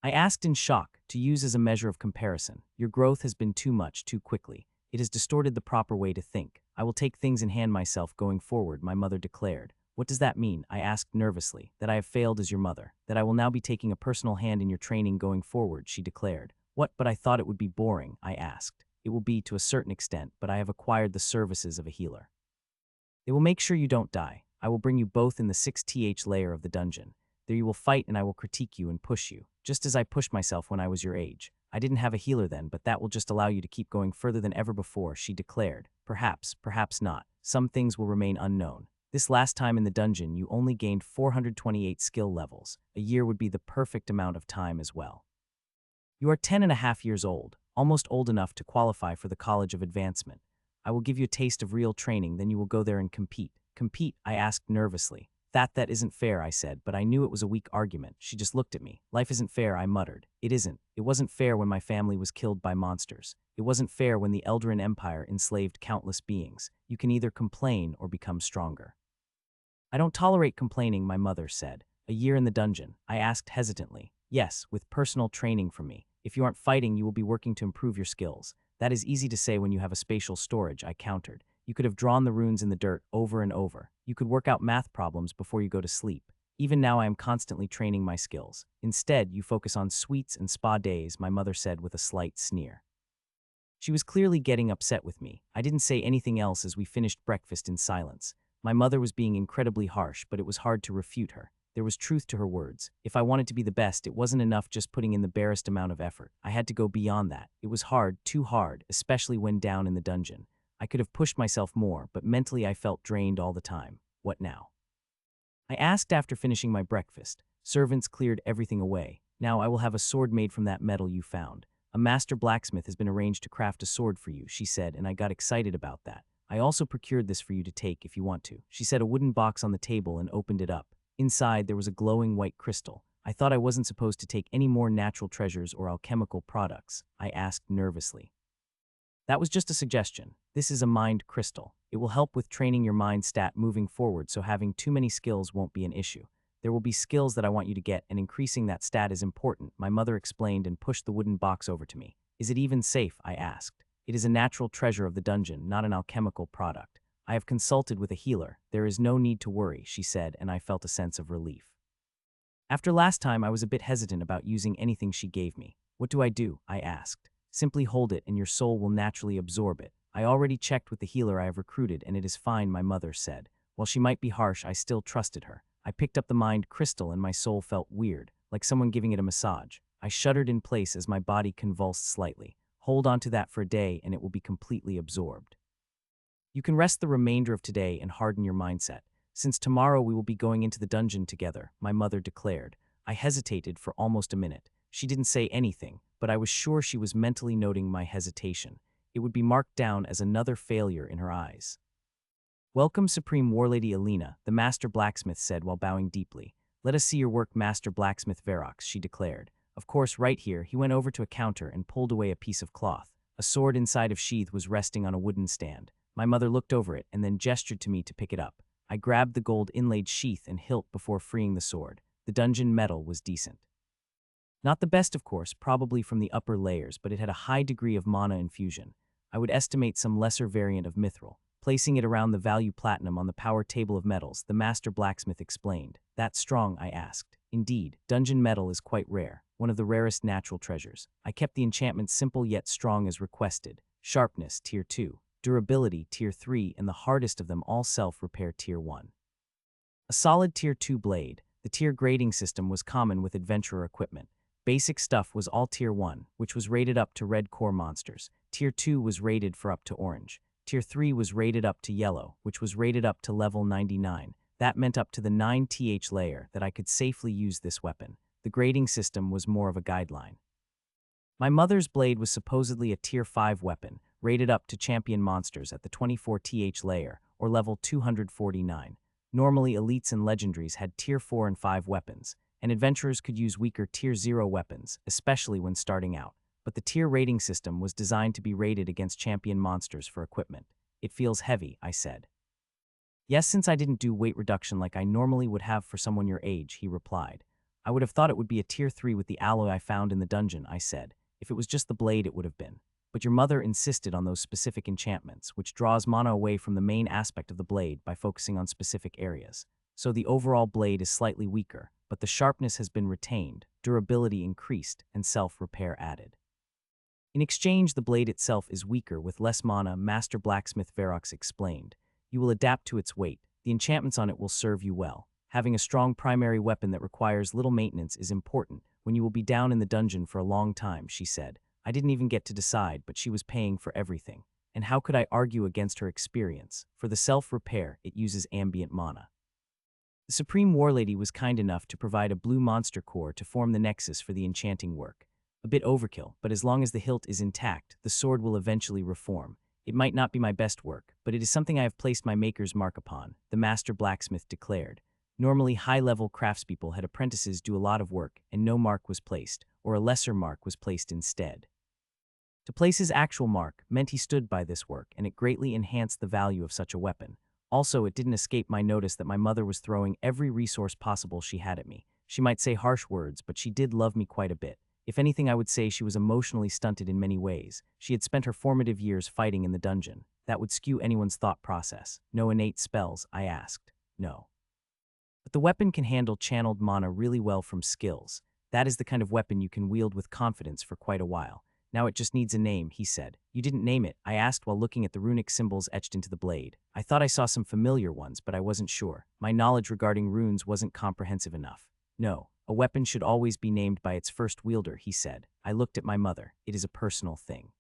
I asked in shock, to use as a measure of comparison. Your growth has been too much, too quickly. It has distorted the proper way to think. I will take things in hand myself going forward, my mother declared. What does that mean? I asked nervously. That I have failed as your mother. That I will now be taking a personal hand in your training going forward, she declared. What? But I thought it would be boring, I asked. It will be to a certain extent, but I have acquired the services of a healer. They will make sure you don't die. I will bring you both in the 6th layer of the dungeon. There you will fight and I will critique you and push you, just as I pushed myself when I was your age. I didn't have a healer then, but that will just allow you to keep going further than ever before, she declared. Perhaps, perhaps not. Some things will remain unknown. This last time in the dungeon, you only gained 428 skill levels. A year would be the perfect amount of time as well. You are 10.5 years old, almost old enough to qualify for the College of Advancement. I will give you a taste of real training, then you will go there and compete. Compete? I asked nervously. That isn't fair, I said, but I knew it was a weak argument. She just looked at me. Life isn't fair, I muttered. It isn't. It wasn't fair when my family was killed by monsters. It wasn't fair when the Eldarin Empire enslaved countless beings. You can either complain or become stronger. I don't tolerate complaining, my mother said. A year in the dungeon, I asked hesitantly. Yes, with personal training from me. If you aren't fighting, you will be working to improve your skills. That is easy to say when you have a spatial storage, I countered. You could have drawn the runes in the dirt over and over. You could work out math problems before you go to sleep. Even now I am constantly training my skills. Instead, you focus on sweets and spa days, my mother said with a slight sneer. She was clearly getting upset with me. I didn't say anything else as we finished breakfast in silence. My mother was being incredibly harsh, but it was hard to refute her. There was truth to her words. If I wanted to be the best, it wasn't enough just putting in the barest amount of effort. I had to go beyond that. It was hard, too hard, especially when down in the dungeon. I could have pushed myself more, but mentally I felt drained all the time. What now? I asked after finishing my breakfast. Servants cleared everything away. Now I will have a sword made from that metal you found. A master blacksmith has been arranged to craft a sword for you, she said, and I got excited about that. I also procured this for you to take if you want to. She set a wooden box on the table and opened it up. Inside, there was a glowing white crystal. I thought I wasn't supposed to take any more natural treasures or alchemical products, I asked nervously. That was just a suggestion. This is a mind crystal. It will help with training your mind stat moving forward, so having too many skills won't be an issue. There will be skills that I want you to get, and increasing that stat is important, my mother explained and pushed the wooden box over to me. Is it even safe? I asked. It is a natural treasure of the dungeon, not an alchemical product. I have consulted with a healer. There is no need to worry, she said, and I felt a sense of relief. After last time, I was a bit hesitant about using anything she gave me. What do I do? I asked. Simply hold it and your soul will naturally absorb it. I already checked with the healer I have recruited and it is fine, my mother said. While she might be harsh, I still trusted her. I picked up the mind crystal and my soul felt weird, like someone giving it a massage. I shuddered in place as my body convulsed slightly. Hold on to that for a day and it will be completely absorbed. You can rest the remainder of today and harden your mindset. Since tomorrow we will be going into the dungeon together, my mother declared. I hesitated for almost a minute. She didn't say anything, but I was sure she was mentally noting my hesitation. It would be marked down as another failure in her eyes. Welcome, Supreme Warlady Alina, the Master Blacksmith said while bowing deeply. Let us see your work, Master Blacksmith Verox, she declared. Of course, right here, he went over to a counter and pulled away a piece of cloth. A sword inside of sheath was resting on a wooden stand. My mother looked over it and then gestured to me to pick it up. I grabbed the gold inlaid sheath and hilt before freeing the sword. The dungeon metal was decent. Not the best, of course, probably from the upper layers, but it had a high degree of mana infusion. I would estimate some lesser variant of mithril. Placing it around the value platinum on the power table of metals, the master blacksmith explained. That's strong, I asked. Indeed, dungeon metal is quite rare, one of the rarest natural treasures. I kept the enchantment simple yet strong as requested. sharpness, Tier 2, durability, Tier 3, and the hardest of them all, self-repair, Tier 1. A solid Tier 2 blade, the tier grading system was common with adventurer equipment. Basic stuff was all Tier 1, which was rated up to red core monsters. Tier 2 was rated for up to orange. Tier 3 was rated up to yellow, which was rated up to level 99. That meant up to the 9th layer that I could safely use this weapon. The grading system was more of a guideline. My mother's blade was supposedly a Tier 5 weapon, rated up to champion monsters at the 24th layer, or level 249. Normally, elites and legendaries had Tier 4 and 5 weapons, and adventurers could use weaker Tier 0 weapons, especially when starting out. But the tier rating system was designed to be rated against champion monsters for equipment. It feels heavy, I said. Yes, since I didn't do weight reduction like I normally would have for someone your age, he replied. I would have thought it would be a Tier 3 with the alloy I found in the dungeon, I said. If it was just the blade, it would have been. But your mother insisted on those specific enchantments, which draws mana away from the main aspect of the blade by focusing on specific areas. So the overall blade is slightly weaker, but the sharpness has been retained, durability increased, and self-repair added. In exchange, the blade itself is weaker with less mana, Master Blacksmith Verox explained. You will adapt to its weight. The enchantments on it will serve you well. Having a strong primary weapon that requires little maintenance is important when you will be down in the dungeon for a long time, she said. I didn't even get to decide, but she was paying for everything. And how could I argue against her experience? For the self-repair, it uses ambient mana. The Supreme Warlady was kind enough to provide a blue monster core to form the nexus for the enchanting work. A bit overkill, but as long as the hilt is intact, the sword will eventually reform. It might not be my best work, but it is something I have placed my maker's mark upon, the Master Blacksmith declared. Normally, high-level craftspeople had apprentices do a lot of work, and no mark was placed, or a lesser mark was placed instead. To place his actual mark meant he stood by this work, and it greatly enhanced the value of such a weapon. Also, it didn't escape my notice that my mother was throwing every resource possible she had at me. She might say harsh words, but she did love me quite a bit. If anything, I would say she was emotionally stunted in many ways. She had spent her formative years fighting in the dungeon. That would skew anyone's thought process. No innate spells, I asked. No. But the weapon can handle channeled mana really well from skills. That is the kind of weapon you can wield with confidence for quite a while. Now it just needs a name, he said. You didn't name it, I asked while looking at the runic symbols etched into the blade. I thought I saw some familiar ones, but I wasn't sure. My knowledge regarding runes wasn't comprehensive enough. No, a weapon should always be named by its first wielder, he said. I looked at my mother. It is a personal thing.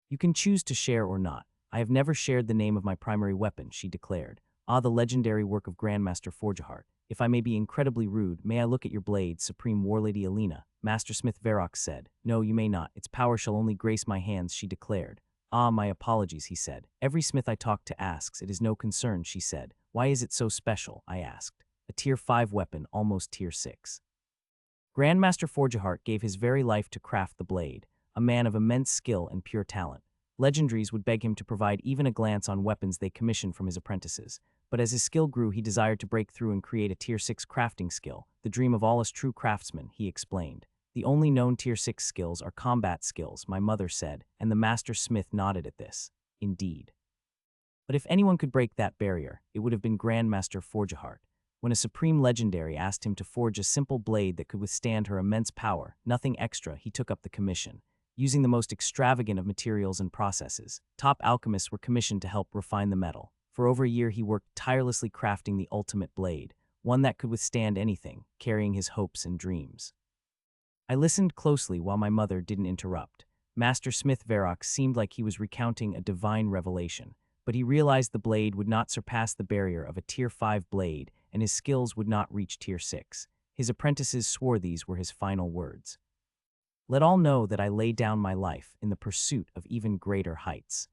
You can choose to share or not. I have never shared the name of my primary weapon, she declared. Ah, the legendary work of Grandmaster Forgeheart. If I may be incredibly rude, may I look at your blade, Supreme Warlady Alina? Master Smith Verox said. No, you may not. Its power shall only grace my hands, she declared. Ah, my apologies, he said. Every smith I talk to asks. It is no concern, she said. Why is it so special? I asked. A Tier 5 weapon, almost Tier 6. Grandmaster Forgeheart gave his very life to craft the blade, a man of immense skill and pure talent. Legendaries would beg him to provide even a glance on weapons they commissioned from his apprentices. But as his skill grew, he desired to break through and create a Tier 6 crafting skill, the dream of all us true craftsmen, he explained. The only known Tier 6 skills are combat skills, my mother said, and the Master Smith nodded at this. Indeed. But if anyone could break that barrier, it would have been Grandmaster Forgeheart. When a Supreme Legendary asked him to forge a simple blade that could withstand her immense power, nothing extra, he took up the commission. Using the most extravagant of materials and processes, top alchemists were commissioned to help refine the metal. For over a year, he worked tirelessly crafting the ultimate blade, one that could withstand anything, carrying his hopes and dreams. I listened closely while my mother didn't interrupt. Master Smith Verox seemed like he was recounting a divine revelation, but he realized the blade would not surpass the barrier of a Tier 5 blade, and his skills would not reach Tier 6. His apprentices swore these were his final words. Let all know that I lay down my life in the pursuit of even greater heights.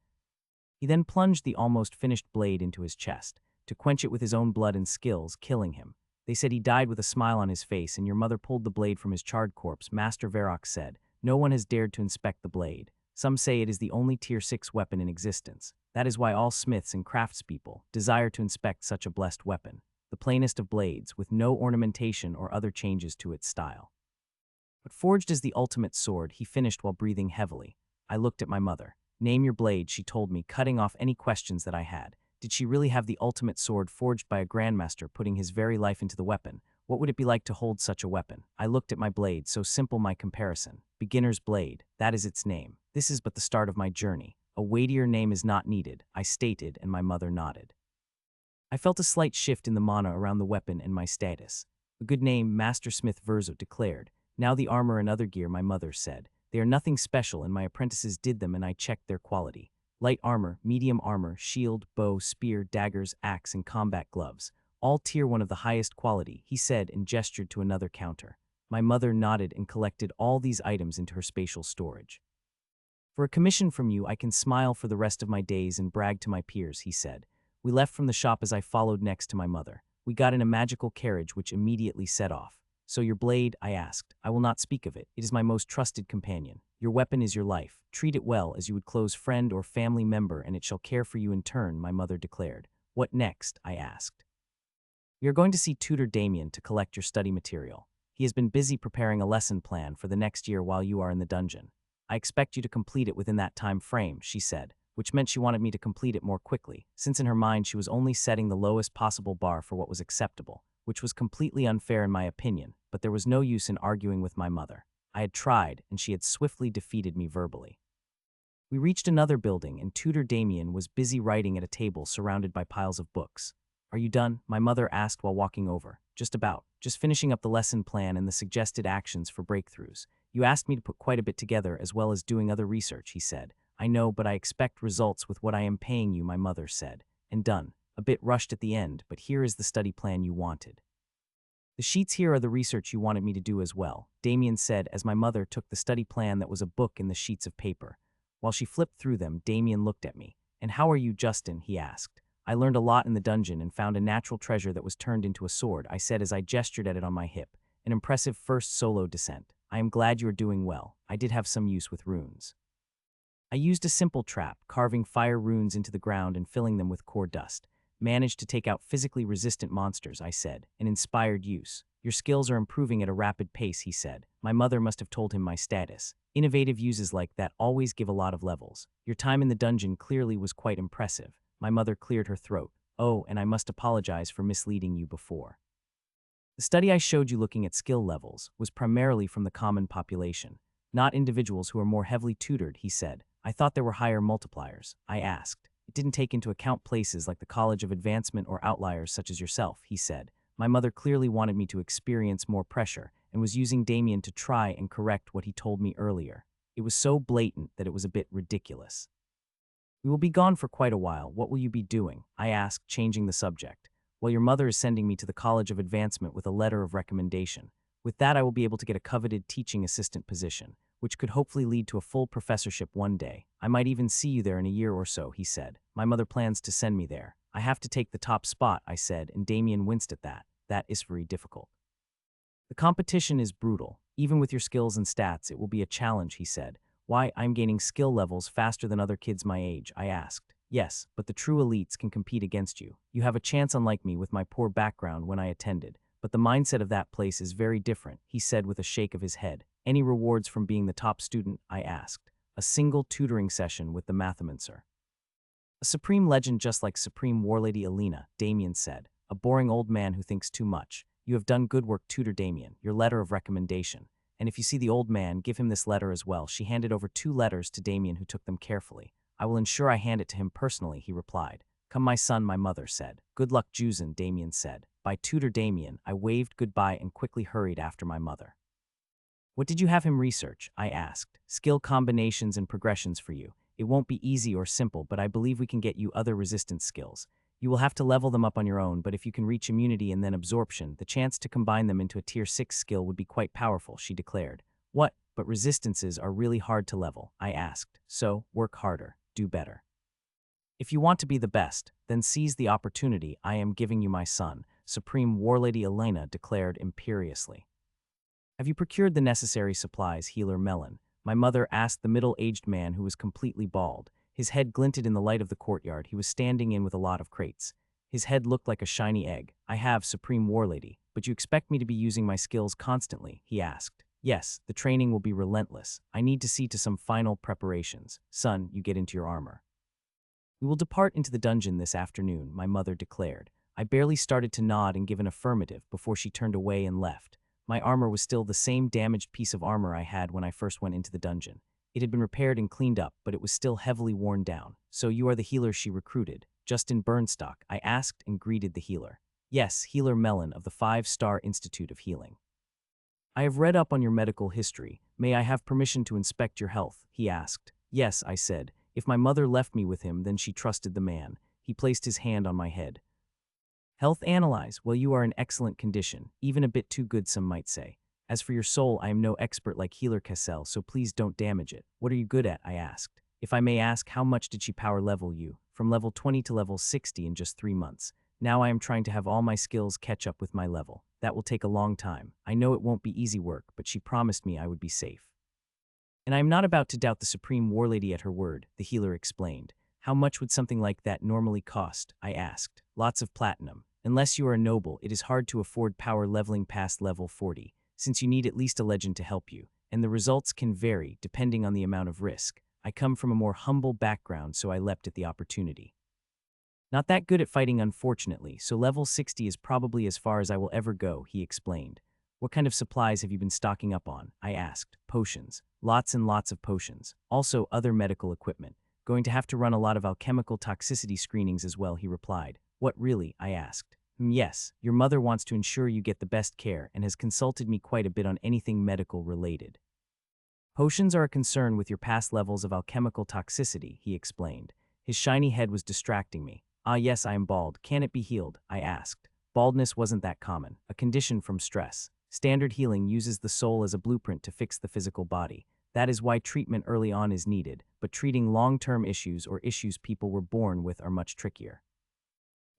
He then plunged the almost finished blade into his chest, to quench it with his own blood and skills, killing him. They said he died with a smile on his face, and your mother pulled the blade from his charred corpse, Master Verox said. No one has dared to inspect the blade. Some say it is the only Tier 6 weapon in existence. That is why all smiths and craftspeople desire to inspect such a blessed weapon, the plainest of blades, with no ornamentation or other changes to its style. But forged as the ultimate sword, he finished while breathing heavily. I looked at my mother. Name your blade, she told me, cutting off any questions that I had. Did she really have the ultimate sword forged by a grandmaster putting his very life into the weapon, What would it be like to hold such a weapon? I looked at my blade, so simple my comparison. Beginner's blade, that is its name. This is but the start of my journey. A weightier name is not needed, I stated, and my mother nodded. I felt a slight shift in the mana around the weapon and my status. A good name, Master Smith Verzo declared. Now the armor and other gear, my mother said. They are nothing special and my apprentices did them and I checked their quality. Light armor, medium armor, shield, bow, spear, daggers, axe, and combat gloves. All tier 1 of the highest quality, he said and gestured to another counter. My mother nodded and collected all these items into her spatial storage. For a commission from you, I can smile for the rest of my days and brag to my peers, he said. We left from the shop as I followed next to my mother. We got in a magical carriage which immediately set off. So your blade, I asked. I will not speak of it. It is my most trusted companion. Your weapon is your life. Treat it well as you would close friend or family member and it shall care for you in turn, my mother declared. What next? I asked. We are going to see tutor Damien to collect your study material. He has been busy preparing a lesson plan for the next year while you are in the dungeon. I expect you to complete it within that time frame, she said, which meant she wanted me to complete it more quickly, since in her mind she was only setting the lowest possible bar for what was acceptable, which was completely unfair in my opinion, but there was no use in arguing with my mother. I had tried, and she had swiftly defeated me verbally. We reached another building, and tutor Damien was busy writing at a table surrounded by piles of books. Are you done? My mother asked while walking over. Just about. Just finishing up the lesson plan and the suggested actions for breakthroughs. You asked me to put quite a bit together as well as doing other research, he said. I know, but I expect results with what I am paying you, my mother said. And done. A bit rushed at the end, but here is the study plan you wanted. The sheets here are the research you wanted me to do as well, Damien said as my mother took the study plan that was a book in the sheets of paper. While she flipped through them, Damien looked at me. And how are you, Justin? He asked. I learned a lot in the dungeon and found a natural treasure that was turned into a sword, I said as I gestured at it on my hip. An impressive first solo descent. I am glad you are doing well. I did have some use with runes. I used a simple trap, carving fire runes into the ground and filling them with core dust. Managed to take out physically resistant monsters, I said, an inspired use. Your skills are improving at a rapid pace, he said. My mother must have told him my status. Innovative uses like that always give a lot of levels. Your time in the dungeon clearly was quite impressive. My mother cleared her throat. Oh, and I must apologize for misleading you before. The study I showed you looking at skill levels was primarily from the common population, not individuals who are more heavily tutored, he said. I thought there were higher multipliers. I asked. It didn't take into account places like the College of Advancement or outliers such as yourself, he said. My mother clearly wanted me to experience more pressure and was using Damien to try and correct what he told me earlier. It was so blatant that it was a bit ridiculous. We will be gone for quite a while. What will you be doing? I asked, changing the subject. Well, your mother is sending me to the College of Advancement with a letter of recommendation. With that, I will be able to get a coveted teaching assistant position, which could hopefully lead to a full professorship one day. I might even see you there in a year or so, he said. My mother plans to send me there. I have to take the top spot, I said, and Damien winced at that. That is very difficult. The competition is brutal. Even with your skills and stats, it will be a challenge, he said. Why, I'm gaining skill levels faster than other kids my age, I asked. Yes, but the true elites can compete against you. You have a chance unlike me with my poor background when I attended. But the mindset of that place is very different, he said with a shake of his head. Any rewards from being the top student? I asked. A single tutoring session with the Mathemancer. A supreme legend just like Supreme Warlady Alina, Damien said. A boring old man who thinks too much. You have done good work, tutor Damien, your letter of recommendation. And if you see the old man, give him this letter as well. She handed over 2 letters to Damien, who took them carefully. I will ensure I hand it to him personally, he replied. Come, my son, my mother said. Good luck, Juzen, Damien said. By tutor Damien, I waved goodbye and quickly hurried after my mother. What did you have him research? I asked. Skill combinations and progressions for you. It won't be easy or simple, but I believe we can get you other resistance skills. You will have to level them up on your own, but if you can reach immunity and then absorption, the chance to combine them into a tier 6 skill would be quite powerful, she declared. What? But resistances are really hard to level, I asked. So, work harder, do better. If you want to be the best, then seize the opportunity I am giving you, my son, Supreme Warlady Elena declared imperiously. Have you procured the necessary supplies, Healer Melon? My mother asked the middle-aged man who was completely bald. His head glinted in the light of the courtyard. He was standing in with a lot of crates. His head looked like a shiny egg. I have, Supreme Warlady, but you expect me to be using my skills constantly, he asked. Yes, the training will be relentless. I need to see to some final preparations. Son, you get into your armor. We will depart into the dungeon this afternoon, my mother declared. I barely started to nod and give an affirmative before she turned away and left. My armor was still the same damaged piece of armor I had when I first went into the dungeon. It had been repaired and cleaned up, but it was still heavily worn down. "So you are the healer she recruited, Justin Burnstock?" I asked and greeted the healer. "Yes, Healer Mellon of the 5-Star Institute of Healing." "I have read up on your medical history. May I have permission to inspect your health?" he asked. "Yes," I said. If my mother left me with him, then she trusted the man. He placed his hand on my head. "Health analyze. Well, you are in excellent condition, even a bit too good, some might say. As for your soul, I am no expert like Healer Cassell, so please don't damage it." "What are you good at?" I asked. "If I may ask, how much did she power level you?" "From level 20 to level 60 in just 3 months. Now I am trying to have all my skills catch up with my level. That will take a long time. I know it won't be easy work, but she promised me I would be safe." "And I am not about to doubt the Supreme Warlady at her word," the healer explained. "How much would something like that normally cost?" I asked. "Lots of platinum. Unless you are a noble, it is hard to afford power leveling past level 40, since you need at least a legend to help you, and the results can vary depending on the amount of risk. I come from a more humble background, so I leapt at the opportunity. Not that good at fighting, unfortunately, so level 60 is probably as far as I will ever go," he explained. "What kind of supplies have you been stocking up on?" I asked. "Potions. Lots and lots of potions. Also other medical equipment. Going to have to run a lot of alchemical toxicity screenings as well," he replied. "What, really?" I asked. Yes, your mother wants to ensure you get the best care and has consulted me quite a bit on anything medical related. Potions are a concern with your past levels of alchemical toxicity," he explained. His shiny head was distracting me. "Ah yes, I am bald. Can it be healed?" I asked. Baldness wasn't that common, a condition from stress. Standard healing uses the soul as a blueprint to fix the physical body. That is why treatment early on is needed, but treating long-term issues or issues people were born with are much trickier.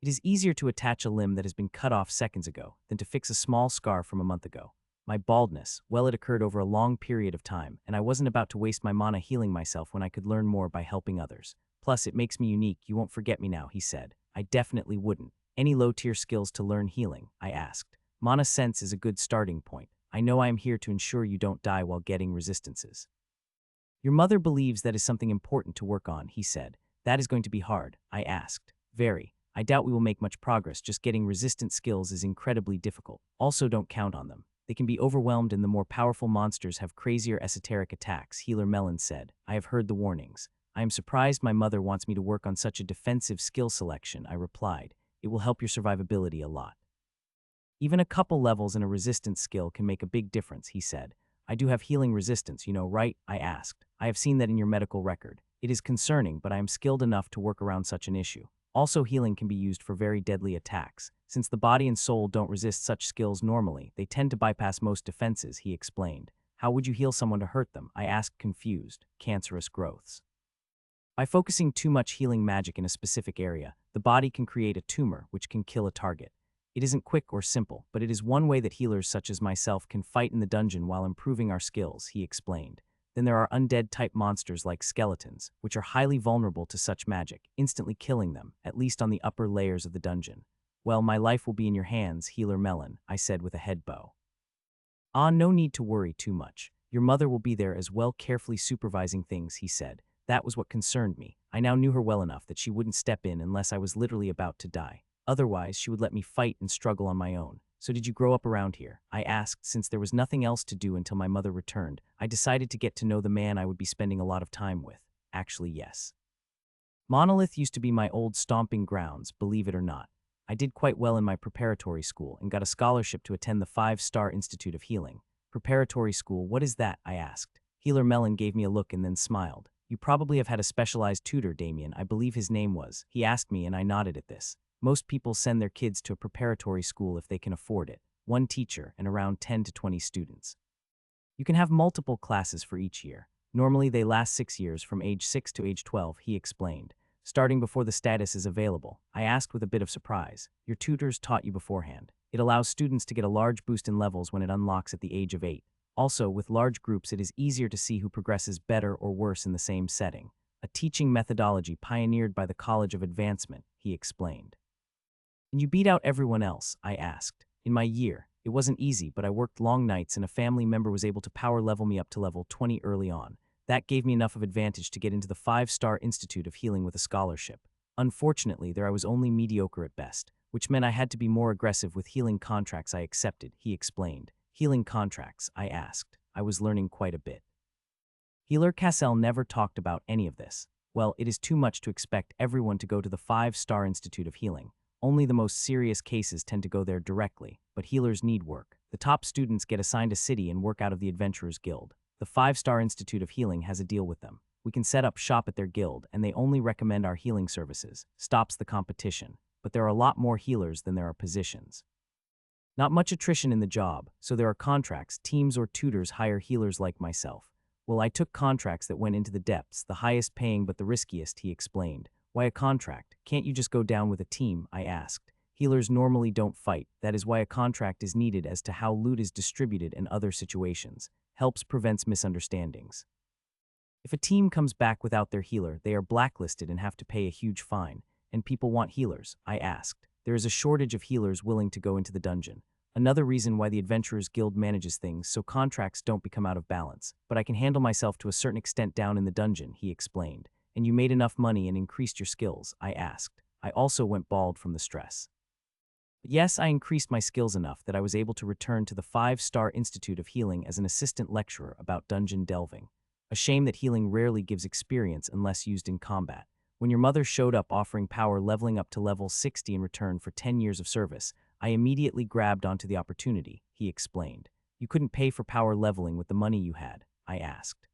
It is easier to attach a limb that has been cut off seconds ago than to fix a small scar from a month ago. My baldness, well, it occurred over a long period of time, and I wasn't about to waste my mana healing myself when I could learn more by helping others. Plus, it makes me unique. You won't forget me now, he said. I definitely wouldn't. Any low-tier skills to learn healing? I asked. Mana sense is a good starting point. I know I am here to ensure you don't die while getting resistances. Your mother believes that is something important to work on, he said. That is going to be hard, I asked. Very. I doubt we will make much progress. Just getting resistant skills is incredibly difficult. Also, don't count on them. They can be overwhelmed and the more powerful monsters have crazier esoteric attacks, Healer Mellon said. I have heard the warnings. I am surprised my mother wants me to work on such a defensive skill selection, I replied. It will help your survivability a lot. Even a couple levels in a resistance skill can make a big difference, he said. I do have healing resistance, you know, right? I asked. I have seen that in your medical record. It is concerning, but I am skilled enough to work around such an issue. Also, healing can be used for very deadly attacks. Since the body and soul don't resist such skills normally, they tend to bypass most defenses, he explained. How would you heal someone to hurt them? I asked, confused. Cancerous growths. By focusing too much healing magic in a specific area, the body can create a tumor which can kill a target. It isn't quick or simple, but it is one way that healers such as myself can fight in the dungeon while improving our skills, he explained. Then there are undead-type monsters like skeletons, which are highly vulnerable to such magic, instantly killing them, at least on the upper layers of the dungeon. Well, my life will be in your hands, Healer Mellon, I said with a head bow. Ah, no need to worry too much. Your mother will be there as well, carefully supervising things, he said. That was what concerned me. I now knew her well enough that she wouldn't step in unless I was literally about to die. Otherwise, she would let me fight and struggle on my own. So did you grow up around here? I asked, since there was nothing else to do until my mother returned. I decided to get to know the man I would be spending a lot of time with. Actually, yes. Monolith used to be my old stomping grounds, believe it or not. I did quite well in my preparatory school and got a scholarship to attend the 5-Star Institute of Healing. Preparatory school, what is that? I asked. Healer Mellon gave me a look and then smiled. You probably have had a specialized tutor, Damien, I believe his name was. He asked me and I nodded at this. Most people send their kids to a preparatory school if they can afford it. One teacher and around 10 to 20 students. You can have multiple classes for each year. Normally they last 6 years from age 6 to age 12, he explained. Starting before the status is available. I asked with a bit of surprise. Your tutors taught you beforehand. It allows students to get a large boost in levels when it unlocks at the age of 8. Also, with large groups it is easier to see who progresses better or worse in the same setting. A teaching methodology pioneered by the College of Advancement, he explained. And you beat out everyone else? I asked. In my year, it wasn't easy, but I worked long nights and a family member was able to power level me up to level 20 early on. That gave me enough of advantage to get into the 5-Star Institute of Healing with a scholarship. Unfortunately, there I was only mediocre at best. which meant I had to be more aggressive with healing contracts I accepted, he explained. Healing contracts, I asked. I was learning quite a bit. Healer Cassell never talked about any of this. Well, it is too much to expect everyone to go to the 5-Star Institute of Healing. Only the most serious cases tend to go there directly, but healers need work. The top students get assigned a city and work out of the Adventurers Guild. The 5-Star Institute of Healing has a deal with them. We can set up shop at their guild, and they only recommend our healing services. Stops the competition. But there are a lot more healers than there are positions. Not much attrition in the job, so there are contracts. Teams or tutors hire healers like myself. Well, I took contracts that went into the depths, the highest paying but the riskiest, he explained. Why a contract? Can't you just go down with a team? I asked. Healers normally don't fight. That is why a contract is needed as to how loot is distributed and other situations. Helps prevents misunderstandings. If a team comes back without their healer, they are blacklisted and have to pay a huge fine. And people want healers, I asked. There is a shortage of healers willing to go into the dungeon. Another reason why the Adventurers Guild manages things so contracts don't become out of balance. But I can handle myself to a certain extent down in the dungeon, he explained. And you made enough money and increased your skills, I asked. I also went bald from the stress. But yes, I increased my skills enough that I was able to return to the 5-Star Institute of Healing as an assistant lecturer about dungeon delving. A shame that healing rarely gives experience unless used in combat. When your mother showed up offering power leveling up to level 60 in return for 10 years of service, I immediately grabbed onto the opportunity, he explained. You couldn't pay for power leveling with the money you had, I asked.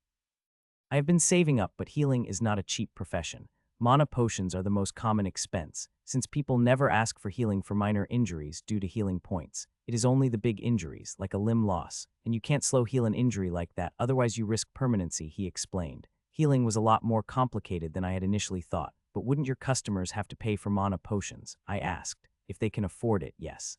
I have been saving up, but healing is not a cheap profession. Mana potions are the most common expense, since people never ask for healing for minor injuries due to healing points. It is only the big injuries, like a limb loss, and you can't slow heal an injury like that, otherwise you risk permanency, he explained. Healing was a lot more complicated than I had initially thought, but wouldn't your customers have to pay for mana potions? I asked. If they can afford it, yes.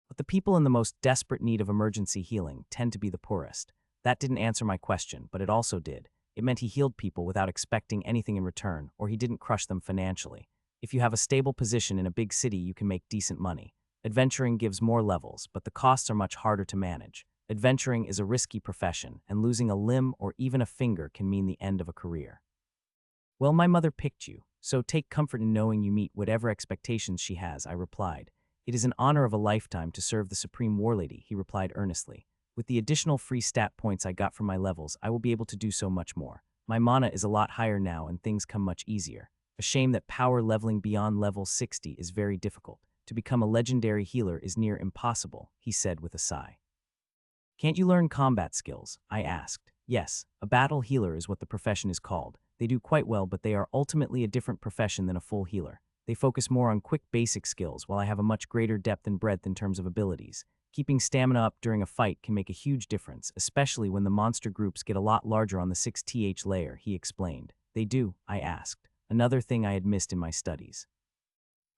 But the people in the most desperate need of emergency healing tend to be the poorest. That didn't answer my question, but it also did. It meant he healed people without expecting anything in return, or he didn't crush them financially. If you have a stable position in a big city, you can make decent money. Adventuring gives more levels, but the costs are much harder to manage. Adventuring is a risky profession, and losing a limb or even a finger can mean the end of a career. Well, my mother picked you, so take comfort in knowing you meet whatever expectations she has, I replied. It is an honor of a lifetime to serve the Supreme Warlady, he replied earnestly. With the additional free stat points I got from my levels, I will be able to do so much more. My mana is a lot higher now and things come much easier. A shame that power leveling beyond level 60 is very difficult. To become a legendary healer is near impossible, he said with a sigh. Can't you learn combat skills? I asked. Yes, a battle healer is what the profession is called. They do quite well, but they are ultimately a different profession than a full healer. They focus more on quick basic skills, while I have a much greater depth and breadth in terms of abilities. Keeping stamina up during a fight can make a huge difference, especially when the monster groups get a lot larger on the 6th layer, he explained. They do, I asked. Another thing I had missed in my studies.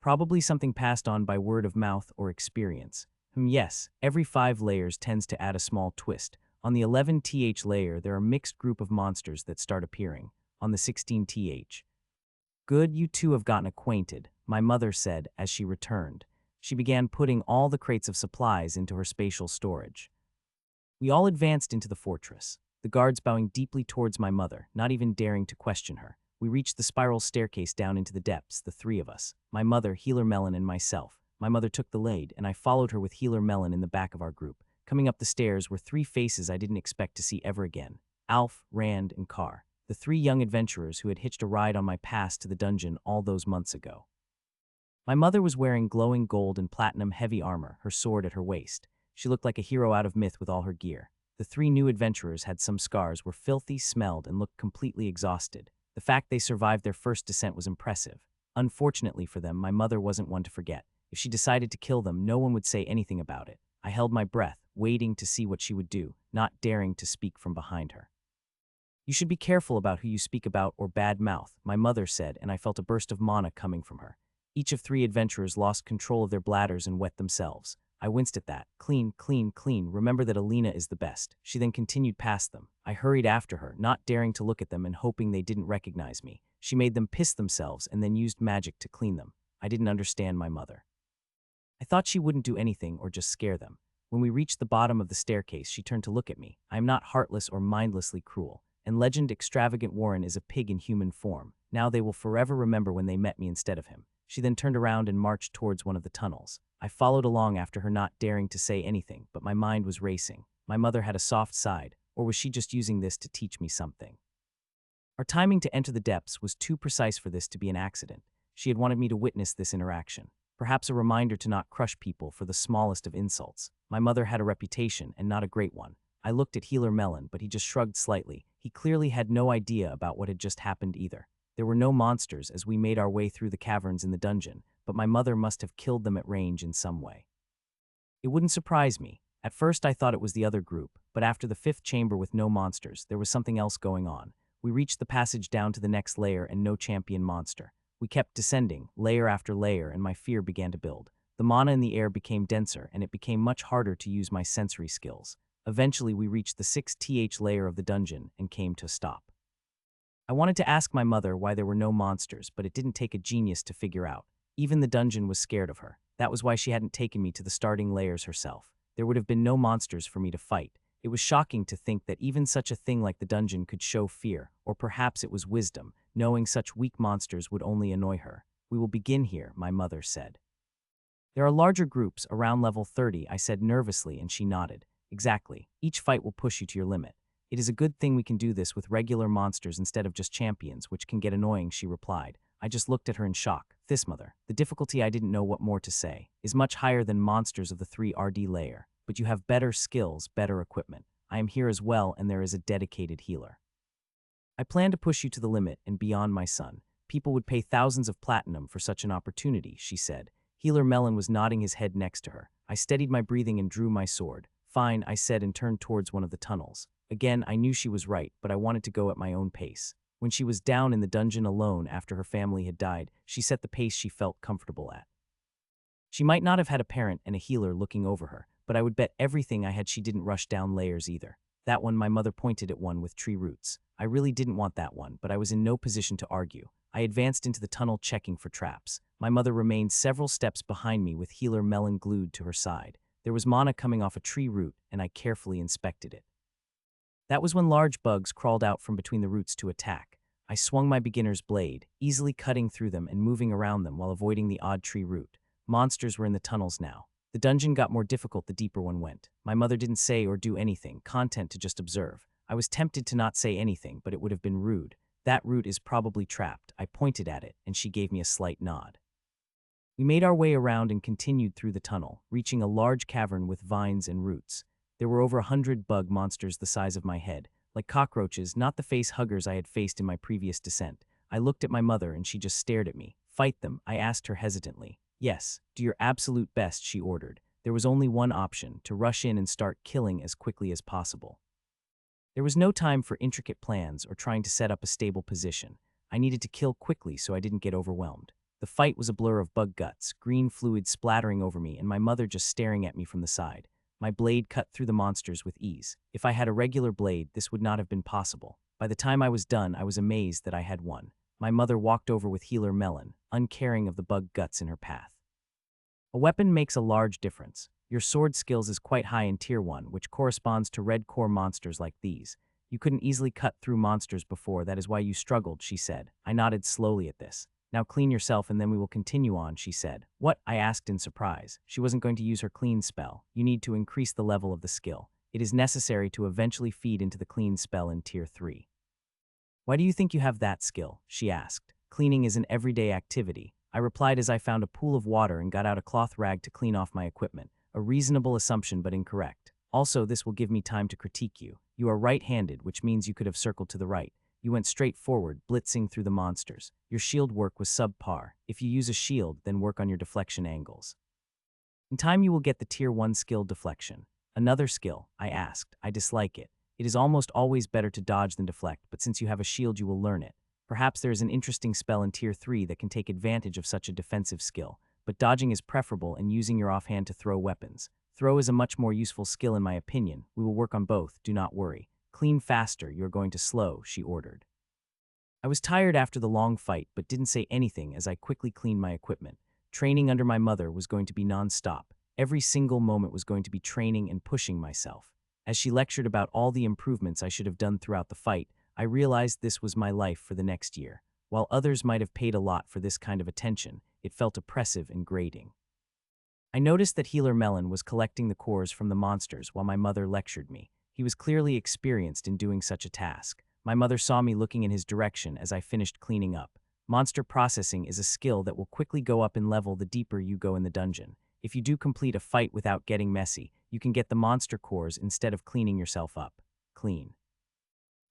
Probably something passed on by word of mouth or experience. Yes, every 5 layers tends to add a small twist. On the 11th layer, there are a mixed group of monsters that start appearing. On the 16th. Good, you two have gotten acquainted, my mother said as she returned. She began putting all the crates of supplies into her spatial storage. We all advanced into the fortress, the guards bowing deeply towards my mother, not even daring to question her. We reached the spiral staircase down into the depths, the 3 of us, my mother, Healer Melon, and myself. My mother took the lead, and I followed her with Healer Melon in the back of our group. Coming up the stairs were 3 faces I didn't expect to see ever again. Alf, Rand, and Carr, the 3 young adventurers who had hitched a ride on my pass to the dungeon all those months ago. My mother was wearing glowing gold and platinum heavy armor, her sword at her waist. She looked like a hero out of myth with all her gear. The 3 new adventurers had some scars, were filthy, smelled, and looked completely exhausted. The fact they survived their first descent was impressive. Unfortunately for them, my mother wasn't one to forget. If she decided to kill them, no one would say anything about it. I held my breath, waiting to see what she would do, not daring to speak from behind her. You should be careful about who you speak about or bad mouth, my mother said, and I felt a burst of mana coming from her. Each of 3 adventurers lost control of their bladders and wet themselves. I winced at that. Clean, clean, clean. Remember that Alina is the best. She then continued past them. I hurried after her, not daring to look at them and hoping they didn't recognize me. She made them piss themselves and then used magic to clean them. I didn't understand my mother. I thought she wouldn't do anything or just scare them. When we reached the bottom of the staircase, she turned to look at me. I am not heartless or mindlessly cruel. And Legend Extravagant Warren is a pig in human form. Now they will forever remember when they met me instead of him. She then turned around and marched towards one of the tunnels. I followed along after her, not daring to say anything, but my mind was racing. My mother had a soft side, or was she just using this to teach me something? Our timing to enter the depths was too precise for this to be an accident. She had wanted me to witness this interaction. Perhaps a reminder to not crush people for the smallest of insults. My mother had a reputation, and not a great one. I looked at Healer Melon, but he just shrugged slightly. He clearly had no idea about what had just happened either. There were no monsters as we made our way through the caverns in the dungeon, but my mother must have killed them at range in some way. It wouldn't surprise me. At first I thought it was the other group, but after the 5th chamber with no monsters, there was something else going on. We reached the passage down to the next layer and no champion monster. We kept descending, layer after layer, and my fear began to build. The mana in the air became denser, and it became much harder to use my sensory skills. Eventually we reached the 6th layer of the dungeon and came to a stop. I wanted to ask my mother why there were no monsters, but it didn't take a genius to figure out. Even the dungeon was scared of her. That was why she hadn't taken me to the starting layers herself. There would have been no monsters for me to fight. It was shocking to think that even such a thing like the dungeon could show fear, or perhaps it was wisdom, knowing such weak monsters would only annoy her. We will begin here, my mother said. There are larger groups, around level 30, I said nervously, and she nodded. Exactly. Each fight will push you to your limit. It is a good thing we can do this with regular monsters instead of just champions, which can get annoying, she replied. I just looked at her in shock. This, mother. The difficulty, I didn't know what more to say, is much higher than monsters of the 3rd layer. But you have better skills, better equipment. I am here as well, and there is a dedicated healer. I plan to push you to the limit and beyond, my son. People would pay thousands of platinum for such an opportunity, she said. Healer Melon was nodding his head next to her. I steadied my breathing and drew my sword. Fine, I said, and turned towards one of the tunnels. Again, I knew she was right, but I wanted to go at my own pace. When she was down in the dungeon alone after her family had died, she set the pace she felt comfortable at. She might not have had a parent and a healer looking over her, but I would bet everything I had she didn't rush down layers either. That one, my mother pointed at one with tree roots. I really didn't want that one, but I was in no position to argue. I advanced into the tunnel checking for traps. My mother remained several steps behind me with Healer Melon glued to her side. There was mana coming off a tree root, and I carefully inspected it. That was when large bugs crawled out from between the roots to attack. I swung my beginner's blade, easily cutting through them and moving around them while avoiding the odd tree root. Monsters were in the tunnels now. The dungeon got more difficult the deeper one went. My mother didn't say or do anything, content to just observe. I was tempted to not say anything, but it would have been rude. That root is probably trapped. I pointed at it, and she gave me a slight nod. We made our way around and continued through the tunnel, reaching a large cavern with vines and roots. There were over 100 bug monsters the size of my head, like cockroaches, not the face huggers I had faced in my previous descent. I looked at my mother and she just stared at me. Fight them, I asked her hesitantly. Yes, do your absolute best, she ordered. There was only one option, to rush in and start killing as quickly as possible. There was no time for intricate plans or trying to set up a stable position. I needed to kill quickly so I didn't get overwhelmed. The fight was a blur of bug guts, green fluid splattering over me, and my mother just staring at me from the side. My blade cut through the monsters with ease. If I had a regular blade, this would not have been possible. By the time I was done, I was amazed that I had won. My mother walked over with Healer Melon, uncaring of the bug guts in her path. A weapon makes a large difference. Your sword skills is quite high in Tier 1, which corresponds to red core monsters like these. You couldn't easily cut through monsters before, that is why you struggled, she said. I nodded slowly at this. Now clean yourself and then we will continue on, she said. What? I asked in surprise. She wasn't going to use her clean spell. You need to increase the level of the skill. It is necessary to eventually feed into the clean spell in Tier 3. Why do you think you have that skill? She asked. Cleaning is an everyday activity. I replied as I found a pool of water and got out a cloth rag to clean off my equipment. A reasonable assumption but incorrect. Also, this will give me time to critique you. You are right-handed, which means you could have circled to the right. You went straight forward, blitzing through the monsters. Your shield work was subpar. If you use a shield, then work on your deflection angles. In time you will get the Tier 1 skill deflection. Another skill, I asked. I dislike it. It is almost always better to dodge than deflect, but since you have a shield you will learn it. Perhaps there is an interesting spell in Tier 3 that can take advantage of such a defensive skill, but dodging is preferable and using your offhand to throw weapons. Throw is a much more useful skill in my opinion. We will work on both, do not worry. Clean faster, you are going to slow, she ordered. I was tired after the long fight, but didn't say anything as I quickly cleaned my equipment. Training under my mother was going to be non-stop. Every single moment was going to be training and pushing myself. As she lectured about all the improvements I should have done throughout the fight, I realized this was my life for the next year. While others might have paid a lot for this kind of attention, It felt oppressive and grating. I noticed that Healer Melon was collecting the cores from the monsters while my mother lectured me. He was clearly experienced in doing such a task. My mother saw me looking in his direction as I finished cleaning up. Monster processing is a skill that will quickly go up in level the deeper you go in the dungeon. If you do complete a fight without getting messy, you can get the monster cores instead of cleaning yourself up. Clean.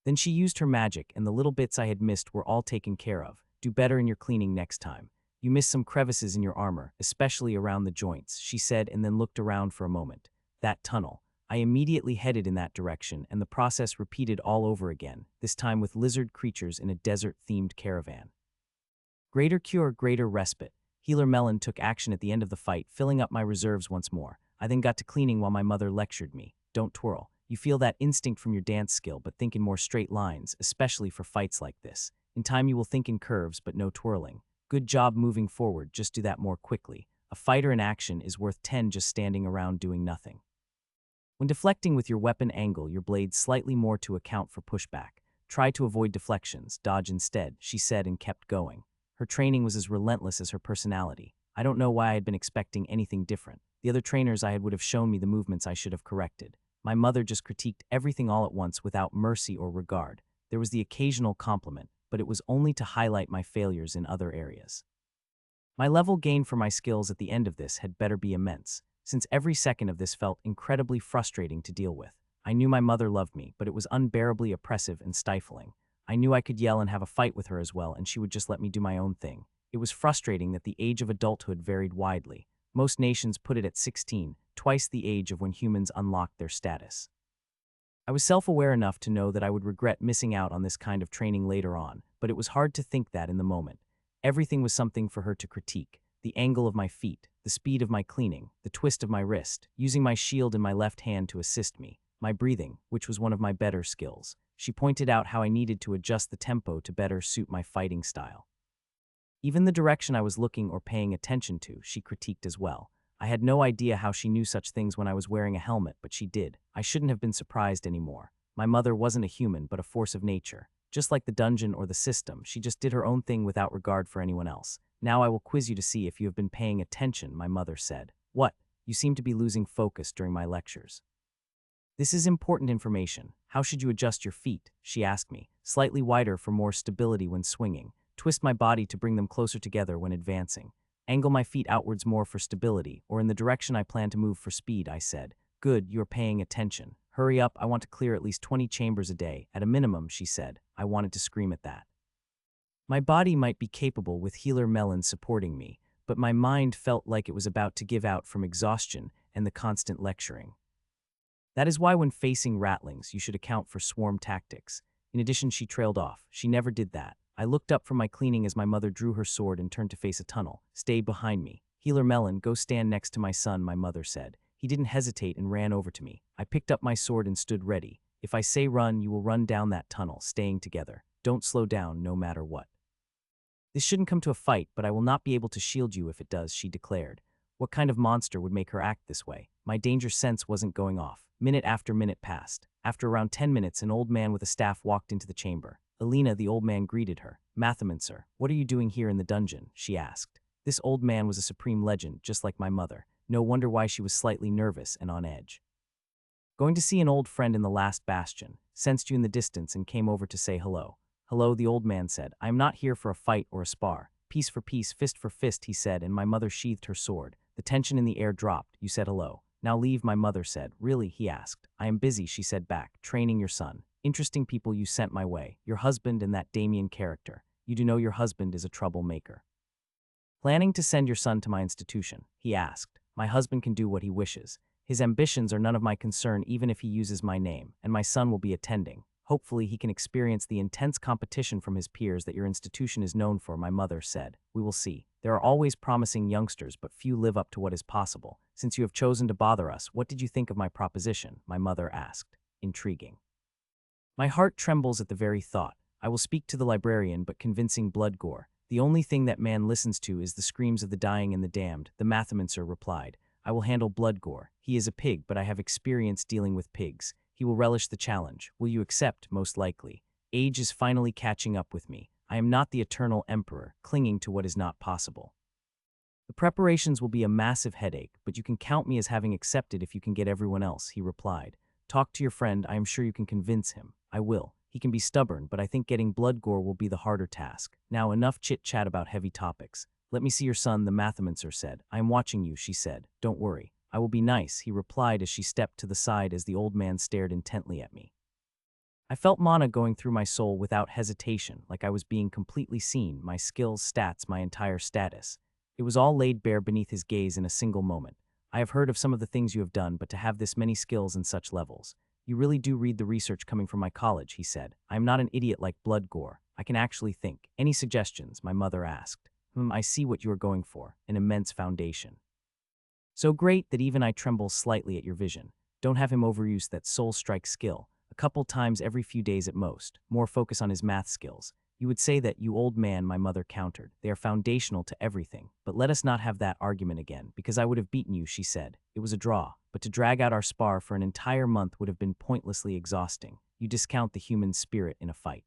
Then she used her magic, and the little bits I had missed were all taken care of. Do better in your cleaning next time. You missed some crevices in your armor, especially around the joints, she said, and then looked around for a moment. That tunnel. I immediately headed in that direction, and the process repeated all over again, this time with lizard creatures in a desert-themed caravan. Greater cure, greater respite. Healer Melon took action at the end of the fight, filling up my reserves once more. I then got to cleaning while my mother lectured me. Don't twirl. You feel that instinct from your dance skill, but think in more straight lines, especially for fights like this. In time you will think in curves, but no twirling. Good job moving forward, just do that more quickly. A fighter in action is worth 10 just standing around doing nothing. When deflecting with your weapon, angle your blade slightly more to account for pushback. Try to avoid deflections, dodge instead, she said and kept going. Her training was as relentless as her personality. I don't know why I had been expecting anything different. The other trainers I had would have shown me the movements I should have corrected. My mother just critiqued everything all at once without mercy or regard. There was the occasional compliment, but it was only to highlight my failures in other areas. My level gain for my skills at the end of this had better be immense, since every second of this felt incredibly frustrating to deal with. I knew my mother loved me, but it was unbearably oppressive and stifling. I knew I could yell and have a fight with her as well, and she would just let me do my own thing. It was frustrating that the age of adulthood varied widely. Most nations put it at 16, twice the age of when humans unlocked their status. I was self-aware enough to know that I would regret missing out on this kind of training later on, but it was hard to think that in the moment. Everything was something for her to critique. The angle of my feet, the speed of my cleaning, the twist of my wrist, using my shield in my left hand to assist me, my breathing, which was one of my better skills. She pointed out how I needed to adjust the tempo to better suit my fighting style. Even the direction I was looking or paying attention to, she critiqued as well. I had no idea how she knew such things when I was wearing a helmet, but she did. I shouldn't have been surprised anymore. My mother wasn't a human, but a force of nature. Just like the dungeon or the system, she just did her own thing without regard for anyone else. Now I will quiz you to see if you have been paying attention, my mother said. What? You seem to be losing focus during my lectures. This is important information. How should you adjust your feet? She asked me. Slightly wider for more stability when swinging. Twist my body to bring them closer together when advancing. Angle my feet outwards more for stability, or in the direction I plan to move for speed, I said. Good, you're paying attention. Hurry up, I want to clear at least 20 chambers a day, at a minimum, she said. I wanted to scream at that. My body might be capable with Healer Melon supporting me, but my mind felt like it was about to give out from exhaustion and the constant lecturing. That is why when facing rattlings, you should account for swarm tactics. In addition, she trailed off. She never did that. I looked up from my cleaning as my mother drew her sword and turned to face a tunnel. Stay behind me. Healer Melon, go stand next to my son, my mother said. He didn't hesitate and ran over to me. I picked up my sword and stood ready. If I say run, you will run down that tunnel, staying together. Don't slow down, no matter what. This shouldn't come to a fight, but I will not be able to shield you if it does, she declared. What kind of monster would make her act this way? My danger sense wasn't going off. Minute after minute passed. After around 10 minutes, an old man with a staff walked into the chamber. Alina, the old man, greeted her. Mathomancer, what are you doing here in the dungeon? She asked. This old man was a supreme legend, just like my mother. No wonder why she was slightly nervous and on edge. Going to see an old friend in the last bastion. Sensed you in the distance and came over to say hello. Hello, the old man said. I am not here for a fight or a spar. Piece for piece, fist for fist, he said, and my mother sheathed her sword. The tension in the air dropped. You said hello. Now leave, my mother said. Really, he asked. I am busy, she said back, training your son. Interesting people you sent my way. Your husband and that Damien character. You do know your husband is a troublemaker. Planning to send your son to my institution? He asked. My husband can do what he wishes. His ambitions are none of my concern even if he uses my name, and my son will be attending. Hopefully he can experience the intense competition from his peers that your institution is known for, my mother said. We will see. There are always promising youngsters, but few live up to what is possible. Since you have chosen to bother us, what did you think of my proposition? My mother asked. Intriguing. My heart trembles at the very thought. I will speak to the librarian, but convincing blood gore. The only thing that man listens to is the screams of the dying and the damned, the Mathomancer replied. I will handle blood gore. He is a pig, but I have experience dealing with pigs. He will relish the challenge. Will you accept? Most likely. Age is finally catching up with me. I am not the eternal emperor, clinging to what is not possible. The preparations will be a massive headache, but you can count me as having accepted if you can get everyone else, he replied. Talk to your friend, I am sure you can convince him. I will. He can be stubborn, but I think getting blood gore will be the harder task. Now enough chit-chat about heavy topics. Let me see your son, the mathemancer said. I am watching you, she said. Don't worry. I will be nice, he replied as she stepped to the side as the old man stared intently at me. I felt mana going through my soul without hesitation, like I was being completely seen, my skills, stats, my entire status. It was all laid bare beneath his gaze in a single moment. I have heard of some of the things you have done, but to have this many skills and such levels. You really do read the research coming from my college, he said. I am not an idiot like blood gore. I can actually think. Any suggestions? My mother asked. I see what you are going for. An immense foundation. So great that even I tremble slightly at your vision. Don't have him overuse that soul strike skill. A couple times every few days at most. More focus on his math skills. You would say that, you old man, my mother countered. They are foundational to everything. But let us not have that argument again, because I would have beaten you, she said. It was a draw, but to drag out our spar for an entire month would have been pointlessly exhausting. You discount the human spirit in a fight.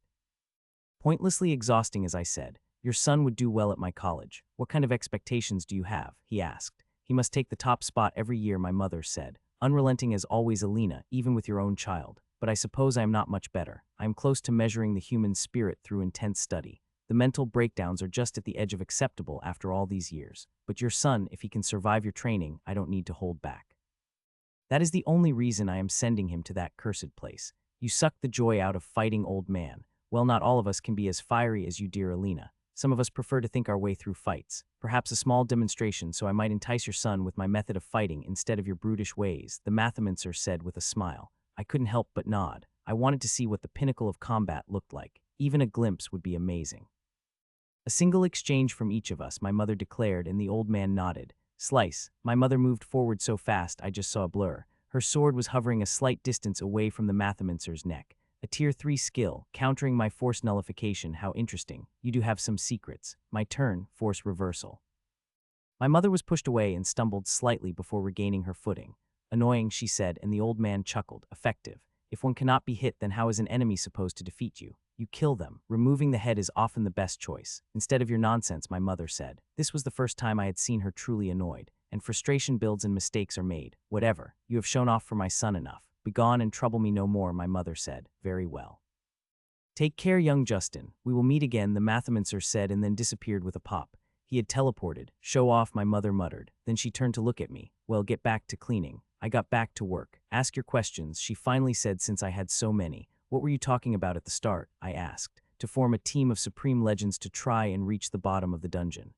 Pointlessly exhausting, as I said. Your son would do well at my college. What kind of expectations do you have? He asked. He must take the top spot every year, my mother said. Unrelenting as always, Alina, even with your own child. But I suppose I am not much better. I am close to measuring the human spirit through intense study. The mental breakdowns are just at the edge of acceptable after all these years. But your son, if he can survive your training, I don't need to hold back. That is the only reason I am sending him to that cursed place. You suck the joy out of fighting, old man. Well, not all of us can be as fiery as you, dear Alina. Some of us prefer to think our way through fights. Perhaps a small demonstration so I might entice your son with my method of fighting instead of your brutish ways, the mathemancer said with a smile. I couldn't help but nod. I wanted to see what the pinnacle of combat looked like. Even a glimpse would be amazing. A single exchange from each of us, my mother declared, and the old man nodded. Slice. My mother moved forward so fast I just saw a blur. Her sword was hovering a slight distance away from the mathemancer's neck. A tier 3 skill, countering my force nullification. How interesting. You do have some secrets. My turn, force reversal. My mother was pushed away and stumbled slightly before regaining her footing. Annoying, she said, and the old man chuckled. Effective. If one cannot be hit, then how is an enemy supposed to defeat you? You kill them. Removing the head is often the best choice. Instead of your nonsense, my mother said. This was the first time I had seen her truly annoyed. And frustration builds and mistakes are made. Whatever. You have shown off for my son enough. Begone and trouble me no more, my mother said. Very well. Take care, young Justin. We will meet again, the mathemancer said, and then disappeared with a pop. He had teleported. Show off, my mother muttered. Then she turned to look at me. Well, get back to cleaning. I got back to work. Ask your questions, she finally said, since I had so many. What were you talking about at the start? I asked. To form a team of supreme legends to try and reach the bottom of the dungeon.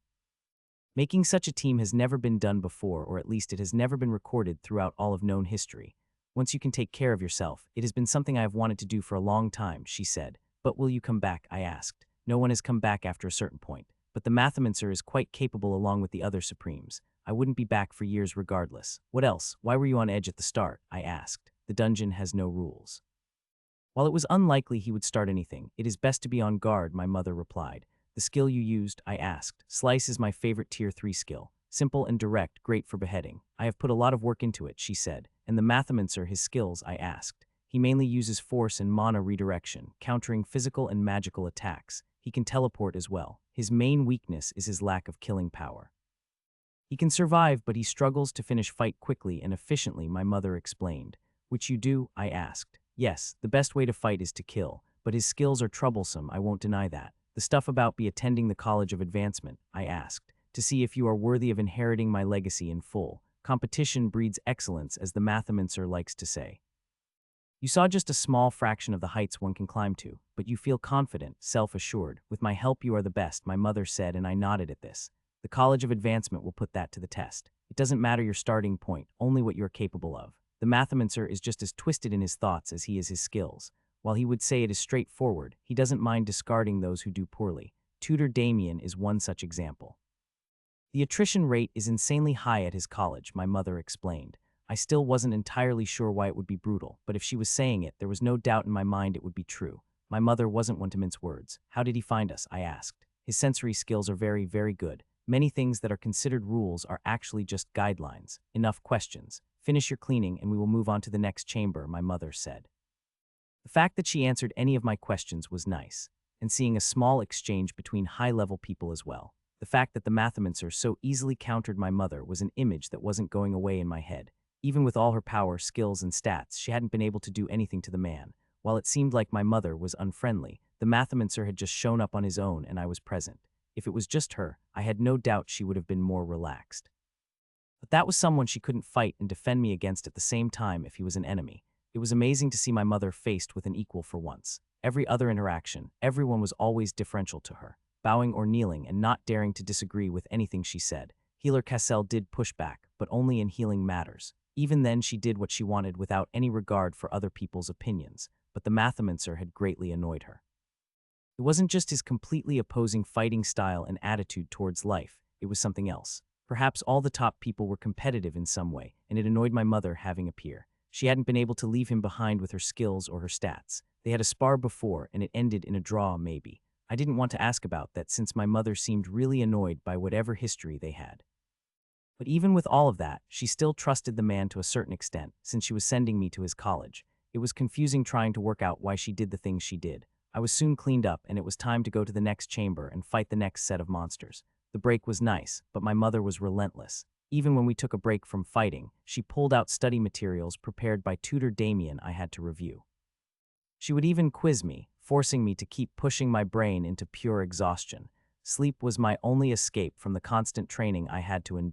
Making such a team has never been done before, or at least it has never been recorded throughout all of known history. Once you can take care of yourself, it has been something I have wanted to do for a long time, she said. But will you come back? I asked. No one has come back after a certain point, but the mathemancer is quite capable along with the other supremes. I wouldn't be back for years regardless. What else? Why were you on edge at the start? I asked. The dungeon has no rules. While it was unlikely he would start anything, it is best to be on guard, my mother replied. The skill you used? I asked. Slice is my favorite tier 3 skill. Simple and direct, great for beheading. I have put a lot of work into it, she said. And the mathemancer, his skills? I asked. He mainly uses force and mana redirection, countering physical and magical attacks. He can teleport as well. His main weakness is his lack of killing power. He can survive, but he struggles to finish fight quickly and efficiently, my mother explained. Which you do? I asked. Yes, the best way to fight is to kill, but his skills are troublesome, I won't deny that. The stuff about be attending the College of Advancement, I asked, to see if you are worthy of inheriting my legacy in full. Competition breeds excellence, as the mathemancer likes to say. You saw just a small fraction of the heights one can climb to, but you feel confident, self-assured. With my help you are the best, my mother said, and I nodded at this. The College of Advancement will put that to the test. It doesn't matter your starting point, only what you're capable of. The mathemancer is just as twisted in his thoughts as he is his skills. While he would say it is straightforward, he doesn't mind discarding those who do poorly. Tutor Damien is one such example. The attrition rate is insanely high at his college, my mother explained. I still wasn't entirely sure why it would be brutal, but if she was saying it, there was no doubt in my mind it would be true. My mother wasn't one to mince words. How did he find us? I asked. His sensory skills are very, very good. Many things that are considered rules are actually just guidelines. Enough questions. Finish your cleaning and we will move on to the next chamber, my mother said. The fact that she answered any of my questions was nice, and seeing a small exchange between high-level people as well. The fact that the Mathomancer so easily countered my mother was an image that wasn't going away in my head. Even with all her power, skills, and stats, she hadn't been able to do anything to the man. While it seemed like my mother was unfriendly, the Mathomancer had just shown up on his own and I was present. If it was just her, I had no doubt she would have been more relaxed. But that was someone she couldn't fight and defend me against at the same time if he was an enemy. It was amazing to see my mother faced with an equal for once. Every other interaction, everyone was always differential to her, bowing or kneeling and not daring to disagree with anything she said. Healer Cassell did push back, but only in healing matters. Even then she did what she wanted without any regard for other people's opinions, but the Mathomancer had greatly annoyed her. It wasn't just his completely opposing fighting style and attitude towards life, it was something else. Perhaps all the top people were competitive in some way, and it annoyed my mother having a peer. She hadn't been able to leave him behind with her skills or her stats. They had a spar before, and it ended in a draw maybe. I didn't want to ask about that since my mother seemed really annoyed by whatever history they had. But even with all of that, she still trusted the man to a certain extent, since she was sending me to his college. It was confusing trying to work out why she did the things she did. I was soon cleaned up, and it was time to go to the next chamber and fight the next set of monsters. The break was nice, but my mother was relentless. Even when we took a break from fighting, she pulled out study materials prepared by tutor Damien I had to review. She would even quiz me, forcing me to keep pushing my brain into pure exhaustion. Sleep was my only escape from the constant training I had to endure.